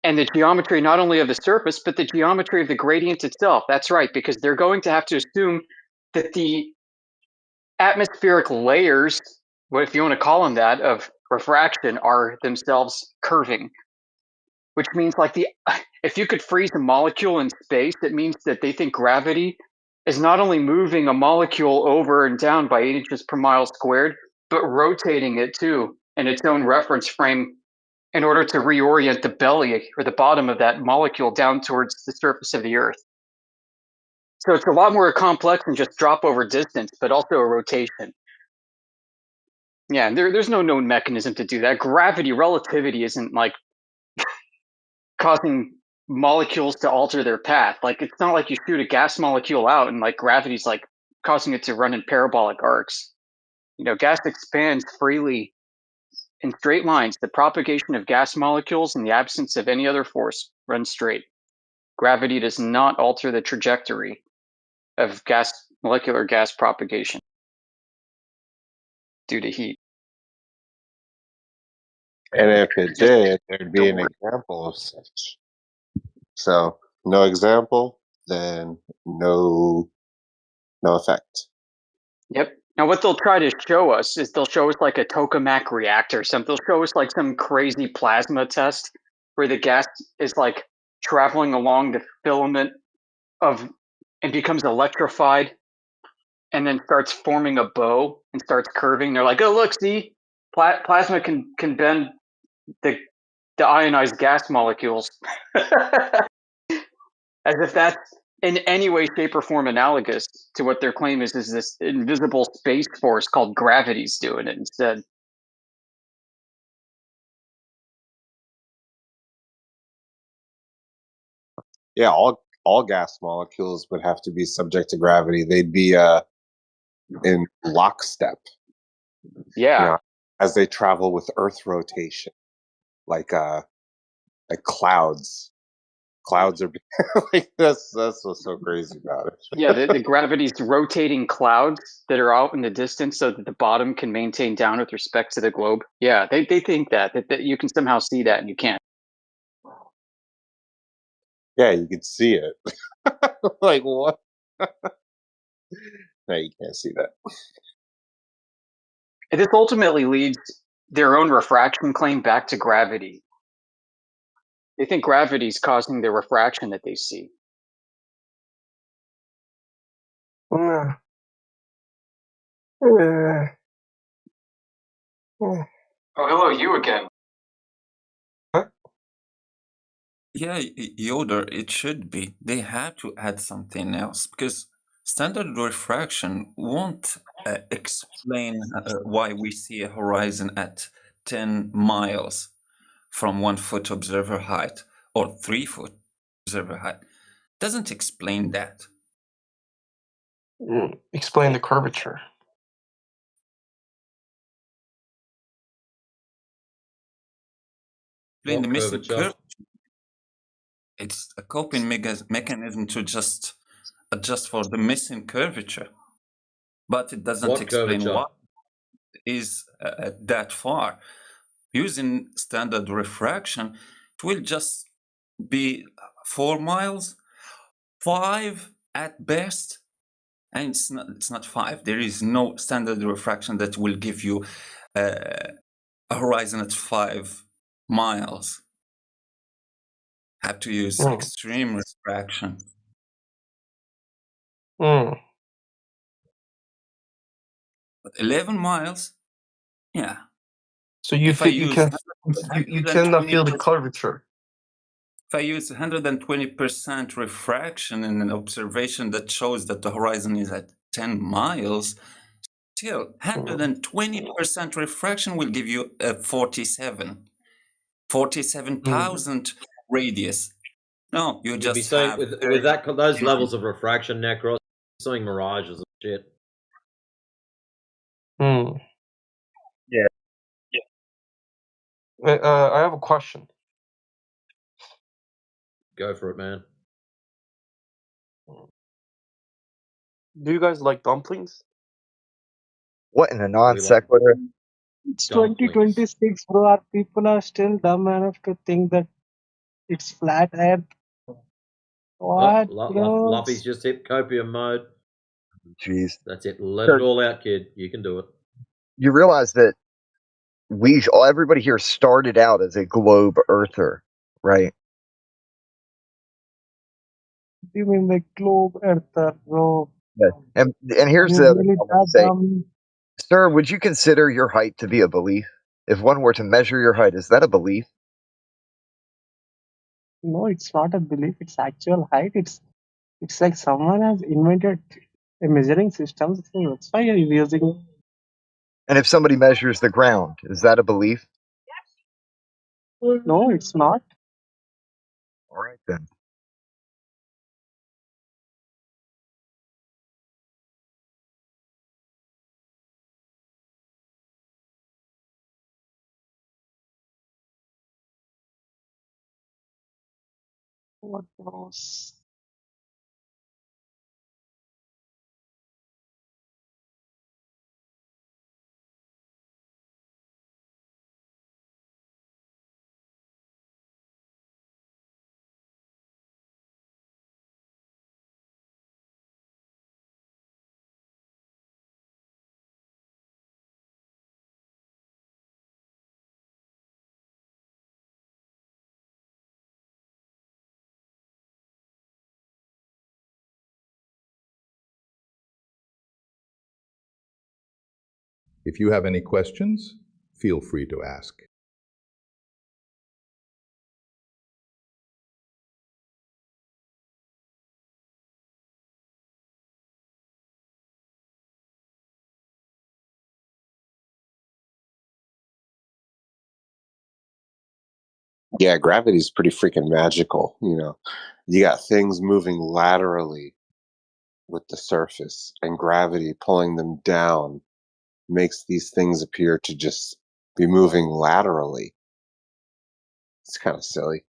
And the geometry not only of the surface, but the geometry of the gradient itself. That's right, because they're going to have to assume that the atmospheric layers, what if you want to call them that, of refraction are themselves curving. Which means if you could freeze a molecule in space, it means that they think gravity is not only moving a molecule over and down by 8 inches per mile squared, but rotating it too in its own reference frame in order to reorient the belly or the bottom of that molecule down towards the surface of the Earth. So it's a lot more complex than just drop over distance, but also a rotation. Yeah, there's no known mechanism to do that. Gravity, relativity isn't like causing molecules to alter their path. Like, it's not like you shoot a gas molecule out and like gravity's like causing it to run in parabolic arcs. You know, gas expands freely in straight lines. The propagation of gas molecules in the absence of any other force runs straight. Gravity does not alter the trajectory of molecular gas propagation due to heat. And if it did, there'd be an example of such. So, no example, then no effect. Yep. Now, what they'll try to show us is they'll show us like a tokamak reactor. They'll show us like some crazy plasma test where the gas is like traveling along the filament and becomes electrified and then starts forming a bow and starts curving. They're like, oh, look, see, plasma can bend the ionized gas molecules. As if that's in any way, shape, or form analogous to what their claim is this invisible space force called gravity's doing it instead. Yeah, all gas molecules would have to be subject to gravity. They'd be in lockstep. Yeah. You know, as they travel with Earth rotation, like clouds. Clouds are like that's what's so crazy about it. Yeah, the gravity's rotating clouds that are out in the distance so that the bottom can maintain down with respect to the globe. Yeah, they think that you can somehow see that and you can't. Yeah, you can see it. Like what? No, you can't see that. And this ultimately leads their own refraction claim back to gravity. They think gravity is causing the refraction that they see. Oh, hello, you again. Yeah, Yoder, it should be. They have to add something else because standard refraction won't explain why we see a horizon at 10 miles from 1 foot observer height or 3 foot observer height. Doesn't explain that. Explain the curvature. Explain the What missing curvature? curve. It's a coping mechanism to just adjust for the missing curvature, but it doesn't What explain curvature? what is that far. Using standard refraction, it will just be 4 miles, 5 at best, and it's not 5. There is no standard refraction that will give you a horizon at 5 miles. Have to use extreme refraction. But 11 miles, yeah. So you If I feel, you use can you cannot feel the curvature. If I use 120% refraction in an observation that shows that the horizon is at 10 miles, still 120% refraction will give you a 47,000 radius. No, you You'd just be saying have with those levels of refraction, Necros, seeing mirages and shit. Yeah. I have a question. Go for it, man. Do you guys like dumplings? What in a non sequitur? It's 2026, bro. Our people are still dumb enough to think that it's flat Earth. What, bro? Luffy's just hit copium mode. Jeez. That's it. Let it all out, kid. You can do it. You realize that everybody here started out as a globe earther, right? You mean like globe Earth, bro? Yeah. And here's Are the you other really thing I want that to say. dumb? Sir, would you consider your height to be a belief? If one were to measure your height, is that a belief? No, it's not a belief. It's actual height. It's like someone has invented a measuring system. So that's why you're using. And if somebody measures the ground, is that a belief? No, it's not. All right then. What else? If you have any questions, feel free to ask. Yeah, gravity's pretty freaking magical. You know, you got things moving laterally with the surface, and gravity pulling them down makes these things appear to just be moving laterally. It's kind of silly.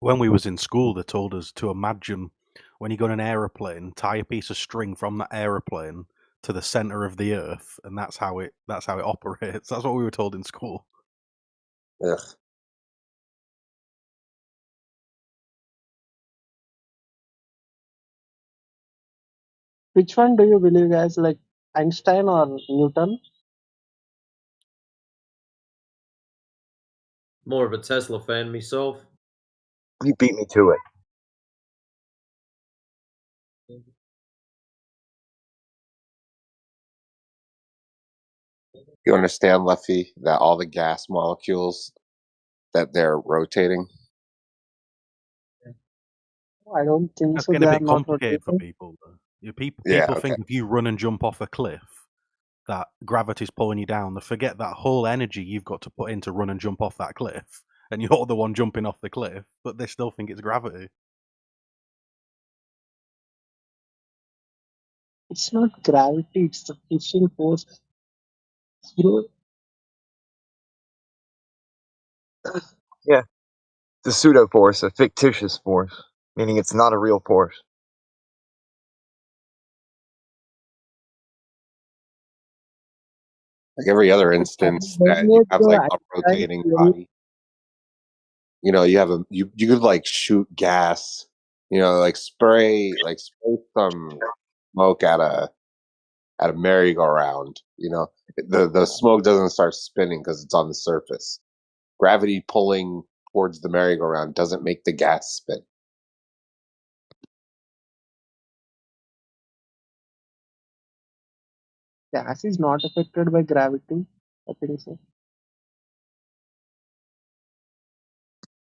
When we was in school, they told us to imagine when you go in an aeroplane, tie a piece of string from that aeroplane to the center of the earth, and that's how it operates. That's what we were told in school. Ugh. Which one do you believe, guys? Like Einstein or Newton? More of a Tesla fan myself. You beat me to it. You understand, Leffy, that all the gas molecules that they're rotating? I don't think That's so. getting They a are bit not complicated for rotating. people, though. People Yeah, okay. think if you run and jump off a cliff, that gravity's pulling you down. They forget that whole energy you've got to put in to run and jump off that cliff, and you're the one jumping off the cliff, but they still think it's gravity. It's not gravity. It's the pushing force. You know, Yeah, it's a pseudo force, a fictitious force, meaning it's not a real force. Like every other can instance you that you eliminate have the like a Einstein rotating theory? body, you know, you could like shoot gas, you know, like spray some smoke at a merry-go-round, you know. The smoke doesn't start spinning because it's on the surface. Gravity pulling towards the merry-go-round doesn't make the gas spin. Gas is not affected by gravity. I think so.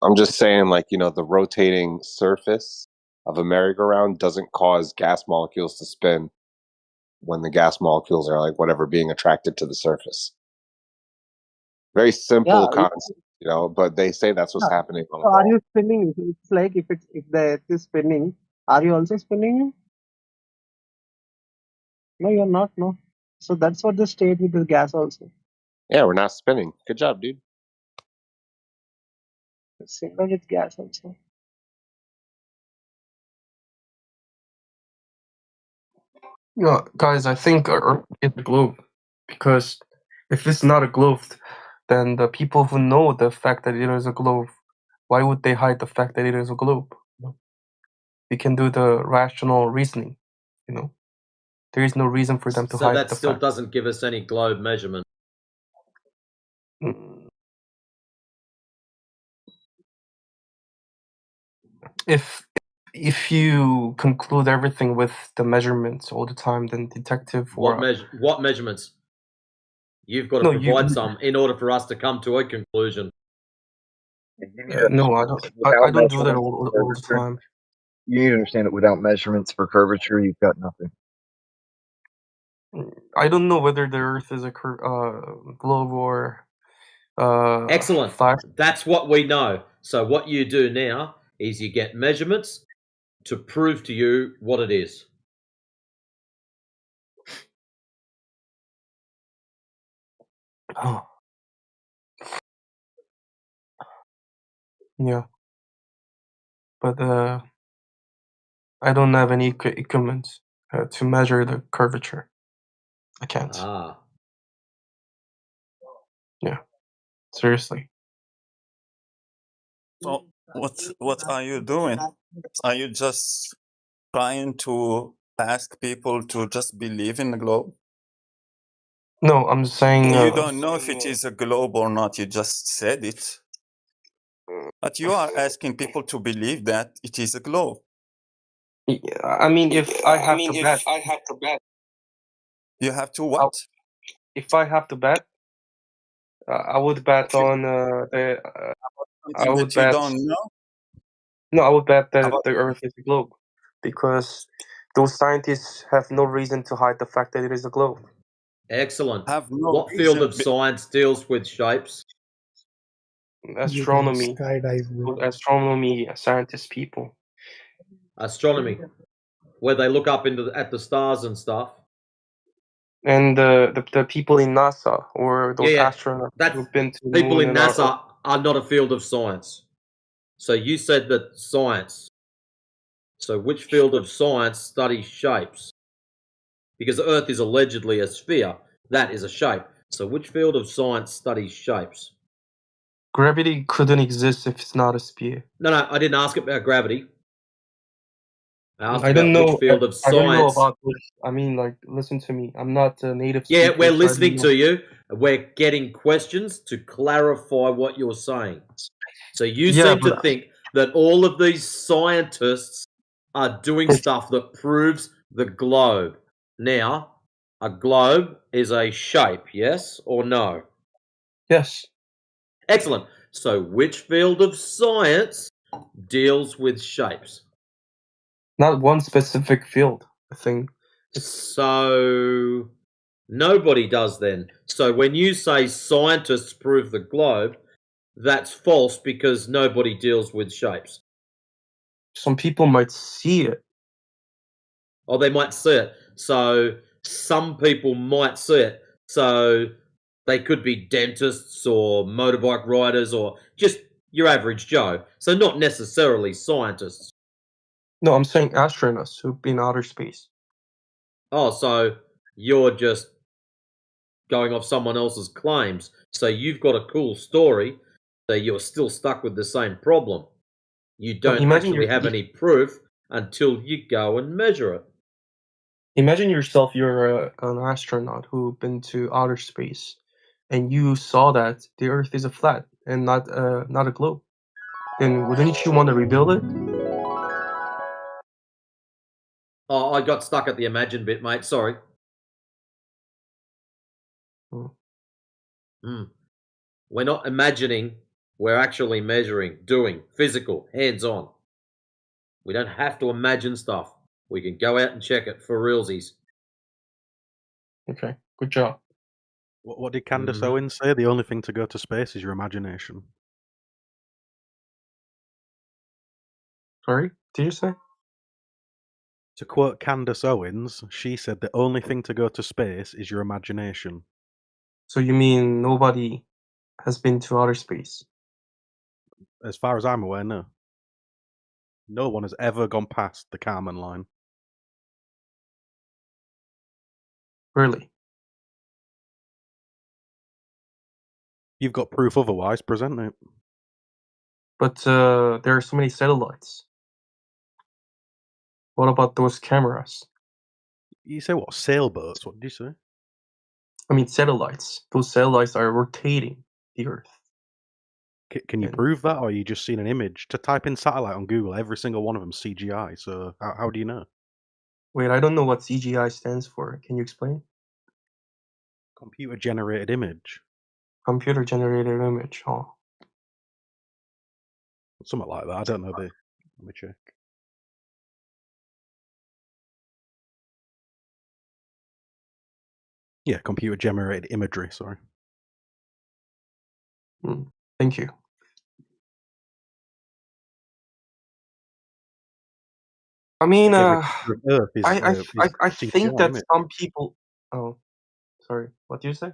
I'm just saying, like, you know, the rotating surface of a merry-go-round doesn't cause gas molecules to spin when the gas molecules are like whatever being attracted to the surface. Very simple Yeah. concept, you know, but they say that's what's Yeah. happening on So are Wall. you spinning? It's like if the Earth is spinning, are you also spinning? No, you're not. No. So that's what the state with the gas also. Yeah, we're not spinning. Good job, dude. Same with gas also. No, guys, I think Earth is a globe because if it's not a globe, then the people who know the fact that it is a globe, why would they hide the fact that it is a globe? We can do the rational reasoning. You know, there is no reason for them to So hide that the still fact. doesn't give us any globe measurement. If you conclude everything with the measurements all the time, then detective or What measurements? You've got to No, provide some in order for us to come to a conclusion. no, I don't. I don't do that all the time. You need to understand that without measurements for curvature, you've got nothing. I don't know whether the Earth is a globe or Excellent. That's what we know. So what you do now is you get measurements to prove to you what it is. Oh. Yeah. But I don't have any equipment to measure the curvature. I can't. Ah. Yeah. Seriously. So what are you doing? Are you just trying to ask people to just believe in the globe? No, I'm saying. You don't know if it is a globe or not. You just said it. But you are asking people to believe that it is a globe. I mean, if I have to bet. You have to what? If I have to bet, I would bet on the. I would that you bet. don't know? No, I would bet that the Earth is a globe, because those scientists have no reason to hide the fact that it is a globe. Excellent. Have no What field reason of science deals with shapes? Astronomy. Skydive, bro. Astronomy scientist people. Astronomy, where they look up at the stars and stuff. And the people in NASA or those Yeah, astronauts that's who've been to the people moon in and NASA are not a field of science. So you said that science. So which field of science studies shapes? Because the Earth is allegedly a sphere. That is a shape. So which field of science studies shapes? Gravity couldn't exist if it's not a sphere. No, I didn't ask about gravity. I asked I don't about know. which field of I don't know science. about this. I mean, like, listen to me. I'm not a native Yeah, speaker. we're so I don't listening know. to you. We're getting questions to clarify what you're saying. So you Yeah, seem to but think that all of these scientists are doing stuff that proves the globe. Now, a globe is a shape, yes or no? yes, Excellent. So which field of science deals with shapes? not one specific field. I think So nobody does then. So when you say scientists prove the globe, that's false because nobody deals with shapes. some people might see it. Or they might see it. So some people might see it. So they could be dentists or motorbike riders or just your average Joe. So not necessarily scientists. No, I'm saying astronauts who've been outer space. Oh, so you're just going off someone else's claims. So you've got a cool story, so you're still stuck with the same problem. You don't imagine actually have any proof until you go and measure it. Imagine yourself, you're an astronaut who've been to outer space, and you saw that the Earth is a flat and not a globe. Then wouldn't you want to rebuild it? Oh, I got stuck at the imagine bit, mate. Sorry. We're not imagining, we're actually measuring, doing, physical, hands-on. We don't have to imagine stuff. We can go out and check it for realsies. Okay, good job. What did Candace Owens say? The only thing to go to space is your imagination. Sorry, did you say? To quote Candace Owens, she said the only thing to go to space is your imagination. So you mean nobody has been to outer space? As far as I'm aware, no. No one has ever gone past the Kármán line. Really? You've got proof otherwise, present it. But there are so many satellites. What about those cameras? You say what? Sailboats? What did you say? I mean satellites. Those satellites are rotating the Earth. Can you prove that, or are you just seen an image? To type in satellite on Google, every single one of them CGI. So how do you know? Wait, I don't know what CGI stands for. Can you explain? Computer generated image. Computer generated image. Oh. Something like that. I don't know the. Let me check. Yeah, computer generated imagery. Sorry. Thank you. I mean, Like every picture of Earth is I CGI, think that isn't it? some people. Oh, sorry. What do you say?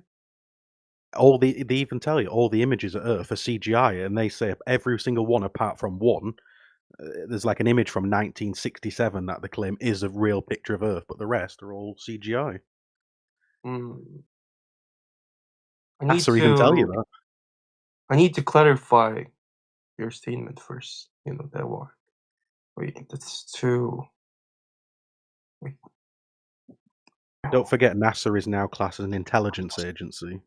They even tell you all the images of Earth are CGI, and they say every single one apart from one. There's like an image from 1967 that they claim is a real picture of Earth, but the rest are all CGI. Mm. I need NASA even tell you to. that. I need to clarify your statement first. You know that one. Wait, that's too. Wait. Don't forget, NASA is now classed as an intelligence agency.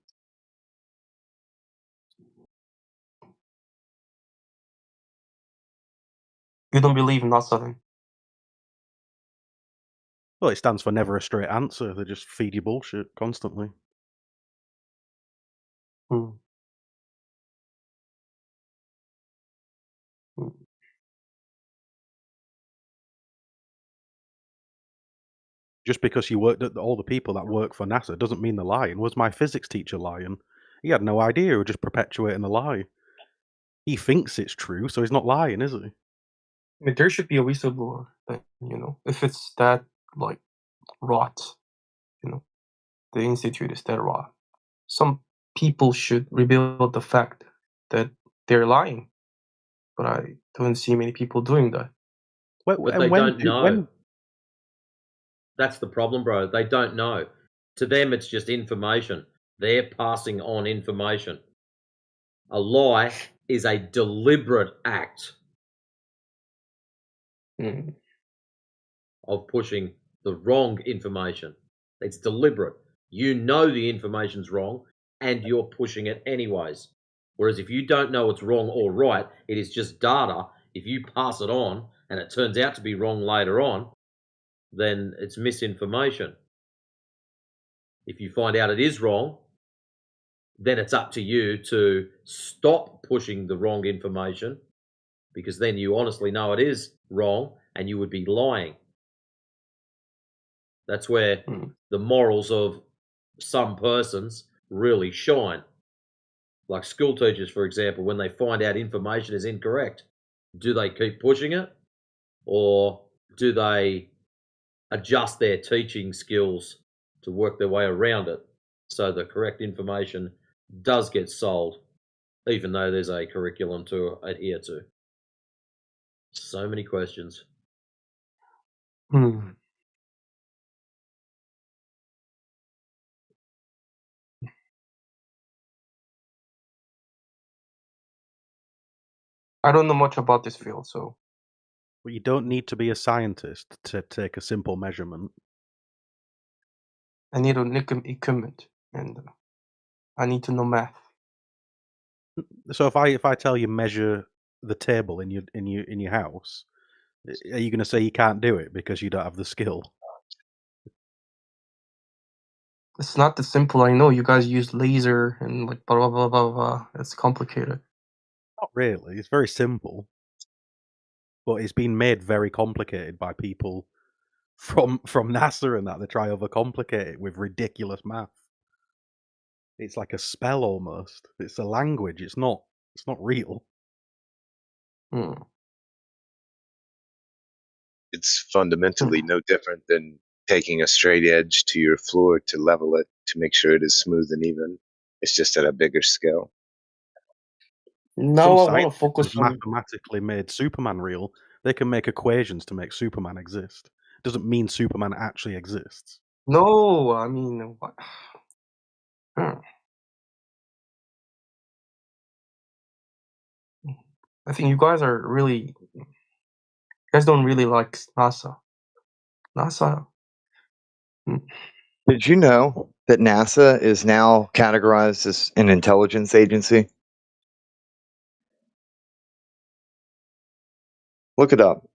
You don't believe in NASA then? Well, it stands for never a straight answer. They just feed you bullshit constantly. Hmm. Hmm. Just because you work, all the people that work for NASA doesn't mean they're lying. Was my physics teacher lying? He had no idea. He was just perpetuating the lie. He thinks it's true, so he's not lying, is he? I mean, there should be a whistleblower. That, if it's that like rot, the institute is that rot. Some people should reveal the fact that they're lying, but I don't see many people doing that. But they don't know. That's the problem, bro. They don't know. To them, it's just information. They're passing on information. A lie is a deliberate act of pushing the wrong information. It's deliberate. You know the information's wrong, and you're pushing it anyways. Whereas if you don't know it's wrong or right, it is just data. If you pass it on and it turns out to be wrong later on, then it's misinformation. If you find out it is wrong, then it's up to you to stop pushing the wrong information, because then you honestly know it is wrong and you would be lying. That's where the morals of some persons really shine. Like school teachers, for example, when they find out information is incorrect, do they keep pushing it, or do they adjust their teaching skills to work their way around it so the correct information does get sold, even though there's a curriculum to adhere to? So many questions. I don't know much about this field, so. But you don't need to be a scientist to take a simple measurement. I need a equipment, and I need to know math. So if I tell you measure the table in your house, are you going to say you can't do it because you don't have the skill? It's not that simple. I know you guys use laser and like blah blah blah blah blah. It's complicated. Not really. It's very simple, but it's been made very complicated by people from NASA and that. They try overcomplicate it with ridiculous math. It's like a spell almost. It's a language. It's not real. It's fundamentally no different than taking a straight edge to your floor to level it to make sure it is smooth and even. It's just at a bigger scale. Now Some I want to focus scientists on. mathematically made Superman real. They can make equations to make Superman exist. Doesn't mean Superman actually exists. No, I mean what? I think you guys are really. You guys don't really like NASA. NASA. Did you know that NASA is now categorized as an intelligence agency? Look it up.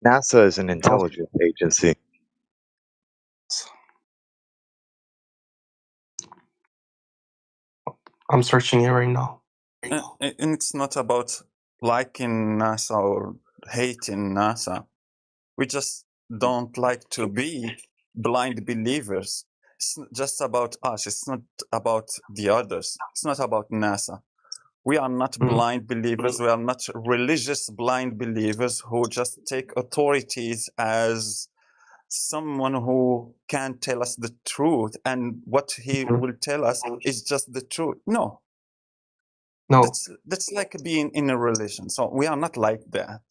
NASA is an intelligence agency. I'm searching it right now. And it's not about liking NASA or hating NASA. We just don't like to be blind believers. It's just about us. It's not about the others. It's not about NASA. We are not blind believers. We are not religious blind believers who just take authorities as someone who can tell us the truth, and what he will tell us is just the truth. No, No. that's like being in a religion. So we are not like that.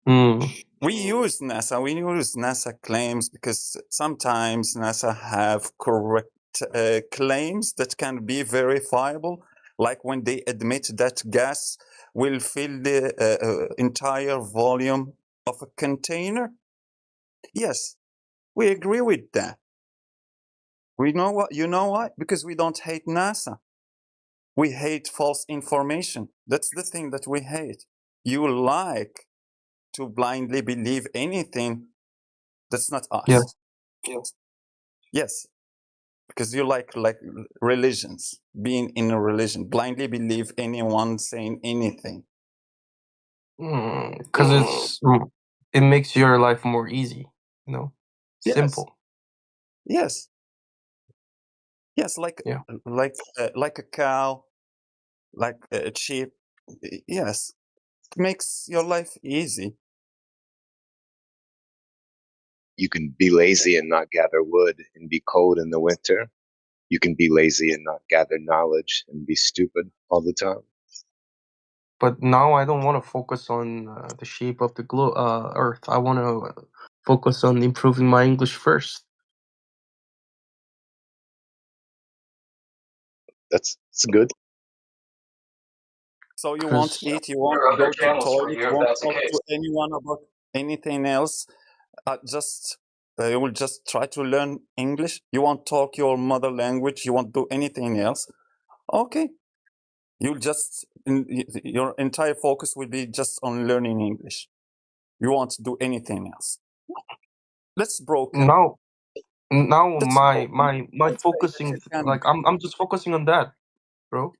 We use NASA claims because sometimes NASA have correct claims that can be verifiable, like when they admit that gas will fill the entire volume of a container. Yes, we agree with that. We know what, you know why? Because we don't hate NASA. We hate false information. That's the thing that we hate. You like to blindly believe anything. That's not us. Yeah. Yes, because you like religions, being in a religion, blindly believe anyone saying anything. Because it makes your life more easy, you know, Yes. simple. Yes. Yes, like a cow, like a sheep. Yes, it makes your life easy. You can be lazy and not gather wood and be cold in the winter. You can be lazy and not gather knowledge and be stupid all the time. But now I don't want to focus on the shape of the Earth. I want to focus on improving my English first. That's good. So you won't eat, you won't go to toilet, you won't talk to anyone about anything else. You will just try to learn English. You won't talk your mother language. You won't do anything else. Okay. You'll just, your entire focus will be just on learning English. You won't do anything else. That's broken. Now That's my broken. focusing, like I'm just focusing on that, bro.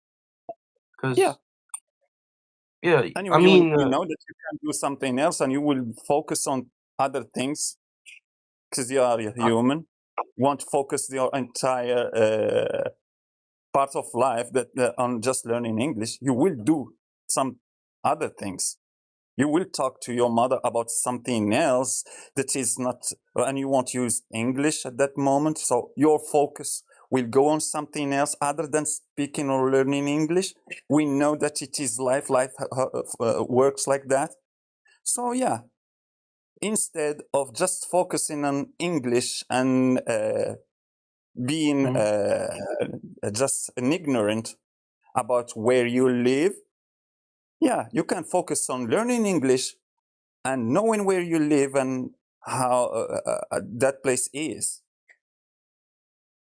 Because yeah, And I mean, you know that you can do something else, and you will focus on other things because you are a human. You won't focus your entire part of life that on just learning English. You will do some other things. You will talk to your mother about something else that is not, and you won't use English at that moment. So your focus will go on something else other than speaking or learning English. We know that it is life. Life works like that. So yeah, instead of just focusing on English and being just an ignorant about where you live, yeah, you can focus on learning English and knowing where you live and how that place is.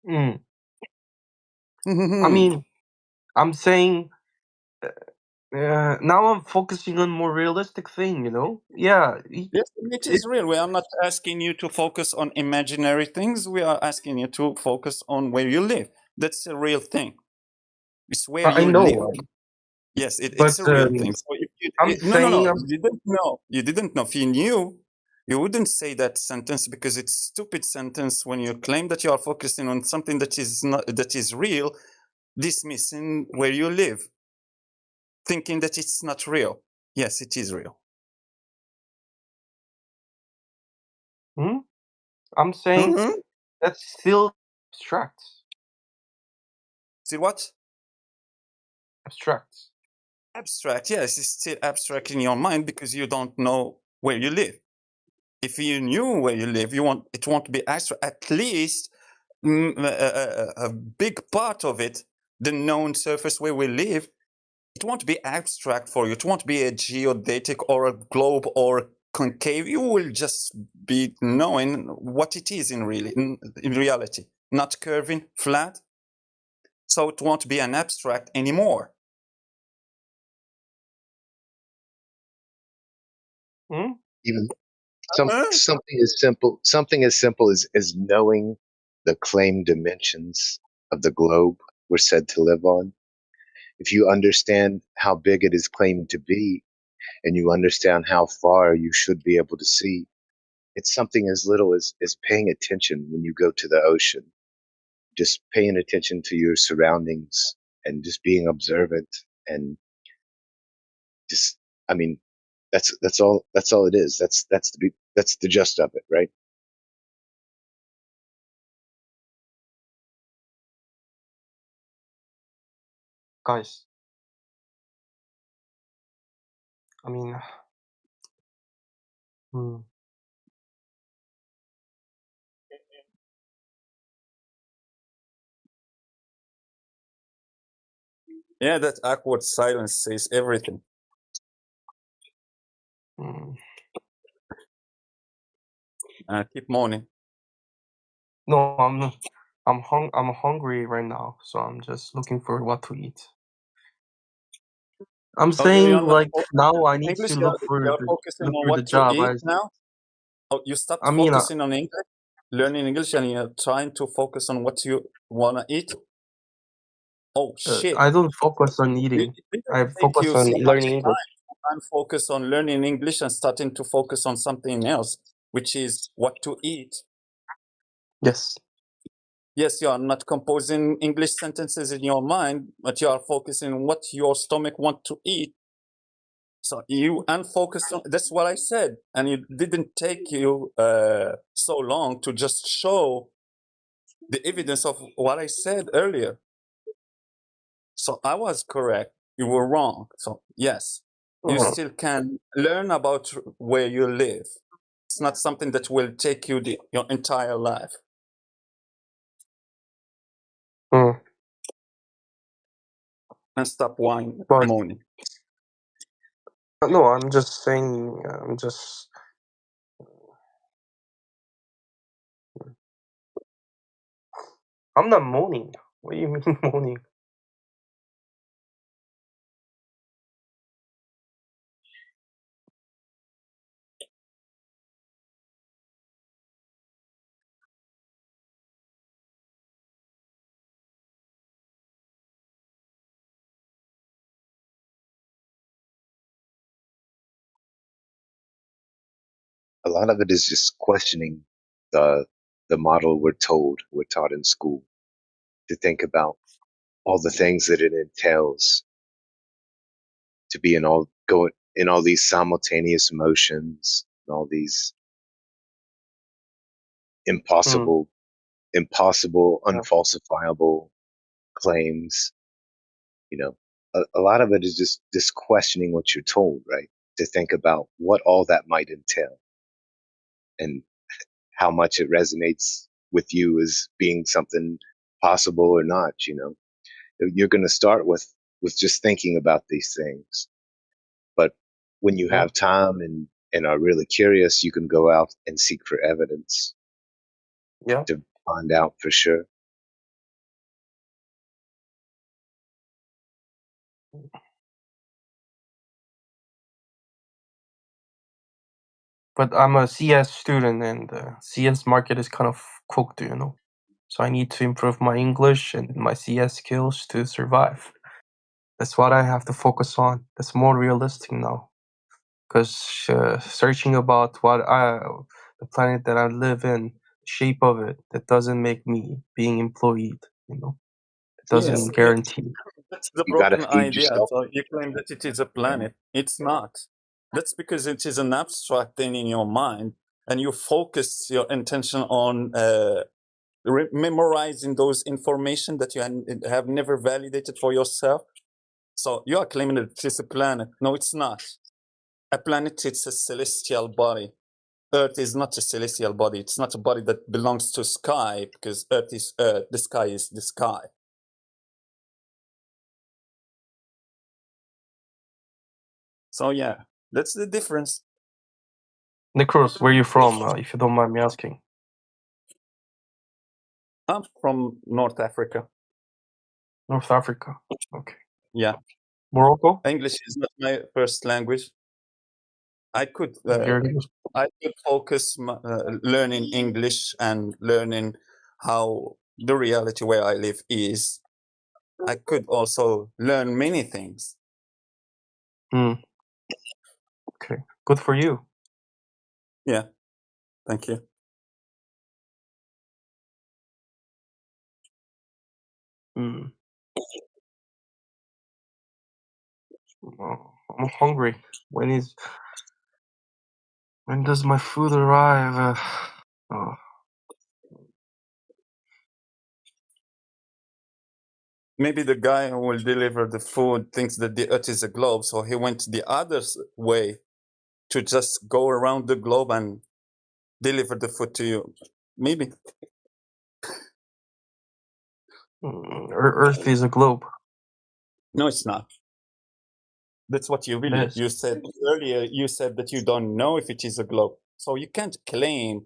I mean, I'm saying now I'm focusing on more realistic thing, you know? Yeah. Yes, it is real. We are not asking you to focus on imaginary things. We are asking you to focus on where you live. That's a real thing. It's where I you know. live. Yes, it's But a real thing. So if I'm no, saying you didn't know. You didn't know. If you knew, you wouldn't say that sentence because it's a stupid sentence when you claim that you are focusing on something that is not, that is real, dismissing where you live, thinking that it's not real. Yes, it is real. I'm saying that's still abstract. See what? Abstract. Abstract, yes, it's still abstract in your mind because you don't know where you live. If you knew where you live, it won't be abstract. At least a big part of it, the known surface where we live, it won't be abstract for you. It won't be a geodetic or a globe or concave. You will just be knowing what it is in reality, not curving, flat. So it won't be an abstract anymore. Even something as simple as knowing the claimed dimensions of the globe we're said to live on. If you understand how big it is claimed to be, and you understand how far you should be able to see, it's something as little as paying attention when you go to the ocean, just paying attention to your surroundings and just being observant and just, I mean, that's all it is. That's the gist of it, right? Guys, I mean, hmm. Yeah, that awkward silence says everything. Keep moaning. No, I'm hungry right now, so I'm just looking for what to eat. I'm Oh, you're saying not like now I need English. to You're focusing on the what to job. eat now. Oh, you stopped I mean, focusing on English, learning English, and you're trying to focus on what you wanna eat. Oh shit! I don't focus on It eating. didn't I take focus you on so much learning English. time and focus on learning English and starting to focus on something else, which is what to eat. Yes. Yes, you are not composing English sentences in your mind, but you are focusing on what your stomach want to eat. So you unfocused on, that's what I said. And it didn't take you so long to just show the evidence of what I said earlier. So I was correct. You were wrong. So yes, you still can learn about where you live. It's not something that will take you your entire life. And stop moaning. No, I'm just saying. I'm not moaning. What do you mean moaning? A lot of it is just questioning the model we're taught in school, to think about all the things that it entails to be in all these simultaneous emotions and all these impossible, unfalsifiable claims. You know, a lot of it is just questioning what you're told, right? To think about what all that might entail and how much it resonates with you as being something possible or not. You're going to start with just thinking about these things, but when you have time and are really curious, you can go out and seek for evidence to find out for sure. But I'm a CS student, and the CS market is kind of cooked, So I need to improve my English and my CS skills to survive. That's what I have to focus on. That's more realistic now. Because searching about the planet that I live in, the shape of it, that doesn't make me being employed. It doesn't Yes, guarantee. that's the You got to broken feed idea. yourself. So you claim that it is a planet. It's not. That's because it is an abstract thing in your mind, and you focus your intention on memorizing those information that you have never validated for yourself. So you are claiming that it is a planet. No, it's not. A planet is a celestial body. Earth is not a celestial body. It's not a body that belongs to sky, because Earth is Earth. The sky is the sky. So yeah, that's the difference. Nikros, where you from, if you don't mind me asking? I'm from North Africa. North Africa. Okay. Yeah. Morocco? English is not my first language. I could focus learning English and learning how the reality where I live is. I could also learn many things. Okay. Good for you. Yeah. Thank you. I'm hungry. When does my food arrive? Oh. Maybe the guy who will deliver the food thinks that the Earth is a globe, so he went the other way to just go around the globe and deliver the food to you. Maybe. Earth is a globe. No, it's not. That's what you believe. Yes. You said earlier, you said that you don't know if it is a globe. So you can't claim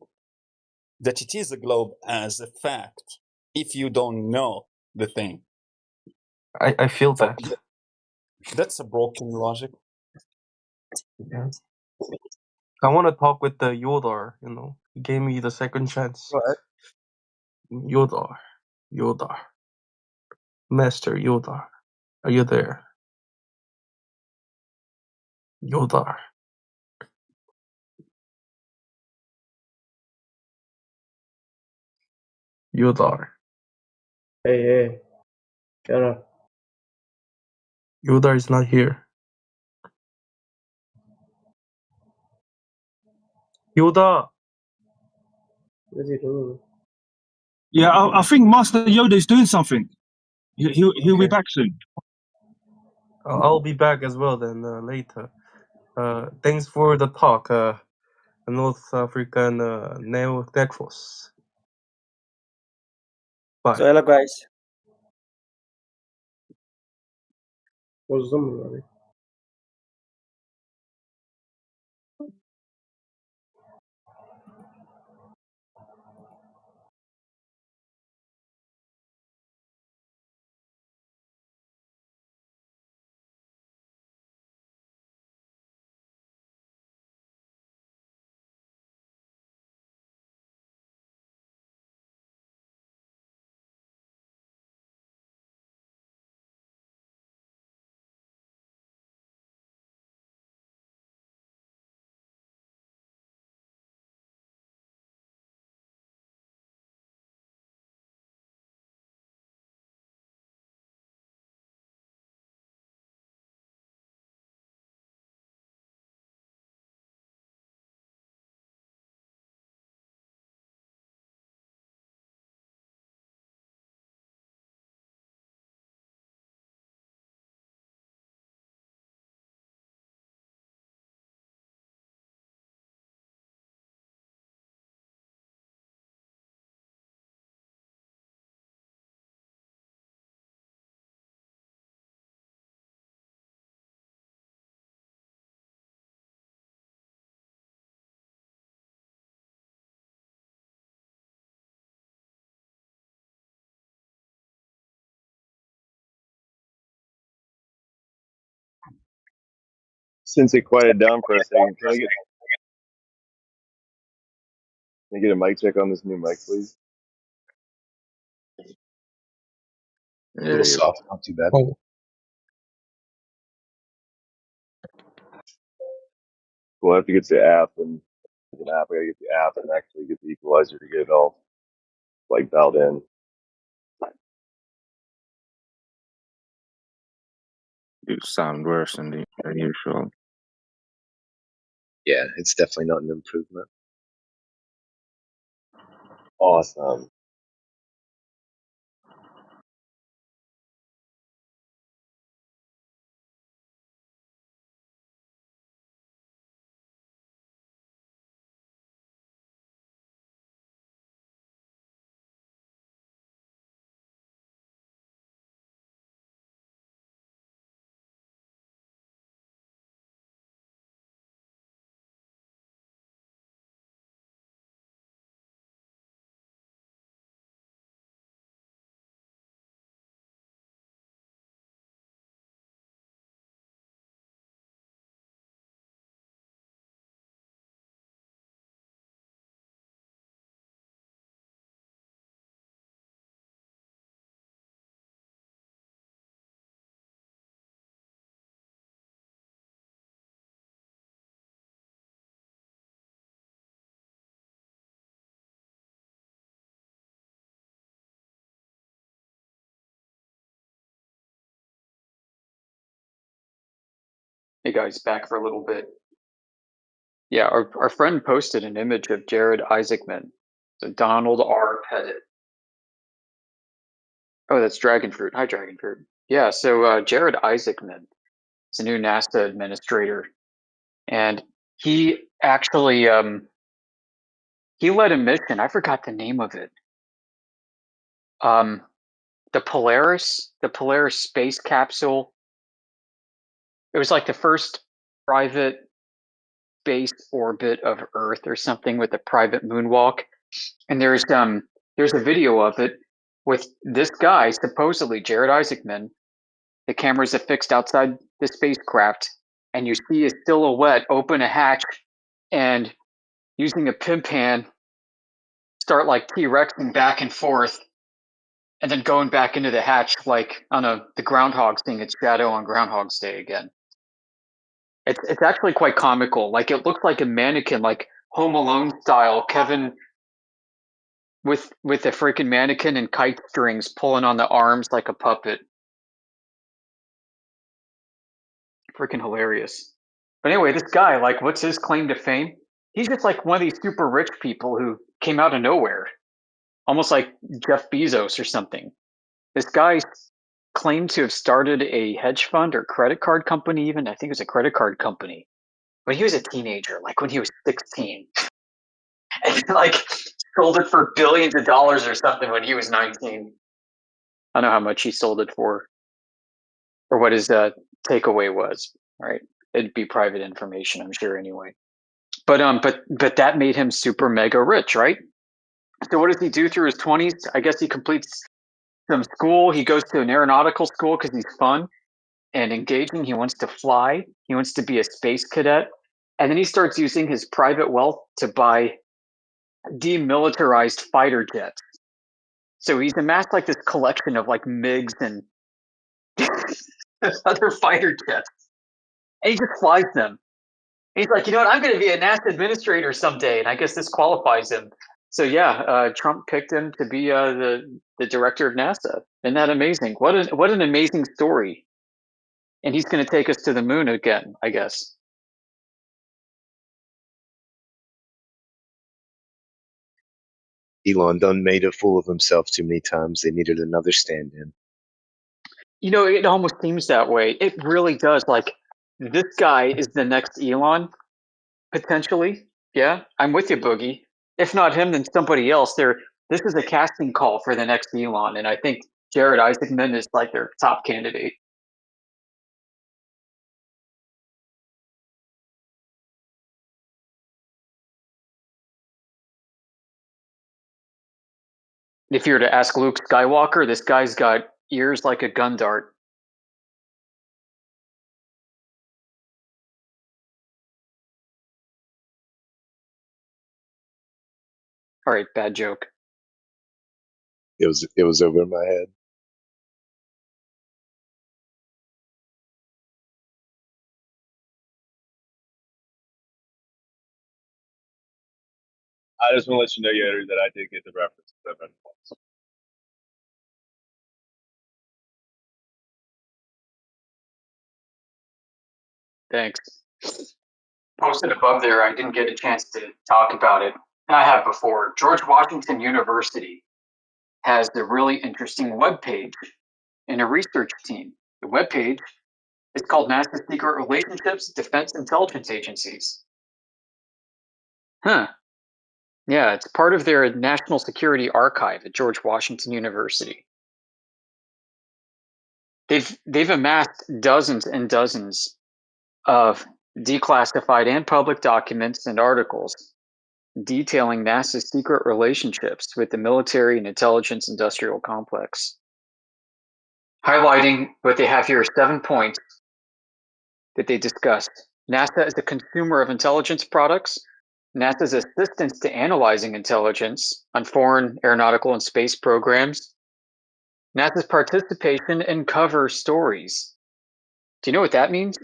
that it is a globe as a fact if you don't know the thing. I feel that. That's a broken logic. Yeah. I want to talk with the Yodar, He gave me the second chance. What? Yodar. Master Yodar. Are you there? Yodar. Yodar. Hey, shut up. Yodar is not here. Yoda! What's he doing? Yeah, I think Master Yoda is doing something. He'll be back soon. I'll be back as well then later. Thanks for the talk, North African Negros. Bye. So hello guys. What's the Since it quieted down for a second, can I get a mic check on this new mic, please? A little soft, not too bad. Oh. We'll have to get the app and I gotta get the app and actually get the equalizer to get it all like dialed in. You sound worse than usual. Yeah, it's definitely not an improvement. Awesome. Hey guys, back for a little bit. Yeah, our friend posted an image of Jared Isaacman. So Donald R. Pettit. Oh, that's Dragon Fruit. Hi, Dragon Fruit. Yeah, so Jared Isaacman is a new NASA administrator, and he actually he led a mission. I forgot the name of it. The Polaris space capsule. It was like the first private space orbit of Earth or something with a private moonwalk. And there's a video of it with this guy, supposedly Jared Isaacman. The camera's affixed outside the spacecraft, and you see a silhouette open a hatch and using a pimp hand start like T-Rexing back and forth, and then going back into the hatch like on the groundhog seeing its shadow on Groundhog's Day again. It's actually quite comical. Like it looks like a mannequin, like Home Alone style. Kevin with a freaking mannequin and kite strings pulling on the arms like a puppet. Freaking hilarious. But anyway, this guy, like, what's his claim to fame? He's just like one of these super rich people who came out of nowhere, almost like Jeff Bezos or something. This guy claimed to have started a hedge fund or credit card company, even. I think it was a credit card company. When he was a teenager, like when he was 16. And like sold it for billions of dollars or something when he was 19. I don't know how much he sold it for, or what his takeaway was. Right? It'd be private information, I'm sure, anyway. But that made him super mega rich, right? So what does he do through his 20s? I guess he completes some school. He goes to an aeronautical school because he's fun and engaging. He wants to fly. He wants to be a space cadet. And then he starts using his private wealth to buy demilitarized fighter jets. So he's amassed like this collection of like MiGs and other fighter jets. And he just flies them. And he's like, you know what? I'm going to be a NASA administrator someday. And I guess this qualifies him. So yeah, Trump picked him to be the director of NASA. Isn't that amazing? What an amazing story. And he's going to take us to the moon again, I guess. Elon done made a fool of himself too many times. They needed another stand-in. You know, it almost seems that way. It really does. Like, this guy is the next Elon, potentially. Yeah, I'm with you, Boogie. If not him, then somebody else. This is a casting call for the next Elon, and I think Jared Isaacman is like their top candidate. If you were to ask Luke Skywalker, this guy's got ears like a gun dart. All right, bad joke. It was over my head. I just want to let you know, Yoder, that I did get the reference. Thanks. Posted above there, I didn't get a chance to talk about it. I have before. George Washington University has a really interesting webpage and a research team. The webpage is called NASA Secret Relationships, Defense Intelligence Agencies. Huh. Yeah, it's part of their National Security Archive at George Washington University. They've amassed dozens and dozens of declassified and public documents and articles detailing NASA's secret relationships with the military and intelligence industrial complex. Highlighting what they have here are 7 points that they discuss. NASA is a consumer of intelligence products. NASA's assistance to analyzing intelligence on foreign aeronautical and space programs. NASA's participation in cover stories. Do you know what that means?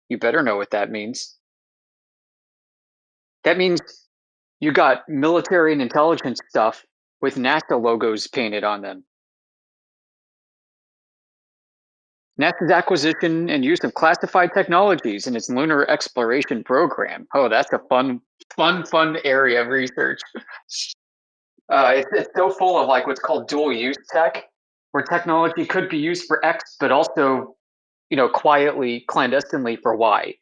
You better know what that means. That means you got military and intelligence stuff with NASA logos painted on them. NASA's acquisition and use of classified technologies in its lunar exploration program. Oh, that's a fun area of research. It's so full of like what's called dual use tech, where technology could be used for X, but also, quietly, clandestinely for Y.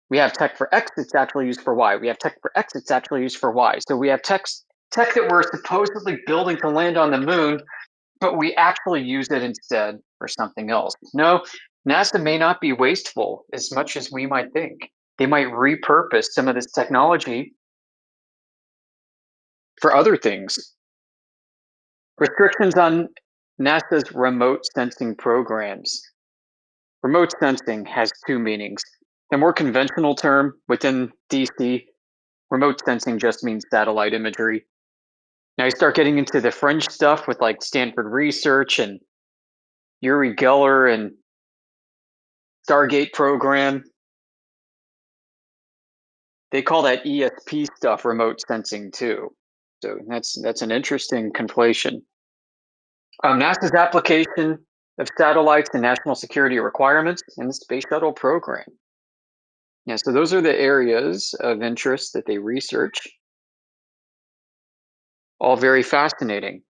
We have tech for X that's actually used for Y. We have tech for X that's actually used for Y. So we have tech that we're supposedly building to land on the moon, but we actually use it instead for something else. No, NASA may not be wasteful as much as we might think. They might repurpose some of this technology for other things. Restrictions on NASA's remote sensing programs. Remote sensing has two meanings. The more conventional term within DC, remote sensing just means satellite imagery. Now you start getting into the fringe stuff with like Stanford Research and Uri Geller and Stargate program. They call that ESP stuff remote sensing too. So that's an interesting conflation. NASA's application of satellites and national security requirements in the Space Shuttle program. Yeah, so those are the areas of interest that they research. All very fascinating.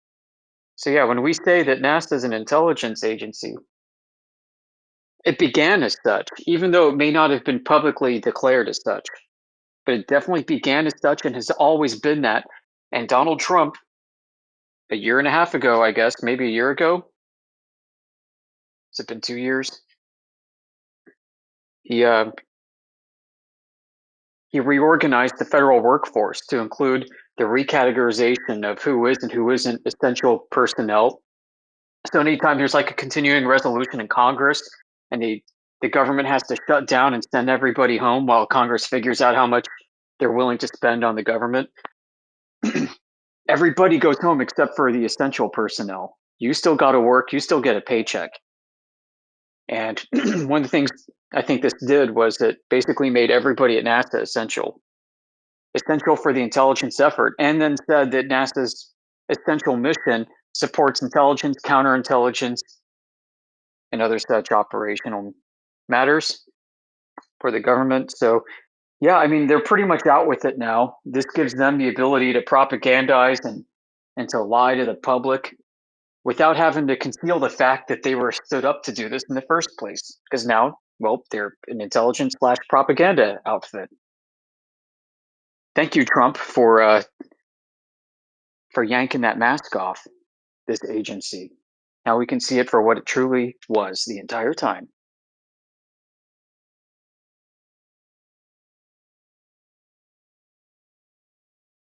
So yeah, when we say that NASA is an intelligence agency, it began as such, even though it may not have been publicly declared as such. But it definitely began as such and has always been that. And Donald Trump, a year and a half ago, I guess, maybe a year ago, has it been 2 years? He reorganized the federal workforce to include the recategorization of who is and who isn't essential personnel. So anytime there's like a continuing resolution in Congress and the government has to shut down and send everybody home while Congress figures out how much they're willing to spend on the government, everybody goes home except for the essential personnel. You still got to work. You still get a paycheck. And one of the things I think this did was it basically made everybody at NASA essential for the intelligence effort, and then said that NASA's essential mission supports intelligence, counterintelligence, and other such operational matters for the government. So, yeah, I mean, they're pretty much out with it now. This gives them the ability to propagandize and to lie to the public without having to conceal the fact that they were stood up to do this in the first place. Because now, well, they're an intelligence/propaganda outfit. Thank you, Trump, for yanking that mask off this agency. Now we can see it for what it truly was the entire time.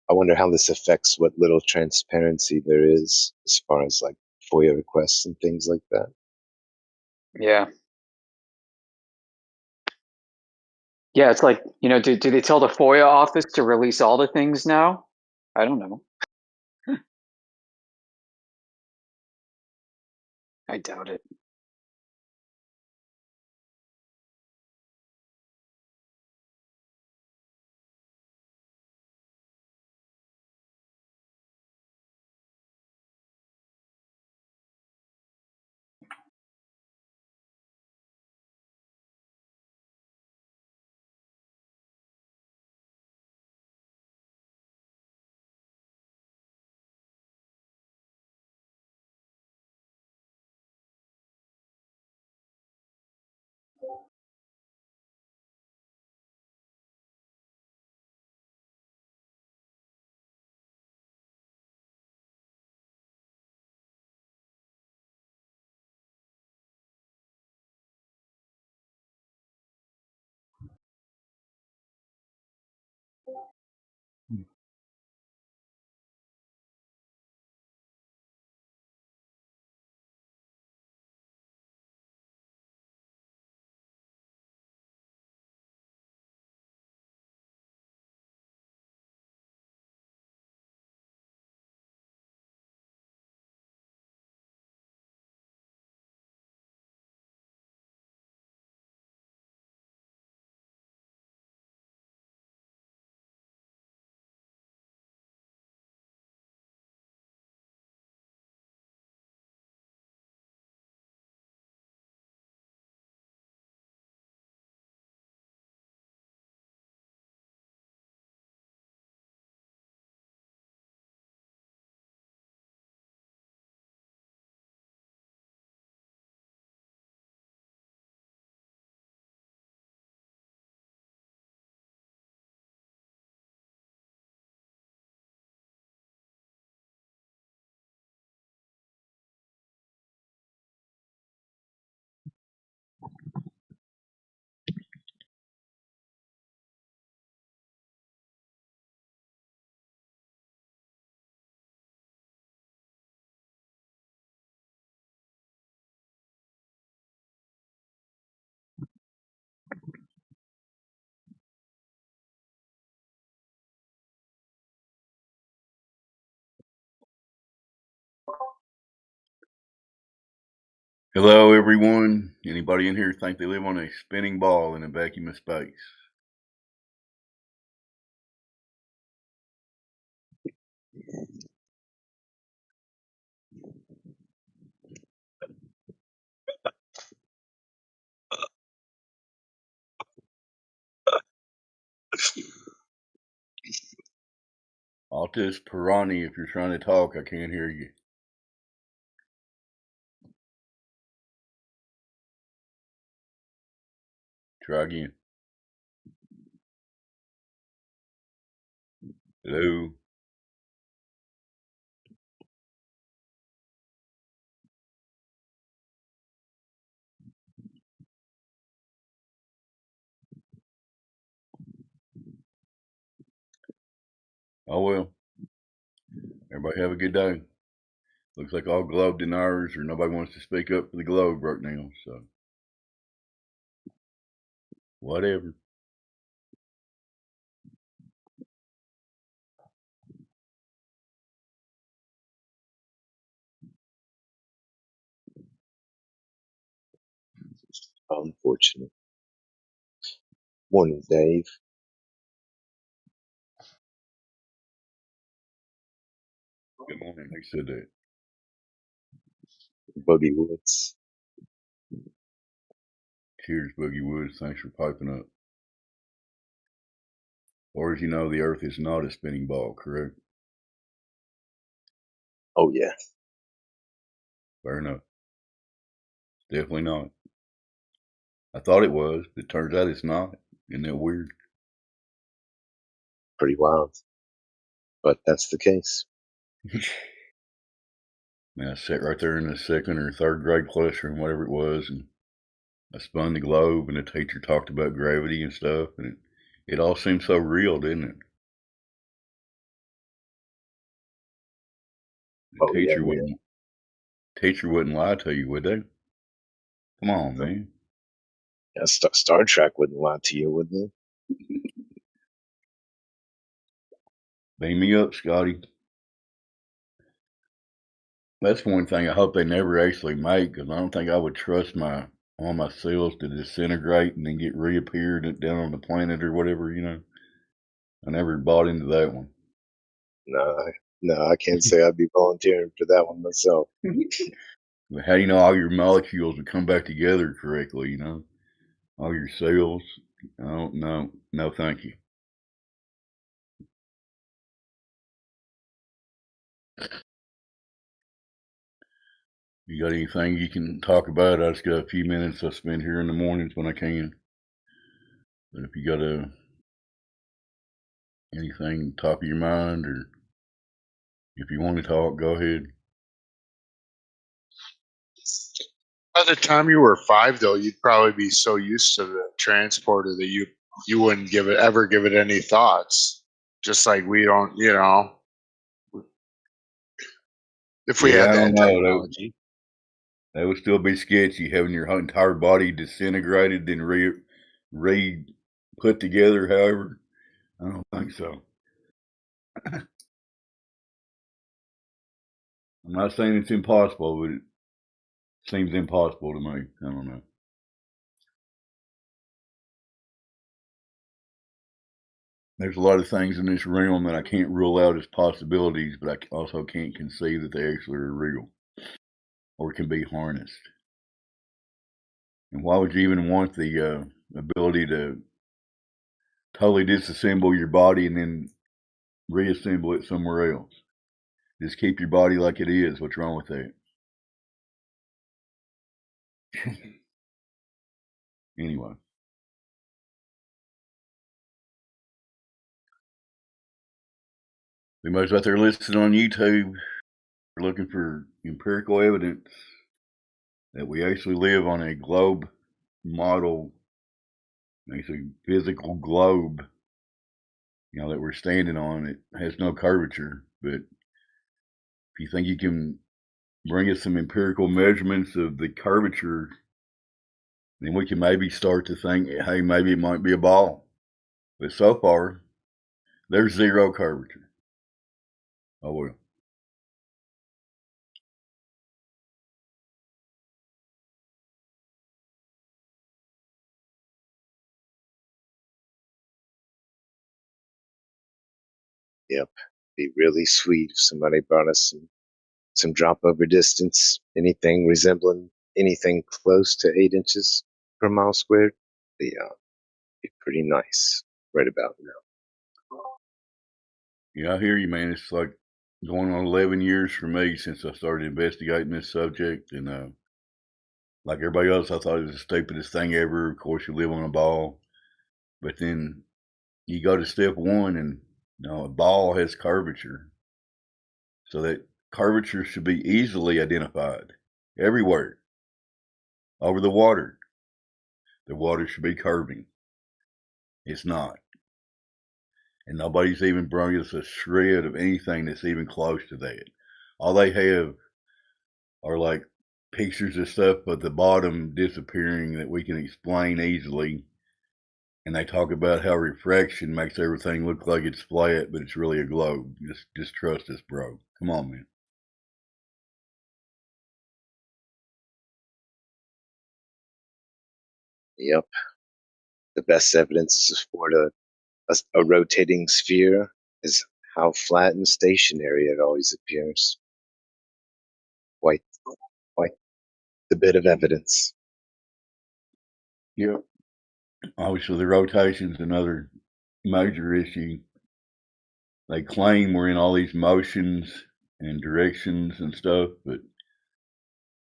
I wonder how this affects what little transparency there is as far as like FOIA requests and things like that. Yeah. Yeah, it's like, do they tell the FOIA office to release all the things now? I don't know. I doubt it. Hello, everyone. Anybody in here think they live on a spinning ball in a vacuum of space? Altus Pirani, if you're trying to talk, I can't hear you. Try again. Hello. Oh, well. Everybody have a good day. Looks like all globe deniers or nobody wants to speak up for the globe right now, so whatever. Unfortunate. Morning, Dave. Good morning. Who said that? Boogie Woods. Cheers, Boogie Woods. Thanks for piping up. Or as you know, the Earth is not a spinning ball, correct? Oh, yeah. Fair enough. Definitely not. I thought it was, but it turns out it's not. Isn't that weird? Pretty wild. But that's the case. Man, I sat right there in the second or third grade classroom, whatever it was, and I spun the globe, and the teacher talked about gravity and stuff, and it all seemed so real, didn't it? The teacher wouldn't lie to you, would they? Come on, man. Yeah, Star Trek wouldn't lie to you, would they? Beam me up, Scotty. That's one thing I hope they never actually make, because I don't think I would trust all my cells to disintegrate and then get reappeared down on the planet or whatever, you know. I never bought into that one. No, I can't say I'd be volunteering for that one myself. But how do you know all your molecules will come back together correctly, you know? All your cells? I don't know. No, thank you. You got anything you can talk about? I just got a few minutes I spend here in the mornings when I can. But if you got anything top of your mind, or if you want to talk, go ahead. By the time you were 5, though, you'd probably be so used to the transporter that you wouldn't ever give it any thoughts. Just like we don't, if we had I that don't know. technology. That would still be sketchy, having your entire body disintegrated, then put together. However, I don't think so. I'm not saying it's impossible, but it seems impossible to me. I don't know. There's a lot of things in this realm that I can't rule out as possibilities, but I also can't conceive that they actually are real or can be harnessed. And why would you even want the ability to totally disassemble your body and then reassemble it somewhere else? Just keep your body like it is. What's wrong with that? Anyway. Anybody's out there listening on YouTube, we're looking for empirical evidence that we actually live on a globe model, basically physical globe, that we're standing on. It has no curvature, but if you think you can bring us some empirical measurements of the curvature, then we can maybe start to think, hey, maybe it might be a ball. But so far, there's zero curvature. Oh, well. Yep. Be really sweet if somebody brought us some drop over distance, anything resembling anything close to 8 inches per mile squared. Be pretty nice right about now. Yeah, I hear you, man. It's like going on 11 years for me since I started investigating this subject. And like everybody else, I thought it was the stupidest thing ever. Of course, you live on a ball. But then you go to step one, and a ball has curvature. So that curvature should be easily identified everywhere. Over the water. The water should be curving. It's not. And nobody's even brought us a shred of anything that's even close to that. All they have are like pictures of stuff at the bottom disappearing that we can explain easily. And they talk about how refraction makes everything look like it's flat, but it's really a globe. Just trust us, bro. Come on, man. Yep. The best evidence to support a rotating sphere is how flat and stationary it always appears. Quite the bit of evidence. Yep. Obviously, the rotation's another major issue. They claim we're in all these motions and directions and stuff, but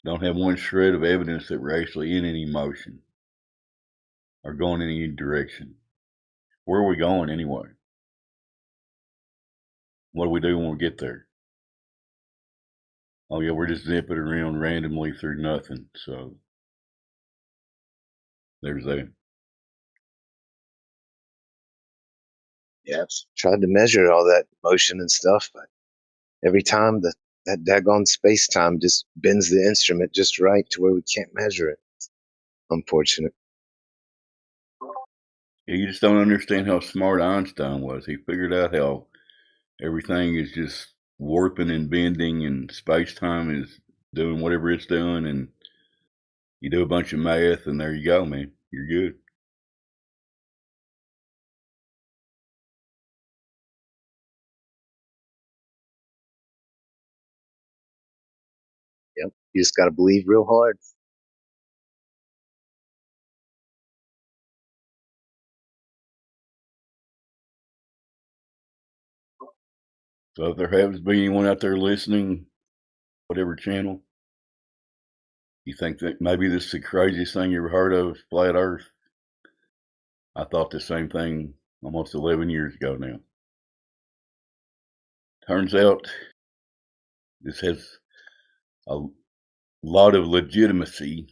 don't have one shred of evidence that we're actually in any motion or going in any direction. Where are we going anyway? What do we do when we get there? Oh yeah, we're just zipping around randomly through nothing. So there's that. Yeah, I've tried to measure all that motion and stuff, but every time that daggone space time just bends the instrument just right to where we can't measure it. Unfortunate. Yeah, you just don't understand how smart Einstein was. He figured out how everything is just warping and bending, and space time is doing whatever it's doing, and you do a bunch of math, and there you go, man. You're good. Yep. You just got to believe real hard. So if there happens to be anyone out there listening, whatever channel, you think that maybe this is the craziest thing you ever heard of, flat Earth? I thought the same thing almost 11 years ago now. Turns out this has a lot of legitimacy.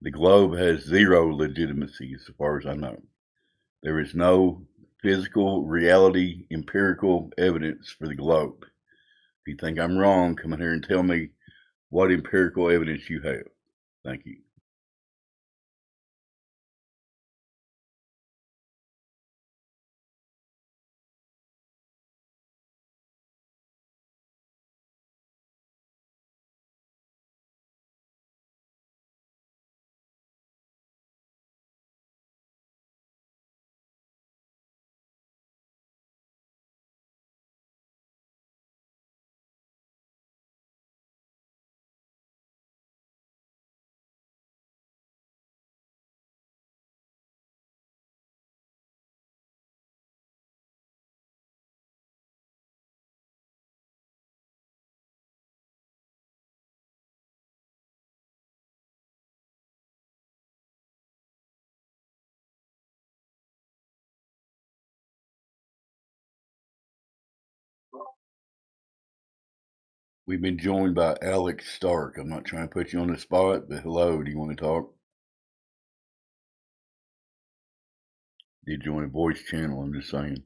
The globe has zero legitimacy as far as I know. There is no physical, reality, empirical evidence for the globe. If you think I'm wrong, come in here and tell me what empirical evidence you have. Thank you. We've been joined by Alex Stark. I'm not trying to put you on the spot, but hello, do you want to talk? Did join a voice channel, I'm just saying.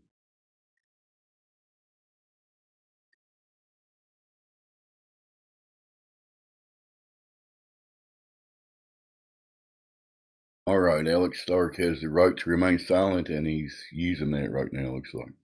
All right, Alex Stark has the right to remain silent, and he's using that right now, looks like.